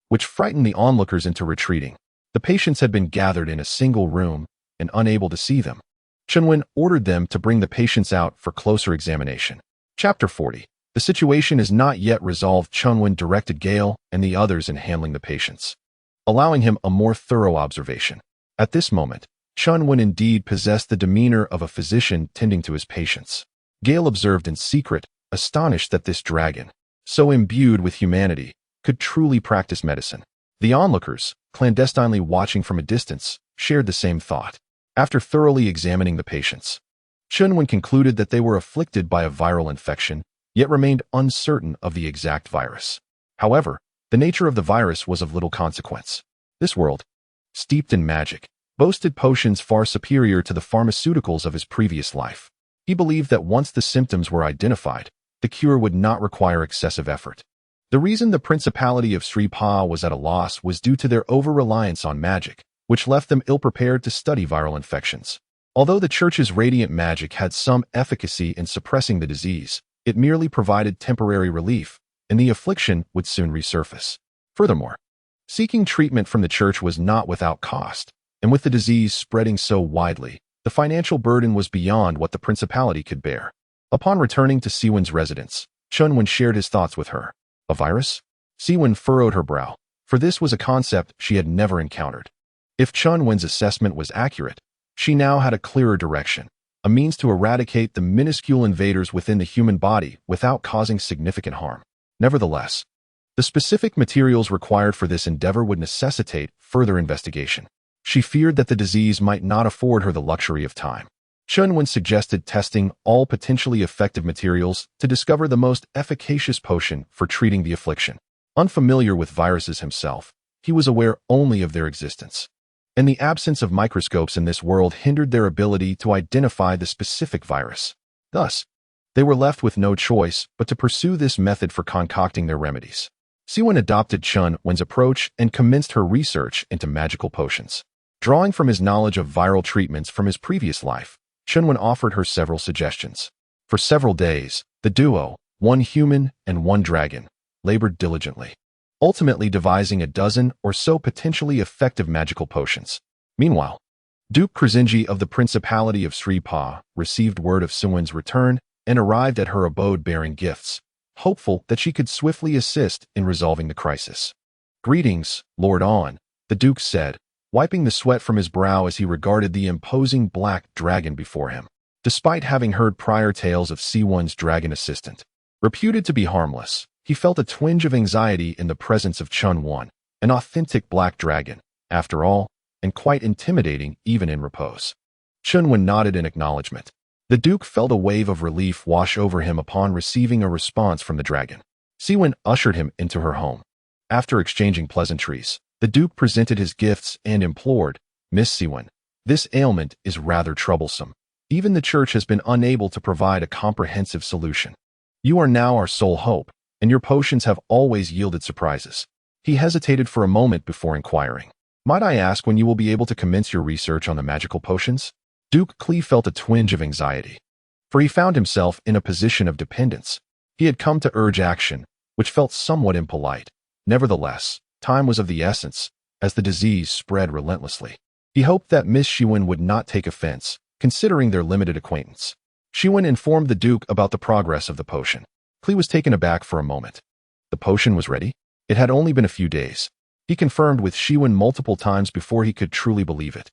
which frightened the onlookers into retreating. The patients had been gathered in a single room and unable to see them. Chen Wen ordered them to bring the patients out for closer examination. Chapter 40. The situation is not yet resolved. Chen Wen directed Gale and the others in handling the patients, allowing him a more thorough observation. At this moment, Chen Wen indeed possessed the demeanor of a physician tending to his patients. Gale observed in secret, astonished that this dragon, so imbued with humanity, could truly practice medicine. The onlookers, clandestinely watching from a distance, shared the same thought. After thoroughly examining the patients, Chen Wen concluded that they were afflicted by a viral infection, yet remained uncertain of the exact virus. However, the nature of the virus was of little consequence. This world, steeped in magic, boasted potions far superior to the pharmaceuticals of his previous life. He believed that once the symptoms were identified, the cure would not require excessive effort. The reason the Principality of Sri Pa was at a loss was due to their over-reliance on magic, which left them ill-prepared to study viral infections. Although the Church's radiant magic had some efficacy in suppressing the disease, it merely provided temporary relief, and the affliction would soon resurface. Furthermore, seeking treatment from the Church was not without cost, and with the disease spreading so widely, the financial burden was beyond what the Principality could bear. Upon returning to Siwen's residence, Chen Wen shared his thoughts with her. A virus? Siwen furrowed her brow, for this was a concept she had never encountered. If Chen Wen's assessment was accurate, she now had a clearer direction, a means to eradicate the minuscule invaders within the human body without causing significant harm. Nevertheless, the specific materials required for this endeavor would necessitate further investigation. She feared that the disease might not afford her the luxury of time. Chen Wen suggested testing all potentially effective materials to discover the most efficacious potion for treating the affliction. Unfamiliar with viruses himself, he was aware only of their existence, and the absence of microscopes in this world hindered their ability to identify the specific virus. Thus, they were left with no choice but to pursue this method for concocting their remedies. Siwen adopted Chen Wen's approach and commenced her research into magical potions. Drawing from his knowledge of viral treatments from his previous life, Chen Wen offered her several suggestions. For several days, the duo, one human and one dragon, labored diligently, ultimately devising a dozen or so potentially effective magical potions. Meanwhile, Duke Krasinji of the Principality of Sri Pa received word of Siwen's return and arrived at her abode bearing gifts, hopeful that she could swiftly assist in resolving the crisis. "Greetings, Lord On," the Duke said, wiping the sweat from his brow as he regarded the imposing black dragon before him. Despite having heard prior tales of Siwen's dragon assistant, reputed to be harmless, he felt a twinge of anxiety in the presence of Chen Wen, an authentic black dragon, after all, and quite intimidating even in repose. Chen Wen nodded in acknowledgement. The Duke felt a wave of relief wash over him upon receiving a response from the dragon. Siwen ushered him into her home. After exchanging pleasantries, the Duke presented his gifts and implored, "Miss Siwen, this ailment is rather troublesome. Even the church has been unable to provide a comprehensive solution. You are now our sole hope, and your potions have always yielded surprises. He hesitated for a moment before inquiring. Might I ask when you will be able to commence your research on the magical potions? Duke Clee felt a twinge of anxiety, for he found himself in a position of dependence. He had come to urge action, which felt somewhat impolite. Nevertheless, time was of the essence, as the disease spread relentlessly. He hoped that Miss Chen would not take offense, considering their limited acquaintance. Chen informed the Duke about the progress of the potion. Clee was taken aback for a moment. The potion was ready? It had only been a few days. He confirmed with Chen multiple times before he could truly believe it.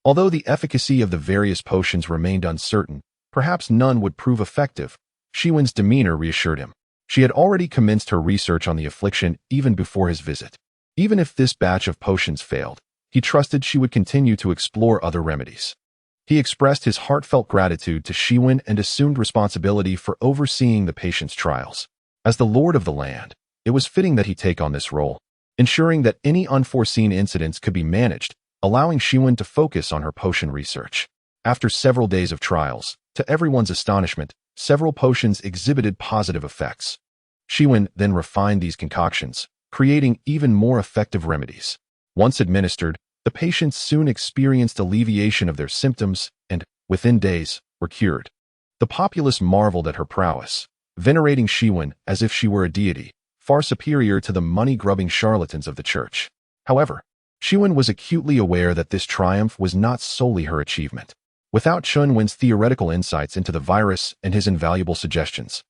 Although the efficacy of the various potions remained uncertain, perhaps none would prove effective, Chen's demeanor reassured him. She had already commenced her research on the affliction even before his visit. Even if this batch of potions failed, he trusted she would continue to explore other remedies. He expressed his heartfelt gratitude to Chen and assumed responsibility for overseeing the patient's trials. As the lord of the land, it was fitting that he take on this role, ensuring that any unforeseen incidents could be managed, allowing Chen to focus on her potion research. After several days of trials, to everyone's astonishment, several potions exhibited positive effects. Chen then refined these concoctions, creating even more effective remedies. Once administered, the patients soon experienced alleviation of their symptoms and, within days, were cured. The populace marveled at her prowess, venerating Chen as if she were a deity, far superior to the money-grubbing charlatans of the church. However, Chen was acutely aware that this triumph was not solely her achievement. Without Chen Wen's theoretical insights into the virus and his invaluable suggestions,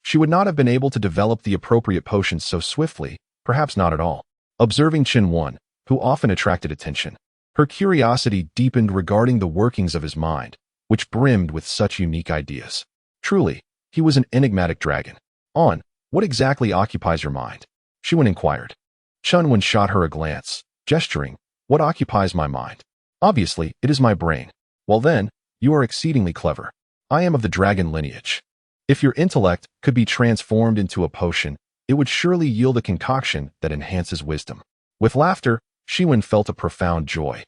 she would not have been able to develop the appropriate potions so swiftly, perhaps not at all. Observing Chen Wen, who often attracted attention, her curiosity deepened regarding the workings of his mind, which brimmed with such unique ideas. Truly, he was an enigmatic dragon. What exactly occupies your mind? Chen inquired. Chen Wen shot her a glance, gesturing, what occupies my mind? Obviously, it is my brain. Well then, you are exceedingly clever. I am of the dragon lineage. If your intellect could be transformed into a potion, it would surely yield a concoction that enhances wisdom. With laughter, Chen felt a profound joy,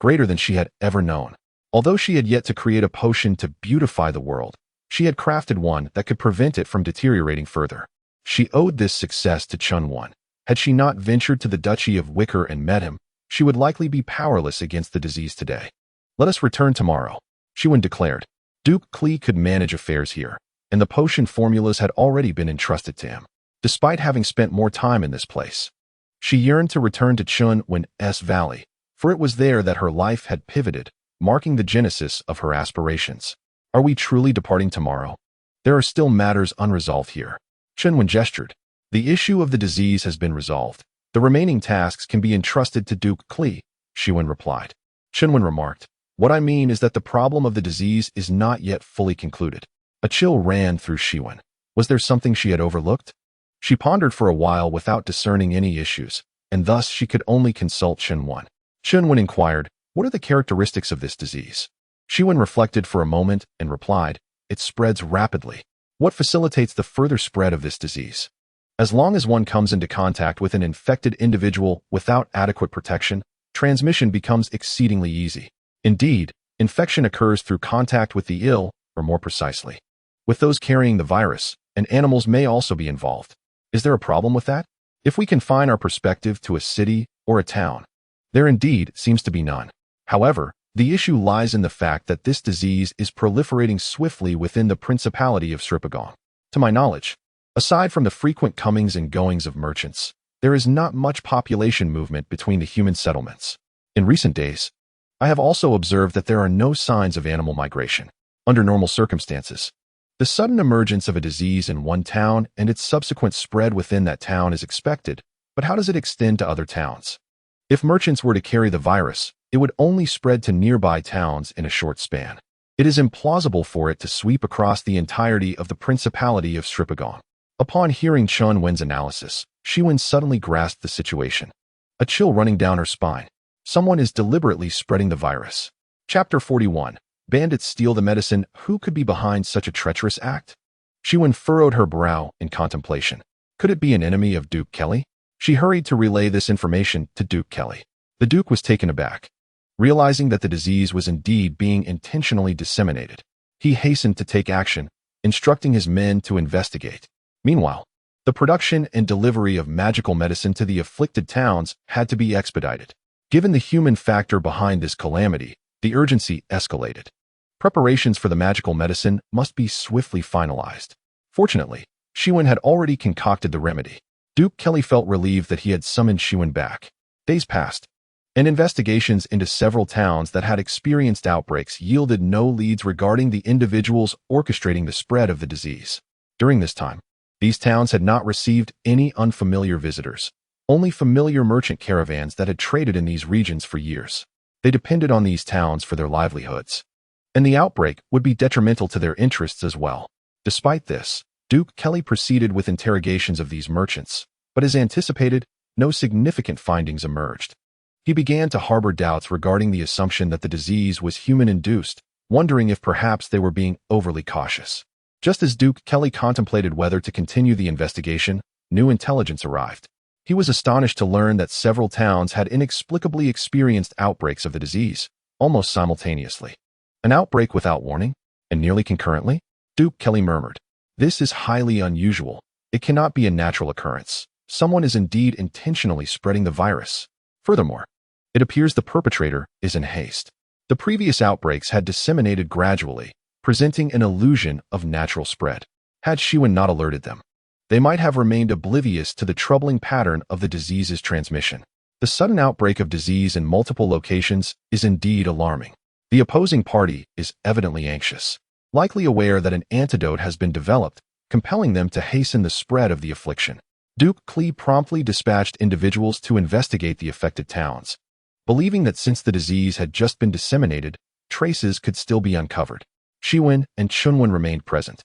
greater than she had ever known. Although she had yet to create a potion to beautify the world, she had crafted one that could prevent it from deteriorating further. She owed this success to Chen Wen. Had she not ventured to the Duchy of Wicker and met him, she would likely be powerless against the disease today. Let us return tomorrow, Chen declared. Duke Clee could manage affairs here, and the potion formulas had already been entrusted to him. Despite having spent more time in this place, she yearned to return to Chen Wen's valley, for it was there that her life had pivoted, marking the genesis of her aspirations. Are we truly departing tomorrow? There are still matters unresolved here. Chen Wen gestured. The issue of the disease has been resolved. The remaining tasks can be entrusted to Duke Clee, Chen replied. Chen Wen remarked, what I mean is that the problem of the disease is not yet fully concluded. A chill ran through Chen. Was there something she had overlooked? She pondered for a while without discerning any issues, and thus she could only consult Chen Wen. Chen Wen inquired, what are the characteristics of this disease? Chen reflected for a moment and replied, it spreads rapidly. What facilitates the further spread of this disease? As long as one comes into contact with an infected individual without adequate protection, transmission becomes exceedingly easy. Indeed, infection occurs through contact with the ill, or more precisely, with those carrying the virus, and animals may also be involved. Is there a problem with that? If we confine our perspective to a city or a town, there indeed seems to be none. However, the issue lies in the fact that this disease is proliferating swiftly within the Principality of Sripagon. To my knowledge, aside from the frequent comings and goings of merchants, there is not much population movement between the human settlements. In recent days, I have also observed that there are no signs of animal migration. Under normal circumstances, the sudden emergence of a disease in one town and its subsequent spread within that town is expected, but how does it extend to other towns? If merchants were to carry the virus, it would only spread to nearby towns in a short span. It is implausible for it to sweep across the entirety of the Principality of Sripagon. Upon hearing Chen Wen's analysis, Chen suddenly grasped the situation. A chill running down her spine. Someone is deliberately spreading the virus. Chapter 41. Bandits steal the medicine. Who could be behind such a treacherous act? Chen furrowed her brow in contemplation. Could it be an enemy of Duke Kelly? She hurried to relay this information to Duke Kelly. The Duke was taken aback, realizing that the disease was indeed being intentionally disseminated. He hastened to take action, instructing his men to investigate. Meanwhile, the production and delivery of magical medicine to the afflicted towns had to be expedited. Given the human factor behind this calamity, the urgency escalated. Preparations for the magical medicine must be swiftly finalized. Fortunately, Chen Wen had already concocted the remedy. Duke Kelly felt relieved that he had summoned Chen Wen back. Days passed, and investigations into several towns that had experienced outbreaks yielded no leads regarding the individuals orchestrating the spread of the disease. During this time, these towns had not received any unfamiliar visitors, only familiar merchant caravans that had traded in these regions for years. They depended on these towns for their livelihoods, and the outbreak would be detrimental to their interests as well. Despite this, Duke Kelly proceeded with interrogations of these merchants, but as anticipated, no significant findings emerged. He began to harbor doubts regarding the assumption that the disease was human-induced, wondering if perhaps they were being overly cautious. Just as Duke Kelly contemplated whether to continue the investigation, new intelligence arrived. He was astonished to learn that several towns had inexplicably experienced outbreaks of the disease, almost simultaneously. An outbreak without warning, and nearly concurrently? Duke Kelly murmured. This is highly unusual. It cannot be a natural occurrence. Someone is indeed intentionally spreading the virus. Furthermore, it appears the perpetrator is in haste. The previous outbreaks had disseminated gradually, presenting an illusion of natural spread. Had Chen Wen not alerted them, they might have remained oblivious to the troubling pattern of the disease's transmission. The sudden outbreak of disease in multiple locations is indeed alarming. The opposing party is evidently anxious, likely aware that an antidote has been developed, compelling them to hasten the spread of the affliction. Duke Kelly promptly dispatched individuals to investigate the affected towns, believing that since the disease had just been disseminated, traces could still be uncovered. Chen Wen and Chen Wen remained present,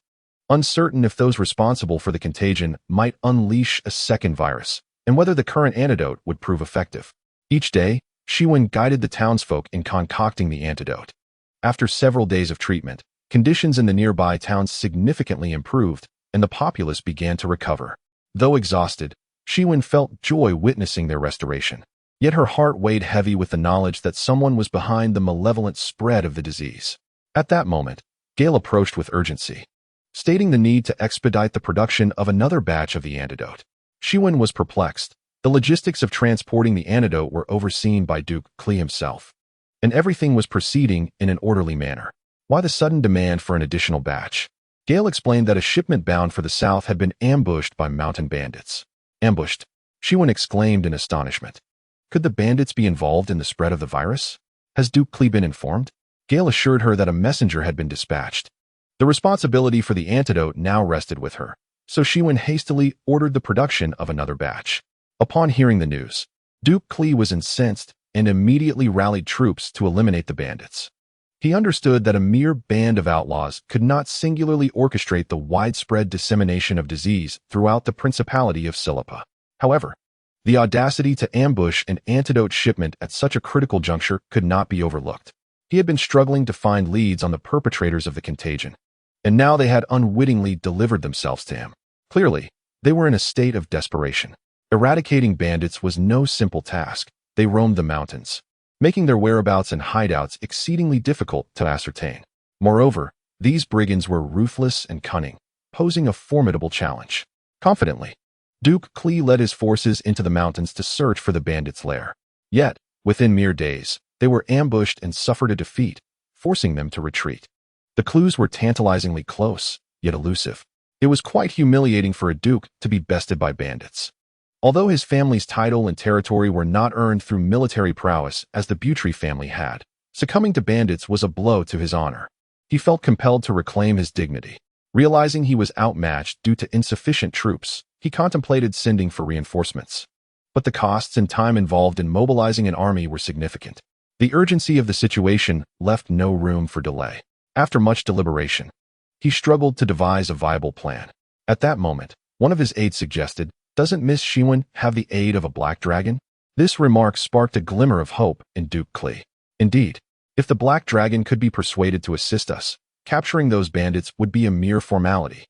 uncertain if those responsible for the contagion might unleash a second virus, and whether the current antidote would prove effective. Each day, Chen Wen guided the townsfolk in concocting the antidote. After several days of treatment, conditions in the nearby towns significantly improved, and the populace began to recover. Though exhausted, Chen Wen felt joy witnessing their restoration. Yet her heart weighed heavy with the knowledge that someone was behind the malevolent spread of the disease. At that moment, Gale approached with urgency, stating the need to expedite the production of another batch of the antidote. Chen Wen was perplexed. The logistics of transporting the antidote were overseen by Duke Kelly himself, and everything was proceeding in an orderly manner. Why the sudden demand for an additional batch? Gale explained that a shipment bound for the south had been ambushed by mountain bandits. Ambushed? Chen Wen exclaimed in astonishment. Could the bandits be involved in the spread of the virus? Has Duke Kelly been informed? Gale assured her that a messenger had been dispatched. The responsibility for the antidote now rested with her, so Chen Wen hastily ordered the production of another batch. Upon hearing the news, Duke Kelly was incensed and immediately rallied troops to eliminate the bandits. He understood that a mere band of outlaws could not singularly orchestrate the widespread dissemination of disease throughout the Principality of Silpa. However, the audacity to ambush an antidote shipment at such a critical juncture could not be overlooked. He had been struggling to find leads on the perpetrators of the contagion, and now they had unwittingly delivered themselves to him. Clearly, they were in a state of desperation. Eradicating bandits was no simple task. They roamed the mountains, making their whereabouts and hideouts exceedingly difficult to ascertain. Moreover, these brigands were ruthless and cunning, posing a formidable challenge. Confidently, Duke Kelly led his forces into the mountains to search for the bandits' lair. Yet, within mere days, they were ambushed and suffered a defeat, forcing them to retreat. The clues were tantalizingly close, yet elusive. It was quite humiliating for a duke to be bested by bandits. Although his family's title and territory were not earned through military prowess as the Butry family had, succumbing to bandits was a blow to his honor. He felt compelled to reclaim his dignity. Realizing he was outmatched due to insufficient troops, he contemplated sending for reinforcements. But the costs and time involved in mobilizing an army were significant. The urgency of the situation left no room for delay. After much deliberation, he struggled to devise a viable plan. At that moment, one of his aides suggested, "Doesn't Miss Chen Wen have the aid of a black dragon?" This remark sparked a glimmer of hope in Duke Kelly. Indeed, if the black dragon could be persuaded to assist us, capturing those bandits would be a mere formality.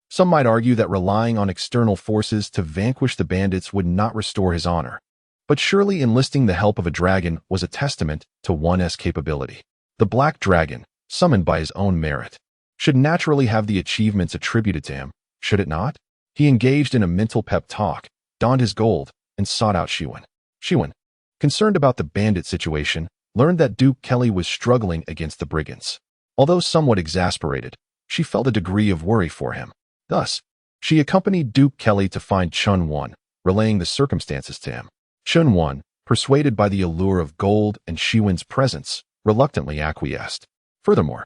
Some might argue that relying on external forces to vanquish the bandits would not restore his honor. But surely enlisting the help of a dragon was a testament to one's capability. The black dragon, summoned by his own merit, should naturally have the achievements attributed to him, should it not? He engaged in a mental pep talk, donned his gold, and sought out Chen Wen. Chen Wen, concerned about the bandit situation, learned that Duke Kelly was struggling against the brigands. Although somewhat exasperated, she felt a degree of worry for him. Thus, she accompanied Duke Kelly to find Chen Wen, relaying the circumstances to him. Chen Wen, persuaded by the allure of gold and Chen Wen's presence, reluctantly acquiesced. Furthermore,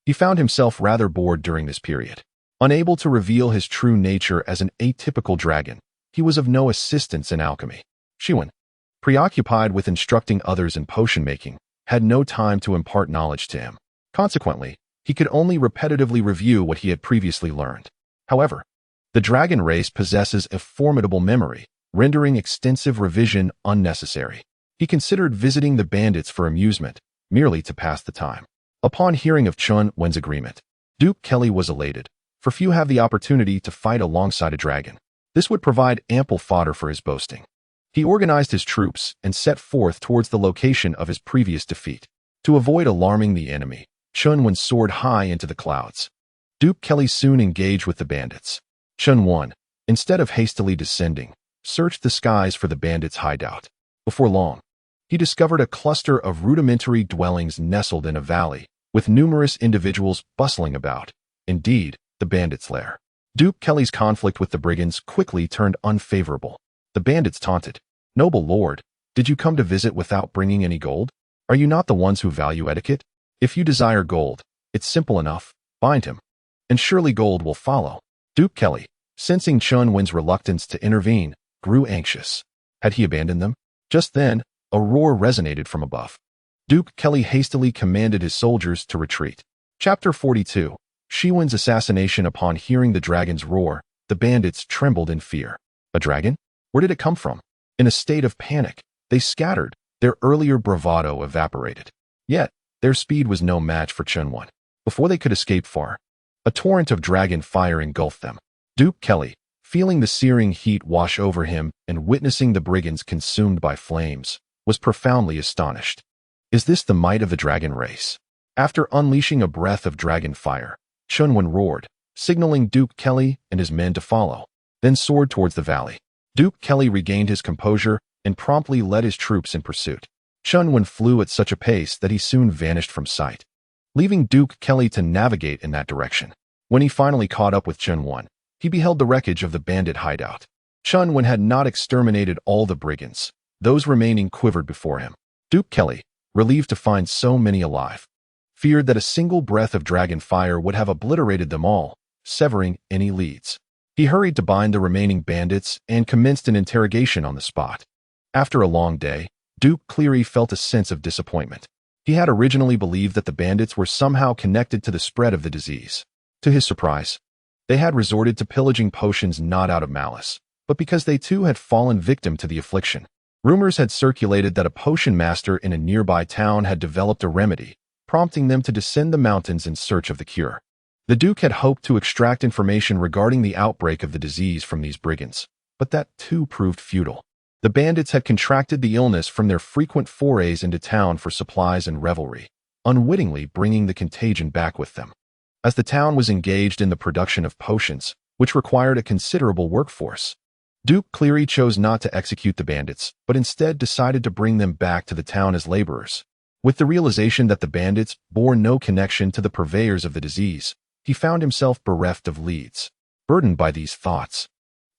he found himself rather bored during this period. Unable to reveal his true nature as an atypical dragon, he was of no assistance in alchemy. Chen Wen, preoccupied with instructing others in potion making, had no time to impart knowledge to him. Consequently, he could only repetitively review what he had previously learned. However, the dragon race possesses a formidable memory, rendering extensive revision unnecessary. He considered visiting the bandits for amusement, merely to pass the time. Upon hearing of Chen Wen's agreement, Duke Kelly was elated, for few have the opportunity to fight alongside a dragon. This would provide ample fodder for his boasting. He organized his troops and set forth towards the location of his previous defeat. To avoid alarming the enemy, Chen Wen soared high into the clouds. Duke Kelly soon engaged with the bandits. Chen Wen, instead of hastily descending, searched the skies for the bandits' hideout. Before long, he discovered a cluster of rudimentary dwellings nestled in a valley, with numerous individuals bustling about. Indeed, the bandits' lair. Duke Kelly's conflict with the brigands quickly turned unfavorable. The bandits taunted, "Noble lord, did you come to visit without bringing any gold? Are you not the ones who value etiquette? If you desire gold, it's simple enough, bind him, and surely gold will follow." Duke Kelly, sensing Chen Wen's reluctance to intervene, grew anxious. Had he abandoned them? Just then, a roar resonated from above. Duke Kelly hastily commanded his soldiers to retreat. Chapter 42. Chen Wen's assassination. Upon hearing the dragon's roar, the bandits trembled in fear. A dragon? Where did it come from? In a state of panic, they scattered, their earlier bravado evaporated. Yet, their speed was no match for Chen Wen. Before they could escape far, a torrent of dragon fire engulfed them. Duke Kelly, feeling the searing heat wash over him and witnessing the brigands consumed by flames, was profoundly astonished. Is this the might of the dragon race? After unleashing a breath of dragon fire, Chen Wen roared, signaling Duke Kelly and his men to follow, then soared towards the valley. Duke Kelly regained his composure and promptly led his troops in pursuit. Chen Wen flew at such a pace that he soon vanished from sight, leaving Duke Kelly to navigate in that direction. When he finally caught up with Chen Wen, he beheld the wreckage of the bandit hideout. Chen Wen had not exterminated all the brigands. Those remaining quivered before him. Duke Kelly, relieved to find so many alive, feared that a single breath of dragon fire would have obliterated them all, severing any leads. He hurried to bind the remaining bandits and commenced an interrogation on the spot. After a long day, Duke Cleary felt a sense of disappointment. He had originally believed that the bandits were somehow connected to the spread of the disease. To his surprise, they had resorted to pillaging potions not out of malice, but because they too had fallen victim to the affliction. Rumors had circulated that a potion master in a nearby town had developed a remedy, prompting them to descend the mountains in search of the cure. The Duke had hoped to extract information regarding the outbreak of the disease from these brigands, but that too proved futile. The bandits had contracted the illness from their frequent forays into town for supplies and revelry, unwittingly bringing the contagion back with them. As the town was engaged in the production of potions, which required a considerable workforce, Duke Cleary chose not to execute the bandits, but instead decided to bring them back to the town as laborers. With the realization that the bandits bore no connection to the purveyors of the disease, he found himself bereft of leads. Burdened by these thoughts,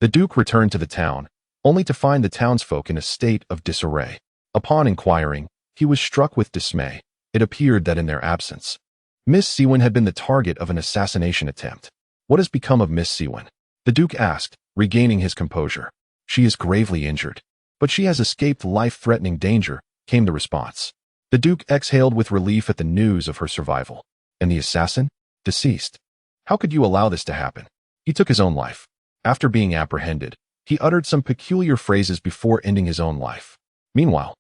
the Duke returned to the town, only to find the townsfolk in a state of disarray. Upon inquiring, he was struck with dismay. It appeared that in their absence, Miss Chen Wen had been the target of an assassination attempt. "What has become of Miss Chen Wen?" the Duke asked, regaining his composure. "She is gravely injured, but she has escaped life-threatening danger," came the response. The Duke exhaled with relief at the news of her survival. "And the assassin? Deceased. How could you allow this to happen?" "He took his own life. After being apprehended, he uttered some peculiar phrases before ending his own life." Meanwhile,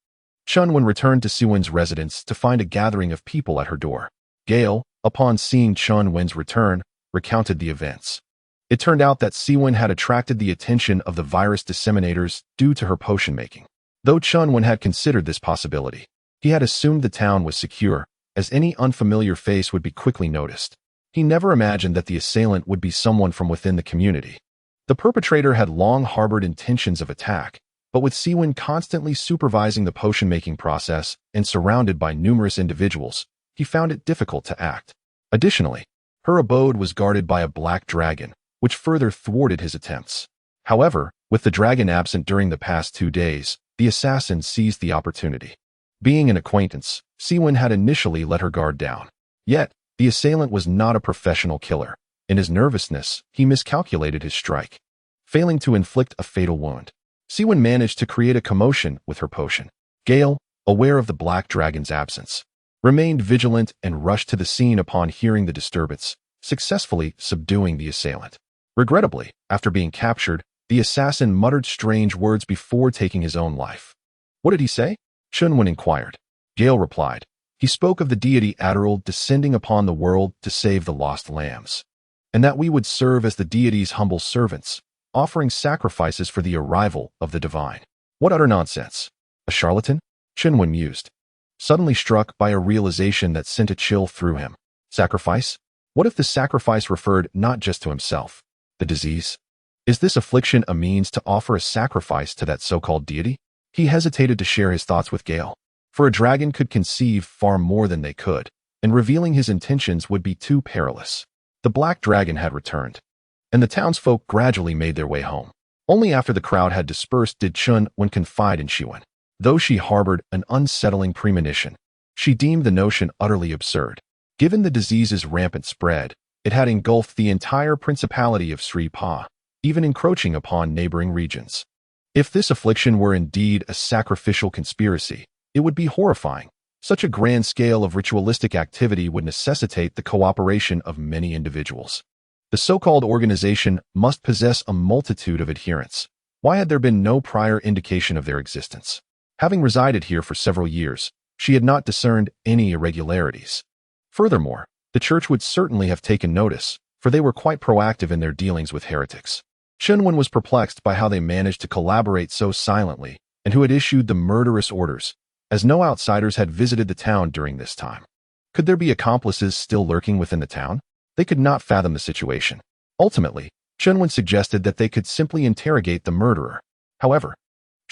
Chen Wen returned to Chen Wen's residence to find a gathering of people at her door. Gale, upon seeing Chen Wen's return, recounted the events. It turned out that Chen Wen had attracted the attention of the virus disseminators due to her potion making. Though Chen Wen had considered this possibility, he had assumed the town was secure, as any unfamiliar face would be quickly noticed. He never imagined that the assailant would be someone from within the community. The perpetrator had long harbored intentions of attack, but with Wen constantly supervising the potion-making process and surrounded by numerous individuals, he found it difficult to act. Additionally, her abode was guarded by a black dragon, which further thwarted his attempts. However, with the dragon absent during the past 2 days, the assassin seized the opportunity. Being an acquaintance, Wen had initially let her guard down. Yet, the assailant was not a professional killer. In his nervousness, he miscalculated his strike, failing to inflict a fatal wound. Wen managed to create a commotion with her potion. Gale, aware of the black dragon's absence, remained vigilant and rushed to the scene upon hearing the disturbance, successfully subduing the assailant. Regrettably, after being captured, the assassin muttered strange words before taking his own life. What did he say? Chen Wen inquired. Gale replied. He spoke of the deity Adderall descending upon the world to save the lost lambs, and that we would serve as the deity's humble servants, offering sacrifices for the arrival of the divine. What utter nonsense! A charlatan? Chen Wen mused, suddenly struck by a realization that sent a chill through him. Sacrifice? What if the sacrifice referred not just to himself? The disease? Is this affliction a means to offer a sacrifice to that so-called deity? He hesitated to share his thoughts with Gale, for a dragon could conceive far more than they could, and revealing his intentions would be too perilous. The black dragon had returned, and the townsfolk gradually made their way home. Only after the crowd had dispersed did Chen Wen confide in Wen. Though she harbored an unsettling premonition, she deemed the notion utterly absurd. Given the disease's rampant spread, it had engulfed the entire principality of Sri Pa, even encroaching upon neighboring regions. If this affliction were indeed a sacrificial conspiracy, it would be horrifying. Such a grand scale of ritualistic activity would necessitate the cooperation of many individuals. The so-called organization must possess a multitude of adherents. Why had there been no prior indication of their existence? Having resided here for several years, she had not discerned any irregularities. Furthermore, the church would certainly have taken notice, for they were quite proactive in their dealings with heretics. Chen Wen was perplexed by how they managed to collaborate so silently and who had issued the murderous orders, as no outsiders had visited the town during this time. Could there be accomplices still lurking within the town? They could not fathom the situation. Ultimately, Chen Wen suggested that they could simply interrogate the murderer. However,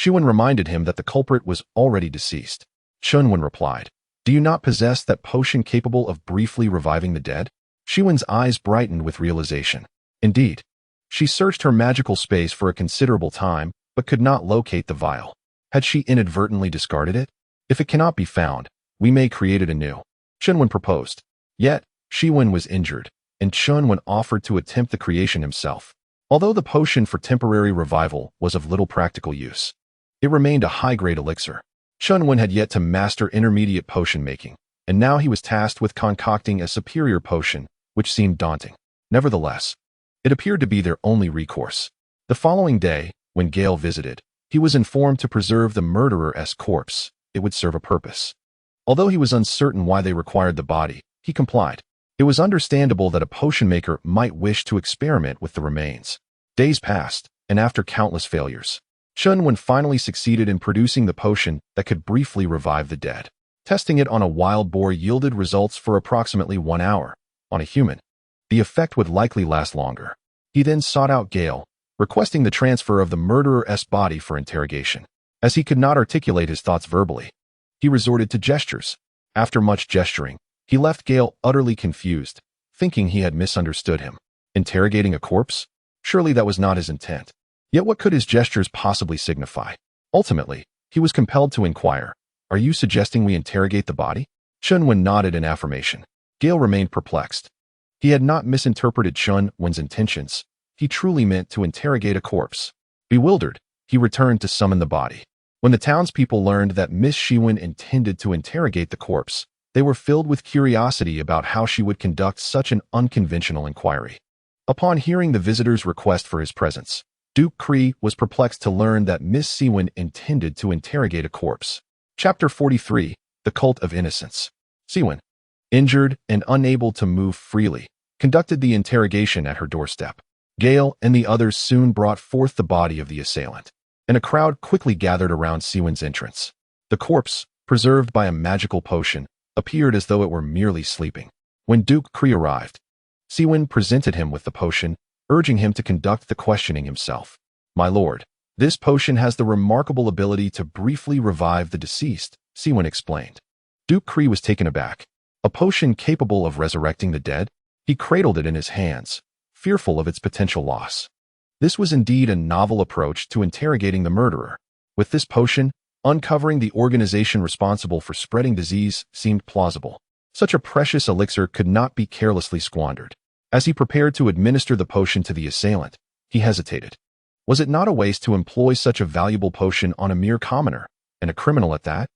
Wen reminded him that the culprit was already deceased. Chen Wen replied, "Do you not possess that potion capable of briefly reviving the dead?" Wen's eyes brightened with realization. Indeed, she searched her magical space for a considerable time, but could not locate the vial. Had she inadvertently discarded it? If it cannot be found, we may create it anew, Chen Wen proposed. Yet, Wen was injured, and Chen Wen offered to attempt the creation himself. Although the potion for temporary revival was of little practical use, it remained a high-grade elixir. Chen Wen had yet to master intermediate potion making, and now he was tasked with concocting a superior potion, which seemed daunting. Nevertheless, it appeared to be their only recourse. The following day, when Gale visited, he was informed to preserve the murderer's corpse. It would serve a purpose. Although he was uncertain why they required the body, he complied. It was understandable that a potion maker might wish to experiment with the remains. Days passed, and after countless failures, Chen Wen finally succeeded in producing the potion that could briefly revive the dead. Testing it on a wild boar yielded results for approximately 1 hour. On a human, the effect would likely last longer. He then sought out Gale, requesting the transfer of the murderer's body for interrogation. As he could not articulate his thoughts verbally, he resorted to gestures. After much gesturing, he left Gale utterly confused, thinking he had misunderstood him. Interrogating a corpse? Surely that was not his intent. Yet what could his gestures possibly signify? Ultimately, he was compelled to inquire, "Are you suggesting we interrogate the body?" Chen Wen nodded in affirmation. Gale remained perplexed. He had not misinterpreted Chen Wen's intentions. He truly meant to interrogate a corpse. Bewildered, he returned to summon the body. When the townspeople learned that Miss Wen intended to interrogate the corpse, they were filled with curiosity about how she would conduct such an unconventional inquiry. Upon hearing the visitor's request for his presence, Duke Cree was perplexed to learn that Miss Wen intended to interrogate a corpse. Chapter 43, The Cult of Innocence. Wen, injured and unable to move freely, conducted the interrogation at her doorstep. Gale and the others soon brought forth the body of the assailant, and a crowd quickly gathered around Wen's entrance. The corpse, preserved by a magical potion, appeared as though it were merely sleeping. When Duke Cree arrived, Wen presented him with the potion, urging him to conduct the questioning himself. "My lord, this potion has the remarkable ability to briefly revive the deceased," Wen explained. Duke Kree was taken aback. A potion capable of resurrecting the dead? He cradled it in his hands, fearful of its potential loss. This was indeed a novel approach to interrogating the murderer. With this potion, uncovering the organization responsible for spreading disease seemed plausible. Such a precious elixir could not be carelessly squandered. As he prepared to administer the potion to the assailant, he hesitated. Was it not a waste to employ such a valuable potion on a mere commoner, and a criminal at that?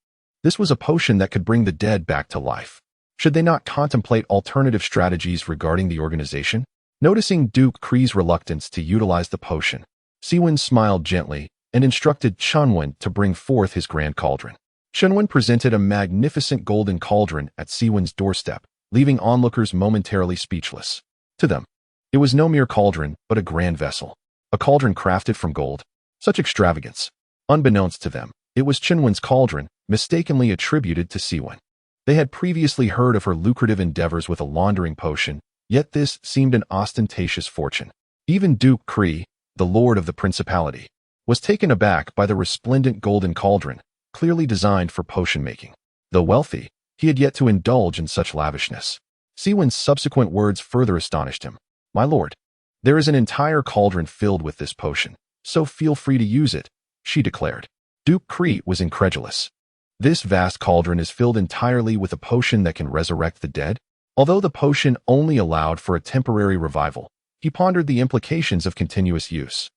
This was a potion that could bring the dead back to life. Should they not contemplate alternative strategies regarding the organization? Noticing Duke Kree's reluctance to utilize the potion, Wen smiled gently and instructed Chen Wen to bring forth his grand cauldron. Chen Wen presented a magnificent golden cauldron at Wen's doorstep, leaving onlookers momentarily speechless. To them, it was no mere cauldron, but a grand vessel. A cauldron crafted from gold. Such extravagance. Unbeknownst to them, it was Chen Wen's cauldron, mistakenly attributed to Wen. They had previously heard of her lucrative endeavors with a laundering potion, yet this seemed an ostentatious fortune. Even Duke Kree, the lord of the principality, was taken aback by the resplendent golden cauldron, clearly designed for potion making. Though wealthy, he had yet to indulge in such lavishness. Wen's subsequent words further astonished him. "My lord, there is an entire cauldron filled with this potion, so feel free to use it," she declared. Duke Kree was incredulous. This vast cauldron is filled entirely with a potion that can resurrect the dead? Although the potion only allowed for a temporary revival, he pondered the implications of continuous use.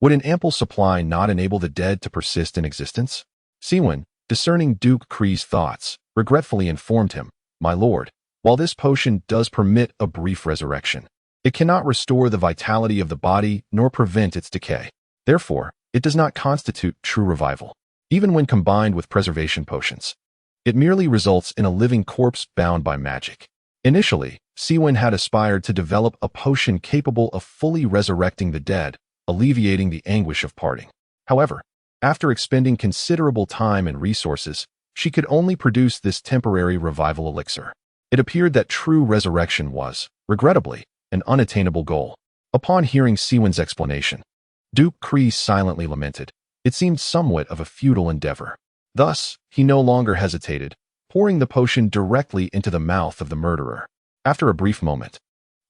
Would an ample supply not enable the dead to persist in existence? Wen, discerning Duke Kree's thoughts, regretfully informed him, "My lord, while this potion does permit a brief resurrection, it cannot restore the vitality of the body nor prevent its decay. Therefore, it does not constitute true revival. Even when combined with preservation potions, it merely results in a living corpse bound by magic." Initially, Wen had aspired to develop a potion capable of fully resurrecting the dead, alleviating the anguish of parting. However, after expending considerable time and resources, she could only produce this temporary revival elixir. It appeared that true resurrection was, regrettably, an unattainable goal. Upon hearing Wen's explanation, Duke Kree silently lamented. It seemed somewhat of a futile endeavor. Thus, he no longer hesitated, pouring the potion directly into the mouth of the murderer. After a brief moment,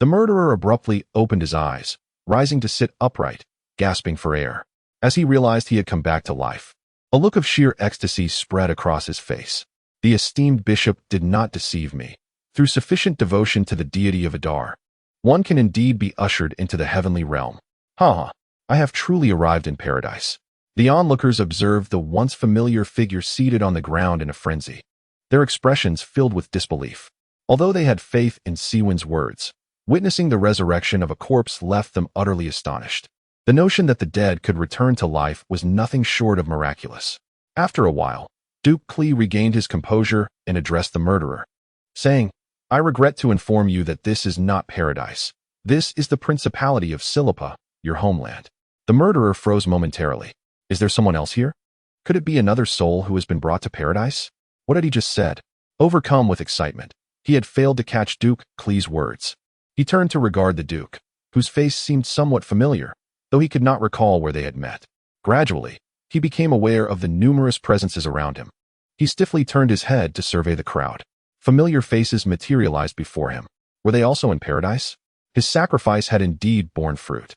the murderer abruptly opened his eyes, rising to sit upright, gasping for air. As he realized he had come back to life, a look of sheer ecstasy spread across his face. "The esteemed bishop did not deceive me. Through sufficient devotion to the deity of Adar, one can indeed be ushered into the heavenly realm. Ha! I have truly arrived in paradise." The onlookers observed the once familiar figure seated on the ground in a frenzy, their expressions filled with disbelief. Although they had faith in Wen's words, witnessing the resurrection of a corpse left them utterly astonished. The notion that the dead could return to life was nothing short of miraculous. After a while, Duke Kree regained his composure and addressed the murderer, saying, "I regret to inform you that this is not paradise. This is the principality of Silipa, your homeland." The murderer froze momentarily. Is there someone else here? Could it be another soul who has been brought to paradise? What had he just said? Overcome with excitement, he had failed to catch Duke Kree's words. He turned to regard the Duke, whose face seemed somewhat familiar, though he could not recall where they had met. Gradually, he became aware of the numerous presences around him. He stiffly turned his head to survey the crowd. Familiar faces materialized before him. Were they also in paradise? His sacrifice had indeed borne fruit.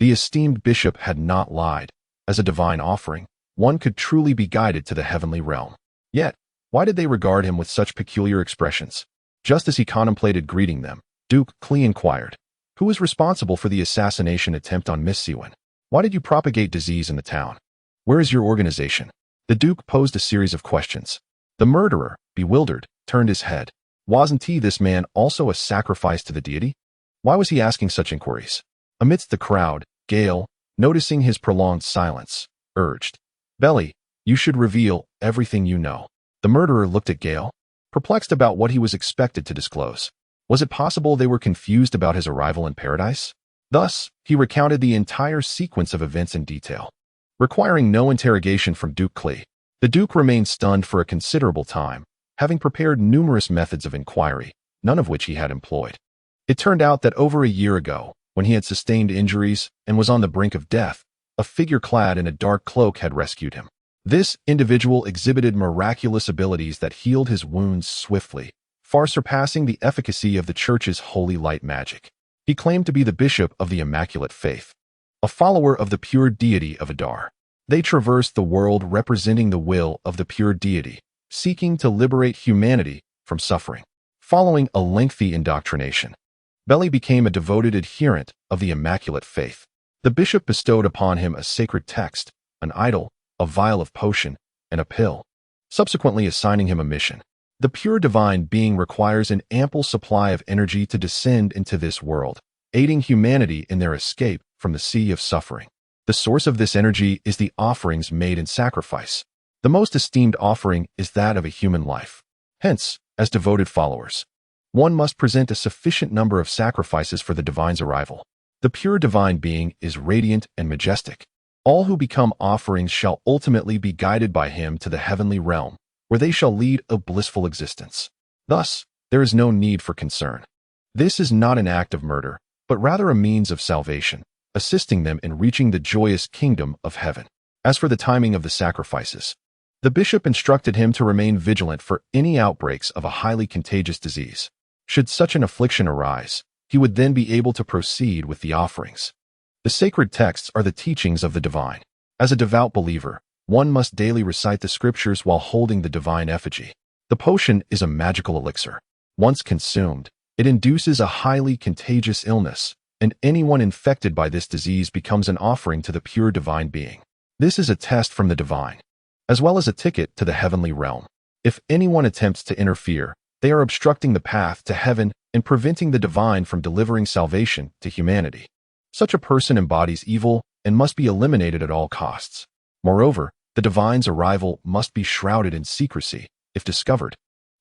The esteemed bishop had not lied. As a divine offering, one could truly be guided to the heavenly realm. Yet, why did they regard him with such peculiar expressions? Just as he contemplated greeting them, Duke Kree inquired, "Who is responsible for the assassination attempt on Miss Wen? Why did you propagate disease in the town? Where is your organization?" The Duke posed a series of questions. The murderer, bewildered, turned his head. Wasn't this man also a sacrifice to the deity? Why was he asking such inquiries? Amidst the crowd, Gale, noticing his prolonged silence, urged, "Belly, you should reveal everything you know." The murderer looked at Gale, perplexed about what he was expected to disclose. Was it possible they were confused about his arrival in paradise? Thus, he recounted the entire sequence of events in detail, requiring no interrogation from Duke Kree. The Duke remained stunned for a considerable time, having prepared numerous methods of inquiry, none of which he had employed. It turned out that over a year ago, when he had sustained injuries and was on the brink of death, a figure clad in a dark cloak had rescued him. This individual exhibited miraculous abilities that healed his wounds swiftly, far surpassing the efficacy of the church's holy light magic. He claimed to be the bishop of the Immaculate Faith, a follower of the pure deity of Adar. They traversed the world representing the will of the pure deity, seeking to liberate humanity from suffering. Following a lengthy indoctrination, Belly became a devoted adherent of the Immaculate Faith. The bishop bestowed upon him a sacred text, an idol, a vial of potion, and a pill, subsequently assigning him a mission. The pure divine being requires an ample supply of energy to descend into this world, aiding humanity in their escape from the sea of suffering. The source of this energy is the offerings made in sacrifice. The most esteemed offering is that of a human life. Hence, as devoted followers, one must present a sufficient number of sacrifices for the divine's arrival. The pure divine being is radiant and majestic. All who become offerings shall ultimately be guided by him to the heavenly realm, where they shall lead a blissful existence. Thus, there is no need for concern. This is not an act of murder, but rather a means of salvation, assisting them in reaching the joyous kingdom of heaven. As for the timing of the sacrifices, the bishop instructed him to remain vigilant for any outbreaks of a highly contagious disease. Should such an affliction arise, he would then be able to proceed with the offerings. The sacred texts are the teachings of the divine. As a devout believer, one must daily recite the scriptures while holding the divine effigy. The potion is a magical elixir. Once consumed, it induces a highly contagious illness, and anyone infected by this disease becomes an offering to the pure divine being. This is a test from the divine, as well as a ticket to the heavenly realm. If anyone attempts to interfere, they are obstructing the path to heaven and preventing the divine from delivering salvation to humanity. Such a person embodies evil and must be eliminated at all costs. Moreover, the divine's arrival must be shrouded in secrecy. If discovered,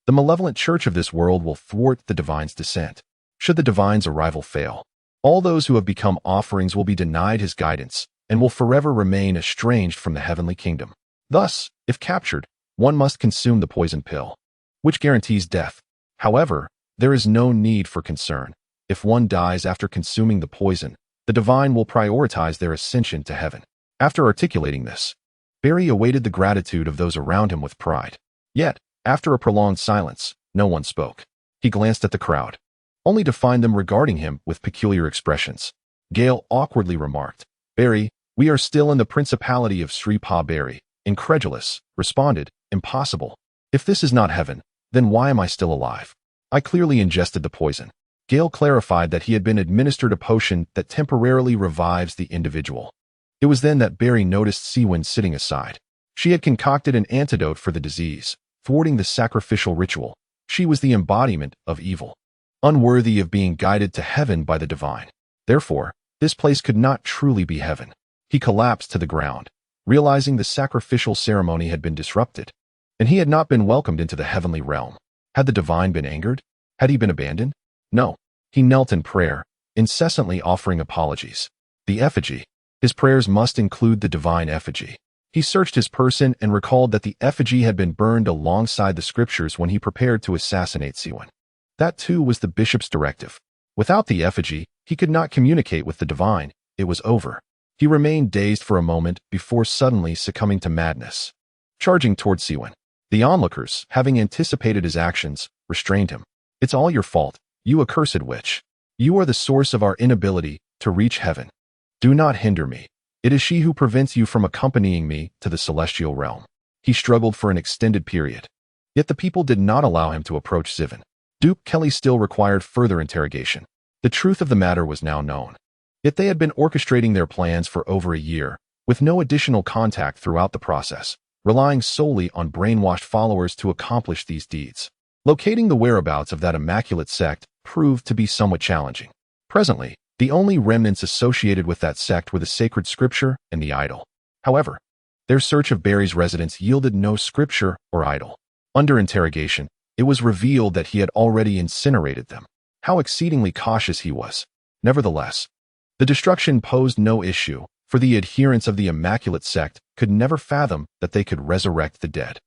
the malevolent church of this world will thwart the divine's descent. Should the divine's arrival fail, all those who have become offerings will be denied his guidance and will forever remain estranged from the heavenly kingdom. Thus, if captured, one must consume the poison pill, which guarantees death. However, there is no need for concern. If one dies after consuming the poison, the divine will prioritize their ascension to heaven. After articulating this, Barry awaited the gratitude of those around him with pride. Yet, after a prolonged silence, no one spoke. He glanced at the crowd, only to find them regarding him with peculiar expressions. Gale awkwardly remarked, "Barry, we are still in the principality of Sri Pa." Barry, incredulous, responded, "Impossible. If this is not heaven, then why am I still alive? I clearly ingested the poison." Gale clarified that he had been administered a potion that temporarily revives the individual. It was then that Barry noticed Chen Wen sitting aside. She had concocted an antidote for the disease, thwarting the sacrificial ritual. She was the embodiment of evil, unworthy of being guided to heaven by the divine. Therefore, this place could not truly be heaven. He collapsed to the ground, realizing the sacrificial ceremony had been disrupted, and he had not been welcomed into the heavenly realm. Had the divine been angered? Had he been abandoned? No. He knelt in prayer, incessantly offering apologies. The effigy. His prayers must include the divine effigy. He searched his person and recalled that the effigy had been burned alongside the scriptures when he prepared to assassinate Chen Wen. That too was the bishop's directive. Without the effigy, he could not communicate with the divine. It was over. He remained dazed for a moment before suddenly succumbing to madness, charging towards Chen Wen. The onlookers, having anticipated his actions, restrained him. "It's all your fault, you accursed witch. You are the source of our inability to reach heaven. Do not hinder me. It is she who prevents you from accompanying me to the celestial realm." He struggled for an extended period. Yet the people did not allow him to approach Chen Wen. Duke Kelly still required further interrogation. The truth of the matter was now known. Yet they had been orchestrating their plans for over a year, with no additional contact throughout the process, relying solely on brainwashed followers to accomplish these deeds. Locating the whereabouts of that immaculate sect proved to be somewhat challenging. Presently, the only remnants associated with that sect were the sacred scripture and the idol. However, their search of Barry's residence yielded no scripture or idol. Under interrogation, it was revealed that he had already incinerated them. How exceedingly cautious he was. Nevertheless, the destruction posed no issue, for the adherents of the Immaculate sect could never fathom that they could resurrect the dead.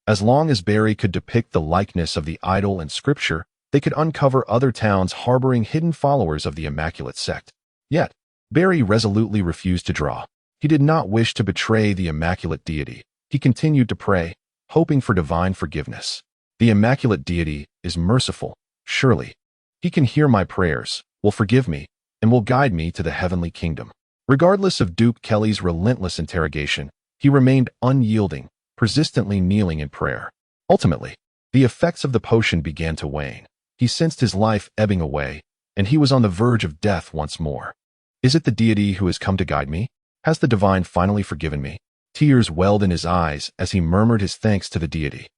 As long as Barry could depict the likeness of the idol and scripture, they could uncover other towns harboring hidden followers of the Immaculate sect. Yet, Barry resolutely refused to draw. He did not wish to betray the Immaculate deity. He continued to pray, hoping for divine forgiveness. The Immaculate deity is merciful, surely. He can hear my prayers, will forgive me, and will guide me to the heavenly kingdom. Regardless of Duke Kelly's relentless interrogation, he remained unyielding, persistently kneeling in prayer. Ultimately, the effects of the potion began to wane. He sensed his life ebbing away, and he was on the verge of death once more. Is it the deity who has come to guide me? Has the divine finally forgiven me? Tears welled in his eyes as he murmured his thanks to the deity.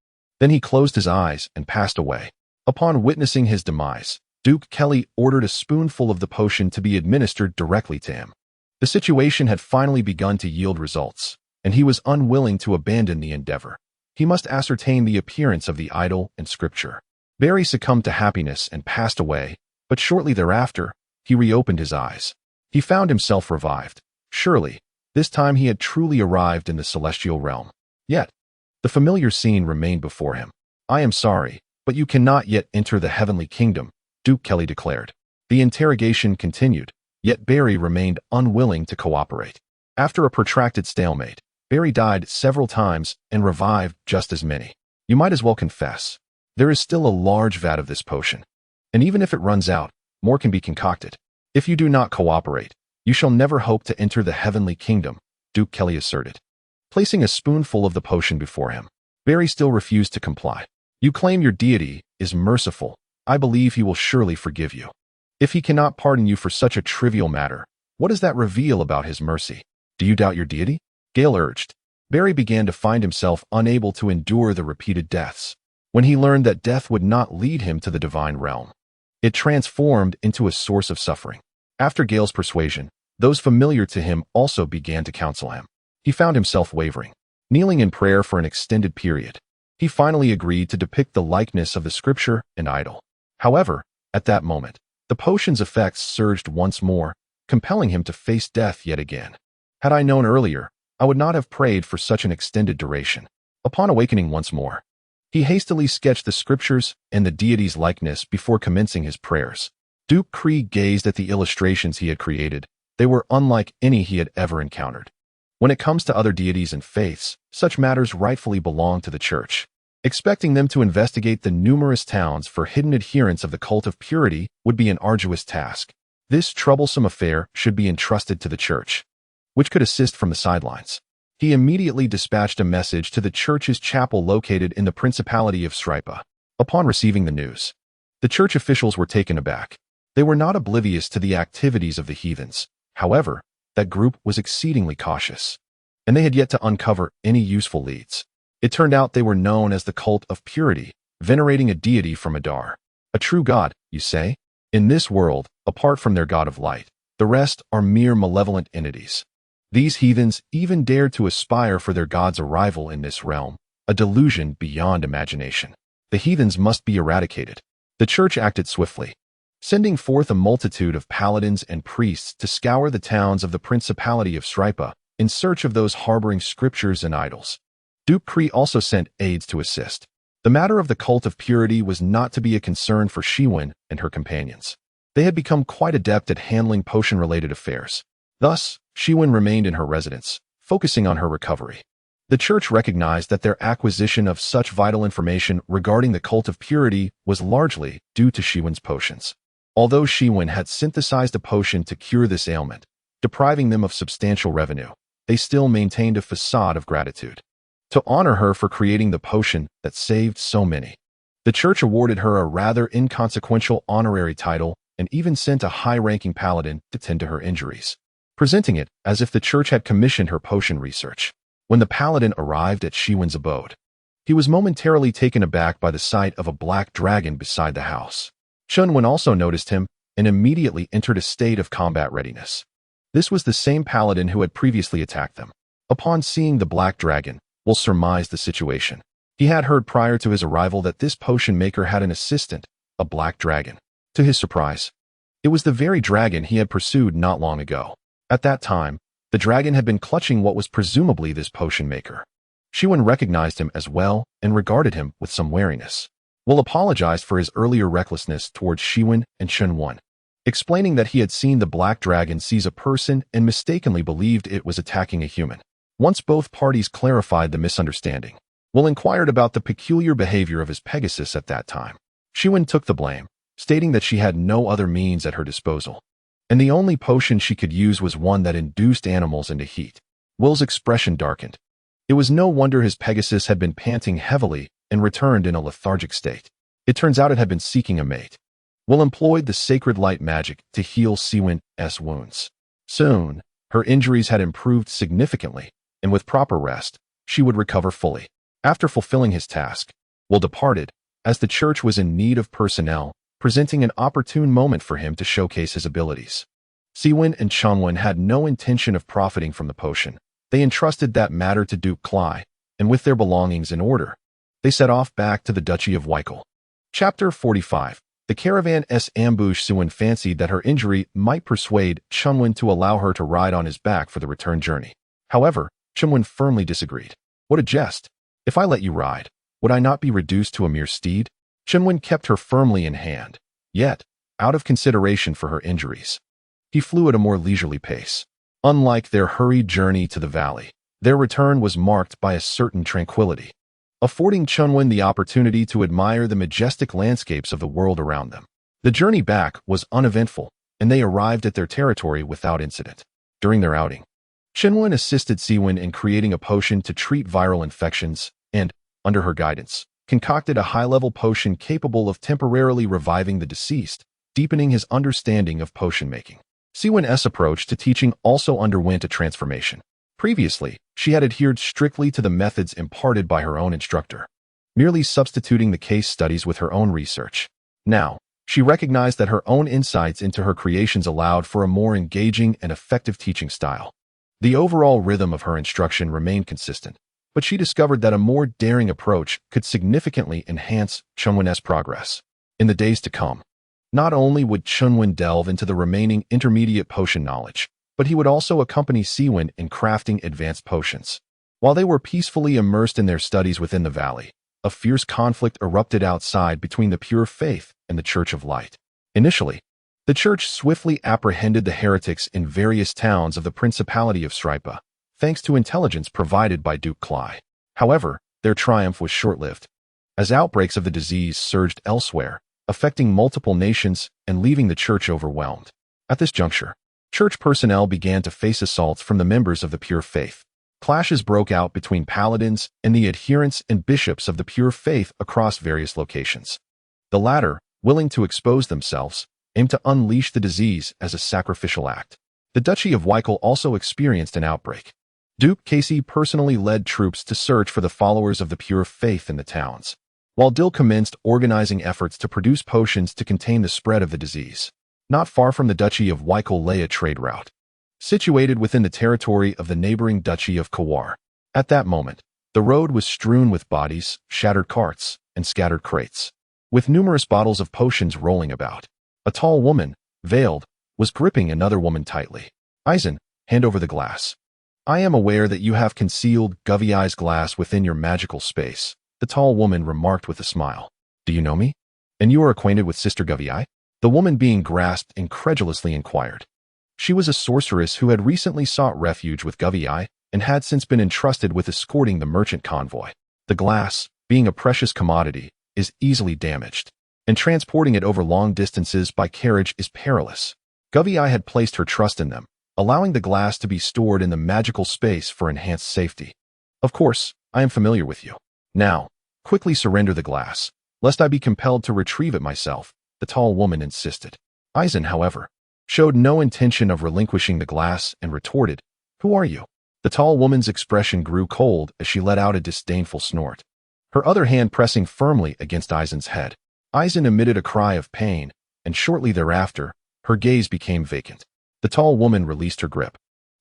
Then he closed his eyes and passed away. Upon witnessing his demise, Duke Kelly ordered a spoonful of the potion to be administered directly to him. The situation had finally begun to yield results, and he was unwilling to abandon the endeavor. He must ascertain the appearance of the idol and scripture. Barry succumbed to happiness and passed away, but shortly thereafter, he reopened his eyes. He found himself revived. Surely, this time he had truly arrived in the celestial realm. Yet, the familiar scene remained before him. I am sorry, but you cannot yet enter the heavenly kingdom, Duke Kelly declared. The interrogation continued, yet Barry remained unwilling to cooperate. After a protracted stalemate, Barry died several times and revived just as many. You might as well confess. There is still a large vat of this potion, and even if it runs out, more can be concocted. If you do not cooperate, you shall never hope to enter the heavenly kingdom, Duke Kelly asserted. Placing a spoonful of the potion before him, Barry still refused to comply. You claim your deity is merciful. I believe he will surely forgive you. If he cannot pardon you for such a trivial matter, what does that reveal about his mercy? Do you doubt your deity? Gale urged. Barry began to find himself unable to endure the repeated deaths. When he learned that death would not lead him to the divine realm, it transformed into a source of suffering. After Gale's persuasion, those familiar to him also began to counsel him. He found himself wavering, kneeling in prayer for an extended period. He finally agreed to depict the likeness of the scripture and idol. However, at that moment, the potion's effects surged once more, compelling him to face death yet again. Had I known earlier, I would not have prayed for such an extended duration. Upon awakening once more, he hastily sketched the scriptures and the deity's likeness before commencing his prayers. Duke Cree gazed at the illustrations he had created. They were unlike any he had ever encountered. When it comes to other deities and faiths, such matters rightfully belong to the church. Expecting them to investigate the numerous towns for hidden adherents of the cult of purity would be an arduous task. This troublesome affair should be entrusted to the church, which could assist from the sidelines. He immediately dispatched a message to the church's chapel located in the Principality of Stripa. Upon receiving the news, the church officials were taken aback. They were not oblivious to the activities of the heathens. However, that group was exceedingly cautious, and they had yet to uncover any useful leads. It turned out they were known as the cult of purity, venerating a deity from Adar. A true god, you say? In this world, apart from their god of light, the rest are mere malevolent entities. These heathens even dared to aspire for their god's arrival in this realm, a delusion beyond imagination. The heathens must be eradicated. The church acted swiftly, sending forth a multitude of paladins and priests to scour the towns of the Principality of Stripa in search of those harboring scriptures and idols. Duke Cree also sent aides to assist. The matter of the cult of purity was not to be a concern for Chen Wen and her companions. They had become quite adept at handling potion-related affairs. Thus, Chen Wen remained in her residence, focusing on her recovery. The church recognized that their acquisition of such vital information regarding the cult of purity was largely due to Chen Wen's potions. Although Chen Wen had synthesized a potion to cure this ailment, depriving them of substantial revenue, they still maintained a facade of gratitude. To honor her for creating the potion that saved so many, the church awarded her a rather inconsequential honorary title and even sent a high-ranking paladin to tend to her injuries, presenting it as if the church had commissioned her potion research. When the paladin arrived at Chen Wen's abode, he was momentarily taken aback by the sight of a black dragon beside the house. Chen Wen also noticed him and immediately entered a state of combat readiness. This was the same paladin who had previously attacked them. Upon seeing the black dragon, Will surmised the situation. He had heard prior to his arrival that this potion maker had an assistant, a black dragon. To his surprise, it was the very dragon he had pursued not long ago. At that time, the dragon had been clutching what was presumably this potion maker. Chen Wen recognized him as well and regarded him with some wariness. Will apologized for his earlier recklessness towards Wen and Chen Wen, explaining that he had seen the black dragon seize a person and mistakenly believed it was attacking a human. Once both parties clarified the misunderstanding, Will inquired about the peculiar behavior of his Pegasus at that time. Wen took the blame, stating that she had no other means at her disposal, and the only potion she could use was one that induced animals into heat. Will's expression darkened. It was no wonder his Pegasus had been panting heavily and returned in a lethargic state. It turns out it had been seeking a mate. Will employed the sacred light magic to heal Wen's wounds. Soon, her injuries had improved significantly, and with proper rest, she would recover fully. After fulfilling his task, Will departed, as the church was in need of personnel, presenting an opportune moment for him to showcase his abilities. Wen and Chen Wen had no intention of profiting from the potion. They entrusted that matter to Duke Cly, and with their belongings in order, they set off back to the Duchy of Weichel. Chapter 45. The caravan's ambush. Wen fancied that her injury might persuade Chen Wen to allow her to ride on his back for the return journey. However, Chen Wen firmly disagreed. What a jest! If I let you ride, would I not be reduced to a mere steed? Chen Wen kept her firmly in hand, yet, out of consideration for her injuries, he flew at a more leisurely pace. Unlike their hurried journey to the valley, their return was marked by a certain tranquility, affording Chen Wen the opportunity to admire the majestic landscapes of the world around them. The journey back was uneventful, and they arrived at their territory without incident. During their outing, Chen Wen assisted Wen in creating a potion to treat viral infections and, under her guidance, concocted a high-level potion capable of temporarily reviving the deceased, deepening his understanding of potion-making. Wen's approach to teaching also underwent a transformation. Previously, she had adhered strictly to the methods imparted by her own instructor, merely substituting the case studies with her own research. Now, she recognized that her own insights into her creations allowed for a more engaging and effective teaching style. The overall rhythm of her instruction remained consistent, but she discovered that a more daring approach could significantly enhance Chen Wen's progress. In the days to come, not only would Chen Wen delve into the remaining intermediate potion knowledge, but he would also accompany Wen in crafting advanced potions. While they were peacefully immersed in their studies within the valley, a fierce conflict erupted outside between the pure faith and the Church of Light. Initially, the church swiftly apprehended the heretics in various towns of the Principality of Stripa, thanks to intelligence provided by Duke Cly. However, their triumph was short-lived, as outbreaks of the disease surged elsewhere, affecting multiple nations and leaving the church overwhelmed. At this juncture, church personnel began to face assaults from the members of the pure faith. Clashes broke out between paladins and the adherents and bishops of the pure faith across various locations. The latter, willing to expose themselves, aimed to unleash the disease as a sacrificial act. The Duchy of Weichel also experienced an outbreak. Duke Casey personally led troops to search for the followers of the pure faith in the towns, while Dill commenced organizing efforts to produce potions to contain the spread of the disease. Not far from the Duchy of Weichel lay a trade route, situated within the territory of the neighboring Duchy of Kawar. At that moment, the road was strewn with bodies, shattered carts, and scattered crates, with numerous bottles of potions rolling about. A tall woman, veiled, was gripping another woman tightly. "Eisen, hand over the glass." "I am aware that you have concealed Guvei's glass within your magical space," the tall woman remarked with a smile. "Do you know me? And you are acquainted with Sister Guvei?" The woman being grasped incredulously inquired. She was a sorceress who had recently sought refuge with Guvei and had since been entrusted with escorting the merchant convoy. The glass, being a precious commodity, is easily damaged, and transporting it over long distances by carriage is perilous. Guvei had placed her trust in them, allowing the glass to be stored in the magical space for enhanced safety. "Of course, I am familiar with you. Now, quickly surrender the glass, lest I be compelled to retrieve it myself," the tall woman insisted. Eisen, however, showed no intention of relinquishing the glass and retorted, "Who are you?" The tall woman's expression grew cold as she let out a disdainful snort, her other hand pressing firmly against Eisen's head. Eisen emitted a cry of pain, and shortly thereafter, her gaze became vacant. The tall woman released her grip,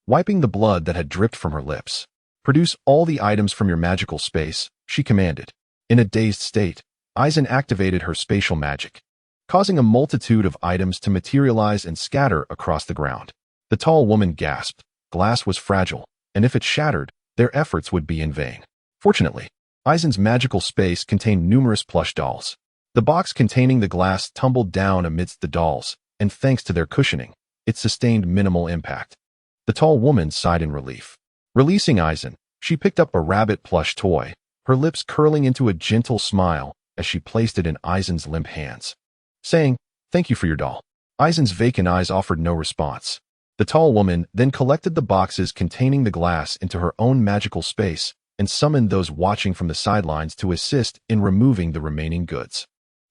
wiping the blood that had dripped from her lips. "Produce all the items from your magical space," she commanded. In a dazed state, Eisen activated her spatial magic, causing a multitude of items to materialize and scatter across the ground. The tall woman gasped. Glass was fragile, and if it shattered, their efforts would be in vain. Fortunately, Eisen's magical space contained numerous plush dolls, The box containing the glass tumbled down amidst the dolls, and thanks to their cushioning, it sustained minimal impact. The tall woman sighed in relief. Releasing Eisen, she picked up a rabbit plush toy, her lips curling into a gentle smile as she placed it in Eisen's limp hands, saying, "Thank you for your doll." Eisen's vacant eyes offered no response. The tall woman then collected the boxes containing the glass into her own magical space and summoned those watching from the sidelines to assist in removing the remaining goods.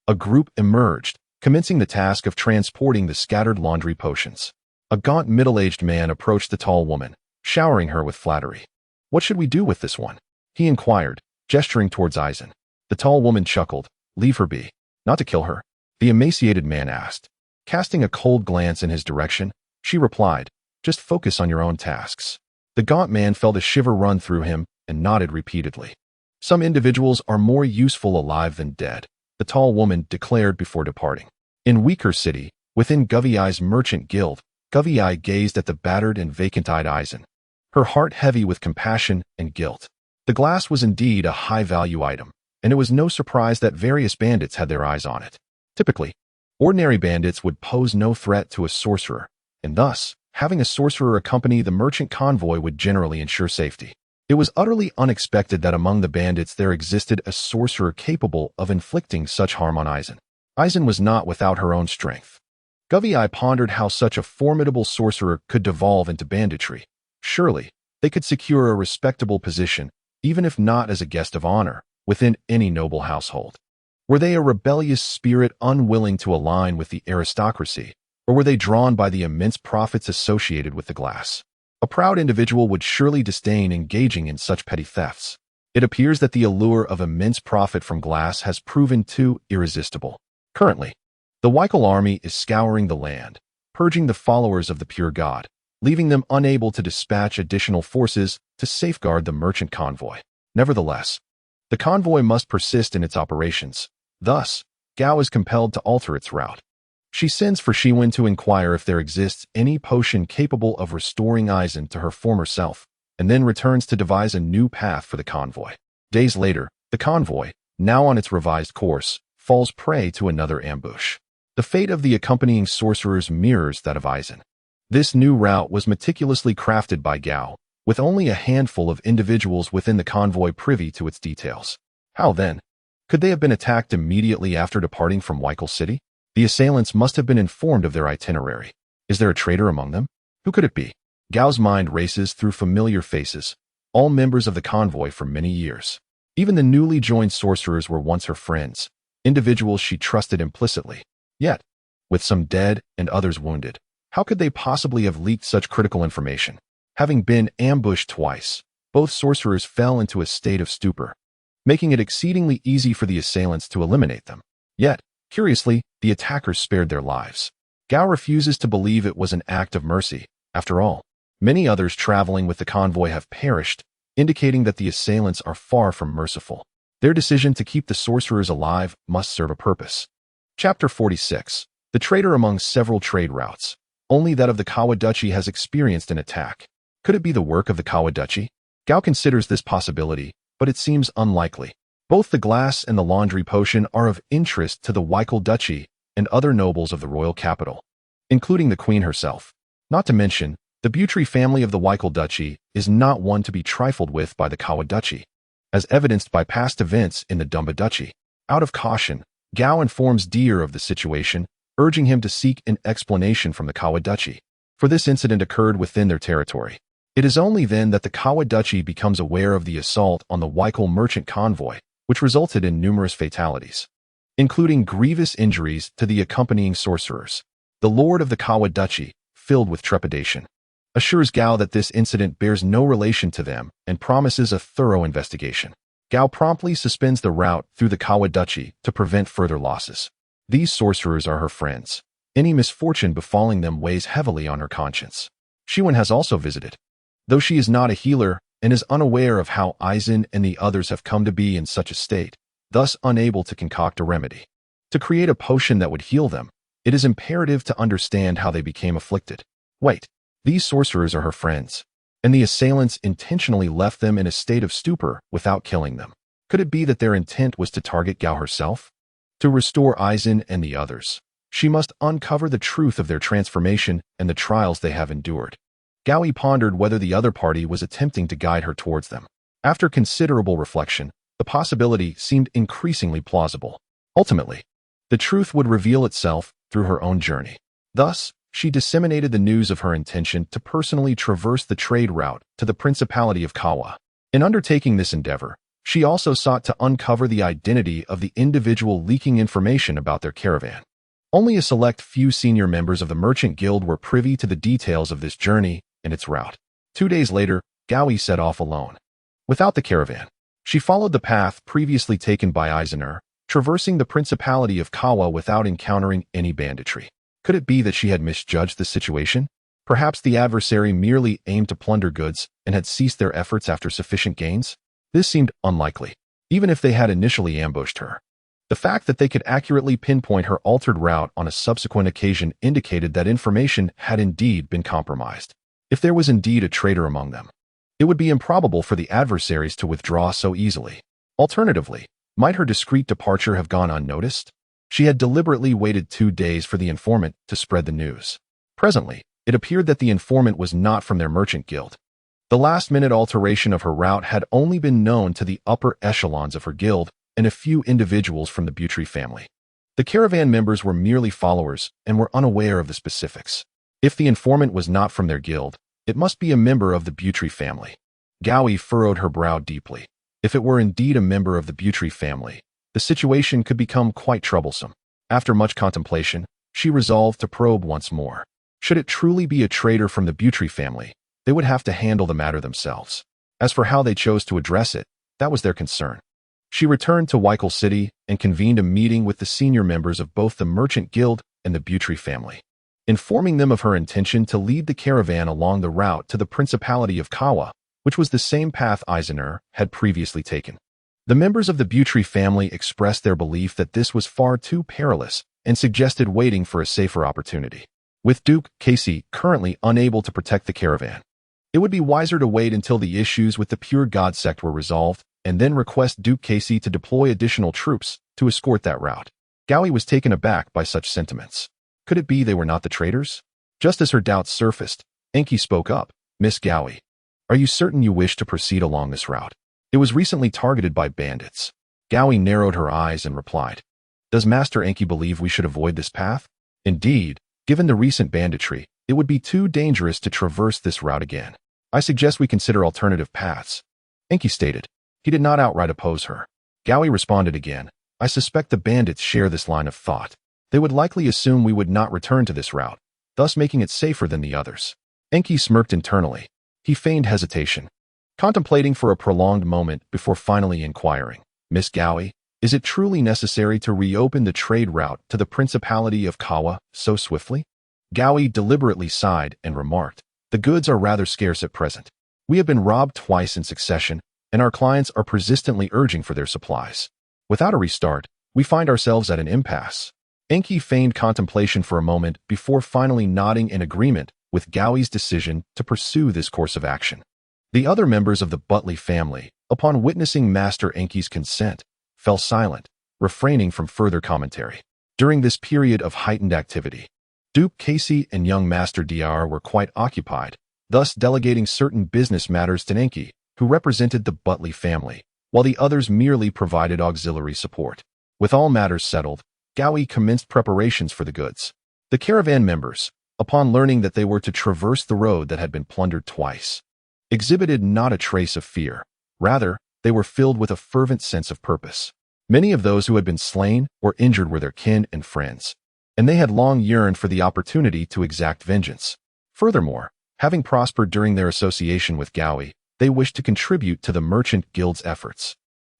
A group emerged, commencing the task of transporting the scattered laundry potions. A gaunt middle-aged man approached the tall woman, showering her with flattery. "What should we do with this one?" he inquired, gesturing towards Eisen. The tall woman chuckled. "Leave her be." "Not to kill her?" the emaciated man asked. Casting a cold glance in his direction, she replied, "Just focus on your own tasks." The gaunt man felt a shiver run through him and nodded repeatedly. "Some individuals are more useful alive than dead," the tall woman declared before departing. In Weaker City, within Guvei's merchant guild, Guvei gazed at the battered and vacant-eyed Eisen, her heart heavy with compassion and guilt. The glass was indeed a high-value item, and it was no surprise that various bandits had their eyes on it. Typically, ordinary bandits would pose no threat to a sorcerer, and thus, having a sorcerer accompany the merchant convoy would generally ensure safety. It was utterly unexpected that among the bandits there existed a sorcerer capable of inflicting such harm on Eisen. Eisen was not without her own strength. Guvei pondered how such a formidable sorcerer could devolve into banditry. Surely, they could secure a respectable position, even if not as a guest of honor, within any noble household. Were they a rebellious spirit unwilling to align with the aristocracy, or were they drawn by the immense profits associated with the glass? A proud individual would surely disdain engaging in such petty thefts. It appears that the allure of immense profit from glass has proven too irresistible. Currently, the Weikel army is scouring the land, purging the followers of the pure God, leaving them unable to dispatch additional forces to safeguard the merchant convoy. Nevertheless, the convoy must persist in its operations. Thus, Gao is compelled to alter its route. She sends for Chen Wen to inquire if there exists any potion capable of restoring Eisen to her former self, and then returns to devise a new path for the convoy. Days later, the convoy, now on its revised course, falls prey to another ambush. The fate of the accompanying sorcerers mirrors that of Eisen. This new route was meticulously crafted by Gao, with only a handful of individuals within the convoy privy to its details. How then? Could they have been attacked immediately after departing from Weikel City? The assailants must have been informed of their itinerary. Is there a traitor among them? Who could it be? Gao's mind races through familiar faces, all members of the convoy for many years. Even the newly joined sorcerers were once her friends, individuals she trusted implicitly. Yet, with some dead and others wounded, how could they possibly have leaked such critical information? Having been ambushed twice, both sorcerers fell into a state of stupor, making it exceedingly easy for the assailants to eliminate them. Yet, curiously, the attackers spared their lives. Gao refuses to believe it was an act of mercy. After all, many others traveling with the convoy have perished, indicating that the assailants are far from merciful. Their decision to keep the sorcerers alive must serve a purpose. Chapter 46. The traitor among several trade routes. Only that of the Kawa Duchy has experienced an attack. Could it be the work of the Kawa Duchy? Gao considers this possibility, but it seems unlikely. Both the glass and the laundry potion are of interest to the Weikel Duchy and other nobles of the royal capital, including the queen herself. Not to mention, the Butry family of the Weikel Duchy is not one to be trifled with by the Kawa Duchy, as evidenced by past events in the Dumba Duchy. Out of caution, Gao informs Deer of the situation, urging him to seek an explanation from the Kawa Duchy, for this incident occurred within their territory. It is only then that the Kawa Duchy becomes aware of the assault on the Weikel merchant convoy, which resulted in numerous fatalities, including grievous injuries to the accompanying sorcerers. The lord of the Kawa Duchy, filled with trepidation, assures Gao that this incident bears no relation to them and promises a thorough investigation. Gao promptly suspends the route through the Kawa Duchy to prevent further losses. These sorcerers are her friends. Any misfortune befalling them weighs heavily on her conscience. Chen Wen has also visited, though she is not a healer and is unaware of how Eisen and the others have come to be in such a state, thus unable to concoct a remedy. To create a potion that would heal them, it is imperative to understand how they became afflicted. Wait, these sorcerers are her friends, and the assailants intentionally left them in a state of stupor without killing them. Could it be that their intent was to target Gao herself? To restore Aizen and the others, she must uncover the truth of their transformation and the trials they have endured. Gaoi pondered whether the other party was attempting to guide her towards them. After considerable reflection, the possibility seemed increasingly plausible. Ultimately, the truth would reveal itself through her own journey. Thus, she disseminated the news of her intention to personally traverse the trade route to the Principality of Kawa. In undertaking this endeavor, she also sought to uncover the identity of the individual leaking information about their caravan. Only a select few senior members of the Merchant Guild were privy to the details of this journey and its route. 2 days later, Gaoi set off alone. Without the caravan, she followed the path previously taken by Aizener, traversing the Principality of Kawa without encountering any banditry. Could it be that she had misjudged the situation? Perhaps the adversary merely aimed to plunder goods and had ceased their efforts after sufficient gains? This seemed unlikely, even if they had initially ambushed her. The fact that they could accurately pinpoint her altered route on a subsequent occasion indicated that information had indeed been compromised. If there was indeed a traitor among them, it would be improbable for the adversaries to withdraw so easily. Alternatively, might her discreet departure have gone unnoticed? She had deliberately waited 2 days for the informant to spread the news. Presently, it appeared that the informant was not from their merchant guild. The last-minute alteration of her route had only been known to the upper echelons of her guild and a few individuals from the Butry family. The caravan members were merely followers and were unaware of the specifics. If the informant was not from their guild, it must be a member of the Butry family. Gaoi furrowed her brow deeply. If it were indeed a member of the Butry family, the situation could become quite troublesome. After much contemplation, she resolved to probe once more. Should it truly be a traitor from the Butry family, they would have to handle the matter themselves. As for how they chose to address it, that was their concern. She returned to Weikel City and convened a meeting with the senior members of both the Merchant Guild and the Butry family, informing them of her intention to lead the caravan along the route to the Principality of Kawa, which was the same path Aizener had previously taken. The members of the Butry family expressed their belief that this was far too perilous and suggested waiting for a safer opportunity. With Duke Casey currently unable to protect the caravan, it would be wiser to wait until the issues with the Pure God sect were resolved and then request Duke Casey to deploy additional troops to escort that route. Gaoi was taken aback by such sentiments. Could it be they were not the traitors? Just as her doubts surfaced, Enki spoke up. Miss Gaoi, are you certain you wish to proceed along this route? It was recently targeted by bandits. Gaoi narrowed her eyes and replied, Does Master Enki believe we should avoid this path? Indeed, given the recent banditry, it would be too dangerous to traverse this route again. I suggest we consider alternative paths. Enki stated. He did not outright oppose her. Gaoi responded again, I suspect the bandits share this line of thought. They would likely assume we would not return to this route, thus making it safer than the others. Enki smirked internally. He feigned hesitation, contemplating for a prolonged moment before finally inquiring, Miss Gaoi, is it truly necessary to reopen the trade route to the Principality of Kawa so swiftly? Gaoi deliberately sighed and remarked, The goods are rather scarce at present. We have been robbed twice in succession, and our clients are persistently urging for their supplies. Without a restart, we find ourselves at an impasse. Enki feigned contemplation for a moment before finally nodding in agreement with Gaoi's decision to pursue this course of action. The other members of the Butley family, upon witnessing Master Enki's consent, fell silent, refraining from further commentary. During this period of heightened activity, Duke Casey and young Master Dr were quite occupied, thus delegating certain business matters to Enki, who represented the Butley family, while the others merely provided auxiliary support. With all matters settled, Gaoi commenced preparations for the goods. The caravan members, upon learning that they were to traverse the road that had been plundered twice, exhibited not a trace of fear. Rather, they were filled with a fervent sense of purpose. Many of those who had been slain or injured were their kin and friends, and they had long yearned for the opportunity to exact vengeance. Furthermore, having prospered during their association with Gaoi, they wished to contribute to the Merchant Guild's efforts.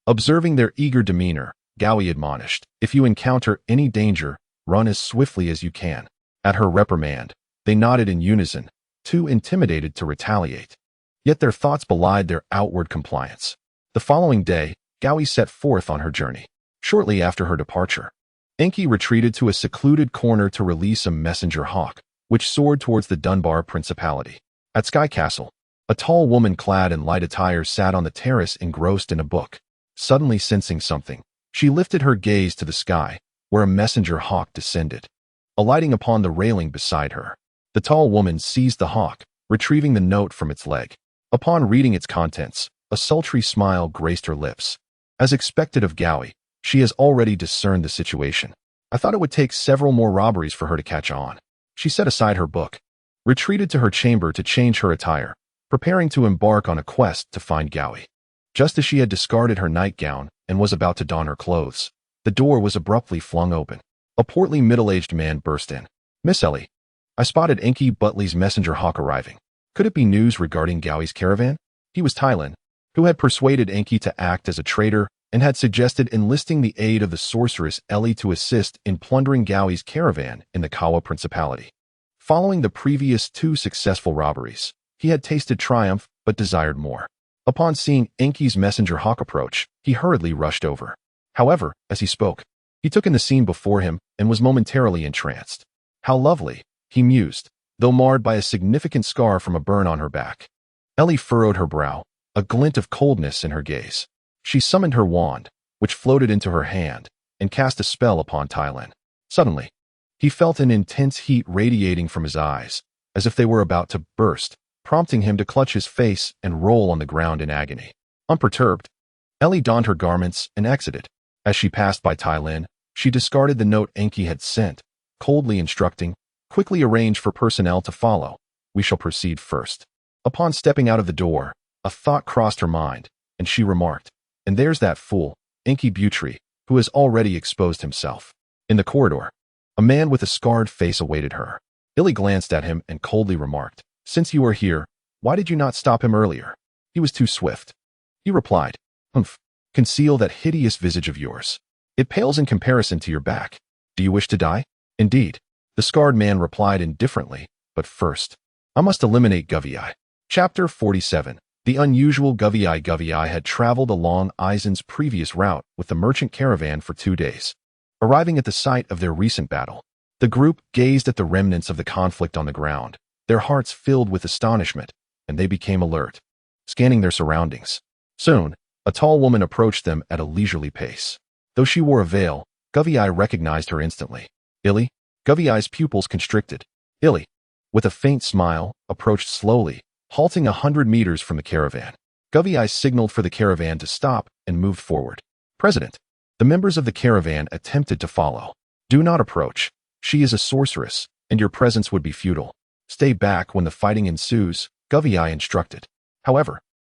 Observing their eager demeanor, Gaoi admonished, If you encounter any danger, run as swiftly as you can. At her reprimand, they nodded in unison, too intimidated to retaliate. Yet their thoughts belied their outward compliance. The following day, Gaoi set forth on her journey. Shortly after her departure, Enki retreated to a secluded corner to release a messenger hawk, which soared towards the Dunbar Principality. At Sky Castle, a tall woman clad in light attire sat on the terrace engrossed in a book. Suddenly sensing something, she lifted her gaze to the sky, where a messenger hawk descended, alighting upon the railing beside her. The tall woman seized the hawk, retrieving the note from its leg. Upon reading its contents, a sultry smile graced her lips. As expected of Gaui, she has already discerned the situation. I thought it would take several more robberies for her to catch on. She set aside her book, retreated to her chamber to change her attire, preparing to embark on a quest to find Gaui. Just as she had discarded her nightgown and was about to don her clothes, the door was abruptly flung open. A portly middle-aged man burst in. "Miss Ellie, I spotted Enki Butley's messenger hawk arriving. Could it be news regarding Gaui's caravan?" He was Tylin, who had persuaded Enki to act as a traitor and had suggested enlisting the aid of the sorceress Ellie to assist in plundering Gaui's caravan in the Kawa Principality. Following the previous 2 successful robberies, he had tasted triumph but desired more. Upon seeing Enki's messenger hawk approach, he hurriedly rushed over. However, as he spoke, he took in the scene before him and was momentarily entranced. How lovely, he mused, though marred by a significant scar from a burn on her back. Ellie furrowed her brow, a glint of coldness in her gaze. She summoned her wand, which floated into her hand, and cast a spell upon Tylin. Suddenly, he felt an intense heat radiating from his eyes, as if they were about to burst, prompting him to clutch his face and roll on the ground in agony. Unperturbed, Ellie donned her garments and exited. As she passed by Tylin, she discarded the note Enki had sent, coldly instructing, "Quickly arrange for personnel to follow. We shall proceed first." Upon stepping out of the door, a thought crossed her mind, and she remarked, "And there's that fool, Enki Butry, who has already exposed himself." In the corridor, a man with a scarred face awaited her. Illy glanced at him and coldly remarked, "Since you are here, why did you not stop him earlier?" He was too swift. He replied, "Humph, conceal that hideous visage of yours. It pales in comparison to your back. Do you wish to die?" "Indeed," the scarred man replied indifferently, "but first, I must eliminate Guvii." Chapter 47. The unusual Guvii. Guvii had traveled along Aizen's previous route with the merchant caravan for 2 days. Arriving at the site of their recent battle, the group gazed at the remnants of the conflict on the ground, their hearts filled with astonishment, and they became alert, scanning their surroundings. Soon, a tall woman approached them at a leisurely pace. Though she wore a veil, Guvii recognized her instantly. "Illy?" Guvii's pupils constricted. Illy, with a faint smile, approached slowly, halting 100 meters from the caravan. Guvii signaled for the caravan to stop and moved forward. "President." The members of the caravan attempted to follow. "Do not approach. She is a sorceress, and your presence would be futile. Stay back when the fighting ensues," Guvii instructed. However,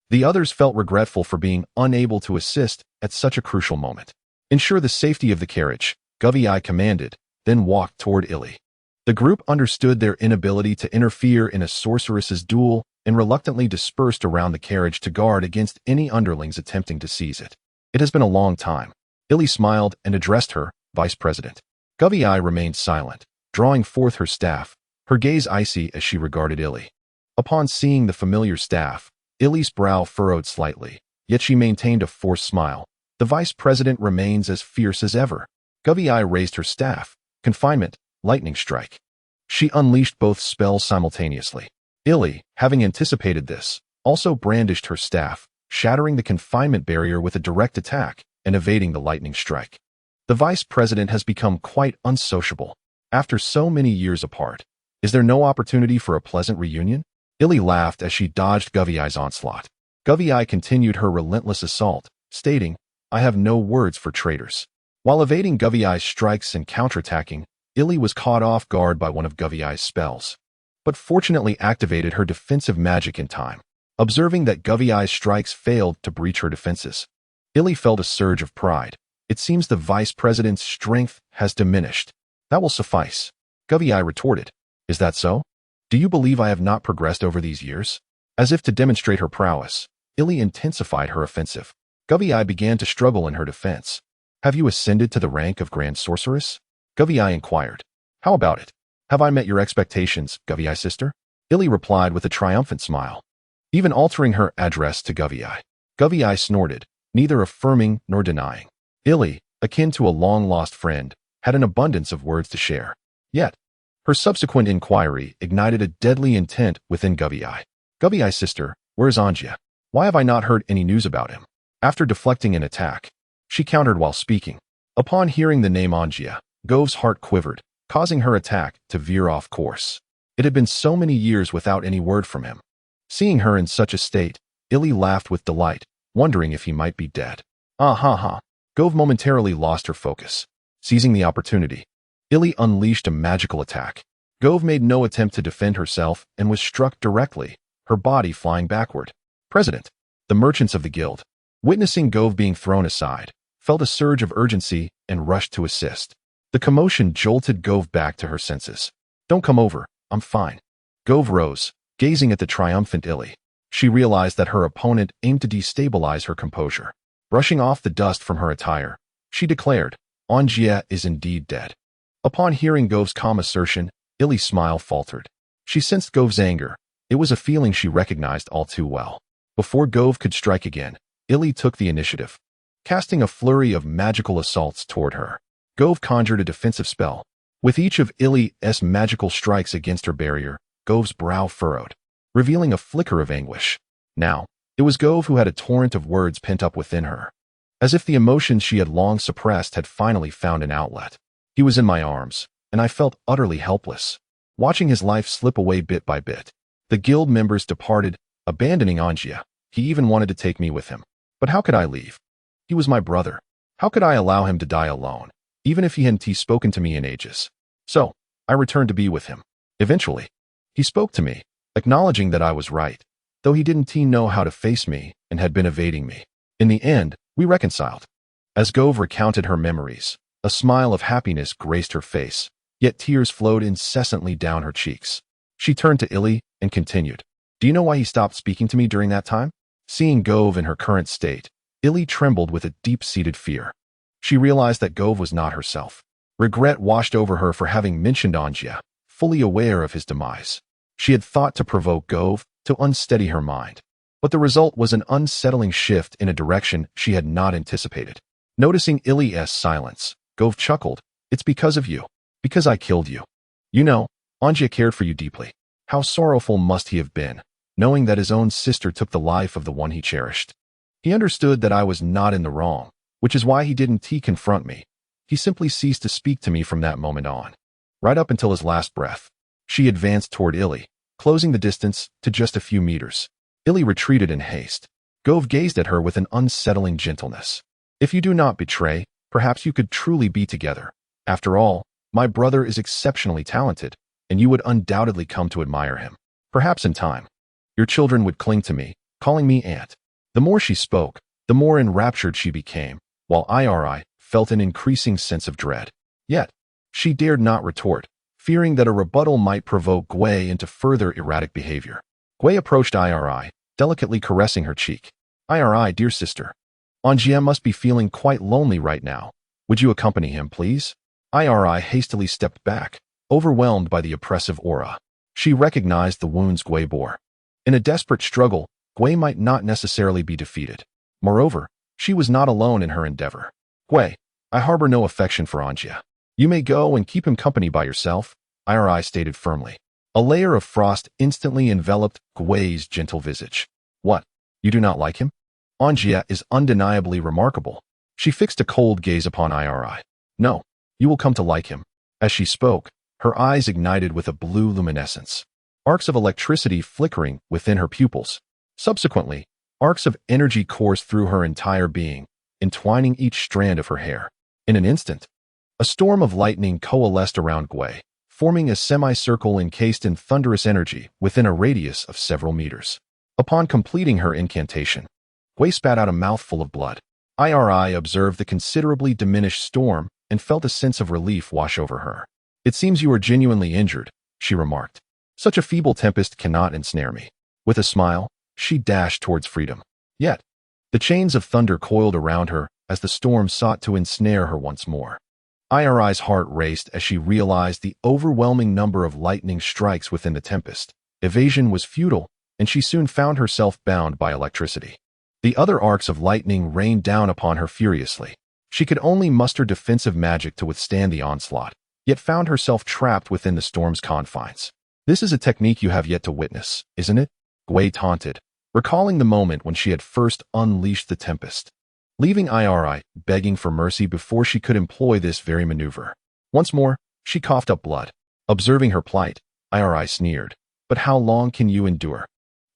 the others felt regretful for being unable to assist at such a crucial moment. "Ensure the safety of the carriage," Guvii commanded, then walked toward Illy. The group understood their inability to interfere in a sorceress's duel and reluctantly dispersed around the carriage to guard against any underlings attempting to seize it. "It has been a long time." Illy smiled and addressed her, Vice President. Guvii remained silent, drawing forth her staff, her gaze icy as she regarded Illy. Upon seeing the familiar staff, Illy's brow furrowed slightly, yet she maintained a forced smile. "The Vice President remains as fierce as ever." Guvii raised her staff, confinement, lightning strike. She unleashed both spells simultaneously. Illy, having anticipated this, also brandished her staff, shattering the confinement barrier with a direct attack and evading the lightning strike. The Vice President has become quite unsociable. After so many years apart, is there no opportunity for a pleasant reunion? Illy laughed as she dodged Guvii's onslaught. Guvii continued her relentless assault, stating, "I have no words for traitors." While evading Guvii's strikes and counterattacking, Illy was caught off guard by one of Guvii's spells, but fortunately activated her defensive magic in time. Observing that Guvii's strikes failed to breach her defenses, Illy felt a surge of pride. "It seems the Vice President's strength has diminished." "That will suffice," Guvii retorted. "Is that so? Do you believe I have not progressed over these years?" As if to demonstrate her prowess, Illy intensified her offensive. Guvii began to struggle in her defense. "Have you ascended to the rank of Grand Sorceress?" Guvii inquired. "How about it? Have I met your expectations, Guvii sister?" Illy replied with a triumphant smile, even altering her address to Guvii. Guvii snorted, neither affirming nor denying. Illy, akin to a long-lost friend, had an abundance of words to share. Yet, her subsequent inquiry ignited a deadly intent within Guvii. "Guvii sister, where is Anjia? Why have I not heard any news about him?" After deflecting an attack, she countered while speaking. Upon hearing the name Anjia, Gov's heart quivered, causing her attack to veer off course. It had been so many years without any word from him. Seeing her in such a state, Illy laughed with delight, wondering if he might be dead. Ah ha ha. Gove momentarily lost her focus. Seizing the opportunity, Illy unleashed a magical attack. Gove made no attempt to defend herself and was struck directly, her body flying backward. President, the merchants of the guild, witnessing Gove being thrown aside, felt a surge of urgency and rushed to assist. The commotion jolted Gove back to her senses. Don't come over, I'm fine. Gove rose, gazing at the triumphant Illy. She realized that her opponent aimed to destabilize her composure. Brushing off the dust from her attire, she declared, Anjia is indeed dead. Upon hearing Gove's calm assertion, Illy's smile faltered. She sensed Gove's anger. It was a feeling she recognized all too well. Before Gove could strike again, Illy took the initiative, casting a flurry of magical assaults toward her. Gove conjured a defensive spell. With each of Illy's magical strikes against her barrier, Gove's brow furrowed, revealing a flicker of anguish. Now, it was Gove who had a torrent of words pent up within her, as if the emotions she had long suppressed had finally found an outlet. He was in my arms, and I felt utterly helpless, watching his life slip away bit by bit. The guild members departed, abandoning Anjia. He even wanted to take me with him. But how could I leave? He was my brother. How could I allow him to die alone, even if he hadn't spoken to me in ages? So, I returned to be with him. Eventually, he spoke to me, acknowledging that I was right, though he didn't know how to face me and had been evading me. In the end, we reconciled. As Gove recounted her memories, a smile of happiness graced her face, yet tears flowed incessantly down her cheeks. She turned to Illy and continued, Do you know why he stopped speaking to me during that time? Seeing Gove in her current state, Illy trembled with a deep-seated fear. She realized that Gove was not herself. Regret washed over her for having mentioned Anjia, fully aware of his demise. She had thought to provoke Gove, to unsteady her mind. But the result was an unsettling shift in a direction she had not anticipated. Noticing Illy's silence, Gove chuckled, It's because of you. Because I killed you. You know, Anjia cared for you deeply. How sorrowful must he have been, knowing that his own sister took the life of the one he cherished. He understood that I was not in the wrong, which is why he didn't confront me. He simply ceased to speak to me from that moment on. Right up until his last breath. She advanced toward Illy, closing the distance to just a few meters. Illy retreated in haste. Gove gazed at her with an unsettling gentleness. If you do not betray, perhaps you could truly be together. After all, my brother is exceptionally talented, and you would undoubtedly come to admire him. Perhaps in time, your children would cling to me, calling me aunt. The more she spoke, the more enraptured she became, while I felt an increasing sense of dread. Yet, she dared not retort, fearing that a rebuttal might provoke Gui into further erratic behavior. Gui approached Iri, delicately caressing her cheek. Iri, dear sister. Anjia must be feeling quite lonely right now. Would you accompany him, please? Iri hastily stepped back, overwhelmed by the oppressive aura. She recognized the wounds Gui bore. In a desperate struggle, Gui might not necessarily be defeated. Moreover, she was not alone in her endeavor. Gui, I harbor no affection for Anjia. You may go and keep him company by yourself, Iri stated firmly. A layer of frost instantly enveloped Gui's gentle visage. What? You do not like him? Anjia is undeniably remarkable. She fixed a cold gaze upon Iri. No, you will come to like him. As she spoke, her eyes ignited with a blue luminescence, arcs of electricity flickering within her pupils. Subsequently, arcs of energy coursed through her entire being, entwining each strand of her hair. In an instant, a storm of lightning coalesced around Gui, forming a semicircle encased in thunderous energy within a radius of several meters. Upon completing her incantation, Gui spat out a mouthful of blood. Iri observed the considerably diminished storm and felt a sense of relief wash over her. It seems you are genuinely injured, she remarked. Such a feeble tempest cannot ensnare me. With a smile, she dashed towards freedom. Yet, the chains of thunder coiled around her as the storm sought to ensnare her once more. Iri's heart raced as she realized the overwhelming number of lightning strikes within the tempest. Evasion was futile, and she soon found herself bound by electricity. The other arcs of lightning rained down upon her furiously. She could only muster defensive magic to withstand the onslaught, yet found herself trapped within the storm's confines. This is a technique you have yet to witness, isn't it? Gui taunted, recalling the moment when she had first unleashed the tempest. leaving Iri begging for mercy before she could employ this very maneuver. Once more, she coughed up blood. Observing her plight, Iri sneered. But how long can you endure?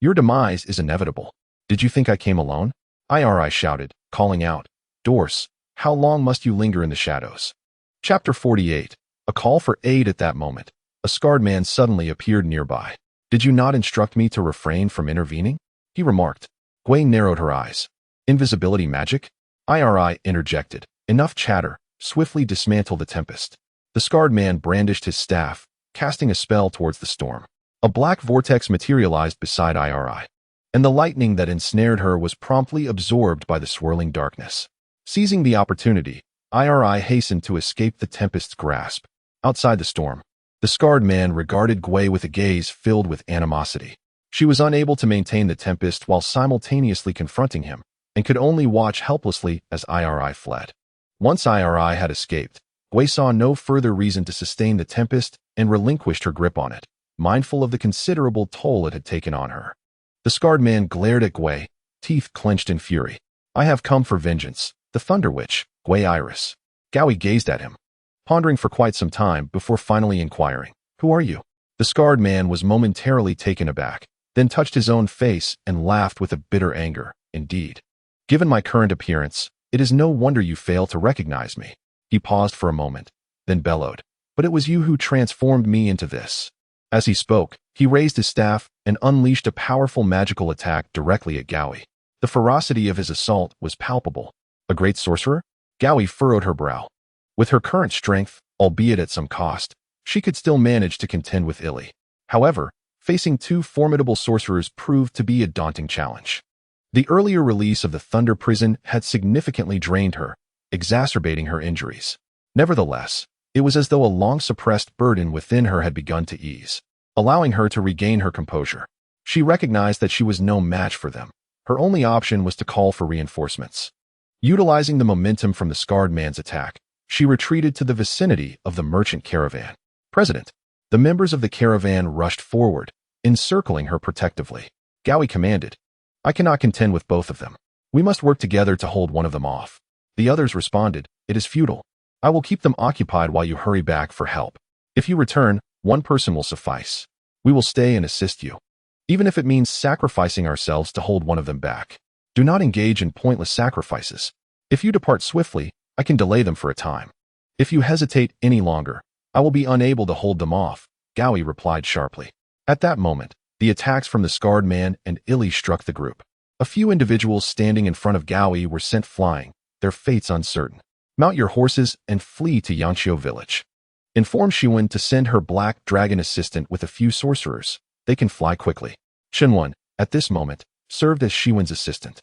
Your demise is inevitable. Did you think I came alone? Iri shouted, calling out, Dorse, how long must you linger in the shadows? Chapter 48. A call for aid. At that moment, a scarred man suddenly appeared nearby. Did you not instruct me to refrain from intervening? He remarked. Gui narrowed her eyes. Invisibility magic? Iri interjected. Enough chatter. Swiftly dismantle the tempest. The scarred man brandished his staff, casting a spell towards the storm. A black vortex materialized beside Iri, and the lightning that ensnared her was promptly absorbed by the swirling darkness. Seizing the opportunity, Iri hastened to escape the tempest's grasp. Outside the storm, the scarred man regarded Gui with a gaze filled with animosity. She was unable to maintain the tempest while simultaneously confronting him, and could only watch helplessly as Iri fled. Once Iri had escaped, Gui saw no further reason to sustain the tempest and relinquished her grip on it, mindful of the considerable toll it had taken on her. The scarred man glared at Gui, teeth clenched in fury. I have come for vengeance, the Thunder Witch, Gui Iris. Gui gazed at him, pondering for quite some time before finally inquiring, Who are you? The scarred man was momentarily taken aback, then touched his own face and laughed with a bitter anger. Indeed. Given my current appearance, it is no wonder you fail to recognize me. He paused for a moment, then bellowed, But it was you who transformed me into this. As he spoke, he raised his staff and unleashed a powerful magical attack directly at Gui. The ferocity of his assault was palpable. A great sorcerer? Gui furrowed her brow. With her current strength, albeit at some cost, she could still manage to contend with Illy. However, facing two formidable sorcerers proved to be a daunting challenge. The earlier release of the Thunder Prison had significantly drained her, exacerbating her injuries. Nevertheless, it was as though a long-suppressed burden within her had begun to ease, allowing her to regain her composure. She recognized that she was no match for them. Her only option was to call for reinforcements. Utilizing the momentum from the scarred man's attack, she retreated to the vicinity of the merchant caravan. President. The members of the caravan rushed forward, encircling her protectively. Gui commanded, I cannot contend with both of them. We must work together to hold one of them off. The others responded, It is futile. I will keep them occupied while you hurry back for help. If you return, one person will suffice. We will stay and assist you, even if it means sacrificing ourselves to hold one of them back. Do not engage in pointless sacrifices. If you depart swiftly, I can delay them for a time. If you hesitate any longer, I will be unable to hold them off, Gui replied sharply. At that moment, the attacks from the scarred man and Illy struck the group. A few individuals standing in front of Gui were sent flying, their fates uncertain. Mount your horses and flee to Yanqiu village. Inform Chen Wen to send her black dragon assistant with a few sorcerers. They can fly quickly. Chen Wen, at this moment, served as Chen Wen's assistant.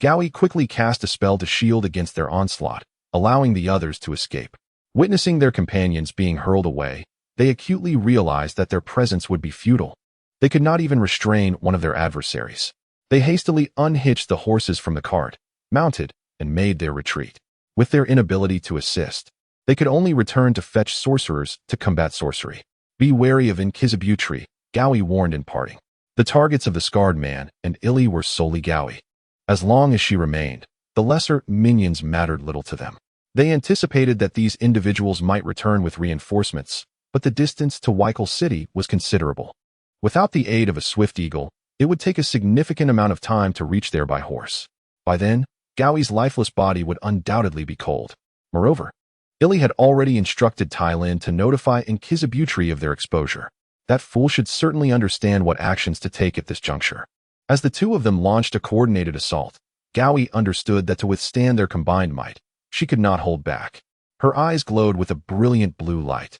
Gui quickly cast a spell to shield against their onslaught, allowing the others to escape. Witnessing their companions being hurled away, they acutely realized that their presence would be futile. They could not even restrain one of their adversaries. They hastily unhitched the horses from the cart, mounted, and made their retreat. With their inability to assist, they could only return to fetch sorcerers to combat sorcery. Be wary of inquisibutry, Gui warned in parting. The targets of the scarred man and Illy were solely Gui. As long as she remained, the lesser minions mattered little to them. They anticipated that these individuals might return with reinforcements, but the distance to Weikel City was considerable. Without the aid of a swift eagle, it would take a significant amount of time to reach there by horse. By then, Gui's lifeless body would undoubtedly be cold. Moreover, Illy had already instructed Tai Lin to notify inquisibutry of their exposure. That fool should certainly understand what actions to take at this juncture. As the two of them launched a coordinated assault, Gui understood that to withstand their combined might, she could not hold back. Her eyes glowed with a brilliant blue light,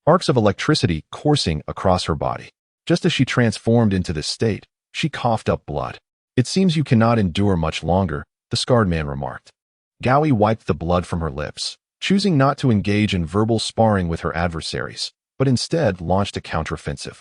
arcs of electricity coursing across her body. Just as she transformed into this state, she coughed up blood. It seems you cannot endure much longer, the scarred man remarked. Gui wiped the blood from her lips, choosing not to engage in verbal sparring with her adversaries, but instead launched a counteroffensive.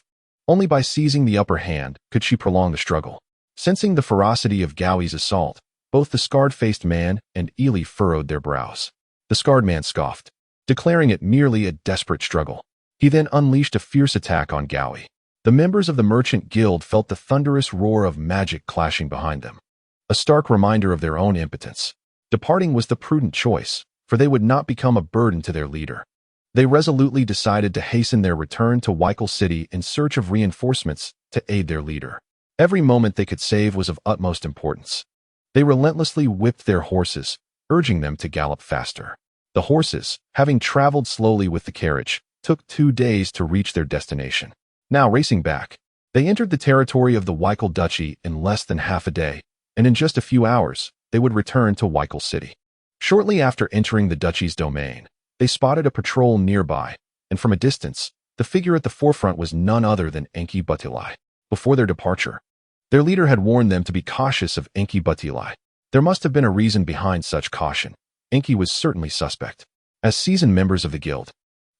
Only by seizing the upper hand could she prolong the struggle. Sensing the ferocity of Gui's assault, both the scarred-faced man and Illy furrowed their brows. The scarred man scoffed, declaring it merely a desperate struggle. He then unleashed a fierce attack on Gui. The members of the merchant guild felt the thunderous roar of magic clashing behind them, a stark reminder of their own impotence. Departing was the prudent choice, for they would not become a burden to their leader. They resolutely decided to hasten their return to Waikel City in search of reinforcements to aid their leader. Every moment they could save was of utmost importance. They relentlessly whipped their horses, urging them to gallop faster. The horses, having traveled slowly with the carriage, took 2 days to reach their destination. Now racing back, they entered the territory of the Waikel Duchy in less than half a day, and in just a few hours, they would return to Waikel City. Shortly after entering the duchy's domain, they spotted a patrol nearby, and from a distance, the figure at the forefront was none other than Enki Butilai. Before their departure, their leader had warned them to be cautious of Enki Butilai. There must have been a reason behind such caution. Enki was certainly suspect. As seasoned members of the guild,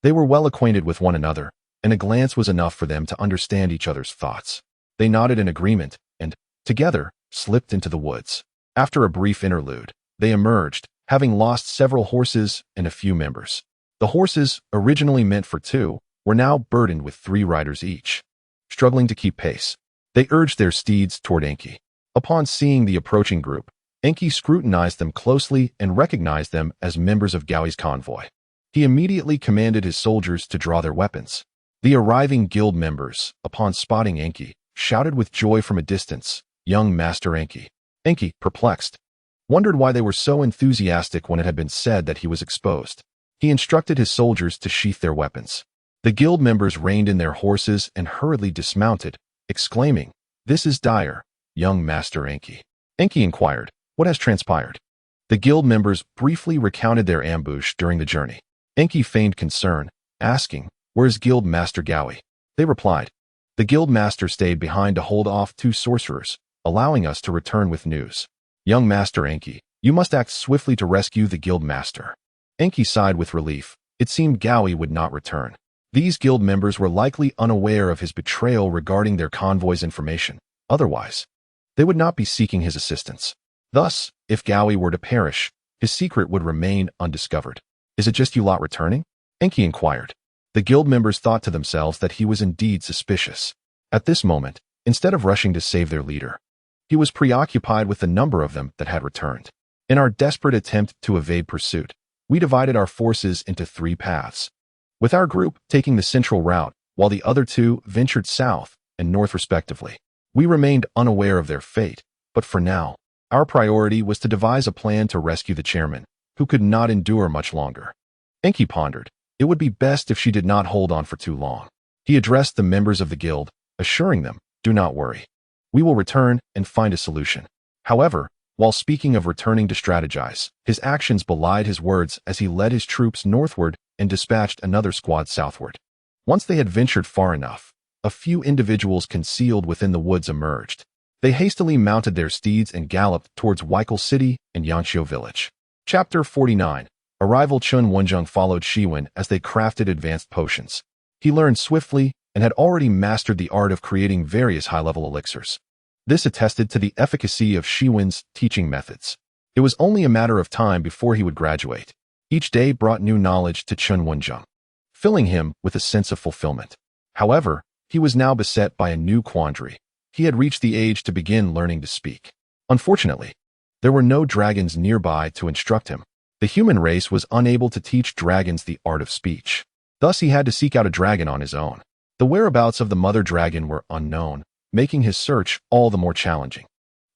they were well acquainted with one another, and a glance was enough for them to understand each other's thoughts. They nodded in agreement, and, together, slipped into the woods. After a brief interlude, they emerged, having lost several horses and a few members. The horses, originally meant for 2, were now burdened with 3 riders each. Struggling to keep pace, they urged their steeds toward Enki. Upon seeing the approaching group, Enki scrutinized them closely and recognized them as members of Gowie's convoy. He immediately commanded his soldiers to draw their weapons. The arriving guild members, upon spotting Enki, shouted with joy from a distance, "Young Master Enki." Enki, perplexed, wondered why they were so enthusiastic when it had been said that he was exposed. He instructed his soldiers to sheath their weapons. The guild members reined in their horses and hurriedly dismounted, exclaiming, "This is dire, young Master Enki." Enki inquired, "What has transpired?" The guild members briefly recounted their ambush during the journey. Enki feigned concern, asking, "Where is Guild Master Gowie?" They replied, "The guild master stayed behind to hold off 2 sorcerers, allowing us to return with news. Young Master Enki, you must act swiftly to rescue the guild master." Enki sighed with relief. It seemed Gowie would not return. These guild members were likely unaware of his betrayal regarding their convoy's information. Otherwise, they would not be seeking his assistance. Thus, if Gowie were to perish, his secret would remain undiscovered. "Is it just you lot returning?" Enki inquired. The guild members thought to themselves that he was indeed suspicious. At this moment, instead of rushing to save their leader, he was preoccupied with the number of them that had returned. In our desperate attempt to evade pursuit, we divided our forces into 3 paths, with our group taking the central route, while the other 2 ventured south and north respectively. We remained unaware of their fate, but for now, our priority was to devise a plan to rescue the chairman, who could not endure much longer. Enki pondered. It would be best if she did not hold on for too long. He addressed the members of the guild, assuring them, "Do not worry. We will return and find a solution." However, while speaking of returning to strategize, his actions belied his words as he led his troops northward and dispatched another squad southward. Once they had ventured far enough, a few individuals concealed within the woods emerged. They hastily mounted their steeds and galloped towards Waikel City and Yangqiu Village. Chapter 49. Arrival. Chen Wen followed Chen Wen as they crafted advanced potions. He learned swiftly and had already mastered the art of creating various high-level elixirs. This attested to the efficacy of Chen Wen's teaching methods. It was only a matter of time before he would graduate. Each day brought new knowledge to Chen Wen, filling him with a sense of fulfillment. However, he was now beset by a new quandary. He had reached the age to begin learning to speak. Unfortunately, there were no dragons nearby to instruct him. The human race was unable to teach dragons the art of speech. Thus he had to seek out a dragon on his own. The whereabouts of the mother dragon were unknown, making his search all the more challenging.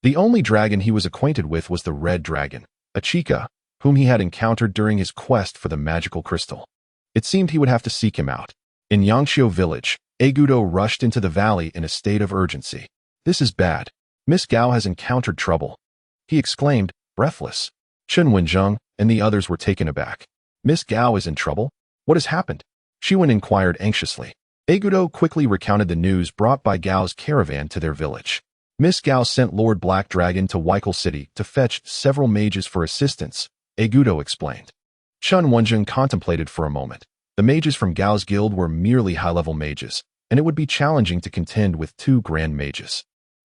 The only dragon he was acquainted with was the red dragon, a chica, whom he had encountered during his quest for the magical crystal. It seemed he would have to seek him out. In Yangqiu Village, Agudo rushed into the valley in a state of urgency. "This is bad. Miss Gao has encountered trouble," he exclaimed, breathless. Chen Wen and the others were taken aback. "Miss Gao is in trouble? What has happened?" Chen Wen inquired anxiously. Agudo quickly recounted the news brought by Gao's caravan to their village. Miss Gao sent Lord Black Dragon to Waikel City to fetch several mages for assistance, Agudo explained. Chen Wen contemplated for a moment. The mages from Gao's guild were merely high-level mages, and it would be challenging to contend with 2 grand mages.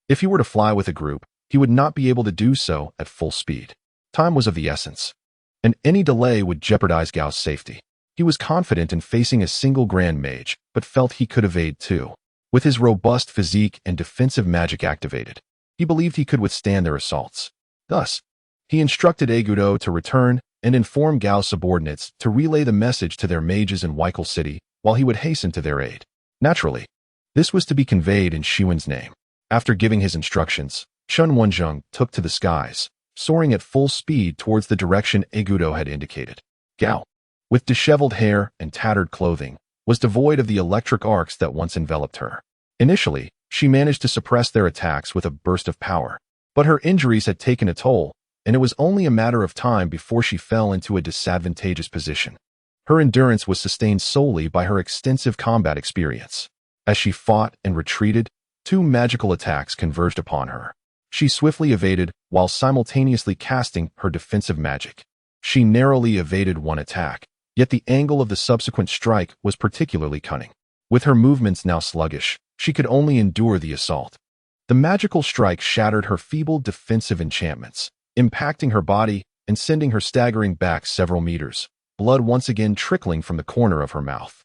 If he were to fly with a group, he would not be able to do so at full speed. Time was of the essence, and any delay would jeopardize Gao's safety. He was confident in facing a single grand mage, but felt he could evade 2. With his robust physique and defensive magic activated, he believed he could withstand their assaults. Thus, He instructed Agudo to return and inform Gao's subordinates to relay the message to their mages in Weichel City while he would hasten to their aid. Naturally, this was to be conveyed in Shiwen's name. After giving his instructions, Chen Wen took to the skies, soaring at full speed towards the direction Agudo had indicated. Gao, with disheveled hair and tattered clothing, was devoid of the electric arcs that once enveloped her. Initially, she managed to suppress their attacks with a burst of power, but her injuries had taken a toll, and it was only a matter of time before she fell into a disadvantageous position. Her endurance was sustained solely by her extensive combat experience. As she fought and retreated, two magical attacks converged upon her. She swiftly evaded while simultaneously casting her defensive magic. She narrowly evaded one attack, yet the angle of the subsequent strike was particularly cunning. With her movements now sluggish, she could only endure the assault. The magical strike shattered her feeble defensive enchantments, impacting her body and sending her staggering back several meters, blood once again trickling from the corner of her mouth.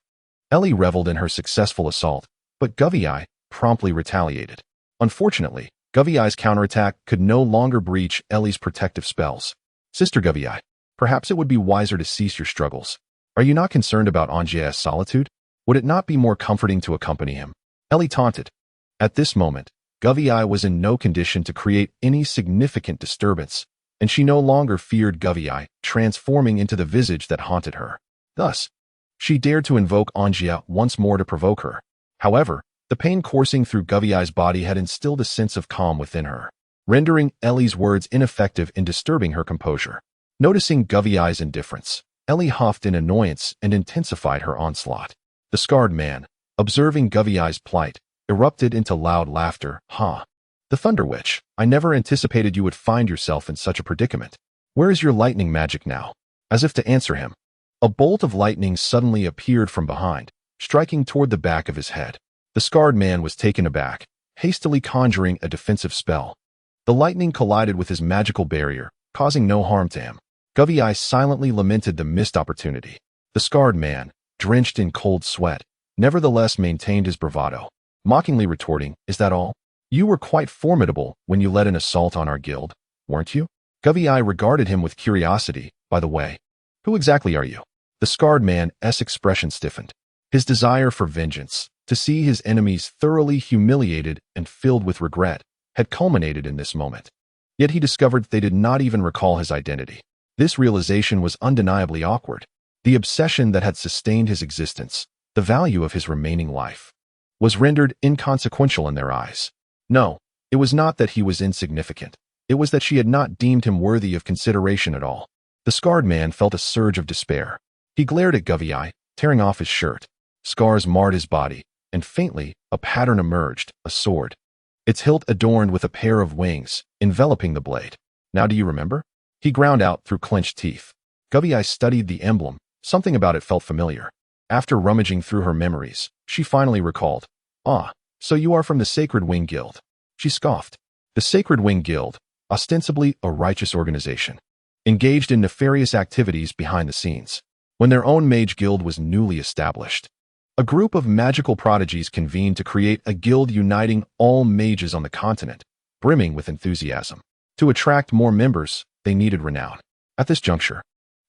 Ellie reveled in her successful assault, but Guviai promptly retaliated. Unfortunately, Guviai's counterattack could no longer breach Ellie's protective spells. Sister Guviai, perhaps it would be wiser to cease your struggles. Are you not concerned about Angia's solitude? Would it not be more comforting to accompany him? Ellie taunted. At this moment, Guviai was in no condition to create any significant disturbance, and she no longer feared Guviai transforming into the visage that haunted her. Thus, she dared to invoke Angia once more to provoke her. However, the pain coursing through Guviai's body had instilled a sense of calm within her, rendering Ellie's words ineffective in disturbing her composure. Noticing Guviai's indifference, Ellie huffed in annoyance and intensified her onslaught. The scarred man, observing Guviai's plight, erupted into loud laughter. The Thunder Witch, I never anticipated you would find yourself in such a predicament. Where is your lightning magic now? As if to answer him, a bolt of lightning suddenly appeared from behind, striking toward the back of his head. The scarred man was taken aback, hastily conjuring a defensive spell. The lightning collided with his magical barrier, causing no harm to him. Guviai silently lamented the missed opportunity. The scarred man, drenched in cold sweat, nevertheless maintained his bravado, mockingly retorting, "Is that all? You were quite formidable when you led an assault on our guild, weren't you?" Guviai regarded him with curiosity. By the way, who exactly are you? The scarred man's expression stiffened. His desire for vengeance, to see his enemies thoroughly humiliated and filled with regret, had culminated in this moment. Yet he discovered they did not even recall his identity. This realization was undeniably awkward. The obsession that had sustained his existence, the value of his remaining life, was rendered inconsequential in their eyes. No, it was not that he was insignificant. It was that she had not deemed him worthy of consideration at all. The scarred man felt a surge of despair. He glared at Guviai, tearing off his shirt. Scars marred his body, and faintly, a pattern emerged, a sword. Its hilt adorned with a pair of wings, enveloping the blade. Now do you remember? He ground out through clenched teeth. Guviai studied the emblem. Something about it felt familiar. After rummaging through her memories, she finally recalled. "Ah, so you are from the Sacred Wing Guild." She scoffed. The Sacred Wing Guild, ostensibly a righteous organization, engaged in nefarious activities behind the scenes. When their own mage guild was newly established, a group of magical prodigies convened to create a guild uniting all mages on the continent, brimming with enthusiasm. To attract more members, they needed renown. At this juncture,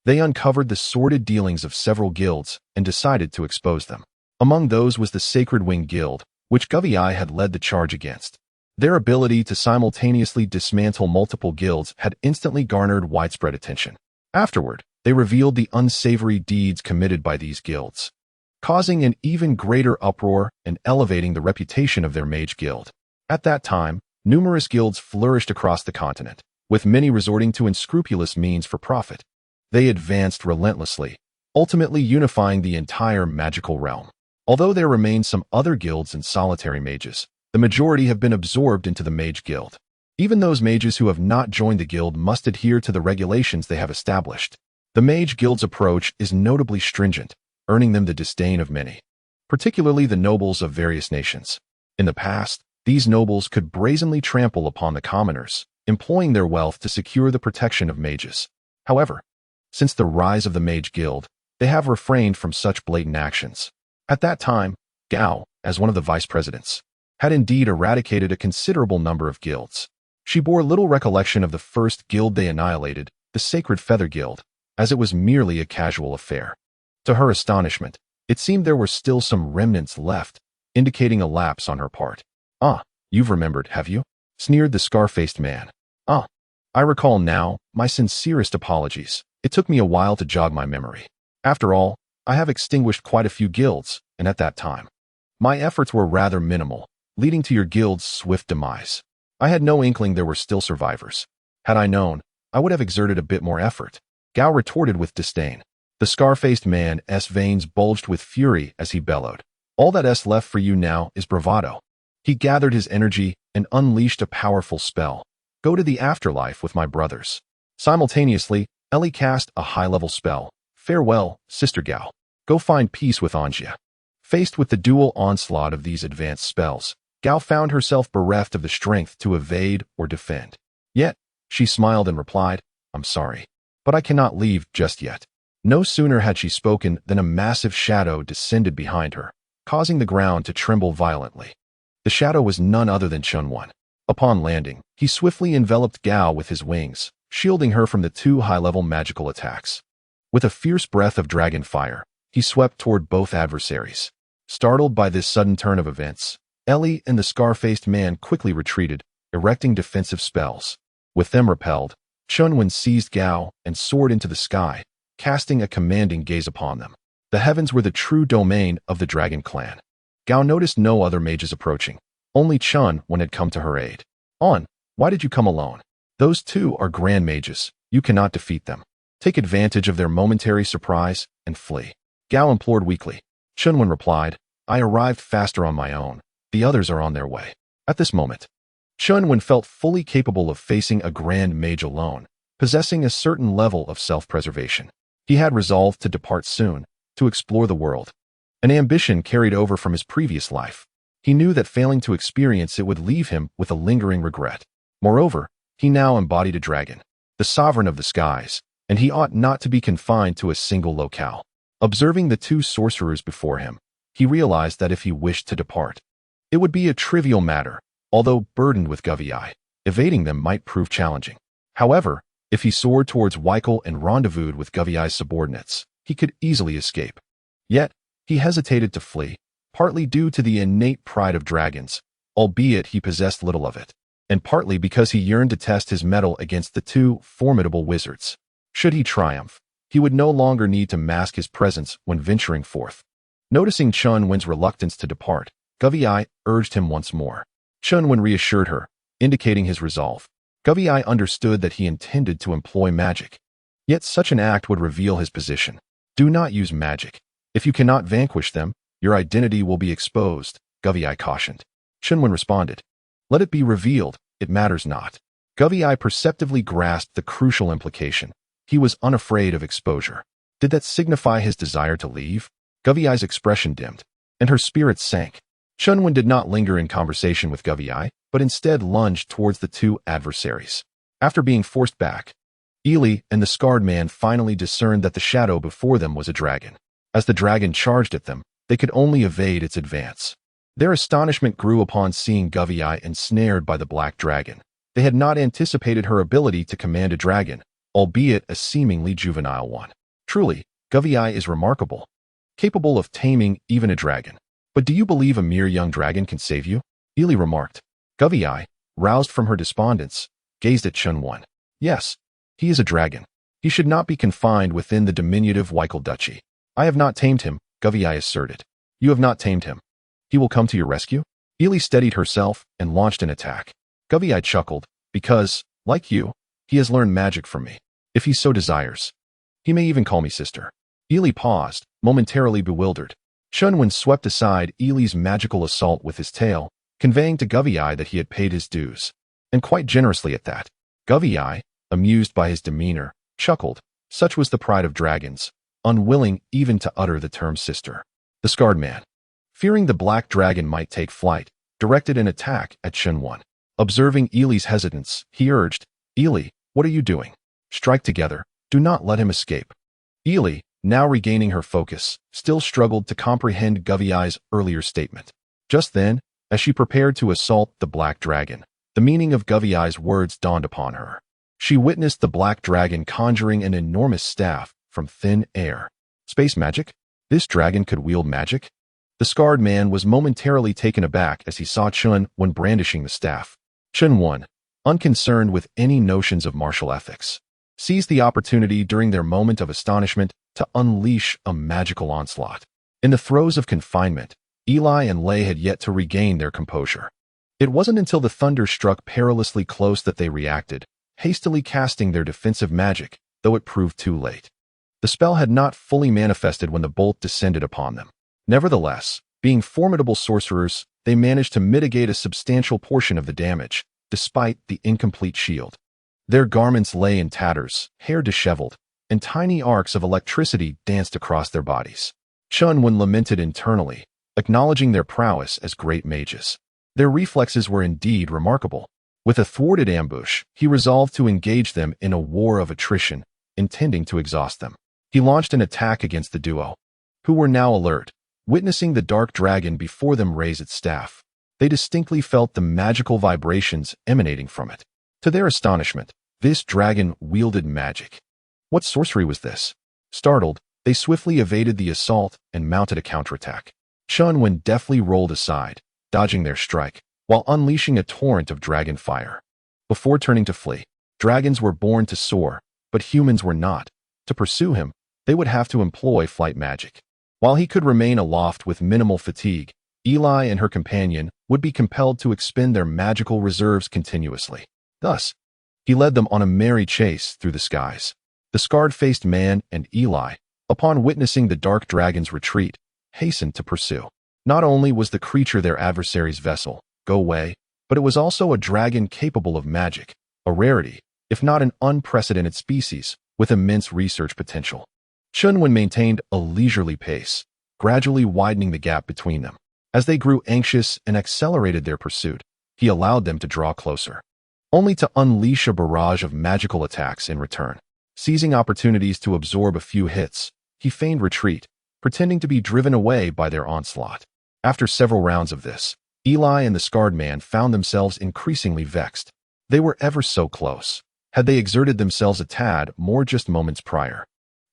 they uncovered the sordid dealings of several guilds and decided to expose them. Among those was the Sacred Wing Guild, which Guviai had led the charge against. Their ability to simultaneously dismantle multiple guilds had instantly garnered widespread attention. Afterward, they revealed the unsavory deeds committed by these guilds, causing an even greater uproar and elevating the reputation of their mage guild. At that time, numerous guilds flourished across the continent, with many resorting to unscrupulous means for profit. They advanced relentlessly, ultimately unifying the entire magical realm. Although there remain some other guilds and solitary mages, the majority have been absorbed into the mage guild. Even those mages who have not joined the guild must adhere to the regulations they have established. The mage guild's approach is notably stringent, earning them the disdain of many, particularly the nobles of various nations. In the past, these nobles could brazenly trample upon the commoners, employing their wealth to secure the protection of mages. However, since the rise of the mage guild, they have refrained from such blatant actions. At that time, Gao, as one of the vice presidents, had indeed eradicated a considerable number of guilds. She bore little recollection of the first guild they annihilated, the Sacred Feather Guild, as it was merely a casual affair. To her astonishment, it seemed there were still some remnants left, indicating a lapse on her part. "Ah, you've remembered, have you?" sneered the scar-faced man. "Ah, I recall now, my sincerest apologies. It took me a while to jog my memory. After all, I have extinguished quite a few guilds, and at that time, my efforts were rather minimal, leading to your guild's swift demise. I had no inkling there were still survivors. Had I known, I would have exerted a bit more effort," Gao retorted with disdain. The scar-faced man's veins bulged with fury as he bellowed. "All that's left for you now is bravado." He gathered his energy and unleashed a powerful spell. "Go to the afterlife with my brothers." Simultaneously, Ellie cast a high-level spell. "Farewell, Sister Gao. Go find peace with Anjia." Faced with the dual onslaught of these advanced spells, Gao found herself bereft of the strength to evade or defend. Yet, she smiled and replied, "I'm sorry, but I cannot leave just yet." No sooner had she spoken than a massive shadow descended behind her, causing the ground to tremble violently. The shadow was none other than Chen Wen. Upon landing, he swiftly enveloped Gao with his wings, shielding her from the two high-level magical attacks. With a fierce breath of dragon fire, he swept toward both adversaries. Startled by this sudden turn of events, Ellie and the scar-faced man quickly retreated, erecting defensive spells. With them repelled, Chen Wen seized Gao and soared into the sky, casting a commanding gaze upon them. The heavens were the true domain of the dragon clan. Gao noticed no other mages approaching. Only Chen Wen had come to her aid. Why did you come alone? Those two are grand mages. You cannot defeat them. Take advantage of their momentary surprise and flee." Gao implored weakly. Chen Wen replied, "I arrived faster on my own. The others are on their way." At this moment, Chen Wen felt fully capable of facing a grand mage alone, possessing a certain level of self-preservation. He had resolved to depart soon, to explore the world. An ambition carried over from his previous life. He knew that failing to experience it would leave him with a lingering regret. Moreover, he now embodied a dragon, the sovereign of the skies, and he ought not to be confined to a single locale. Observing the two sorcerers before him, he realized that if he wished to depart, it would be a trivial matter, although burdened with Guviai. Evading them might prove challenging. However, if he soared towards Weichel and rendezvoused with Guviai's subordinates, he could easily escape. Yet, he hesitated to flee, partly due to the innate pride of dragons, albeit he possessed little of it, and partly because he yearned to test his mettle against the two formidable wizards. Should he triumph, he would no longer need to mask his presence when venturing forth. Noticing Chen Wen's reluctance to depart, Guviai urged him once more. Chen Wen reassured her, indicating his resolve. Guviai understood that he intended to employ magic. Yet such an act would reveal his position. "Do not use magic. If you cannot vanquish them, your identity will be exposed," Guviai cautioned. Chen Wen responded, "Let it be revealed, it matters not." Guviai perceptively grasped the crucial implication. He was unafraid of exposure. Did that signify his desire to leave? Guviai's expression dimmed, and her spirits sank. Chen Wen did not linger in conversation with Guviai, but instead lunged towards the two adversaries. After being forced back, Ely and the scarred man finally discerned that the shadow before them was a dragon. As the dragon charged at them, they could only evade its advance. Their astonishment grew upon seeing Guviai ensnared by the black dragon. They had not anticipated her ability to command a dragon, albeit a seemingly juvenile one. Truly, Guviai is remarkable, capable of taming even a dragon. "But do you believe a mere young dragon can save you?" Ely remarked. Guviai, roused from her despondence, gazed at Chen Wen. "Yes, he is a dragon. He should not be confined within the diminutive Weichel Duchy." "I have not tamed him," Guviai asserted. "You have not tamed him. He will come to your rescue?" Ely steadied herself and launched an attack. Guviai chuckled, "Because, like you, he has learned magic from me. If he so desires, he may even call me sister." Ely paused, momentarily bewildered. Chen Wen swept aside Ely's magical assault with his tail, conveying to Guviai that he had paid his dues, and quite generously at that. Guviai, amused by his demeanor, chuckled. Such was the pride of dragons, unwilling even to utter the term sister. The scarred man, fearing the black dragon might take flight, directed an attack at Chen Wen. Observing Ely's hesitance, he urged, "Ely, what are you doing? Strike together. Do not let him escape." Ely, now regaining her focus, still struggled to comprehend Guviai's earlier statement. Just then, as she prepared to assault the black dragon, The meaning of Guviai's words dawned upon her. She witnessed the black dragon conjuring an enormous staff from thin air. Space magic? This dragon could wield magic? The scarred man was momentarily taken aback as he saw Chen Wen brandishing the staff. Chen Wen, unconcerned with any notions of martial ethics, seized the opportunity during their moment of astonishment to unleash a magical onslaught. In the throes of confinement, Eli and Lei had yet to regain their composure. It wasn't until the thunder struck perilously close that they reacted, hastily casting their defensive magic, though it proved too late. The spell had not fully manifested when the bolt descended upon them. Nevertheless, being formidable sorcerers, they managed to mitigate a substantial portion of the damage, despite the incomplete shield. Their garments lay in tatters, hair disheveled, and tiny arcs of electricity danced across their bodies. Chen Wen lamented internally, acknowledging their prowess as great mages. Their reflexes were indeed remarkable. With a thwarted ambush, he resolved to engage them in a war of attrition, intending to exhaust them. He launched an attack against the duo, who were now alert, witnessing the dark dragon before them raise its staff. They distinctly felt the magical vibrations emanating from it. To their astonishment, this dragon wielded magic. What sorcery was this? Startled, they swiftly evaded the assault and mounted a counterattack. Chen Wen deftly rolled aside, dodging their strike, while unleashing a torrent of dragon fire. Before turning to flee, dragons were born to soar, but humans were not. To pursue him, they would have to employ flight magic. While he could remain aloft with minimal fatigue, Eli and her companion would be compelled to expend their magical reserves continuously. Thus, he led them on a merry chase through the skies. The scarred-faced man and Eli, upon witnessing the dark dragon's retreat, hastened to pursue. Not only was the creature their adversary's vessel, Go Wei, but it was also a dragon capable of magic, a rarity, if not an unprecedented species, with immense research potential. Chen Wen maintained a leisurely pace, gradually widening the gap between them. As they grew anxious and accelerated their pursuit, he allowed them to draw closer, only to unleash a barrage of magical attacks in return. Seizing opportunities to absorb a few hits, he feigned retreat, pretending to be driven away by their onslaught. After several rounds of this, Eli and the scarred man found themselves increasingly vexed. They were ever so close. Had they exerted themselves a tad more just moments prior,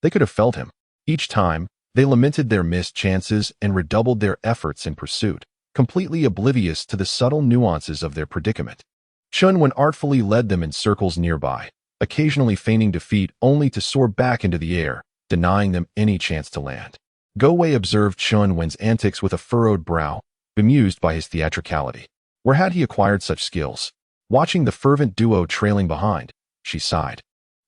they could have felled him. Each time, they lamented their missed chances and redoubled their efforts in pursuit, completely oblivious to the subtle nuances of their predicament. Chen Wen artfully led them in circles nearby, occasionally feigning defeat only to soar back into the air, denying them any chance to land. Go Wei observed Chen Wen's antics with a furrowed brow, bemused by his theatricality. Where had he acquired such skills? Watching the fervent duo trailing behind, she sighed,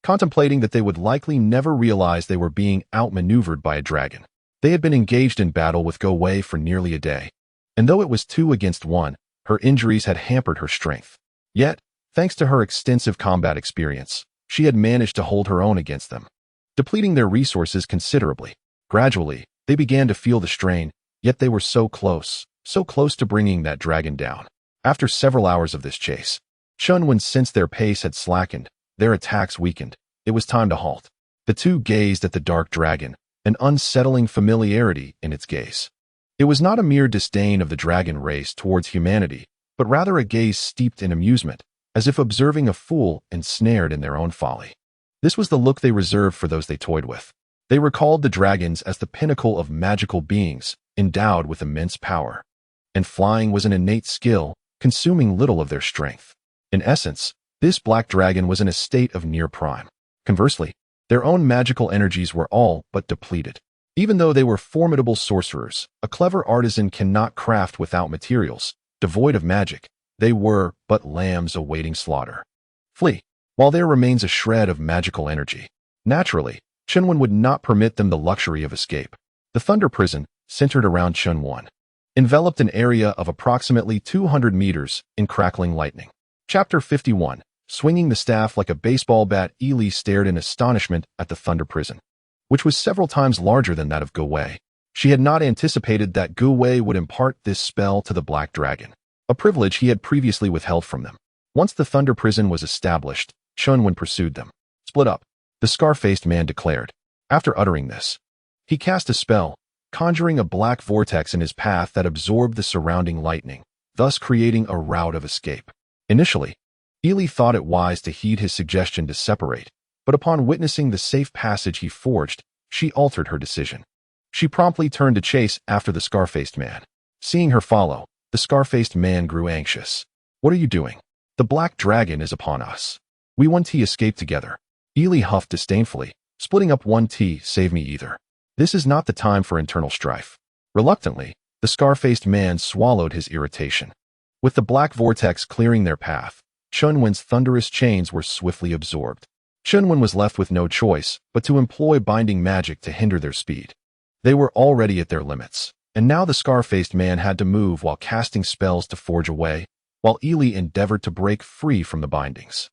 contemplating that they would likely never realize they were being outmaneuvered by a dragon. They had been engaged in battle with Go Wei for nearly a day, and though it was 2 against 1, her injuries had hampered her strength. Yet, thanks to her extensive combat experience, she had managed to hold her own against them, depleting their resources considerably. Gradually, they began to feel the strain, yet they were so close to bringing that dragon down. After several hours of this chase, Chen Wen sensed their pace had slackened, their attacks weakened. It was time to halt. The two gazed at the dark dragon, an unsettling familiarity in its gaze. It was not a mere disdain of the dragon race towards humanity, but rather a gaze steeped in amusement, as if observing a fool ensnared in their own folly. This was the look they reserved for those they toyed with. They recalled the dragons as the pinnacle of magical beings, endowed with immense power. And flying was an innate skill, consuming little of their strength. In essence, this black dragon was in a state of near prime. Conversely, their own magical energies were all but depleted. Even though they were formidable sorcerers, a clever artisan cannot craft without materials. Devoid of magic, they were but lambs awaiting slaughter. Flee, while there remains a shred of magical energy. Naturally, Chen Wen would not permit them the luxury of escape. The Thunder Prison, centered around Chen Wen, enveloped an area of approximately 200 meters in crackling lightning. Chapter 51. Swinging the staff like a baseball bat, Eli stared in astonishment at the Thunder Prison, which was several times larger than that of Go Wei. She had not anticipated that Go Wei would impart this spell to the Black Dragon, a privilege he had previously withheld from them. Once the Thunder Prison was established, Chen Wen pursued them. Split up, the scar-faced man declared. After uttering this, he cast a spell, conjuring a black vortex in his path that absorbed the surrounding lightning, thus creating a route of escape. Initially, Ely thought it wise to heed his suggestion to separate, but upon witnessing the safe passage he forged, she altered her decision. She promptly turned to chase after the scar-faced man. Seeing her follow, the scar-faced man grew anxious. "What are you doing? The black dragon is upon us. We 1T escape together." Ely huffed disdainfully, "Splitting up 1T save me either. This is not the time for internal strife." Reluctantly, the scar-faced man swallowed his irritation. With the black vortex clearing their path, Chen Wen's thunderous chains were swiftly absorbed. Chen Wen was left with no choice but to employ binding magic to hinder their speed. They were already at their limits, and now the scar-faced man had to move while casting spells to forge away, while Ely endeavored to break free from the bindings.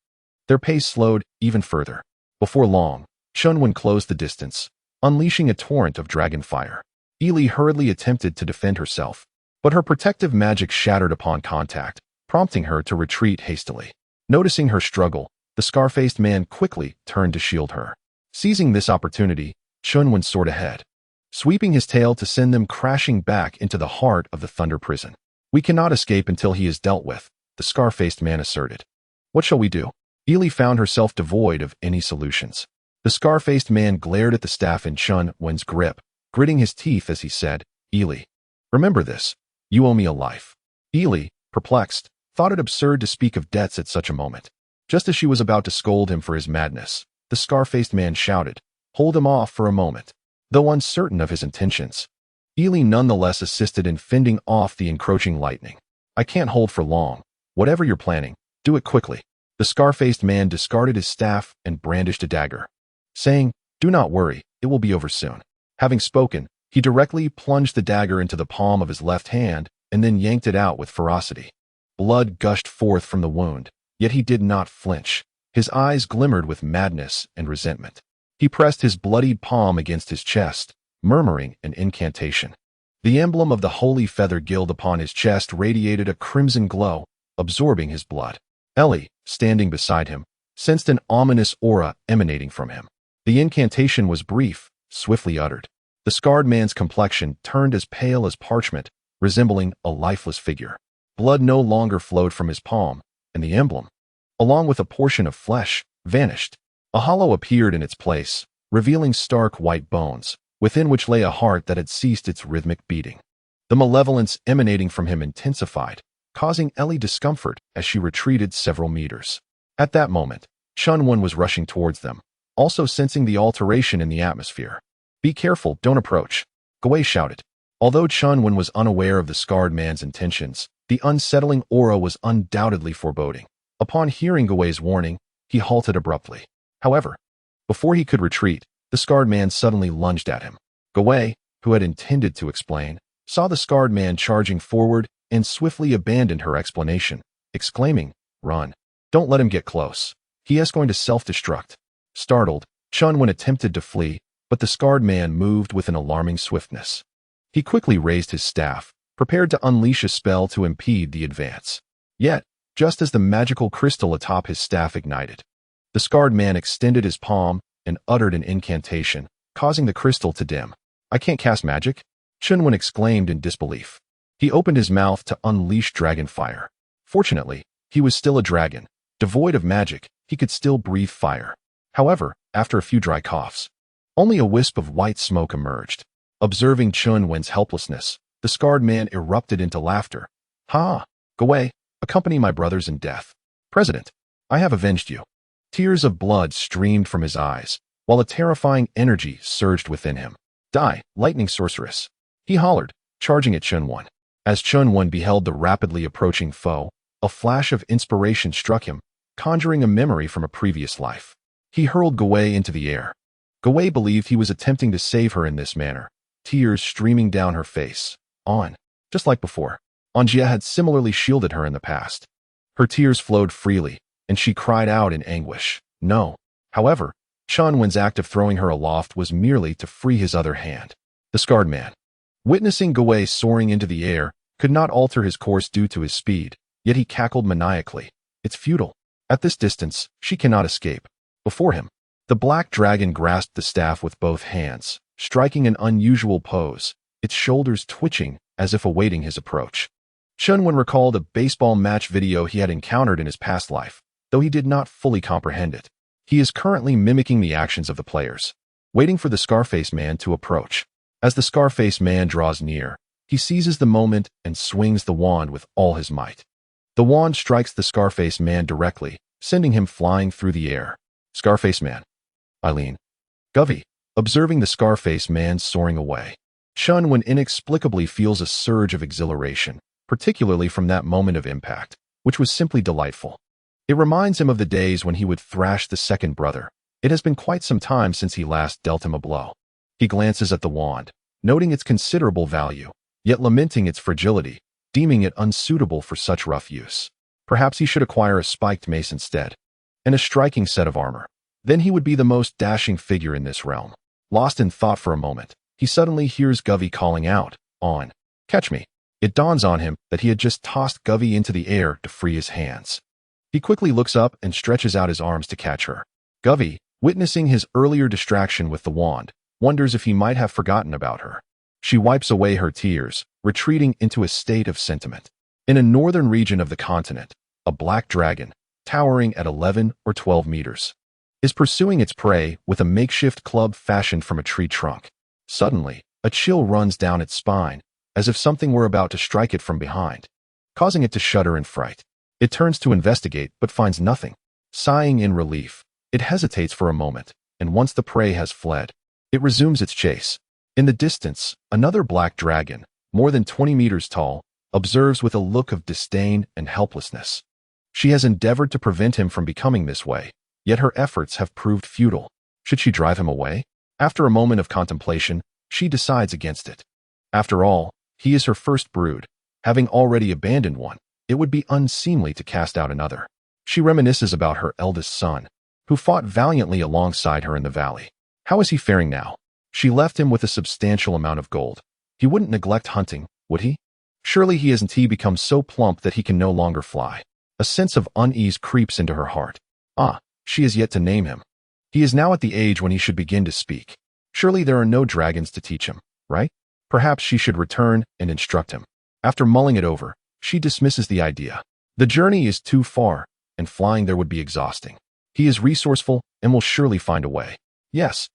Their pace slowed even further. Before long, Chen Wen closed the distance, unleashing a torrent of dragon fire. Ely hurriedly attempted to defend herself, but her protective magic shattered upon contact, prompting her to retreat hastily. Noticing her struggle, the scar-faced man quickly turned to shield her. Seizing this opportunity, Chen Wen soared ahead, sweeping his tail to send them crashing back into the heart of the Thunder Prison. "We cannot escape until he is dealt with," the scar-faced man asserted. "What shall we do?" Ely found herself devoid of any solutions. The scar-faced man glared at the staff in Chen Wen's grip, gritting his teeth as he said, "Ely, remember this. You owe me a life." Ely, perplexed, thought it absurd to speak of debts at such a moment. Just as she was about to scold him for his madness, the scar-faced man shouted, "Hold him off for a moment." Though uncertain of his intentions, Ely nonetheless assisted in fending off the encroaching lightning. "I can't hold for long. Whatever you're planning, do it quickly." The scar-faced man discarded his staff and brandished a dagger, saying, "Do not worry, it will be over soon." Having spoken, he directly plunged the dagger into the palm of his left hand and then yanked it out with ferocity. Blood gushed forth from the wound, yet he did not flinch. His eyes glimmered with madness and resentment. He pressed his bloodied palm against his chest, murmuring an incantation. The emblem of the Holy Feather Guild upon his chest radiated a crimson glow, absorbing his blood. Ellie, standing beside him, sensed an ominous aura emanating from him. The incantation was brief, swiftly uttered. The scarred man's complexion turned as pale as parchment, resembling a lifeless figure. Blood no longer flowed from his palm, and the emblem, along with a portion of flesh, vanished. A hollow appeared in its place, revealing stark white bones, within which lay a heart that had ceased its rhythmic beating. The malevolence emanating from him intensified, causing Ellie discomfort as she retreated several meters. At that moment, Chen Wen was rushing towards them, also sensing the alteration in the atmosphere. "Be careful, don't approach," Gawei shouted. Although Chen Wen was unaware of the scarred man's intentions, the unsettling aura was undoubtedly foreboding. Upon hearing Gawei's warning, he halted abruptly. However, before he could retreat, the scarred man suddenly lunged at him. Gawei, who had intended to explain, saw the scarred man charging forward and swiftly abandoned her explanation, exclaiming, "Run. Don't let him get close. He is going to self-destruct." Startled, Chen Wen attempted to flee, but the scarred man moved with an alarming swiftness. He quickly raised his staff, prepared to unleash a spell to impede the advance. Yet, just as the magical crystal atop his staff ignited, the scarred man extended his palm and uttered an incantation, causing the crystal to dim. "I can't cast magic?" Chen Wen exclaimed in disbelief. He opened his mouth to unleash dragon fire. Fortunately, he was still a dragon. Devoid of magic, he could still breathe fire. However, after a few dry coughs, only a wisp of white smoke emerged. Observing Chen Wen's helplessness, the scarred man erupted into laughter. "Ha! Gawei, accompany my brothers in death. President, I have avenged you." Tears of blood streamed from his eyes, while a terrifying energy surged within him. "Die, lightning sorceress!" he hollered, charging at Chen Wen. As Chen Wen beheld the rapidly approaching foe, a flash of inspiration struck him, conjuring a memory from a previous life. He hurled Gawei into the air. Gawei believed he was attempting to save her in this manner, tears streaming down her face. Just like before, Anjia had similarly shielded her in the past. Her tears flowed freely, and she cried out in anguish, "No." However, Chen Wen's act of throwing her aloft was merely to free his other hand. The scarred man, witnessing Gawei soaring into the air, could not alter his course due to his speed, yet he cackled maniacally. "It's futile. At this distance, she cannot escape." Before him, the black dragon grasped the staff with both hands, striking an unusual pose, its shoulders twitching as if awaiting his approach. Chen Wen recalled a baseball match video he had encountered in his past life, though he did not fully comprehend it. He is currently mimicking the actions of the players, waiting for the Scarface Man to approach. As the Scarface Man draws near, he seizes the moment and swings the wand with all his might. The wand strikes the Scarface Man directly, sending him flying through the air. Scarface Man. Eileen. Govey, observing the Scarface Man soaring away. Chen Wen inexplicably feels a surge of exhilaration, particularly from that moment of impact, which was simply delightful. It reminds him of the days when he would thrash the second brother. It has been quite some time since he last dealt him a blow. He glances at the wand, noting its considerable value, yet lamenting its fragility, deeming it unsuitable for such rough use. Perhaps he should acquire a spiked mace instead, and a striking set of armor. Then he would be the most dashing figure in this realm. Lost in thought for a moment, he suddenly hears Govey calling out, "On! Catch me!" It dawns on him that he had just tossed Govey into the air to free his hands. He quickly looks up and stretches out his arms to catch her. Govey, witnessing his earlier distraction with the wand, wonders if he might have forgotten about her. She wipes away her tears, retreating into a state of sentiment. In a northern region of the continent, a black dragon, towering at 11 or 12 meters, is pursuing its prey with a makeshift club fashioned from a tree trunk. Suddenly, a chill runs down its spine, as if something were about to strike it from behind, causing it to shudder in fright. It turns to investigate but finds nothing. Sighing in relief, it hesitates for a moment, and once the prey has fled, it resumes its chase. In the distance, another black dragon, more than 20 meters tall, observes with a look of disdain and helplessness. She has endeavored to prevent him from becoming this way, yet her efforts have proved futile. Should she drive him away? After a moment of contemplation, she decides against it. After all, he is her first brood. Having already abandoned one, it would be unseemly to cast out another. She reminisces about her eldest son, who fought valiantly alongside her in the valley. How is he faring now? She left him with a substantial amount of gold. He wouldn't neglect hunting, would he? Surely he hasn't become so plump that he can no longer fly. A sense of unease creeps into her heart. She has yet to name him. He is now at the age when he should begin to speak. Surely there are no dragons to teach him, right? Perhaps she should return and instruct him. After mulling it over, she dismisses the idea. The journey is too far, and flying there would be exhausting. He is resourceful and will surely find a way. Yes,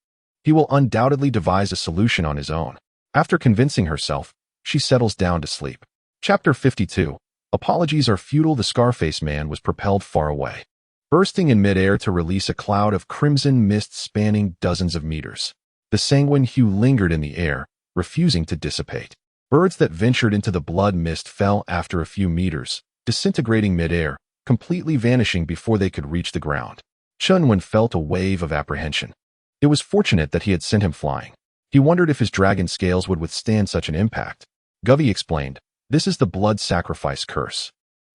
he will undoubtedly devise a solution on his own. After convincing herself, she settles down to sleep. Chapter 52. Apologies are futile. The Scarface Man was propelled far away, bursting in midair to release a cloud of crimson mist spanning dozens of meters. The sanguine hue lingered in the air, refusing to dissipate. Birds that ventured into the blood mist fell after a few meters, disintegrating midair, completely vanishing before they could reach the ground. Chen Wen felt a wave of apprehension. It was fortunate that he had sent him flying. He wondered if his dragon scales would withstand such an impact. Govey explained, "This is the blood sacrifice curse.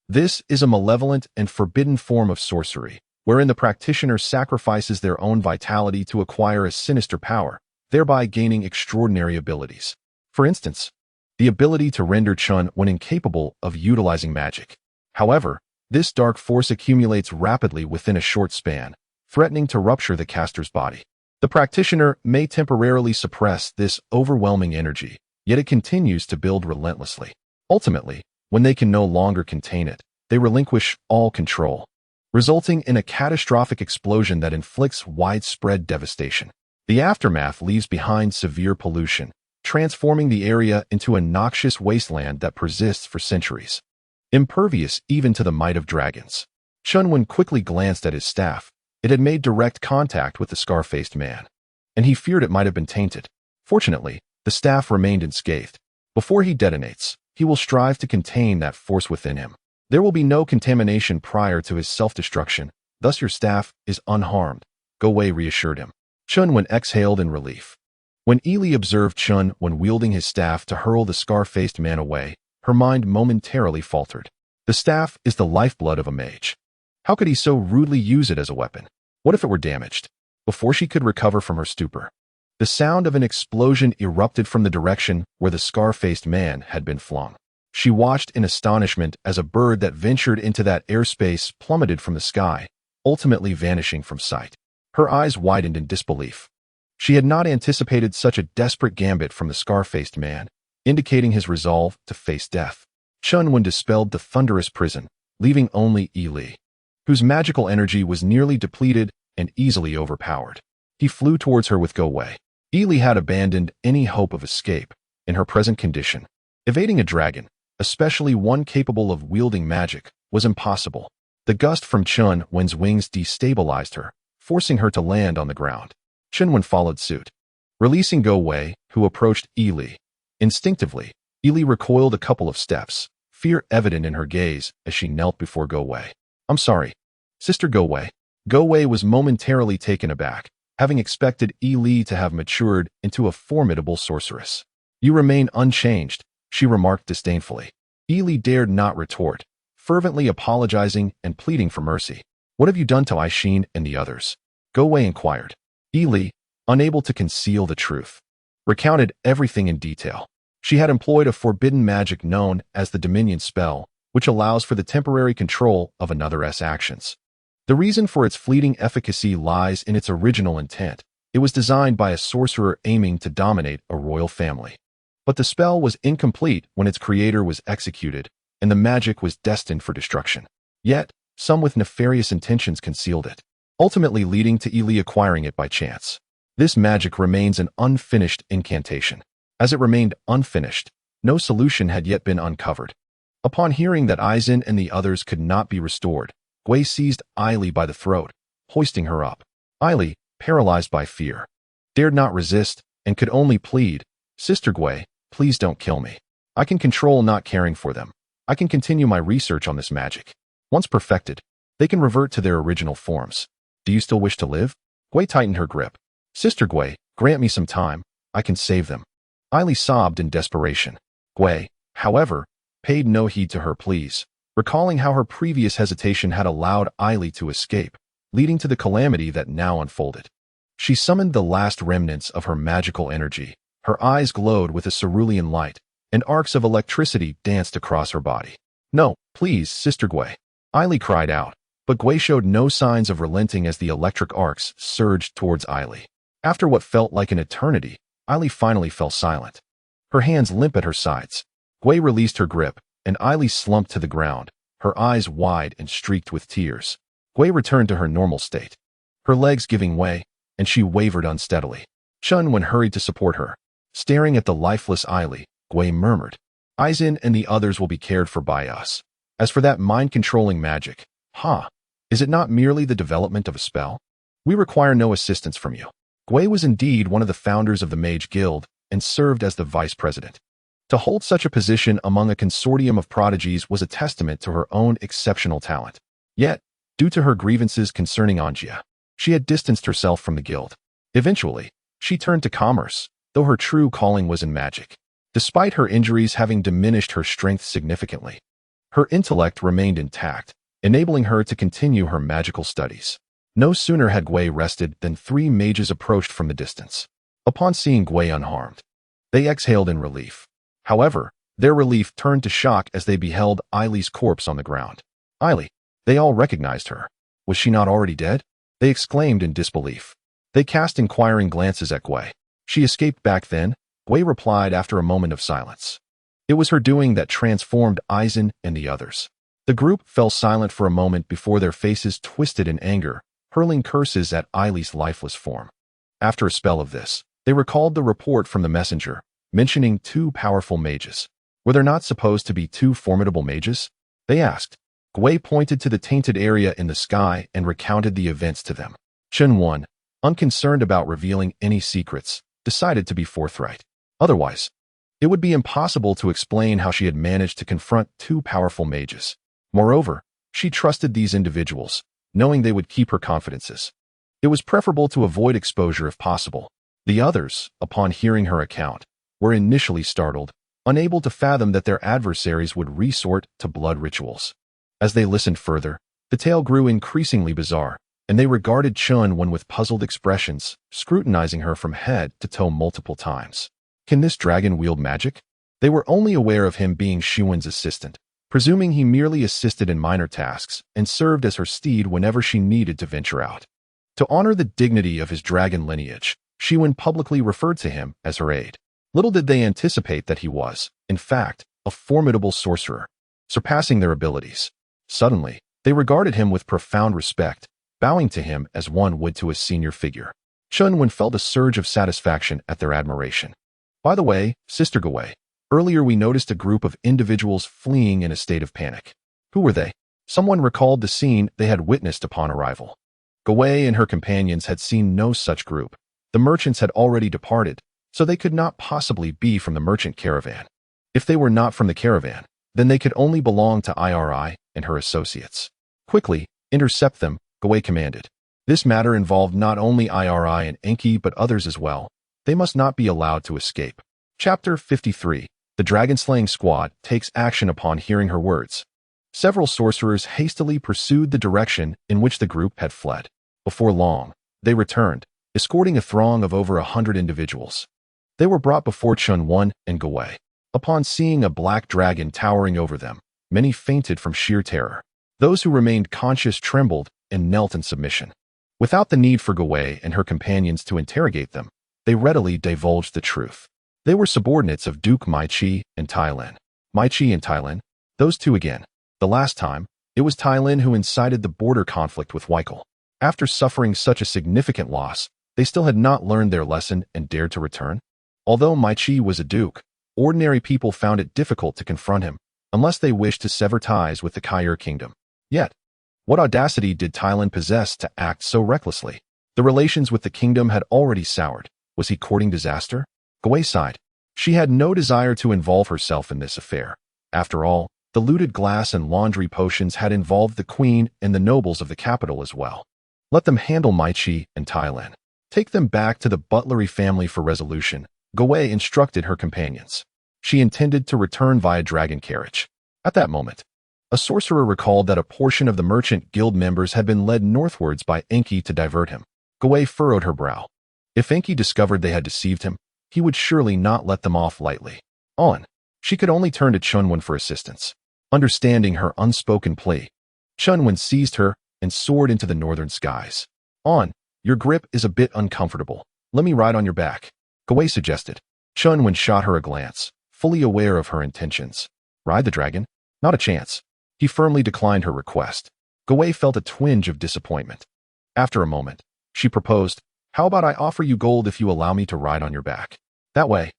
This is a malevolent and forbidden form of sorcery, wherein the practitioner sacrifices their own vitality to acquire a sinister power, thereby gaining extraordinary abilities. For instance, the ability to render Chen Wen incapable of utilizing magic. However, this dark force accumulates rapidly within a short span, threatening to rupture the caster's body. The practitioner may temporarily suppress this overwhelming energy, yet it continues to build relentlessly. Ultimately, when they can no longer contain it, they relinquish all control, resulting in a catastrophic explosion that inflicts widespread devastation. The aftermath leaves behind severe pollution, transforming the area into a noxious wasteland that persists for centuries, impervious even to the might of dragons." Chen Wen quickly glanced at his staff. It had made direct contact with the scar-faced man, and he feared it might have been tainted. Fortunately, the staff remained unscathed. Before he detonates, he will strive to contain that force within him. There will be no contamination prior to his self-destruction, thus your staff is unharmed. Go Wei reassured him. Chen Wen exhaled in relief. When Ili observed Chen Wen wielding his staff to hurl the scar-faced man away, her mind momentarily faltered. The staff is the lifeblood of a mage. How could he so rudely use it as a weapon? What if it were damaged? Before she could recover from her stupor, the sound of an explosion erupted from the direction where the scar-faced man had been flung. She watched in astonishment as a bird that ventured into that airspace plummeted from the sky, ultimately vanishing from sight. Her eyes widened in disbelief. She had not anticipated such a desperate gambit from the scar-faced man, indicating his resolve to face death. Chen Wen dispelled the thunderous prison, leaving only Li, whose magical energy was nearly depleted and easily overpowered. He flew towards her with Go Wei. Li had abandoned any hope of escape in her present condition. Evading a dragon, especially one capable of wielding magic, was impossible. The gust from Chen Wen's wings destabilized her, forcing her to land on the ground. Chen Wen followed suit, releasing Go Wei, who approached Li. Instinctively, Li recoiled a couple of steps, fear evident in her gaze as she knelt before Go Wei. "I'm sorry, Sister Go Wei." Go Wei was momentarily taken aback, having expected Li to have matured into a formidable sorceress. "You remain unchanged," she remarked disdainfully. Li dared not retort, fervently apologizing and pleading for mercy. "What have you done to Aishin and the others?" Go Wei inquired. Li, unable to conceal the truth, recounted everything in detail. She had employed a forbidden magic known as the Dominion spell, which allows for the temporary control of another's actions. The reason for its fleeting efficacy lies in its original intent. It was designed by a sorcerer aiming to dominate a royal family. But the spell was incomplete when its creator was executed, and the magic was destined for destruction. Yet, some with nefarious intentions concealed it, ultimately leading to Li acquiring it by chance. This magic remains an unfinished incantation. As it remained unfinished, no solution had yet been uncovered. Upon hearing that Aizen and the others could not be restored, Gui seized Li by the throat, hoisting her up. Li, paralyzed by fear, dared not resist and could only plead, "Sister Gui, please don't kill me. I can control not caring for them. I can continue my research on this magic. Once perfected, they can revert to their original forms. Do you still wish to live?" Gui tightened her grip. "Sister Gui, grant me some time. I can save them." Li sobbed in desperation. Gui, however, paid no heed to her pleas, recalling how her previous hesitation had allowed Li to escape, leading to the calamity that now unfolded. She summoned the last remnants of her magical energy. Her eyes glowed with a cerulean light, and arcs of electricity danced across her body. "No, please, Sister Gui," Li cried out, but Gui showed no signs of relenting as the electric arcs surged towards Li. After what felt like an eternity, Li finally fell silent, her hands limp at her sides. Gui released her grip, and Li slumped to the ground, her eyes wide and streaked with tears. Gui returned to her normal state, her legs giving way, and she wavered unsteadily. Chen Wen hurried to support her. Staring at the lifeless Li, Gui murmured, "Aizen and the others will be cared for by us. As for that mind-controlling magic, is it not merely the development of a spell? We require no assistance from you." Gui was indeed one of the founders of the Mage Guild and served as the vice president. To hold such a position among a consortium of prodigies was a testament to her own exceptional talent. Yet, due to her grievances concerning Anjia, she had distanced herself from the guild. Eventually, she turned to commerce, though her true calling was in magic. Despite her injuries having diminished her strength significantly, her intellect remained intact, enabling her to continue her magical studies. No sooner had Gui rested than 3 mages approached from the distance. Upon seeing Gui unharmed, they exhaled in relief. However, their relief turned to shock as they beheld Li's corpse on the ground. Li, they all recognized her. Was she not already dead? They exclaimed in disbelief. They cast inquiring glances at Gui. She escaped back then, Gui replied after a moment of silence. It was her doing that transformed Aizen and the others. The group fell silent for a moment before their faces twisted in anger, hurling curses at Li's lifeless form. After a spell of this, they recalled the report from the messenger, mentioning 2 powerful mages. Were there not supposed to be 2 formidable mages? They asked. Gui pointed to the tainted area in the sky and recounted the events to them. Chen Wen, unconcerned about revealing any secrets, decided to be forthright. Otherwise, it would be impossible to explain how she had managed to confront 2 powerful mages. Moreover, she trusted these individuals, knowing they would keep her confidences. It was preferable to avoid exposure if possible. The others, upon hearing her account, were initially startled, unable to fathom that their adversaries would resort to blood rituals. As they listened further, the tale grew increasingly bizarre, and they regarded Chen Wen with puzzled expressions, scrutinizing her from head to toe multiple times. Can this dragon wield magic? They were only aware of him being Xuan's assistant, presuming he merely assisted in minor tasks and served as her steed whenever she needed to venture out. To honor the dignity of his dragon lineage, Xuan publicly referred to him as her aide. Little did they anticipate that he was, in fact, a formidable sorcerer, surpassing their abilities. Suddenly, they regarded him with profound respect, bowing to him as one would to a senior figure. Chen Wen felt a surge of satisfaction at their admiration. By the way, Sister Gawei, earlier we noticed a group of individuals fleeing in a state of panic. Who were they? Someone recalled the scene they had witnessed upon arrival. Gawei and her companions had seen no such group. The merchants had already departed, so they could not possibly be from the merchant caravan. If they were not from the caravan, then they could only belong to Iri and her associates. Quickly, intercept them, Gawei commanded. This matter involved not only Iri and Enki but others as well. They must not be allowed to escape. Chapter 53. The dragon-slaying squad takes action upon hearing her words. Several sorcerers hastily pursued the direction in which the group had fled. Before long, they returned, escorting a throng of over 100 individuals. They were brought before Chen Wen and Gawei. Upon seeing a black dragon towering over them, many fainted from sheer terror. Those who remained conscious trembled and knelt in submission. Without the need for Gawei and her companions to interrogate them, they readily divulged the truth. They were subordinates of Duke Mai-Chi and Tai-Lin. Mai-Chi and Tai-Lin, those two again. The last time, it was Tai-Lin who incited the border conflict with Weichel. After suffering such a significant loss, they still had not learned their lesson and dared to return. Although Mai-Chi was a duke, ordinary people found it difficult to confront him, unless they wished to sever ties with the Kai'er kingdom. Yet, what audacity did Tai-Lin possess to act so recklessly? The relations with the kingdom had already soured. Was he courting disaster? Gawei sighed. She had no desire to involve herself in this affair. After all, the looted glass and laundry potions had involved the queen and the nobles of the capital as well. Let them handle Mai-Chi and Tai-Lin. Take them back to the Butlery family for resolution, Gawei instructed her companions. She intended to return via dragon carriage. At that moment, a sorcerer recalled that a portion of the merchant guild members had been led northwards by Enki to divert him. Gawei furrowed her brow. If Enki discovered they had deceived him, he would surely not let them off lightly. She could only turn to Chen Wen for assistance. Understanding her unspoken plea, Chen Wen seized her and soared into the northern skies. Your grip is a bit uncomfortable. Let me ride on your back, Gawei suggested. Chen Wen shot her a glance, fully aware of her intentions. Ride the dragon? Not a chance. He firmly declined her request. Gawei felt a twinge of disappointment. After a moment, she proposed, how about I offer you gold if you allow me to ride on your back? That way,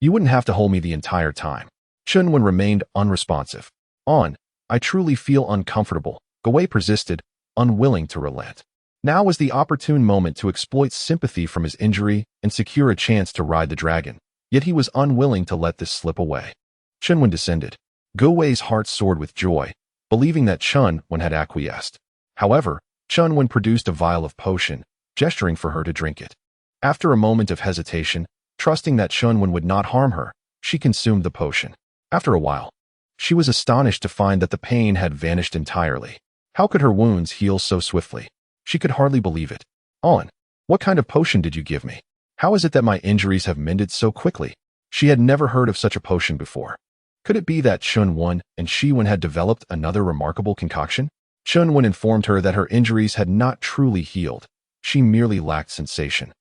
you wouldn't have to hold me the entire time. Chen Wen remained unresponsive. I truly feel uncomfortable, Gawei persisted, unwilling to relent. Now was the opportune moment to exploit sympathy from his injury and secure a chance to ride the dragon, yet he was unwilling to let this slip away. Chen Wen descended. Gawei's heart soared with joy, believing that Chen Wen had acquiesced. However, Chen Wen produced a vial of potion, gesturing for her to drink it. After a moment of hesitation, trusting that Chen Wen would not harm her, she consumed the potion. After a while, she was astonished to find that the pain had vanished entirely. How could her wounds heal so swiftly? She could hardly believe it. What kind of potion did you give me? How is it that my injuries have mended so quickly? She had never heard of such a potion before. Could it be that Chen Wen and Shi Wen had developed another remarkable concoction? Chen Wen informed her that her injuries had not truly healed. She merely lacked sensation.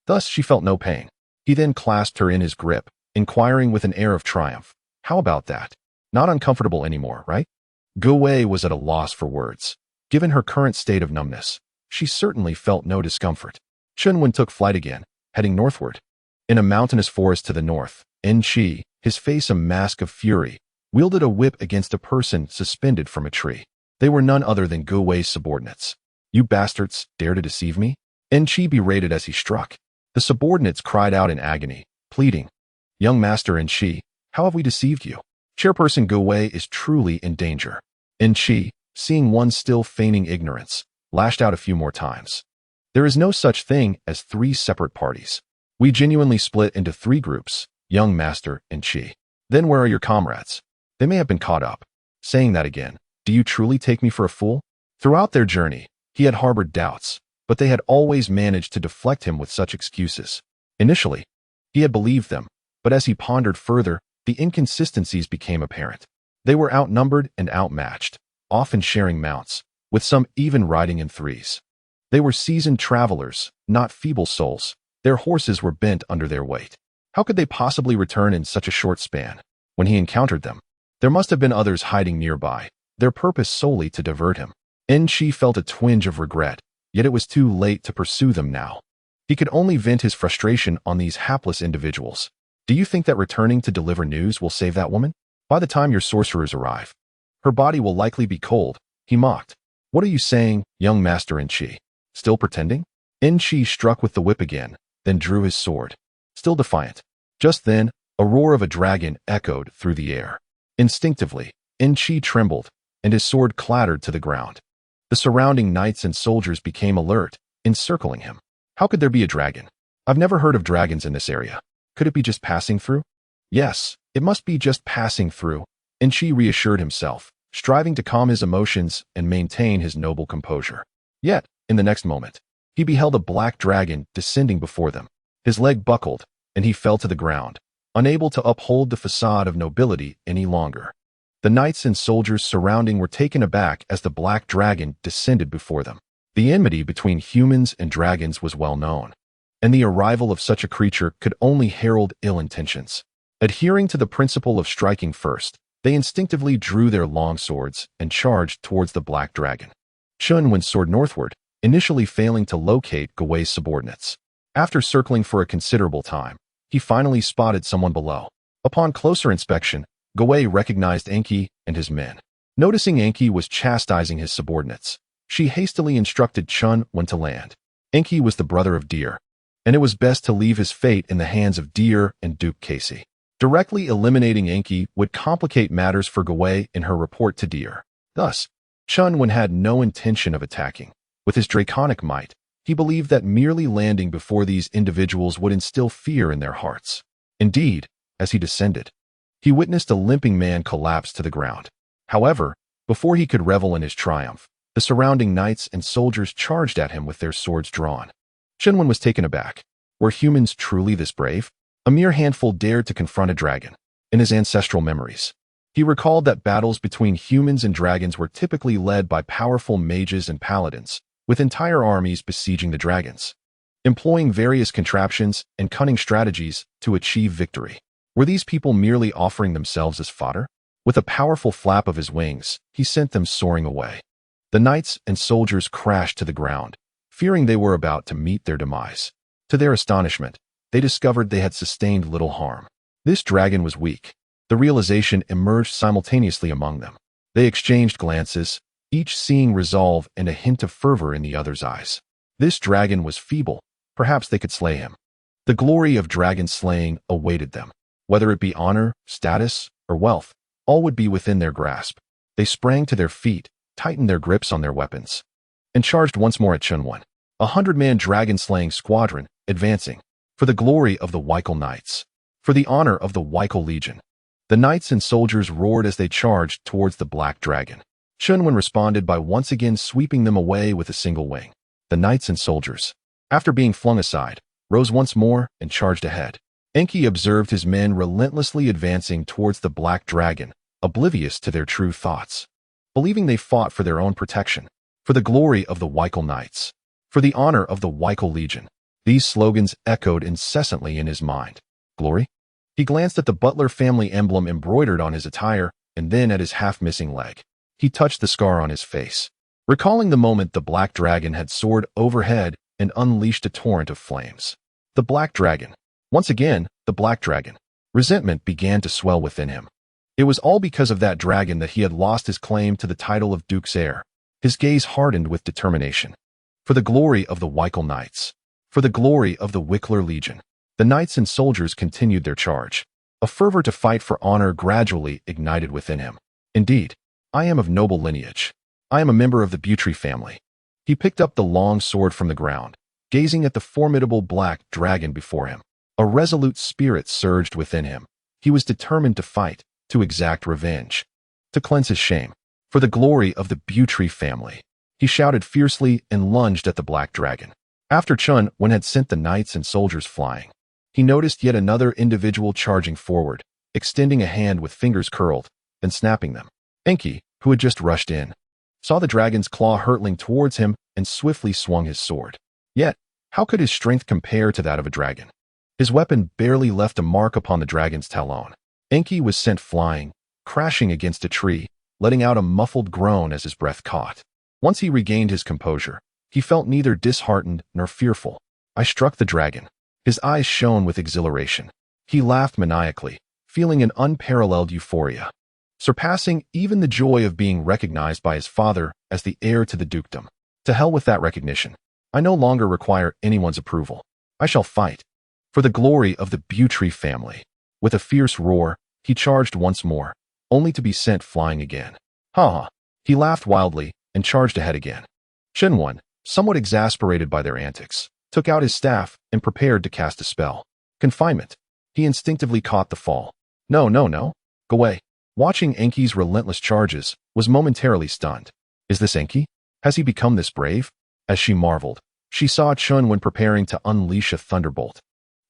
Thus she felt no pain. He then clasped her in his grip, inquiring with an air of triumph. How about that? Not uncomfortable anymore, right? Gawei was at a loss for words. Given her current state of numbness, she certainly felt no discomfort. Chen Wen took flight again, heading northward. In a mountainous forest to the north, Enchi, his face a mask of fury, wielded a whip against a person suspended from a tree. They were none other than Gawei's subordinates. You bastards, dare to deceive me? Enchi berated as he struck. The subordinates cried out in agony, pleading, Young Master Enchi, how have we deceived you? Chairperson Gawei is truly in danger. Enchi, seeing one still feigning ignorance, lashed out a few more times. There is no such thing as 3 separate parties. We genuinely split into 3 groups, Young Master Enchi. Then where are your comrades? They may have been caught up. Saying that again, do you truly take me for a fool? Throughout their journey, he had harbored doubts, but they had always managed to deflect him with such excuses. Initially, he had believed them, but as he pondered further, the inconsistencies became apparent. They were outnumbered and outmatched, often sharing mounts, with some even riding in 3s. They were seasoned travelers, not feeble souls. Their horses were bent under their weight. How could they possibly return in such a short span? When he encountered them, There must have been others hiding nearby, their purpose solely to divert him. Enchi felt a twinge of regret, yet it was too late to pursue them now. He could only vent his frustration on these hapless individuals. Do you think that returning to deliver news will save that woman? By the time your sorcerers arrive, her body will likely be cold, he mocked. What are you saying, young Master Enchi? Still pretending? Enchi struck with the whip again, then drew his sword. Still defiant. Just then, a roar of a dragon echoed through the air. Instinctively, Enchi trembled, and his sword clattered to the ground. The surrounding knights and soldiers became alert, encircling him. How could there be a dragon? I've never heard of dragons in this area. Could it be just passing through? Yes, it must be just passing through, Enchi reassured himself, striving to calm his emotions and maintain his noble composure. Yet, in the next moment, he beheld a black dragon descending before them. His leg buckled, and he fell to the ground, unable to uphold the facade of nobility any longer. The knights and soldiers surrounding were taken aback as the black dragon descended before them. The enmity between humans and dragons was well known, and the arrival of such a creature could only herald ill intentions. Adhering to the principle of striking first, they instinctively drew their long swords and charged towards the black dragon. Chen Wen soared northward, initially failing to locate Gawei's subordinates. After circling for a considerable time, he finally spotted someone below. Upon closer inspection, Gawei recognized Enki and his men. Noticing Enki was chastising his subordinates, she hastily instructed Chen when to land. Enki was the brother of Deer, and it was best to leave his fate in the hands of Deer and Duke Casey. Directly eliminating Enki would complicate matters for Gawei in her report to Deer. Thus, Chen Wen had no intention of attacking. With his draconic might, he believed that merely landing before these individuals would instill fear in their hearts. Indeed, as he descended, he witnessed a limping man collapse to the ground. However, before he could revel in his triumph, the surrounding knights and soldiers charged at him with their swords drawn. Chen Wen was taken aback. Were humans truly this brave? A mere handful dared to confront a dragon. In his ancestral memories, he recalled that battles between humans and dragons were typically led by powerful mages and paladins, with entire armies besieging the dragons, employing various contraptions and cunning strategies to achieve victory. Were these people merely offering themselves as fodder? With a powerful flap of his wings, he sent them soaring away. The knights and soldiers crashed to the ground, fearing they were about to meet their demise. To their astonishment, they discovered they had sustained little harm. This dragon was weak. The realization emerged simultaneously among them. They exchanged glances, each seeing resolve and a hint of fervor in the other's eyes. This dragon was feeble. Perhaps they could slay him. The glory of dragon slaying awaited them. Whether it be honor, status, or wealth, all would be within their grasp. They sprang to their feet, tightened their grips on their weapons, and charged once more at Chen Wen. 100-man dragon-slaying squadron, advancing. For the glory of the Weikel Knights. For the honor of the Weikel Legion. The knights and soldiers roared as they charged towards the black dragon. Chen Wen responded by once again sweeping them away with a single wing. The knights and soldiers, after being flung aside, rose once more and charged ahead. Enki observed his men relentlessly advancing towards the black dragon, oblivious to their true thoughts, believing they fought for their own protection, for the glory of the Weikel Knights, for the honor of the Weikel Legion. These slogans echoed incessantly in his mind. Glory? He glanced at the Butler family emblem embroidered on his attire, and then at his half-missing leg. He touched the scar on his face, recalling the moment the black dragon had soared overhead and unleashed a torrent of flames. The black dragon. Once again, the black dragon. Resentment began to swell within him. It was all because of that dragon that he had lost his claim to the title of Duke's heir. His gaze hardened with determination. For the glory of the Weikel Knights. For the glory of the Wickler Legion. The knights and soldiers continued their charge. A fervor to fight for honor gradually ignited within him. Indeed, I am of noble lineage. I am a member of the Butry family. He picked up the long sword from the ground, gazing at the formidable black dragon before him. A resolute spirit surged within him. He was determined to fight, to exact revenge, to cleanse his shame. For the glory of the Butry family. He shouted fiercely and lunged at the black dragon. After Chen Wen had sent the knights and soldiers flying, he noticed yet another individual charging forward, extending a hand with fingers curled, then snapping them. Enki, who had just rushed in, saw the dragon's claw hurtling towards him and swiftly swung his sword. Yet, how could his strength compare to that of a dragon? His weapon barely left a mark upon the dragon's talon. Enki was sent flying, crashing against a tree, letting out a muffled groan as his breath caught. Once he regained his composure, he felt neither disheartened nor fearful. I struck the dragon. His eyes shone with exhilaration. He laughed maniacally, feeling an unparalleled euphoria, surpassing even the joy of being recognized by his father as the heir to the dukedom. To hell with that recognition. I no longer require anyone's approval. I shall fight for the glory of the Butry family. With a fierce roar, he charged once more, only to be sent flying again. Ha ha! He laughed wildly and charged ahead again. Chen Wen, somewhat exasperated by their antics, took out his staff and prepared to cast a spell. Confinement. He instinctively caught the fall. No, no, no. Go away. Watching Enki's relentless charges, was momentarily stunned. Is this Enki? Has he become this brave? As she marveled, she saw Chen Wen preparing to unleash a thunderbolt,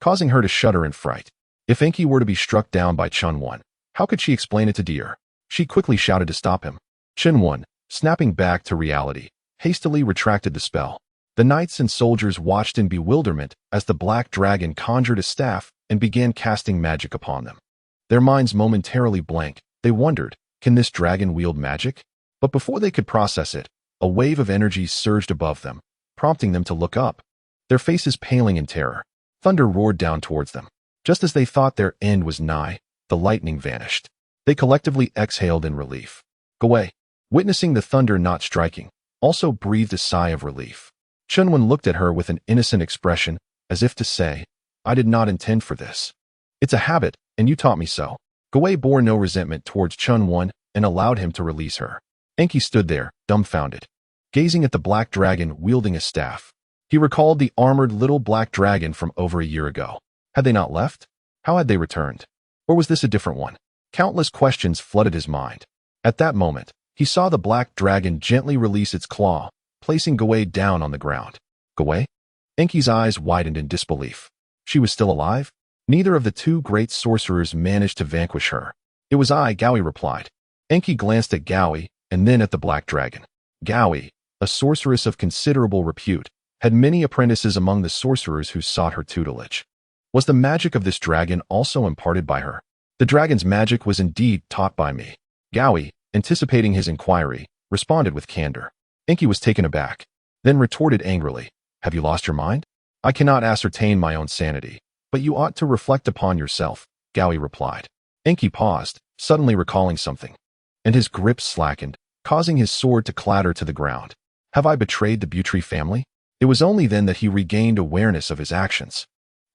causing her to shudder in fright. If Enki were to be struck down by Chen Wen, how could she explain it to Deer? She quickly shouted to stop him. Chen Wen, snapping back to reality, hastily retracted the spell. The knights and soldiers watched in bewilderment as the black dragon conjured a staff and began casting magic upon them. Their minds momentarily blank. They wondered, can this dragon wield magic? But before they could process it, a wave of energy surged above them, prompting them to look up. Their faces paling in terror. Thunder roared down towards them. Just as they thought their end was nigh, the lightning vanished. They collectively exhaled in relief. Go away. Witnessing the thunder not striking, also breathed a sigh of relief. Chen Wen looked at her with an innocent expression, as if to say, I did not intend for this. It's a habit, and you taught me so. Gawei bore no resentment towards Chen Wen and allowed him to release her. Enki stood there, dumbfounded, gazing at the black dragon wielding a staff. He recalled the armored little black dragon from over a year ago. Had they not left? How had they returned? Or was this a different one? Countless questions flooded his mind. At that moment, he saw the black dragon gently release its claw, placing Gawei down on the ground. Gawei? Enki's eyes widened in disbelief. She was still alive? Neither of the two great sorcerers managed to vanquish her. It was I, Gowei replied. Enki glanced at Gowei and then at the black dragon. Gowei, a sorceress of considerable repute, had many apprentices among the sorcerers who sought her tutelage. Was the magic of this dragon also imparted by her? The dragon's magic was indeed taught by me. Gowei, anticipating his inquiry, responded with candor. Enki was taken aback, then retorted angrily, Have you lost your mind? I cannot ascertain my own sanity, but you ought to reflect upon yourself, Gowei replied. Enki paused, suddenly recalling something, and his grip slackened, causing his sword to clatter to the ground. Have I betrayed the Butry family? It was only then that he regained awareness of his actions.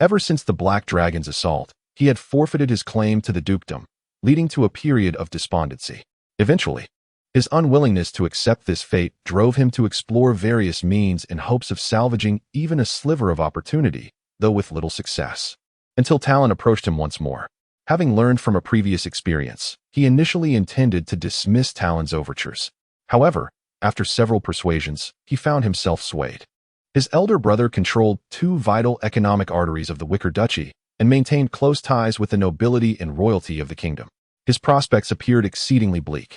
Ever since the Black Dragon's assault, he had forfeited his claim to the dukedom, leading to a period of despondency. Eventually, his unwillingness to accept this fate drove him to explore various means in hopes of salvaging even a sliver of opportunity, though with little success. Until Talon approached him once more. Having learned from a previous experience, he initially intended to dismiss Talon's overtures. However, after several persuasions, he found himself swayed. His elder brother controlled two vital economic arteries of the Wicker Duchy and maintained close ties with the nobility and royalty of the kingdom. His prospects appeared exceedingly bleak.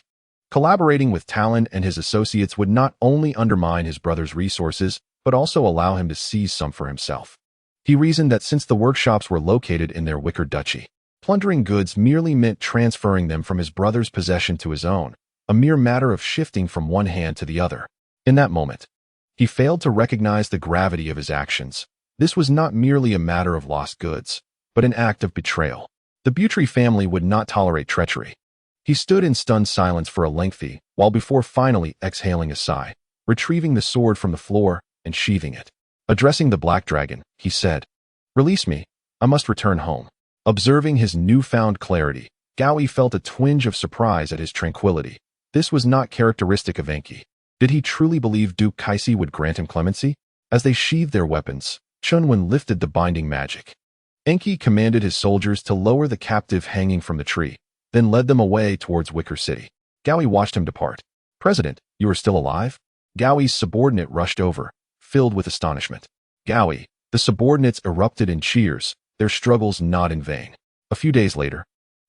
Collaborating with Talon and his associates would not only undermine his brother's resources, but also allow him to seize some for himself. He reasoned that since the workshops were located in their Wicker Duchy, plundering goods merely meant transferring them from his brother's possession to his own, a mere matter of shifting from one hand to the other. In that moment, he failed to recognize the gravity of his actions. This was not merely a matter of lost goods, but an act of betrayal. The Butry family would not tolerate treachery. He stood in stunned silence for a lengthy while before finally exhaling a sigh, retrieving the sword from the floor and sheathing it. Addressing the Black Dragon, he said, "Release me. I must return home." Observing his newfound clarity, Gowei felt a twinge of surprise at his tranquility. This was not characteristic of Enki. Did he truly believe Duke Kaisi would grant him clemency? As they sheathed their weapons, Chen Wen lifted the binding magic. Enki commanded his soldiers to lower the captive hanging from the tree, then led them away towards Wicker City. Gowei watched him depart. "President, you are still alive?" Gowei's subordinate rushed over, filled with astonishment. "Gowei," the subordinates erupted in cheers, their struggles not in vain. A few days later,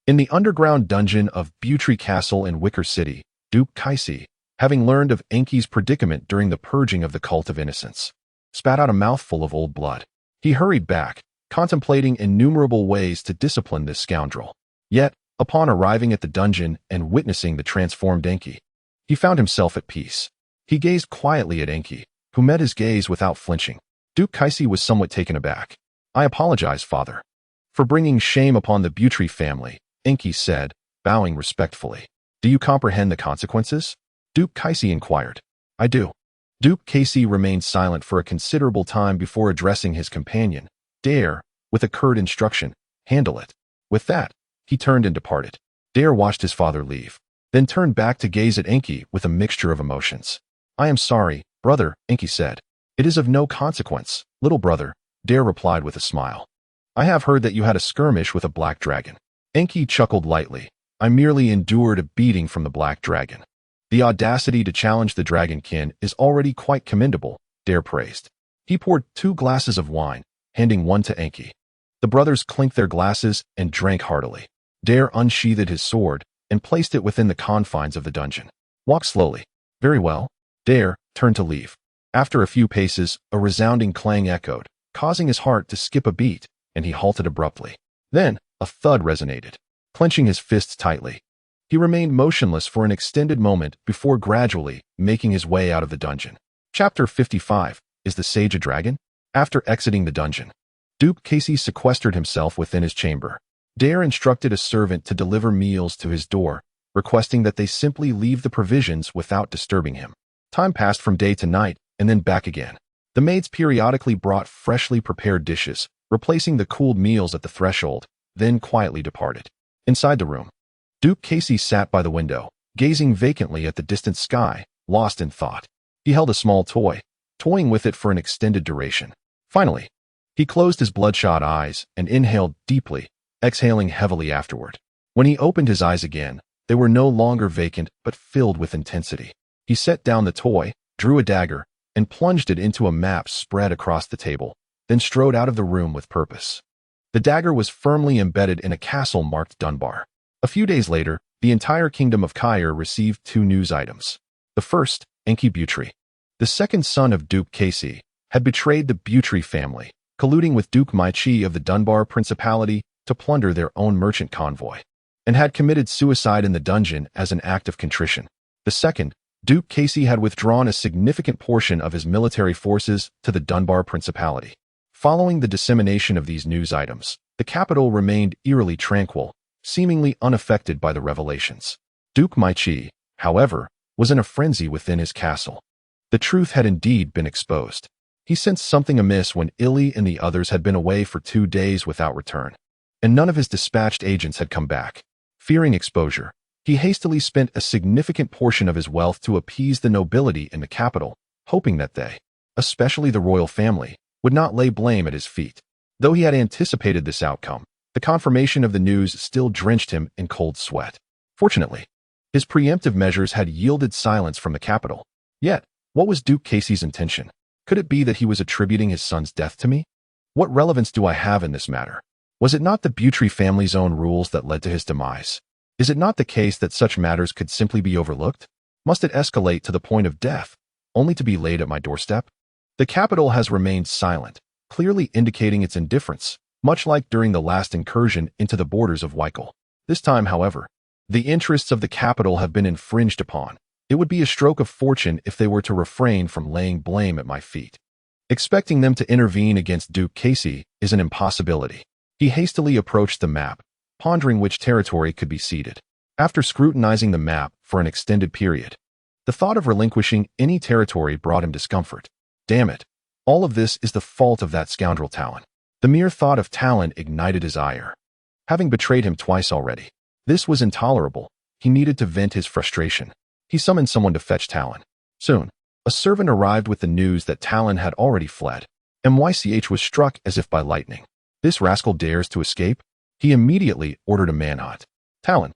in the underground dungeon of Butry Castle in Wicker City, Duke Kaisi, having learned of Enki's predicament during the purging of the Cult of Innocence, spat out a mouthful of old blood. He hurried back, contemplating innumerable ways to discipline this scoundrel. Yet, Upon arriving at the dungeon and witnessing the transformed Enki, he found himself at peace. He gazed quietly at Enki, who met his gaze without flinching. Duke Kaisi was somewhat taken aback. "I apologize, father, for bringing shame upon the Butri family," Enki said, bowing respectfully. "Do you comprehend the consequences?" Duke Kaisi inquired. "I do." Duke Kaisi remained silent for a considerable time before addressing his companion, Dare, with a curt instruction, "Handle it." With that, he turned and departed. Dare watched his father leave, then turned back to gaze at Enki with a mixture of emotions. "I am sorry, brother," Enki said. "It is of no consequence, little brother," Dare replied with a smile. "I have heard that you had a skirmish with a black dragon." Enki chuckled lightly. "I merely endured a beating from the black dragon." "The audacity to challenge the dragonkin is already quite commendable," Dare praised. He poured 2 glasses of wine, handing one to Enki. The brothers clinked their glasses and drank heartily. Dare unsheathed his sword and placed it within the confines of the dungeon. "Walk slowly." "Very well." Dare turned to leave. After a few paces, a resounding clang echoed, causing his heart to skip a beat, and he halted abruptly. Then, a thud resonated. Clenching his fists tightly, he remained motionless for an extended moment before gradually making his way out of the dungeon. Chapter 55. Is the Sage a Dragon? After exiting the dungeon, Duke Kaisi sequestered himself within his chamber. Dare instructed a servant to deliver meals to his door, requesting that they simply leave the provisions without disturbing him. Time passed from day to night, and then back again. The maids periodically brought freshly prepared dishes, replacing the cooled meals at the threshold, then quietly departed. Inside the room, Duke Kaisi sat by the window, gazing vacantly at the distant sky, lost in thought. He held a small toy, toying with it for an extended duration. Finally, he closed his bloodshot eyes and inhaled deeply, exhaling heavily afterward. When he opened his eyes again, they were no longer vacant but filled with intensity. He set down the toy, drew a dagger, and plunged it into a map spread across the table, then strode out of the room with purpose. The dagger was firmly embedded in a castle marked Dunbar. A few days later, the entire kingdom of Caire received 2 news items. The first, Enki Butri, the second son of Duke Kaisi, had betrayed the Butri family, colluding with Duke Maichi of the Dunbar Principality to plunder their own merchant convoy, and had committed suicide in the dungeon as an act of contrition. The second, Duke Kaisi had withdrawn a significant portion of his military forces to the Dunbar Principality. Following the dissemination of these news items, the capital remained eerily tranquil, seemingly unaffected by the revelations. Duke Maichi, however, was in a frenzy within his castle. The truth had indeed been exposed. He sensed something amiss when Illy and the others had been away for 2 days without return, and none of his dispatched agents had come back. Fearing exposure, he hastily spent a significant portion of his wealth to appease the nobility in the capital, hoping that they, especially the royal family, would not lay blame at his feet. Though he had anticipated this outcome, the confirmation of the news still drenched him in cold sweat. Fortunately, his preemptive measures had yielded silence from the capital. Yet, what was Duke Kaisi's intention? Could it be that he was attributing his son's death to me? What relevance do I have in this matter? Was it not the Butri family's own rules that led to his demise? Is it not the case that such matters could simply be overlooked? Must it escalate to the point of death, only to be laid at my doorstep? The capital has remained silent, clearly indicating its indifference, much like during the last incursion into the borders of Weikel. This time, however, the interests of the capital have been infringed upon. It would be a stroke of fortune if they were to refrain from laying blame at my feet. Expecting them to intervene against Duke Kaisi is an impossibility. He hastily approached the map, pondering which territory could be ceded. After scrutinizing the map for an extended period, the thought of relinquishing any territory brought him discomfort. Damn it, all of this is the fault of that scoundrel Talon. The mere thought of Talon ignited his ire. Having betrayed him twice already, this was intolerable. He needed to vent his frustration. He summoned someone to fetch Talon. Soon, a servant arrived with the news that Talon had already fled. MYCH was struck as if by lightning. This rascal dares to escape? He immediately ordered a manhunt. Talon,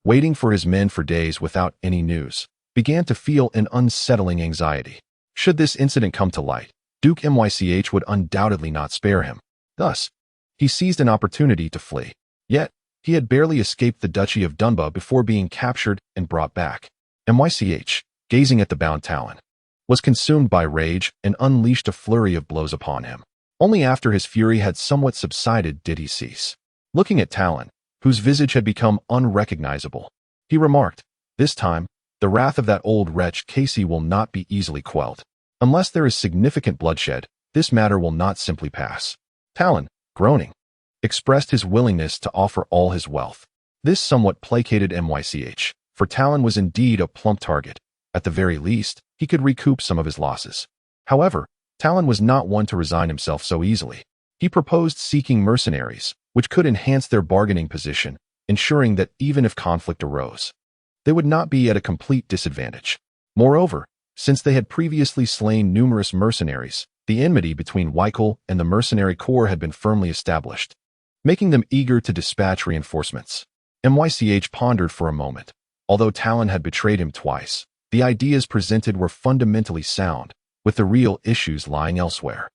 waiting for his men for days without any news, began to feel an unsettling anxiety. Should this incident come to light, Duke MYCH would undoubtedly not spare him. Thus, he seized an opportunity to flee. Yet, he had barely escaped the Duchy of Dunba before being captured and brought back. MYCH, gazing at the bound Talon, was consumed by rage and unleashed a flurry of blows upon him. Only after his fury had somewhat subsided did he cease. Looking at Talon, whose visage had become unrecognizable. He remarked, "This time, the wrath of that old wretch Casey will not be easily quelled. Unless there is significant bloodshed, this matter will not simply pass." Talon, groaning, expressed his willingness to offer all his wealth. This somewhat placated MYCH, for Talon was indeed a plump target. At the very least, he could recoup some of his losses. However, Talon was not one to resign himself so easily. He proposed seeking mercenaries, which could enhance their bargaining position, ensuring that even if conflict arose, they would not be at a complete disadvantage. Moreover, since they had previously slain numerous mercenaries, the enmity between Weichel and the mercenary corps had been firmly established, making them eager to dispatch reinforcements. MYCH pondered for a moment. Although Talon had betrayed him twice, the ideas presented were fundamentally sound, with the real issues lying elsewhere.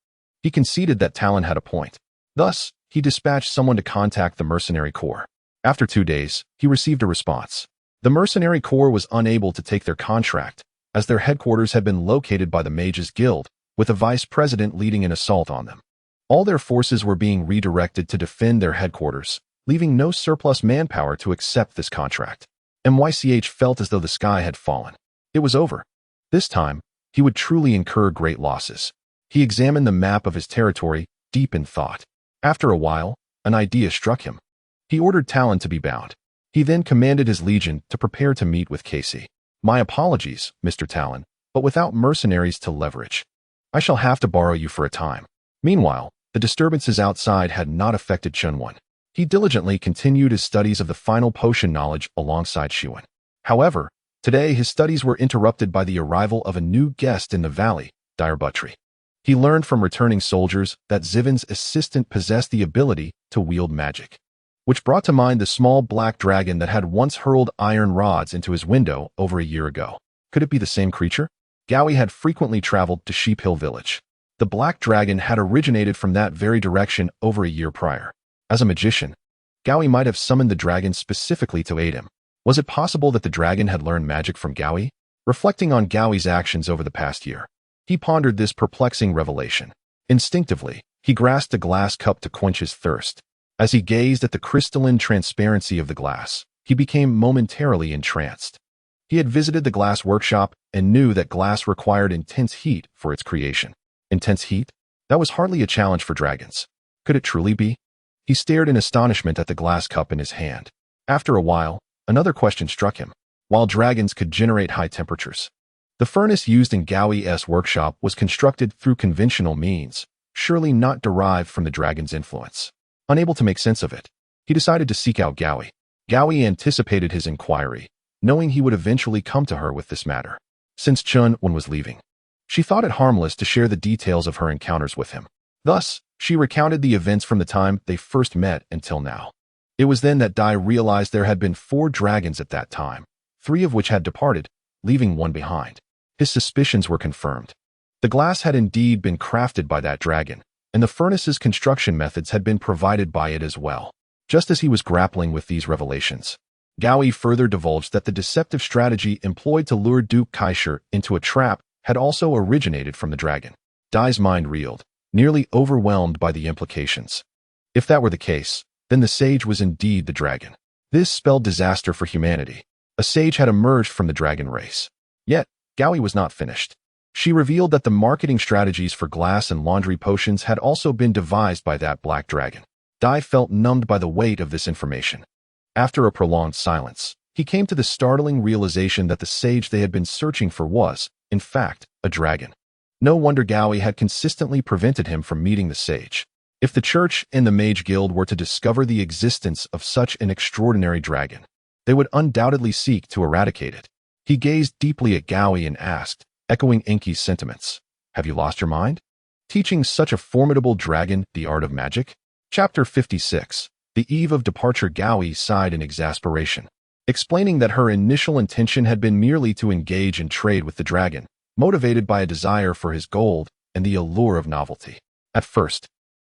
He conceded that Talon had a point. Thus, he dispatched someone to contact the mercenary corps. After 2 days, he received a response. The mercenary corps was unable to take their contract, as their headquarters had been located by the Mages Guild, with a vice president leading an assault on them. All their forces were being redirected to defend their headquarters, leaving no surplus manpower to accept this contract. MYCH felt as though the sky had fallen. It was over. This time, he would truly incur great losses. He examined the map of his territory, deep in thought. After a while, an idea struck him. He ordered Talon to be bound. He then commanded his legion to prepare to meet with Casey. "My apologies, Mr. Talon, but without mercenaries to leverage, I shall have to borrow you for a time." Meanwhile, the disturbances outside had not affected Chen Wen. He diligently continued his studies of the final potion knowledge alongside Wen. However, today his studies were interrupted by the arrival of a new guest in the valley, Direbutry. He learned from returning soldiers that Zivin's assistant possessed the ability to wield magic, which brought to mind the small black dragon that had once hurled iron rods into his window over a year ago. Could it be the same creature? Gowie had frequently traveled to Sheep Hill Village. The black dragon had originated from that very direction over a year prior. As a magician, Gowie might have summoned the dragon specifically to aid him. Was it possible that the dragon had learned magic from Gowie? Reflecting on Gowie's actions over the past year, he pondered this perplexing revelation. Instinctively, he grasped a glass cup to quench his thirst. As he gazed at the crystalline transparency of the glass, he became momentarily entranced. He had visited the glass workshop and knew that glass required intense heat for its creation. Intense heat? That was hardly a challenge for dragons. Could it truly be? He stared in astonishment at the glass cup in his hand. After a while, another question struck him. While dragons could generate high temperatures, the furnace used in Gowie's workshop was constructed through conventional means, surely not derived from the dragon's influence. Unable to make sense of it, he decided to seek out Gowie. Gowie anticipated his inquiry, knowing he would eventually come to her with this matter. Since Chen Wen was leaving, she thought it harmless to share the details of her encounters with him. Thus, she recounted the events from the time they first met until now. It was then that Dai realized there had been 4 dragons at that time, 3 of which had departed, leaving one behind. His suspicions were confirmed. The glass had indeed been crafted by that dragon, and the furnace's construction methods had been provided by it as well. Just as he was grappling with these revelations, Gowie further divulged that the deceptive strategy employed to lure Duke Kaisher into a trap had also originated from the dragon. Dai's mind reeled, nearly overwhelmed by the implications. If that were the case, then the sage was indeed the dragon. This spelled disaster for humanity. A sage had emerged from the dragon race. Yet, Gowie was not finished. She revealed that the marketing strategies for glass and laundry potions had also been devised by that black dragon. Dai felt numbed by the weight of this information. After a prolonged silence, he came to the startling realization that the sage they had been searching for was, in fact, a dragon. No wonder Gowie had consistently prevented him from meeting the sage. If the church and the Mage Guild were to discover the existence of such an extraordinary dragon, they would undoubtedly seek to eradicate it. He gazed deeply at Gowie and asked, echoing Enki's sentiments, "Have you lost your mind? Teaching such a formidable dragon the art of magic?" Chapter 56. The eve of departure. Gowie sighed in exasperation, explaining that her initial intention had been merely to engage in trade with the dragon, motivated by a desire for his gold and the allure of novelty. At first,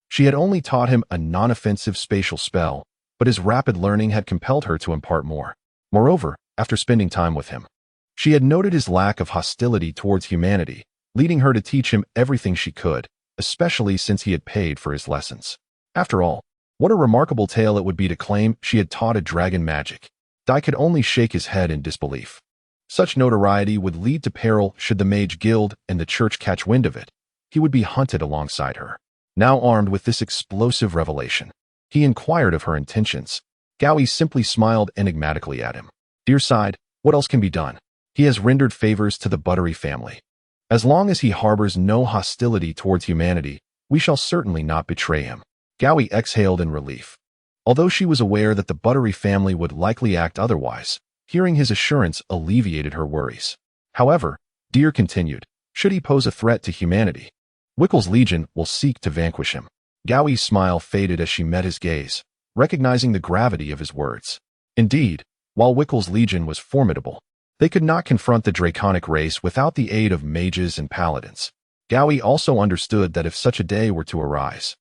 she had only taught him a non-offensive spatial spell, but his rapid learning had compelled her to impart more. Moreover, after spending time with him, she had noted his lack of hostility towards humanity, leading her to teach him everything she could, especially since he had paid for his lessons. After all, What a remarkable tale it would be to claim she had taught a dragon magic. Dai could only shake his head in disbelief. Such notoriety would lead to peril should the mage guild and the church catch wind of it. He would be hunted alongside her. Now armed with this explosive revelation, he inquired of her intentions. Gowie simply smiled enigmatically at him. Dear sighed, what else can be done? He has rendered favors to the Buttery family. As long as he harbors no hostility towards humanity, we shall certainly not betray him. Gowie exhaled in relief. Although she was aware that the Buttery family would likely act otherwise, hearing his assurance alleviated her worries. However, Deer continued, should he pose a threat to humanity, Wickle's legion will seek to vanquish him. Gowie's smile faded as she met his gaze, recognizing the gravity of his words. Indeed, while Wickle's legion was formidable, they could not confront the draconic race without the aid of mages and paladins. Gowie also understood that if such a day were to arise,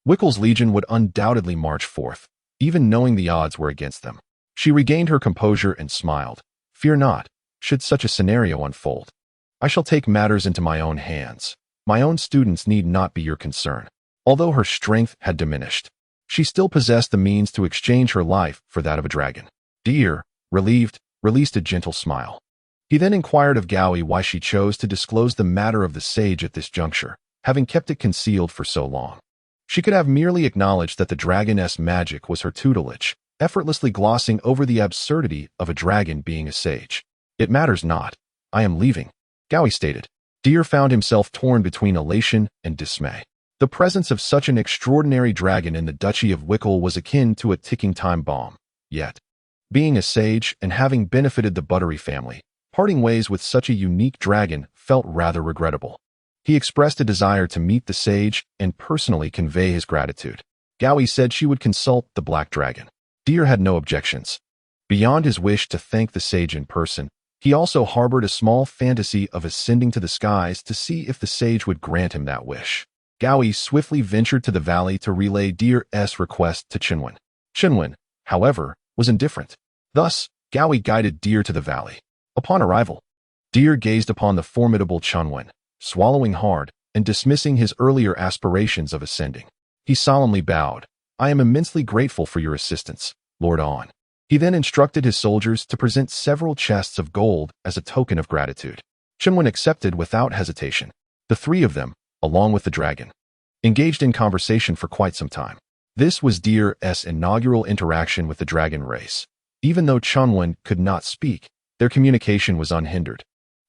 Wickle's legion would undoubtedly march forth, even knowing the odds were against them. She regained her composure and smiled. Fear not, should such a scenario unfold. I shall take matters into my own hands. My own students need not be your concern. Although her strength had diminished, she still possessed the means to exchange her life for that of a dragon. Deer, relieved, released a gentle smile. He then inquired of Gowie why she chose to disclose the matter of the sage at this juncture, having kept it concealed for so long. She could have merely acknowledged that the dragoness magic was her tutelage, effortlessly glossing over the absurdity of a dragon being a sage. It matters not. I am leaving, Gowie stated. Deer found himself torn between elation and dismay. The presence of such an extraordinary dragon in the Duchy of Wickle was akin to a ticking time bomb. Yet, being a sage and having benefited the Buttery family, parting ways with such a unique dragon felt rather regrettable. He expressed a desire to meet the sage and personally convey his gratitude. Gowie said she would consult the black dragon. Deer had no objections. Beyond his wish to thank the sage in person, he also harbored a small fantasy of ascending to the skies to see if the sage would grant him that wish. Gowie swiftly ventured to the valley to relay Deer's request to Chen Wen. Chen Wen, however, was indifferent. Thus, Gowie guided Deer to the valley. Upon arrival, Deer gazed upon the formidable Chen Wen, swallowing hard and dismissing his earlier aspirations of ascending. He solemnly bowed. I am immensely grateful for your assistance, Lord On. He then instructed his soldiers to present several chests of gold as a token of gratitude. Chen Wen accepted without hesitation. The three of them, along with the dragon, engaged in conversation for quite some time. This was Deer's inaugural interaction with the dragon race. Even though Chen Wen could not speak, their communication was unhindered.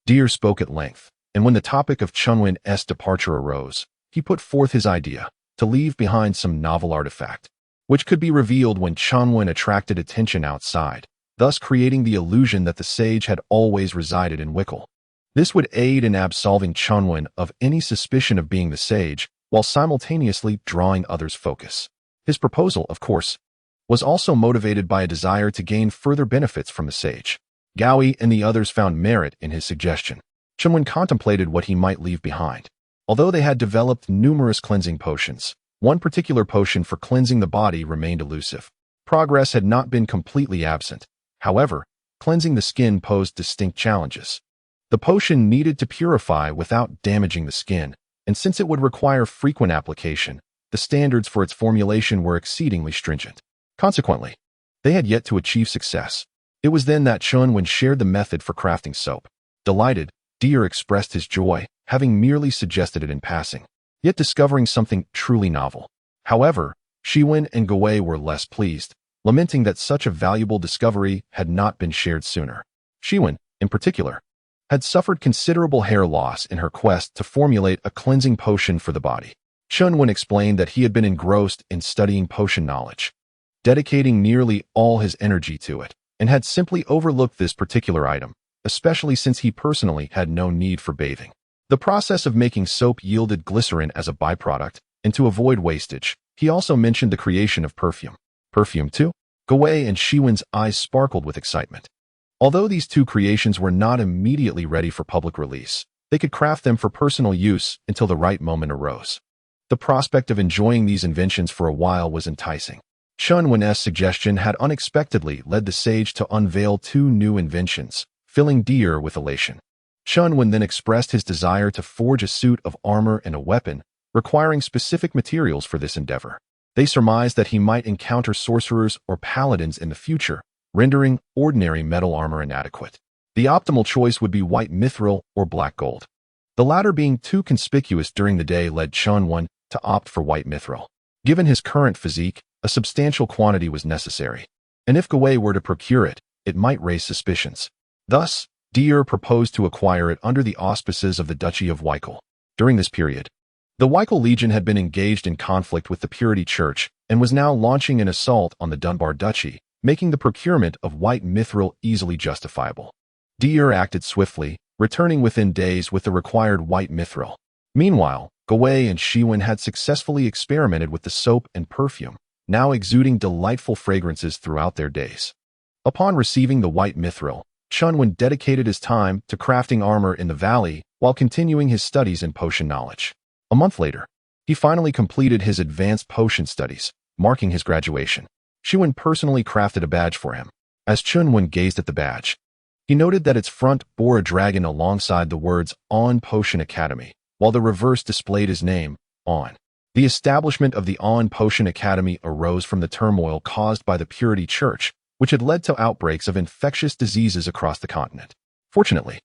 Deer spoke at length, and when the topic of Chen Wen's departure arose, he put forth his idea to leave behind some novel artifact, which could be revealed when Chen Wen attracted attention outside, thus creating the illusion that the sage had always resided in Wickle. This would aid in absolving Chen Wen of any suspicion of being the sage, while simultaneously drawing others' focus. His proposal, of course, was also motivated by a desire to gain further benefits from the sage. Gowie and the others found merit in his suggestion. Chen Wen contemplated what he might leave behind. Although they had developed numerous cleansing potions, one particular potion for cleansing the body remained elusive. Progress had not been completely absent. However, cleansing the skin posed distinct challenges. The potion needed to purify without damaging the skin, and since it would require frequent application, the standards for its formulation were exceedingly stringent. Consequently, they had yet to achieve success. It was then that Chen Wen shared the method for crafting soap. Delighted, Deer expressed his joy, having merely suggested it in passing, yet discovering something truly novel. However, Chen Wen and Gowie were less pleased, lamenting that such a valuable discovery had not been shared sooner. Chen Wen, in particular, had suffered considerable hair loss in her quest to formulate a cleansing potion for the body. Chen Wen explained that he had been engrossed in studying potion knowledge, dedicating nearly all his energy to it, and had simply overlooked this particular item, especially since he personally had no need for bathing. The process of making soap yielded glycerin as a byproduct, and to avoid wastage, he also mentioned the creation of perfume. Perfume too? Gowie and Chen Wen's eyes sparkled with excitement. Although these two creations were not immediately ready for public release, they could craft them for personal use until the right moment arose. The prospect of enjoying these inventions for a while was enticing. Chen Wen's suggestion had unexpectedly led the sage to unveil two new inventions, filling Deer with elation. Chen Wen then expressed his desire to forge a suit of armor and a weapon, requiring specific materials for this endeavor. They surmised that he might encounter sorcerers or paladins in the future, rendering ordinary metal armor inadequate. The optimal choice would be white mithril or black gold. The latter being too conspicuous during the day led Chen Wen to opt for white mithril. Given his current physique, a substantial quantity was necessary, and if Gawei were to procure it, it might raise suspicions. Thus, Deer proposed to acquire it under the auspices of the Duchy of Weichel. During this period, the Weichel Legion had been engaged in conflict with the Purity Church and was now launching an assault on the Dunbar Duchy, making the procurement of white mithril easily justifiable. Deer acted swiftly, returning within days with the required white mithril. Meanwhile, Gawei and Wen had successfully experimented with the soap and perfume, now exuding delightful fragrances throughout their days. Upon receiving the white mithril, Chen Wen dedicated his time to crafting armor in the valley while continuing his studies in potion knowledge. A month later, he finally completed his advanced potion studies, marking his graduation. Wen personally crafted a badge for him. As Chen Wen gazed at the badge, he noted that its front bore a dragon alongside the words On Potion Academy, while the reverse displayed his name, On. The establishment of the On Potion Academy arose from the turmoil caused by the Purity Church, which had led to outbreaks of infectious diseases across the continent. Fortunately,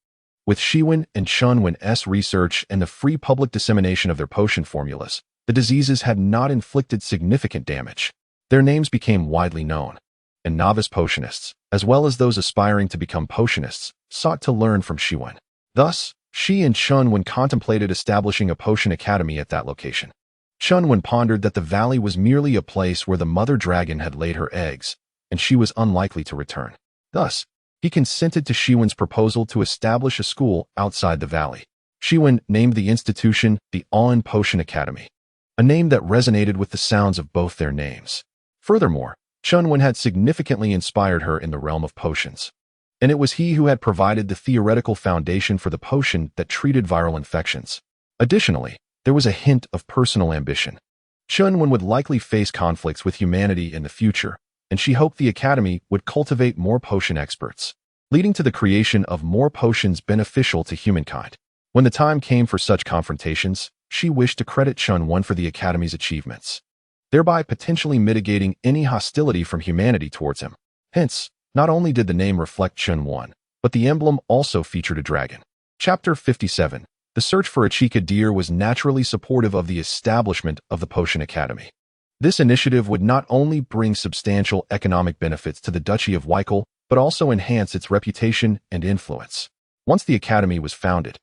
with Wen and Chen Wen's research and the free public dissemination of their potion formulas, the diseases had not inflicted significant damage. Their names became widely known, and novice potionists, as well as those aspiring to become potionists, sought to learn from Wen. Thus, and Chen Wen contemplated establishing a potion academy at that location. Chen Wen pondered that the valley was merely a place where the mother dragon had laid her eggs, and she was unlikely to return. Thus, he consented to Wen's proposal to establish a school outside the valley. Wen named the institution the On Potion Academy, a name that resonated with the sounds of both their names. Furthermore, Chen Wen had significantly inspired her in the realm of potions, and it was he who had provided the theoretical foundation for the potion that treated viral infections. Additionally, there was a hint of personal ambition. Chen Wen would likely face conflicts with humanity in the future, and she hoped the academy would cultivate more potion experts, leading to the creation of more potions beneficial to humankind. When the time came for such confrontations, she wished to credit Chen Wen for the academy's achievements, thereby potentially mitigating any hostility from humanity towards him. Hence, not only did the name reflect Chen Wen, but the emblem also featured a dragon. Chapter 57. The search for a Chica deer was naturally supportive of the establishment of the Potion Academy. This initiative would not only bring substantial economic benefits to the Duchy of Weichel, but also enhance its reputation and influence. Once the academy was founded,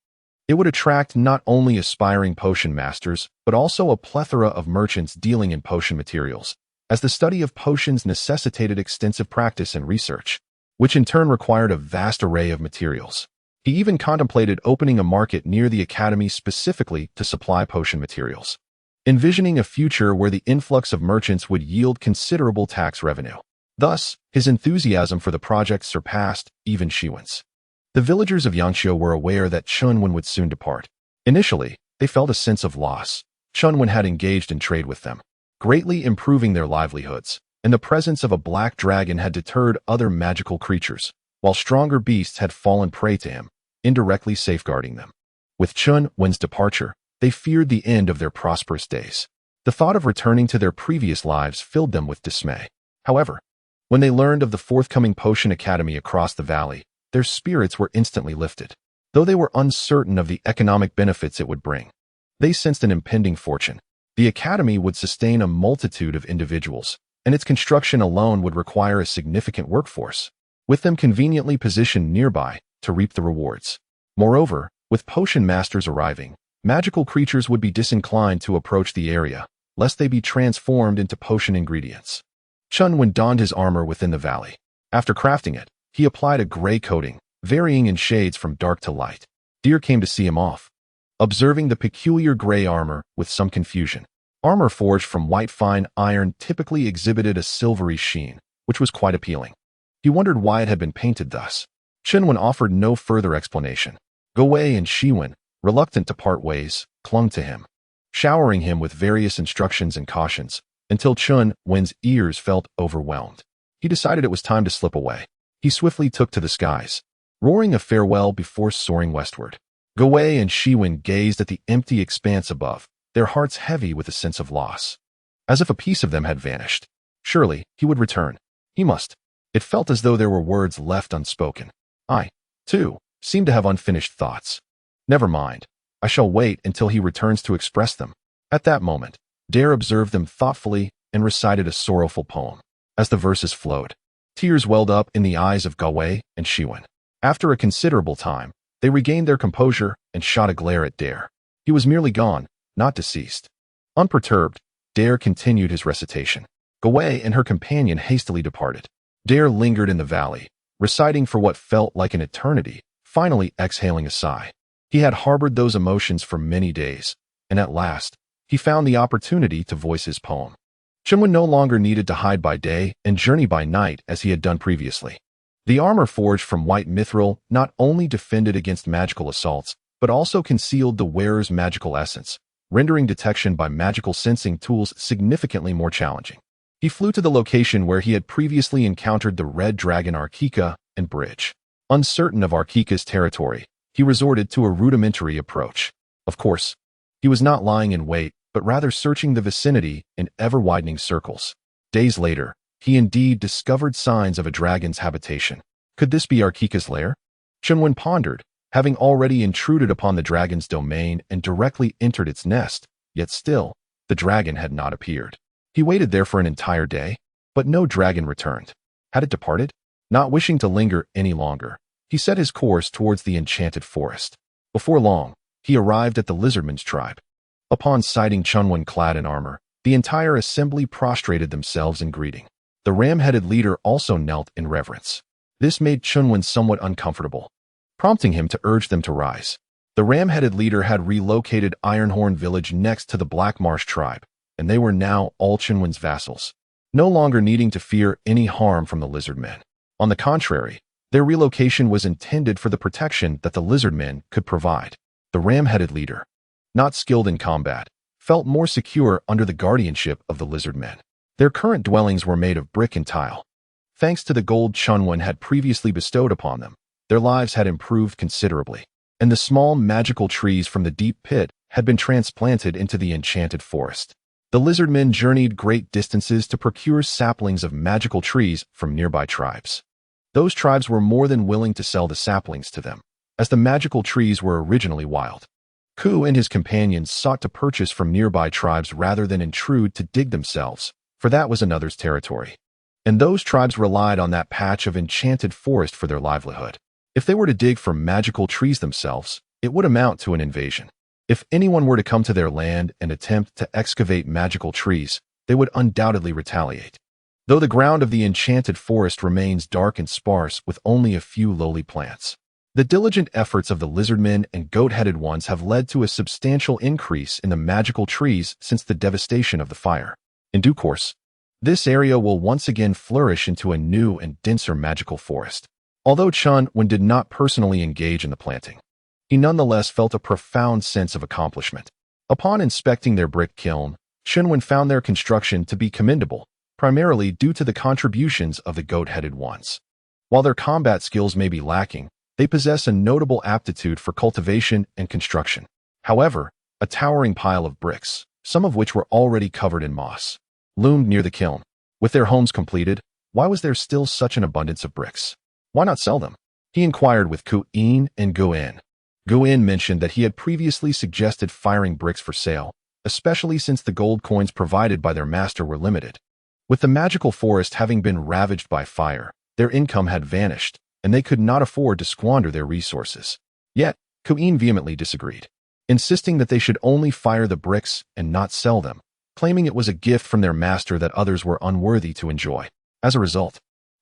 it would attract not only aspiring potion masters, but also a plethora of merchants dealing in potion materials, as the study of potions necessitated extensive practice and research, which in turn required a vast array of materials. He even contemplated opening a market near the academy specifically to supply potion materials, envisioning a future where the influx of merchants would yield considerable tax revenue. Thus, his enthusiasm for the project surpassed even Wen's. The villagers of Yangqiu were aware that Chen Wen would soon depart. Initially, they felt a sense of loss. Chen Wen had engaged in trade with them, greatly improving their livelihoods, and the presence of a black dragon had deterred other magical creatures, while stronger beasts had fallen prey to him, indirectly safeguarding them. With Chen Wen's departure, they feared the end of their prosperous days. The thought of returning to their previous lives filled them with dismay. However, when they learned of the forthcoming Potion Academy across the valley, their spirits were instantly lifted. Though they were uncertain of the economic benefits it would bring, they sensed an impending fortune. The academy would sustain a multitude of individuals, and its construction alone would require a significant workforce, with them conveniently positioned nearby to reap the rewards. Moreover, with potion masters arriving, magical creatures would be disinclined to approach the area, lest they be transformed into potion ingredients. Chen Wen donned his armor within the valley. After crafting it, he applied a gray coating, varying in shades from dark to light. Deer came to see him off, observing the peculiar gray armor with some confusion. Armor forged from white fine iron typically exhibited a silvery sheen, which was quite appealing. He wondered why it had been painted thus. Chen Wen offered no further explanation. Gawei and Wen, reluctant to part ways, clung to him, showering him with various instructions and cautions, until Chen Wen's ears felt overwhelmed. He decided it was time to slip away. He swiftly took to the skies, roaring a farewell before soaring westward. Gawei and Wen gazed at the empty expanse above, their hearts heavy with a sense of loss. as if a piece of them had vanished. Surely, he would return. He must. It felt as though there were words left unspoken. I, too, seemed to have unfinished thoughts. Never mind. I shall wait until he returns to express them. At that moment, Dare observed them thoughtfully and recited a sorrowful poem. As the verses flowed, tears welled up in the eyes of Gawei and Chen Wen. After a considerable time, they regained their composure and shot a glare at Dare. He was merely gone, not deceased. Unperturbed, Dare continued his recitation. Gawei and her companion hastily departed. Dare lingered in the valley, reciting for what felt like an eternity, finally exhaling a sigh. He had harbored those emotions for many days, and at last, he found the opportunity to voice his poem. Chen Wen no longer needed to hide by day and journey by night as he had done previously. The armor forged from white mithril not only defended against magical assaults, but also concealed the wearer's magical essence, rendering detection by magical sensing tools significantly more challenging. He flew to the location where he had previously encountered the red dragon Arkika and Bridge. Uncertain of Arkika's territory, he resorted to a rudimentary approach. Of course, he was not lying in wait, but rather searching the vicinity in ever-widening circles. Days later, he indeed discovered signs of a dragon's habitation. Could this be Arkika's lair? Chen Wen pondered, having already intruded upon the dragon's domain and directly entered its nest, yet still, the dragon had not appeared. He waited there for an entire day, but no dragon returned. Had it departed? Not wishing to linger any longer, he set his course towards the enchanted forest. Before long, he arrived at the lizardman's tribe. Upon sighting Chen Wen clad in armor, the entire assembly prostrated themselves in greeting. The ram-headed leader also knelt in reverence. This made Chen Wen somewhat uncomfortable, prompting him to urge them to rise. The ram-headed leader had relocated Ironhorn village next to the Black Marsh tribe, and they were now all Chen Wen's vassals, no longer needing to fear any harm from the lizardmen. On the contrary, their relocation was intended for the protection that the lizardmen could provide. The ram-headed leader, not skilled in combat, felt more secure under the guardianship of the lizardmen. Their current dwellings were made of brick and tile. Thanks to the gold Chen Wen had previously bestowed upon them, their lives had improved considerably, and the small magical trees from the deep pit had been transplanted into the enchanted forest. The lizardmen journeyed great distances to procure saplings of magical trees from nearby tribes. Those tribes were more than willing to sell the saplings to them, as the magical trees were originally wild. Ku and his companions sought to purchase from nearby tribes rather than intrude to dig themselves, for that was another's territory. And those tribes relied on that patch of enchanted forest for their livelihood. If they were to dig for magical trees themselves, it would amount to an invasion. If anyone were to come to their land and attempt to excavate magical trees, they would undoubtedly retaliate. Though the ground of the enchanted forest remains dark and sparse with only a few lowly plants, the diligent efforts of the lizardmen and goat-headed ones have led to a substantial increase in the magical trees since the devastation of the fire. In due course, this area will once again flourish into a new and denser magical forest. Although Chen Wen did not personally engage in the planting, he nonetheless felt a profound sense of accomplishment. Upon inspecting their brick kiln, Chen Wen found their construction to be commendable, primarily due to the contributions of the goat-headed ones. While their combat skills may be lacking, they possess a notable aptitude for cultivation and construction. However, a towering pile of bricks, some of which were already covered in moss, loomed near the kiln. With their homes completed, why was there still such an abundance of bricks? Why not sell them? He inquired with Ku-in and Gu-in. Gu-in mentioned that he had previously suggested firing bricks for sale, especially since the gold coins provided by their master were limited. With the magical forest having been ravaged by fire, their income had vanished, and they could not afford to squander their resources. Yet, Ku-in vehemently disagreed, insisting that they should only fire the bricks and not sell them, claiming it was a gift from their master that others were unworthy to enjoy. As a result,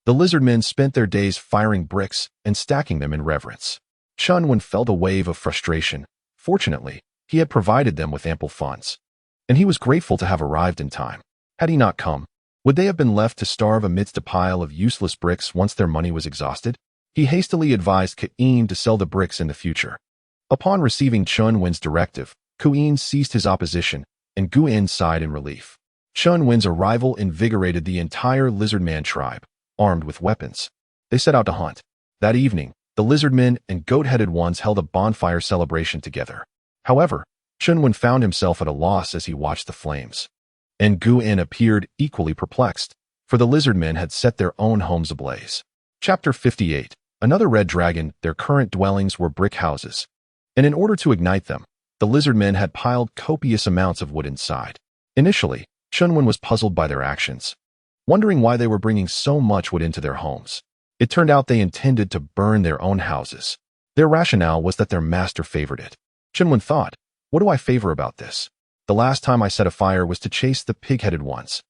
the lizardmen spent their days firing bricks and stacking them in reverence. Chen Wen felt a wave of frustration. Fortunately, he had provided them with ample funds, and he was grateful to have arrived in time. Had he not come, would they have been left to starve amidst a pile of useless bricks once their money was exhausted? He hastily advised Ku-in to sell the bricks in the future. Upon receiving Chen Wen's directive, Ku-in ceased his opposition, and Gu-in sighed in relief. Chen Wen's arrival invigorated the entire lizardman tribe, armed with weapons. They set out to hunt. That evening, the lizardmen and goat-headed ones held a bonfire celebration together. However, Chen Wen found himself at a loss as he watched the flames. and Gu-in appeared equally perplexed, for the lizard men had set their own homes ablaze. Chapter 58. Another red dragon. Their current dwellings were brick houses, and in order to ignite them, the lizard men had piled copious amounts of wood inside. Initially, Chen Wen was puzzled by their actions, wondering why they were bringing so much wood into their homes. It turned out they intended to burn their own houses. Their rationale was that their master favored it. Chen Wen thought, what do I favor about this? The last time I set a fire was to chase the pig-headed ones.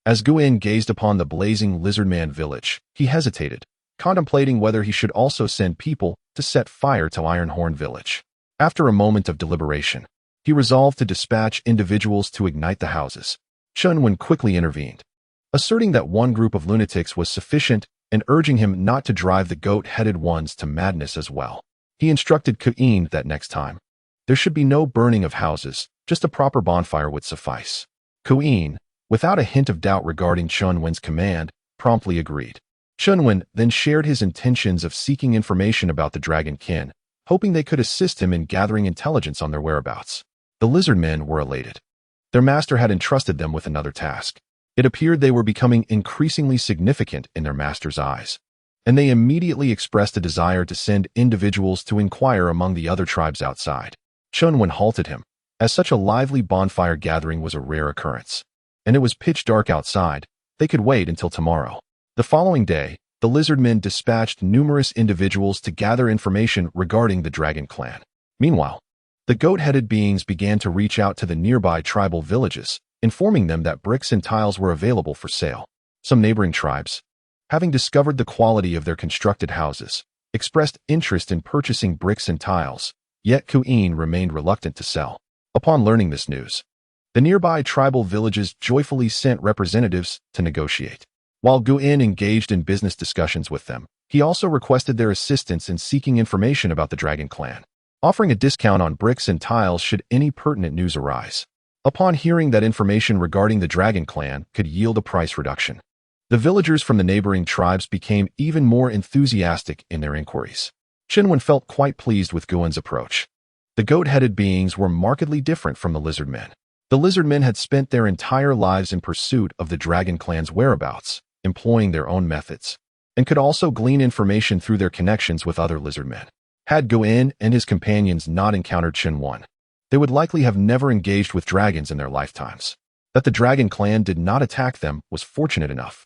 As Gu-in gazed upon the blazing lizardman village, he hesitated, contemplating whether he should also send people to set fire to Ironhorn village. After a moment of deliberation, he resolved to dispatch individuals to ignite the houses. Chen Wen quickly intervened, asserting that one group of lunatics was sufficient and urging him not to drive the goat-headed ones to madness as well. He instructed Gu-in that next time, there should be no burning of houses, just a proper bonfire would suffice. Gu-in, without a hint of doubt regarding Chen Wen's command, promptly agreed. Chen Wen then shared his intentions of seeking information about the dragon kin, hoping they could assist him in gathering intelligence on their whereabouts. The lizard men were elated. Their master had entrusted them with another task. It appeared they were becoming increasingly significant in their master's eyes, and they immediately expressed a desire to send individuals to inquire among the other tribes outside. Chen Wen halted him, as such a lively bonfire gathering was a rare occurrence, and it was pitch dark outside. They could wait until tomorrow. The following day, the lizard men dispatched numerous individuals to gather information regarding the dragon clan. Meanwhile, the goat-headed beings began to reach out to the nearby tribal villages, informing them that bricks and tiles were available for sale. Some neighboring tribes, having discovered the quality of their constructed houses, expressed interest in purchasing bricks and tiles, yet Gu-in remained reluctant to sell. Upon learning this news, the nearby tribal villages joyfully sent representatives to negotiate. While Gu-in engaged in business discussions with them, he also requested their assistance in seeking information about the dragon clan, offering a discount on bricks and tiles should any pertinent news arise. Upon hearing that information regarding the dragon clan could yield a price reduction, the villagers from the neighboring tribes became even more enthusiastic in their inquiries. Chen Wen felt quite pleased with Gu-in's approach. The goat-headed beings were markedly different from the lizard men. The lizard men had spent their entire lives in pursuit of the dragon clan's whereabouts, employing their own methods, and could also glean information through their connections with other lizard men. Had Gu-in and his companions not encountered Chen Wen, they would likely have never engaged with dragons in their lifetimes. That the dragon clan did not attack them was fortunate enough.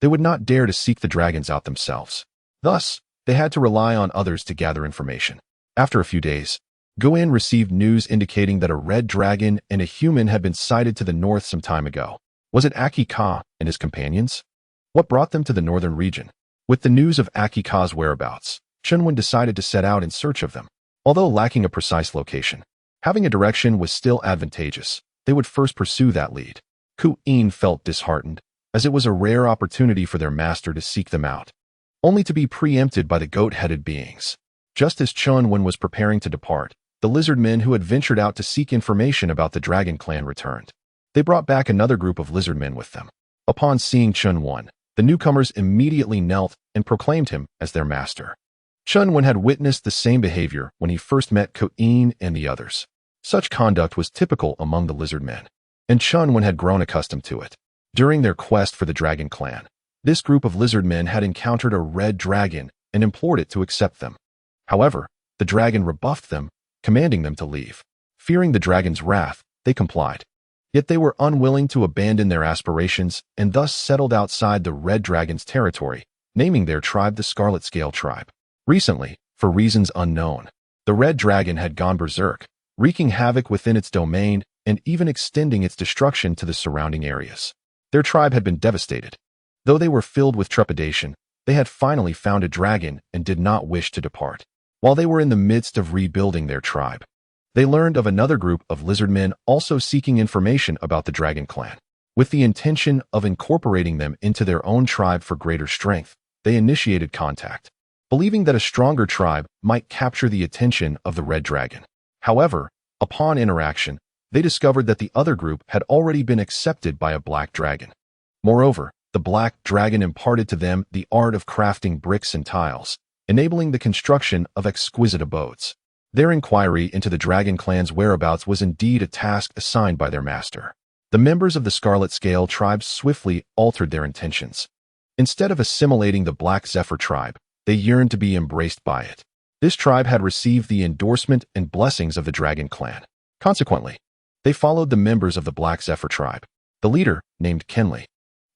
They would not dare to seek the dragons out themselves. Thus, they had to rely on others to gather information. After a few days, Gu-in received news indicating that a red dragon and a human had been sighted to the north some time ago. Was it Aki Ka and his companions? What brought them to the northern region? With the news of Aki Ka's whereabouts, Chen Wen decided to set out in search of them. Although lacking a precise location, having a direction was still advantageous. They would first pursue that lead. Gu-in felt disheartened, as it was a rare opportunity for their master to seek them out, only to be preempted by the goat-headed beings. Just as Chen Wen was preparing to depart, the lizard men who had ventured out to seek information about the dragon clan returned. They brought back another group of lizard men with them. Upon seeing Chen Wen, the newcomers immediately knelt and proclaimed him as their master. Chen Wen had witnessed the same behavior when he first met Gu-in and the others. Such conduct was typical among the lizard men, and Chen Wen had grown accustomed to it. During their quest for the dragon clan, this group of lizard men had encountered a red dragon and implored it to accept them. However, the dragon rebuffed them, commanding them to leave. Fearing the dragon's wrath, they complied. Yet they were unwilling to abandon their aspirations and thus settled outside the red dragon's territory, naming their tribe the Scarlet Scale Tribe. Recently, for reasons unknown, the red dragon had gone berserk, wreaking havoc within its domain and even extending its destruction to the surrounding areas. Their tribe had been devastated. Though they were filled with trepidation, they had finally found a dragon and did not wish to depart. While they were in the midst of rebuilding their tribe, they learned of another group of lizard men also seeking information about the dragon clan. With the intention of incorporating them into their own tribe for greater strength, they initiated contact, believing that a stronger tribe might capture the attention of the red dragon. However, upon interaction, they discovered that the other group had already been accepted by a black dragon. Moreover, the black dragon imparted to them the art of crafting bricks and tiles, enabling the construction of exquisite abodes. Their inquiry into the dragon clan's whereabouts was indeed a task assigned by their master. The members of the Scarlet Scale tribe swiftly altered their intentions. Instead of assimilating the Black Zephyr tribe, they yearned to be embraced by it. This tribe had received the endorsement and blessings of the Dragon Clan. Consequently, they followed the members of the Black Zephyr tribe. The leader, named Kenley,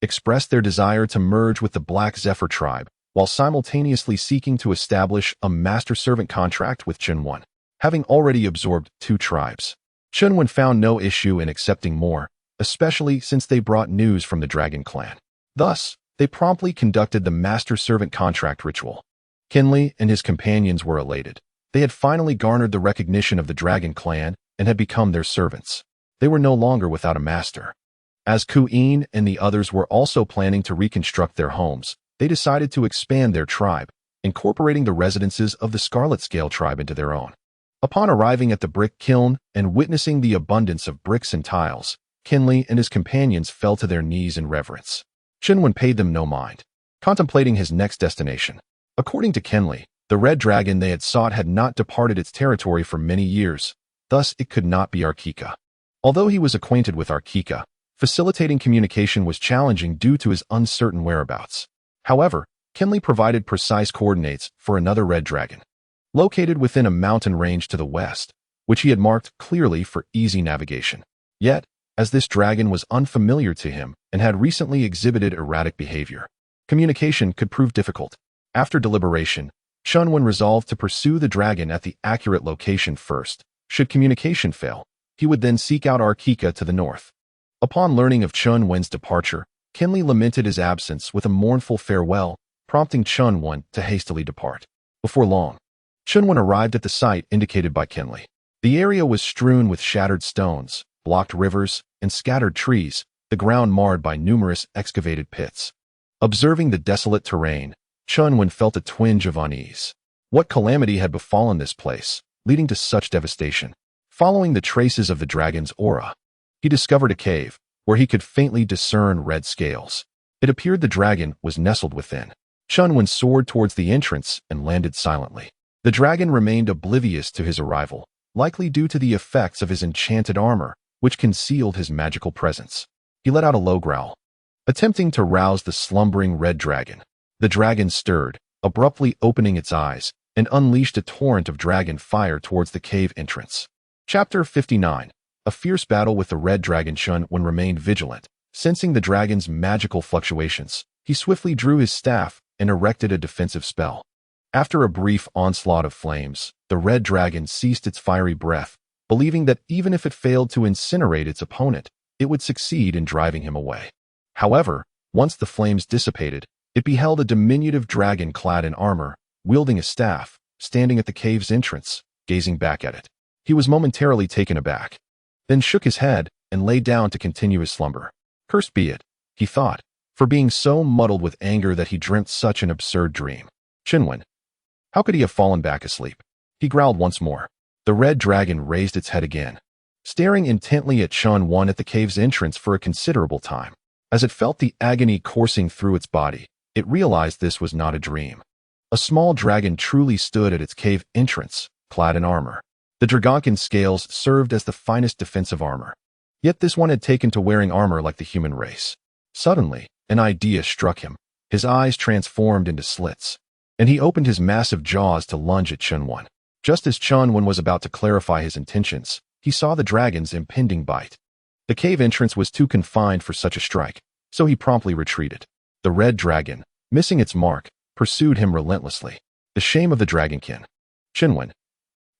expressed their desire to merge with the Black Zephyr tribe while simultaneously seeking to establish a master-servant contract with Chen Wen. Having already absorbed 2 tribes, Chen Wen found no issue in accepting more, especially since they brought news from the Dragon Clan. Thus, they promptly conducted the master-servant contract ritual. Kenley and his companions were elated. They had finally garnered the recognition of the Dragon Clan and had become their servants. They were no longer without a master. As Ku-in and the others were also planning to reconstruct their homes, they decided to expand their tribe, incorporating the residences of the Scarlet Scale tribe into their own. Upon arriving at the brick kiln and witnessing the abundance of bricks and tiles, Kenley and his companions fell to their knees in reverence. Chen Wen paid them no mind, contemplating his next destination. According to Kenley, the red dragon they had sought had not departed its territory for many years, thus it could not be Arkika. Although he was acquainted with Arkika, facilitating communication was challenging due to his uncertain whereabouts. However, Kenley provided precise coordinates for another red dragon, located within a mountain range to the west, which he had marked clearly for easy navigation. Yet, as this dragon was unfamiliar to him and had recently exhibited erratic behavior, communication could prove difficult. After deliberation, Chen Wen resolved to pursue the dragon at the accurate location first. Should communication fail, he would then seek out Arkika to the north. Upon learning of Chen Wen's departure, Kenley lamented his absence with a mournful farewell, prompting Chen Wen to hastily depart. Before long, Chen Wen arrived at the site indicated by Kenley. The area was strewn with shattered stones, blocked rivers, and scattered trees, the ground marred by numerous excavated pits. Observing the desolate terrain, Chen Wen felt a twinge of unease. What calamity had befallen this place, leading to such devastation? Following the traces of the dragon's aura, he discovered a cave, where he could faintly discern red scales. It appeared the dragon was nestled within. Chen Wen soared towards the entrance and landed silently. The dragon remained oblivious to his arrival, likely due to the effects of his enchanted armor, which concealed his magical presence. He let out a low growl, attempting to rouse the slumbering red dragon. The dragon stirred, abruptly opening its eyes, and unleashed a torrent of dragon fire towards the cave entrance. Chapter 59. A fierce battle with the red dragon. Chen Wen remained vigilant. Sensing the dragon's magical fluctuations, he swiftly drew his staff and erected a defensive spell. After a brief onslaught of flames, the red dragon ceased its fiery breath, believing that even if it failed to incinerate its opponent, it would succeed in driving him away. However, once the flames dissipated, it beheld a diminutive dragon clad in armor, wielding a staff, standing at the cave's entrance, gazing back at it. He was momentarily taken aback, then shook his head and lay down to continue his slumber. Cursed be it, he thought, for being so muddled with anger that he dreamt such an absurd dream. Chen Wen, how could he have fallen back asleep? He growled once more. The red dragon raised its head again, staring intently at Chen Wen at the cave's entrance for a considerable time. As it felt the agony coursing through its body, it realized this was not a dream. A small dragon truly stood at its cave entrance, clad in armor. The dragonkin scales served as the finest defensive armor. Yet this one had taken to wearing armor like the human race. Suddenly, an idea struck him. His eyes transformed into slits, and he opened his massive jaws to lunge at Chen Wen. Just as Chen Wen was about to clarify his intentions, he saw the dragon's impending bite. The cave entrance was too confined for such a strike, so he promptly retreated. The red dragon, missing its mark, pursued him relentlessly. The shame of the dragonkin. Chen Wen,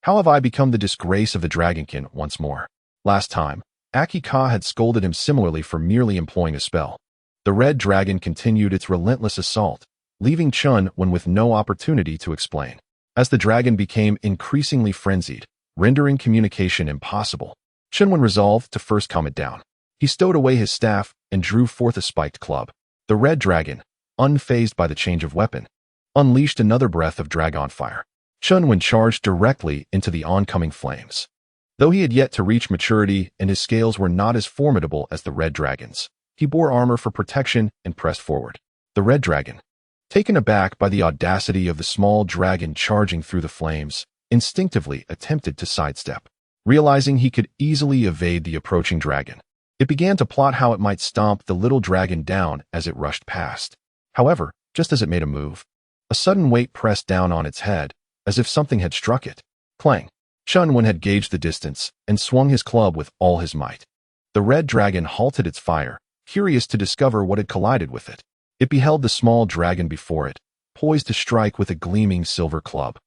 how have I become the disgrace of the dragonkin once more? Last time, Akika had scolded him similarly for merely employing a spell. The red dragon continued its relentless assault, leaving Chen Wen with no opportunity to explain. As the dragon became increasingly frenzied, rendering communication impossible, Chen Wen resolved to first calm it down. He stowed away his staff and drew forth a spiked club. The red dragon, unfazed by the change of weapon, unleashed another breath of dragon fire. Chen Wen charged directly into the oncoming flames. Though he had yet to reach maturity and his scales were not as formidable as the red dragon's, he bore armor for protection and pressed forward. The red dragon, taken aback by the audacity of the small dragon charging through the flames, instinctively attempted to sidestep. Realizing he could easily evade the approaching dragon, It began to plot how it might stomp the little dragon down as it rushed past. However, just as it made a move, a sudden weight pressed down on its head, as if something had struck it. Clang! Chen Wen had gauged the distance and swung his club with all his might. The red dragon halted its fire, curious to discover what had collided with it. It beheld the small dragon before it, poised to strike with a gleaming silver club.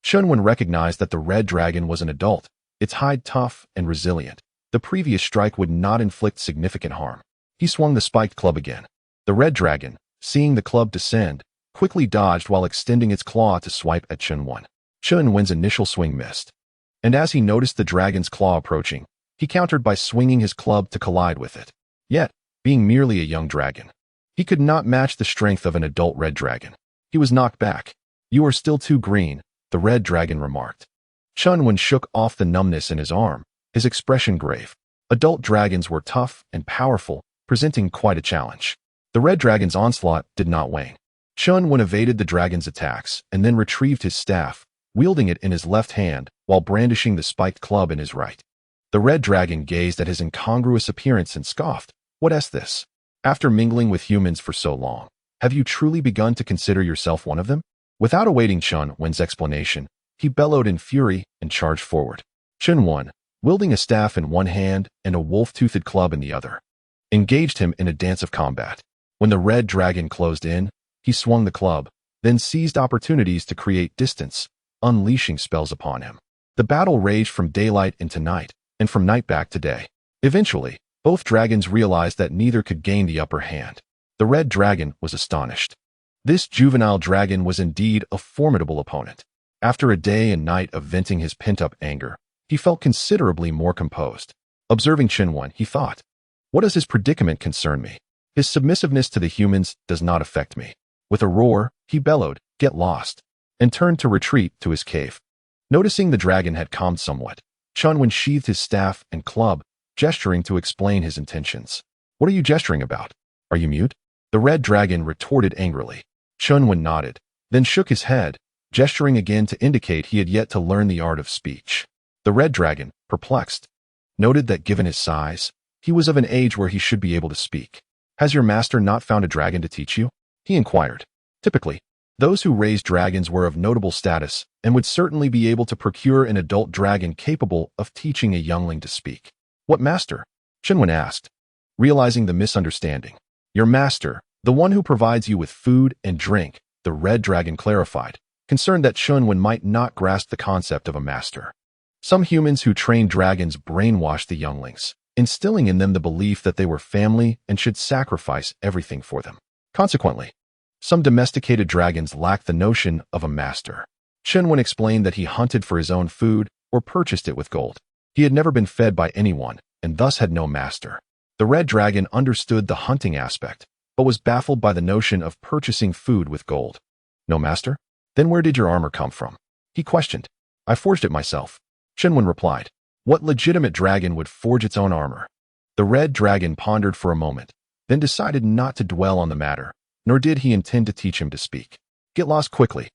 Chen Wen recognized that the red dragon was an adult, its hide tough and resilient. The previous strike would not inflict significant harm. He swung the spiked club again. The red dragon, seeing the club descend, quickly dodged while extending its claw to swipe at Chen Wen. Chen Wen's initial swing missed, and as he noticed the dragon's claw approaching, he countered by swinging his club to collide with it. Yet, being merely a young dragon, he could not match the strength of an adult red dragon. He was knocked back. "You are still too green," the red dragon remarked. Chen Wen shook off the numbness in his arm, his expression grave. Adult dragons were tough and powerful, presenting quite a challenge. The red dragon's onslaught did not wane. Chen Wen evaded the dragon's attacks and then retrieved his staff, wielding it in his left hand while brandishing the spiked club in his right. The red dragon gazed at his incongruous appearance and scoffed. "What is this? After mingling with humans for so long, have you truly begun to consider yourself one of them?" Without awaiting Chen Wen's explanation, he bellowed in fury and charged forward. Chen Wen, wielding a staff in one hand and a wolf-toothed club in the other, engaged him in a dance of combat. When the red dragon closed in, he swung the club, then seized opportunities to create distance, unleashing spells upon him. The battle raged from daylight into night, and from night back to day. Eventually, both dragons realized that neither could gain the upper hand. The red dragon was astonished. This juvenile dragon was indeed a formidable opponent. After a day and night of venting his pent-up anger, he felt considerably more composed. Observing Chen Wen, he thought, "What does his predicament concern me? His submissiveness to the humans does not affect me." With a roar, he bellowed, "Get lost," and turned to retreat to his cave. Noticing the dragon had calmed somewhat, Chen Wen sheathed his staff and club, gesturing to explain his intentions. "What are you gesturing about? Are you mute?" The red dragon retorted angrily. Chen Wen nodded, then shook his head, gesturing again to indicate he had yet to learn the art of speech. The red dragon, perplexed, noted that given his size, he was of an age where he should be able to speak. "Has your master not found a dragon to teach you?" he inquired. Typically, those who raised dragons were of notable status and would certainly be able to procure an adult dragon capable of teaching a youngling to speak. "What master?" Chen Wen asked, realizing the misunderstanding. "Your master, the one who provides you with food and drink," the red dragon clarified, concerned that Chen Wen might not grasp the concept of a master. Some humans who trained dragons brainwashed the younglings, instilling in them the belief that they were family and should sacrifice everything for them. Consequently, some domesticated dragons lacked the notion of a master. Chen Wen explained that he hunted for his own food or purchased it with gold. He had never been fed by anyone and thus had no master. The red dragon understood the hunting aspect, but was baffled by the notion of purchasing food with gold. "No master? Then where did your armor come from?" he questioned. "I forged it myself," Chen Wen replied. "What legitimate dragon would forge its own armor?" The red dragon pondered for a moment, then decided not to dwell on the matter, nor did he intend to teach him to speak. "Get lost quickly.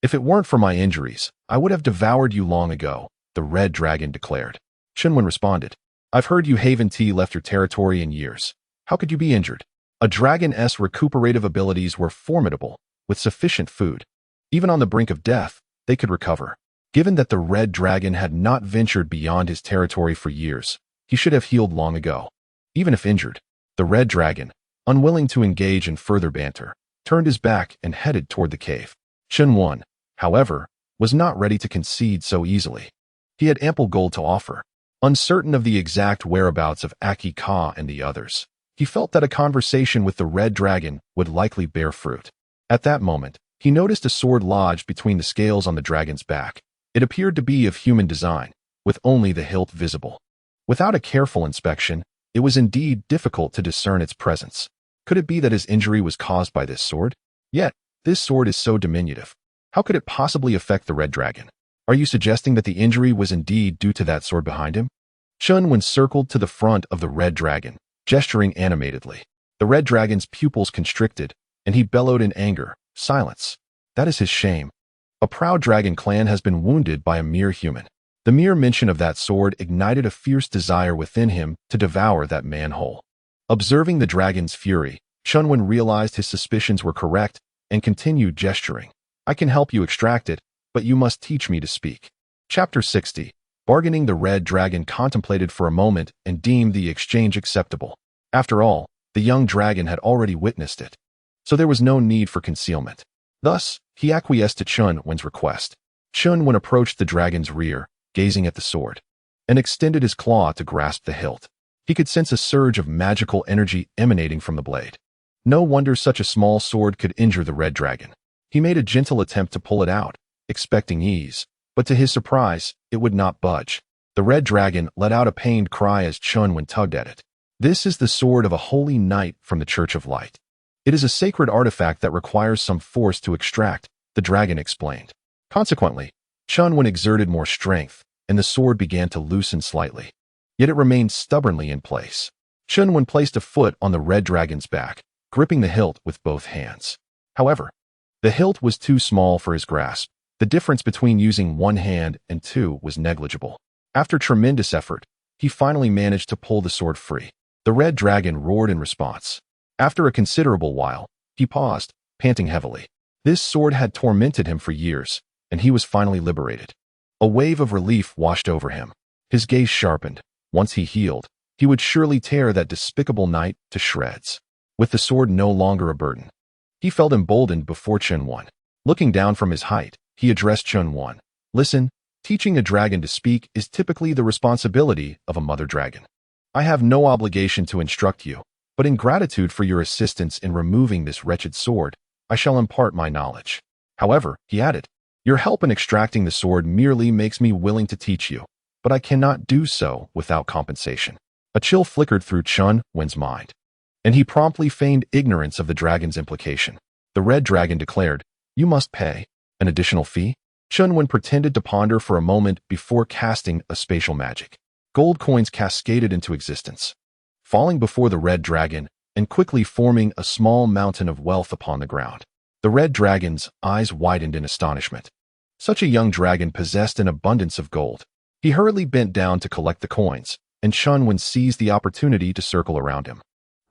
If it weren't for my injuries, I would have devoured you long ago," the red dragon declared. Chen Wen responded, "I've heard you haven't left your territory in years. How could you be injured?" A dragon's recuperative abilities were formidable, with sufficient food. Even on the brink of death, they could recover. Given that the red dragon had not ventured beyond his territory for years, he should have healed long ago. Even if injured, the red dragon, unwilling to engage in further banter, turned his back and headed toward the cave. Chen Wen, however, was not ready to concede so easily. He had ample gold to offer. Uncertain of the exact whereabouts of Aki Ka and the others, he felt that a conversation with the red dragon would likely bear fruit. At that moment, he noticed a sword lodged between the scales on the dragon's back. It appeared to be of human design, with only the hilt visible. Without a careful inspection, it was indeed difficult to discern its presence. Could it be that his injury was caused by this sword? Yet, this sword is so diminutive. How could it possibly affect the red dragon? Are you suggesting that the injury was indeed due to that sword behind him? Chen Wen circled to the front of the red dragon, gesturing animatedly. The red dragon's pupils constricted, and he bellowed in anger, "Silence! That is his shame. A proud dragon clan has been wounded by a mere human." The mere mention of that sword ignited a fierce desire within him to devour that man whole. Observing the dragon's fury, Chen Wen realized his suspicions were correct and continued gesturing. I can help you extract it, but you must teach me to speak. Chapter 60. Bargaining. The red dragon contemplated for a moment and deemed the exchange acceptable. After all, the young dragon had already witnessed it, so there was no need for concealment. Thus, he acquiesced to Chen Wen's request. Chen Wen approached the dragon's rear, gazing at the sword, and extended his claw to grasp the hilt. He could sense a surge of magical energy emanating from the blade. No wonder such a small sword could injure the red dragon. He made a gentle attempt to pull it out, expecting ease, but to his surprise, it would not budge. The red dragon let out a pained cry as Chen Wen tugged at it. This is the sword of a holy knight from the Church of Light. It is a sacred artifact that requires some force to extract, the dragon explained. Consequently, Chen Wen exerted more strength, and the sword began to loosen slightly. Yet it remained stubbornly in place. Chen Wen placed a foot on the red dragon's back, gripping the hilt with both hands. However, the hilt was too small for his grasp. The difference between using one hand and two was negligible. After tremendous effort, he finally managed to pull the sword free. The red dragon roared in response. After a considerable while, he paused, panting heavily. This sword had tormented him for years, and he was finally liberated. A wave of relief washed over him. His gaze sharpened. Once he healed, he would surely tear that despicable knight to shreds. With the sword no longer a burden, he felt emboldened before Chen Wen. Looking down from his height, he addressed Chen Wen. Listen, teaching a dragon to speak is typically the responsibility of a mother dragon. I have no obligation to instruct you, but in gratitude for your assistance in removing this wretched sword, I shall impart my knowledge. However, he added, your help in extracting the sword merely makes me willing to teach you, but I cannot do so without compensation. A chill flickered through Chen Wen's mind, and he promptly feigned ignorance of the dragon's implication. The red dragon declared, you must pay. An additional fee? Chen Wen pretended to ponder for a moment before casting a spatial magic. Gold coins cascaded into existence, falling before the red dragon and quickly forming a small mountain of wealth upon the ground. The red dragon's eyes widened in astonishment. Such a young dragon possessed an abundance of gold. He hurriedly bent down to collect the coins, and Chen Wen seized the opportunity to circle around him,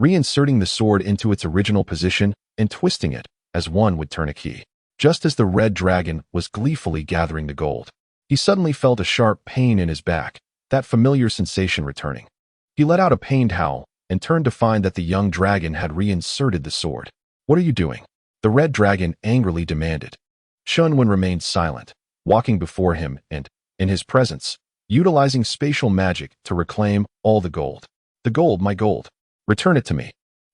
reinserting the sword into its original position and twisting it as one would turn a key. Just as the red dragon was gleefully gathering the gold, he suddenly felt a sharp pain in his back, that familiar sensation returning. He let out a pained howl and turned to find that the young dragon had reinserted the sword. What are you doing? The red dragon angrily demanded. Chen Wen remained silent, walking before him and, in his presence, utilizing spatial magic to reclaim all the gold. The gold, my gold. Return it to me.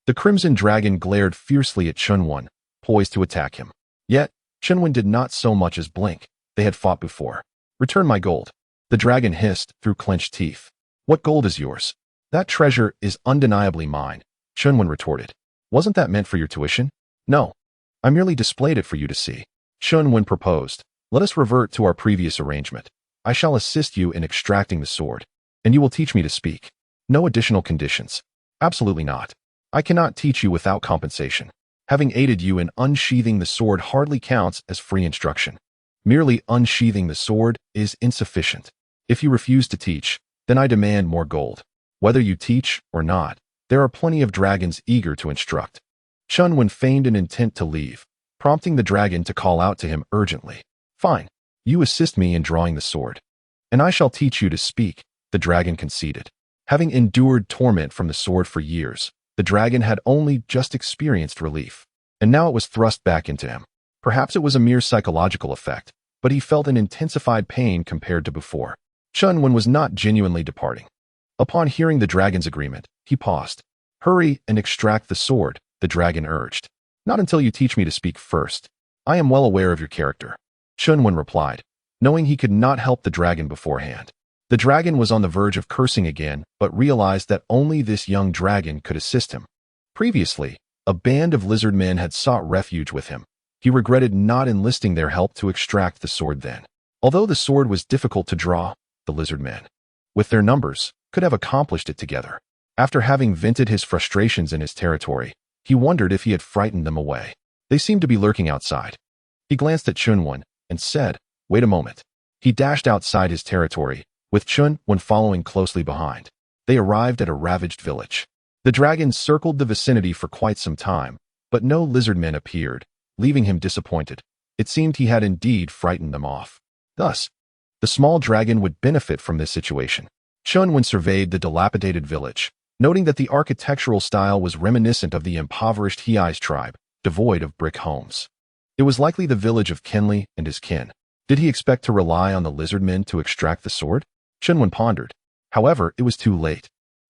The crimson dragon glared fiercely at Chen Wen, poised to attack him. Yet, Chen Wen did not so much as blink. They had fought before. Return my gold. The dragon hissed through clenched teeth. What gold is yours? That treasure is undeniably mine, Chen Wen retorted. Wasn't that meant for your tuition? No. I merely displayed it for you to see. Chen Wen proposed. Let us revert to our previous arrangement. I shall assist you in extracting the sword, and you will teach me to speak. No additional conditions. Absolutely not. I cannot teach you without compensation. Having aided you in unsheathing the sword hardly counts as free instruction. Merely unsheathing the sword is insufficient. If you refuse to teach, then I demand more gold. Whether you teach or not, there are plenty of dragons eager to instruct. Chen Wen feigned an intent to leave, prompting the dragon to call out to him urgently. Fine. You assist me in drawing the sword, and I shall teach you to speak, the dragon conceded. Having endured torment from the sword for years, the dragon had only just experienced relief, and now it was thrust back into him. Perhaps it was a mere psychological effect, but he felt an intensified pain compared to before. Chen Wen was not genuinely departing. Upon hearing the dragon's agreement, he paused. Hurry and extract the sword, the dragon urged. Not until you teach me to speak first. I am well aware of your character, Chen Wen replied, knowing he could not help the dragon beforehand. The dragon was on the verge of cursing again, but realized that only this young dragon could assist him. Previously, a band of lizard men had sought refuge with him. He regretted not enlisting their help to extract the sword then. Although the sword was difficult to draw, the lizard men, with their numbers, could have accomplished it together. After having vented his frustrations in his territory, he wondered if he had frightened them away. They seemed to be lurking outside. He glanced at Chen Wen and said, Wait a moment. He dashed outside his territory, with Chen Wen following closely behind. They arrived at a ravaged village. The dragon circled the vicinity for quite some time, but no lizardmen appeared, leaving him disappointed. It seemed he had indeed frightened them off. Thus, the small dragon would benefit from this situation. Chen Wen surveyed the dilapidated village, noting that the architectural style was reminiscent of the impoverished Hei's tribe, devoid of brick homes. It was likely the village of Kenley and his kin. Did he expect to rely on the lizardmen to extract the sword? Chen Wen pondered. However, it was too late.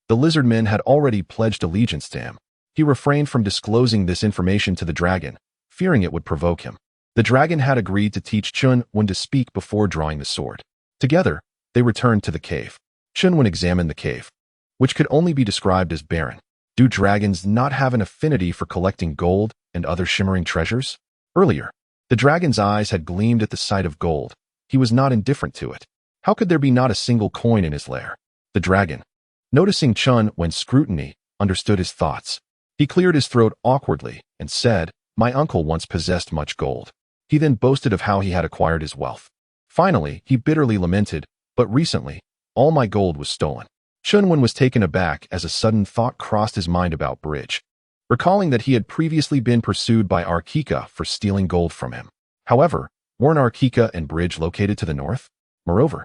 The lizardmen had already pledged allegiance to him. He refrained from disclosing this information to the dragon, fearing it would provoke him. The dragon had agreed to teach Chen Wen to speak before drawing the sword. Together, they returned to the cave. Chen Wen examined the cave, which could only be described as barren. Do dragons not have an affinity for collecting gold and other shimmering treasures? Earlier, the dragon's eyes had gleamed at the sight of gold. He was not indifferent to it. How could there be not a single coin in his lair? The dragon, noticing Chen Wen's scrutiny, understood his thoughts. He cleared his throat awkwardly and said, "My uncle once possessed much gold." He then boasted of how he had acquired his wealth. Finally, he bitterly lamented, "But recently, all my gold was stolen." Chen Wen was taken aback as a sudden thought crossed his mind about Bridge, recalling that he had previously been pursued by Arkika for stealing gold from him. However, weren't Arkika and Bridge located to the north? Moreover,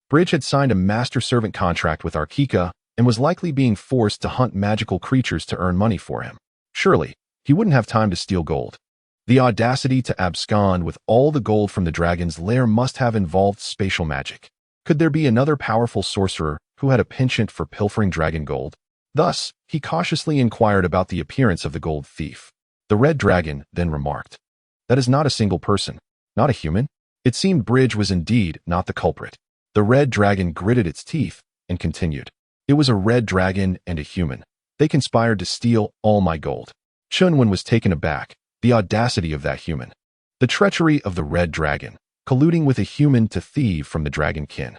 Bridge had signed a master-servant contract with Arkika and was likely being forced to hunt magical creatures to earn money for him. Surely, he wouldn't have time to steal gold. The audacity to abscond with all the gold from the dragon's lair must have involved spatial magic. Could there be another powerful sorcerer who had a penchant for pilfering dragon gold? Thus, he cautiously inquired about the appearance of the gold thief. The red dragon then remarked, "That is not a single person, not a human." It seemed Bridge was indeed not the culprit. The red dragon gritted its teeth and continued, "It was a red dragon and a human. They conspired to steal all my gold." Chen Wen was taken aback. The audacity of that human. The treachery of the red dragon, colluding with a human to thieve from the dragon kin.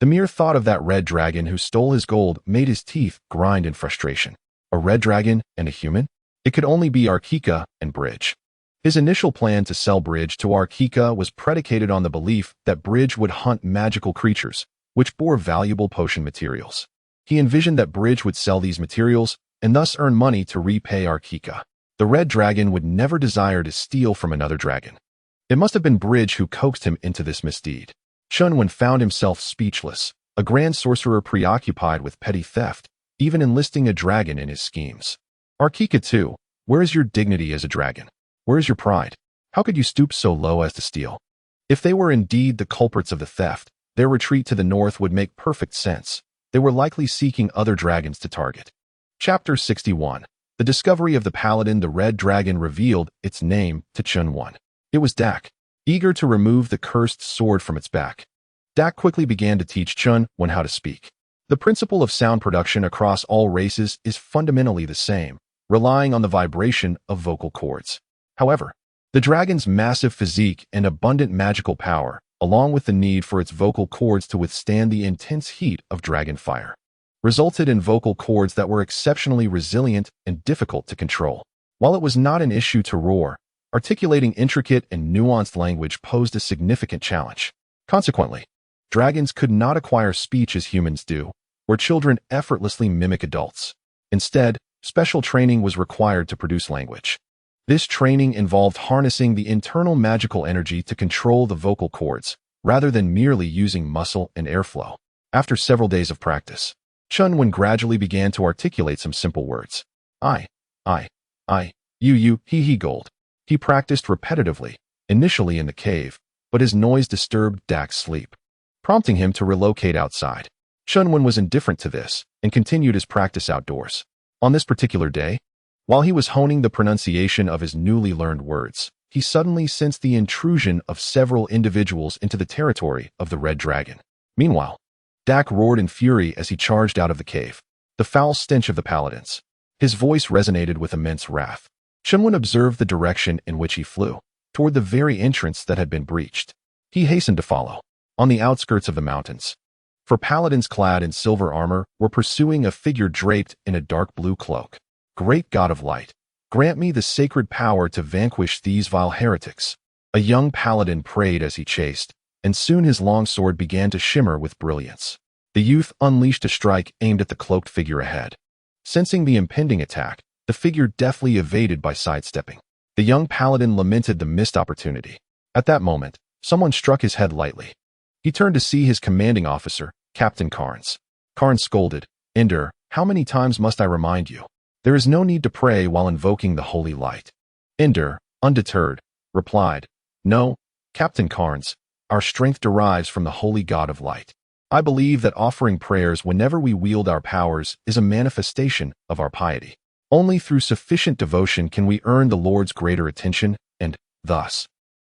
The mere thought of that red dragon who stole his gold made his teeth grind in frustration. A red dragon and a human? It could only be Arkika and Bridge. His initial plan to sell Bridge to Arkika was predicated on the belief that Bridge would hunt magical creatures, which bore valuable potion materials. He envisioned that Bridge would sell these materials and thus earn money to repay Arkika. The red dragon would never desire to steal from another dragon. It must have been Bridge who coaxed him into this misdeed. Chen Wen found himself speechless, a grand sorcerer preoccupied with petty theft, even enlisting a dragon in his schemes. Arkika too, where is your dignity as a dragon? Where is your pride? How could you stoop so low as to steal? If they were indeed the culprits of the theft, their retreat to the north would make perfect sense. They were likely seeking other dragons to target. Chapter 61. The discovery of the paladin. The red dragon revealed its name to Chen Wen. It was Dak, eager to remove the cursed sword from its back. Dak quickly began to teach Chen Wen how to speak. The principle of sound production across all races is fundamentally the same, relying on the vibration of vocal cords. However, the dragon's massive physique and abundant magical power, along with the need for its vocal cords to withstand the intense heat of dragon fire, resulted in vocal cords that were exceptionally resilient and difficult to control. While it was not an issue to roar, articulating intricate and nuanced language posed a significant challenge. Consequently, dragons could not acquire speech as humans do, where children effortlessly mimic adults. Instead, special training was required to produce language. This training involved harnessing the internal magical energy to control the vocal cords, rather than merely using muscle and airflow. After several days of practice, Chen Wen gradually began to articulate some simple words. I, you, he, gold. He practiced repetitively, initially in the cave, but his noise disturbed Dak's sleep, prompting him to relocate outside. Chen Wen was indifferent to this and continued his practice outdoors. On this particular day, while he was honing the pronunciation of his newly learned words, he suddenly sensed the intrusion of several individuals into the territory of the red dragon. Meanwhile, Dak roared in fury as he charged out of the cave. The foul stench of the paladins. His voice resonated with immense wrath. Chen Wen observed the direction in which he flew, toward the very entrance that had been breached. He hastened to follow, on the outskirts of the mountains. For paladins clad in silver armor were pursuing a figure draped in a dark blue cloak. Great God of light, grant me the sacred power to vanquish these vile heretics. A young paladin prayed as he chased, and soon his long sword began to shimmer with brilliance. The youth unleashed a strike aimed at the cloaked figure ahead. Sensing the impending attack, the figure deftly evaded by sidestepping. The young paladin lamented the missed opportunity. At that moment, someone struck his head lightly. He turned to see his commanding officer, Captain Carnes. Carnes scolded, "Ender, how many times must I remind you? There is no need to pray while invoking the holy light." Ender, undeterred, replied, "No, Captain Carnes, our strength derives from the holy God of light. I believe that offering prayers whenever we wield our powers is a manifestation of our piety. Only through sufficient devotion can we earn the Lord's greater attention and, thus,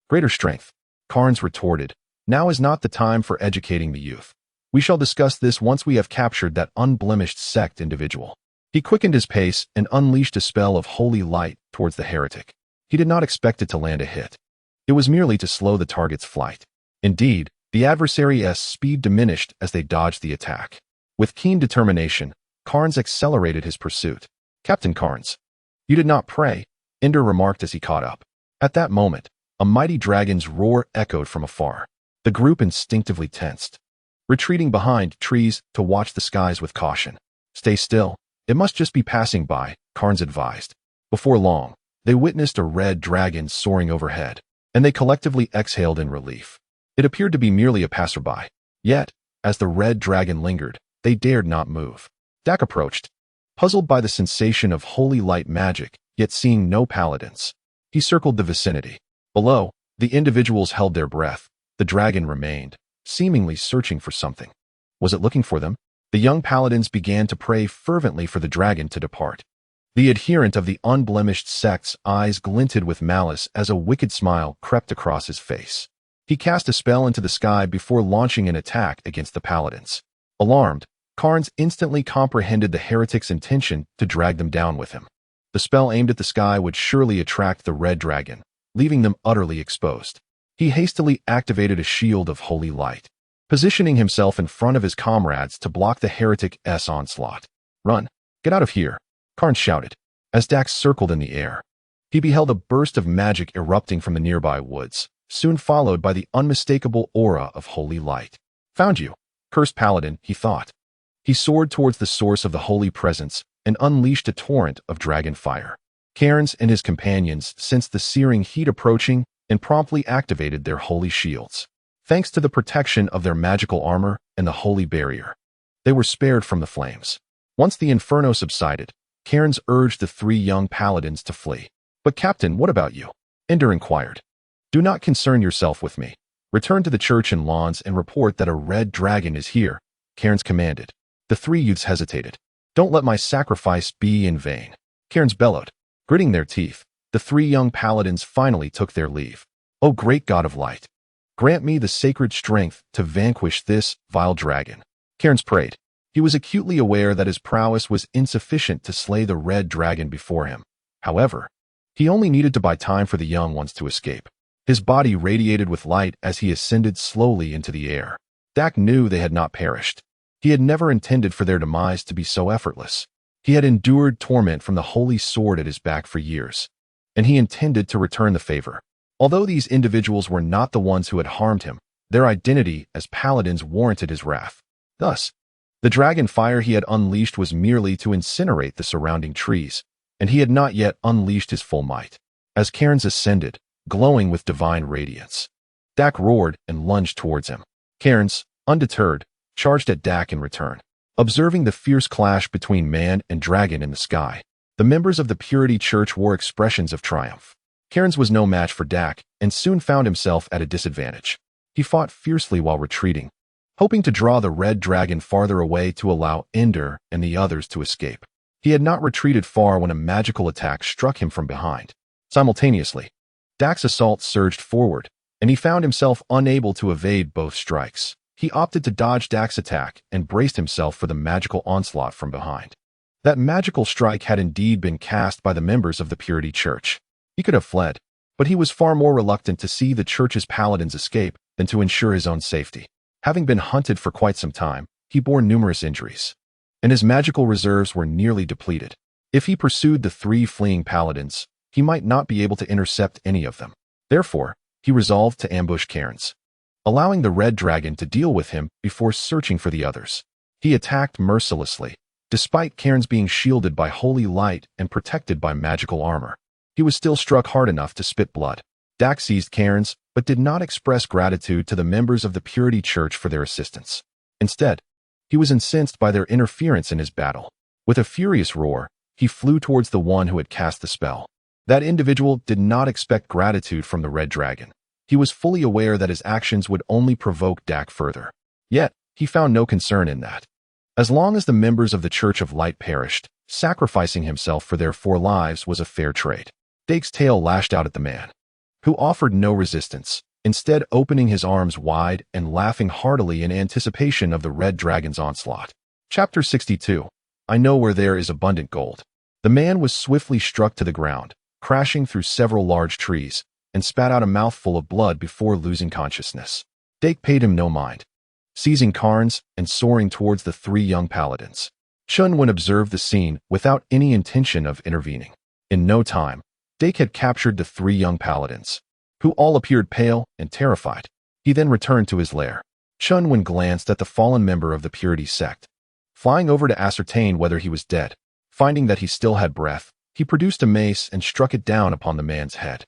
greater strength." Carnes retorted, "Now is not the time for educating the youth. We shall discuss this once we have captured that unblemished sect individual." He quickened his pace and unleashed a spell of holy light towards the heretic. He did not expect it to land a hit. It was merely to slow the target's flight. Indeed, the adversary's speed diminished as they dodged the attack. With keen determination, Carnes accelerated his pursuit. "Captain Carnes, you did not pray," Ender remarked as he caught up. At that moment, a mighty dragon's roar echoed from afar. The group instinctively tensed, retreating behind trees to watch the skies with caution. "Stay still. It must just be passing by," Carnes advised. Before long, they witnessed a red dragon soaring overhead, and they collectively exhaled in relief. It appeared to be merely a passerby. Yet, as the red dragon lingered, they dared not move. Dak approached, puzzled by the sensation of holy light magic, yet seeing no paladins. He circled the vicinity. Below, the individuals held their breath. The dragon remained, seemingly searching for something. Was it looking for them? The young paladins began to pray fervently for the dragon to depart. The adherent of the unblemished sect's eyes glinted with malice as a wicked smile crept across his face. He cast a spell into the sky before launching an attack against the paladins. Alarmed, Carnes instantly comprehended the heretic's intention to drag them down with him. The spell aimed at the sky would surely attract the red dragon, leaving them utterly exposed. He hastily activated a shield of holy light, positioning himself in front of his comrades to block the heretic's onslaught. "Run! Get out of here!" Carnes shouted. As Dax circled in the air, he beheld a burst of magic erupting from the nearby woods, soon followed by the unmistakable aura of holy light. "Found you, cursed paladin," he thought. He soared towards the source of the holy presence and unleashed a torrent of dragon fire. Cairns and his companions sensed the searing heat approaching and promptly activated their holy shields. Thanks to the protection of their magical armor and the holy barrier, they were spared from the flames. Once the inferno subsided, Cairns urged the three young paladins to flee. "But Captain, what about you?" Ender inquired. "Do not concern yourself with me. Return to the church and lawns and report that a red dragon is here," Cairns commanded. The three youths hesitated. "Don't let my sacrifice be in vain," Cairns bellowed. Gritting their teeth, the three young paladins finally took their leave. "O great God of light, grant me the sacred strength to vanquish this vile dragon," Cairns prayed. He was acutely aware that his prowess was insufficient to slay the red dragon before him. However, he only needed to buy time for the young ones to escape. His body radiated with light as he ascended slowly into the air. Dak knew they had not perished. He had never intended for their demise to be so effortless. He had endured torment from the holy sword at his back for years, and he intended to return the favor. Although these individuals were not the ones who had harmed him, their identity as paladins warranted his wrath. Thus, the dragon fire he had unleashed was merely to incinerate the surrounding trees, and he had not yet unleashed his full might. As Cairns ascended, glowing with divine radiance, Dak roared and lunged towards him. Cairns, undeterred, charged at Dak in return. Observing the fierce clash between man and dragon in the sky, the members of the Purity Church wore expressions of triumph. Cairns was no match for Dak and soon found himself at a disadvantage. He fought fiercely while retreating, hoping to draw the red dragon farther away to allow Ender and the others to escape. He had not retreated far when a magical attack struck him from behind. Simultaneously, Dak's assault surged forward, and he found himself unable to evade both strikes. He opted to dodge Dak's attack and braced himself for the magical onslaught from behind. That magical strike had indeed been cast by the members of the Purity Church. He could have fled, but he was far more reluctant to see the church's paladins escape than to ensure his own safety. Having been hunted for quite some time, he bore numerous injuries, and his magical reserves were nearly depleted. If he pursued the three fleeing paladins, he might not be able to intercept any of them. Therefore, he resolved to ambush Cairns. allowing the red dragon to deal with him before searching for the others. He attacked mercilessly, despite Cairns being shielded by holy light and protected by magical armor. He was still struck hard enough to spit blood. Dak seized Cairns, but did not express gratitude to the members of the Purity Church for their assistance. Instead, he was incensed by their interference in his battle. With a furious roar, he flew towards the one who had cast the spell. That individual did not expect gratitude from the red dragon. He was fully aware that his actions would only provoke Dak further. Yet, he found no concern in that. As long as the members of the Church of Light perished, sacrificing himself for their 4 lives was a fair trade. Dak's tail lashed out at the man, who offered no resistance, instead opening his arms wide and laughing heartily in anticipation of the red dragon's onslaught. Chapter 62. I know where there is abundant gold. The man was swiftly struck to the ground, crashing through several large trees, and spat out a mouthful of blood before losing consciousness. Dak paid him no mind, seizing Cairns and soaring towards the 3 young paladins. Chen Wen observed the scene without any intention of intervening. In no time, Dak had captured the 3 young paladins, who all appeared pale and terrified. He then returned to his lair. Chen Wen glanced at the fallen member of the Purity sect, flying over to ascertain whether he was dead. Finding that he still had breath, he produced a mace and struck it down upon the man's head.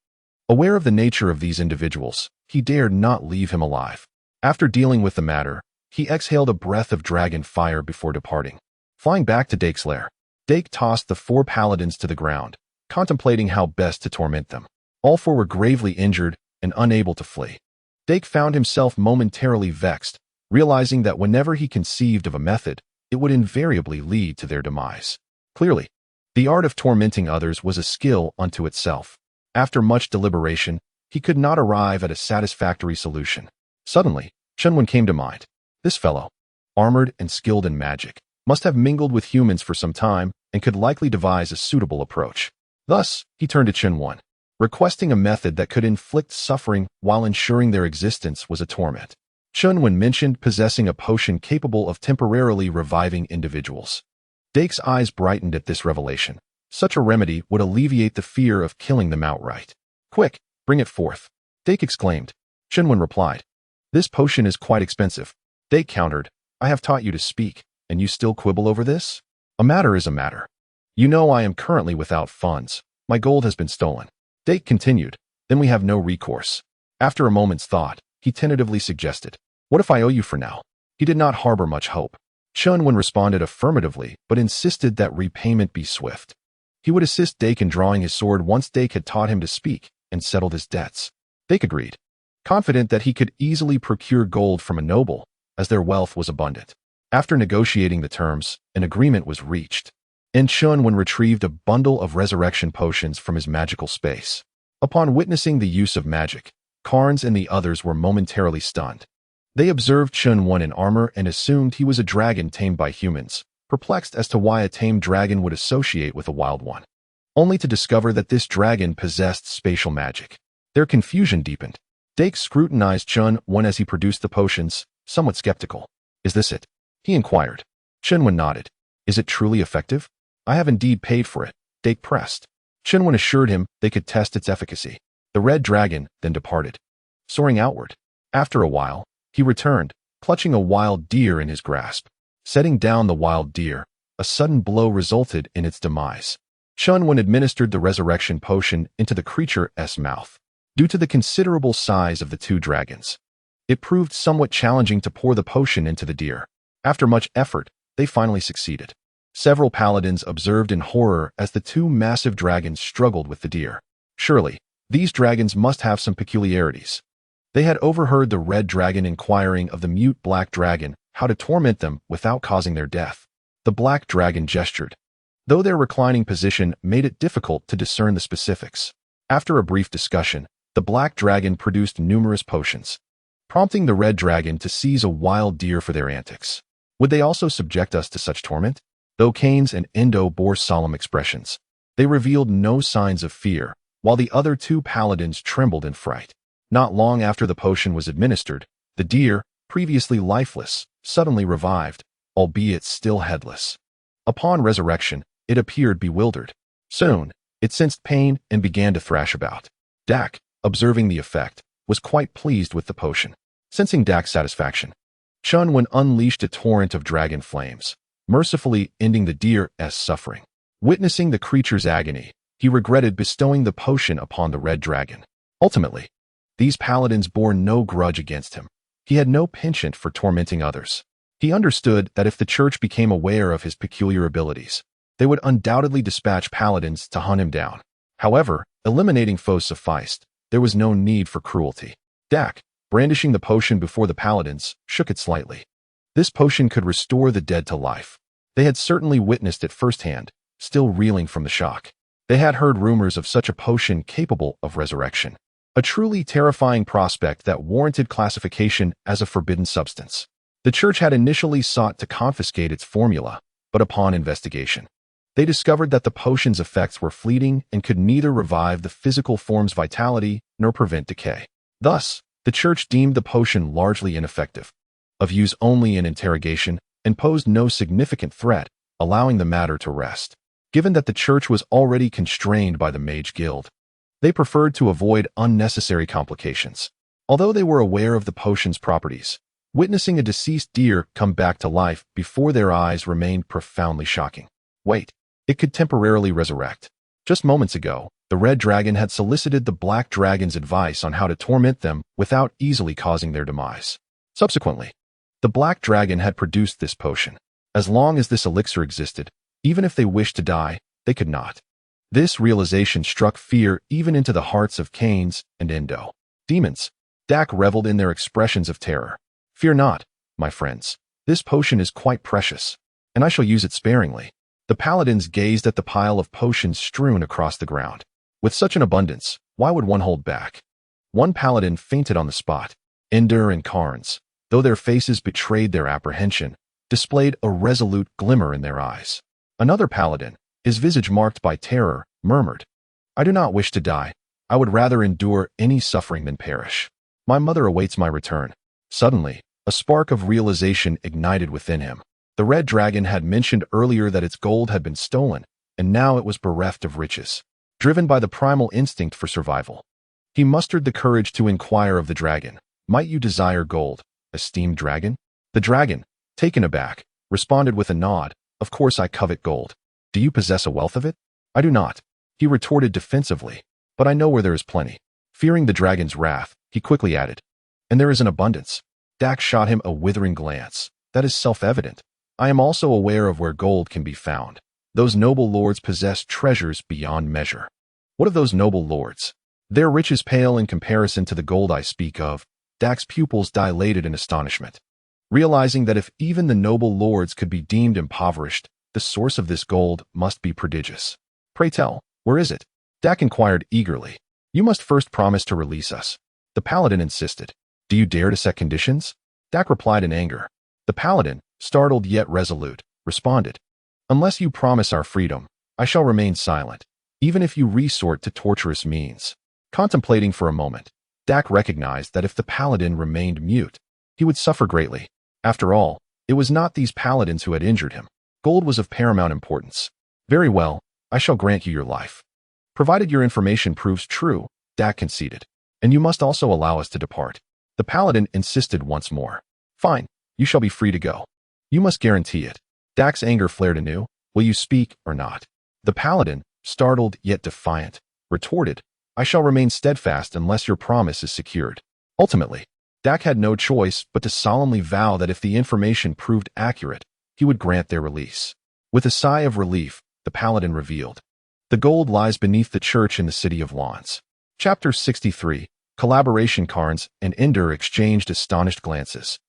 Aware of the nature of these individuals, he dared not leave him alive. After dealing with the matter, he exhaled a breath of dragon fire before departing. Flying back to Dak's lair, Dak tossed the 4 paladins to the ground, contemplating how best to torment them. All 4 were gravely injured and unable to flee. Dak found himself momentarily vexed, realizing that whenever he conceived of a method, it would invariably lead to their demise. Clearly, the art of tormenting others was a skill unto itself. After much deliberation, he could not arrive at a satisfactory solution. Suddenly, Chen Wen came to mind. This fellow, armored and skilled in magic, must have mingled with humans for some time and could likely devise a suitable approach. Thus, he turned to Chen Wen, requesting a method that could inflict suffering while ensuring their existence was a torment. Chen Wen mentioned possessing a potion capable of temporarily reviving individuals. Dak's eyes brightened at this revelation. Such a remedy would alleviate the fear of killing them outright. Quick, bring it forth, Dak exclaimed. Chen Wen replied, this potion is quite expensive. Dak countered, I have taught you to speak, and you still quibble over this? A matter is a matter. You know I am currently without funds. My gold has been stolen. Dak continued, then we have no recourse. After a moment's thought, he tentatively suggested, what if I owe you for now? He did not harbor much hope. Chen Wen responded affirmatively, but insisted that repayment be swift. He would assist Dak in drawing his sword once Dak had taught him to speak and settled his debts. Dak agreed, confident that he could easily procure gold from a noble, as their wealth was abundant. After negotiating the terms, an agreement was reached, and Chen Wen retrieved a bundle of resurrection potions from his magical space. Upon witnessing the use of magic, Cairns and the others were momentarily stunned. They observed Chen Wen in armor and assumed he was a dragon tamed by humans, perplexed as to why a tamed dragon would associate with a wild one, only to discover that this dragon possessed spatial magic. Their confusion deepened. Dak scrutinized Chen Wen as he produced the potions, somewhat skeptical. Is this it? He inquired. Chen Wen nodded. Is it truly effective? I have indeed paid for it, Dak pressed. Chen Wen assured him they could test its efficacy. The red dragon then departed, soaring outward. After a while, he returned, clutching a wild deer in his grasp. Setting down the wild deer, a sudden blow resulted in its demise. Chen Wen administered the resurrection potion into the creature's mouth. Due to the considerable size of the 2 dragons, it proved somewhat challenging to pour the potion into the deer. After much effort, they finally succeeded. Several paladins observed in horror as the 2 massive dragons struggled with the deer. Surely, these dragons must have some peculiarities. They had overheard the red dragon inquiring of the mute black dragon how to torment them without causing their death. The black dragon gestured, though their reclining position made it difficult to discern the specifics. After a brief discussion, the black dragon produced numerous potions, prompting the red dragon to seize a wild deer for their antics. Would they also subject us to such torment? Though Cairns and Endo bore solemn expressions, they revealed no signs of fear, while the other 2 paladins trembled in fright. Not long after the potion was administered, the deer, previously lifeless, suddenly revived, albeit still headless. Upon resurrection, it appeared bewildered. Soon, it sensed pain and began to thrash about. Dak, observing the effect, was quite pleased with the potion. Sensing Dak's satisfaction, Chen Wen unleashed a torrent of dragon flames, mercifully ending the deer's suffering. Witnessing the creature's agony, he regretted bestowing the potion upon the red dragon. Ultimately, these paladins bore no grudge against him. He had no penchant for tormenting others. He understood that if the church became aware of his peculiar abilities, they would undoubtedly dispatch paladins to hunt him down. However, eliminating foes sufficed. There was no need for cruelty. Dak, brandishing the potion before the paladins, shook it slightly. This potion could restore the dead to life. They had certainly witnessed it firsthand, still reeling from the shock. They had heard rumors of such a potion capable of resurrection. A truly terrifying prospect that warranted classification as a forbidden substance. The church had initially sought to confiscate its formula, but upon investigation, they discovered that the potion's effects were fleeting and could neither revive the physical form's vitality nor prevent decay. Thus, the church deemed the potion largely ineffective, of use only in interrogation, and posed no significant threat, allowing the matter to rest. Given that the church was already constrained by the Mage Guild, they preferred to avoid unnecessary complications. Although they were aware of the potion's properties, witnessing a deceased deer come back to life before their eyes remained profoundly shocking. Wait, it could temporarily resurrect. Just moments ago, the red dragon had solicited the black dragon's advice on how to torment them without easily causing their demise. Subsequently, the black dragon had produced this potion. As long as this elixir existed, even if they wished to die, they could not. This realization struck fear even into the hearts of Canes and Endo. Demons. Dak reveled in their expressions of terror. Fear not, my friends. This potion is quite precious, and I shall use it sparingly. The paladins gazed at the pile of potions strewn across the ground. With such an abundance, why would one hold back? One paladin fainted on the spot. Ender and Carnes, though their faces betrayed their apprehension, displayed a resolute glimmer in their eyes. Another paladin, his visage marked by terror, murmured, I do not wish to die. I would rather endure any suffering than perish. My mother awaits my return. Suddenly, a spark of realization ignited within him. The red dragon had mentioned earlier that its gold had been stolen, and now it was bereft of riches. Driven by the primal instinct for survival, he mustered the courage to inquire of the dragon, Might you desire gold, esteemed dragon? The dragon, taken aback, responded with a nod, Of course I covet gold. Do you possess a wealth of it? I do not, he retorted defensively, but I know where there is plenty. Fearing the dragon's wrath, he quickly added, And there is an abundance. Dak shot him a withering glance. That is self-evident. I am also aware of where gold can be found. Those noble lords possess treasures beyond measure. What of those noble lords? Their riches pale in comparison to the gold I speak of. Dak's pupils dilated in astonishment, realizing that if even the noble lords could be deemed impoverished, the source of this gold must be prodigious. Pray tell, where is it? Dak inquired eagerly. You must first promise to release us. The paladin insisted. Do you dare to set conditions? Dak replied in anger. The paladin, startled yet resolute, responded, Unless you promise our freedom, I shall remain silent, even if you resort to torturous means. Contemplating for a moment, Dak recognized that if the paladin remained mute, he would suffer greatly. After all, it was not these paladins who had injured him. Gold was of paramount importance. Very well, I shall grant you your life. Provided your information proves true, Dak conceded. And you must also allow us to depart. The paladin insisted once more. Fine, you shall be free to go. You must guarantee it. Dak's anger flared anew. Will you speak or not? The paladin, startled yet defiant, retorted, I shall remain steadfast unless your promise is secured. Ultimately, Dak had no choice but to solemnly vow that if the information proved accurate, he would grant their release. With a sigh of relief, the paladin revealed, The gold lies beneath the church in the city of Lawns. Chapter 63, Collaboration. Carnes and Ender exchanged astonished glances.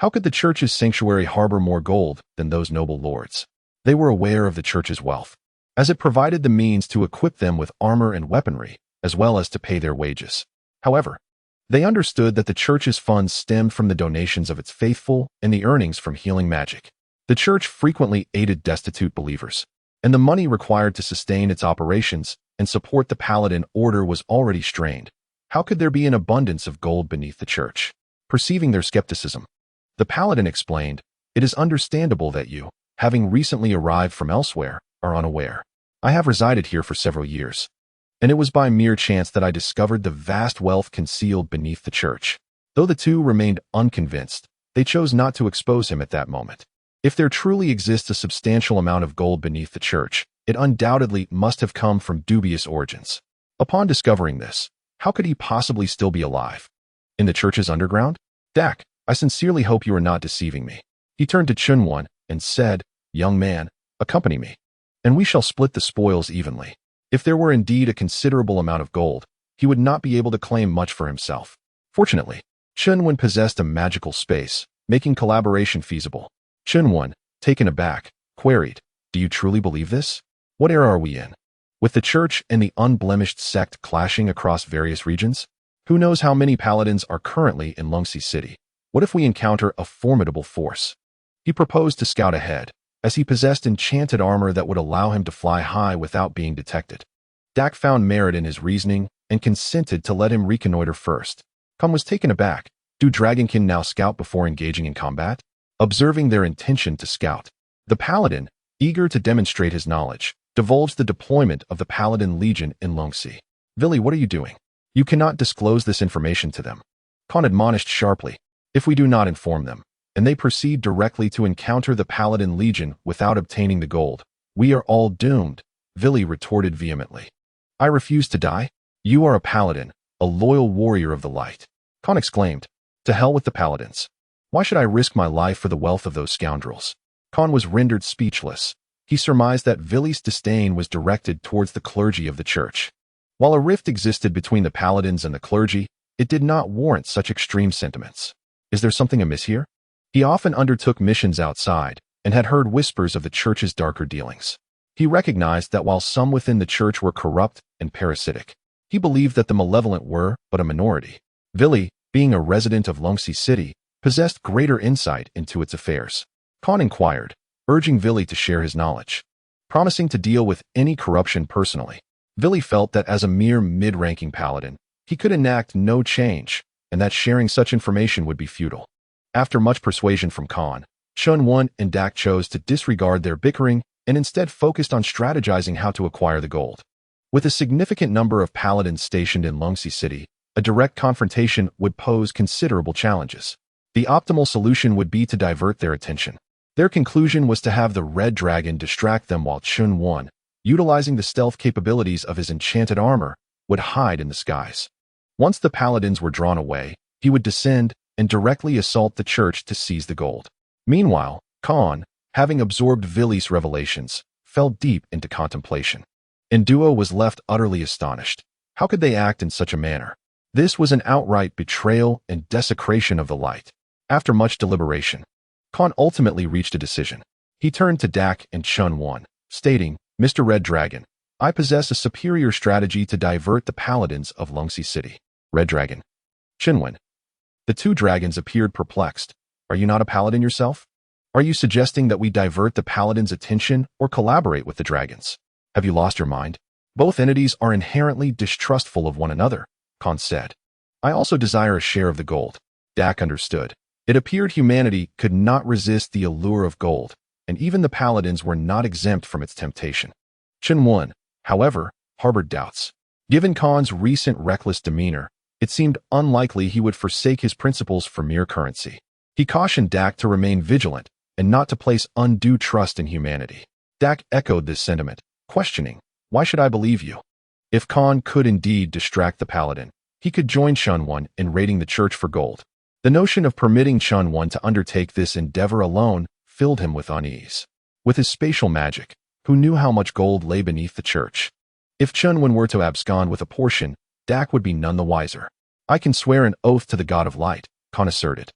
How could the church's sanctuary harbor more gold than those noble lords? They were aware of the church's wealth, as it provided the means to equip them with armor and weaponry, as well as to pay their wages. However, they understood that the church's funds stemmed from the donations of its faithful and the earnings from healing magic. The church frequently aided destitute believers, and the money required to sustain its operations and support the paladin order was already strained. How could there be an abundance of gold beneath the church? Perceiving their skepticism, the paladin explained, It is understandable that you, having recently arrived from elsewhere, are unaware. I have resided here for several years, and it was by mere chance that I discovered the vast wealth concealed beneath the church. Though the two remained unconvinced, they chose not to expose him at that moment. If there truly exists a substantial amount of gold beneath the church, it undoubtedly must have come from dubious origins. Upon discovering this, how could he possibly still be alive? In the church's underground? Dak, I sincerely hope you are not deceiving me. He turned to Chen Wen and said, "Young man, accompany me, and we shall split the spoils evenly." If there were indeed a considerable amount of gold, he would not be able to claim much for himself. Fortunately, Chen Wen possessed a magical space, making collaboration feasible. Chen Wen, taken aback, queried, "Do you truly believe this? What era are we in? With the church and the unblemished sect clashing across various regions? Who knows how many paladins are currently in Lungxi City? What if we encounter a formidable force?" He proposed to scout ahead, as he possessed enchanted armor that would allow him to fly high without being detected. Dak found merit in his reasoning and consented to let him reconnoiter first. Khan was taken aback. Do Dragonkin now scout before engaging in combat? Observing their intention to scout, the paladin, eager to demonstrate his knowledge, divulged the deployment of the Paladin Legion in Lungxi. "Vili, what are you doing? You cannot disclose this information to them," Khan admonished sharply. "If we do not inform them, and they proceed directly to encounter the Paladin Legion without obtaining the gold, we are all doomed," Vili retorted vehemently. "I refuse to die. You are a paladin, a loyal warrior of the light," Khan exclaimed. "To hell with the paladins. Why should I risk my life for the wealth of those scoundrels?" Khan was rendered speechless. He surmised that Vili's disdain was directed towards the clergy of the church. While a rift existed between the paladins and the clergy, it did not warrant such extreme sentiments. Is there something amiss here? He often undertook missions outside and had heard whispers of the church's darker dealings. He recognized that while some within the church were corrupt and parasitic, he believed that the malevolent were but a minority. Vili, being a resident of Lungxi City, possessed greater insight into its affairs. Khan inquired, urging Vili to share his knowledge. Promising to deal with any corruption personally, Vili felt that as a mere mid-ranking paladin, he could enact no change, and that sharing such information would be futile. After much persuasion from Khan, Chen Wen and Dak chose to disregard their bickering and instead focused on strategizing how to acquire the gold. With a significant number of paladins stationed in Lungxi City, a direct confrontation would pose considerable challenges. The optimal solution would be to divert their attention. Their conclusion was to have the Red Dragon distract them while Chen Wen, utilizing the stealth capabilities of his enchanted armor, would hide in the skies. Once the paladins were drawn away, he would descend and directly assault the church to seize the gold. Meanwhile, Khan, having absorbed Vili's revelations, fell deep into contemplation. Induo was left utterly astonished. How could they act in such a manner? This was an outright betrayal and desecration of the light. After much deliberation, Khan ultimately reached a decision. He turned to Dak and Chen Wen, stating, "Mr. Red Dragon, I possess a superior strategy to divert the paladins of Lungxi City." Red Dragon. Chen Wen. The two dragons appeared perplexed. "Are you not a paladin yourself? Are you suggesting that we divert the paladins' attention or collaborate with the dragons? Have you lost your mind? Both entities are inherently distrustful of one another," Khan said. "I also desire a share of the gold." Dak understood. It appeared humanity could not resist the allure of gold, and even the paladins were not exempt from its temptation. Chen Wen, however, harbored doubts. Given Khan's recent reckless demeanor, it seemed unlikely he would forsake his principles for mere currency. He cautioned Dak to remain vigilant and not to place undue trust in humanity. Dak echoed this sentiment, questioning, "Why should I believe you?" If Khan could indeed distract the paladin, he could join Chen Wen in raiding the church for gold. The notion of permitting Chen Wen to undertake this endeavor alone filled him with unease. With his spatial magic, who knew how much gold lay beneath the church? If Chen Wen were to abscond with a portion, Dak would be none the wiser. "I can swear an oath to the God of Light," Khan asserted.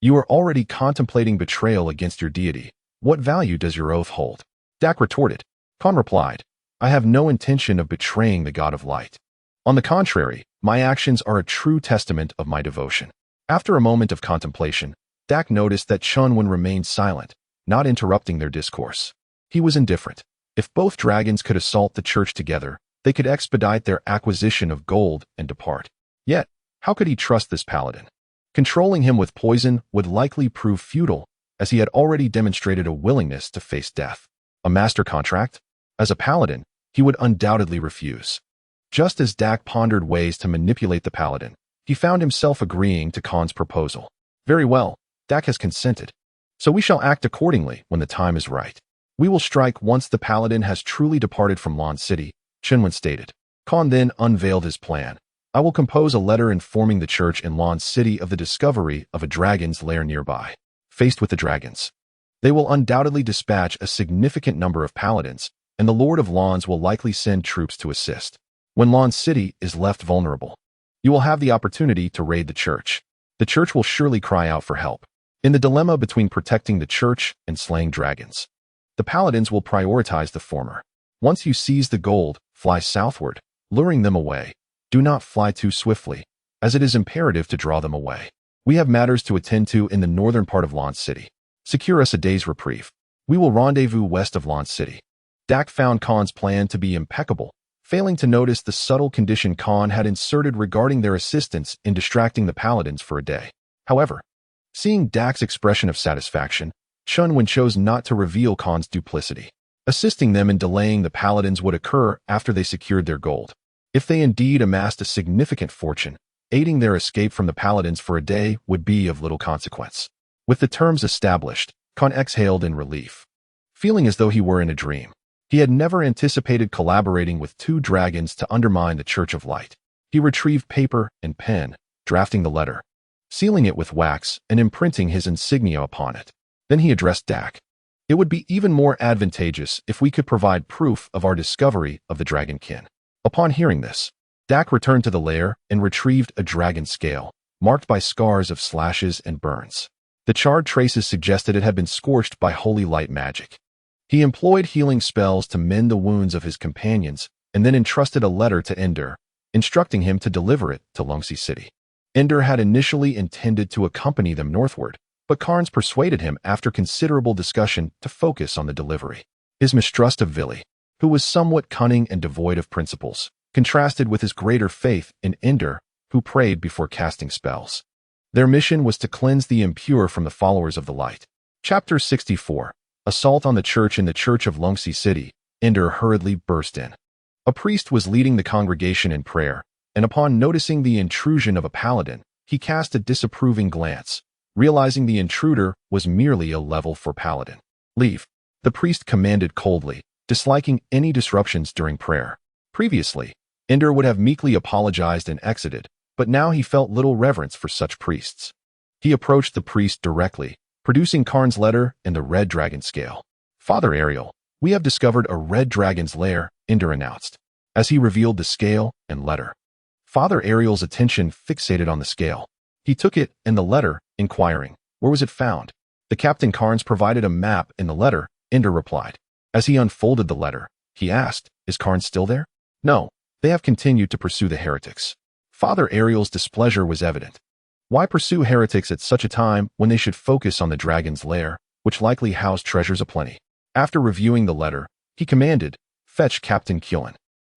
"You are already contemplating betrayal against your deity. What value does your oath hold?" Dak retorted. Khan replied, "I have no intention of betraying the God of Light. On the contrary, my actions are a true testament of my devotion." After a moment of contemplation, Dak noticed that Chen Wen remained silent, not interrupting their discourse. He was indifferent. If both dragons could assault the church together, they could expedite their acquisition of gold and depart. Yet, how could he trust this paladin? Controlling him with poison would likely prove futile, as he had already demonstrated a willingness to face death. A master contract? As a paladin, he would undoubtedly refuse. Just as Dak pondered ways to manipulate the paladin, He found himself agreeing to Khan's proposal. Very well, Dak has consented. So we shall act accordingly when the time is right. We will strike once the paladin has truly departed from Lan City, Chen Wen stated. Khan then unveiled his plan. I will compose a letter informing the church in Lan City of the discovery of a dragon's lair nearby. Faced with the dragons, they will undoubtedly dispatch a significant number of paladins, and the Lord of Lans will likely send troops to assist. When Lan City is left vulnerable, you will have the opportunity to raid the church. The church will surely cry out for help. In the dilemma between protecting the church and slaying dragons, the paladins will prioritize the former. Once you seize the gold, fly southward, luring them away. Do not fly too swiftly, as it is imperative to draw them away. We have matters to attend to in the northern part of Lan City. Secure us a day's reprieve. We will rendezvous west of Lan City. Dak found Khan's plan to be impeccable, failing to notice the subtle condition Khan had inserted regarding their assistance in distracting the paladins for a day. However, seeing Dak's expression of satisfaction, Chen Wen chose not to reveal Khan's duplicity. Assisting them in delaying the paladins would occur after they secured their gold. If they indeed amassed a significant fortune, aiding their escape from the paladins for a day would be of little consequence. With the terms established, Khan exhaled in relief, feeling as though he were in a dream. He had never anticipated collaborating with two dragons to undermine the Church of Light. He retrieved paper and pen, drafting the letter, sealing it with wax and imprinting his insignia upon it. Then he addressed Dak. It would be even more advantageous if we could provide proof of our discovery of the dragonkin. Upon hearing this, Dak returned to the lair and retrieved a dragon scale, marked by scars of slashes and burns. The charred traces suggested it had been scorched by holy light magic. He employed healing spells to mend the wounds of his companions and then entrusted a letter to Ender, instructing him to deliver it to Longxi City. Ender had initially intended to accompany them northward, but Carnes persuaded him after considerable discussion to focus on the delivery. His mistrust of Vili, who was somewhat cunning and devoid of principles, contrasted with his greater faith in Ender, who prayed before casting spells. Their mission was to cleanse the impure from the followers of the light. Chapter 64. Assault on the church. In the church of Longxi City, Ender hurriedly burst in. A priest was leading the congregation in prayer, and upon noticing the intrusion of a paladin, he cast a disapproving glance, realizing the intruder was merely a level 4 paladin. Leave, the priest commanded coldly, disliking any disruptions during prayer. Previously, Ender would have meekly apologized and exited, but now he felt little reverence for such priests. He approached the priest directly, producing Karn's letter and the red dragon scale. Father Ariel, we have discovered a red dragon's lair, Ender announced, as he revealed the scale and letter. Father Ariel's attention fixated on the scale. He took it and the letter, inquiring, where was it found? The Captain Carnes provided a map in the letter, Ender replied. As he unfolded the letter, he asked, is Carnes still there? No, they have continued to pursue the heretics. Father Ariel's displeasure was evident. Why pursue heretics at such a time when they should focus on the dragon's lair, which likely housed treasures aplenty? After reviewing the letter, he commanded, fetch Captain Kulin.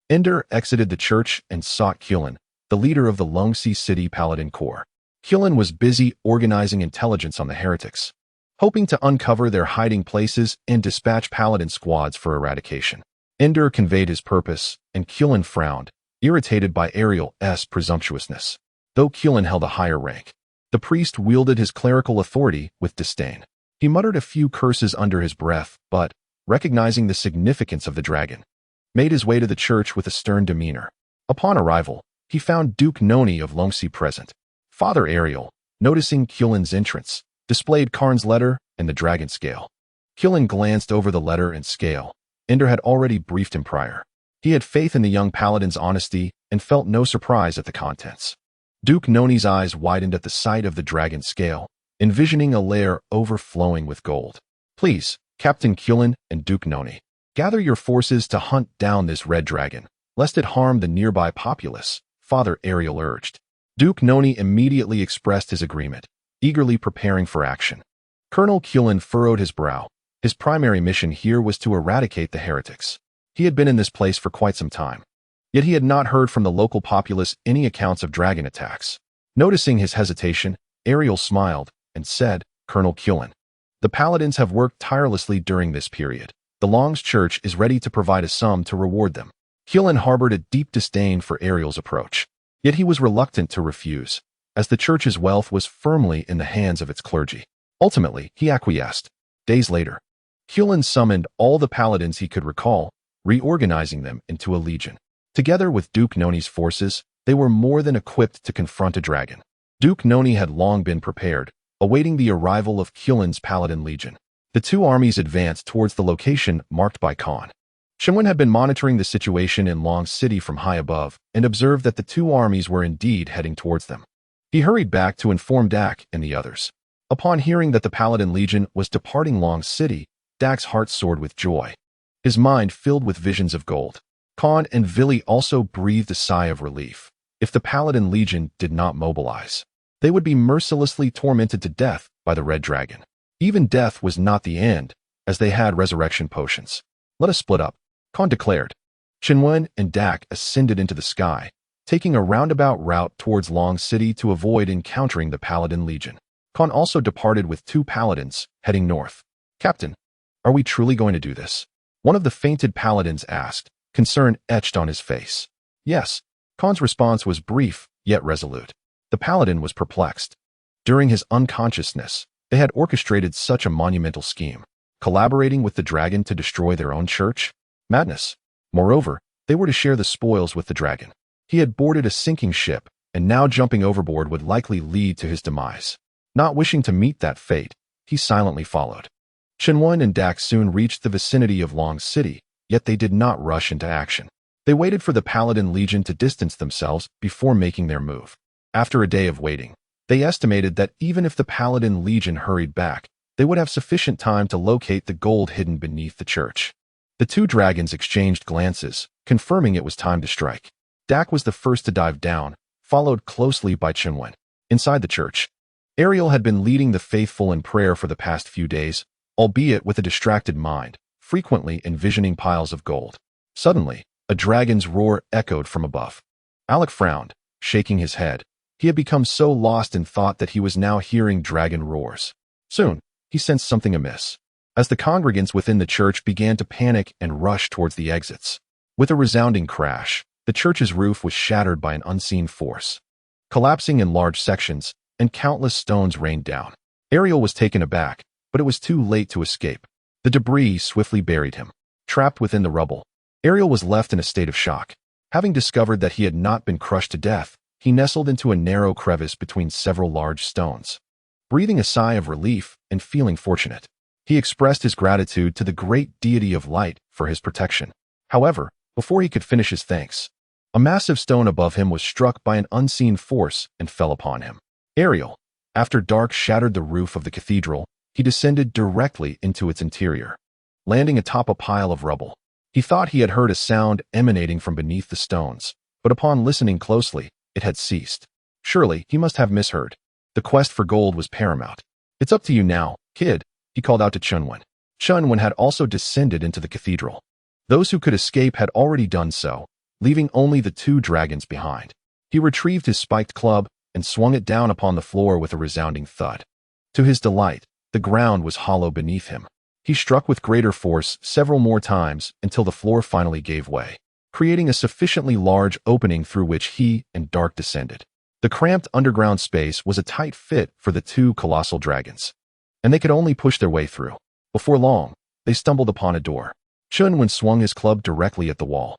Ender exited the church and sought Kulin, the leader of the Longxi City Paladin Corps. Kulin was busy organizing intelligence on the heretics, hoping to uncover their hiding places and dispatch paladin squads for eradication. Ender conveyed his purpose, and Kulin frowned, irritated by Ariel's presumptuousness. Though Kulin held a higher rank, the priest wielded his clerical authority with disdain. He muttered a few curses under his breath, but, recognizing the significance of the dragon, made his way to the church with a stern demeanor. Upon arrival, he found Duke Noni of Longxi present. Father Ariel, noticing Kulin's entrance, displayed Karn's letter and the dragon scale. Kulin glanced over the letter and scale. Ender had already briefed him prior. He had faith in the young paladin's honesty and felt no surprise at the contents. Duke Noni's eyes widened at the sight of the dragon scale, envisioning a lair overflowing with gold. Please, Captain Kulin and Duke Noni, gather your forces to hunt down this red dragon, lest it harm the nearby populace, Father Ariel urged. Duke Noni immediately expressed his agreement, eagerly preparing for action. Colonel Kulin furrowed his brow. His primary mission here was to eradicate the heretics. He had been in this place for quite some time, yet he had not heard from the local populace any accounts of dragon attacks. Noticing his hesitation, Ariel smiled and said, Colonel Kulin, the paladins have worked tirelessly during this period. The Long's Church is ready to provide a sum to reward them. Kulin harbored a deep disdain for Ariel's approach. Yet he was reluctant to refuse, as the church's wealth was firmly in the hands of its clergy. Ultimately, he acquiesced. Days later, Chen summoned all the paladins he could recall, reorganizing them into a legion. Together with Duke Noni's forces, they were more than equipped to confront a dragon. Duke Noni had long been prepared, awaiting the arrival of Chen's paladin legion. The two armies advanced towards the location marked by Chen. Chen Wen had been monitoring the situation in Long City from high above and observed that the two armies were indeed heading towards them. He hurried back to inform Dak and the others. Upon hearing that the Paladin Legion was departing Long City, Dak's heart soared with joy. His mind filled with visions of gold. Chen and Vili also breathed a sigh of relief. If the Paladin Legion did not mobilize, they would be mercilessly tormented to death by the Red Dragon. Even death was not the end, as they had resurrection potions. "Let us split up," Chen declared. Chen Wen and Dak ascended into the sky, taking a roundabout route towards Long City to avoid encountering the Paladin Legion. Chen also departed with two paladins, heading north. "Captain, are we truly going to do this?" one of the fainted paladins asked, concern etched on his face. "Yes." Chen's response was brief, yet resolute. The paladin was perplexed. During his unconsciousness, they had orchestrated such a monumental scheme, collaborating with the dragon to destroy their own church. Madness. Moreover, they were to share the spoils with the dragon. He had boarded a sinking ship, and now jumping overboard would likely lead to his demise. Not wishing to meet that fate, he silently followed. Chen Wen and Dak soon reached the vicinity of Long City, yet they did not rush into action. They waited for the Paladin Legion to distance themselves before making their move. After a day of waiting, they estimated that even if the Paladin Legion hurried back, they would have sufficient time to locate the gold hidden beneath the church. The two dragons exchanged glances, confirming it was time to strike. Dak was the first to dive down, followed closely by Chen Wen. Inside the church, Ariel had been leading the faithful in prayer for the past few days, albeit with a distracted mind, frequently envisioning piles of gold. Suddenly, a dragon's roar echoed from above. Alec frowned, shaking his head. He had become so lost in thought that he was now hearing dragon roars. Soon, he sensed something amiss, as the congregants within the church began to panic and rush towards the exits. With a resounding crash, the church's roof was shattered by an unseen force, collapsing in large sections, and countless stones rained down. Ariel was taken aback, but it was too late to escape. The debris swiftly buried him. Trapped within the rubble, Ariel was left in a state of shock. Having discovered that he had not been crushed to death, he nestled into a narrow crevice between several large stones. Breathing a sigh of relief and feeling fortunate, he expressed his gratitude to the great deity of light for his protection. However, before he could finish his thanks, a massive stone above him was struck by an unseen force and fell upon him. Ariel, after dark shattered the roof of the cathedral, he descended directly into its interior, landing atop a pile of rubble. He thought he had heard a sound emanating from beneath the stones, but upon listening closely, it had ceased. Surely, he must have misheard. The quest for gold was paramount. "It's up to you now, kid," he called out to Chen Wen. Chen Wen had also descended into the cathedral. Those who could escape had already done so, leaving only the two dragons behind. He retrieved his spiked club and swung it down upon the floor with a resounding thud. To his delight, the ground was hollow beneath him. He struck with greater force several more times until the floor finally gave way, creating a sufficiently large opening through which he and Dark descended. The cramped underground space was a tight fit for the two colossal dragons, and they could only push their way through. Before long, they stumbled upon a door. Chen Wen swung his club directly at the wall,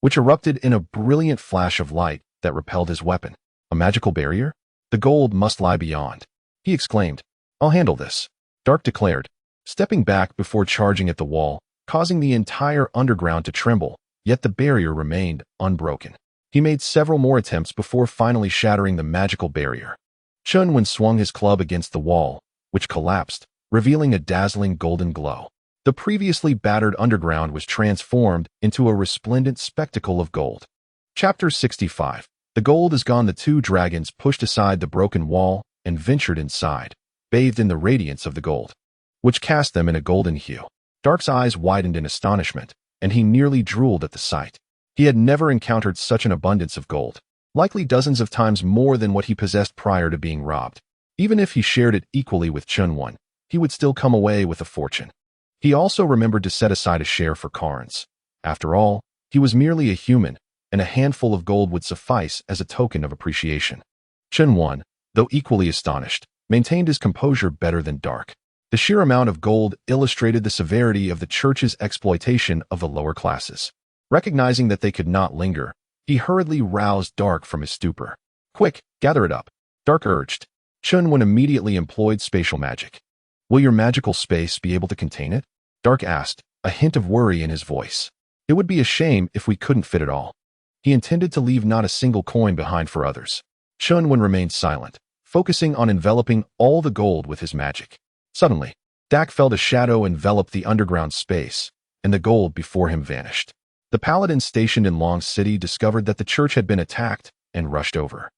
which erupted in a brilliant flash of light that repelled his weapon. "A magical barrier? The gold must lie beyond," he exclaimed. "I'll handle this," Dark declared, stepping back before charging at the wall, causing the entire underground to tremble, yet the barrier remained unbroken. He made several more attempts before finally shattering the magical barrier. Chen Wen swung his club against the wall, which collapsed, revealing a dazzling golden glow. The previously battered underground was transformed into a resplendent spectacle of gold. Chapter 65. The gold is gone. The two dragons pushed aside the broken wall and ventured inside, bathed in the radiance of the gold, which cast them in a golden hue. Dark's eyes widened in astonishment, and he nearly drooled at the sight. He had never encountered such an abundance of gold, likely dozens of times more than what he possessed prior to being robbed. Even if he shared it equally with Chen Wen, he would still come away with a fortune. He also remembered to set aside a share for Karns. After all, he was merely a human, and a handful of gold would suffice as a token of appreciation. Chen Wen, though equally astonished, maintained his composure better than Dark. The sheer amount of gold illustrated the severity of the church's exploitation of the lower classes. Recognizing that they could not linger, he hurriedly roused Dark from his stupor. "Quick, gather it up," Dark urged. Chen Wen immediately employed spatial magic. "Will your magical space be able to contain it?" Dark asked, a hint of worry in his voice. "It would be a shame if we couldn't fit it all." He intended to leave not a single coin behind for others. Chen Wen remained silent, focusing on enveloping all the gold with his magic. Suddenly, Dak felt a shadow envelop the underground space, and the gold before him vanished. The paladins stationed in Long City discovered that the church had been attacked and rushed over.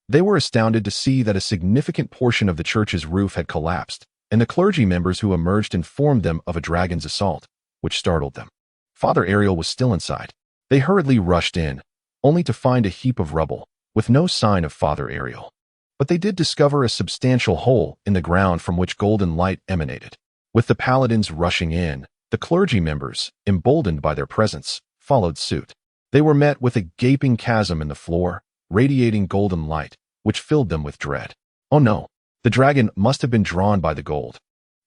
They were astounded to see that a significant portion of the church's roof had collapsed, and the clergy members who emerged informed them of a dragon's assault, which startled them. Father Ariel was still inside. They hurriedly rushed in, only to find a heap of rubble, with no sign of Father Ariel. But they did discover a substantial hole in the ground from which golden light emanated. With the paladins rushing in, the clergy members, emboldened by their presence, followed suit. They were met with a gaping chasm in the floor, radiating golden light, which filled them with dread. Oh no, the dragon must have been drawn by the gold.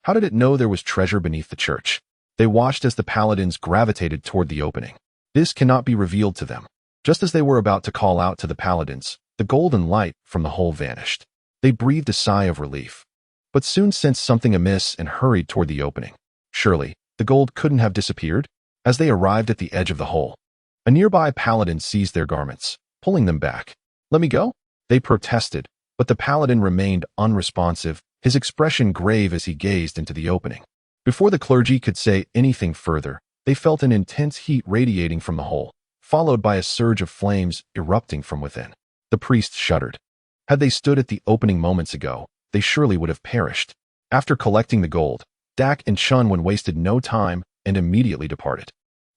How did it know there was treasure beneath the church? They watched as the paladins gravitated toward the opening. This cannot be revealed to them. Just as they were about to call out to the paladins, the golden light from the hole vanished. They breathed a sigh of relief, but soon sensed something amiss and hurried toward the opening. Surely, the gold couldn't have disappeared? As they arrived at the edge of the hole, a nearby paladin seized their garments, pulling them back. "Let me go?" They protested, but the paladin remained unresponsive, his expression grave as he gazed into the opening. Before the clergy could say anything further, they felt an intense heat radiating from the hole, followed by a surge of flames erupting from within. The priest shuddered. Had they stood at the opening moments ago, they surely would have perished. After collecting the gold, Dak and Chen Wen wasted no time and immediately departed.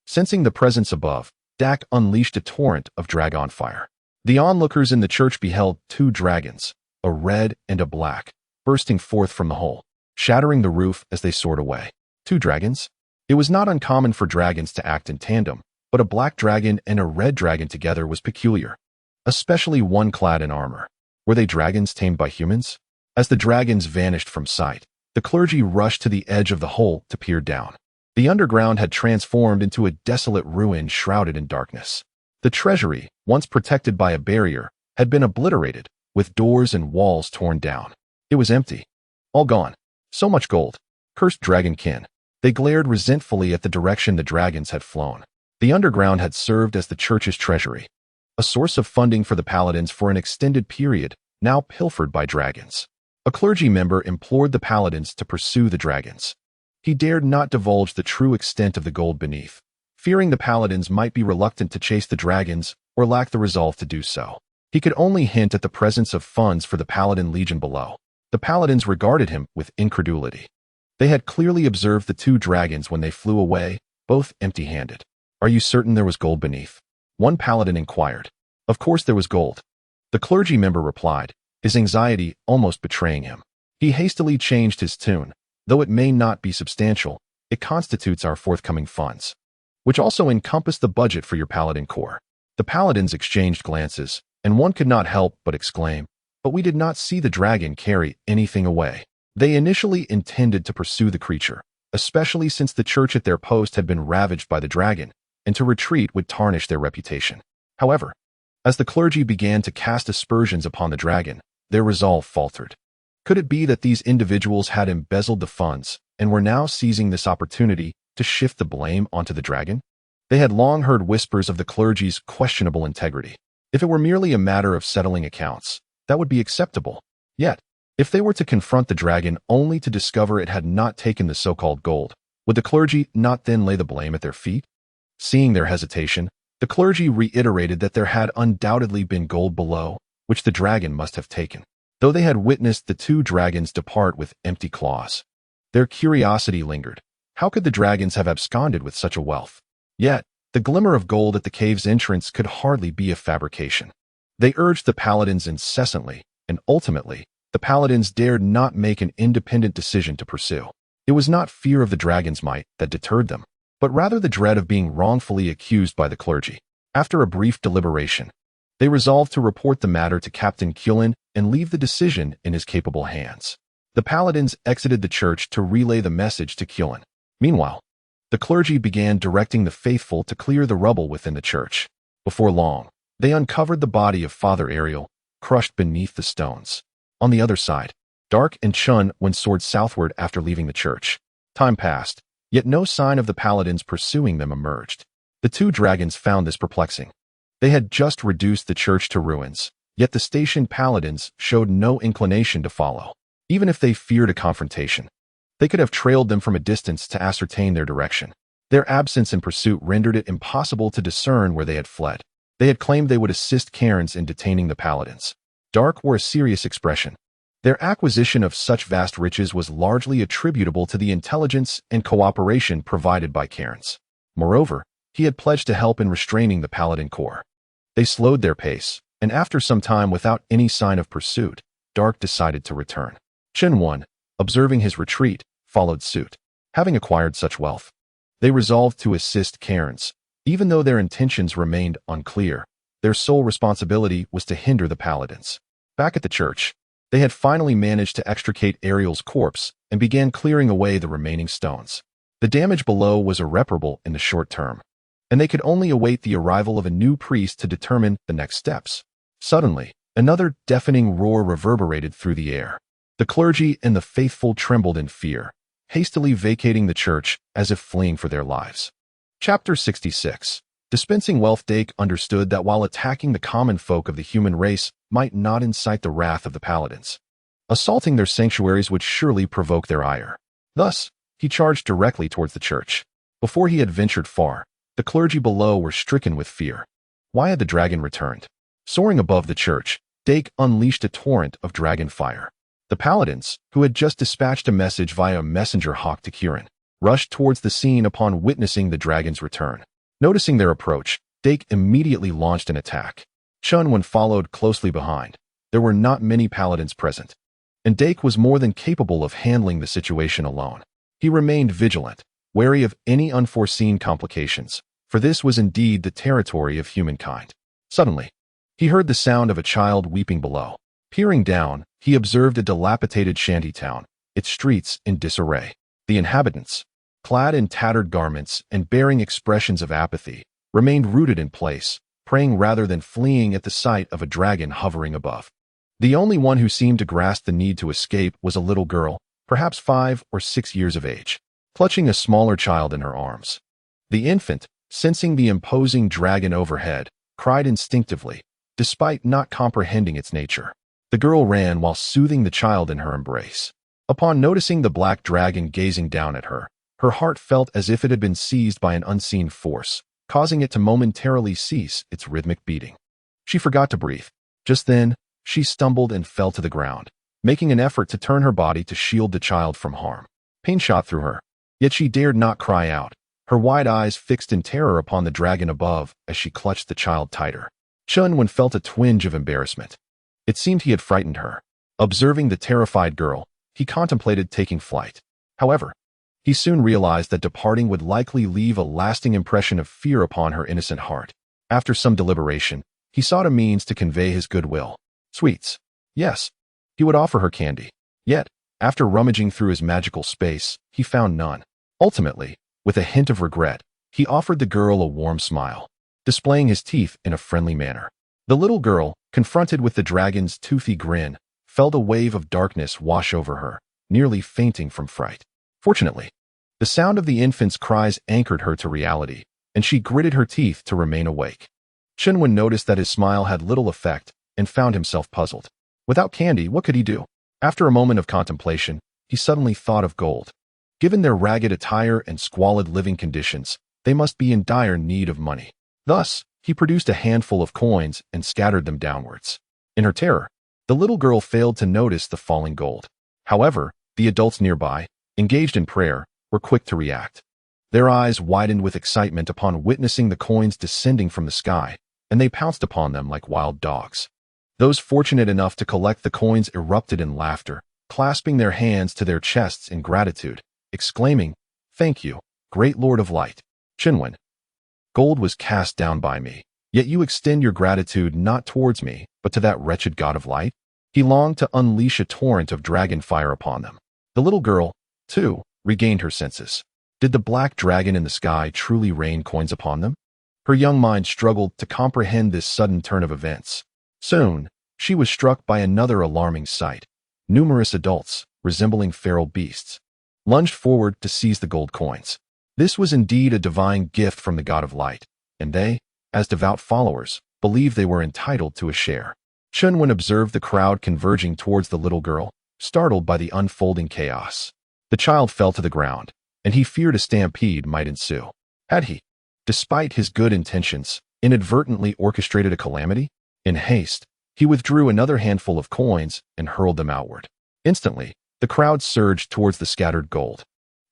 Sensing the presence above, Dak unleashed a torrent of dragon fire. The onlookers in the church beheld two dragons, a red and a black, bursting forth from the hole, shattering the roof as they soared away. Two dragons? It was not uncommon for dragons to act in tandem, but a black dragon and a red dragon together was peculiar, especially one clad in armor. Were they dragons tamed by humans? As the dragons vanished from sight, the clergy rushed to the edge of the hole to peer down. The underground had transformed into a desolate ruin shrouded in darkness. The treasury, once protected by a barrier, had been obliterated, with doors and walls torn down. It was empty. All gone. So much gold. Cursed dragonkin. They glared resentfully at the direction the dragons had flown. The underground had served as the church's treasury, a source of funding for the paladins for an extended period, now pilfered by dragons. A clergy member implored the paladins to pursue the dragons. He dared not divulge the true extent of the gold beneath, fearing the paladins might be reluctant to chase the dragons or lack the resolve to do so. He could only hint at the presence of funds for the paladin legion below. The paladins regarded him with incredulity. They had clearly observed the two dragons when they flew away, both empty-handed. "Are you certain there was gold beneath?" one paladin inquired. "Of course there was gold," the clergy member replied, his anxiety almost betraying him. He hastily changed his tune. "Though it may not be substantial, it constitutes our forthcoming funds, which also encompass the budget for your paladin corps." The paladins exchanged glances, and one could not help but exclaim, "But we did not see the dragon carry anything away." They initially intended to pursue the creature, especially since the church at their post had been ravaged by the dragon, and to retreat would tarnish their reputation. However, as the clergy began to cast aspersions upon the dragon, their resolve faltered. Could it be that these individuals had embezzled the funds and were now seizing this opportunity to shift the blame onto the dragon? They had long heard whispers of the clergy's questionable integrity. If it were merely a matter of settling accounts, that would be acceptable. Yet, if they were to confront the dragon only to discover it had not taken the so-called gold, would the clergy not then lay the blame at their feet? Seeing their hesitation, the clergy reiterated that there had undoubtedly been gold below, which the dragon must have taken, though they had witnessed the two dragons depart with empty claws. Their curiosity lingered. How could the dragons have absconded with such a wealth? Yet, the glimmer of gold at the cave's entrance could hardly be a fabrication. They urged the paladins incessantly, and ultimately, the paladins dared not make an independent decision to pursue. It was not fear of the dragon's might that deterred them, but rather the dread of being wrongfully accused by the clergy. After a brief deliberation, they resolved to report the matter to Captain Cullen and leave the decision in his capable hands. The paladins exited the church to relay the message to Cullen. Meanwhile, the clergy began directing the faithful to clear the rubble within the church. Before long, they uncovered the body of Father Ariel, crushed beneath the stones. On the other side, Dark and Chen Wen soared southward after leaving the church. Time passed, yet no sign of the paladins pursuing them emerged. The two dragons found this perplexing. They had just reduced the church to ruins, yet the stationed paladins showed no inclination to follow. Even if they feared a confrontation, they could have trailed them from a distance to ascertain their direction. Their absence in pursuit rendered it impossible to discern where they had fled. They had claimed they would assist Cairns in detaining the paladins. Dark wore a serious expression. Their acquisition of such vast riches was largely attributable to the intelligence and cooperation provided by Cairns. Moreover, he had pledged to help in restraining the paladin corps. They slowed their pace, and after some time without any sign of pursuit, Dark decided to return. Chen Wen, observing his retreat, followed suit. Having acquired such wealth, they resolved to assist Cairns. Even though their intentions remained unclear, their sole responsibility was to hinder the paladins. Back at the church, they had finally managed to extricate Ariel's corpse and began clearing away the remaining stones. The damage below was irreparable in the short term, and they could only await the arrival of a new priest to determine the next steps. Suddenly, another deafening roar reverberated through the air. The clergy and the faithful trembled in fear, hastily vacating the church as if fleeing for their lives. Chapter 66. Dispensing wealth. Dake understood that while attacking the common folk of the human race might not incite the wrath of the paladins, assaulting their sanctuaries would surely provoke their ire. Thus, he charged directly towards the church. Before he had ventured far, the clergy below were stricken with fear. Why had the dragon returned? Soaring above the church, Dake unleashed a torrent of dragon fire. The paladins, who had just dispatched a message via a messenger hawk to Kieran, rushed towards the scene upon witnessing the dragon's return. Noticing their approach, Dake immediately launched an attack. Chen Wen followed closely behind. There were not many paladins present, and Dake was more than capable of handling the situation alone. He remained vigilant, wary of any unforeseen complications, for this was indeed the territory of humankind. Suddenly, he heard the sound of a child weeping below. Peering down, he observed a dilapidated shantytown, its streets in disarray. The inhabitants, clad in tattered garments and bearing expressions of apathy, remained rooted in place, praying rather than fleeing at the sight of a dragon hovering above. The only one who seemed to grasp the need to escape was a little girl, perhaps 5 or 6 years of age, clutching a smaller child in her arms. The infant, sensing the imposing dragon overhead, cried instinctively, despite not comprehending its nature. The girl ran while soothing the child in her embrace. Upon noticing the black dragon gazing down at her, her heart felt as if it had been seized by an unseen force, causing it to momentarily cease its rhythmic beating. She forgot to breathe. Just then, she stumbled and fell to the ground, making an effort to turn her body to shield the child from harm. Pain shot through her, yet she dared not cry out, her wide eyes fixed in terror upon the dragon above as she clutched the child tighter. Chen Wen felt a twinge of embarrassment. It seemed he had frightened her. Observing the terrified girl, he contemplated taking flight. However, he soon realized that departing would likely leave a lasting impression of fear upon her innocent heart. After some deliberation, he sought a means to convey his goodwill. Sweets. Yes, he would offer her candy. Yet, after rummaging through his magical space, he found none. Ultimately, with a hint of regret, he offered the girl a warm smile, displaying his teeth in a friendly manner. The little girl, confronted with the dragon's toothy grin, felt a wave of darkness wash over her, nearly fainting from fright. Fortunately, the sound of the infant's cries anchored her to reality, and she gritted her teeth to remain awake. Chen Wen noticed that his smile had little effect and found himself puzzled. Without candy, what could he do? After a moment of contemplation, he suddenly thought of gold. Given their ragged attire and squalid living conditions, they must be in dire need of money. Thus, he produced a handful of coins and scattered them downwards. In her terror, the little girl failed to notice the falling gold. However, the adults nearby, engaged in prayer, were quick to react. Their eyes widened with excitement upon witnessing the coins descending from the sky, and they pounced upon them like wild dogs. Those fortunate enough to collect the coins erupted in laughter, clasping their hands to their chests in gratitude, exclaiming, "Thank you, great Lord of Light, Chen Wen. Gold was cast down by me, Yet you extend your gratitude not towards me, but to that wretched god of light? He longed to unleash a torrent of dragon fire upon them. The little girl, too, regained her senses. Did the black dragon in the sky truly rain coins upon them? Her young mind struggled to comprehend this sudden turn of events. Soon, she was struck by another alarming sight. Numerous adults, resembling feral beasts, lunged forward to seize the gold coins. This was indeed a divine gift from the god of light, and they, as devout followers, believed they were entitled to a share. Chen Wen observed the crowd converging towards the little girl, startled by the unfolding chaos. The child fell to the ground, and he feared a stampede might ensue. Had he, despite his good intentions, inadvertently orchestrated a calamity? In haste, he withdrew another handful of coins and hurled them outward. Instantly, the crowd surged towards the scattered gold.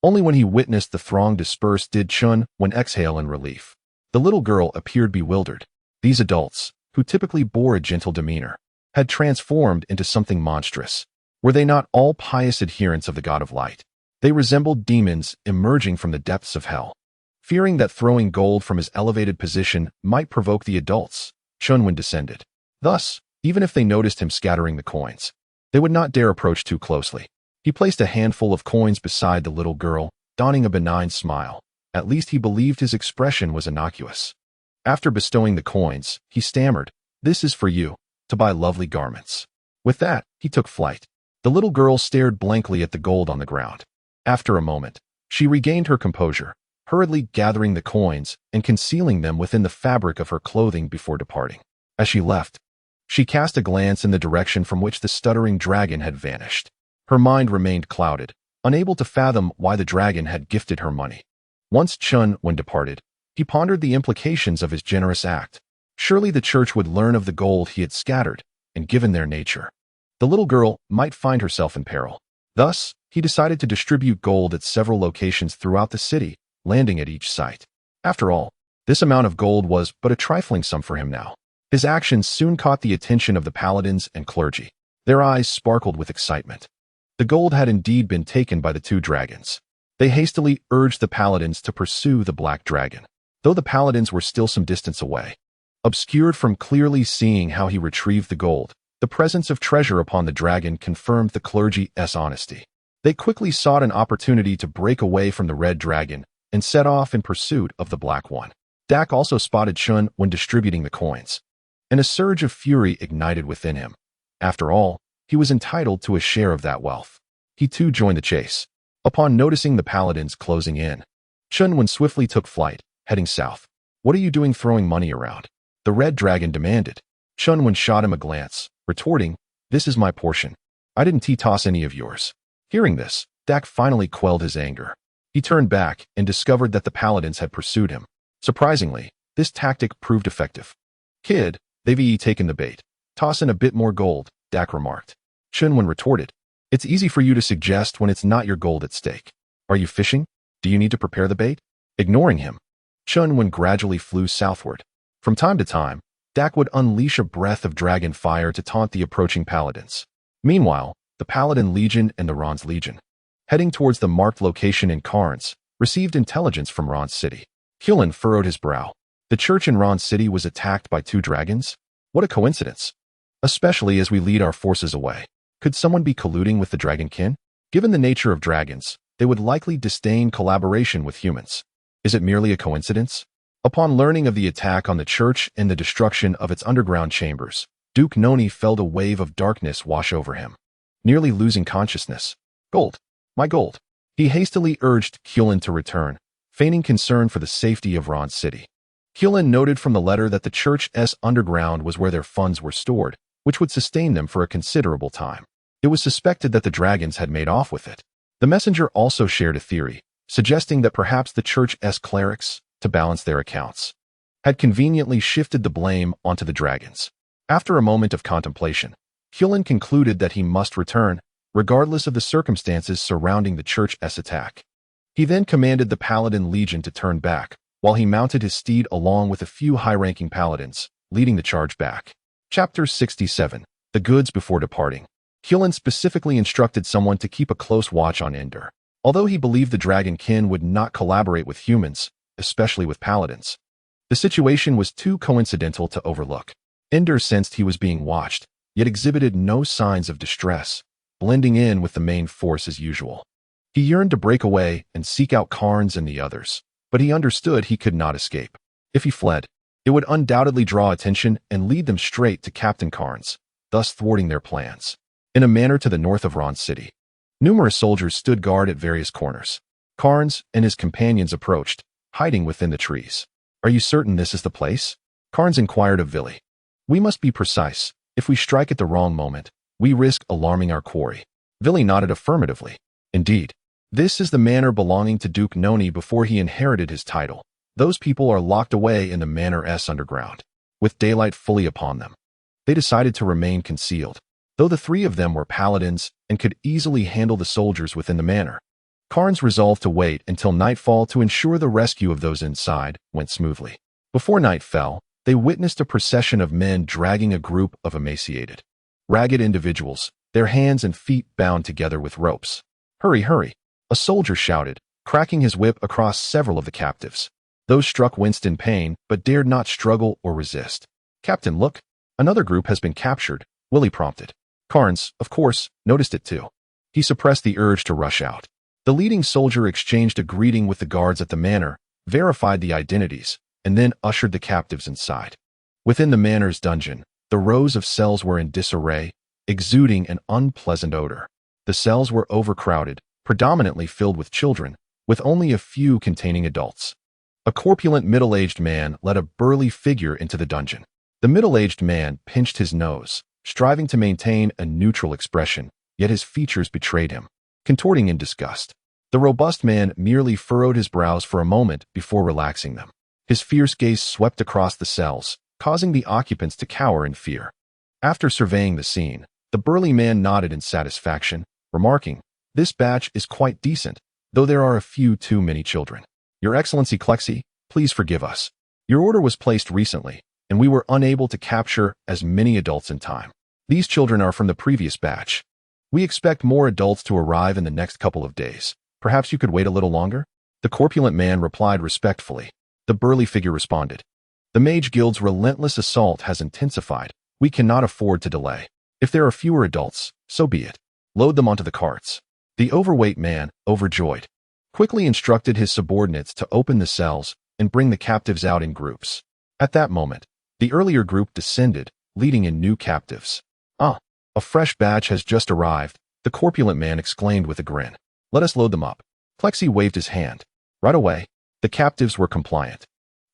Only when he witnessed the throng disperse did Chen Wen exhale in relief. The little girl appeared bewildered. These adults, who typically bore a gentle demeanor, had transformed into something monstrous. Were they not all pious adherents of the god of light? They resembled demons emerging from the depths of hell. Fearing that throwing gold from his elevated position might provoke the adults, Chen Wen descended. Thus, even if they noticed him scattering the coins, they would not dare approach too closely. He placed a handful of coins beside the little girl, donning a benign smile. At least he believed his expression was innocuous. After bestowing the coins, he stammered, "This is for you, to buy lovely garments." With that, he took flight. The little girl stared blankly at the gold on the ground. After a moment, she regained her composure, hurriedly gathering the coins and concealing them within the fabric of her clothing before departing. As she left, she cast a glance in the direction from which the stuttering dragon had vanished. Her mind remained clouded, unable to fathom why the dragon had gifted her money. Once Chen Wen departed, he pondered the implications of his generous act. Surely the church would learn of the gold he had scattered, and given their nature, the little girl might find herself in peril. Thus, he decided to distribute gold at several locations throughout the city, landing at each site. After all, this amount of gold was but a trifling sum for him now. His actions soon caught the attention of the paladins and clergy. Their eyes sparkled with excitement. The gold had indeed been taken by the two dragons. They hastily urged the paladins to pursue the black dragon, though the paladins were still some distance away. Obscured from clearly seeing how he retrieved the gold, the presence of treasure upon the dragon confirmed the clergy's honesty. They quickly sought an opportunity to break away from the red dragon and set off in pursuit of the black one. Dak also spotted Chen when distributing the coins, and a surge of fury ignited within him. After all, he was entitled to a share of that wealth. He too joined the chase. Upon noticing the paladins closing in, Chen Wen swiftly took flight, heading south. "What are you doing throwing money around?" the red dragon demanded. Chen Wen shot him a glance, retorting, "This is my portion. I didn't toss any of yours." Hearing this, Dak finally quelled his anger. He turned back and discovered that the paladins had pursued him. Surprisingly, this tactic proved effective. "Kid, they've taken the bait. Toss in a bit more gold," Dak remarked. Chen Wen retorted, "It's easy for you to suggest when it's not your gold at stake. Are you fishing? Do you need to prepare the bait?" Ignoring him, Chen Wen gradually flew southward. From time to time, Dak would unleash a breath of dragon fire to taunt the approaching paladins. Meanwhile, the Paladin Legion and the Ron's Legion, heading towards the marked location in Carnes, received intelligence from Ron's city. Killen furrowed his brow. The church in Ron's city was attacked by two dragons? What a coincidence. Especially as we lead our forces away. Could someone be colluding with the dragonkin? Given the nature of dragons, they would likely disdain collaboration with humans. Is it merely a coincidence? Upon learning of the attack on the church and the destruction of its underground chambers, Duke Noni felt a wave of darkness wash over him, nearly losing consciousness. "Gold! My gold!" He hastily urged Killen to return, feigning concern for the safety of Ron's city. Killen noted from the letter that the church's underground was where their funds were stored, which would sustain them for a considerable time. It was suspected that the dragons had made off with it. The messenger also shared a theory, suggesting that perhaps the church's clerics, to balance their accounts, had conveniently shifted the blame onto the dragons. After a moment of contemplation, Killen concluded that he must return, regardless of the circumstances surrounding the church's attack. He then commanded the Paladin Legion to turn back, while he mounted his steed along with a few high-ranking paladins, leading the charge back. Chapter 67. The Goods Before Departing. Killen specifically instructed someone to keep a close watch on Ender. Although he believed the dragonkin would not collaborate with humans, especially with paladins, The situation was too coincidental to overlook. Ender sensed he was being watched, yet exhibited no signs of distress, blending in with the main force as usual. He yearned to break away and seek out Carnes and the others, but he understood he could not escape. If he fled, it would undoubtedly draw attention and lead them straight to Captain Carnes, thus thwarting their plans. In a manor to the north of Ron City, numerous soldiers stood guard at various corners. Carnes and his companions approached, hiding within the trees. "Are you certain this is the place?" Carnes inquired of Villy. "We must be precise. If we strike at the wrong moment, we risk alarming our quarry." Villy nodded affirmatively. "Indeed. This is the manor belonging to Duke Noni before he inherited his title. Those people are locked away in the manor's underground, with daylight fully upon them." They decided to remain concealed, though the three of them were paladins and could easily handle the soldiers within the manor. Carnes resolved to wait until nightfall to ensure the rescue of those inside went smoothly. Before night fell, they witnessed a procession of men dragging a group of emaciated, ragged individuals, their hands and feet bound together with ropes. "Hurry, hurry!" a soldier shouted, cracking his whip across several of the captives. Those struck winced in pain, but dared not struggle or resist. "Captain, look! Another group has been captured," Willie prompted. Carnes, of course, noticed it too. He suppressed the urge to rush out. The leading soldier exchanged a greeting with the guards at the manor, verified the identities, and then ushered the captives inside. Within the manor's dungeon, the rows of cells were in disarray, exuding an unpleasant odor. The cells were overcrowded, predominantly filled with children, with only a few containing adults. A corpulent middle-aged man led a burly figure into the dungeon. The middle-aged man pinched his nose, striving to maintain a neutral expression, yet his features betrayed him, contorting in disgust. The robust man merely furrowed his brows for a moment before relaxing them. His fierce gaze swept across the cells, causing the occupants to cower in fear. After surveying the scene, the burly man nodded in satisfaction, remarking, "This batch is quite decent, though there are a few too many children. Your Excellency Clexi, please forgive us. Your order was placed recently, and we were unable to capture as many adults in time. These children are from the previous batch. We expect more adults to arrive in the next couple of days. Perhaps you could wait a little longer?" The corpulent man replied respectfully. The burly figure responded, "The Mage Guild's relentless assault has intensified. We cannot afford to delay. If there are fewer adults, so be it. Load them onto the carts." The overweight man, overjoyed, quickly instructed his subordinates to open the cells and bring the captives out in groups. At that moment, the earlier group descended, leading in new captives. "Ah, a fresh batch has just arrived," the corpulent man exclaimed with a grin. "Let us load them up." Clexi waved his hand. Right away, the captives were compliant,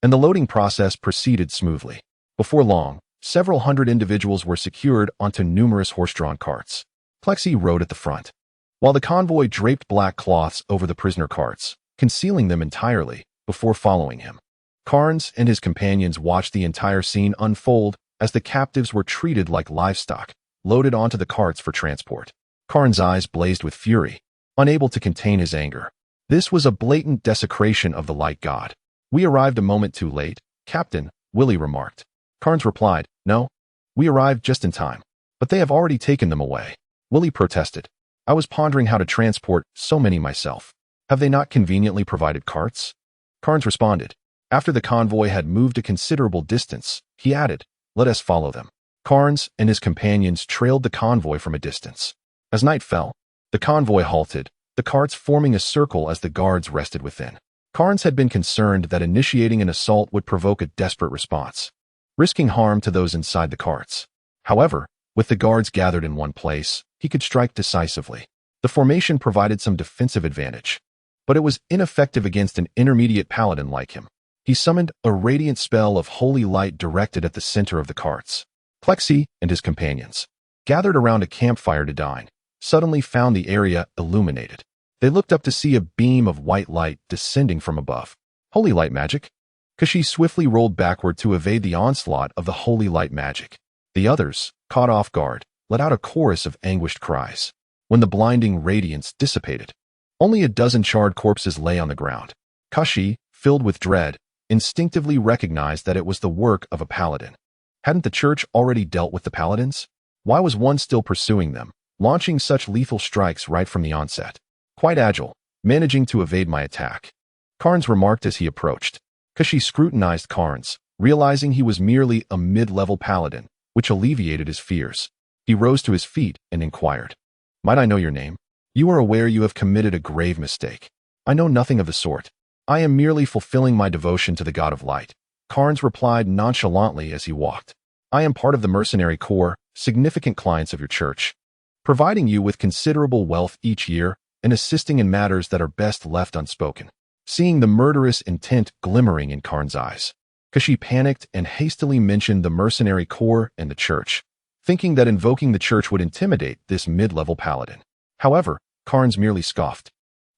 and the loading process proceeded smoothly. Before long, several hundred individuals were secured onto numerous horse-drawn carts. Clexi rode at the front, while the convoy draped black cloths over the prisoner carts, concealing them entirely, before following him. Carnes and his companions watched the entire scene unfold as the captives were treated like livestock, loaded onto the carts for transport. Carnes' eyes blazed with fury, unable to contain his anger. This was a blatant desecration of the light god. "We arrived a moment too late, Captain," Willie remarked. Carnes replied, "No, we arrived just in time, but they have already taken them away." Willie protested, "I was pondering how to transport so many myself. Have they not conveniently provided carts?" Carnes responded. After the convoy had moved a considerable distance, he added, "Let us follow them." Carnes and his companions trailed the convoy from a distance. As night fell, the convoy halted, the carts forming a circle as the guards rested within. Carnes had been concerned that initiating an assault would provoke a desperate response, risking harm to those inside the carts. However, with the guards gathered in one place, he could strike decisively. The formation provided some defensive advantage, but it was ineffective against an intermediate paladin like him. He summoned a radiant spell of holy light directed at the center of the carts. Clexi and his companions, gathered around a campfire to dine, suddenly found the area illuminated. They looked up to see a beam of white light descending from above. Holy light magic? Kashi swiftly rolled backward to evade the onslaught of the holy light magic. The others, caught off guard, let out a chorus of anguished cries. When the blinding radiance dissipated, only a dozen charred corpses lay on the ground. Kashi, filled with dread, instinctively recognized that it was the work of a paladin. Hadn't the church already dealt with the paladins? Why was one still pursuing them, launching such lethal strikes right from the onset? "Quite agile, managing to evade my attack," Carnes remarked as he approached. Kashi scrutinized Carnes, realizing he was merely a mid-level paladin, which alleviated his fears. He rose to his feet and inquired, "Might I know your name? You are aware you have committed a grave mistake." "I know nothing of the sort. I am merely fulfilling my devotion to the God of Light," Carnes replied nonchalantly as he walked. "I am part of the mercenary corps, significant clients of your church, providing you with considerable wealth each year and assisting in matters that are best left unspoken." Seeing the murderous intent glimmering in Carnes' eyes, Kashi panicked and hastily mentioned the mercenary corps and the church, thinking that invoking the church would intimidate this mid-level paladin. However, Carnes merely scoffed.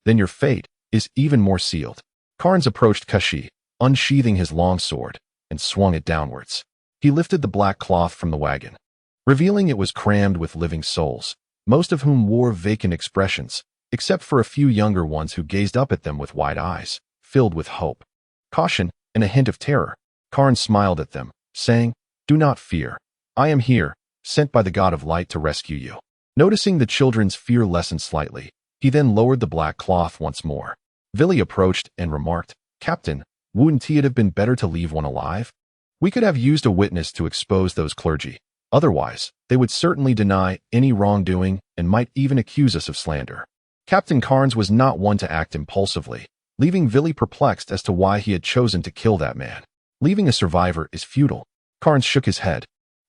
"Then your fate is even more sealed." Carnes approached Kashi, unsheathing his long sword, and swung it downwards. He lifted the black cloth from the wagon, revealing it was crammed with living souls, most of whom wore vacant expressions, except for a few younger ones who gazed up at them with wide eyes, filled with hope, caution, and a hint of terror. Carnes smiled at them, saying, "Do not fear. I am here, sent by the God of Light to rescue you." Noticing the children's fear lessen slightly, he then lowered the black cloth once more. Villy approached and remarked, "Captain, wouldn't it have been better to leave one alive? We could have used a witness to expose those clergy. Otherwise, they would certainly deny any wrongdoing and might even accuse us of slander." Captain Carnes was not one to act impulsively, leaving Villy perplexed as to why he had chosen to kill that man. Leaving a survivor is futile. Carnes shook his head.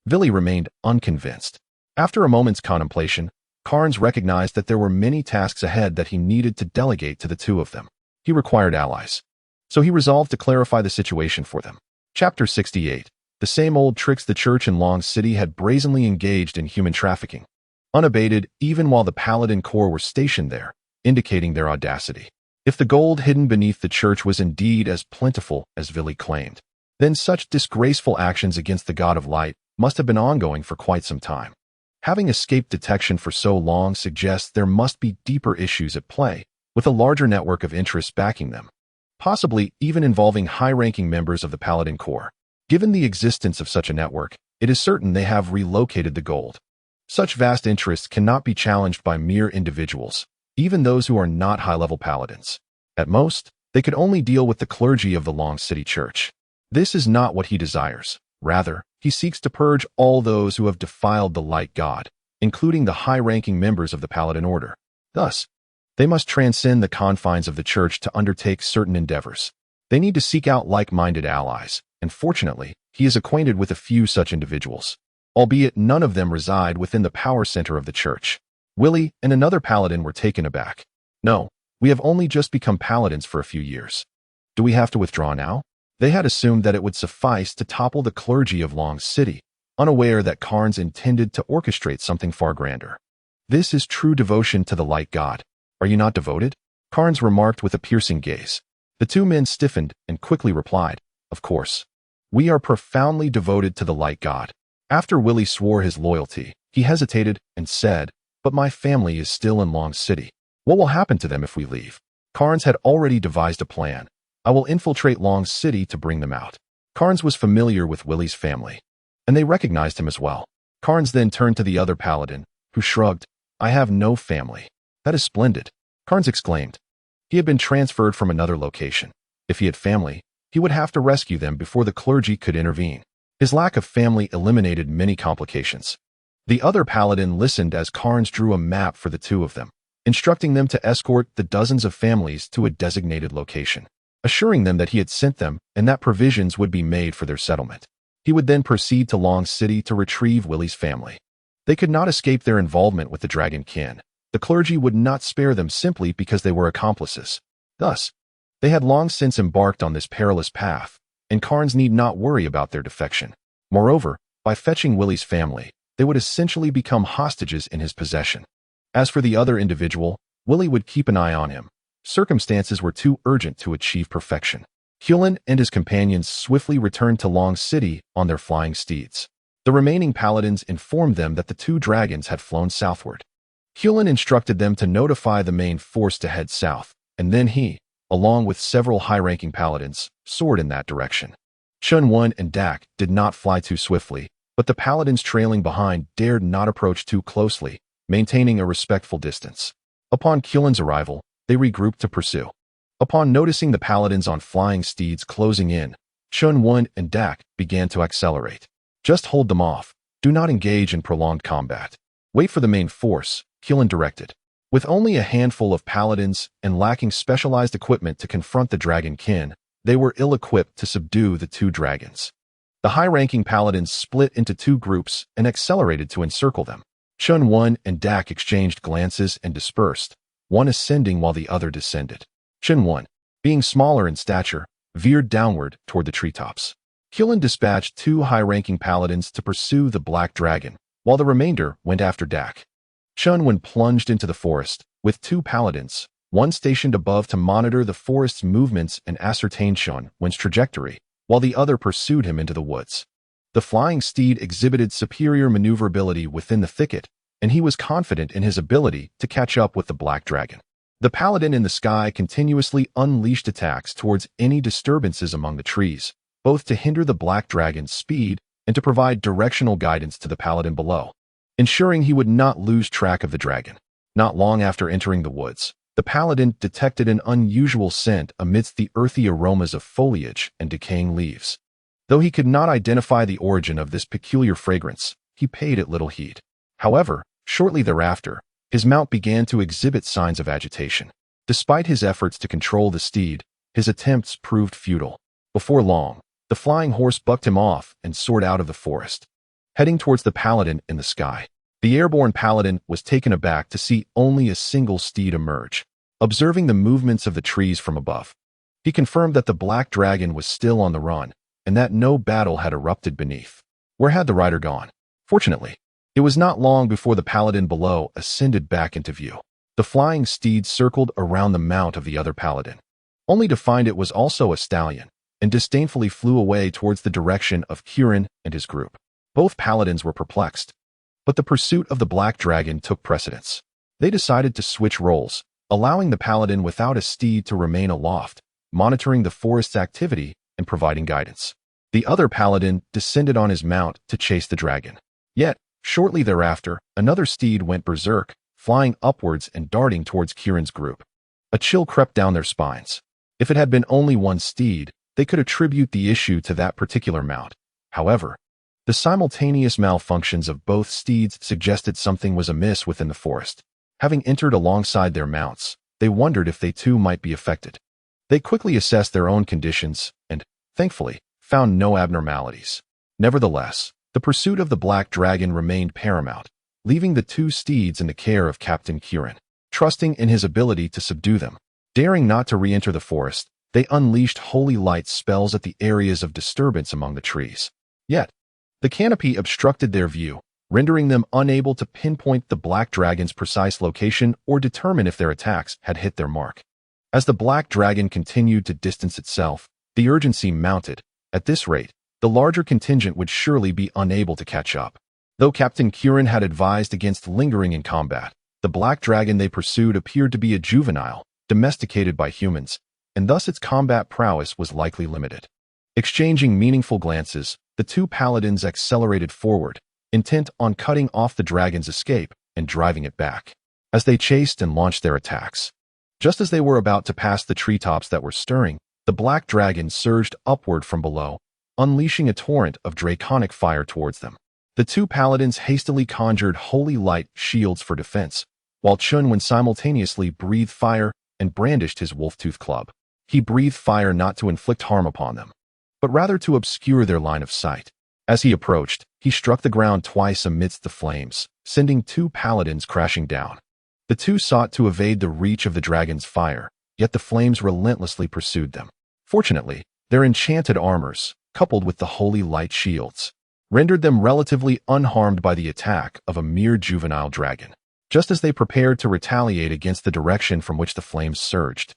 Villy remained unconvinced. After a moment's contemplation, Carnes recognized that there were many tasks ahead that he needed to delegate to the two of them. He required allies. So he resolved to clarify the situation for them. Chapter 68. The same old tricks. The church in Long City had brazenly engaged in human trafficking, unabated even while the Paladin Corps were stationed there, indicating their audacity. If the gold hidden beneath the church was indeed as plentiful as Villy claimed, then such disgraceful actions against the God of Light must have been ongoing for quite some time. Having escaped detection for so long suggests there must be deeper issues at play, with a larger network of interests backing them, possibly even involving high-ranking members of the Paladin Corps. Given the existence of such a network, it is certain they have relocated the gold. Such vast interests cannot be challenged by mere individuals, even those who are not high-level paladins. At most, they could only deal with the clergy of the Long City Church. This is not what he desires. Rather, he seeks to purge all those who have defiled the Light God, including the high-ranking members of the Paladin Order. Thus, they must transcend the confines of the church to undertake certain endeavors. They need to seek out like-minded allies, and fortunately, he is acquainted with a few such individuals, albeit none of them reside within the power center of the church. Willie and another paladin were taken aback. "No, we have only just become paladins for a few years. Do we have to withdraw now?" They had assumed that it would suffice to topple the clergy of Long City, unaware that Carnes intended to orchestrate something far grander. "This is true devotion to the Light God. Are you not devoted?" Carnes remarked with a piercing gaze. The two men stiffened and quickly replied, "Of course. We are profoundly devoted to the Light God." After Willie swore his loyalty, he hesitated and said, "But my family is still in Long City. What will happen to them if we leave?" Carnes had already devised a plan. "I will infiltrate Long City to bring them out." Carnes was familiar with Willie's family, and they recognized him as well. Carnes then turned to the other paladin, who shrugged. "I have no family." "That is splendid," Carnes exclaimed. He had been transferred from another location. If he had family, he would have to rescue them before the clergy could intervene. His lack of family eliminated many complications. The other paladin listened as Carnes drew a map for the two of them, instructing them to escort the dozens of families to a designated location, assuring them that he had sent them and that provisions would be made for their settlement. He would then proceed to Long City to retrieve Willie's family. They could not escape their involvement with the Dragon Kin. The clergy would not spare them simply because they were accomplices. Thus, they had long since embarked on this perilous path, and Carnes need not worry about their defection. Moreover, by fetching Willie's family, they would essentially become hostages in his possession. As for the other individual, Willie would keep an eye on him. Circumstances were too urgent to achieve perfection. Hulin and his companions swiftly returned to Long City on their flying steeds. The remaining paladins informed them that the two dragons had flown southward. Hulin instructed them to notify the main force to head south, and then he, along with several high-ranking paladins, soared in that direction. Chen Wen and Dak did not fly too swiftly, but the paladins trailing behind dared not approach too closely, maintaining a respectful distance. Upon Hulin's arrival, they regrouped to pursue. Upon noticing the paladins on flying steeds closing in, Chen Wen and Dak began to accelerate. Just hold them off. Do not engage in prolonged combat. Wait for the main force, Chen directed. With only a handful of paladins and lacking specialized equipment to confront the dragon kin, they were ill-equipped to subdue the two dragons. The high-ranking paladins split into two groups and accelerated to encircle them. Chen Wen and Dak exchanged glances and dispersed, one ascending while the other descended. Chen Wen, being smaller in stature, veered downward toward the treetops. Chen dispatched two high-ranking paladins to pursue the black dragon, while the remainder went after Dak. Chen Wen plunged into the forest, with two paladins, one stationed above to monitor the forest's movements and ascertain Chen Wen's trajectory, while the other pursued him into the woods. The flying steed exhibited superior maneuverability within the thicket, and he was confident in his ability to catch up with the black dragon. The paladin in the sky continuously unleashed attacks towards any disturbances among the trees, both to hinder the black dragon's speed and to provide directional guidance to the paladin below, ensuring he would not lose track of the dragon. Not long after entering the woods, the paladin detected an unusual scent amidst the earthy aromas of foliage and decaying leaves. Though he could not identify the origin of this peculiar fragrance, he paid it little heed. However, shortly thereafter, his mount began to exhibit signs of agitation. Despite his efforts to control the steed, his attempts proved futile. Before long, the flying horse bucked him off and soared out of the forest, heading towards the paladin in the sky. The airborne paladin was taken aback to see only a single steed emerge. Observing the movements of the trees from above, he confirmed that the black dragon was still on the run and that no battle had erupted beneath. Where had the rider gone? Fortunately, it was not long before the paladin below ascended back into view. The flying steed circled around the mount of the other paladin, only to find it was also a stallion, and disdainfully flew away towards the direction of Chen and his group. Both paladins were perplexed, but the pursuit of the black dragon took precedence. They decided to switch roles, allowing the paladin without a steed to remain aloft, monitoring the forest's activity and providing guidance. The other paladin descended on his mount to chase the dragon. Yet, shortly thereafter, another steed went berserk, flying upwards and darting towards Kieran's group. A chill crept down their spines. If it had been only one steed, they could attribute the issue to that particular mount. However, the simultaneous malfunctions of both steeds suggested something was amiss within the forest. Having entered alongside their mounts, they wondered if they too might be affected. They quickly assessed their own conditions and, thankfully, found no abnormalities. Nevertheless, the pursuit of the black dragon remained paramount, leaving the two steeds in the care of Captain Chen. Trusting in his ability to subdue them, daring not to re-enter the forest, they unleashed holy light spells at the areas of disturbance among the trees. Yet, the canopy obstructed their view, rendering them unable to pinpoint the black dragon's precise location or determine if their attacks had hit their mark. As the black dragon continued to distance itself, the urgency mounted. At this rate, the larger contingent would surely be unable to catch up. Though Captain Chen had advised against lingering in combat, the black dragon they pursued appeared to be a juvenile, domesticated by humans, and thus its combat prowess was likely limited. Exchanging meaningful glances, the two paladins accelerated forward, intent on cutting off the dragon's escape and driving it back. As they chased and launched their attacks, just as they were about to pass the treetops that were stirring, the black dragon surged upward from below, unleashing a torrent of draconic fire towards them. The two paladins hastily conjured holy light shields for defense, while Chen Wen simultaneously breathed fire and brandished his wolf-tooth club. He breathed fire not to inflict harm upon them, but rather to obscure their line of sight. As he approached, he struck the ground twice amidst the flames, sending two paladins crashing down. The two sought to evade the reach of the dragon's fire, yet the flames relentlessly pursued them. Fortunately, their enchanted armors, coupled with the holy light shields, rendered them relatively unharmed by the attack of a mere juvenile dragon. Just as they prepared to retaliate against the direction from which the flames surged,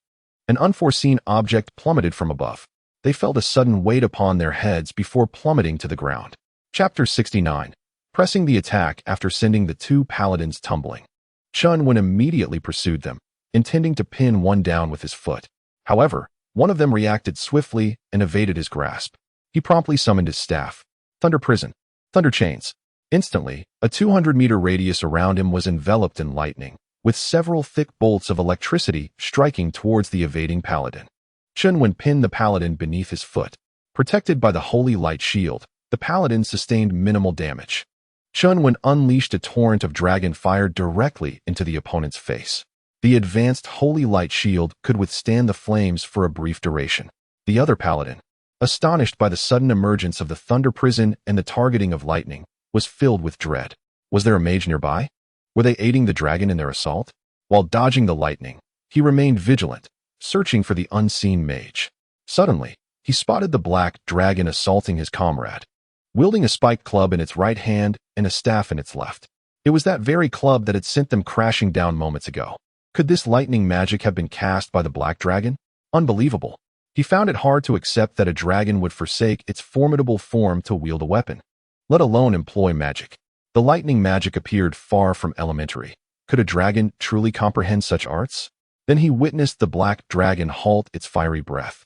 an unforeseen object plummeted from above. They felt a sudden weight upon their heads before plummeting to the ground. Chapter 69. Pressing the attack after sending the two paladins tumbling. Chen Wen immediately pursued them, intending to pin one down with his foot. However, one of them reacted swiftly and evaded his grasp. He promptly summoned his staff. Thunder Prison. Thunder Chains. Instantly, a 200-meter radius around him was enveloped in lightning, with several thick bolts of electricity striking towards the evading paladin. Chen Wen pinned the paladin beneath his foot. Protected by the holy light shield, the paladin sustained minimal damage. Chen Wen unleashed a torrent of dragon fire directly into the opponent's face. The advanced holy light shield could withstand the flames for a brief duration. The other paladin, astonished by the sudden emergence of the thunder prison and the targeting of lightning, was filled with dread. Was there a mage nearby? Were they aiding the dragon in their assault? While dodging the lightning, he remained vigilant, searching for the unseen mage. Suddenly, he spotted the black dragon assaulting his comrade, wielding a spiked club in its right hand and a staff in its left. It was that very club that had sent them crashing down moments ago. Could this lightning magic have been cast by the black dragon? Unbelievable. He found it hard to accept that a dragon would forsake its formidable form to wield a weapon, let alone employ magic. The lightning magic appeared far from elementary. Could a dragon truly comprehend such arts? Then he witnessed the black dragon halt its fiery breath,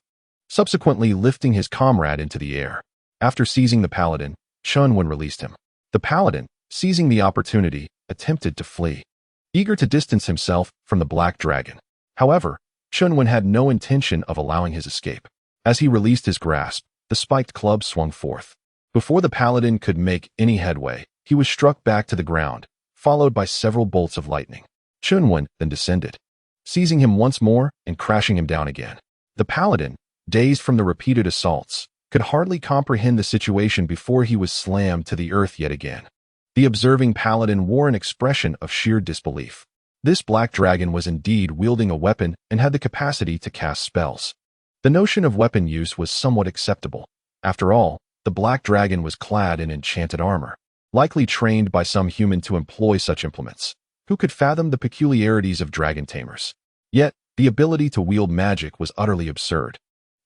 subsequently lifting his comrade into the air. After seizing the paladin, Chen Wen released him. The paladin, seizing the opportunity, attempted to flee, eager to distance himself from the black dragon. However, Chen Wen had no intention of allowing his escape. As he released his grasp, the spiked club swung forth. Before the paladin could make any headway, he was struck back to the ground, followed by several bolts of lightning. Chen Wen then descended, seizing him once more and crashing him down again. The paladin, dazed from the repeated assaults, could hardly comprehend the situation before he was slammed to the earth yet again. The observing paladin wore an expression of sheer disbelief. This black dragon was indeed wielding a weapon and had the capacity to cast spells. The notion of weapon use was somewhat acceptable. After all, the black dragon was clad in enchanted armor, likely trained by some human to employ such implements. Who could fathom the peculiarities of dragon tamers? Yet, the ability to wield magic was utterly absurd.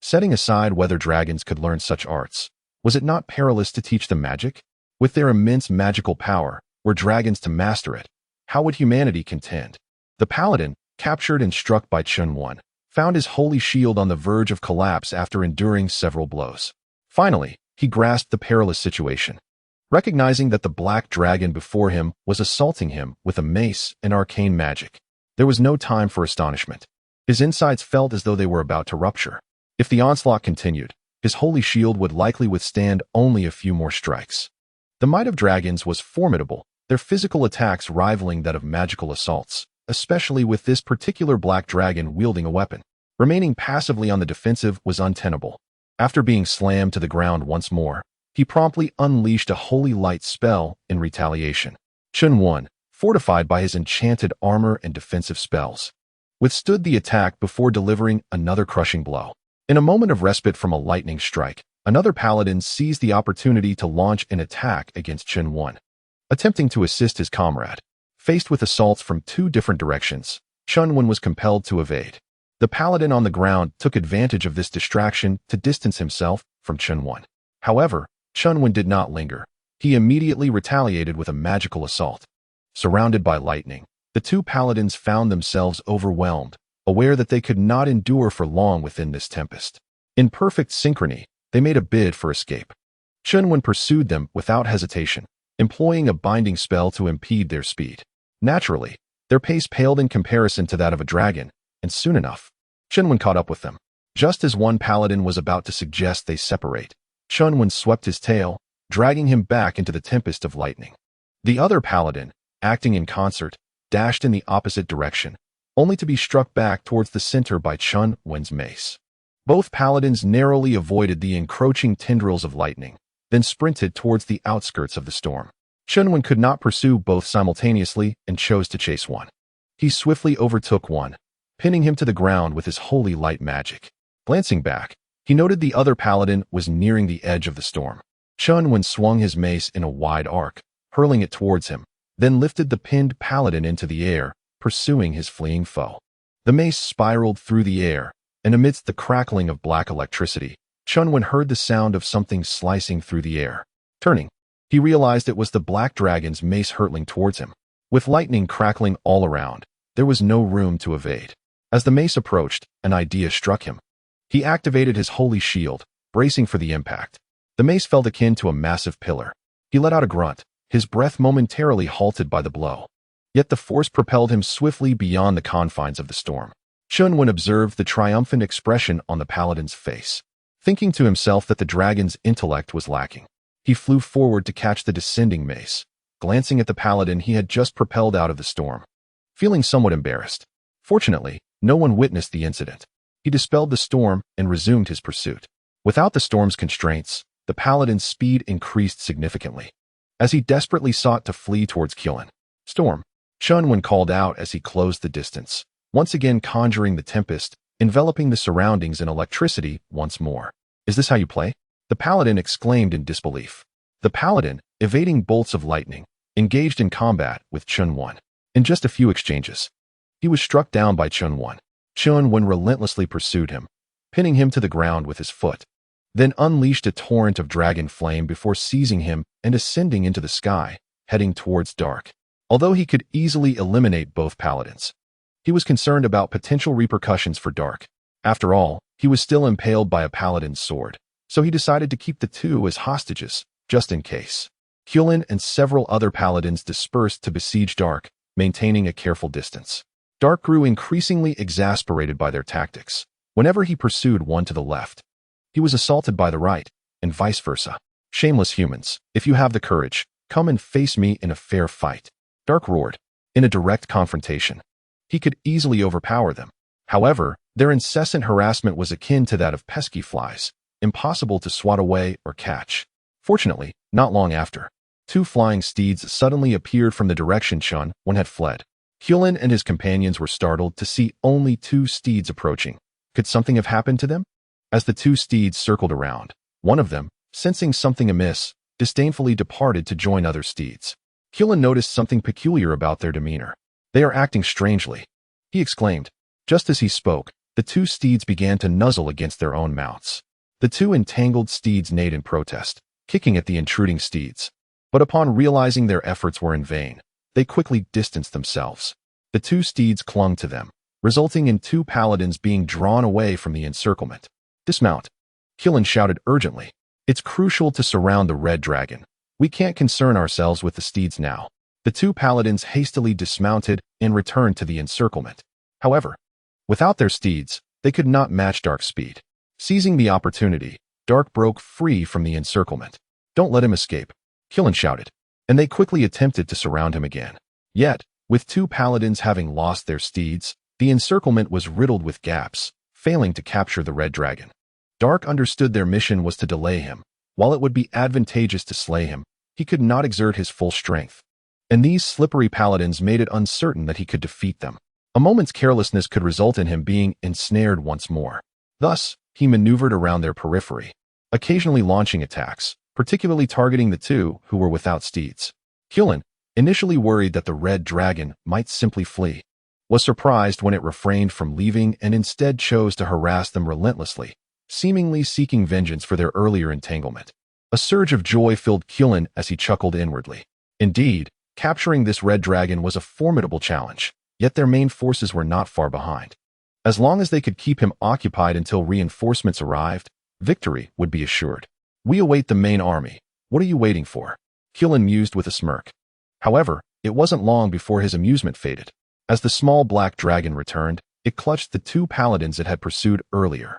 Setting aside whether dragons could learn such arts, was it not perilous to teach them magic? With their immense magical power, were dragons to master it, how would humanity contend? The paladin, captured and struck by Chen Wen, found his holy shield on the verge of collapse after enduring several blows. Finally, he grasped the perilous situation. Recognizing that the black dragon before him was assaulting him with a mace and arcane magic, there was no time for astonishment. His insides felt as though they were about to rupture. If the onslaught continued, his holy shield would likely withstand only a few more strikes. The might of dragons was formidable, their physical attacks rivaling that of magical assaults, especially with this particular black dragon wielding a weapon. Remaining passively on the defensive was untenable. After being slammed to the ground once more, he promptly unleashed a holy light spell in retaliation. Chen Wen, fortified by his enchanted armor and defensive spells, withstood the attack before delivering another crushing blow. In a moment of respite from a lightning strike, another paladin seized the opportunity to launch an attack against Chen Wen, attempting to assist his comrade. Faced with assaults from two different directions, Chen Wen was compelled to evade. The paladin on the ground took advantage of this distraction to distance himself from Chen Wen. However, Chen Wen did not linger. He immediately retaliated with a magical assault. Surrounded by lightning, the two paladins found themselves overwhelmed, aware that they could not endure for long within this tempest. In perfect synchrony, they made a bid for escape. Chen Wen pursued them without hesitation, employing a binding spell to impede their speed. Naturally, their pace paled in comparison to that of a dragon, and soon enough, Chen Wen caught up with them. Just as one paladin was about to suggest they separate, Chen Wen swept his tail, dragging him back into the tempest of lightning. The other paladin, acting in concert, dashed in the opposite direction, only to be struck back towards the center by Chen Wen's mace. Both paladins narrowly avoided the encroaching tendrils of lightning, then sprinted towards the outskirts of the storm. Chen Wen could not pursue both simultaneously and chose to chase one. He swiftly overtook one, pinning him to the ground with his holy light magic. Glancing back, he noted the other paladin was nearing the edge of the storm. Chen Wen swung his mace in a wide arc, hurling it towards him, then lifted the pinned paladin into the air, pursuing his fleeing foe. The mace spiraled through the air, and amidst the crackling of black electricity, Chen Wen heard the sound of something slicing through the air. Turning, he realized it was the black dragon's mace hurtling towards him. With lightning crackling all around, there was no room to evade. As the mace approached, an idea struck him. He activated his holy shield, bracing for the impact. The mace felt akin to a massive pillar. He let out a grunt, his breath momentarily halted by the blow. Yet the force propelled him swiftly beyond the confines of the storm. Chen Wen observed the triumphant expression on the paladin's face. Thinking to himself that the dragon's intellect was lacking, he flew forward to catch the descending mace, glancing at the paladin he had just propelled out of the storm. Feeling somewhat embarrassed, fortunately, no one witnessed the incident. He dispelled the storm and resumed his pursuit. Without the storm's constraints, the paladin's speed increased significantly. As he desperately sought to flee towards Qilin, "Storm!" Chen Wen called out as he closed the distance, once again conjuring the tempest, enveloping the surroundings in electricity once more. "Is this how you play?" the paladin exclaimed in disbelief. The paladin, evading bolts of lightning, engaged in combat with Chen Wen. In just a few exchanges, he was struck down by Chen Wen. Chen Wen relentlessly pursued him, pinning him to the ground with his foot, then unleashed a torrent of dragon flame before seizing him and ascending into the sky, heading towards dark. Although he could easily eliminate both paladins, he was concerned about potential repercussions for Dark. After all, he was still impaled by a paladin's sword, so he decided to keep the two as hostages, just in case. Qilin and several other paladins dispersed to besiege Dark, maintaining a careful distance. Dark grew increasingly exasperated by their tactics. Whenever he pursued one to the left, he was assaulted by the right, and vice versa. "Shameless humans, if you have the courage, come and face me in a fair fight," Dark roared. In a direct confrontation, he could easily overpower them. However, their incessant harassment was akin to that of pesky flies, impossible to swat away or catch. Fortunately, not long after, two flying steeds suddenly appeared from the direction Chen Wen had fled. Qilin and his companions were startled to see only two steeds approaching. Could something have happened to them? As the two steeds circled around, one of them, sensing something amiss, disdainfully departed to join other steeds. Qilin noticed something peculiar about their demeanor. "They are acting strangely," he exclaimed. Just as he spoke, the two steeds began to nuzzle against their own mounts. The two entangled steeds neighed in protest, kicking at the intruding steeds. But upon realizing their efforts were in vain, they quickly distanced themselves. The two steeds clung to them, resulting in two paladins being drawn away from the encirclement. "Dismount!" Qilin shouted urgently. "It's crucial to surround the red dragon. We can't concern ourselves with the steeds now." The two paladins hastily dismounted and returned to the encirclement. However, without their steeds, they could not match Dark's speed. Seizing the opportunity, Dark broke free from the encirclement. "Don't let him escape," Qilin shouted, and they quickly attempted to surround him again. Yet, with two paladins having lost their steeds, the encirclement was riddled with gaps, failing to capture the red dragon. Dark understood their mission was to delay him. While it would be advantageous to slay him, he could not exert his full strength, and these slippery paladins made it uncertain that he could defeat them. A moment's carelessness could result in him being ensnared once more. Thus, he maneuvered around their periphery, occasionally launching attacks, particularly targeting the two who were without steeds. Qilin, initially worried that the red dragon might simply flee, was surprised when it refrained from leaving and instead chose to harass them relentlessly, seemingly seeking vengeance for their earlier entanglement. A surge of joy filled Qilin as he chuckled inwardly. Indeed, capturing this red dragon was a formidable challenge, yet their main forces were not far behind. As long as they could keep him occupied until reinforcements arrived, victory would be assured. "We await the main army. What are you waiting for?" Qilin mused with a smirk. However, it wasn't long before his amusement faded. As the small black dragon returned, it clutched the two paladins it had pursued earlier.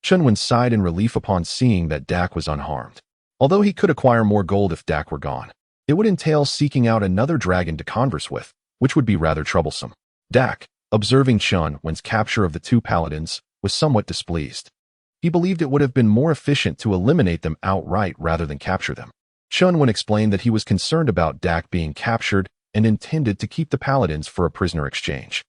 Chen Wen sighed in relief upon seeing that Dak was unharmed. Although he could acquire more gold if Dak were gone, it would entail seeking out another dragon to converse with, which would be rather troublesome. Dak, observing Chen Wen's capture of the two paladins, was somewhat displeased. He believed it would have been more efficient to eliminate them outright rather than capture them. Chen Wen explained that he was concerned about Dak being captured and intended to keep the paladins for a prisoner exchange.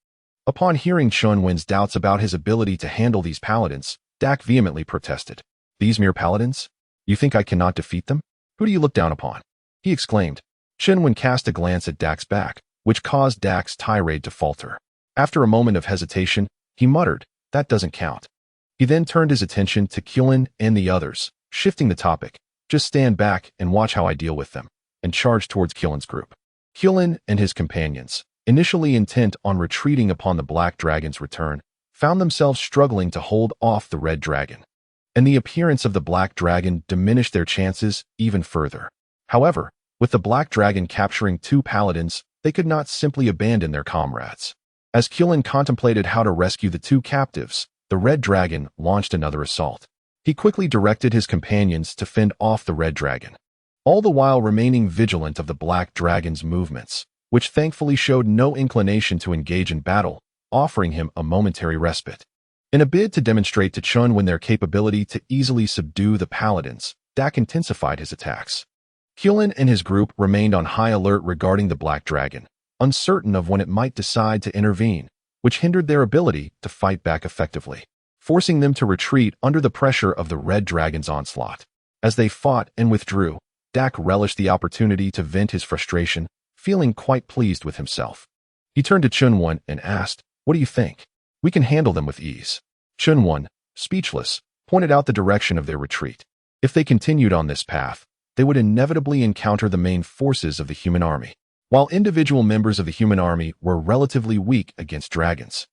Upon hearing Chen Wen's doubts about his ability to handle these paladins, Dak vehemently protested. "These mere paladins? You think I cannot defeat them? Who do you look down upon?" he exclaimed. Chen Wen cast a glance at Dak's back, which caused Dak's tirade to falter. After a moment of hesitation, he muttered, "That doesn't count." He then turned his attention to Qilin and the others, shifting the topic. "Just stand back and watch how I deal with them," and charged towards Qilin's group. Qilin and his companions, initially intent on retreating upon the black dragon's return, found themselves struggling to hold off the red dragon, and the appearance of the black dragon diminished their chances even further. However, with the black dragon capturing two paladins, They could not simply abandon their comrades. As Chen contemplated how to rescue the two captives, the Red Dragon launched another assault. He quickly directed his companions to fend off the Red Dragon, all the while remaining vigilant of the Black Dragon's movements, which thankfully showed no inclination to engage in battle, offering him a momentary respite. In a bid to demonstrate to Chen Wen their capability to easily subdue the paladins, Dak intensified his attacks. Chen and his group remained on high alert regarding the Black Dragon, uncertain of when it might decide to intervene, which hindered their ability to fight back effectively, forcing them to retreat under the pressure of the Red Dragon's onslaught. As they fought and withdrew, Dak relished the opportunity to vent his frustration, feeling quite pleased with himself. He turned to Chen Wen and asked, "What do you think? We can handle them with ease." Chen Wen, speechless, pointed out the direction of their retreat. If they continued on this path, they would inevitably encounter the main forces of the human army. While individual members of the human army were relatively weak against dragons,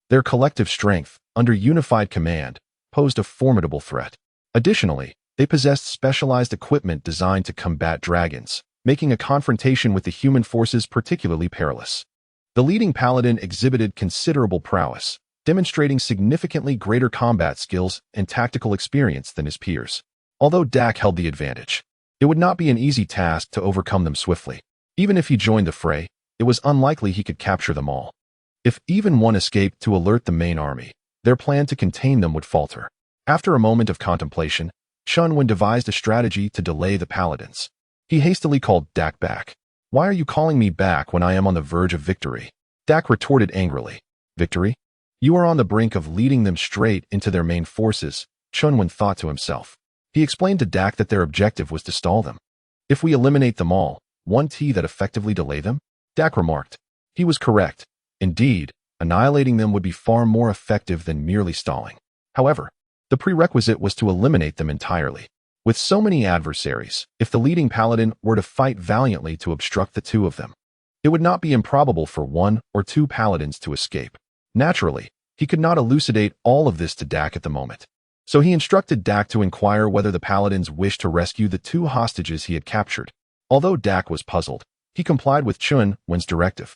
their collective strength, under unified command, posed a formidable threat. Additionally, they possessed specialized equipment designed to combat dragons, making a confrontation with the human forces particularly perilous. The leading paladin exhibited considerable prowess, demonstrating significantly greater combat skills and tactical experience than his peers. Although Dak held the advantage, it would not be an easy task to overcome them swiftly. Even if he joined the fray, it was unlikely he could capture them all. If even one escaped to alert the main army, their plan to contain them would falter. After a moment of contemplation, Chen Wen devised a strategy to delay the paladins. He hastily called Dak back. "Why are you calling me back when I am on the verge of victory?" Dak retorted angrily. "Victory? You are on the brink of leading them straight into their main forces," Chen Wen thought to himself. He explained to Dak that their objective was to stall them. "If we eliminate them all, won't that effectively delay them?" Dak remarked. He was correct. Indeed, annihilating them would be far more effective than merely stalling. However, the prerequisite was to eliminate them entirely. With so many adversaries, if the leading paladin were to fight valiantly to obstruct the two of them, it would not be improbable for one or two paladins to escape. Naturally, he could not elucidate all of this to Dak at the moment. So he instructed Dak to inquire whether the paladins wished to rescue the two hostages he had captured. Although Dak was puzzled, he complied with Chen Wen's directive.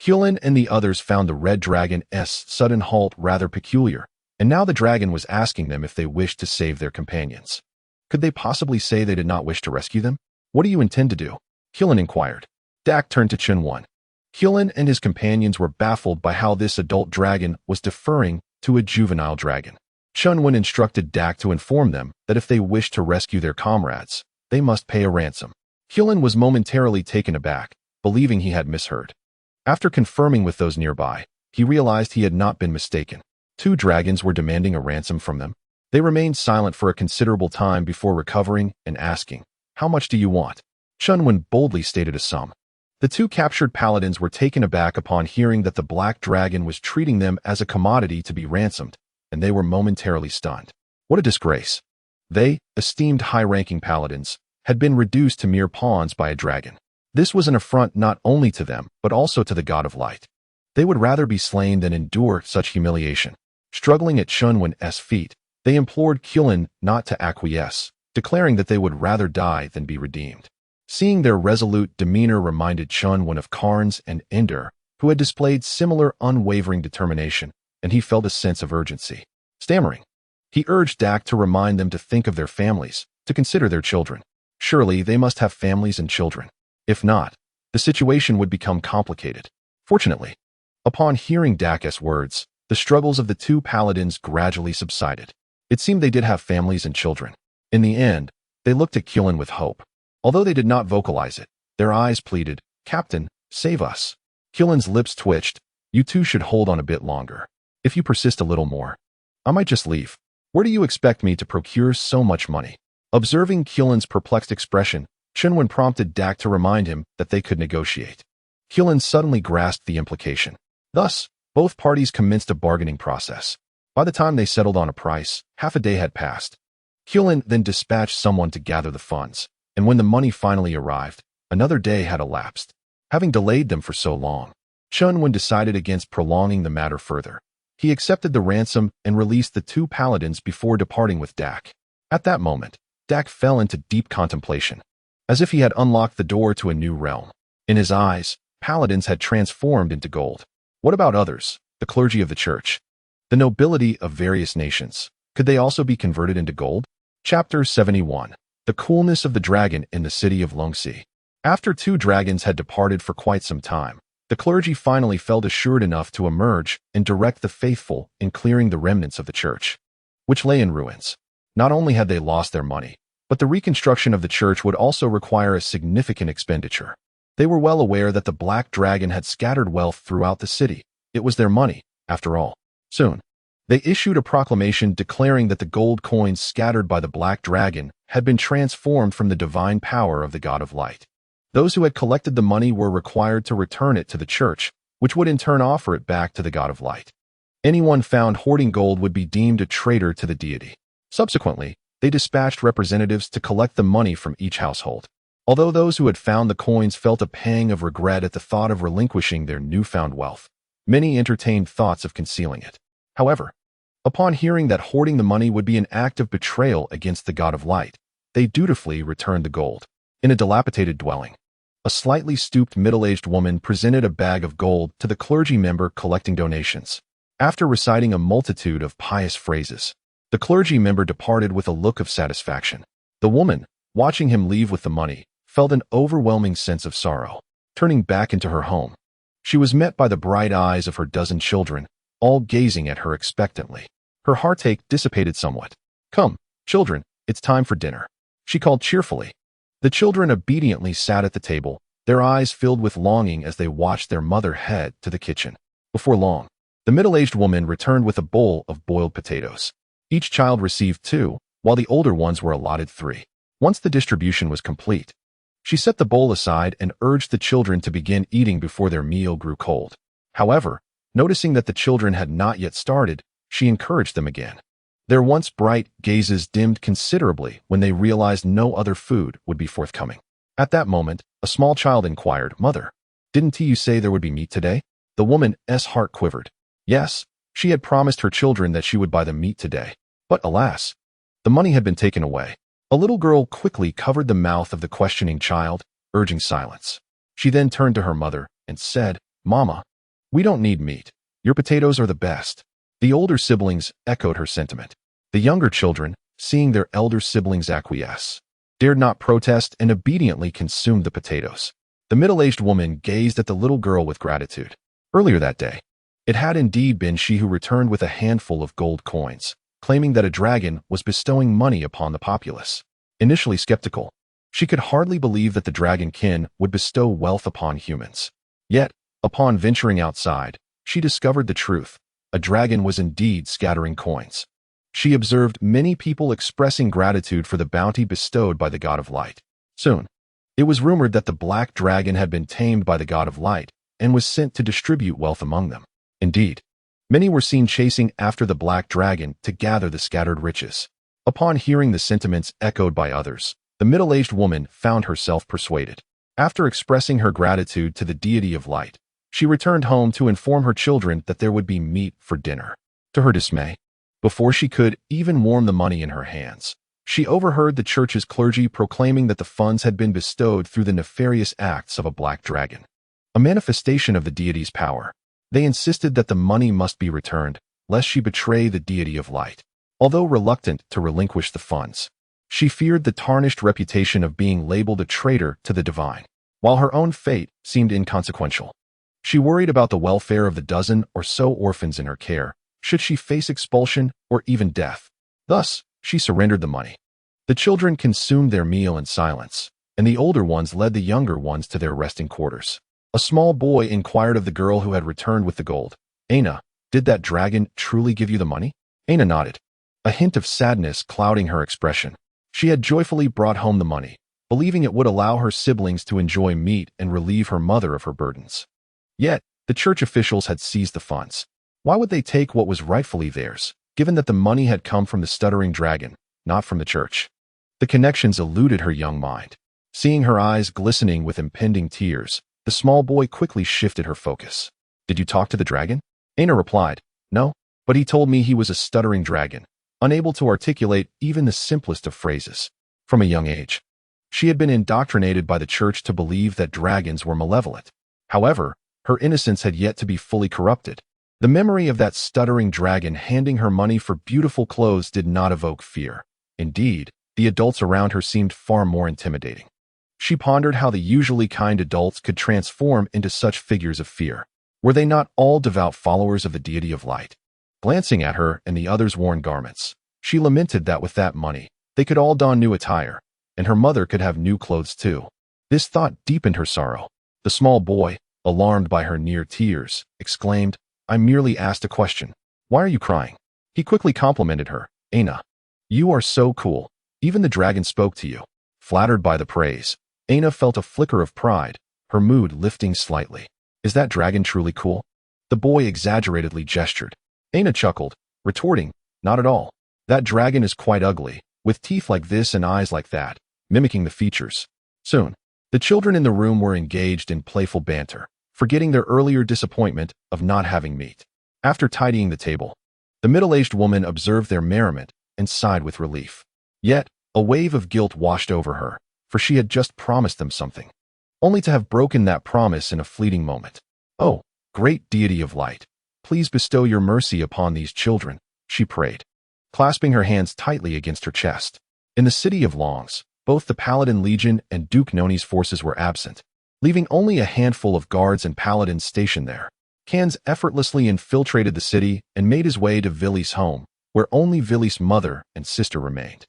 Chen and the others found the Red Dragon's sudden halt rather peculiar, and now the dragon was asking them if they wished to save their companions. Could they possibly say they did not wish to rescue them? "What do you intend to do?" Chen inquired. Dak turned to Chen Wen. Chen and his companions were baffled by how this adult dragon was deferring to a juvenile dragon. Chen Wen instructed Dak to inform them that if they wished to rescue their comrades, they must pay a ransom. Chen was momentarily taken aback, believing he had misheard. After confirming with those nearby, he realized he had not been mistaken. Two dragons were demanding a ransom from them. They remained silent for a considerable time before recovering and asking, "How much do you want?" Chen Wen boldly stated a sum. The two captured paladins were taken aback upon hearing that the Black Dragon was treating them as a commodity to be ransomed, and they were momentarily stunned. What a disgrace! They, esteemed high-ranking paladins, had been reduced to mere pawns by a dragon. This was an affront not only to them, but also to the God of Light. They would rather be slain than endure such humiliation. Struggling at Chen Wen's feet, they implored Chen not to acquiesce, declaring that they would rather die than be redeemed. Seeing their resolute demeanor reminded Chen Wen of Carnes and Ender, who had displayed similar unwavering determination, and he felt a sense of urgency. Stammering, he urged Dak to remind them to think of their families, to consider their children. Surely they must have families and children. If not, the situation would become complicated. Fortunately, upon hearing Dak's words, the struggles of the two paladins gradually subsided. It seemed they did have families and children. In the end, they looked at Chen with hope. Although they did not vocalize it, their eyes pleaded, "Captain, save us." Chen's lips twitched. "You two should hold on a bit longer. If you persist a little more, I might just leave. Where do you expect me to procure so much money?" Observing Chen's perplexed expression, Chen Wen prompted Dak to remind him that they could negotiate. Chen suddenly grasped the implication. Thus, both parties commenced a bargaining process. By the time they settled on a price, half a day had passed. Chen then dispatched someone to gather the funds, and when the money finally arrived, another day had elapsed. Having delayed them for so long, Chen Wen decided against prolonging the matter further. He accepted the ransom and released the two paladins before departing with Dak. At that moment, Dak fell into deep contemplation, as if he had unlocked the door to a new realm. In his eyes, paladins had transformed into gold. What about others, the clergy of the church? The nobility of various nations, could they also be converted into gold? Chapter 71. The coolness of the dragon in the city of Longxi. After two dragons had departed for quite some time, the clergy finally felt assured enough to emerge and direct the faithful in clearing the remnants of the church, which lay in ruins. Not only had they lost their money, but the reconstruction of the church would also require a significant expenditure. They were well aware that the black dragon had scattered wealth throughout the city. It was their money, after all. Soon, they issued a proclamation declaring that the gold coins scattered by the black dragon had been transformed from the divine power of the God of Light. Those who had collected the money were required to return it to the church, which would in turn offer it back to the God of Light. Anyone found hoarding gold would be deemed a traitor to the deity. Subsequently, they dispatched representatives to collect the money from each household. Although those who had found the coins felt a pang of regret at the thought of relinquishing their newfound wealth, many entertained thoughts of concealing it. However, upon hearing that hoarding the money would be an act of betrayal against the God of Light, they dutifully returned the gold. In a dilapidated dwelling, a slightly stooped middle-aged woman presented a bag of gold to the clergy member collecting donations. After reciting a multitude of pious phrases, the clergy member departed with a look of satisfaction. The woman, watching him leave with the money, felt an overwhelming sense of sorrow. Turning back into her home, she was met by the bright eyes of her dozen children, all gazing at her expectantly. Her heartache dissipated somewhat. "Come, children, it's time for dinner," she called cheerfully. The children obediently sat at the table, their eyes filled with longing as they watched their mother head to the kitchen. Before long, the middle-aged woman returned with a bowl of boiled potatoes. Each child received 2, while the older ones were allotted 3. Once the distribution was complete, she set the bowl aside and urged the children to begin eating before their meal grew cold. However, noticing that the children had not yet started, she encouraged them again. Their once bright gazes dimmed considerably when they realized no other food would be forthcoming. At that moment, a small child inquired, "Mother, didn't you say there would be meat today?" The woman's heart quivered. Yes, she had promised her children that she would buy them meat today. But alas, the money had been taken away. A little girl quickly covered the mouth of the questioning child, urging silence. She then turned to her mother and said, "Mama, we don't need meat. Your potatoes are the best." The older siblings echoed her sentiment. The younger children, seeing their elder siblings acquiesce, dared not protest and obediently consumed the potatoes. The middle-aged woman gazed at the little girl with gratitude. Earlier that day, it had indeed been she who returned with a handful of gold coins, claiming that a dragon was bestowing money upon the populace. Initially skeptical, she could hardly believe that the dragon kin would bestow wealth upon humans. Yet, upon venturing outside, she discovered the truth. A dragon was indeed scattering coins. She observed many people expressing gratitude for the bounty bestowed by the God of Light. Soon, it was rumored that the black dragon had been tamed by the God of Light and was sent to distribute wealth among them. Indeed, many were seen chasing after the black dragon to gather the scattered riches. Upon hearing the sentiments echoed by others, the middle-aged woman found herself persuaded. After expressing her gratitude to the deity of light, she returned home to inform her children that there would be meat for dinner. To her dismay, before she could even warm the money in her hands, she overheard the church's clergy proclaiming that the funds had been bestowed through the nefarious acts of a black dragon, a manifestation of the deity's power. They insisted that the money must be returned, lest she betray the deity of light. Although reluctant to relinquish the funds, she feared the tarnished reputation of being labeled a traitor to the divine, while her own fate seemed inconsequential. She worried about the welfare of the dozen or so orphans in her care, should she face expulsion or even death. Thus, she surrendered the money. The children consumed their meal in silence, and the older ones led the younger ones to their resting quarters. A small boy inquired of the girl who had returned with the gold, "Aina, did that dragon truly give you the money?" Aina nodded, a hint of sadness clouding her expression. She had joyfully brought home the money, believing it would allow her siblings to enjoy meat and relieve her mother of her burdens. Yet, the church officials had seized the funds. Why would they take what was rightfully theirs, given that the money had come from the stuttering dragon, not from the church? The connections eluded her young mind. Seeing her eyes glistening with impending tears, the small boy quickly shifted her focus. "Did you talk to the dragon?" Aina replied, "No, but he told me he was a stuttering dragon, unable to articulate even the simplest of phrases." From a young age, she had been indoctrinated by the church to believe that dragons were malevolent. However, her innocence had yet to be fully corrupted. The memory of that stuttering dragon handing her money for beautiful clothes did not evoke fear. Indeed, the adults around her seemed far more intimidating. She pondered how the usually kind adults could transform into such figures of fear. Were they not all devout followers of the deity of light? Glancing at her and the others' worn garments, she lamented that with that money, they could all don new attire, and her mother could have new clothes too. This thought deepened her sorrow. The small boy, alarmed by her near tears, exclaimed, "I merely asked a question. Why are you crying?" He quickly complimented her. "Aina, you are so cool. Even the dragon spoke to you." Flattered by the praise, Aina felt a flicker of pride, her mood lifting slightly. "Is that dragon truly cool?" The boy exaggeratedly gestured. Aina chuckled, retorting, "Not at all. That dragon is quite ugly, with teeth like this and eyes like that, mimicking the features." Soon, the children in the room were engaged in playful banter, forgetting their earlier disappointment of not having meat. After tidying the table, the middle-aged woman observed their merriment and sighed with relief. Yet, a wave of guilt washed over her, for she had just promised them something, only to have broken that promise in a fleeting moment. "Oh, great deity of light, please bestow your mercy upon these children," she prayed, clasping her hands tightly against her chest. In the city of Longs, both the Paladin Legion and Duke Noni's forces were absent, leaving only a handful of guards and paladins stationed there. Cans effortlessly infiltrated the city and made his way to Villy's home, where only Villy's mother and sister remained.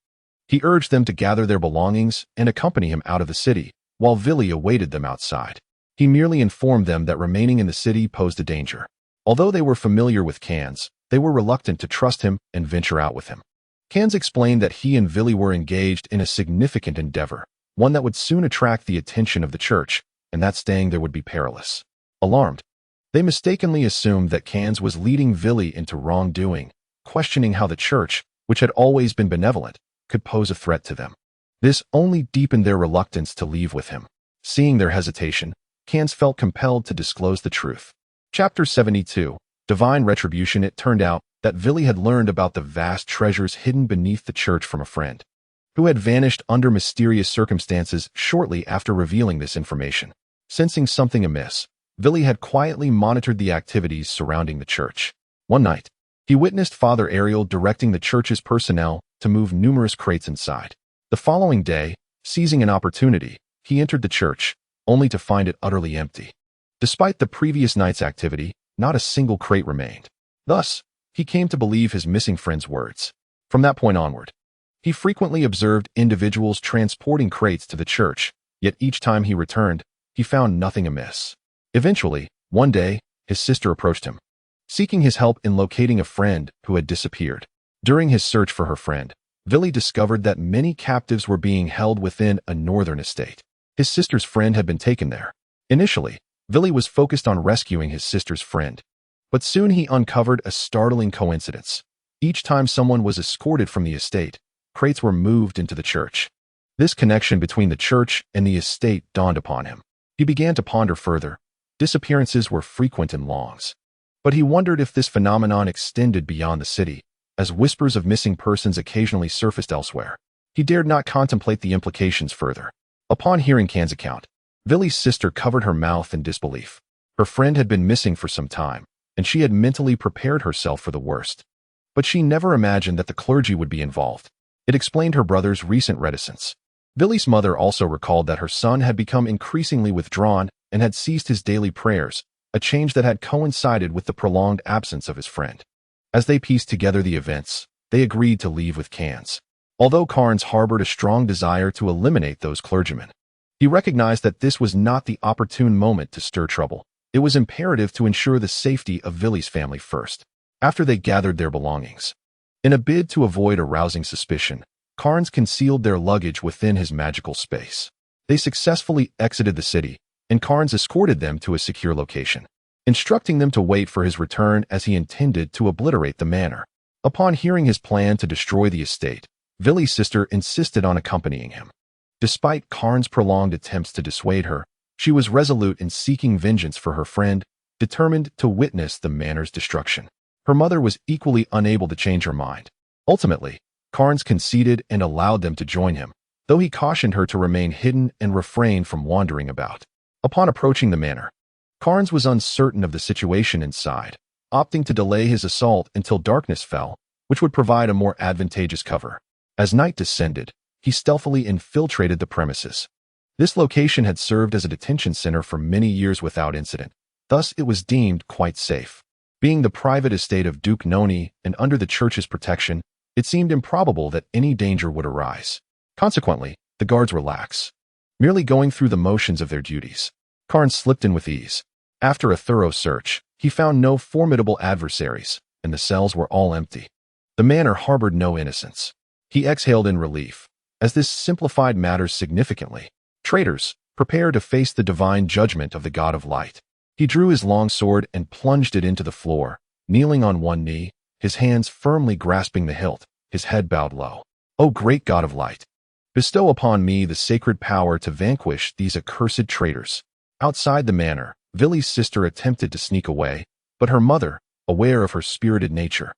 He urged them to gather their belongings and accompany him out of the city, while Villy awaited them outside. He merely informed them that remaining in the city posed a danger. Although they were familiar with Cans, they were reluctant to trust him and venture out with him. Cans explained that he and Villy were engaged in a significant endeavor, one that would soon attract the attention of the church, and that staying there would be perilous. Alarmed, they mistakenly assumed that Cans was leading Villy into wrongdoing, questioning how the church, which had always been benevolent, could pose a threat to them. This only deepened their reluctance to leave with him. Seeing their hesitation, Cans felt compelled to disclose the truth. Chapter 72, Divine Retribution. It turned out that Villy had learned about the vast treasures hidden beneath the church from a friend, who had vanished under mysterious circumstances shortly after revealing this information. Sensing something amiss, Villy had quietly monitored the activities surrounding the church. One night, he witnessed Father Ariel directing the church's personnel to move numerous crates inside. The following day, seizing an opportunity, he entered the church, only to find it utterly empty. Despite the previous night's activity, not a single crate remained. Thus, he came to believe his missing friend's words. From that point onward, he frequently observed individuals transporting crates to the church, yet each time he returned, he found nothing amiss. Eventually, one day, his sister approached him, seeking his help in locating a friend who had disappeared. During his search for her friend, Villy discovered that many captives were being held within a northern estate. His sister's friend had been taken there. Initially, Villy was focused on rescuing his sister's friend, but soon he uncovered a startling coincidence. Each time someone was escorted from the estate, crates were moved into the church. This connection between the church and the estate dawned upon him. He began to ponder further. Disappearances were frequent in Longs, but he wondered if this phenomenon extended beyond the city, as whispers of missing persons occasionally surfaced elsewhere. He dared not contemplate the implications further. Upon hearing Can's account, Villy's sister covered her mouth in disbelief. Her friend had been missing for some time, and she had mentally prepared herself for the worst. But she never imagined that the clergy would be involved. It explained her brother's recent reticence. Villy's mother also recalled that her son had become increasingly withdrawn and had ceased his daily prayers, a change that had coincided with the prolonged absence of his friend. As they pieced together the events, they agreed to leave with Cans. Although Carnes harbored a strong desire to eliminate those clergymen, he recognized that this was not the opportune moment to stir trouble. It was imperative to ensure the safety of Villy's family first. After they gathered their belongings, in a bid to avoid arousing suspicion, Carnes concealed their luggage within his magical space. They successfully exited the city, and Carnes escorted them to a secure location, instructing them to wait for his return as he intended to obliterate the manor. Upon hearing his plan to destroy the estate, Villy's sister insisted on accompanying him. Despite Carnes' prolonged attempts to dissuade her, she was resolute in seeking vengeance for her friend, determined to witness the manor's destruction. Her mother was equally unable to change her mind. Ultimately, Carnes conceded and allowed them to join him, though he cautioned her to remain hidden and refrain from wandering about. Upon approaching the manor, Carnes was uncertain of the situation inside, opting to delay his assault until darkness fell, which would provide a more advantageous cover. As night descended, he stealthily infiltrated the premises. This location had served as a detention center for many years without incident, thus it was deemed quite safe. Being the private estate of Duke Noni and under the church's protection, it seemed improbable that any danger would arise. Consequently, the guards were lax, merely going through the motions of their duties. Carnes slipped in with ease. After a thorough search, he found no formidable adversaries, and the cells were all empty. The manor harbored no innocents. He exhaled in relief, as this simplified matters significantly. Traitors, prepare to face the divine judgment of the God of Light. He drew his long sword and plunged it into the floor, kneeling on one knee, his hands firmly grasping the hilt, his head bowed low. O great God of Light, bestow upon me the sacred power to vanquish these accursed traitors. Outside the manor, Villy's sister attempted to sneak away, but her mother, aware of her spirited nature,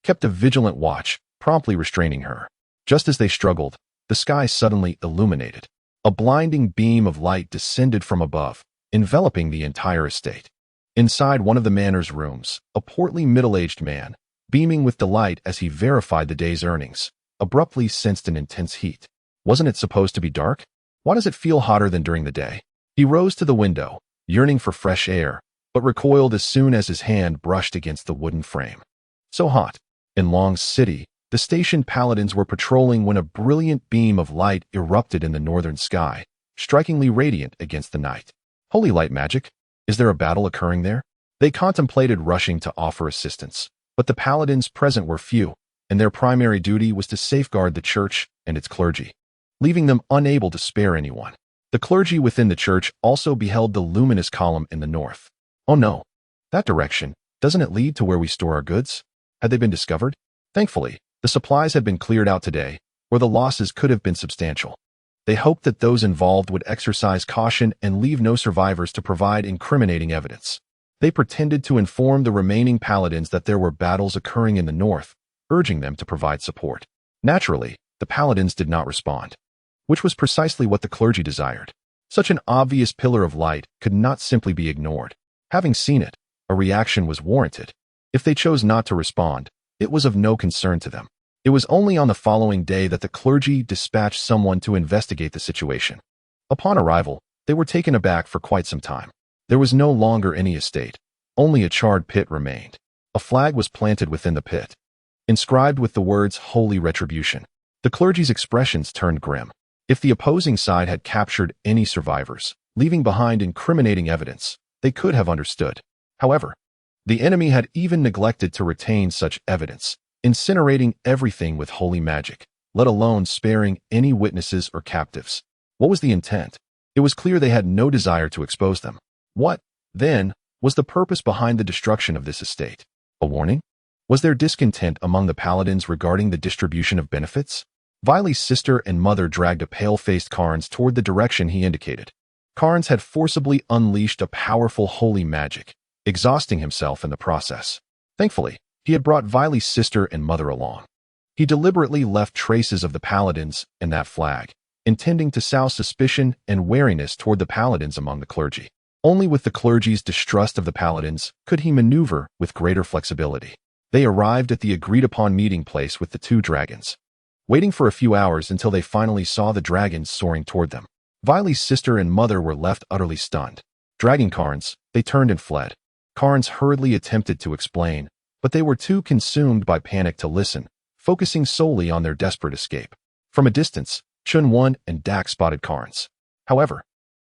kept a vigilant watch, promptly restraining her. Just as they struggled, the sky suddenly illuminated. A blinding beam of light descended from above, enveloping the entire estate. Inside one of the manor's rooms, a portly middle-aged man, beaming with delight as he verified the day's earnings, abruptly sensed an intense heat. Wasn't it supposed to be dark? Why does it feel hotter than during the day? He rose to the window, yearning for fresh air, but recoiled as soon as his hand brushed against the wooden frame. So hot. In Long's city, the station paladins were patrolling when a brilliant beam of light erupted in the northern sky, strikingly radiant against the night. Holy light magic? Is there a battle occurring there? They contemplated rushing to offer assistance, but the paladins present were few, and their primary duty was to safeguard the church and its clergy, leaving them unable to spare anyone. The clergy within the church also beheld the luminous column in the north. Oh no, that direction, doesn't it lead to where we store our goods? Had they been discovered? Thankfully, the supplies had been cleared out today, or the losses could have been substantial. They hoped that those involved would exercise caution and leave no survivors to provide incriminating evidence. They pretended to inform the remaining paladins that there were battles occurring in the north, urging them to provide support. Naturally, the paladins did not respond, which was precisely what the clergy desired. Such an obvious pillar of light could not simply be ignored. Having seen it, a reaction was warranted. If they chose not to respond, it was of no concern to them. It was only on the following day that the clergy dispatched someone to investigate the situation. Upon arrival, they were taken aback for quite some time. There was no longer any estate. Only a charred pit remained. A flag was planted within the pit, inscribed with the words Holy Retribution. The clergy's expressions turned grim. If the opposing side had captured any survivors, leaving behind incriminating evidence, they could have understood. However, the enemy had even neglected to retain such evidence, incinerating everything with holy magic, let alone sparing any witnesses or captives. What was the intent? It was clear they had no desire to expose them. What, then, was the purpose behind the destruction of this estate? A warning? Was there discontent among the paladins regarding the distribution of benefits? Viley's sister and mother dragged a pale-faced Carnes toward the direction he indicated. Carnes had forcibly unleashed a powerful holy magic, exhausting himself in the process. Thankfully, he had brought Viley's sister and mother along. He deliberately left traces of the paladins and that flag, intending to sow suspicion and wariness toward the paladins among the clergy. Only with the clergy's distrust of the paladins could he maneuver with greater flexibility. They arrived at the agreed-upon meeting place with the two dragons, waiting for a few hours until they finally saw the dragons soaring toward them. Viley's sister and mother were left utterly stunned. Dragging Carnes, they turned and fled. Carnes hurriedly attempted to explain, but they were too consumed by panic to listen, focusing solely on their desperate escape. From a distance, Chen Wen and Dax spotted Carnes. However,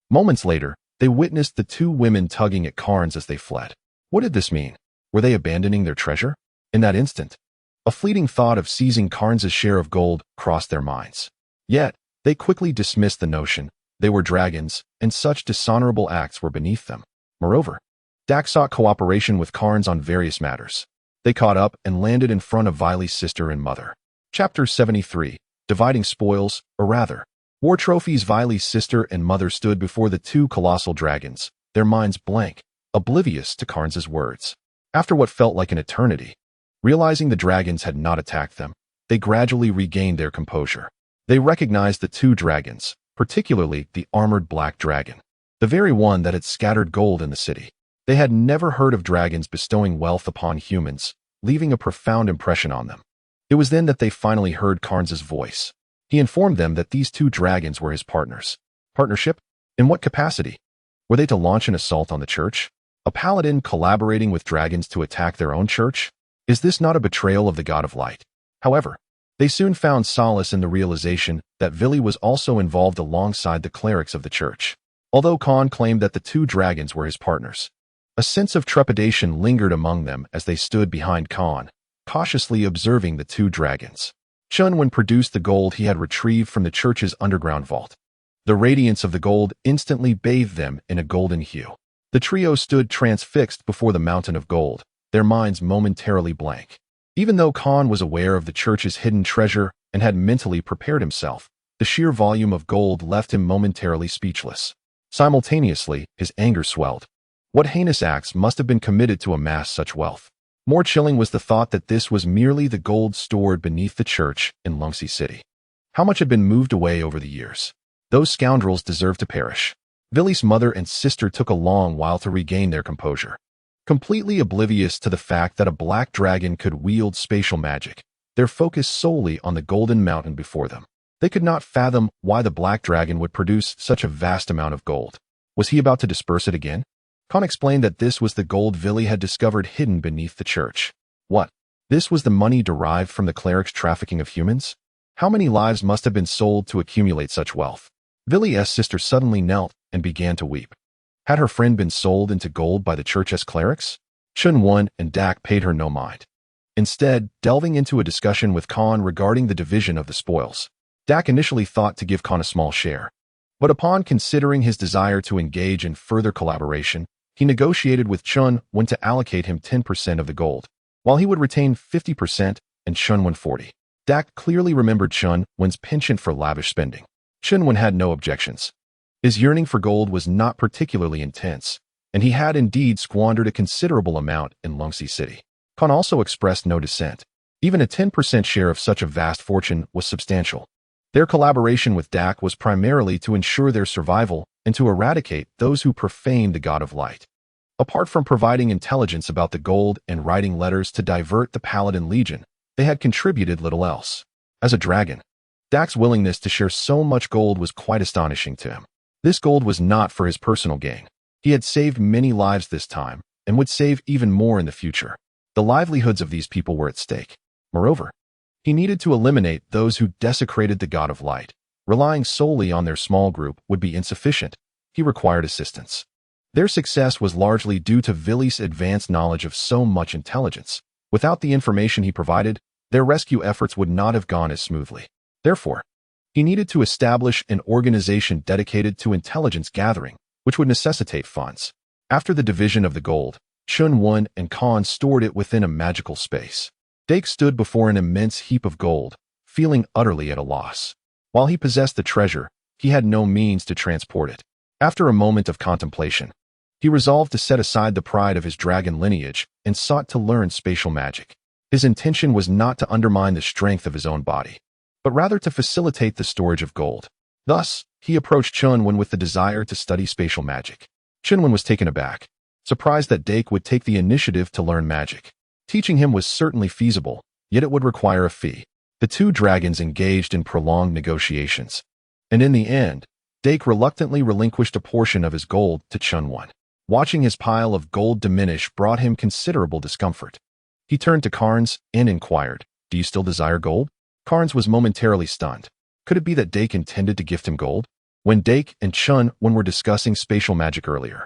moments later, they witnessed the two women tugging at Carnes as they fled. What did this mean? Were they abandoning their treasure? In that instant, a fleeting thought of seizing Carnes' share of gold crossed their minds. Yet, they quickly dismissed the notion. They were dragons, and such dishonorable acts were beneath them. Moreover, Dax sought cooperation with Carnes on various matters. They caught up and landed in front of Viley's sister and mother. Chapter 73. Dividing Spoils, or rather, War Trophies. Viley's sister and mother stood before the two colossal dragons, their minds blank, oblivious to Carnes' words. After what felt like an eternity, realizing the dragons had not attacked them, they gradually regained their composure. They recognized the two dragons, particularly the armored black dragon, the very one that had scattered gold in the city. They had never heard of dragons bestowing wealth upon humans, leaving a profound impression on them. It was then that they finally heard Carnes's voice. He informed them that these two dragons were his partners. Partnership? In what capacity? Were they to launch an assault on the church? A paladin collaborating with dragons to attack their own church? Is this not a betrayal of the god of light? However, they soon found solace in the realization that Vili was also involved alongside the clerics of the church. Although Khan claimed that the two dragons were his partners, a sense of trepidation lingered among them as they stood behind Khan, cautiously observing the two dragons. Chen Wen produced the gold he had retrieved from the church's underground vault. The radiance of the gold instantly bathed them in a golden hue. The trio stood transfixed before the mountain of gold, their minds momentarily blank. Even though Khan was aware of the church's hidden treasure and had mentally prepared himself, the sheer volume of gold left him momentarily speechless. Simultaneously, his anger swelled. What heinous acts must have been committed to amass such wealth? More chilling was the thought that this was merely the gold stored beneath the church in Lungxi City. How much had been moved away over the years? Those scoundrels deserved to perish. Vili's mother and sister took a long while to regain their composure. Completely oblivious to the fact that a black dragon could wield spatial magic, their focus solely on the golden mountain before them. They could not fathom why the black dragon would produce such a vast amount of gold. Was he about to disperse it again? Khan explained that this was the gold Vili had discovered hidden beneath the church. What? This was the money derived from the cleric's trafficking of humans? How many lives must have been sold to accumulate such wealth? Vili's sister suddenly knelt and began to weep. Had her friend been sold into gold by the church's clerics? Chen Wen and Dak paid her no mind. Instead, delving into a discussion with Khan regarding the division of the spoils. Dak initially thought to give Khan a small share. But upon considering his desire to engage in further collaboration, he negotiated with Chen Wen to allocate him 10% of the gold, while he would retain 50% and Chen Wen 40%. Dak clearly remembered Chen Wen's penchant for lavish spending. Chen Wen had no objections. His yearning for gold was not particularly intense, and he had indeed squandered a considerable amount in Lungxi City. Khan also expressed no dissent. Even a 10% share of such a vast fortune was substantial. Their collaboration with Dak was primarily to ensure their survival and to eradicate those who profaned the god of light. Apart from providing intelligence about the gold and writing letters to divert the Paladin Legion, they had contributed little else. As a dragon, Dak's willingness to share so much gold was quite astonishing to him. This gold was not for his personal gain. He had saved many lives this time, and would save even more in the future. The livelihoods of these people were at stake. Moreover, he needed to eliminate those who desecrated the god of light. Relying solely on their small group would be insufficient. He required assistance. Their success was largely due to Vili's advanced knowledge of so much intelligence. Without the information he provided, their rescue efforts would not have gone as smoothly. Therefore, he needed to establish an organization dedicated to intelligence gathering, which would necessitate funds. After the division of the gold, Chen Wen and Khan stored it within a magical space. Dake stood before an immense heap of gold, feeling utterly at a loss. While he possessed the treasure, he had no means to transport it. After a moment of contemplation, he resolved to set aside the pride of his dragon lineage and sought to learn spatial magic. His intention was not to undermine the strength of his own body, but rather to facilitate the storage of gold. Thus, he approached Chen Wen with the desire to study spatial magic. Chen Wen was taken aback, surprised that Dake would take the initiative to learn magic. Teaching him was certainly feasible, yet it would require a fee. The two dragons engaged in prolonged negotiations, and in the end, Dake reluctantly relinquished a portion of his gold to Chen Wen. Watching his pile of gold diminish brought him considerable discomfort. He turned to Carnes and inquired, "Do you still desire gold?" Carnes was momentarily stunned. Could it be that Dake intended to gift him gold? When Dake and Chen Wen were discussing spatial magic earlier,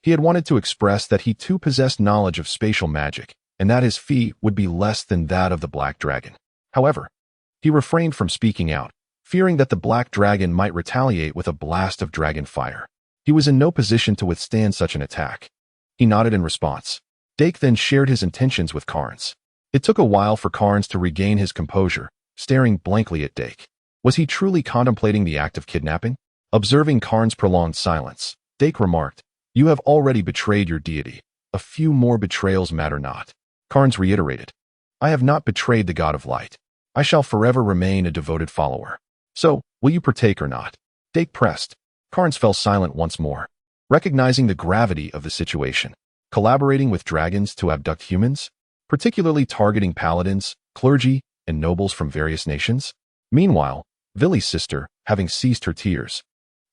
he had wanted to express that he too possessed knowledge of spatial magic, and that his fee would be less than that of the Black Dragon. However, he refrained from speaking out, fearing that the Black Dragon might retaliate with a blast of dragon fire. He was in no position to withstand such an attack. He nodded in response. Dake then shared his intentions with Carnes. It took a while for Carnes to regain his composure, staring blankly at Dake. Was he truly contemplating the act of kidnapping? Observing Carnes' prolonged silence, Dake remarked, "You have already betrayed your deity. A few more betrayals matter not." Carnes reiterated, "I have not betrayed the god of light. I shall forever remain a devoted follower. So, will you partake or not?" Dake pressed. Carnes fell silent once more, recognizing the gravity of the situation. collaborating with dragons to abduct humans, particularly targeting paladins, clergy, and nobles from various nations. Meanwhile, Villy's sister, having ceased her tears,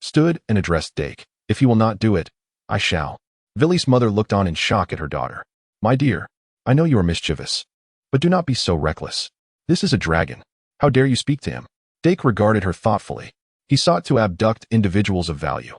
stood and addressed Dake. If you will not do it, I shall. Villy's mother looked on in shock at her daughter. My dear, I know you are mischievous, but do not be so reckless. This is a dragon. How dare you speak to him? Dake regarded her thoughtfully. He sought to abduct individuals of value,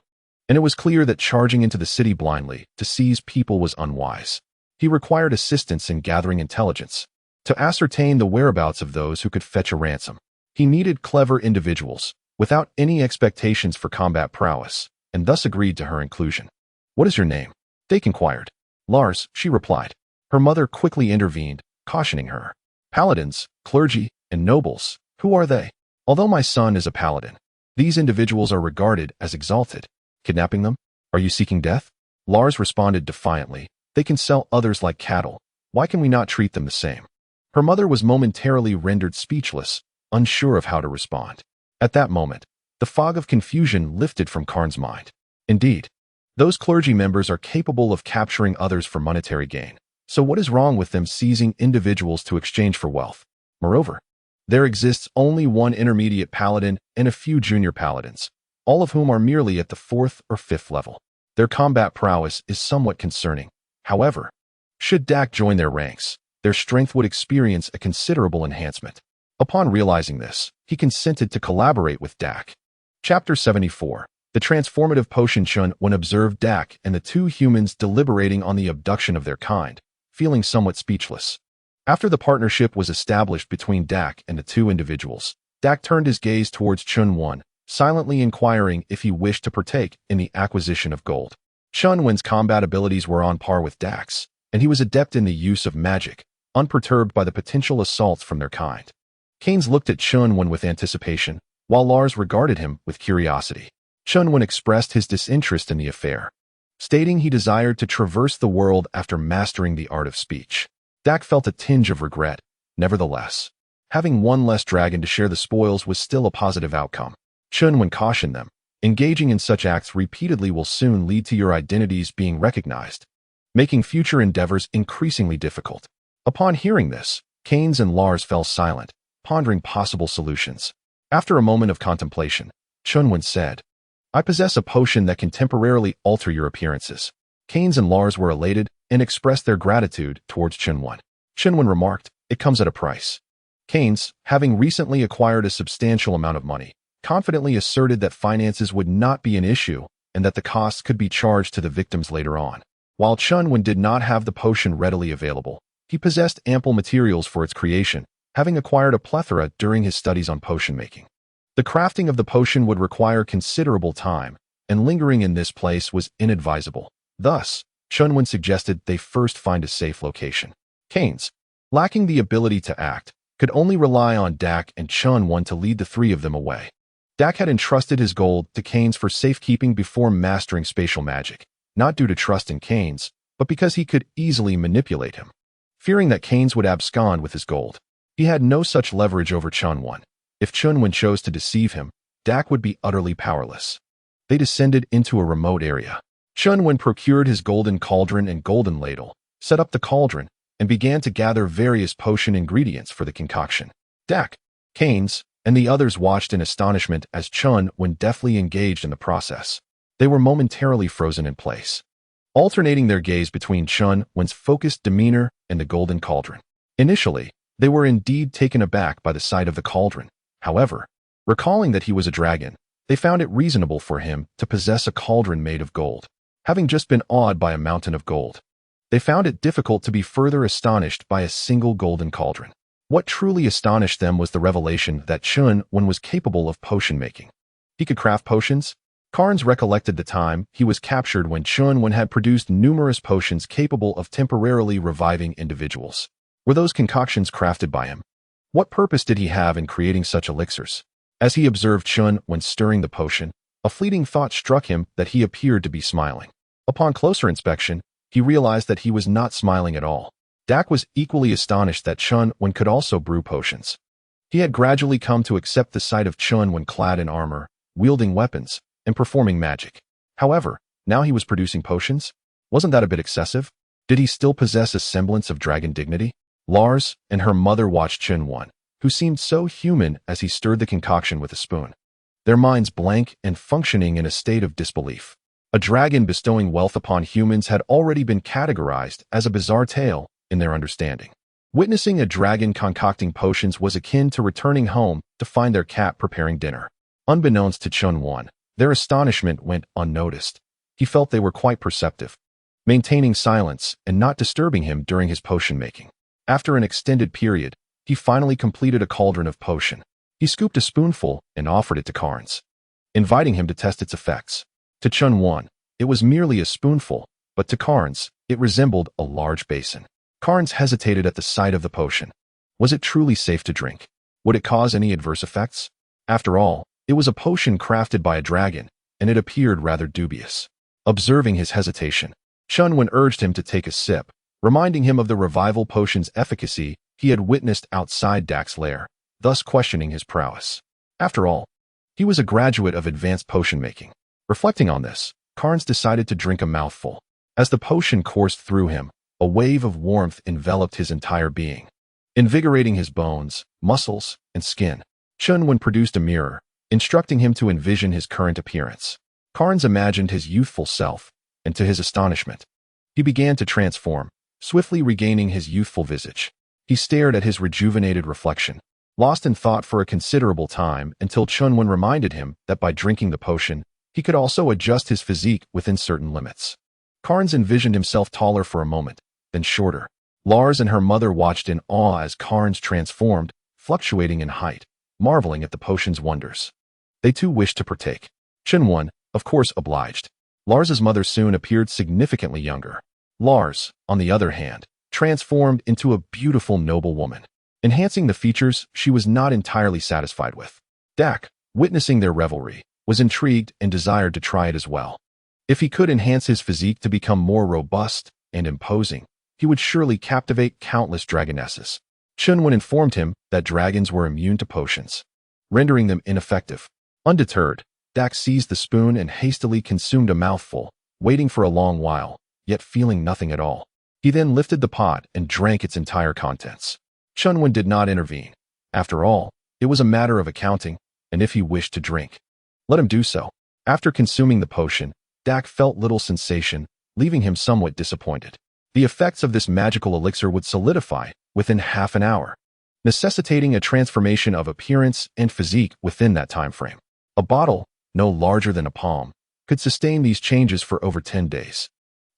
and it was clear that charging into the city blindly to seize people was unwise. He required assistance in gathering intelligence to ascertain the whereabouts of those who could fetch a ransom. He needed clever individuals without any expectations for combat prowess, and thus agreed to her inclusion. What is your name? Dake inquired. Lars, she replied. Her mother quickly intervened, cautioning her. Paladins, clergy, and nobles, who are they? Although my son is a paladin, these individuals are regarded as exalted. Kidnapping them? Are you seeking death? Lars responded defiantly. They can sell others like cattle. Why can we not treat them the same? Her mother was momentarily rendered speechless, unsure of how to respond. At that moment, the fog of confusion lifted from Karn's mind. Indeed, those clergy members are capable of capturing others for monetary gain. So what is wrong with them seizing individuals to exchange for wealth? Moreover, there exists only one intermediate paladin and a few junior paladins, all of whom are merely at the 4th or 5th level. Their combat prowess is somewhat concerning. However, should Dak join their ranks, their strength would experience a considerable enhancement. Upon realizing this, he consented to collaborate with Dak. Chapter 74. The transformative potion. Chen Wen observed Dak and the two humans deliberating on the abduction of their kind, feeling somewhat speechless. After the partnership was established between Dak and the two individuals, Dak turned his gaze towards Chen Wen, silently inquiring if he wished to partake in the acquisition of gold. Chen Wen's combat abilities were on par with Dak's, and he was adept in the use of magic, unperturbed by the potential assaults from their kind. Keynes looked at Chen Wen with anticipation, while Lars regarded him with curiosity. Chen Wen expressed his disinterest in the affair, stating he desired to traverse the world after mastering the art of speech. Dak felt a tinge of regret. Nevertheless, having one less dragon to share the spoils was still a positive outcome. Chen Wen cautioned them, engaging in such acts repeatedly will soon lead to your identities being recognized, making future endeavors increasingly difficult. Upon hearing this, Keynes and Lars fell silent, pondering possible solutions. After a moment of contemplation, Chen Wen said, I possess a potion that can temporarily alter your appearances. Keynes and Lars were elated and expressed their gratitude towards Chen Wen. Chen Wen remarked, it comes at a price. Keynes, having recently acquired a substantial amount of money, confidently asserted that finances would not be an issue and that the costs could be charged to the victims later on. While Chen Wen did not have the potion readily available, he possessed ample materials for its creation, having acquired a plethora during his studies on potion making. The crafting of the potion would require considerable time, and lingering in this place was inadvisable. Thus, Chen Wen suggested they first find a safe location. Keynes, lacking the ability to act, could only rely on Dak and Chen Wen to lead the three of them away. Dak had entrusted his gold to Keynes for safekeeping before mastering spatial magic, not due to trust in Keynes, but because he could easily manipulate him. Fearing that Keynes would abscond with his gold, he had no such leverage over Chen Wen. If Chen Wen chose to deceive him, Dak would be utterly powerless. They descended into a remote area. Chen Wen procured his golden cauldron and golden ladle, set up the cauldron, and began to gather various potion ingredients for the concoction. Dak, Keynes, and the others watched in astonishment as Chen Wen deftly engaged in the process. They were momentarily frozen in place, alternating their gaze between Chen Wen's focused demeanor and the golden cauldron. Initially, they were indeed taken aback by the sight of the cauldron. However, recalling that he was a dragon, they found it reasonable for him to possess a cauldron made of gold. Having just been awed by a mountain of gold, they found it difficult to be further astonished by a single golden cauldron. What truly astonished them was the revelation that Chen Wen was capable of potion making. He could craft potions. Carnes recollected the time he was captured when Chen Wen had produced numerous potions capable of temporarily reviving individuals. Were those concoctions crafted by him? What purpose did he have in creating such elixirs? As he observed Chen Wen stirring the potion, a fleeting thought struck him that he appeared to be smiling. Upon closer inspection, he realized that he was not smiling at all. Dak was equally astonished that Chen Wen could also brew potions. He had gradually come to accept the sight of Chen Wen clad in armor, wielding weapons, and performing magic. However, now he was producing potions? Wasn't that a bit excessive? Did he still possess a semblance of dragon dignity? Lars and her mother watched Chen Wen, who seemed so human as he stirred the concoction with a spoon. Their minds blank and functioning in a state of disbelief. A dragon bestowing wealth upon humans had already been categorized as a bizarre tale in their understanding. Witnessing a dragon concocting potions was akin to returning home to find their cat preparing dinner. Unbeknownst to Chen Wen, their astonishment went unnoticed. He felt they were quite perceptive, maintaining silence and not disturbing him during his potion making. After an extended period, he finally completed a cauldron of potion. He scooped a spoonful and offered it to Carnes, inviting him to test its effects. To Chen Wen, it was merely a spoonful, but to Carnes, it resembled a large basin. Carnes hesitated at the sight of the potion. Was it truly safe to drink? Would it cause any adverse effects? After all, it was a potion crafted by a dragon, and it appeared rather dubious. Observing his hesitation, Chen Wen urged him to take a sip, reminding him of the revival potion's efficacy he had witnessed outside Dak's lair, thus questioning his prowess. After all, he was a graduate of advanced potion making. Reflecting on this, Carnes decided to drink a mouthful. As the potion coursed through him, a wave of warmth enveloped his entire being, invigorating his bones, muscles, and skin. Chen Wen produced a mirror, instructing him to envision his current appearance. Carnes imagined his youthful self, and to his astonishment, he began to transform, swiftly regaining his youthful visage. He stared at his rejuvenated reflection, lost in thought for a considerable time until Chen Wen reminded him that by drinking the potion, he could also adjust his physique within certain limits. Carnes envisioned himself taller for a moment, then shorter. Lars and her mother watched in awe as Carnes transformed, fluctuating in height, marveling at the potion's wonders. They too wished to partake. Chen Wen, of course, obliged. Lars's mother soon appeared significantly younger. Lars, on the other hand, transformed into a beautiful noble woman, enhancing the features she was not entirely satisfied with. Dak, witnessing their revelry, was intrigued and desired to try it as well. If he could enhance his physique to become more robust and imposing, he would surely captivate countless dragonesses. Chen Wen informed him that dragons were immune to potions, rendering them ineffective. Undeterred, Dak seized the spoon and hastily consumed a mouthful, waiting for a long while, yet feeling nothing at all. He then lifted the pot and drank its entire contents. Chen Wen did not intervene. After all, it was a matter of accounting, and if he wished to drink, let him do so. After consuming the potion, Dak felt little sensation, leaving him somewhat disappointed. The effects of this magical elixir would solidify within half an hour, necessitating a transformation of appearance and physique within that time frame. A bottle, no larger than a palm, could sustain these changes for over 10 days.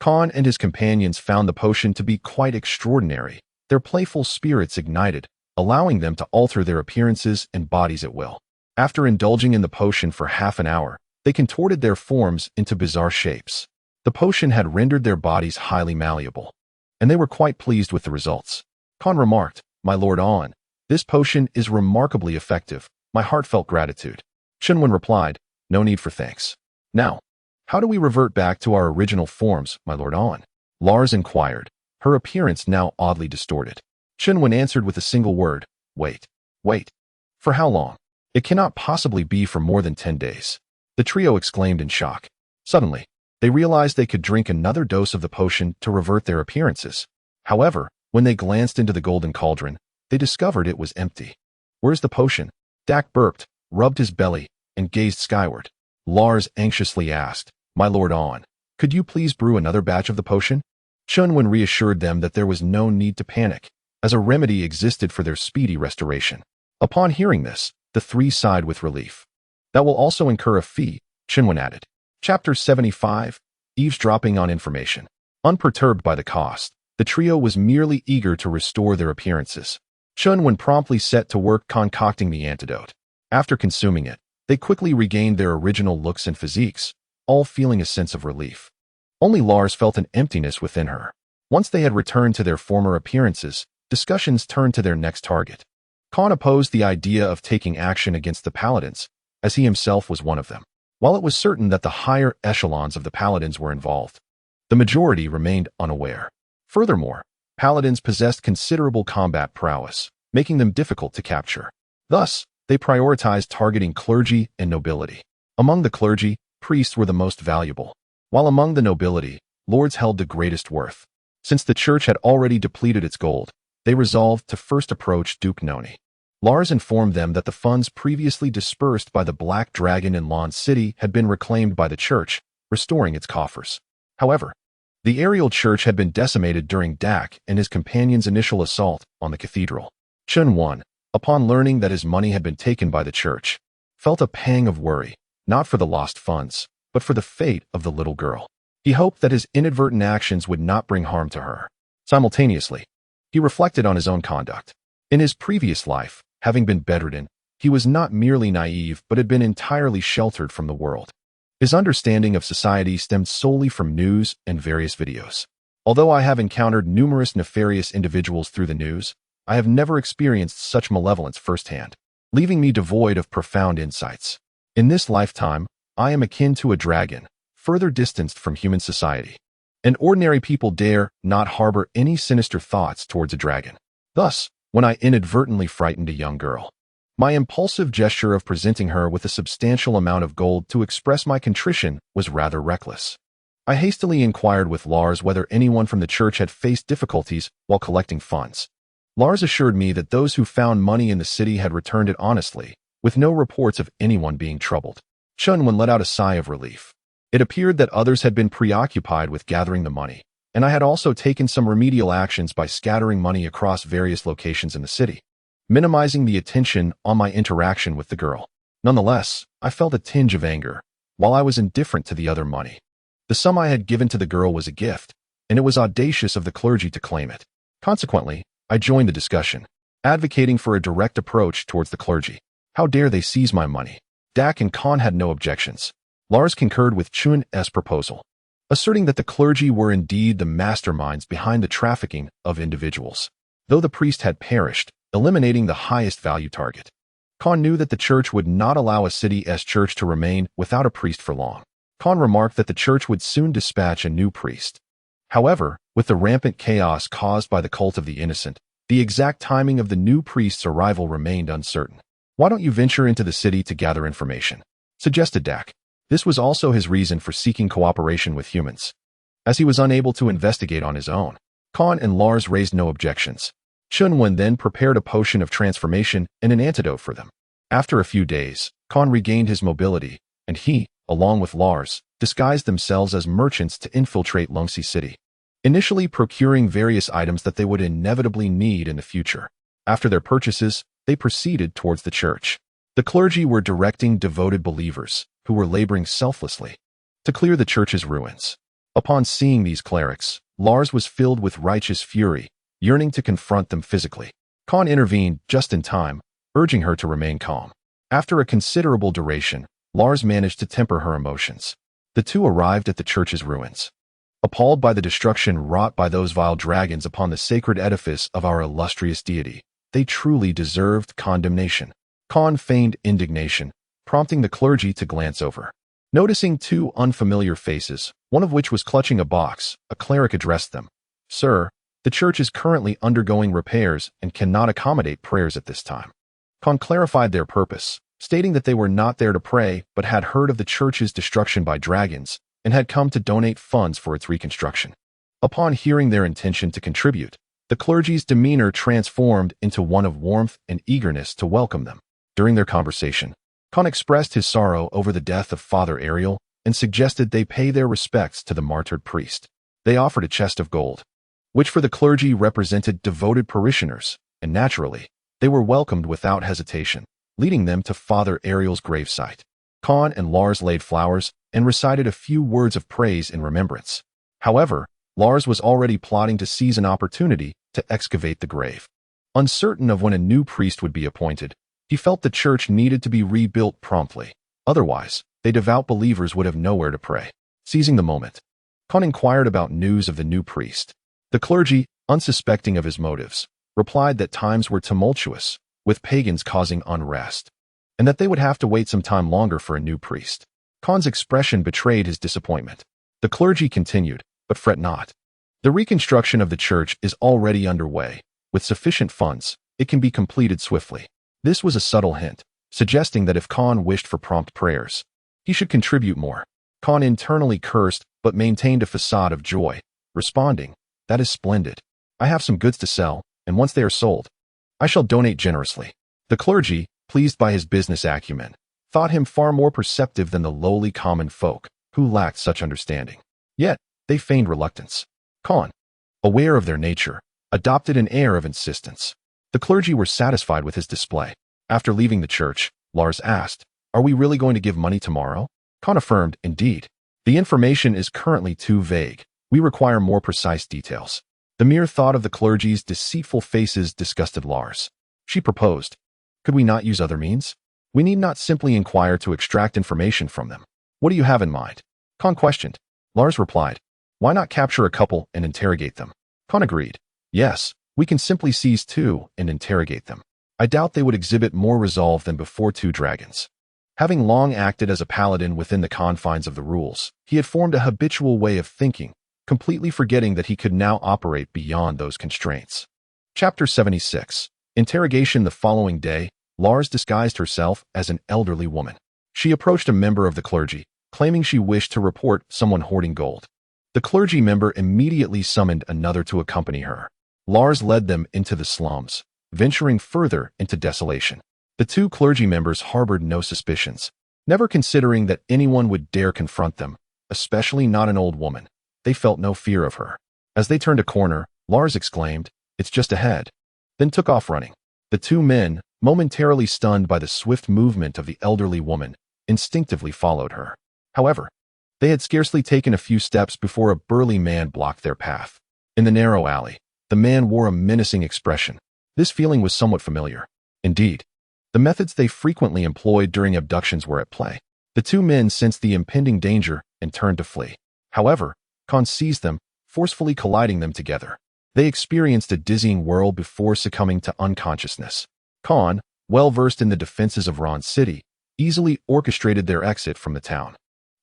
Khan and his companions found the potion to be quite extraordinary. Their playful spirits ignited, allowing them to alter their appearances and bodies at will. After indulging in the potion for half an hour, they contorted their forms into bizarre shapes. The potion had rendered their bodies highly malleable, and they were quite pleased with the results. Khan remarked, "My Lord An, this potion is remarkably effective. My heartfelt gratitude." Chen Wen replied, "No need for thanks. Now, how do we revert back to our original forms, my Lord An?" Lars inquired, her appearance now oddly distorted. Chen Wen answered with a single word, "Wait. Wait. For how long? It cannot possibly be for more than 10 days. The trio exclaimed in shock. Suddenly, they realized they could drink another dose of the potion to revert their appearances. However, when they glanced into the golden cauldron, they discovered it was empty. "Where's the potion?" Dak burped, rubbed his belly, and gazed skyward. Lars anxiously asked, "My Lord An, could you please brew another batch of the potion?" Chen Wen reassured them that there was no need to panic, as a remedy existed for their speedy restoration. Upon hearing this, the three sighed with relief. "That will also incur a fee," Chen Wen added. Chapter 75, Eavesdropping on Information. Unperturbed by the cost, the trio was merely eager to restore their appearances. Chen Wen promptly set to work concocting the antidote. After consuming it, they quickly regained their original looks and physiques, all feeling a sense of relief. Only Lars felt an emptiness within her. Once they had returned to their former appearances, discussions turned to their next target. Khan opposed the idea of taking action against the paladins, as he himself was one of them. While it was certain that the higher echelons of the paladins were involved, the majority remained unaware. Furthermore, paladins possessed considerable combat prowess, making them difficult to capture. Thus, they prioritized targeting clergy and nobility. Among the clergy, priests were the most valuable, while among the nobility, lords held the greatest worth. Since the church had already depleted its gold, they resolved to first approach Duke Noni. Lars informed them that the funds previously dispersed by the Black Dragon in Lon City had been reclaimed by the church, restoring its coffers. However, the aerial church had been decimated during Dak and his companion's initial assault on the cathedral. Chen Wen, upon learning that his money had been taken by the church, felt a pang of worry, not for the lost funds, but for the fate of the little girl. He hoped that his inadvertent actions would not bring harm to her. Simultaneously, he reflected on his own conduct. In his previous life, having been bedridden, he was not merely naive but had been entirely sheltered from the world. His understanding of society stemmed solely from news and various videos. Although I have encountered numerous nefarious individuals through the news, I have never experienced such malevolence firsthand, leaving me devoid of profound insights. In this lifetime, I am akin to a dragon, further distanced from human society. And ordinary people dare not harbor any sinister thoughts towards a dragon. Thus, when I inadvertently frightened a young girl, my impulsive gesture of presenting her with a substantial amount of gold to express my contrition was rather reckless. I hastily inquired with Lars whether anyone from the church had faced difficulties while collecting funds. Lars assured me that those who found money in the city had returned it honestly, with no reports of anyone being troubled. Chen Wen let out a sigh of relief. It appeared that others had been preoccupied with gathering the money, and I had also taken some remedial actions by scattering money across various locations in the city, minimizing the attention on my interaction with the girl. Nonetheless, I felt a tinge of anger, while I was indifferent to the other money. The sum I had given to the girl was a gift, and it was audacious of the clergy to claim it. Consequently, I joined the discussion, advocating for a direct approach towards the clergy. How dare they seize my money? Dak and Khan had no objections. Lars concurred with Chun's proposal, asserting that the clergy were indeed the masterminds behind the trafficking of individuals. Though the priest had perished, eliminating the highest value target, Khan knew that the church would not allow a city's church to remain without a priest for long. Khan remarked that the church would soon dispatch a new priest. However, with the rampant chaos caused by the cult of the innocent, the exact timing of the new priest's arrival remained uncertain. Why don't you venture into the city to gather information? Suggested Dak. This was also his reason for seeking cooperation with humans, as he was unable to investigate on his own. Khan and Lars raised no objections. Chen Wen then prepared a potion of transformation and an antidote for them. After a few days, Khan regained his mobility, and he, along with Lars, disguised themselves as merchants to infiltrate Lungxi City, initially procuring various items that they would inevitably need in the future. After their purchases, they proceeded towards the church. The clergy were directing devoted believers, who were laboring selflessly to clear the church's ruins. Upon seeing these clerics, Lars was filled with righteous fury, yearning to confront them physically. Khan intervened just in time, urging her to remain calm. After a considerable duration, Lars managed to temper her emotions. The two arrived at the church's ruins. Appalled by the destruction wrought by those vile dragons upon the sacred edifice of our illustrious deity, they truly deserved condemnation. Khan feigned indignation, prompting the clergy to glance over. Noticing two unfamiliar faces, one of which was clutching a box, a cleric addressed them. Sir, the church is currently undergoing repairs and cannot accommodate prayers at this time. Khan clarified their purpose, stating that they were not there to pray but had heard of the church's destruction by dragons and had come to donate funds for its reconstruction. Upon hearing their intention to contribute, the clergy's demeanor transformed into one of warmth and eagerness to welcome them. During their conversation, Khan expressed his sorrow over the death of Father Ariel and suggested they pay their respects to the martyred priest. They offered a chest of gold, which for the clergy represented devoted parishioners, and naturally, they were welcomed without hesitation, leading them to Father Ariel's gravesite. Khan and Lars laid flowers and recited a few words of praise in remembrance. However, Lars was already plotting to seize an opportunity to excavate the grave. Uncertain of when a new priest would be appointed, he felt the church needed to be rebuilt promptly. Otherwise, they devout believers would have nowhere to pray. Seizing the moment, Khan inquired about news of the new priest. The clergy, unsuspecting of his motives, replied that times were tumultuous, with pagans causing unrest, and that they would have to wait some time longer for a new priest. Khan's expression betrayed his disappointment. The clergy continued, but fret not. The reconstruction of the church is already underway. With sufficient funds, it can be completed swiftly. This was a subtle hint, suggesting that if Khan wished for prompt prayers, he should contribute more. Khan internally cursed but maintained a facade of joy, responding, That is splendid. I have some goods to sell, and once they are sold, I shall donate generously. The clergy, pleased by his business acumen, thought him far more perceptive than the lowly common folk, who lacked such understanding. Yet, they feigned reluctance. Con, aware of their nature, adopted an air of insistence. The clergy were satisfied with his display. After leaving the church, Lars asked, "Are we really going to give money tomorrow?" Con affirmed, "Indeed. The information is currently too vague. We require more precise details." The mere thought of the clergy's deceitful faces disgusted Lars. She proposed, "Could we not use other means? We need not simply inquire to extract information from them. What do you have in mind?" Con questioned. Lars replied, "Why not capture a couple and interrogate them?" Con agreed. "Yes, we can simply seize two and interrogate them. I doubt they would exhibit more resolve than before two dragons." Having long acted as a paladin within the confines of the rules, he had formed a habitual way of thinking, completely forgetting that he could now operate beyond those constraints. Chapter 76. Interrogation. The following day, Lars disguised herself as an elderly woman. She approached a member of the clergy, claiming she wished to report someone hoarding gold. The clergy member immediately summoned another to accompany her. Lars led them into the slums, venturing further into desolation. The two clergy members harbored no suspicions, never considering that anyone would dare confront them, especially not an old woman. They felt no fear of her. As they turned a corner, Lars exclaimed, "It's just ahead," then took off running. The two men, momentarily stunned by the swift movement of the elderly woman, instinctively followed her. However, they had scarcely taken a few steps before a burly man blocked their path. In the narrow alley, the man wore a menacing expression. This feeling was somewhat familiar. Indeed, the methods they frequently employed during abductions were at play. The two men sensed the impending danger and turned to flee. However, Con seized them, forcefully colliding them together. They experienced a dizzying whirl before succumbing to unconsciousness. Con, well versed in the defenses of Ron City, easily orchestrated their exit from the town.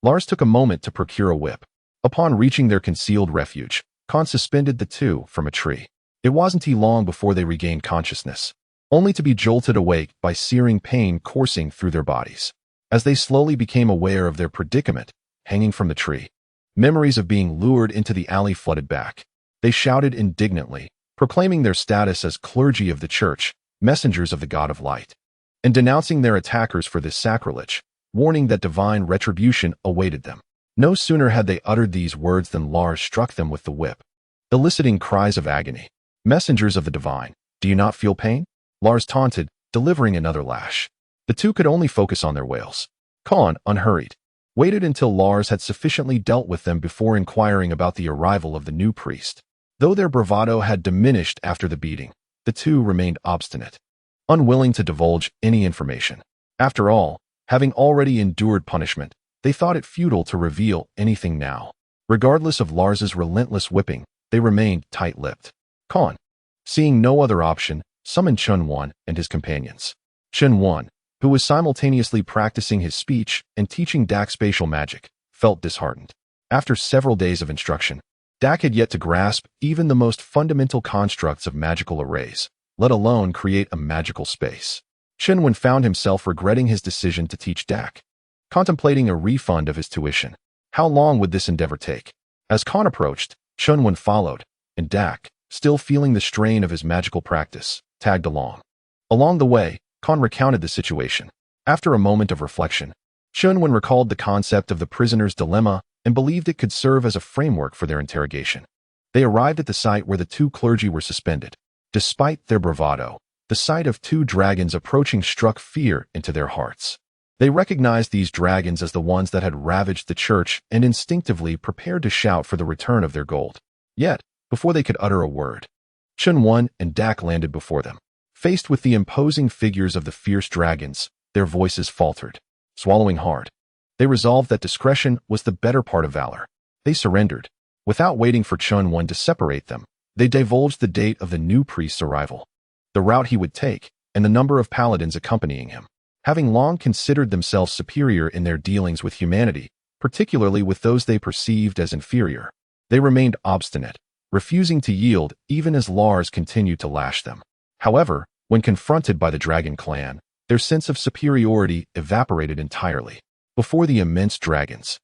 Lars took a moment to procure a whip. Upon reaching their concealed refuge, Con suspended the two from a tree. It wasn't long before they regained consciousness, only to be jolted awake by searing pain coursing through their bodies. As they slowly became aware of their predicament, hanging from the tree, memories of being lured into the alley flooded back. They shouted indignantly, proclaiming their status as clergy of the church, messengers of the God of light, and denouncing their attackers for this sacrilege, warning that divine retribution awaited them. No sooner had they uttered these words than Lars struck them with the whip, eliciting cries of agony. "Messengers of the divine, do you not feel pain?" Lars taunted, delivering another lash. The two could only focus on their wails. Con, unhurried, waited until Lars had sufficiently dealt with them before inquiring about the arrival of the new priest. Though their bravado had diminished after the beating, the two remained obstinate, unwilling to divulge any information. After all, having already endured punishment, they thought it futile to reveal anything now. Regardless of Lars's relentless whipping, they remained tight-lipped. Con, seeing no other option, summoned Chen Wen and his companions. Chen Wen, who was simultaneously practicing his speech and teaching Dak spatial magic, felt disheartened. After several days of instruction, Dak had yet to grasp even the most fundamental constructs of magical arrays, let alone create a magical space. Chen Wen found himself regretting his decision to teach Dak, contemplating a refund of his tuition. How long would this endeavor take? As Con approached, Chen Wen followed, and Dak, still feeling the strain of his magical practice, tagged along. Along the way, Con recounted the situation. After a moment of reflection, Chen Wen recalled the concept of the prisoner's dilemma and believed it could serve as a framework for their interrogation. They arrived at the site where the two clergy were suspended. Despite their bravado, the sight of two dragons approaching struck fear into their hearts. They recognized these dragons as the ones that had ravaged the church and instinctively prepared to shout for the return of their gold. Yet, before they could utter a word, Chen Wen and Dak landed before them. Faced with the imposing figures of the fierce dragons, their voices faltered. Swallowing hard, they resolved that discretion was the better part of valor. They surrendered. Without waiting for Chen Wen to separate them, they divulged the date of the new priest's arrival, the route he would take, and the number of paladins accompanying him. Having long considered themselves superior in their dealings with humanity, particularly with those they perceived as inferior, they remained obstinate, refusing to yield even as Lars continued to lash them. However, when confronted by the dragon clan, their sense of superiority evaporated entirely. Before the immense dragons,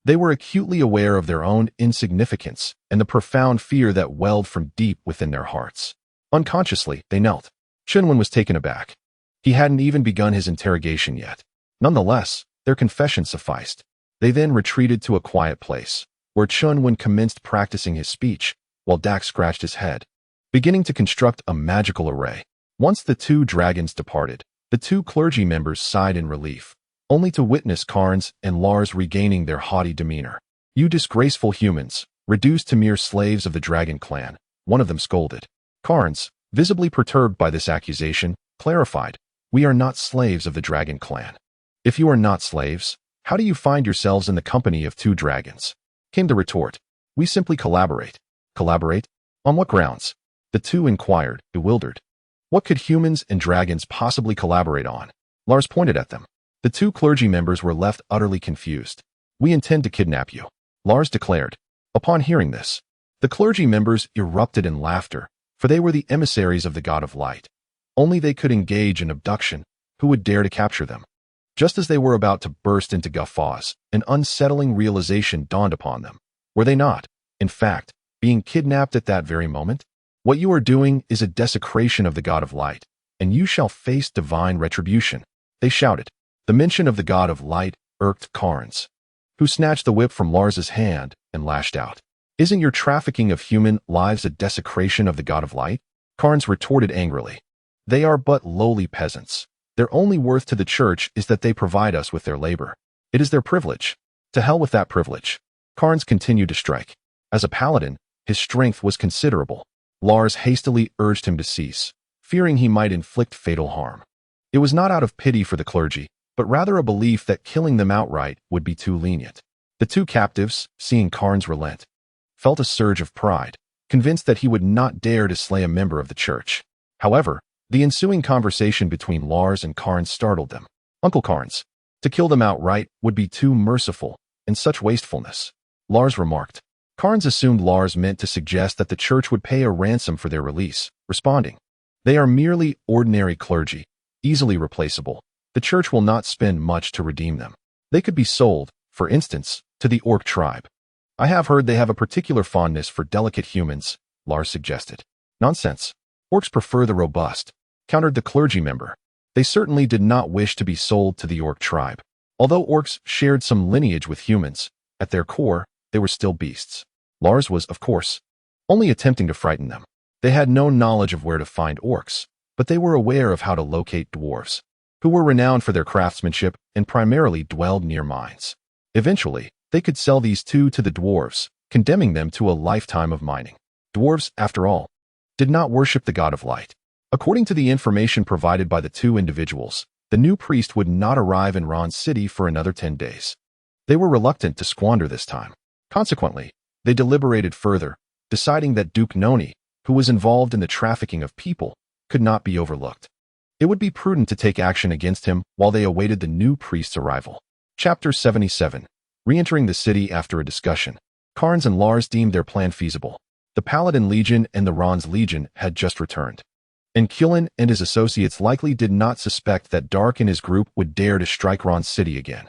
They were acutely aware of their own insignificance and the profound fear that welled from deep within their hearts. Unconsciously, they knelt. Chen Wen was taken aback. He hadn't even begun his interrogation yet. Nonetheless, their confession sufficed. They then retreated to a quiet place, where Chen Wen commenced practicing his speech, while Dak scratched his head, beginning to construct a magical array. Once the two dragons departed, the two clergy members sighed in relief, only to witness Carnes and Lars regaining their haughty demeanor. "You disgraceful humans, reduced to mere slaves of the dragon clan," one of them scolded. Carnes, visibly perturbed by this accusation, clarified, "We are not slaves of the dragon clan." "If you are not slaves, how do you find yourselves in the company of two dragons?" came the retort. "We simply collaborate." "Collaborate? On what grounds?" the two inquired, bewildered. What could humans and dragons possibly collaborate on? Lars pointed at them. The two clergy members were left utterly confused. "We intend to kidnap you," Lars declared. Upon hearing this, the clergy members erupted in laughter, for they were the emissaries of the god of light. Only they could engage in abduction. Who would dare to capture them? Just as they were about to burst into guffaws, an unsettling realization dawned upon them. Were they not, in fact, being kidnapped at that very moment? "What you are doing is a desecration of the god of light, and you shall face divine retribution," they shouted. The mention of the god of light irked Carnes, who snatched the whip from Lars's hand and lashed out. "Isn't your trafficking of human lives a desecration of the god of light?" Carnes retorted angrily. "They are but lowly peasants. Their only worth to the church is that they provide us with their labor. It is their privilege. To hell with that privilege." Carnes continued to strike. As a paladin, his strength was considerable. Lars hastily urged him to cease, fearing he might inflict fatal harm. It was not out of pity for the clergy, but rather a belief that killing them outright would be too lenient. The two captives, seeing Carnes relent, felt a surge of pride, convinced that he would not dare to slay a member of the church. However, the ensuing conversation between Lars and Carnes startled them. "Uncle Carnes, to kill them outright would be too merciful, and such wastefulness," Lars remarked. Carnes assumed Lars meant to suggest that the church would pay a ransom for their release, responding, "They are merely ordinary clergy, easily replaceable. The church will not spend much to redeem them. They could be sold, for instance, to the orc tribe." "I have heard they have a particular fondness for delicate humans," Lars suggested. "Nonsense. Orcs prefer the robust," countered the clergy member. They certainly did not wish to be sold to the orc tribe. Although orcs shared some lineage with humans, at their core, they were still beasts. Lars was, of course, only attempting to frighten them. They had no knowledge of where to find orcs, but they were aware of how to locate dwarves, who were renowned for their craftsmanship and primarily dwelled near mines. Eventually, they could sell these two to the dwarves, condemning them to a lifetime of mining. Dwarves, after all, did not worship the god of light. According to the information provided by the two individuals, the new priest would not arrive in Ron City for another 10 days. They were reluctant to squander this time. Consequently, they deliberated further, deciding that Duke Noni, who was involved in the trafficking of people, could not be overlooked. It would be prudent to take action against him while they awaited the new priest's arrival. Chapter 77. Re-entering the city after a discussion. Carnes and Lars deemed their plan feasible. The Paladin Legion and the Ron's Legion had just returned, and Cullen and his associates likely did not suspect that Dark and his group would dare to strike Ron City again.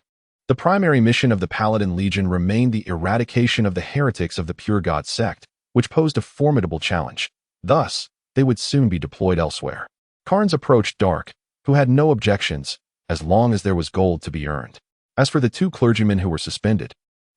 The primary mission of the Paladin Legion remained the eradication of the heretics of the Pure God sect, which posed a formidable challenge. Thus, they would soon be deployed elsewhere. Carnes approached Dark, who had no objections, as long as there was gold to be earned. As for the two clergymen who were suspended,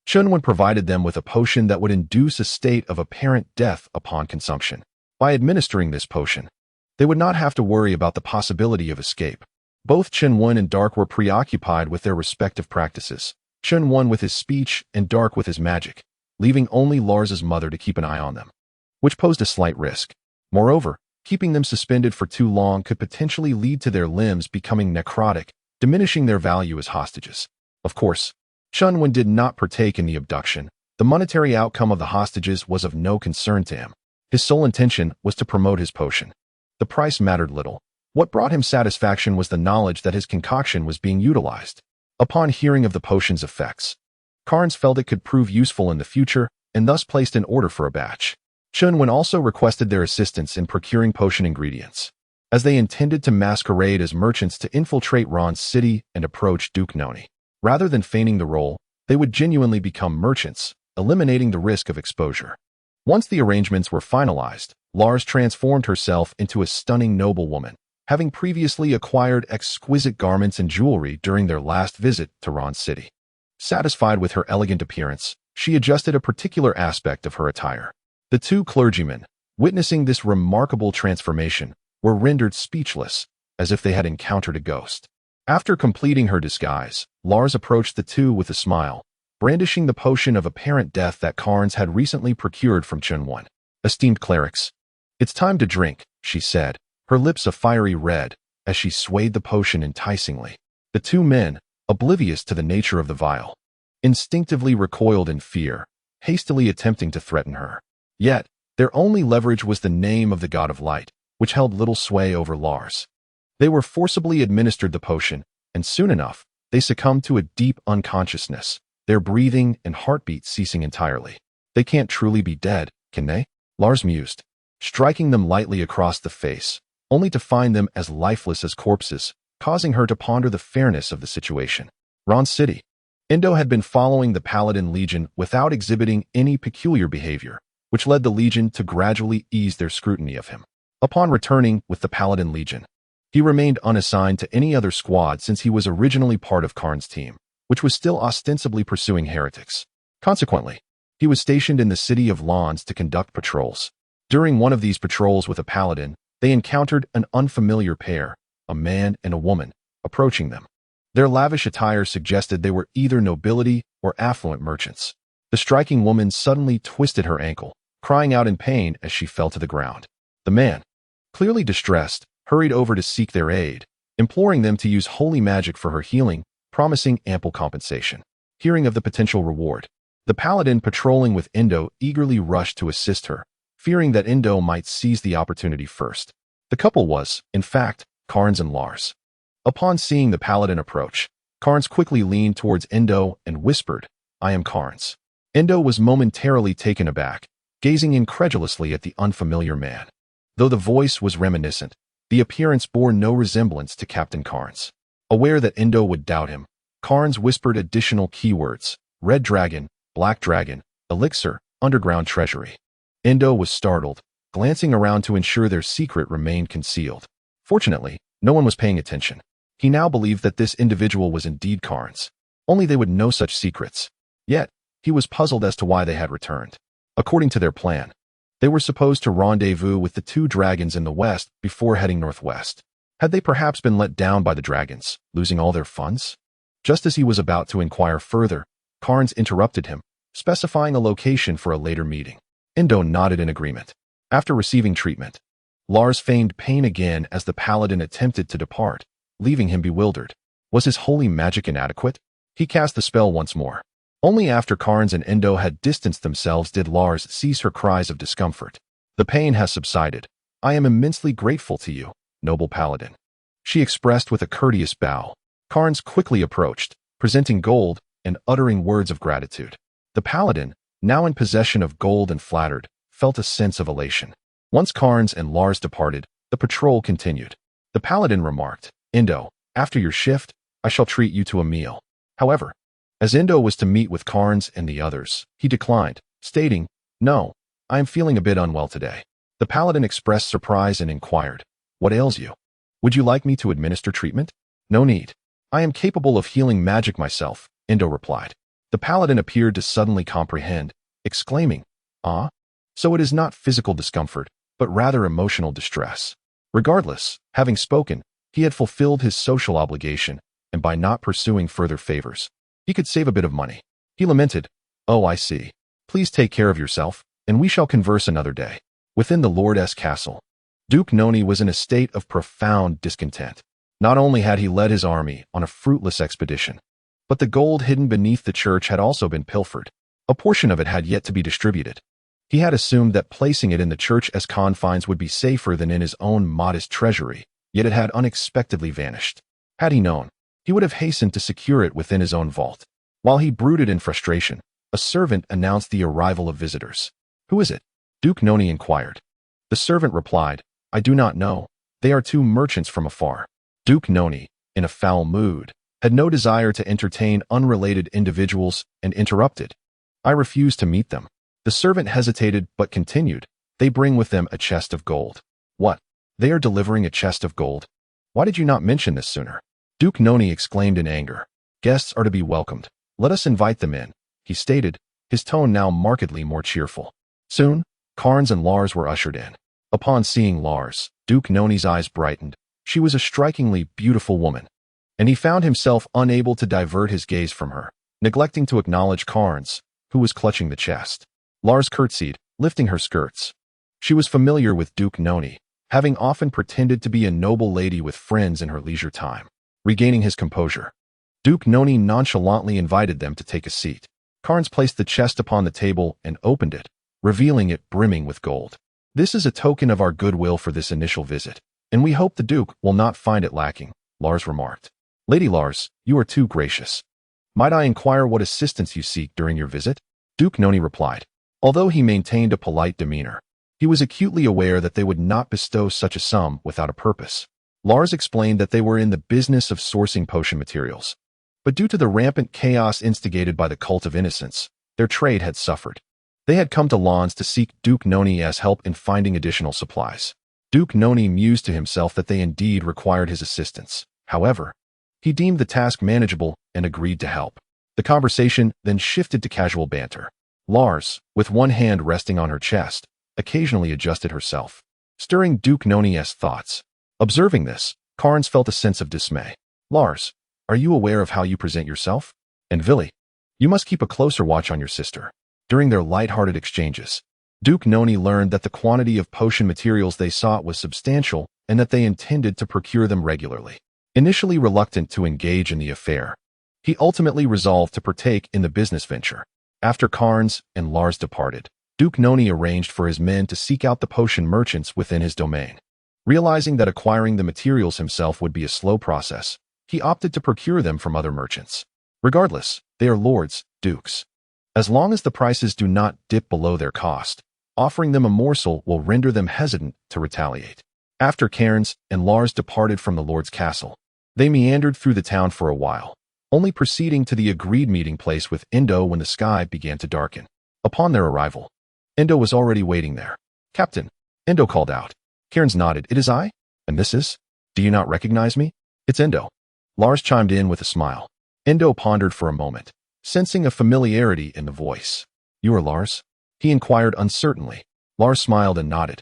Chen Wen provided them with a potion that would induce a state of apparent death upon consumption. By administering this potion, they would not have to worry about the possibility of escape. Both Chen Wen and Dark were preoccupied with their respective practices, Chen Wen with his speech and Dark with his magic, leaving only Lars's mother to keep an eye on them, which posed a slight risk. Moreover, keeping them suspended for too long could potentially lead to their limbs becoming necrotic, diminishing their value as hostages. Of course, Chen Wen did not partake in the abduction. The monetary outcome of the hostages was of no concern to him. His sole intention was to promote his potion. The price mattered little. What brought him satisfaction was the knowledge that his concoction was being utilized. Upon hearing of the potion's effects, Carnes felt it could prove useful in the future and thus placed an order for a batch. Chen Wen also requested their assistance in procuring potion ingredients, as they intended to masquerade as merchants to infiltrate Ron's city and approach Duke Noni. Rather than feigning the role, They would genuinely become merchants, eliminating the risk of exposure. Once the arrangements were finalized, Lars transformed herself into a stunning noblewoman, having previously acquired exquisite garments and jewelry during their last visit to Ron City. Satisfied with her elegant appearance, she adjusted a particular aspect of her attire. The two clergymen, witnessing this remarkable transformation, were rendered speechless, as if they had encountered a ghost. After completing her disguise, Lars approached the two with a smile, brandishing the potion of apparent death that Carnes had recently procured from Chen Wen. Esteemed clerics, it's time to drink, she said, her lips a fiery red, as she swayed the potion enticingly. The two men, oblivious to the nature of the vial, instinctively recoiled in fear, hastily attempting to threaten her. Yet, their only leverage was the name of the god of light, which held little sway over Lars. They were forcibly administered the potion, and soon enough, they succumbed to a deep unconsciousness, their breathing and heartbeat ceasing entirely. They can't truly be dead, can they? Lars mused, striking them lightly across the face, only to find them as lifeless as corpses, causing her to ponder the fairness of the situation. Ron City. Indo had been following the Paladin Legion without exhibiting any peculiar behavior, which led the Legion to gradually ease their scrutiny of him. Upon returning with the Paladin Legion, he remained unassigned to any other squad since he was originally part of Karn's team, which was still ostensibly pursuing heretics. Consequently, he was stationed in the city of Lons to conduct patrols. During one of these patrols with a paladin, they encountered an unfamiliar pair, a man and a woman, approaching them. Their lavish attire suggested they were either nobility or affluent merchants. The striking woman suddenly twisted her ankle, crying out in pain as she fell to the ground. The man, clearly distressed, hurried over to seek their aid, imploring them to use holy magic for her healing, promising ample compensation. Hearing of the potential reward, the paladin patrolling with Indo eagerly rushed to assist her, fearing that Indo might seize the opportunity first. The couple was, in fact, Carnes and Lars. Upon seeing the paladin approach, Carnes quickly leaned towards Indo and whispered, "I am Carnes." Indo was momentarily taken aback, gazing incredulously at the unfamiliar man. Though the voice was reminiscent, the appearance bore no resemblance to Captain Carnes. Aware that Indo would doubt him, Carnes whispered additional keywords: red dragon, black dragon, elixir, underground treasury. Indo was startled, glancing around to ensure their secret remained concealed. Fortunately, no one was paying attention. He now believed that this individual was indeed Carnes. Only they would know such secrets. Yet, he was puzzled as to why they had returned. According to their plan, they were supposed to rendezvous with the two dragons in the west before heading northwest. Had they perhaps been let down by the dragons, losing all their funds? Just as he was about to inquire further, Carnes interrupted him, specifying a location for a later meeting. Indo nodded in agreement. After receiving treatment, Lars feigned pain again as the paladin attempted to depart, leaving him bewildered. Was his holy magic inadequate? He cast the spell once more. Only after Carnes and Indo had distanced themselves did Lars cease her cries of discomfort. "The pain has subsided. I am immensely grateful to you, noble paladin," she expressed with a courteous bow. Carnes quickly approached, presenting gold and uttering words of gratitude. The paladin, now in possession of gold and flattered, felt a sense of elation. Once Carnes and Lars departed, the patrol continued. The paladin remarked, "Indo, after your shift, I shall treat you to a meal." However, as Indo was to meet with Carnes and the others, he declined, stating, "No, I am feeling a bit unwell today." The paladin expressed surprise and inquired, "What ails you? Would you like me to administer treatment?" "No need. I am capable of healing magic myself," Indo replied. The paladin appeared to suddenly comprehend, exclaiming, "Ah? So it is not physical discomfort, but rather emotional distress." Regardless, having spoken, he had fulfilled his social obligation, and by not pursuing further favors, he could save a bit of money. He lamented, "Oh, I see. Please take care of yourself, and we shall converse another day." Within the Lord's castle, Duke Noni was in a state of profound discontent. Not only had he led his army on a fruitless expedition, but the gold hidden beneath the church had also been pilfered. A portion of it had yet to be distributed. He had assumed that placing it in the church's confines would be safer than in his own modest treasury, yet it had unexpectedly vanished. Had he known, he would have hastened to secure it within his own vault. While he brooded in frustration, a servant announced the arrival of visitors. "Who is it?" Duke Noni inquired. The servant replied, "I do not know. They are two merchants from afar." Duke Noni, in a foul mood, had no desire to entertain unrelated individuals, and interrupted. I refuse to meet them. The servant hesitated but continued. They bring with them a chest of gold. What? They are delivering a chest of gold? Why did you not mention this sooner? Duke Noni exclaimed in anger. Guests are to be welcomed. Let us invite them in, he stated, his tone now markedly more cheerful. Soon, Carnes and Lars were ushered in. Upon seeing Lars, Duke Noni's eyes brightened. She was a strikingly beautiful woman, and he found himself unable to divert his gaze from her, neglecting to acknowledge Carnes, who was clutching the chest. Lars curtsied, lifting her skirts. She was familiar with Duke Noni, having often pretended to be a noble lady with friends in her leisure time. Regaining his composure, Duke Noni nonchalantly invited them to take a seat. Carnes placed the chest upon the table and opened it, revealing it brimming with gold. This is a token of our goodwill for this initial visit, and we hope the Duke will not find it lacking, Lars remarked. Lady Lars, you are too gracious. Might I inquire what assistance you seek during your visit? Duke Noni replied. Although he maintained a polite demeanor, he was acutely aware that they would not bestow such a sum without a purpose. Lars explained that they were in the business of sourcing potion materials, but due to the rampant chaos instigated by the cult of innocence, their trade had suffered. They had come to Lons to seek Duke Noni's help in finding additional supplies. Duke Noni mused to himself that they indeed required his assistance. However, he deemed the task manageable and agreed to help. The conversation then shifted to casual banter. Lars, with one hand resting on her chest, occasionally adjusted herself, stirring Duke Noni's thoughts. Observing this, Carnes felt a sense of dismay. Lars, are you aware of how you present yourself? And Villy, you must keep a closer watch on your sister. During their light-hearted exchanges, Duke Noni learned that the quantity of potion materials they sought was substantial and that they intended to procure them regularly. Initially reluctant to engage in the affair, he ultimately resolved to partake in the business venture. After Carnes and Lars departed, Duke Noni arranged for his men to seek out the potion merchants within his domain. Realizing that acquiring the materials himself would be a slow process, he opted to procure them from other merchants. Regardless, they are lords, dukes. As long as the prices do not dip below their cost, offering them a morsel will render them hesitant to retaliate. After Carnes and Lars departed from the lord's castle, they meandered through the town for a while, only proceeding to the agreed meeting place with Endo when the sky began to darken. Upon their arrival, Endo was already waiting there. Captain, Endo called out. Carnes nodded. It is I? And this is? Do you not recognize me? It's Endo. Lars chimed in with a smile. Endo pondered for a moment, sensing a familiarity in the voice. You are Lars? He inquired uncertainly. Lars smiled and nodded.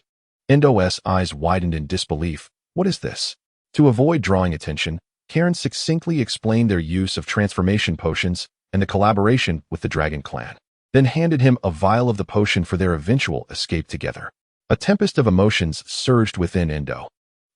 Endo's eyes widened in disbelief. What is this? To avoid drawing attention, Carnes succinctly explained their use of transformation potions and the collaboration with the Dragon Clan, then handed him a vial of the potion for their eventual escape together. A tempest of emotions surged within Endo.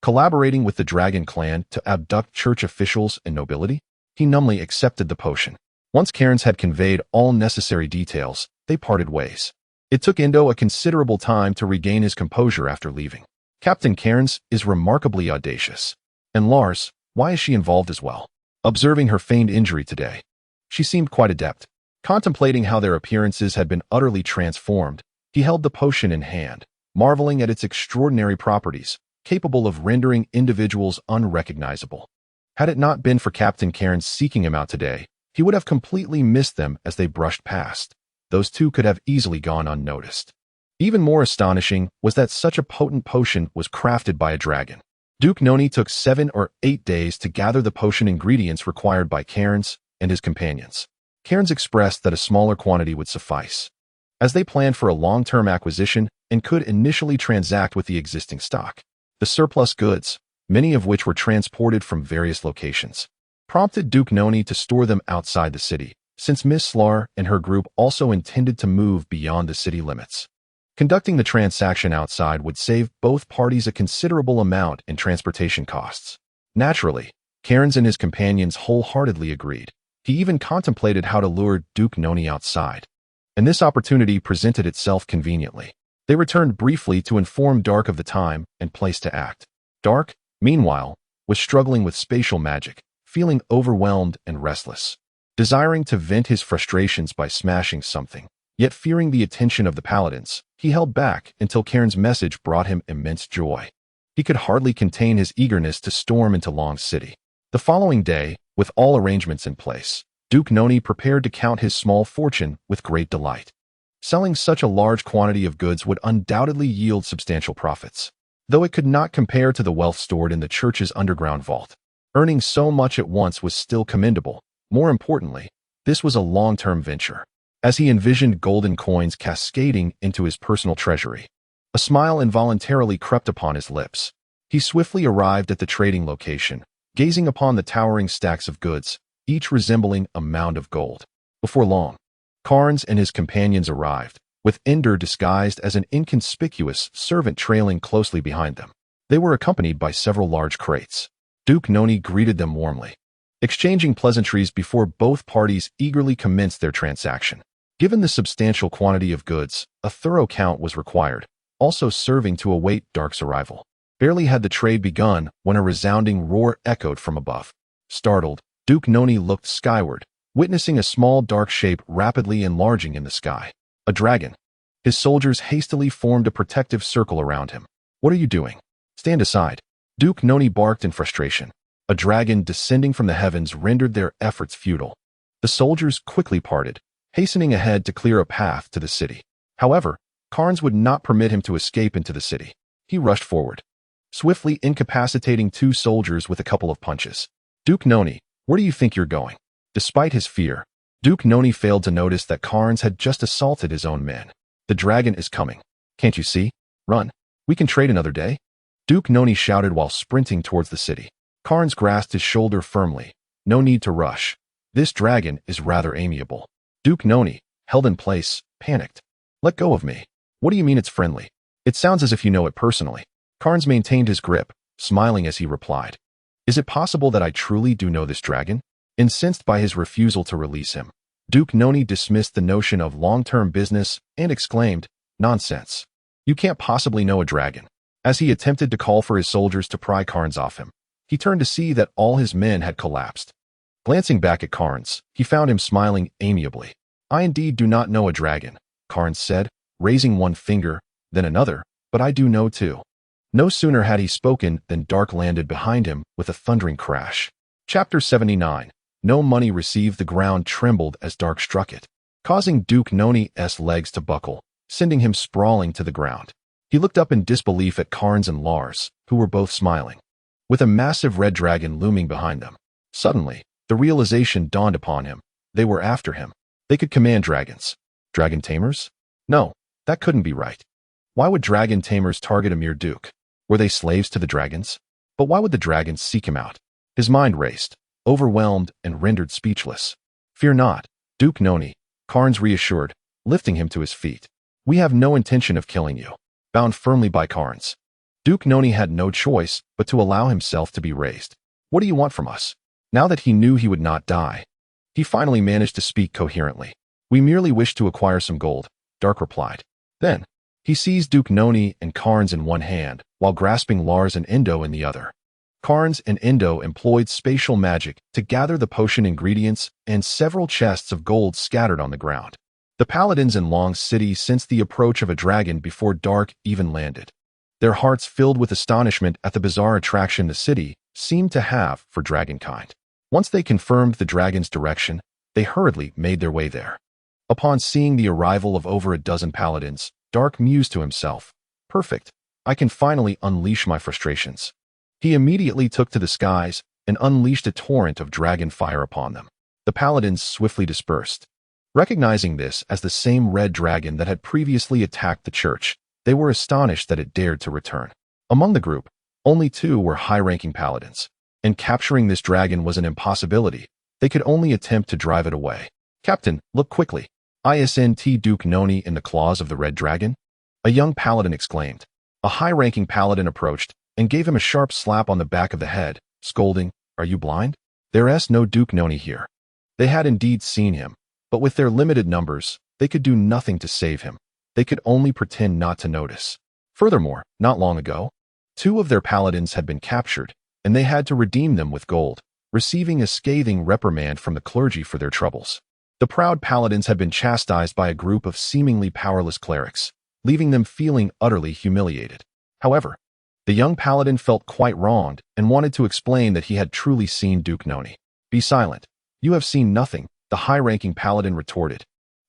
Collaborating with the Dragon Clan to abduct church officials and nobility, he numbly accepted the potion. Once Carnes had conveyed all necessary details, they parted ways. It took Endo a considerable time to regain his composure after leaving. Captain Carnes is remarkably audacious. And Lars, why is she involved as well? Observing her feigned injury today, she seemed quite adept. Contemplating how their appearances had been utterly transformed, he held the potion in hand, marveling at its extraordinary properties, capable of rendering individuals unrecognizable. Had it not been for Captain Carnes seeking him out today, he would have completely missed them as they brushed past. Those two could have easily gone unnoticed. Even more astonishing was that such a potent potion was crafted by a dragon. Duke Noni took 7 or 8 days to gather the potion ingredients required by Carnes and his companions. Carnes expressed that a smaller quantity would suffice, as they planned for a long-term acquisition and could initially transact with the existing stock. The surplus goods, many of which were transported from various locations, prompted Duke Noni to store them outside the city, since Miss Slar and her group also intended to move beyond the city limits. Conducting the transaction outside would save both parties a considerable amount in transportation costs. Naturally, Carnes and his companions wholeheartedly agreed. He even contemplated how to lure Duke Noni outside, and this opportunity presented itself conveniently. They returned briefly to inform Dark of the time and place to act. Dark, meanwhile, was struggling with spatial magic, feeling overwhelmed and restless, desiring to vent his frustrations by smashing something. Yet fearing the attention of the paladins, he held back until Carnes' message brought him immense joy. He could hardly contain his eagerness to storm into Long City. The following day, With all arrangements in place, Duke Noni prepared to count his small fortune with great delight. Selling such a large quantity of goods would undoubtedly yield substantial profits, though it could not compare to the wealth stored in the church's underground vault. Earning so much at once was still commendable. More importantly, this was a long-term venture, as he envisioned golden coins cascading into his personal treasury. A smile involuntarily crept upon his lips. He swiftly arrived at the trading location, gazing upon the towering stacks of goods, each resembling a mound of gold. Before long, Carnes and his companions arrived, with Ender disguised as an inconspicuous servant trailing closely behind them. They were accompanied by several large crates. Duke Noni greeted them warmly, exchanging pleasantries before both parties eagerly commenced their transaction. Given the substantial quantity of goods, a thorough count was required, also serving to await Dark's arrival. Barely had the trade begun when a resounding roar echoed from above. Startled, Duke Noni looked skyward, witnessing a small dark shape rapidly enlarging in the sky. A dragon. His soldiers hastily formed a protective circle around him. "What are you doing? Stand aside." Duke Noni barked in frustration. A dragon descending from the heavens rendered their efforts futile. The soldiers quickly parted, hastening ahead to clear a path to the city. However, Carnes would not permit him to escape into the city. He rushed forward, swiftly incapacitating two soldiers with a couple of punches. "Duke Noni, where do you think you're going?" Despite his fear, Duke Noni failed to notice that Carnes had just assaulted his own men. "The dragon is coming. Can't you see? Run. We can trade another day." Duke Noni shouted while sprinting towards the city. Carnes grasped his shoulder firmly. "No need to rush. This dragon is rather amiable." Duke Noni, held in place, panicked. "Let go of me. What do you mean it's friendly? It sounds as if you know it personally." Carnes maintained his grip, smiling as he replied, "Is it possible that I truly do know this dragon?" Incensed by his refusal to release him, Duke Noni dismissed the notion of long-term business and exclaimed, "Nonsense. You can't possibly know a dragon." As he attempted to call for his soldiers to pry Carnes off him, he turned to see that all his men had collapsed. Glancing back at Carnes, he found him smiling amiably. "I indeed do not know a dragon," Carnes said, raising one finger, then another, "but I do know too." No sooner had he spoken than Dark landed behind him with a thundering crash. Chapter 79. No money received. The ground trembled as Dark struck it, causing Duke Noni's legs to buckle, sending him sprawling to the ground. He looked up in disbelief at Carnes and Lars, who were both smiling, with a massive red dragon looming behind them. Suddenly, the realization dawned upon him. They were after him. They could command dragons. Dragon tamers? No, that couldn't be right. Why would dragon tamers target a mere duke? Were they slaves to the dragons? But why would the dragons seek him out? His mind raced, overwhelmed and rendered speechless. "Fear not, Duke Noni," Carnes reassured, lifting him to his feet. "We have no intention of killing you." Bound firmly by Carnes, Duke Noni had no choice but to allow himself to be raised. "What do you want from us?" Now that he knew he would not die, he finally managed to speak coherently. "We merely wish to acquire some gold," Dark replied. Then, he seized Duke Noni and Carnes in one hand, while grasping Lars and Endo in the other. Carnes and Endo employed spatial magic to gather the potion ingredients and several chests of gold scattered on the ground. The paladins in Long City sensed the approach of a dragon before Dark even landed. Their hearts filled with astonishment at the bizarre attraction the city seemed to have for dragonkind. Once they confirmed the dragon's direction, they hurriedly made their way there. Upon seeing the arrival of over a dozen paladins, Dark mused to himself, "Perfect. I can finally unleash my frustrations." He immediately took to the skies and unleashed a torrent of dragon fire upon them. The paladins swiftly dispersed. Recognizing this as the same red dragon that had previously attacked the church, they were astonished that it dared to return. Among the group, only two were high-ranking paladins, and capturing this dragon was an impossibility. They could only attempt to drive it away. "Captain, look quickly. Isn't Duke Noni in the claws of the red dragon?" a young paladin exclaimed. A high-ranking paladin approached and gave him a sharp slap on the back of the head, scolding, "Are you blind? There's no Duke Noni here." They had indeed seen him, but with their limited numbers, they could do nothing to save him. They could only pretend not to notice. Furthermore, not long ago, two of their paladins had been captured, and they had to redeem them with gold, receiving a scathing reprimand from the clergy for their troubles. The proud paladins had been chastised by a group of seemingly powerless clerics, leaving them feeling utterly humiliated. However, the young paladin felt quite wronged and wanted to explain that he had truly seen Duke Noni. "Be silent. You have seen nothing," the high-ranking paladin retorted,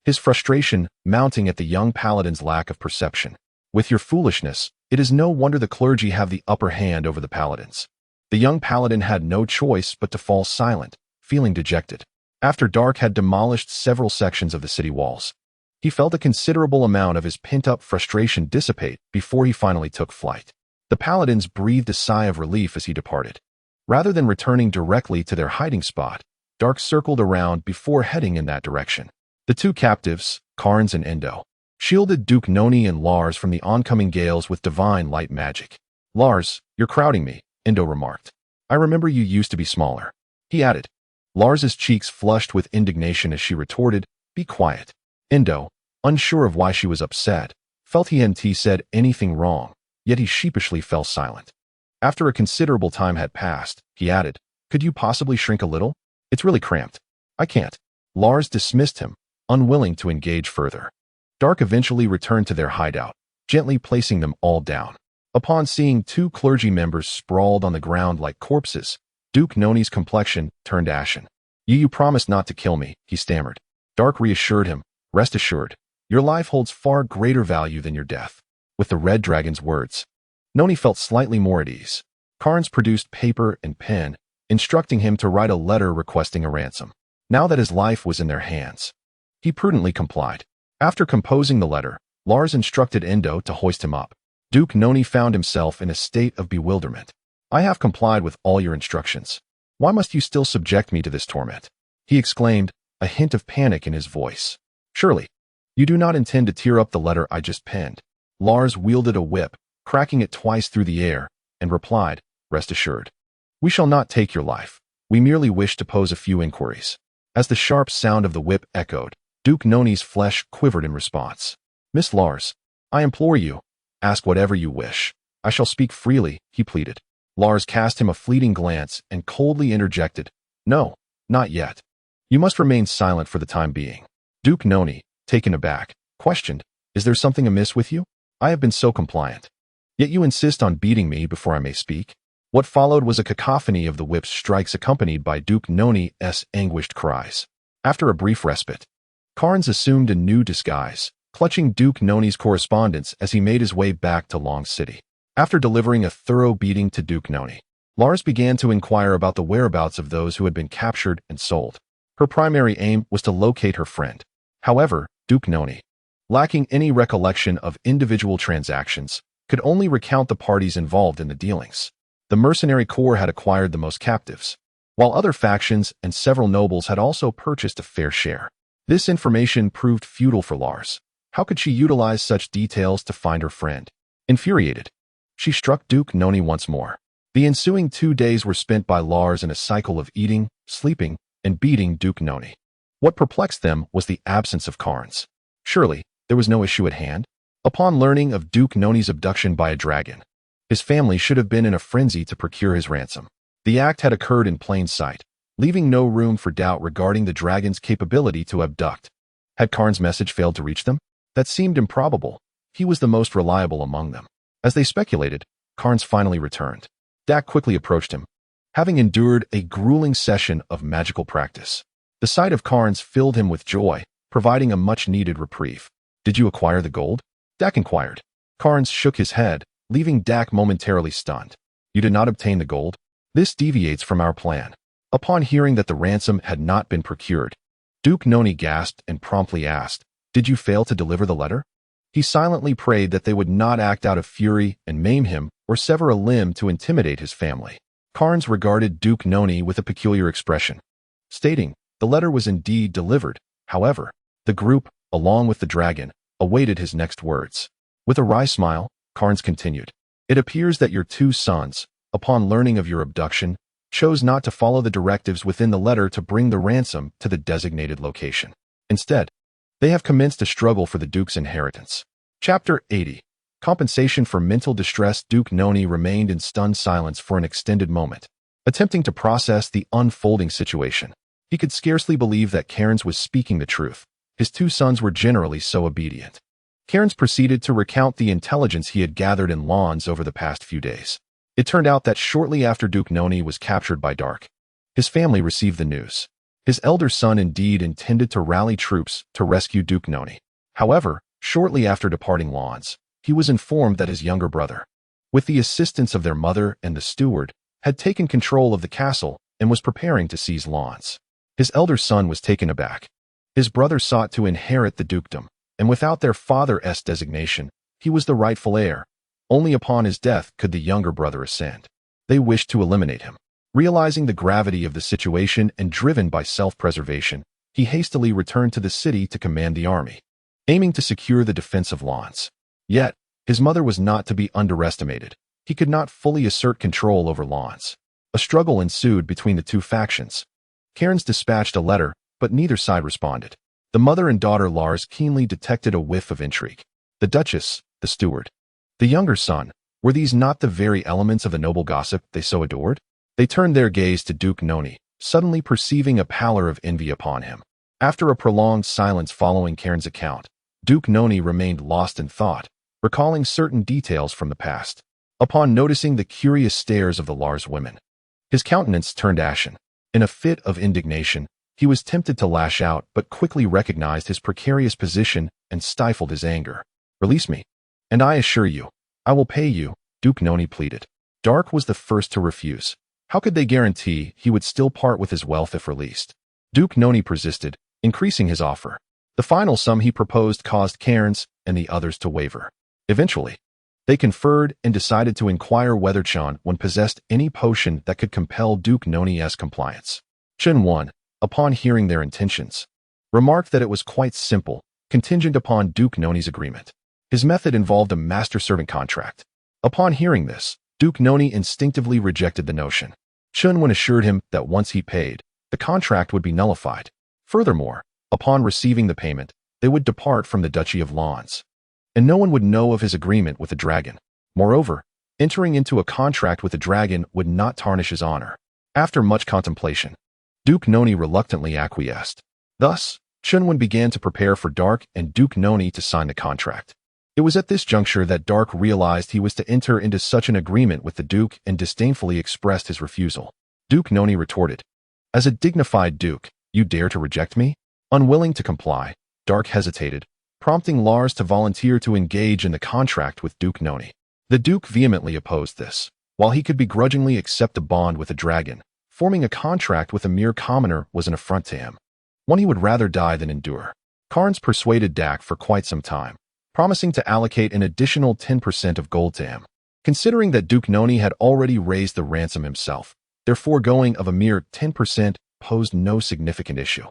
his frustration mounting at the young paladin's lack of perception. "With your foolishness, it is no wonder the clergy have the upper hand over the paladins." The young paladin had no choice but to fall silent, feeling dejected. After Dark had demolished several sections of the city walls, he felt a considerable amount of his pent-up frustration dissipate before he finally took flight. The paladins breathed a sigh of relief as he departed. Rather than returning directly to their hiding spot, Dark circled around before heading in that direction. The two captives, Carnes and Endo, shielded Duke Noni and Lars from the oncoming gales with divine light magic. "Lars, you're crowding me," Endo remarked. "I remember you used to be smaller," he added. Lars's cheeks flushed with indignation as she retorted, "Be quiet." Endo, unsure of why she was upset, felt he hadn't said anything wrong, yet he sheepishly fell silent. After a considerable time had passed, he added, "Could you possibly shrink a little? It's really cramped." "I can't." Lars dismissed him, unwilling to engage further. Dark eventually returned to their hideout, gently placing them all down. Upon seeing two clergy members sprawled on the ground like corpses, Duke Noni's complexion turned ashen. You promised not to kill me," he stammered. Dark reassured him, "Rest assured, your life holds far greater value than your death." With the red dragon's words, Noni felt slightly more at ease. Carnes produced paper and pen, instructing him to write a letter requesting a ransom. Now that his life was in their hands, he prudently complied. After composing the letter, Lars instructed Endo to hoist him up. Duke Noni found himself in a state of bewilderment. "I have complied with all your instructions. Why must you still subject me to this torment?" he exclaimed, a hint of panic in his voice. "Surely, you do not intend to tear up the letter I just penned." Lars wielded a whip, cracking it twice through the air, and replied, "Rest assured. We shall not take your life. We merely wish to pose a few inquiries." As the sharp sound of the whip echoed, Duke Noni's flesh quivered in response. "Miss Lars, I implore you, ask whatever you wish. I shall speak freely," he pleaded. Lars cast him a fleeting glance and coldly interjected, "No, not yet. You must remain silent for the time being." Duke Noni, taken aback, questioned, "Is there something amiss with you? I have been so compliant. Yet you insist on beating me before I may speak." What followed was a cacophony of the whip's strikes accompanied by Duke Noni's anguished cries. After a brief respite, Carnes assumed a new disguise, clutching Duke Noni's correspondence as he made his way back to Long City. After delivering a thorough beating to Duke Noni, Lars began to inquire about the whereabouts of those who had been captured and sold. Her primary aim was to locate her friend. However, Duke Noni, lacking any recollection of individual transactions, could only recount the parties involved in the dealings. The mercenary corps had acquired the most captives, while other factions and several nobles had also purchased a fair share. This information proved futile for Lars. How could she utilize such details to find her friend? Infuriated, she struck Duke Noni once more. The ensuing 2 days were spent by Lars in a cycle of eating, sleeping, and beating Duke Noni. What perplexed them was the absence of Carnes. Surely, there was no issue at hand? Upon learning of Duke Noni's abduction by a dragon, his family should have been in a frenzy to procure his ransom. The act had occurred in plain sight, leaving no room for doubt regarding the dragon's capability to abduct. Had Carnes' message failed to reach them? That seemed improbable. He was the most reliable among them. As they speculated, Carnes finally returned. Dak quickly approached him, having endured a grueling session of magical practice. The sight of Carnes filled him with joy, providing a much-needed reprieve. "Did you acquire the gold?" Dak inquired. Carnes shook his head, leaving Dak momentarily stunned. "You did not obtain the gold? This deviates from our plan." Upon hearing that the ransom had not been procured, Duke Noni gasped and promptly asked, "Did you fail to deliver the letter?" He silently prayed that they would not act out of fury and maim him or sever a limb to intimidate his family. Carnes regarded Duke Noni with a peculiar expression, stating the letter was indeed delivered. However, the group, along with the dragon, awaited his next words. With a wry smile, Carnes continued, "It appears that your 2 sons, upon learning of your abduction, chose not to follow the directives within the letter to bring the ransom to the designated location. Instead, they have commenced a struggle for the Duke's inheritance." Chapter 80. Compensation for mental distress. Duke Noni remained in stunned silence for an extended moment, attempting to process the unfolding situation. He could scarcely believe that Carnes was speaking the truth. His 2 sons were generally so obedient. Carnes proceeded to recount the intelligence he had gathered in Lawns over the past few days. It turned out that shortly after Duke Noni was captured by Dark, His family received the news. His elder son indeed intended to rally troops to rescue Duke Noni. However, shortly after departing Lawns, he was informed that his younger brother, with the assistance of their mother and the steward, had taken control of the castle and was preparing to seize Lawns. His elder son was taken aback. His brother sought to inherit the dukedom, and without their father's designation, he was the rightful heir. Only upon his death could the younger brother ascend. They wished to eliminate him. Realizing the gravity of the situation and driven by self-preservation, he hastily returned to the city to command the army, aiming to secure the defense of Lawns. Yet, his mother was not to be underestimated. He could not fully assert control over Lawns. A struggle ensued between the two factions. Cairns dispatched a letter, but neither side responded. The mother and daughter Lars keenly detected a whiff of intrigue. The Duchess, the steward, the younger son, were these not the very elements of the noble gossip they so adored? They turned their gaze to Duke Noni, suddenly perceiving a pallor of envy upon him. After a prolonged silence following Cairns' account, Duke Noni remained lost in thought, recalling certain details from the past. Upon noticing the curious stares of the Lars women, his countenance turned ashen. In a fit of indignation, he was tempted to lash out but quickly recognized his precarious position and stifled his anger. "Release me, and I assure you, I will pay you," Duke Noni pleaded. Dark was the first to refuse. How could they guarantee he would still part with his wealth if released? Duke Noni persisted, increasing his offer. The final sum he proposed caused Cairns and the others to waver. Eventually, they conferred and decided to inquire whether Chen Wen possessed any potion that could compel Duke Noni's compliance. Chen Wen, upon hearing their intentions, remarked that it was quite simple, contingent upon Duke Noni's agreement. His method involved a master-servant contract. Upon hearing this, Duke Noni instinctively rejected the notion. Chen Wen assured him that once he paid, the contract would be nullified. Furthermore, upon receiving the payment, they would depart from the Duchy of Lawns, and no one would know of his agreement with the dragon. Moreover, entering into a contract with the dragon would not tarnish his honor. After much contemplation, Duke Noni reluctantly acquiesced. Thus, Chen Wen began to prepare for Dark and Duke Noni to sign the contract. It was at this juncture that Dark realized he was to enter into such an agreement with the Duke and disdainfully expressed his refusal. Duke Noni retorted, "As a dignified Duke, you dare to reject me?" Unwilling to comply, Dark hesitated, prompting Lars to volunteer to engage in the contract with Duke Noni. The Duke vehemently opposed this. While he could begrudgingly accept a bond with a dragon, forming a contract with a mere commoner was an affront to him, one he would rather die than endure. Cairns persuaded Dak for quite some time, promising to allocate an additional 10% of gold to him. Considering that Duke Noni had already raised the ransom himself, their foregoing of a mere 10% posed no significant issue.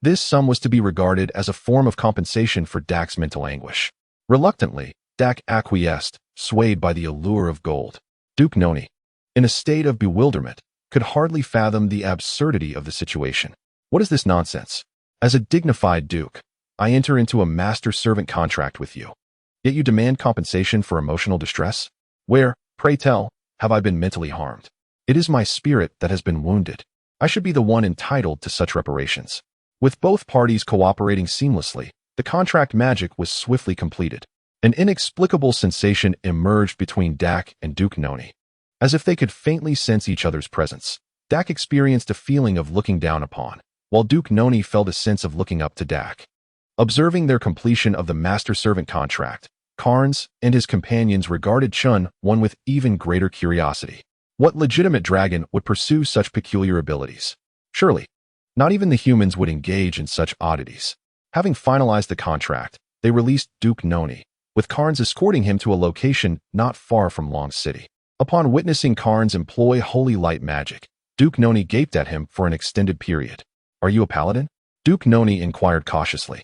This sum was to be regarded as a form of compensation for Dak's mental anguish. Reluctantly, Dak acquiesced, swayed by the allure of gold. Duke Noni, in a state of bewilderment, could hardly fathom the absurdity of the situation. "What is this nonsense? As a dignified duke, I enter into a master-servant contract with you. Yet you demand compensation for emotional distress? Where, pray tell, have I been mentally harmed? It is my spirit that has been wounded. I should be the one entitled to such reparations." With both parties cooperating seamlessly, the contract magic was swiftly completed. An inexplicable sensation emerged between Dak and Duke Noni. As if they could faintly sense each other's presence, Dak experienced a feeling of looking down upon, while Duke Noni felt a sense of looking up to Dak. Observing their completion of the master-servant contract, Cairns and his companions regarded Chen Wen with even greater curiosity. What legitimate dragon would pursue such peculiar abilities? Surely, not even the humans would engage in such oddities. Having finalized the contract, they released Duke Noni, with Cairns escorting him to a location not far from Long City. Upon witnessing Cairns employ holy light magic, Duke Noni gaped at him for an extended period. "Are you a paladin?" Duke Noni inquired cautiously.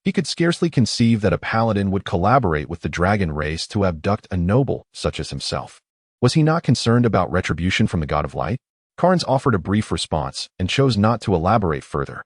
He could scarcely conceive that a paladin would collaborate with the dragon race to abduct a noble such as himself. Was he not concerned about retribution from the god of light? Cairns offered a brief response and chose not to elaborate further.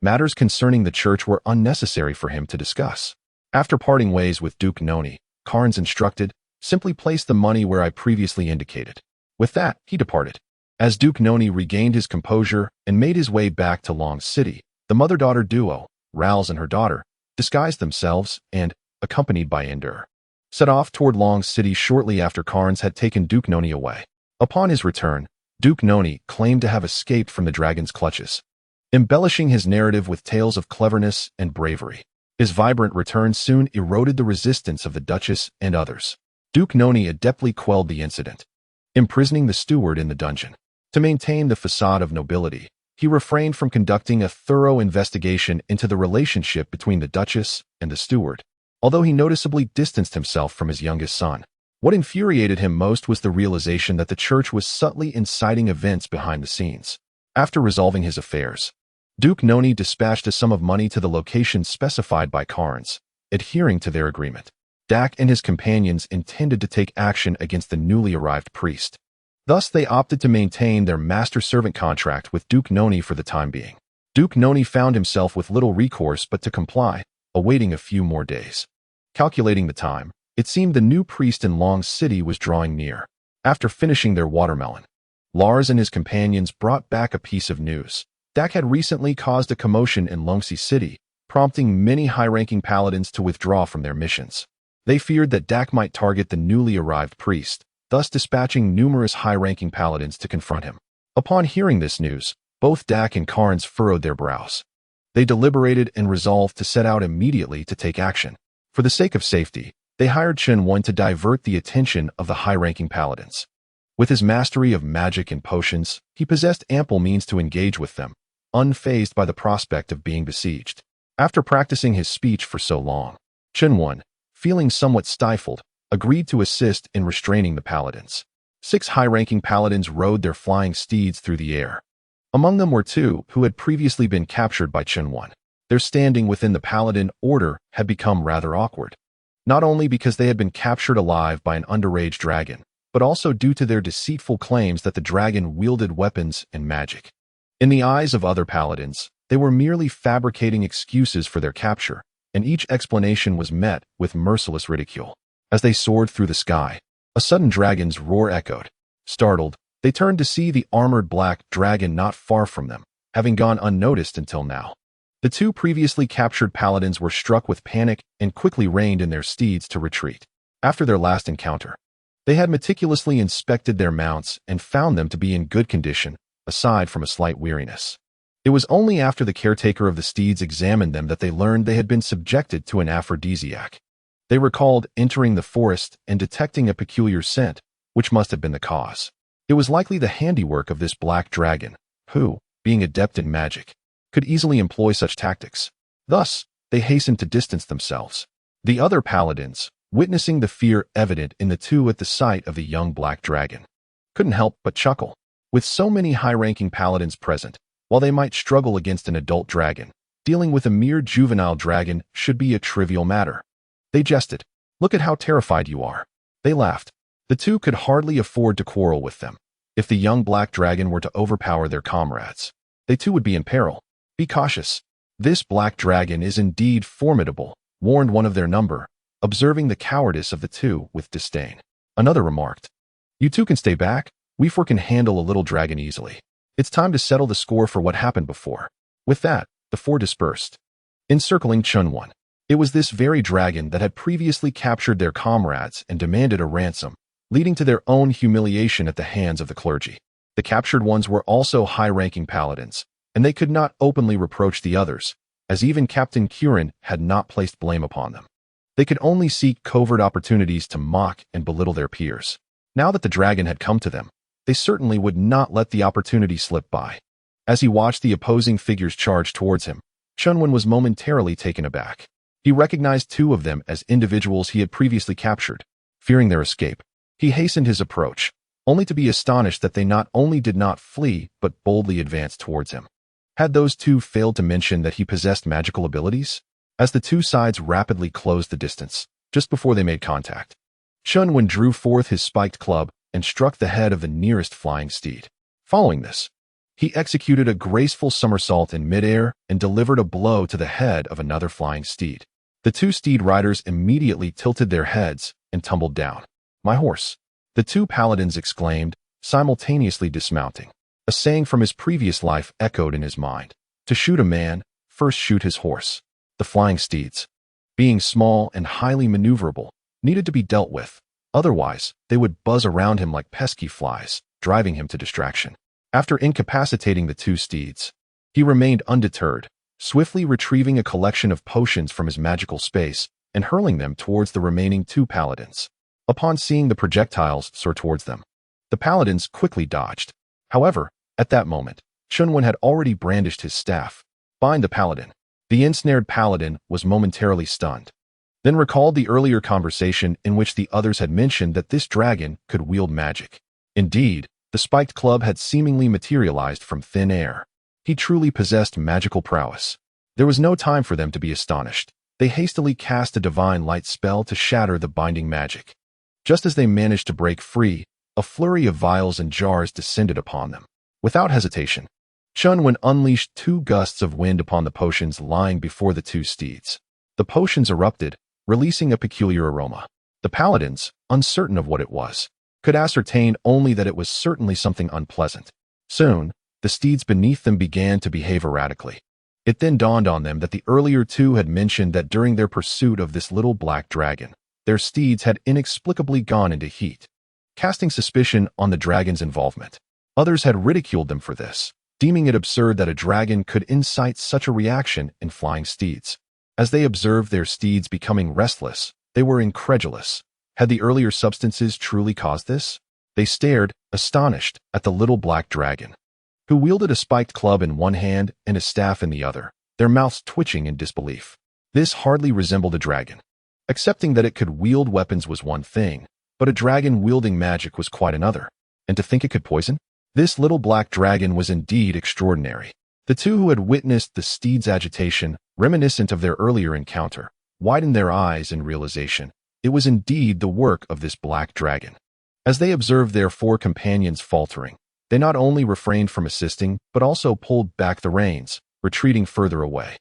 Matters concerning the church were unnecessary for him to discuss. After parting ways with Duke Noni, Cairns instructed, "Simply place the money where I previously indicated." With that, he departed. As Duke Noni regained his composure and made his way back to Long City, the mother-daughter duo, Rals and her daughter, disguised themselves and, accompanied by Endur, set off toward Long City shortly after Cairns had taken Duke Noni away. Upon his return, Duke Noni claimed to have escaped from the dragon's clutches, embellishing his narrative with tales of cleverness and bravery. His vibrant return soon eroded the resistance of the Duchess and others. Duke Noni adeptly quelled the incident, imprisoning the steward in the dungeon. To maintain the facade of nobility, he refrained from conducting a thorough investigation into the relationship between the Duchess and the steward, although he noticeably distanced himself from his youngest son. What infuriated him most was the realization that the church was subtly inciting events behind the scenes. After resolving his affairs, Duke Noni dispatched a sum of money to the location specified by Carnes, adhering to their agreement. Dak and his companions intended to take action against the newly arrived priest. Thus, they opted to maintain their master-servant contract with Duke Noni for the time being. Duke Noni found himself with little recourse but to comply, awaiting a few more days. Calculating the time, it seemed the new priest in Long City was drawing near. After finishing their watermelon, Lars and his companions brought back a piece of news. Dak had recently caused a commotion in Longxi City, prompting many high-ranking paladins to withdraw from their missions. They feared that Dak might target the newly arrived priest, thus dispatching numerous high-ranking paladins to confront him. Upon hearing this news, both Dak and Carnes furrowed their brows. They deliberated and resolved to set out immediately to take action. For the sake of safety, they hired Chen Wen to divert the attention of the high-ranking paladins. With his mastery of magic and potions, he possessed ample means to engage with them, unfazed by the prospect of being besieged. After practicing his speech for so long, Chen Wen, feeling somewhat stifled, agreed to assist in restraining the paladins. 6 high-ranking paladins rode their flying steeds through the air. Among them were 2 who had previously been captured by Chen Wen. Their standing within the paladin order had become rather awkward, not only because they had been captured alive by an underage dragon, but also due to their deceitful claims that the dragon wielded weapons and magic. In the eyes of other paladins, they were merely fabricating excuses for their capture, and each explanation was met with merciless ridicule. As they soared through the sky, a sudden dragon's roar echoed. Startled, they turned to see the armored black dragon not far from them, having gone unnoticed until now. The 2 previously captured paladins were struck with panic and quickly reined in their steeds to retreat. After their last encounter, they had meticulously inspected their mounts and found them to be in good condition, aside from a slight weariness. It was only after the caretaker of the steeds examined them that they learned they had been subjected to an aphrodisiac. They recalled entering the forest and detecting a peculiar scent, which must have been the cause. It was likely the handiwork of this black dragon, who, being adept in magic, could easily employ such tactics. Thus, they hastened to distance themselves. The other paladins, witnessing the fear evident in the 2 at the sight of the young black dragon, couldn't help but chuckle. With so many high-ranking paladins present, while they might struggle against an adult dragon, dealing with a mere juvenile dragon should be a trivial matter. They jested. "Look at how terrified you are." They laughed. The 2 could hardly afford to quarrel with them. If the young black dragon were to overpower their comrades, they too would be in peril. "Be cautious. This black dragon is indeed formidable," warned one of their number, observing the cowardice of the 2 with disdain. Another remarked, "You 2 can stay back. We 4 can handle a little dragon easily. It's time to settle the score for what happened before." With that, the 4 dispersed, encircling Chen Wen. It was this very dragon that had previously captured their comrades and demanded a ransom, leading to their own humiliation at the hands of the clergy. The captured ones were also high-ranking paladins, and they could not openly reproach the others, as even Captain Curran had not placed blame upon them. They could only seek covert opportunities to mock and belittle their peers. Now that the dragon had come to them, they certainly would not let the opportunity slip by. As he watched the opposing figures charge towards him, Chen Wen was momentarily taken aback. He recognized 2 of them as individuals he had previously captured. Fearing their escape, he hastened his approach, only to be astonished that they not only did not flee but boldly advanced towards him. Had those 2 failed to mention that he possessed magical abilities? As the 2 sides rapidly closed the distance, just before they made contact, Chen Wen drew forth his spiked club and struck the head of the nearest flying steed. Following this, he executed a graceful somersault in midair and delivered a blow to the head of another flying steed. The 2 steed riders immediately tilted their heads and tumbled down. "My horse!" the 2 paladins exclaimed, simultaneously dismounting. A saying from his previous life echoed in his mind. To shoot a man, first shoot his horse. The flying steeds, being small and highly maneuverable, needed to be dealt with. Otherwise, they would buzz around him like pesky flies, driving him to distraction. After incapacitating the two steeds, he remained undeterred, swiftly retrieving a collection of potions from his magical space and hurling them towards the remaining two paladins. Upon seeing the projectiles soar towards them, the paladins quickly dodged. However, at that moment, Chen Wen had already brandished his staff. Bind the paladin. The ensnared paladin was momentarily stunned, then recalled the earlier conversation in which the others had mentioned that this dragon could wield magic. Indeed, the spiked club had seemingly materialized from thin air. He truly possessed magical prowess. There was no time for them to be astonished. They hastily cast a divine light spell to shatter the binding magic. Just as they managed to break free, a flurry of vials and jars descended upon them. Without hesitation, Chen Wen unleashed 2 gusts of wind upon the potions lying before the 2 steeds. The potions erupted, releasing a peculiar aroma. The paladins, uncertain of what it was, could ascertain only that it was certainly something unpleasant. Soon, the steeds beneath them began to behave erratically. It then dawned on them that the earlier 2 had mentioned that during their pursuit of this little black dragon, their steeds had inexplicably gone into heat, casting suspicion on the dragon's involvement. Others had ridiculed them for this, deeming it absurd that a dragon could incite such a reaction in flying steeds. As they observed their steeds becoming restless, they were incredulous. Had the earlier substances truly caused this? They stared, astonished, at the little black dragon, who wielded a spiked club in one hand and a staff in the other, their mouths twitching in disbelief. This hardly resembled a dragon. Accepting that it could wield weapons was one thing, but a dragon wielding magic was quite another. And to think it could poison? This little black dragon was indeed extraordinary. The 2 who had witnessed the steed's agitation, reminiscent of their earlier encounter, widened their eyes in realization. It was indeed the work of this black dragon. As they observed their 4 companions faltering, they not only refrained from assisting, but also pulled back the reins, retreating further away.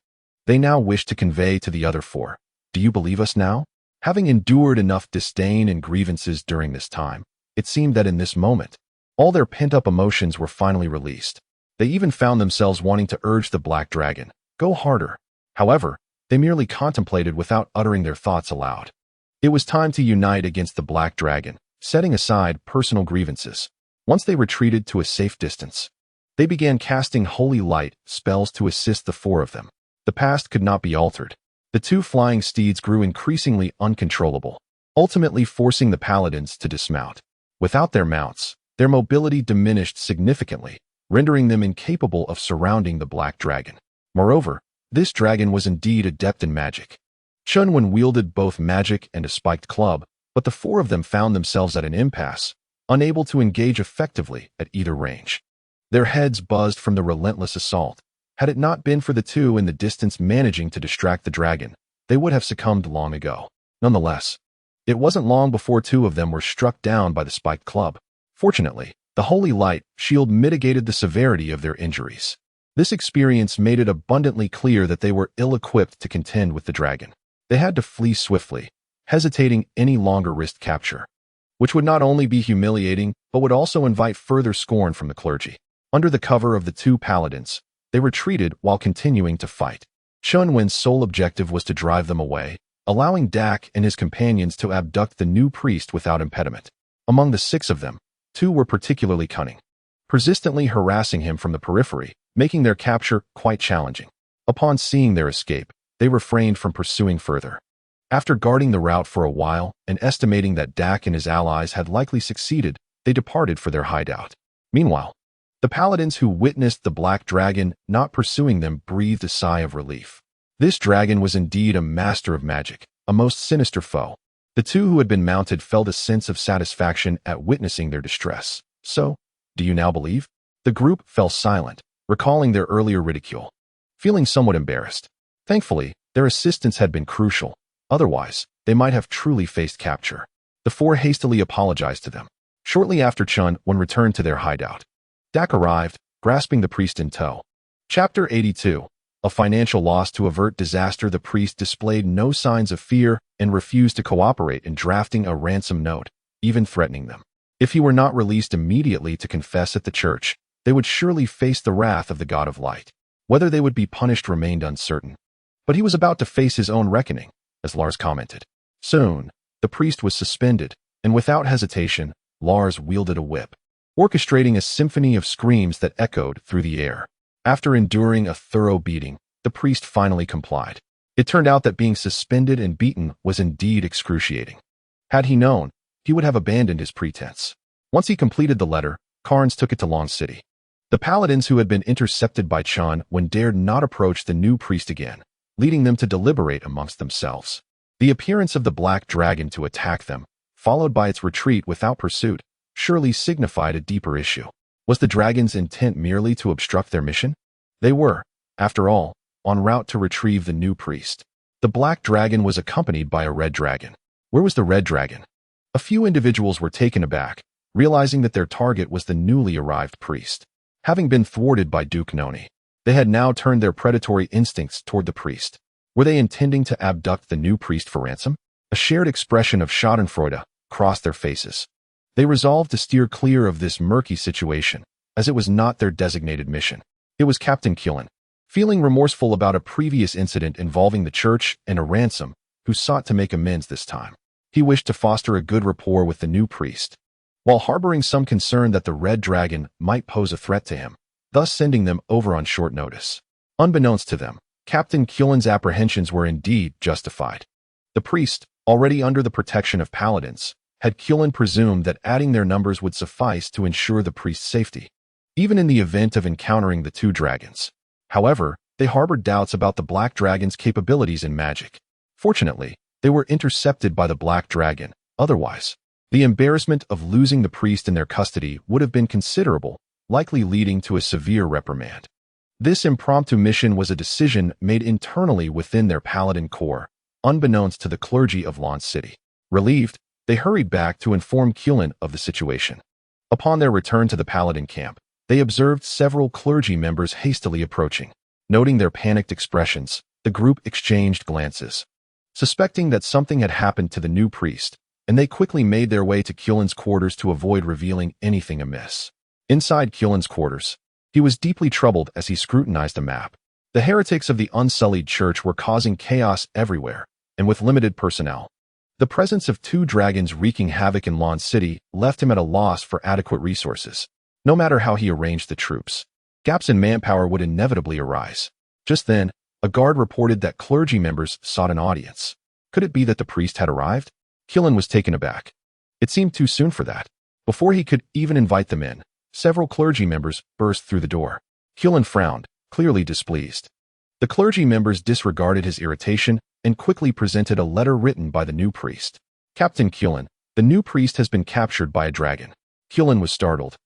They now wished to convey to the other 4, "Do you believe us now?" Having endured enough disdain and grievances during this time, it seemed that in this moment, all their pent-up emotions were finally released. They even found themselves wanting to urge the black dragon, "Go harder." However, they merely contemplated without uttering their thoughts aloud. It was time to unite against the black dragon, setting aside personal grievances. Once they retreated to a safe distance, they began casting holy light spells to assist the 4 of them. The past could not be altered. The 2 flying steeds grew increasingly uncontrollable, ultimately forcing the paladins to dismount. Without their mounts, their mobility diminished significantly, rendering them incapable of surrounding the black dragon. Moreover, this dragon was indeed adept in magic. Chen Wen wielded both magic and a spiked club, but the 4 of them found themselves at an impasse, unable to engage effectively at either range. Their heads buzzed from the relentless assault. Had it not been for the 2 in the distance managing to distract the dragon, they would have succumbed long ago. Nonetheless, it wasn't long before 2 of them were struck down by the spiked club. Fortunately, the holy light shield mitigated the severity of their injuries. This experience made it abundantly clear that they were ill-equipped to contend with the dragon. They had to flee swiftly, hesitating any longer risked capture, which would not only be humiliating, but would also invite further scorn from the clergy. Under the cover of the 2 paladins, they retreated while continuing to fight. Chen Wen's sole objective was to drive them away, allowing Dak and his companions to abduct the new priest without impediment. Among the 6 of them, 2 were particularly cunning, persistently harassing him from the periphery, making their capture quite challenging. Upon seeing their escape, they refrained from pursuing further. After guarding the route for a while and estimating that Dak and his allies had likely succeeded, they departed for their hideout. Meanwhile, the paladins who witnessed the black dragon not pursuing them breathed a sigh of relief. This dragon was indeed a master of magic, a most sinister foe. The 2 who had been mounted felt a sense of satisfaction at witnessing their distress. "So, do you now believe?" The group fell silent, recalling their earlier ridicule, feeling somewhat embarrassed. Thankfully, their assistance had been crucial. Otherwise, they might have truly faced capture. The 4 hastily apologized to them. Shortly after Chen Wen returned to their hideout, Dak arrived, grasping the priest in tow. Chapter 82. A financial loss to avert disaster. The priest displayed no signs of fear and refused to cooperate in drafting a ransom note, even threatening them. If he were not released immediately to confess at the church, they would surely face the wrath of the God of Light. Whether they would be punished remained uncertain. But he was about to face his own reckoning, as Lars commented. Soon, the priest was suspended, and without hesitation, Lars wielded a whip. orchestrating a symphony of screams that echoed through the air. After enduring a thorough beating, the priest finally complied. It turned out that being suspended and beaten was indeed excruciating. Had he known, he would have abandoned his pretense. Once he completed the letter, Carnes took it to Long City. The paladins who had been intercepted by Chen Wen dared not approach the new priest again, leading them to deliberate amongst themselves. The appearance of the black dragon to attack them, followed by its retreat without pursuit, surely signified a deeper issue. Was the dragon's intent merely to obstruct their mission? They were, after all, en route to retrieve the new priest. The black dragon was accompanied by a red dragon. Where was the red dragon? A few individuals were taken aback, realizing that their target was the newly arrived priest. Having been thwarted by Duke Noni, they had now turned their predatory instincts toward the priest. Were they intending to abduct the new priest for ransom? A shared expression of schadenfreude crossed their faces. They resolved to steer clear of this murky situation, as it was not their designated mission. It was Captain Killen, feeling remorseful about a previous incident involving the church and a ransom, who sought to make amends this time. He wished to foster a good rapport with the new priest, while harboring some concern that the red dragon might pose a threat to him, thus sending them over on short notice. Unbeknownst to them, Captain Killen's apprehensions were indeed justified. The priest, already under the protection of paladins, had Killen presumed that adding their numbers would suffice to ensure the priest's safety, even in the event of encountering the two dragons. However, they harbored doubts about the black dragon's capabilities in magic. Fortunately, they were intercepted by the black dragon. Otherwise, the embarrassment of losing the priest in their custody would have been considerable, likely leading to a severe reprimand. This impromptu mission was a decision made internally within their paladin corps, unbeknownst to the clergy of Long City. Relieved, they hurried back to inform Killen of the situation. Upon their return to the paladin camp, they observed several clergy members hastily approaching. Noting their panicked expressions, the group exchanged glances, suspecting that something had happened to the new priest, and they quickly made their way to Killen's quarters to avoid revealing anything amiss. Inside Killen's quarters, he was deeply troubled as he scrutinized a map. The heretics of the Unsullied Church were causing chaos everywhere, and with limited personnel. The presence of two dragons wreaking havoc in Long City left him at a loss for adequate resources. No matter how he arranged the troops, gaps in manpower would inevitably arise. Just then, a guard reported that clergy members sought an audience. Could it be that the priest had arrived? Killen was taken aback. It seemed too soon for that. Before he could even invite them in, several clergy members burst through the door. Killen frowned, clearly displeased. The clergy members disregarded his irritation and quickly presented a letter written by the new priest. Captain Killen, the new priest has been captured by a dragon. Killen was startled.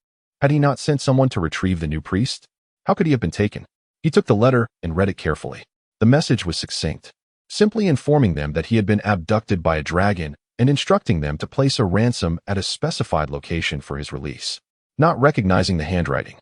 Had he not sent someone to retrieve the new priest? How could he have been taken? He took the letter and read it carefully. The message was succinct, simply informing them that he had been abducted by a dragon and instructing them to place a ransom at a specified location for his release. Not recognizing the handwriting,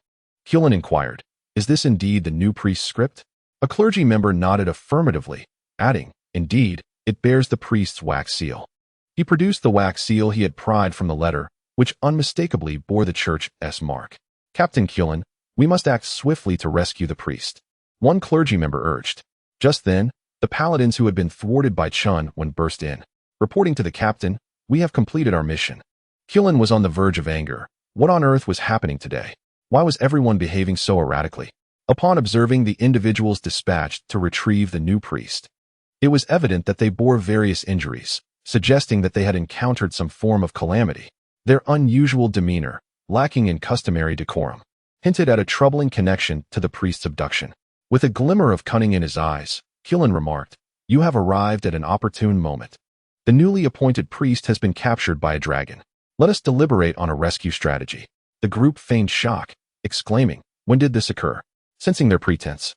Killen inquired, "Is this indeed the new priest's script?" A clergy member nodded affirmatively, adding, "Indeed, it bears the priest's wax seal." He produced the wax seal he had pried from the letter, which unmistakably bore the church's mark. "Captain Killen, we must act swiftly to rescue the priest," one clergy member urged. Just then, the paladins who had been thwarted by Chen Wen burst in. Reporting to the captain, "We have completed our mission." Killen was on the verge of anger. What on earth was happening today? Why was everyone behaving so erratically? Upon observing the individuals dispatched to retrieve the new priest, it was evident that they bore various injuries, suggesting that they had encountered some form of calamity. Their unusual demeanor, lacking in customary decorum, hinted at a troubling connection to the priest's abduction. With a glimmer of cunning in his eyes, Killen remarked, "You have arrived at an opportune moment. The newly appointed priest has been captured by a dragon. Let us deliberate on a rescue strategy." The group feigned shock, exclaiming, "When did this occur?" Sensing their pretense,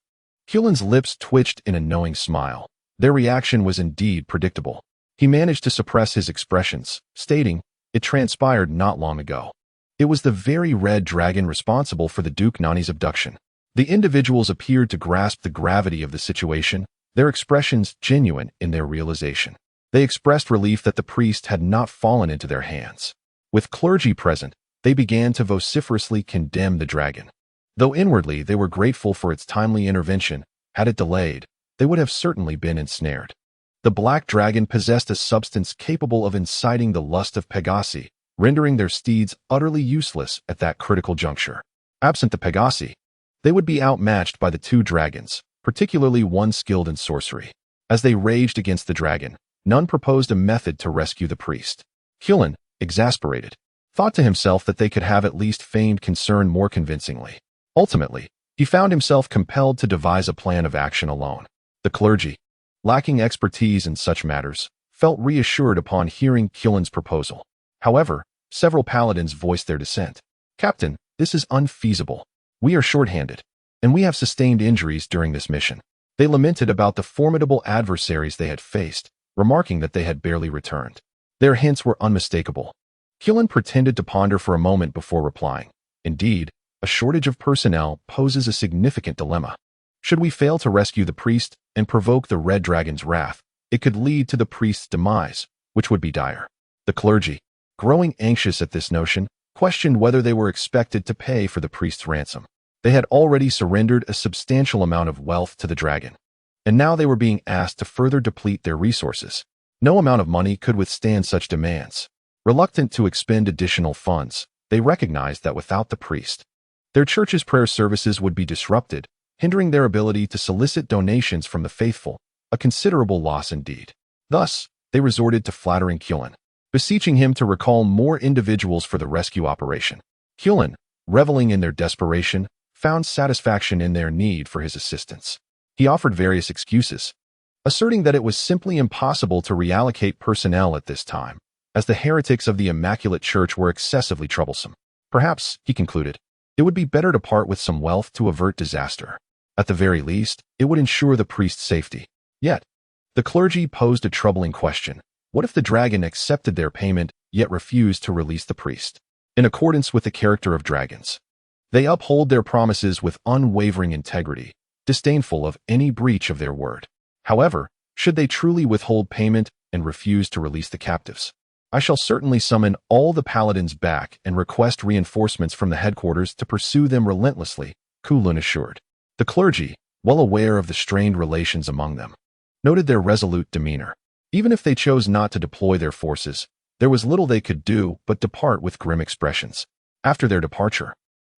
Killen's lips twitched in a knowing smile. Their reaction was indeed predictable. He managed to suppress his expressions, stating, "It transpired not long ago. It was the very red dragon responsible for the Duke Nani's abduction." The individuals appeared to grasp the gravity of the situation, their expressions genuine in their realization. They expressed relief that the priest had not fallen into their hands. With clergy present, they began to vociferously condemn the dragon. Though inwardly they were grateful for its timely intervention, had it delayed, they would have certainly been ensnared. The black dragon possessed a substance capable of inciting the lust of Pegasi, rendering their steeds utterly useless at that critical juncture. Absent the Pegasi, they would be outmatched by the two dragons, particularly one skilled in sorcery. As they raged against the dragon, none proposed a method to rescue the priest. Chen, exasperated, thought to himself that they could have at least feigned concern more convincingly. Ultimately, he found himself compelled to devise a plan of action alone. The clergy, lacking expertise in such matters, felt reassured upon hearing Chen's proposal. However, several paladins voiced their dissent. "Captain, this is unfeasible. We are short-handed, and we have sustained injuries during this mission." They lamented about the formidable adversaries they had faced, remarking that they had barely returned. Their hints were unmistakable. Chen pretended to ponder for a moment before replying. "Indeed, a shortage of personnel poses a significant dilemma. Should we fail to rescue the priest and provoke the Red Dragon's wrath, it could lead to the priest's demise, which would be dire." The clergy, growing anxious at this notion, questioned whether they were expected to pay for the priest's ransom. They had already surrendered a substantial amount of wealth to the dragon, and now they were being asked to further deplete their resources. No amount of money could withstand such demands. Reluctant to expend additional funds, they recognized that without the priest, their church's prayer services would be disrupted, hindering their ability to solicit donations from the faithful, a considerable loss indeed. Thus, they resorted to flattering Chen, beseeching him to recall more individuals for the rescue operation. Chen, reveling in their desperation, found satisfaction in their need for his assistance. He offered various excuses, asserting that it was simply impossible to reallocate personnel at this time, as the heretics of the Immaculate Church were excessively troublesome. Perhaps, he concluded, it would be better to part with some wealth to avert disaster. At the very least, it would ensure the priest's safety. Yet, the clergy posed a troubling question. What if the dragon accepted their payment, yet refused to release the priest? In accordance with the character of dragons, they uphold their promises with unwavering integrity, disdainful of any breach of their word. However, should they truly withhold payment and refuse to release the captives, I shall certainly summon all the paladins back and request reinforcements from the headquarters to pursue them relentlessly, Chen assured. The clergy, well aware of the strained relations among them, noted their resolute demeanor. Even if they chose not to deploy their forces, there was little they could do but depart with grim expressions. After their departure,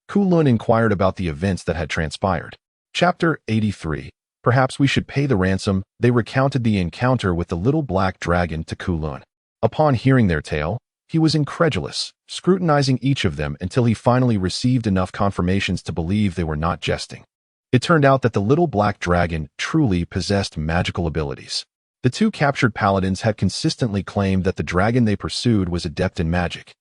Chen inquired about the events that had transpired. Chapter 83. Perhaps we should pay the ransom. They recounted the encounter with the little black dragon to Chen. Upon hearing their tale, he was incredulous, scrutinizing each of them until he finally received enough confirmations to believe they were not jesting. It turned out that the little black dragon truly possessed magical abilities. The two captured paladins had consistently claimed that the dragon they pursued was adept in magic.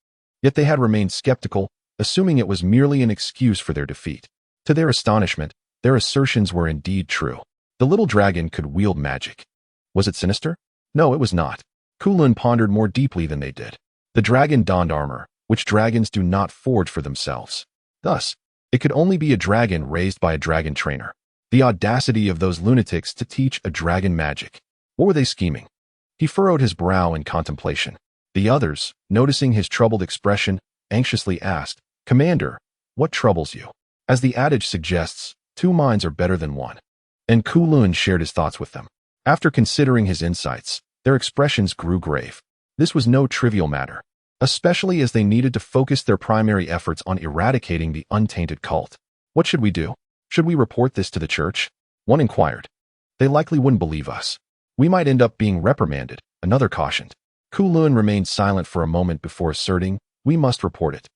Yet they had remained skeptical, assuming it was merely an excuse for their defeat. To their astonishment, their assertions were indeed true. The little dragon could wield magic. Was it sinister? No, it was not. Chen pondered more deeply than they did. The dragon donned armor, which dragons do not forge for themselves. Thus, it could only be a dragon raised by a dragon trainer. The audacity of those lunatics to teach a dragon magic. What were they scheming? He furrowed his brow in contemplation. The others, noticing his troubled expression, anxiously asked, "Commander, what troubles you?" As the adage suggests, two minds are better than one. And Chen shared his thoughts with them. After considering his insights, their expressions grew grave. This was no trivial matter, especially as they needed to focus their primary efforts on eradicating the untainted cult. "What should we do? Should we report this to the church?" One inquired. "They likely wouldn't believe us. We might end up being reprimanded," another cautioned. Chen remained silent for a moment before asserting, "We must report it.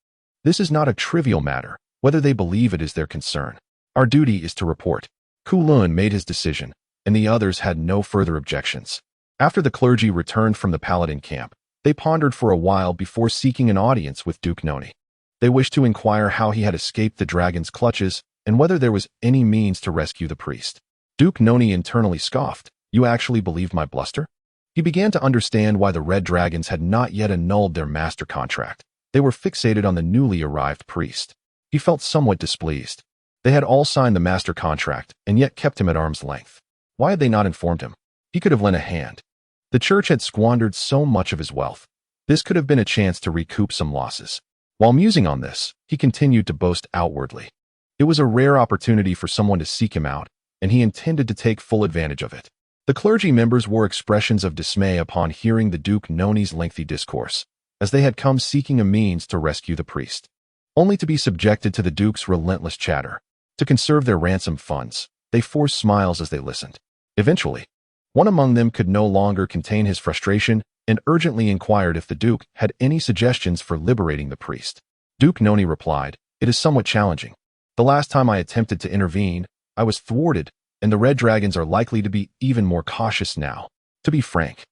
This is not a trivial matter, whether they believe it is their concern. Our duty is to report." Chen made his decision, and the others had no further objections. After the clergy returned from the paladin camp, they pondered for a while before seeking an audience with Duke Noni. They wished to inquire how he had escaped the dragon's clutches and whether there was any means to rescue the priest. Duke Noni internally scoffed. "You actually believed my bluster?" He began to understand why the Red Dragons had not yet annulled their master contract. They were fixated on the newly arrived priest. He felt somewhat displeased. They had all signed the master contract and yet kept him at arm's length. Why had they not informed him? He could have lent a hand. The church had squandered so much of his wealth. This could have been a chance to recoup some losses. While musing on this, he continued to boast outwardly. It was a rare opportunity for someone to seek him out, and he intended to take full advantage of it. The clergy members wore expressions of dismay upon hearing the Duke Noni's lengthy discourse, as they had come seeking a means to rescue the priest, only to be subjected to the Duke's relentless chatter. To conserve their ransom funds, they forced smiles as they listened. Eventually, one among them could no longer contain his frustration and urgently inquired if the Duke had any suggestions for liberating the priest. Duke Noni replied, "It is somewhat challenging. The last time I attempted to intervene, I was thwarted, and the red dragons are likely to be even more cautious now. To be frank,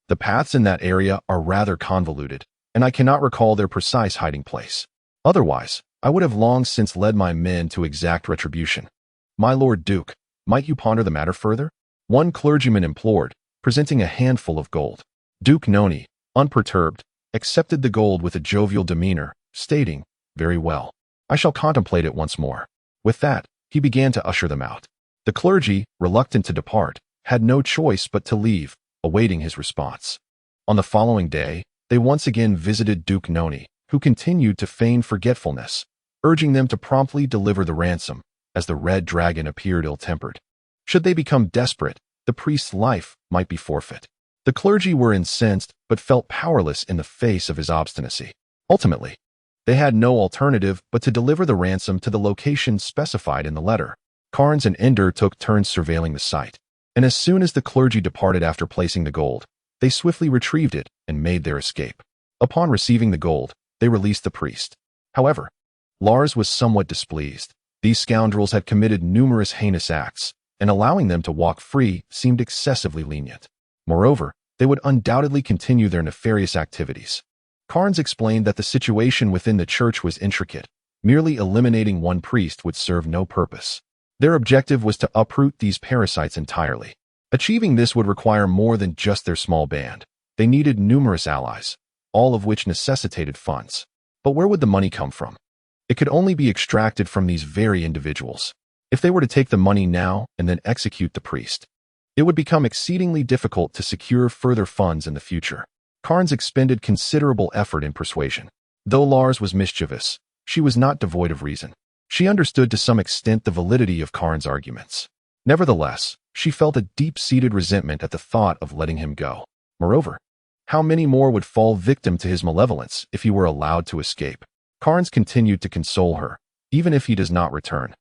the paths in that area are rather convoluted, and I cannot recall their precise hiding place. Otherwise, I would have long since led my men to exact retribution. My Lord Duke, might you ponder the matter further?" One clergyman implored, presenting a handful of gold. Duke Noni, unperturbed, accepted the gold with a jovial demeanor, stating, "Very well. I shall contemplate it once more." With that, he began to usher them out. The clergy, reluctant to depart, had no choice but to leave, awaiting his response. On the following day, they once again visited Duke Noni, who continued to feign forgetfulness, urging them to promptly deliver the ransom, as the red dragon appeared ill-tempered. Should they become desperate, the priest's life might be forfeit. The clergy were incensed but felt powerless in the face of his obstinacy. Ultimately, they had no alternative but to deliver the ransom to the location specified in the letter. Carnes and Ender took turns surveilling the site, and as soon as the clergy departed after placing the gold, they swiftly retrieved it and made their escape. Upon receiving the gold, they released the priest. However, Lars was somewhat displeased. These scoundrels had committed numerous heinous acts, and allowing them to walk free seemed excessively lenient. Moreover, they would undoubtedly continue their nefarious activities. Carnes explained that the situation within the church was intricate. Merely eliminating one priest would serve no purpose. Their objective was to uproot these parasites entirely. Achieving this would require more than just their small band. They needed numerous allies, all of which necessitated funds. But where would the money come from? It could only be extracted from these very individuals. If they were to take the money now and then execute the priest, it would become exceedingly difficult to secure further funds in the future. Carnes expended considerable effort in persuasion. Though Lars was mischievous, she was not devoid of reason. She understood to some extent the validity of Carnes' arguments. Nevertheless, she felt a deep-seated resentment at the thought of letting him go. Moreover, how many more would fall victim to his malevolence if he were allowed to escape? Carnes continued to console her, even if he does not return.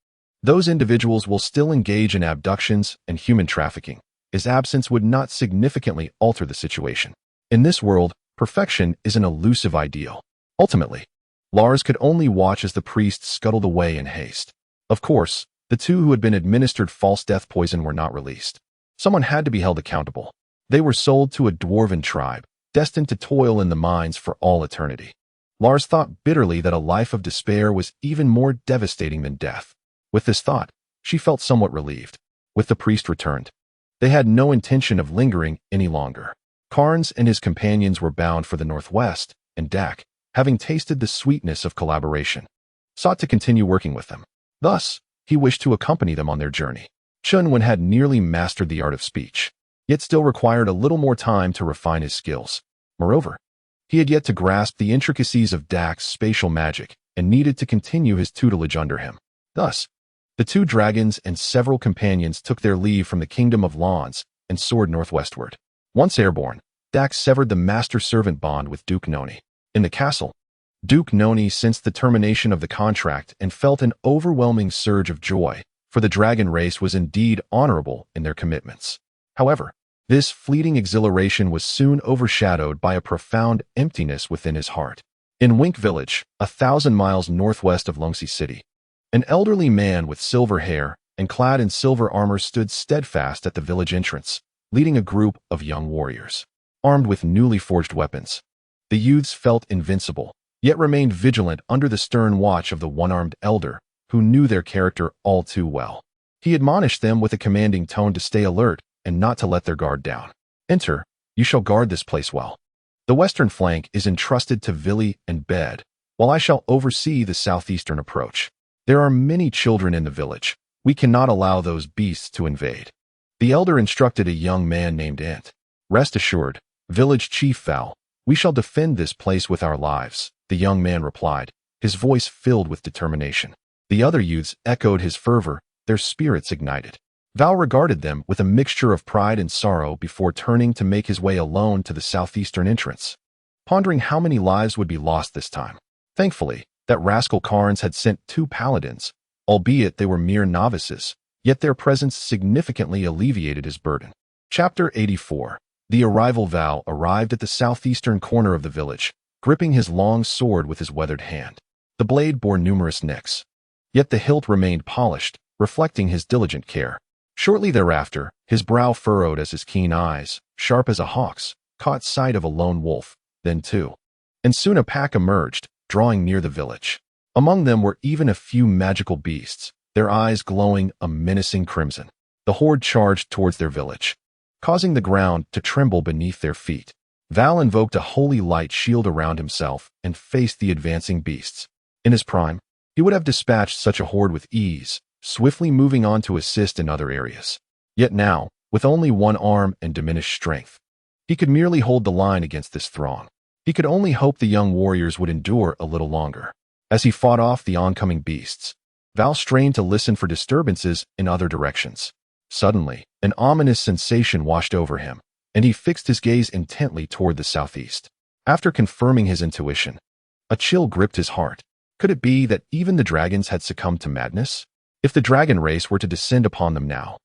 Those individuals will still engage in abductions and human trafficking. His absence would not significantly alter the situation. In this world, perfection is an elusive ideal. Ultimately, Lars could only watch as the priest scuttled away in haste. Of course, the two who had been administered false death poison were not released. Someone had to be held accountable. They were sold to a dwarven tribe, destined to toil in the mines for all eternity. Lars thought bitterly that a life of despair was even more devastating than death. With this thought, she felt somewhat relieved. With the priest returned, they had no intention of lingering any longer. Carnes and his companions were bound for the northwest, and Dak, having tasted the sweetness of collaboration, sought to continue working with them. Thus, he wished to accompany them on their journey. Chen Wen had nearly mastered the art of speech, yet still required a little more time to refine his skills. Moreover, he had yet to grasp the intricacies of Dak's spatial magic and needed to continue his tutelage under him. Thus, the two dragons and several companions took their leave from the kingdom of Lawns and soared northwestward. Once airborne, Dak severed the master-servant bond with Duke Noni. In the castle, Duke Noni sensed the termination of the contract and felt an overwhelming surge of joy, for the dragon race was indeed honorable in their commitments. However, this fleeting exhilaration was soon overshadowed by a profound emptiness within his heart. In Wink Village, 1,000 miles northwest of Lungxi City, an elderly man with silver hair and clad in silver armor stood steadfast at the village entrance, leading a group of young warriors. Armed with newly forged weapons, the youths felt invincible, yet remained vigilant under the stern watch of the one-armed elder, who knew their character all too well. He admonished them with a commanding tone to stay alert and not to let their guard down. "Enter, you shall guard this place well. The western flank is entrusted to Villy and Bed, while I shall oversee the southeastern approach. There are many children in the village. We cannot allow those beasts to invade." The elder instructed a young man named Ent. "Rest assured, village chief Val, we shall defend this place with our lives," the young man replied, his voice filled with determination. The other youths echoed his fervor, their spirits ignited. Val regarded them with a mixture of pride and sorrow before turning to make his way alone to the southeastern entrance. pondering how many lives would be lost this time. Thankfully, that rascal Carnes had sent 2 paladins, albeit they were mere novices, yet their presence significantly alleviated his burden. Chapter 84. The arrival. Val arrived at the southeastern corner of the village, gripping his long sword with his weathered hand. The blade bore numerous nicks, yet the hilt remained polished, reflecting his diligent care. Shortly thereafter, his brow furrowed as his keen eyes, sharp as a hawk's, caught sight of a lone wolf, then 2. And soon a pack emerged, drawing near the village. Among them were even a few magical beasts, their eyes glowing a menacing crimson. The horde charged towards their village, causing the ground to tremble beneath their feet. Val invoked a holy light shield around himself and faced the advancing beasts. In his prime, he would have dispatched such a horde with ease, swiftly moving on to assist in other areas. Yet now, with only 1 arm and diminished strength, he could merely hold the line against this throng. He could only hope the young warriors would endure a little longer. As he fought off the oncoming beasts, Val strained to listen for disturbances in other directions. Suddenly, an ominous sensation washed over him, and he fixed his gaze intently toward the southeast. After confirming his intuition, a chill gripped his heart. Could it be that even the dragons had succumbed to madness? If the dragon race were to descend upon them now,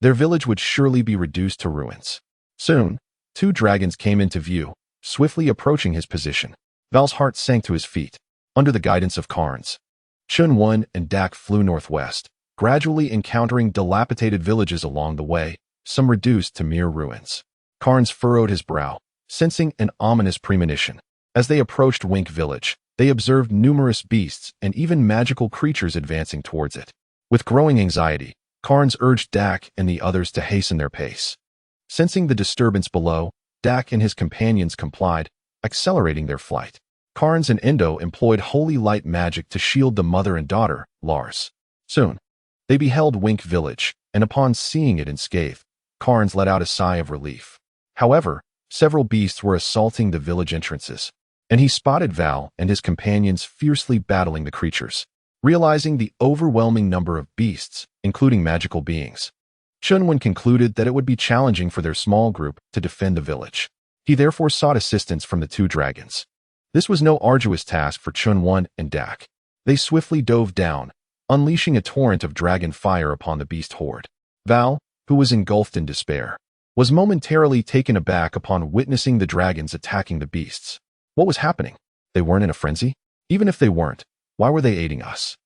their village would surely be reduced to ruins. Soon, 2 dragons came into view, swiftly approaching his position. Val's heart sank to his feet. Under the guidance of Carnes, Chen Wen and Dak flew northwest, gradually encountering dilapidated villages along the way, some reduced to mere ruins. Carnes furrowed his brow, sensing an ominous premonition. As they approached Wink Village, they observed numerous beasts and even magical creatures advancing towards it. With growing anxiety, Carnes urged Dak and the others to hasten their pace. Sensing the disturbance below, Dak and his companions complied, accelerating their flight. Carnes and Endo employed holy light magic to shield the mother and daughter, Lars. Soon, they beheld Wink Village, and upon seeing it unscathed, Carnes let out a sigh of relief. However, several beasts were assaulting the village entrances, and he spotted Val and his companions fiercely battling the creatures. Realizing the overwhelming number of beasts, including magical beings, Chen Wen concluded that it would be challenging for their small group to defend the village. He therefore sought assistance from the 2 dragons. This was no arduous task for Chen Wen and Dak. They swiftly dove down, unleashing a torrent of dragon fire upon the beast horde. Val, who was engulfed in despair, was momentarily taken aback upon witnessing the dragons attacking the beasts. What was happening? They weren't in a frenzy? Even if they weren't, why were they aiding us?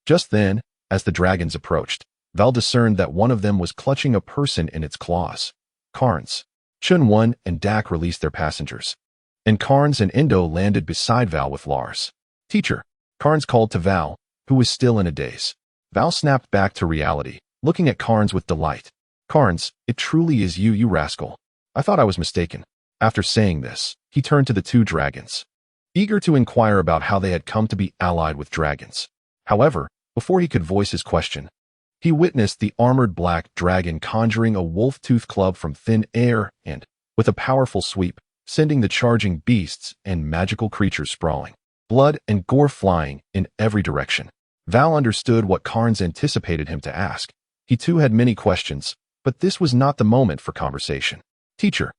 Just then, as the dragons approached, Val discerned that one of them was clutching a person in its claws. Carnes. Chen Wen and Dak released their passengers, and Carnes and Endo landed beside Val with Lars. Teacher, Carnes called to Val, who was still in a daze. Val snapped back to reality, looking at Carnes with delight. Carnes, it truly is you, you rascal. I thought I was mistaken. After saying this, he turned to the 2 dragons, eager to inquire about how they had come to be allied with dragons. However, before he could voice his question, he witnessed the armored black dragon conjuring a wolf-tooth club from thin air and, with a powerful sweep, sending the charging beasts and magical creatures sprawling, blood and gore flying in every direction. Val understood what Carnes anticipated him to ask. He too had many questions, but this was not the moment for conversation. Teacher,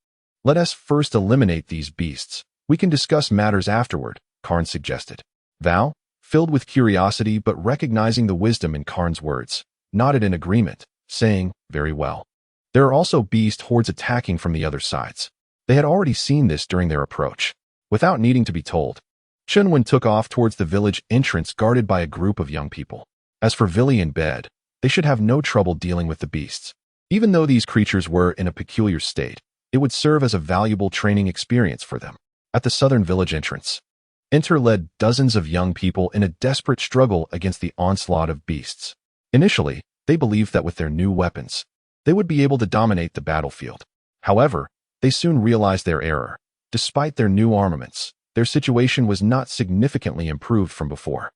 let us first eliminate these beasts. We can discuss matters afterward, Carnes suggested. Val, filled with curiosity but recognizing the wisdom in Carnes' words, nodded in agreement, saying, very well. There are also beast hordes attacking from the other sides. They had already seen this during their approach. Without needing to be told, Chen Wen took off towards the village entrance guarded by a group of young people. As for Villy and Bed, they should have no trouble dealing with the beasts. Even though these creatures were in a peculiar state, it would serve as a valuable training experience for them. At the southern village entrance, Enter led dozens of young people in a desperate struggle against the onslaught of beasts. Initially, they believed that with their new weapons, they would be able to dominate the battlefield. However, they soon realized their error. Despite their new armaments, their situation was not significantly improved from before.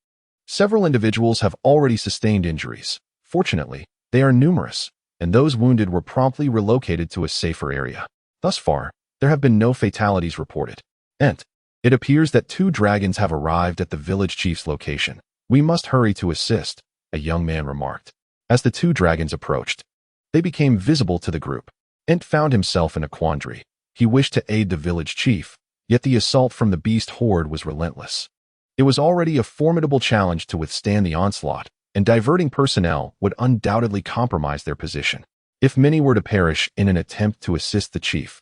Several individuals have already sustained injuries. Fortunately, they are numerous, and those wounded were promptly relocated to a safer area. Thus far, there have been no fatalities reported. It appears that 2 dragons have arrived at the village chief's location. We must hurry to assist, a young man remarked. As the 2 dragons approached, they became visible to the group. Ent found himself in a quandary. He wished to aid the village chief, Yet the assault from the beast horde was relentless. It was already a formidable challenge to withstand the onslaught, and diverting personnel would undoubtedly compromise their position. If many were to perish in an attempt to assist the chief,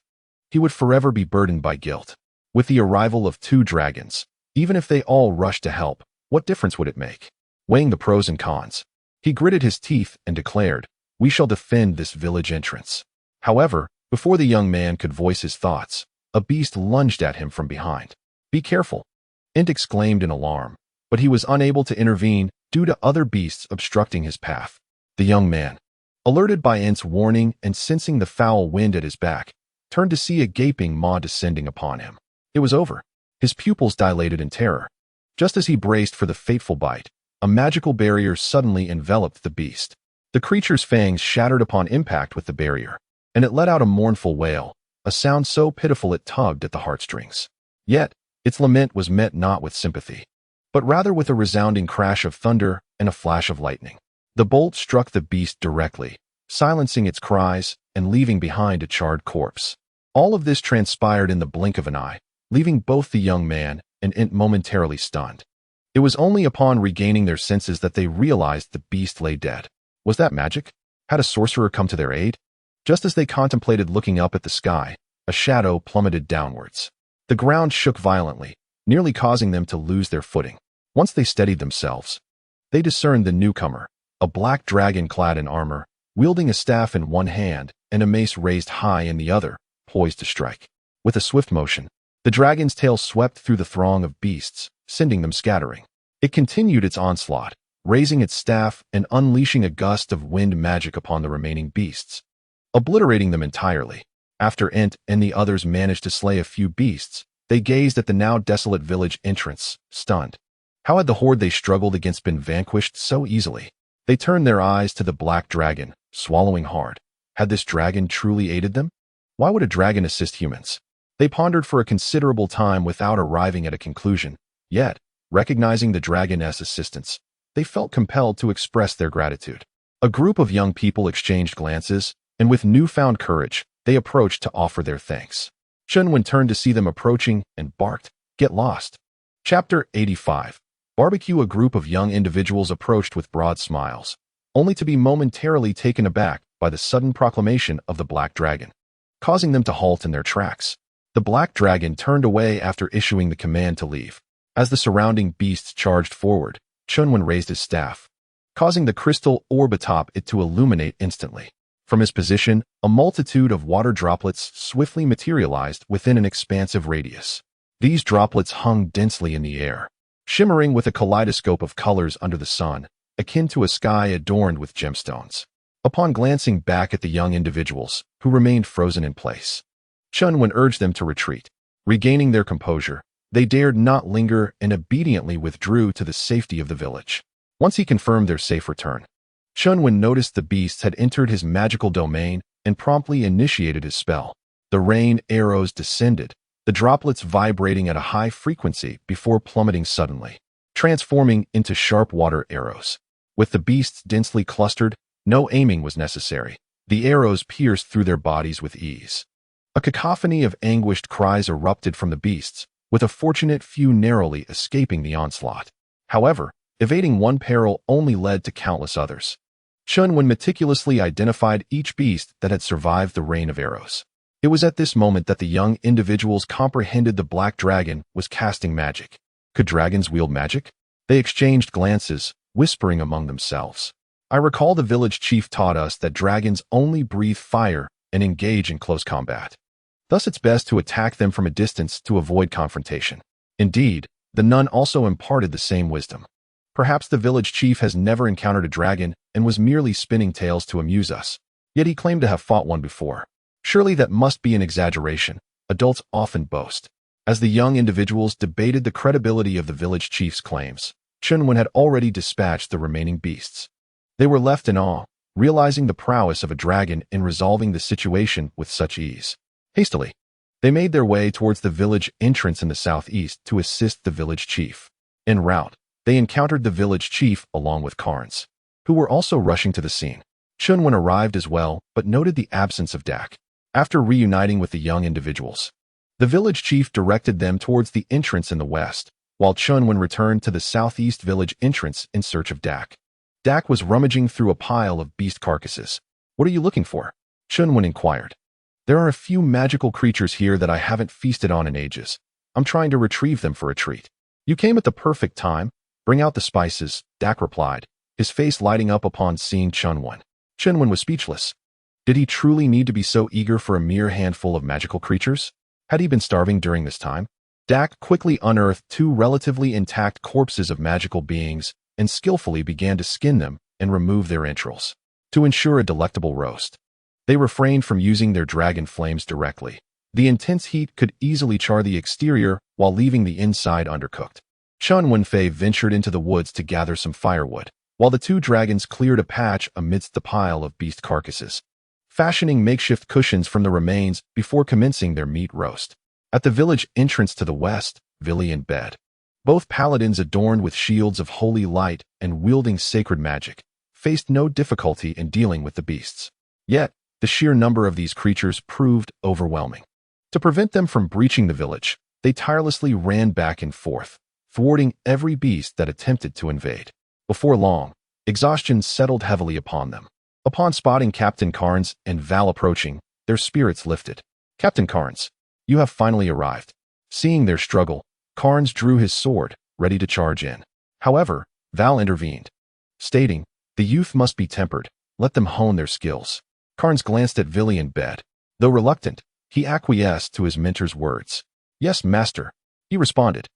he would forever be burdened by guilt. With the arrival of 2 dragons, even if they all rushed to help, what difference would it make? Weighing the pros and cons, he gritted his teeth and declared, "We shall defend this village entrance." However, before the young man could voice his thoughts, a beast lunged at him from behind. "Be careful," Int exclaimed in alarm, but he was unable to intervene due to other beasts obstructing his path. The young man, alerted by Int's warning and sensing the foul wind at his back, turned to see a gaping maw descending upon him. It was over. His pupils dilated in terror. Just as he braced for the fateful bite, a magical barrier suddenly enveloped the beast. The creature's fangs shattered upon impact with the barrier, and it let out a mournful wail, a sound so pitiful it tugged at the heartstrings. Yet, its lament was met not with sympathy, but rather with a resounding crash of thunder and a flash of lightning. The bolt struck the beast directly, silencing its cries and leaving behind a charred corpse. All of this transpired in the blink of an eye, leaving both the young man and Int momentarily stunned. It was only upon regaining their senses that they realized the beast lay dead. Was that magic? Had a sorcerer come to their aid? Just as they contemplated looking up at the sky, a shadow plummeted downwards. The ground shook violently, nearly causing them to lose their footing. Once they steadied themselves, they discerned the newcomer, a black dragon clad in armor, wielding a staff in one hand and a mace raised high in the other, poised to strike. With a swift motion, the dragon's tail swept through the throng of beasts, sending them scattering. It continued its onslaught, raising its staff and unleashing a gust of wind magic upon the remaining beasts, obliterating them entirely. After Int and the others managed to slay a few beasts, they gazed at the now desolate village entrance, stunned. How had the horde they struggled against been vanquished so easily? They turned their eyes to the black dragon, swallowing hard. Had this dragon truly aided them? Why would a dragon assist humans? They pondered for a considerable time without arriving at a conclusion. Yet, recognizing the dragon's assistance, they felt compelled to express their gratitude. A group of young people exchanged glances, and with newfound courage, they approached to offer their thanks. Chen Wen turned to see them approaching and barked, "Get lost." Chapter 85. Barbecue. A group of young individuals approached with broad smiles, only to be momentarily taken aback by the sudden proclamation of the Black Dragon, causing them to halt in their tracks. The Black Dragon turned away after issuing the command to leave. As the surrounding beasts charged forward, Chen Wen raised his staff, causing the crystal orb atop it to illuminate instantly. From his position, a multitude of water droplets swiftly materialized within an expansive radius. These droplets hung densely in the air, shimmering with a kaleidoscope of colors under the sun, akin to a sky adorned with gemstones. Upon glancing back at the young individuals, who remained frozen in place, Chen Wen urged them to retreat. Regaining their composure, they dared not linger and obediently withdrew to the safety of the village. Once he confirmed their safe return, Chen Wen noticed the beasts had entered his magical domain and promptly initiated his spell. The rain arrows descended, the droplets vibrating at a high frequency before plummeting suddenly, transforming into sharp water arrows. With the beasts densely clustered, no aiming was necessary. The arrows pierced through their bodies with ease. A cacophony of anguished cries erupted from the beasts, with a fortunate few narrowly escaping the onslaught. However, evading one peril only led to countless others. Chen Wen meticulously identified each beast that had survived the rain of arrows. It was at this moment that the young individuals comprehended the Black Dragon was casting magic. Could dragons wield magic? They exchanged glances, whispering among themselves. I recall the village chief taught us that dragons only breathe fire and engage in close combat. Thus it's best to attack them from a distance to avoid confrontation. Indeed, the nun also imparted the same wisdom. Perhaps the village chief has never encountered a dragon and was merely spinning tales to amuse us. Yet he claimed to have fought one before. Surely that must be an exaggeration. Adults often boast. As the young individuals debated the credibility of the village chief's claims, Chen Wen had already dispatched the remaining beasts. They were left in awe, realizing the prowess of a dragon in resolving the situation with such ease. Hastily, they made their way towards the village entrance in the southeast to assist the village chief. En route, they encountered the village chief along with Carnes, who were also rushing to the scene. Chen Wen arrived as well, but noted the absence of Dak. After reuniting with the young individuals, The village chief directed them towards the entrance in the west, while Chen Wen returned to the southeast village entrance in search of Dak. Dak was rummaging through a pile of beast carcasses. "What are you looking for?" Chen Wen inquired. "There are a few magical creatures here that I haven't feasted on in ages. I'm trying to retrieve them for a treat." "You came at the perfect time. Bring out the spices," Dak replied, his face lighting up upon seeing Chen Wen. Chen Wen was speechless. Did he truly need to be so eager for a mere handful of magical creatures? Had he been starving during this time? Dak quickly unearthed two relatively intact corpses of magical beings and skillfully began to skin them and remove their entrails to ensure a delectable roast. They refrained from using their dragon flames directly. The intense heat could easily char the exterior while leaving the inside undercooked. Chen Wenfei ventured into the woods to gather some firewood, while the two dragons cleared a patch amidst the pile of beast carcasses, fashioning makeshift cushions from the remains before commencing their meat roast. At the village entrance to the west, Vili in bed. Both paladins adorned with shields of holy light and wielding sacred magic, faced no difficulty in dealing with the beasts. Yet, the sheer number of these creatures proved overwhelming. To prevent them from breaching the village, they tirelessly ran back and forth, thwarting every beast that attempted to invade. Before long, exhaustion settled heavily upon them. Upon spotting Captain Carnes and Val approaching, their spirits lifted. "Captain Carnes, you have finally arrived." Seeing their struggle, Carnes drew his sword, ready to charge in. However, Val intervened, stating, "The youth must be tempered. Let them hone their skills." Carnes glanced at Vili in bed. Though reluctant, he acquiesced to his mentor's words. "Yes, master," he responded.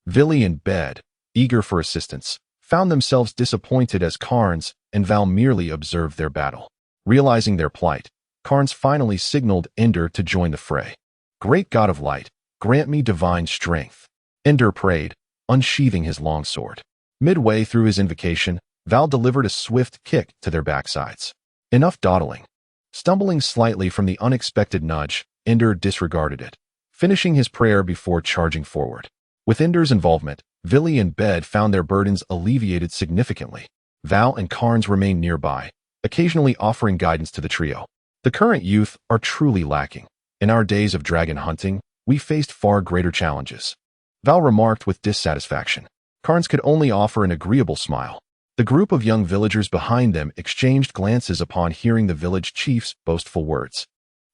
Vili in bed, eager for assistance, found themselves disappointed as Carnes and Val merely observed their battle. Realizing their plight, Carnes finally signaled Ender to join the fray. "Great God of light, grant me divine strength," Ender prayed, unsheathing his longsword. Midway through his invocation, Val delivered a swift kick to their backsides. Enough dawdling. Stumbling slightly from the unexpected nudge, Ender disregarded it, finishing his prayer before charging forward. With Ender's involvement, Vili and Bed found their burdens alleviated significantly. Val and Carnes remained nearby, occasionally offering guidance to the trio. "The current youth are truly lacking. In our days of dragon hunting, we faced far greater challenges," Val remarked with dissatisfaction. Carnes could only offer an agreeable smile. The group of young villagers behind them exchanged glances upon hearing the village chief's boastful words.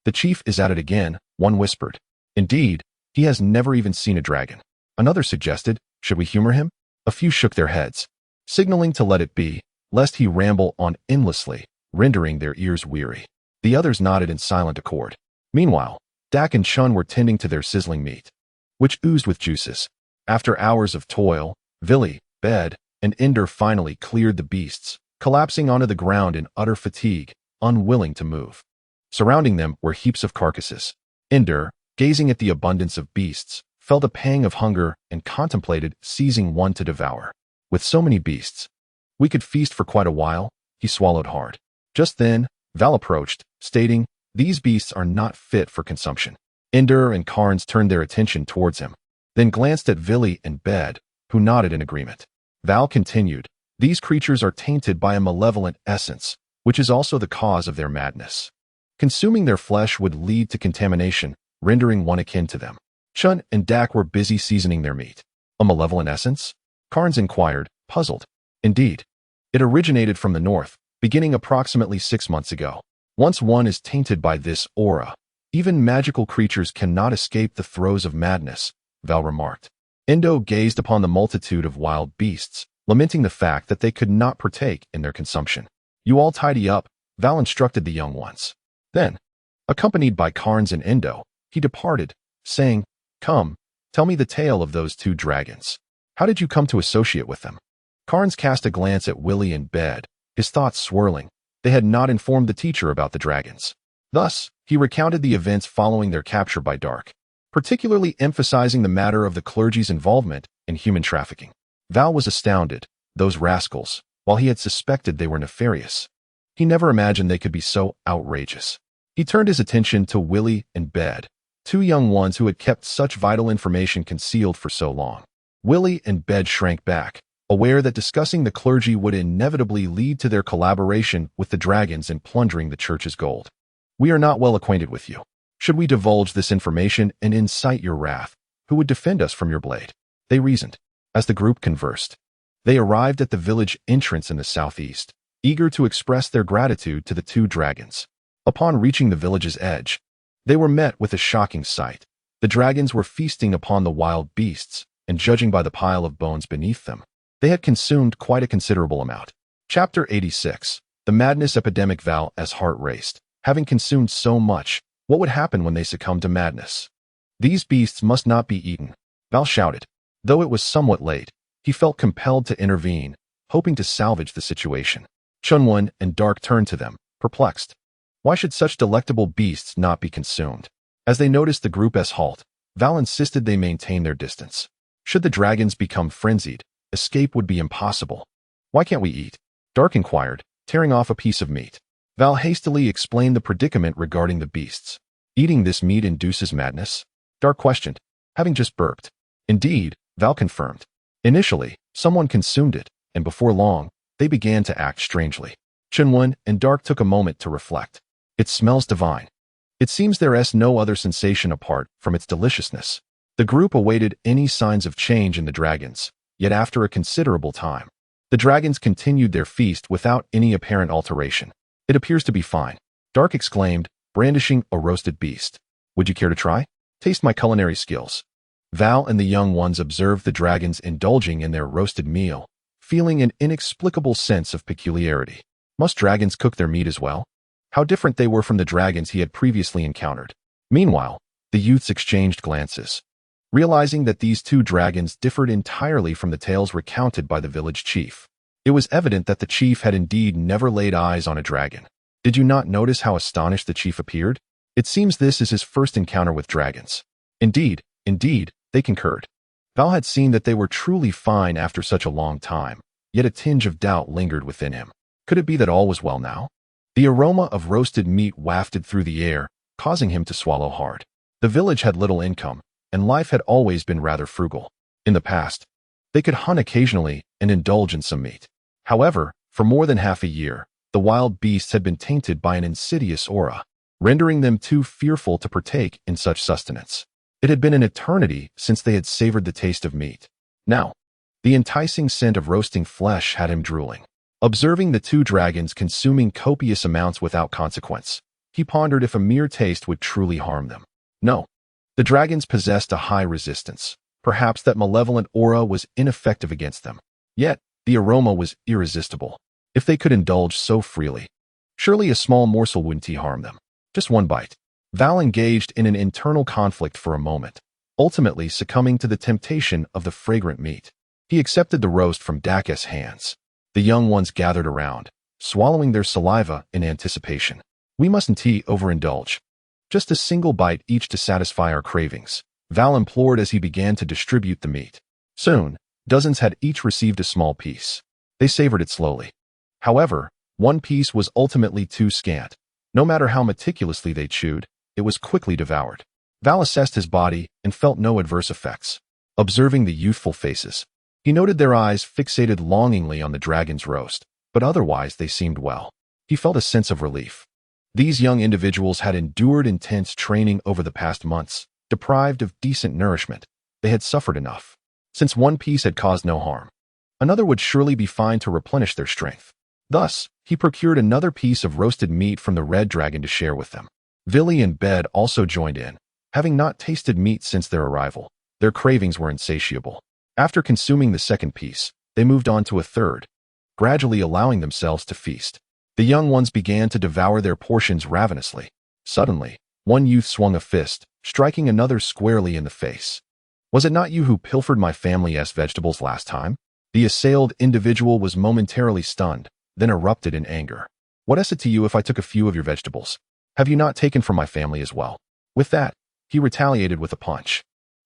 "The chief is at it again," one whispered. "Indeed, he has never even seen a dragon." Another suggested, "Should we humor him?" A few shook their heads, signaling to let it be, lest he ramble on endlessly, rendering their ears weary. The others nodded in silent accord. Meanwhile, Dak and Chun were tending to their sizzling meat, which oozed with juices. After hours of toil, Vili, Bed, and Ender finally cleared the beasts, collapsing onto the ground in utter fatigue, unwilling to move. Surrounding them were heaps of carcasses. Ender, gazing at the abundance of beasts, felt a pang of hunger and contemplated seizing one to devour. With so many beasts, we could feast for quite a while, he swallowed hard. Just then, Val approached, stating, "These beasts are not fit for consumption." Ender and Carnes turned their attention towards him, then glanced at Vili and Bed, who nodded in agreement. Val continued, "These creatures are tainted by a malevolent essence, which is also the cause of their madness. Consuming their flesh would lead to contamination, rendering one akin to them." Chun and Dak were busy seasoning their meat. "A malevolent essence?" Carnes inquired, puzzled. "Indeed. It originated from the north, beginning approximately 6 months ago. Once one is tainted by this aura, even magical creatures cannot escape the throes of madness," Val remarked. Endo gazed upon the multitude of wild beasts, lamenting the fact that they could not partake in their consumption. "You all tidy up," Val instructed the young ones. Then, accompanied by Carnes and Endo, he departed, saying, "Come, tell me the tale of those two dragons. How did you come to associate with them?" Carnes cast a glance at Willie in bed, his thoughts swirling. They had not informed the teacher about the dragons. Thus, he recounted the events following their capture by Dark, particularly emphasizing the matter of the clergy's involvement in human trafficking. Val was astounded. Those rascals, while he had suspected they were nefarious, he never imagined they could be so outrageous. He turned his attention to Willie and Bed, two young ones who had kept such vital information concealed for so long. Willie and Bed shrank back, aware that discussing the clergy would inevitably lead to their collaboration with the dragons in plundering the church's gold. "We are not well acquainted with you," Should we divulge this information and incite your wrath? Who would defend us from your blade? They reasoned. As the group conversed, they arrived at the village entrance in the southeast, eager to express their gratitude to the two dragons. Upon reaching the village's edge, they were met with a shocking sight. The dragons were feasting upon the wild beasts, and judging by the pile of bones beneath them, they had consumed quite a considerable amount. Chapter 86. The Madness Epidemic. Val as heart raced. Having consumed so much, what would happen when they succumbed to madness? These beasts must not be eaten, Val shouted. Though it was somewhat late, he felt compelled to intervene, hoping to salvage the situation. Chen Wen and Dark turned to them, perplexed. Why should such delectable beasts not be consumed? As they noticed the group's halt, Val insisted they maintain their distance. Should the dragons become frenzied, escape would be impossible. Why can't we eat? Dark inquired, tearing off a piece of meat. Val hastily explained the predicament regarding the beasts. Eating this meat induces madness? Dark questioned, having just burped. Indeed, Val confirmed. Initially, someone consumed it, and before long, they began to act strangely. Chen Wen and Dark took a moment to reflect. It smells divine. It seems there is no other sensation apart from its deliciousness. The group awaited any signs of change in the dragons, yet after a considerable time, the dragons continued their feast without any apparent alteration. It appears to be fine, Dark exclaimed, brandishing a roasted beast. Would you care to try? Taste my culinary skills. Val and the young ones observed the dragons indulging in their roasted meal, feeling an inexplicable sense of peculiarity. Must dragons cook their meat as well? How different they were from the dragons he had previously encountered. Meanwhile, the youths exchanged glances, realizing that these two dragons differed entirely from the tales recounted by the village chief. It was evident that the chief had indeed never laid eyes on a dragon. Did you not notice how astonished the chief appeared? It seems this is his first encounter with dragons. Indeed, they concurred. Val had seen that they were truly fine after such a long time, yet a tinge of doubt lingered within him. Could it be that all was well now? The aroma of roasted meat wafted through the air, causing him to swallow hard. The village had little income, and life had always been rather frugal. In the past, they could hunt occasionally and indulge in some meat. However, for more than half a year, the wild beasts had been tainted by an insidious aura, rendering them too fearful to partake in such sustenance. It had been an eternity since they had savored the taste of meat. Now, the enticing scent of roasting flesh had him drooling. Observing the two dragons consuming copious amounts without consequence, he pondered if a mere taste would truly harm them. No. The dragons possessed a high resistance. Perhaps that malevolent aura was ineffective against them. Yet, the aroma was irresistible. If they could indulge so freely, surely a small morsel wouldn't harm them. Just one bite. Val engaged in an internal conflict for a moment, ultimately succumbing to the temptation of the fragrant meat. He accepted the roast from Dak's hands. The young ones gathered around, swallowing their saliva in anticipation. We mustn't overindulge. Just a single bite each to satisfy our cravings, Val implored as he began to distribute the meat. Soon, dozens had each received a small piece. They savored it slowly. However, one piece was ultimately too scant. No matter how meticulously they chewed, it was quickly devoured. Val assessed his body and felt no adverse effects. Observing the youthful faces, he noted their eyes fixated longingly on the dragon's roast, but otherwise they seemed well. He felt a sense of relief. These young individuals had endured intense training over the past months. Deprived of decent nourishment, they had suffered enough. Since one piece had caused no harm, another would surely be fine to replenish their strength. Thus, he procured another piece of roasted meat from the red dragon to share with them. Villy and Bed also joined in. Having not tasted meat since their arrival, their cravings were insatiable. After consuming the second piece, they moved on to a third, gradually allowing themselves to feast. The young ones began to devour their portions ravenously. Suddenly, one youth swung a fist, striking another squarely in the face. Was it not you who pilfered my family's vegetables last time? The assailed individual was momentarily stunned, then erupted in anger. What is it to you if I took a few of your vegetables? Have you not taken from my family as well? With that, he retaliated with a punch.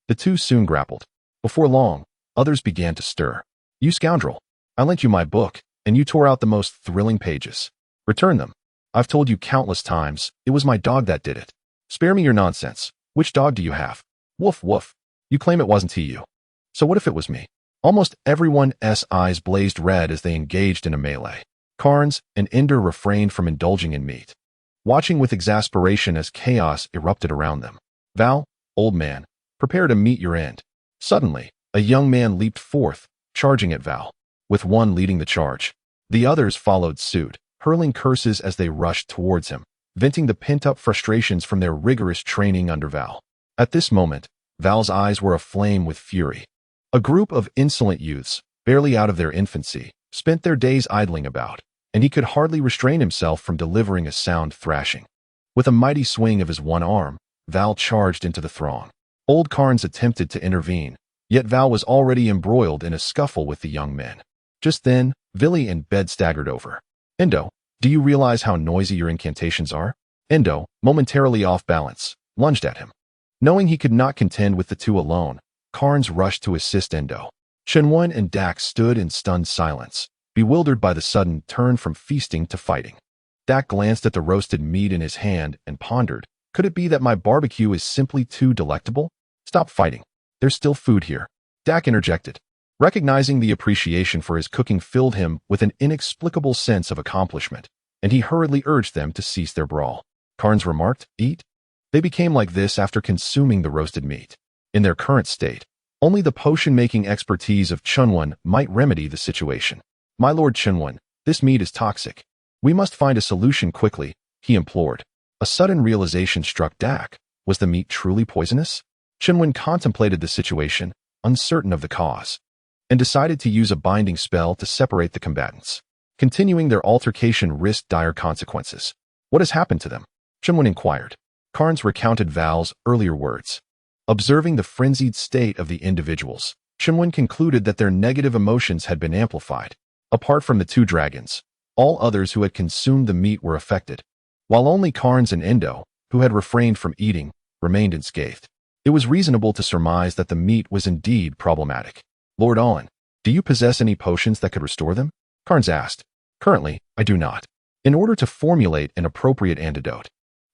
The two soon grappled. Before long, others began to stir. You scoundrel! I lent you my book, and you tore out the most thrilling pages. Return them. I've told you countless times, it was my dog that did it. Spare me your nonsense. Which dog do you have? Woof woof. You claim it wasn't you. So what if it was me? Almost everyone's eyes blazed red as they engaged in a melee. Carnes and Ender refrained from indulging in meat. watching with exasperation as chaos erupted around them. Val, old man, prepare to meet your end. Suddenly, a young man leaped forth, charging at Val, with one leading the charge. The others followed suit, hurling curses as they rushed towards him, venting the pent-up frustrations from their rigorous training under Val. At this moment, Val's eyes were aflame with fury. A group of insolent youths, barely out of their infancy, spent their days idling about, and he could hardly restrain himself from delivering a sound thrashing. With a mighty swing of his one arm, Val charged into the throng. Old Carnes attempted to intervene, yet Val was already embroiled in a scuffle with the young men. Just then, Villy and Bed staggered over. Endo, do you realize how noisy your incantations are? Endo, momentarily off balance, lunged at him. Knowing he could not contend with the two alone, Carnes rushed to assist Endo. Chen Wen and Dax stood in stunned silence, bewildered by the sudden turn from feasting to fighting. Dak glanced at the roasted meat in his hand and pondered, could it be that my barbecue is simply too delectable? Stop fighting. There's still food here. Dak interjected. Recognizing the appreciation for his cooking filled him with an inexplicable sense of accomplishment, and he hurriedly urged them to cease their brawl. Carnes remarked, eat? They became like this after consuming the roasted meat. In their current state, only the potion-making expertise of Chen Wen might remedy the situation. My lord Chen Wen, this meat is toxic. We must find a solution quickly, he implored. A sudden realization struck Dak. Was the meat truly poisonous? Chen Wen contemplated the situation, uncertain of the cause, and decided to use a binding spell to separate the combatants. Continuing their altercation risked dire consequences. What has happened to them? Chen Wen inquired. Carnes recounted Val's earlier words. Observing the frenzied state of the individuals, Chen Wen concluded that their negative emotions had been amplified. Apart from the two dragons, all others who had consumed the meat were affected, while only Carnes and Endo, who had refrained from eating, remained unscathed. It was reasonable to surmise that the meat was indeed problematic. Lord Allen, do you possess any potions that could restore them? Carnes asked. Currently, I do not. In order to formulate an appropriate antidote,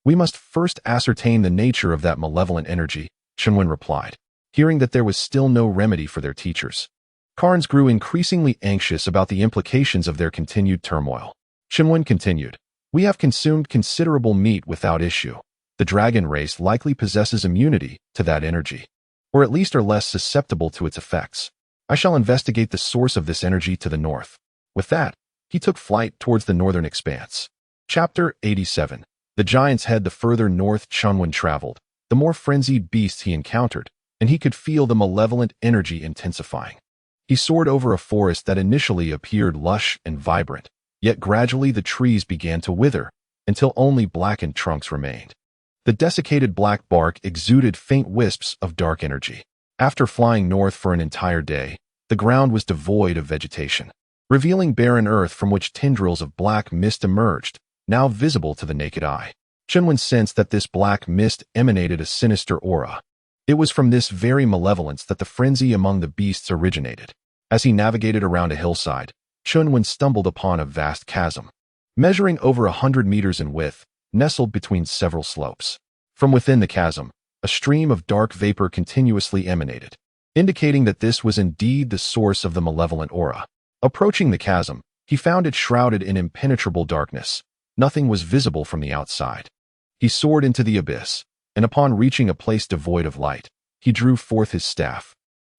we must first ascertain the nature of that malevolent energy, Chen Wen replied, hearing that there was still no remedy for their teachers. Carnes grew increasingly anxious about the implications of their continued turmoil. Chen Wen continued, we have consumed considerable meat without issue. The dragon race likely possesses immunity to that energy, or at least are less susceptible to its effects. I shall investigate the source of this energy to the north. With that, he took flight towards the northern expanse. Chapter 87. The giant's head. The further north Chen Wen traveled, the more frenzied beasts he encountered, and he could feel the malevolent energy intensifying. He soared over a forest that initially appeared lush and vibrant, yet gradually the trees began to wither, until only blackened trunks remained. The desiccated black bark exuded faint wisps of dark energy. After flying north for an entire day, the ground was devoid of vegetation, revealing barren earth from which tendrils of black mist emerged, now visible to the naked eye. Chen Wen sensed that this black mist emanated a sinister aura. It was from this very malevolence that the frenzy among the beasts originated. As he navigated around a hillside, Chen Wen stumbled upon a vast chasm, measuring over 100 meters in width, nestled between several slopes. From within the chasm, a stream of dark vapor continuously emanated, indicating that this was indeed the source of the malevolent aura. Approaching the chasm, he found it shrouded in impenetrable darkness. Nothing was visible from the outside. He soared into the abyss, and upon reaching a place devoid of light, he drew forth his staff,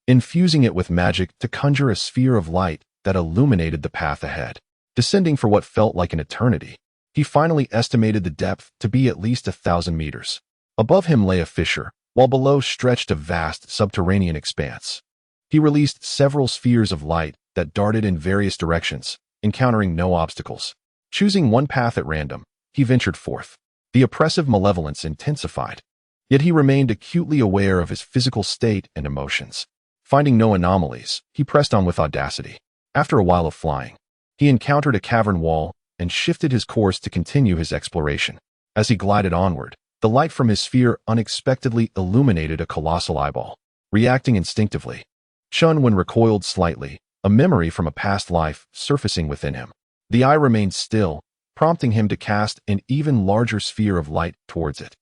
infusing it with magic to conjure a sphere of light that illuminated the path ahead. Descending for what felt like an eternity, he finally estimated the depth to be at least 1,000 meters. Above him lay a fissure, while below stretched a vast subterranean expanse. He released several spheres of light that darted in various directions, encountering no obstacles. Choosing one path at random, he ventured forth. The oppressive malevolence intensified, yet he remained acutely aware of his physical state and emotions. Finding no anomalies, he pressed on with audacity. After a while of flying, he encountered a cavern wall and shifted his course to continue his exploration. As he glided onward, the light from his sphere unexpectedly illuminated a colossal eyeball. Reacting instinctively, Chen Wen recoiled slightly, a memory from a past life surfacing within him. The eye remained still, prompting him to cast an even larger sphere of light towards it.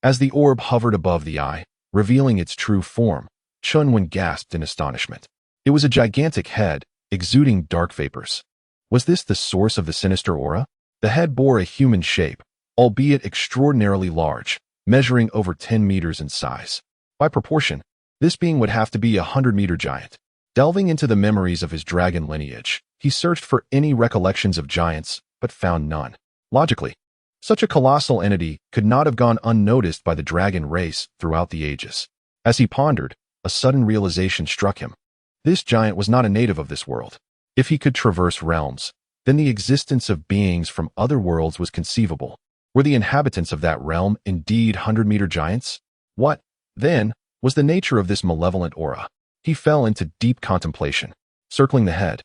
As the orb hovered above the eye, revealing its true form, Chen Wen gasped in astonishment. It was a gigantic head, exuding dark vapors. Was this the source of the sinister aura? The head bore a human shape, albeit extraordinarily large, measuring over 10 meters in size. By proportion, this being would have to be a 100-meter giant. Delving into the memories of his dragon lineage, he searched for any recollections of giants, but found none. Logically, such a colossal entity could not have gone unnoticed by the dragon race throughout the ages. As he pondered, a sudden realization struck him. This giant was not a native of this world. If he could traverse realms, then the existence of beings from other worlds was conceivable. Were the inhabitants of that realm indeed 100-meter giants? What, then, was the nature of this malevolent aura? He fell into deep contemplation. Circling the head,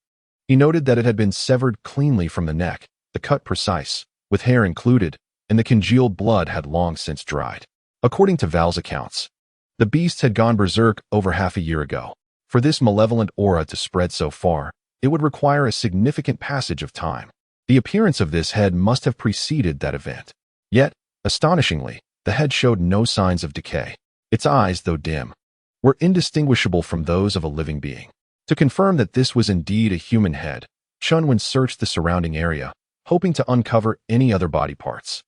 he noted that it had been severed cleanly from the neck, the cut precise, with hair included, and the congealed blood had long since dried. According to Val's accounts, the beasts had gone berserk over half a year ago. For this malevolent aura to spread so far, it would require a significant passage of time. The appearance of this head must have preceded that event. Yet, astonishingly, the head showed no signs of decay. Its eyes, though dim, were indistinguishable from those of a living being. To confirm that this was indeed a human head, Chen Wen searched the surrounding area, hoping to uncover any other body parts.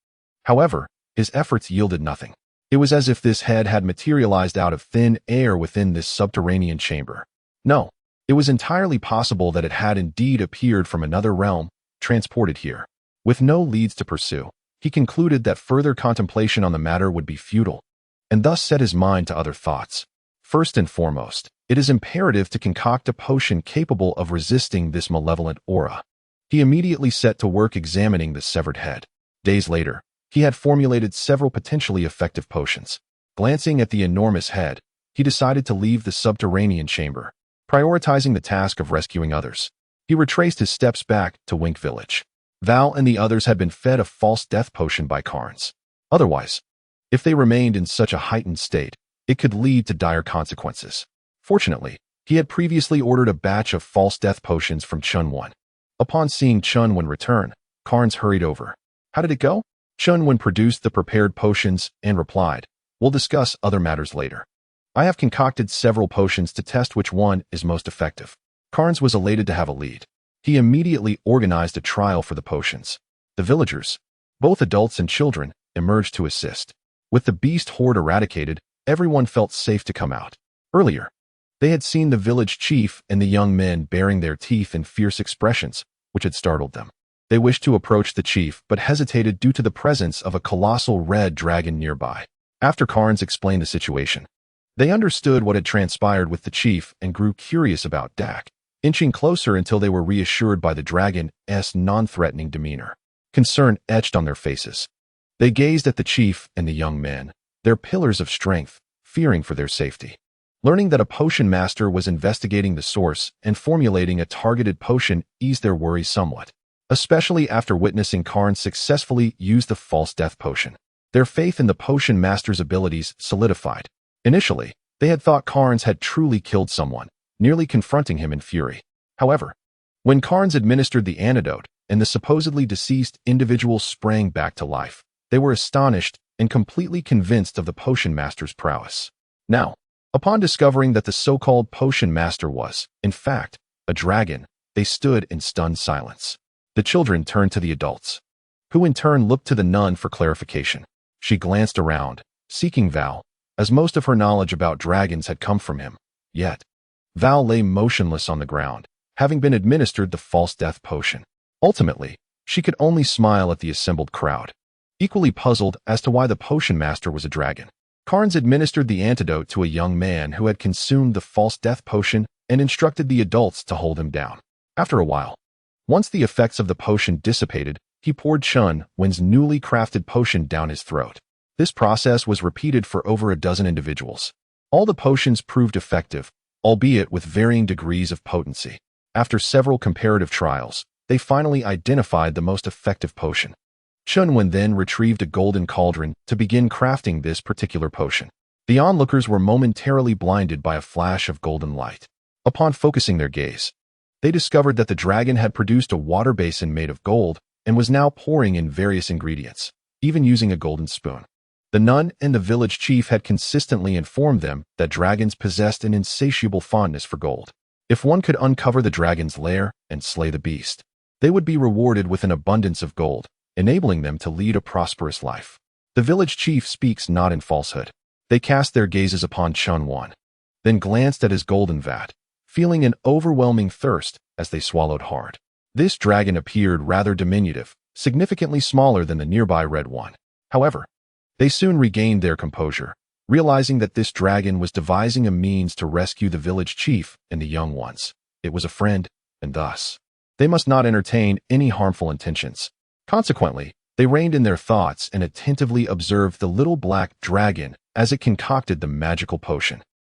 However, his efforts yielded nothing. It was as if this head had materialized out of thin air within this subterranean chamber. No, it was entirely possible that it had indeed appeared from another realm, transported here. With no leads to pursue, he concluded that further contemplation on the matter would be futile, and thus set his mind to other thoughts. First and foremost, it is imperative to concoct a potion capable of resisting this malevolent aura. He immediately set to work examining the severed head. Days later, he had formulated several potentially effective potions. Glancing at the enormous head, he decided to leave the subterranean chamber, prioritizing the task of rescuing others. He retraced his steps back to Wink Village. Val and the others had been fed a false death potion by Carnes. Otherwise, if they remained in such a heightened state, it could lead to dire consequences. Fortunately, he had previously ordered a batch of false death potions from Chen Wen. Upon seeing Chen Wen return, Carnes hurried over. How did it go? Chen Wen produced the prepared potions and replied, "We'll discuss other matters later. I have concocted several potions to test which one is most effective." Carnes was elated to have a lead. He immediately organized a trial for the potions. The villagers, both adults and children, emerged to assist. With the beast horde eradicated, everyone felt safe to come out. Earlier, they had seen the village chief and the young men baring their teeth in fierce expressions, which had startled them. They wished to approach the chief but hesitated due to the presence of a colossal red dragon nearby. After Carnes explained the situation, they understood what had transpired with the chief and grew curious about Dak, inching closer until they were reassured by the dragon's non-threatening demeanor. Concern etched on their faces. They gazed at the chief and the young men, their pillars of strength, fearing for their safety. Learning that a potion master was investigating the source and formulating a targeted potion eased their worries somewhat, especially after witnessing Carnes successfully use the false death potion. Their faith in the potion master's abilities solidified. Initially, they had thought Carnes had truly killed someone, nearly confronting him in fury. However, when Carnes administered the antidote and the supposedly deceased individual sprang back to life, they were astonished and completely convinced of the potion master's prowess. Now, upon discovering that the so-called potion master was, in fact, a dragon, they stood in stunned silence. The children turned to the adults, who in turn looked to the nun for clarification. She glanced around, seeking Val, as most of her knowledge about dragons had come from him. Yet, Val lay motionless on the ground, having been administered the false death potion. Ultimately, she could only smile at the assembled crowd, equally puzzled as to why the potion master was a dragon. Carnes administered the antidote to a young man who had consumed the false death potion and instructed the adults to hold him down. After a while, once the effects of the potion dissipated, he poured Chen Wen's newly crafted potion down his throat. This process was repeated for over a dozen individuals. All the potions proved effective, albeit with varying degrees of potency. After several comparative trials, they finally identified the most effective potion. Chen Wen then retrieved a golden cauldron to begin crafting this particular potion. The onlookers were momentarily blinded by a flash of golden light. Upon focusing their gaze, they discovered that the dragon had produced a water basin made of gold and was now pouring in various ingredients, even using a golden spoon. The nun and the village chief had consistently informed them that dragons possessed an insatiable fondness for gold. If one could uncover the dragon's lair and slay the beast, they would be rewarded with an abundance of gold, enabling them to lead a prosperous life. The village chief speaks not in falsehood. They cast their gazes upon Chen Wen, then glanced at his golden vat, feeling an overwhelming thirst as they swallowed hard. This dragon appeared rather diminutive, significantly smaller than the nearby red one. However, they soon regained their composure, realizing that this dragon was devising a means to rescue the village chief and the young ones. It was a friend, and thus, they must not entertain any harmful intentions. Consequently, they reined in their thoughts and attentively observed the little black dragon as it concocted the magical potion.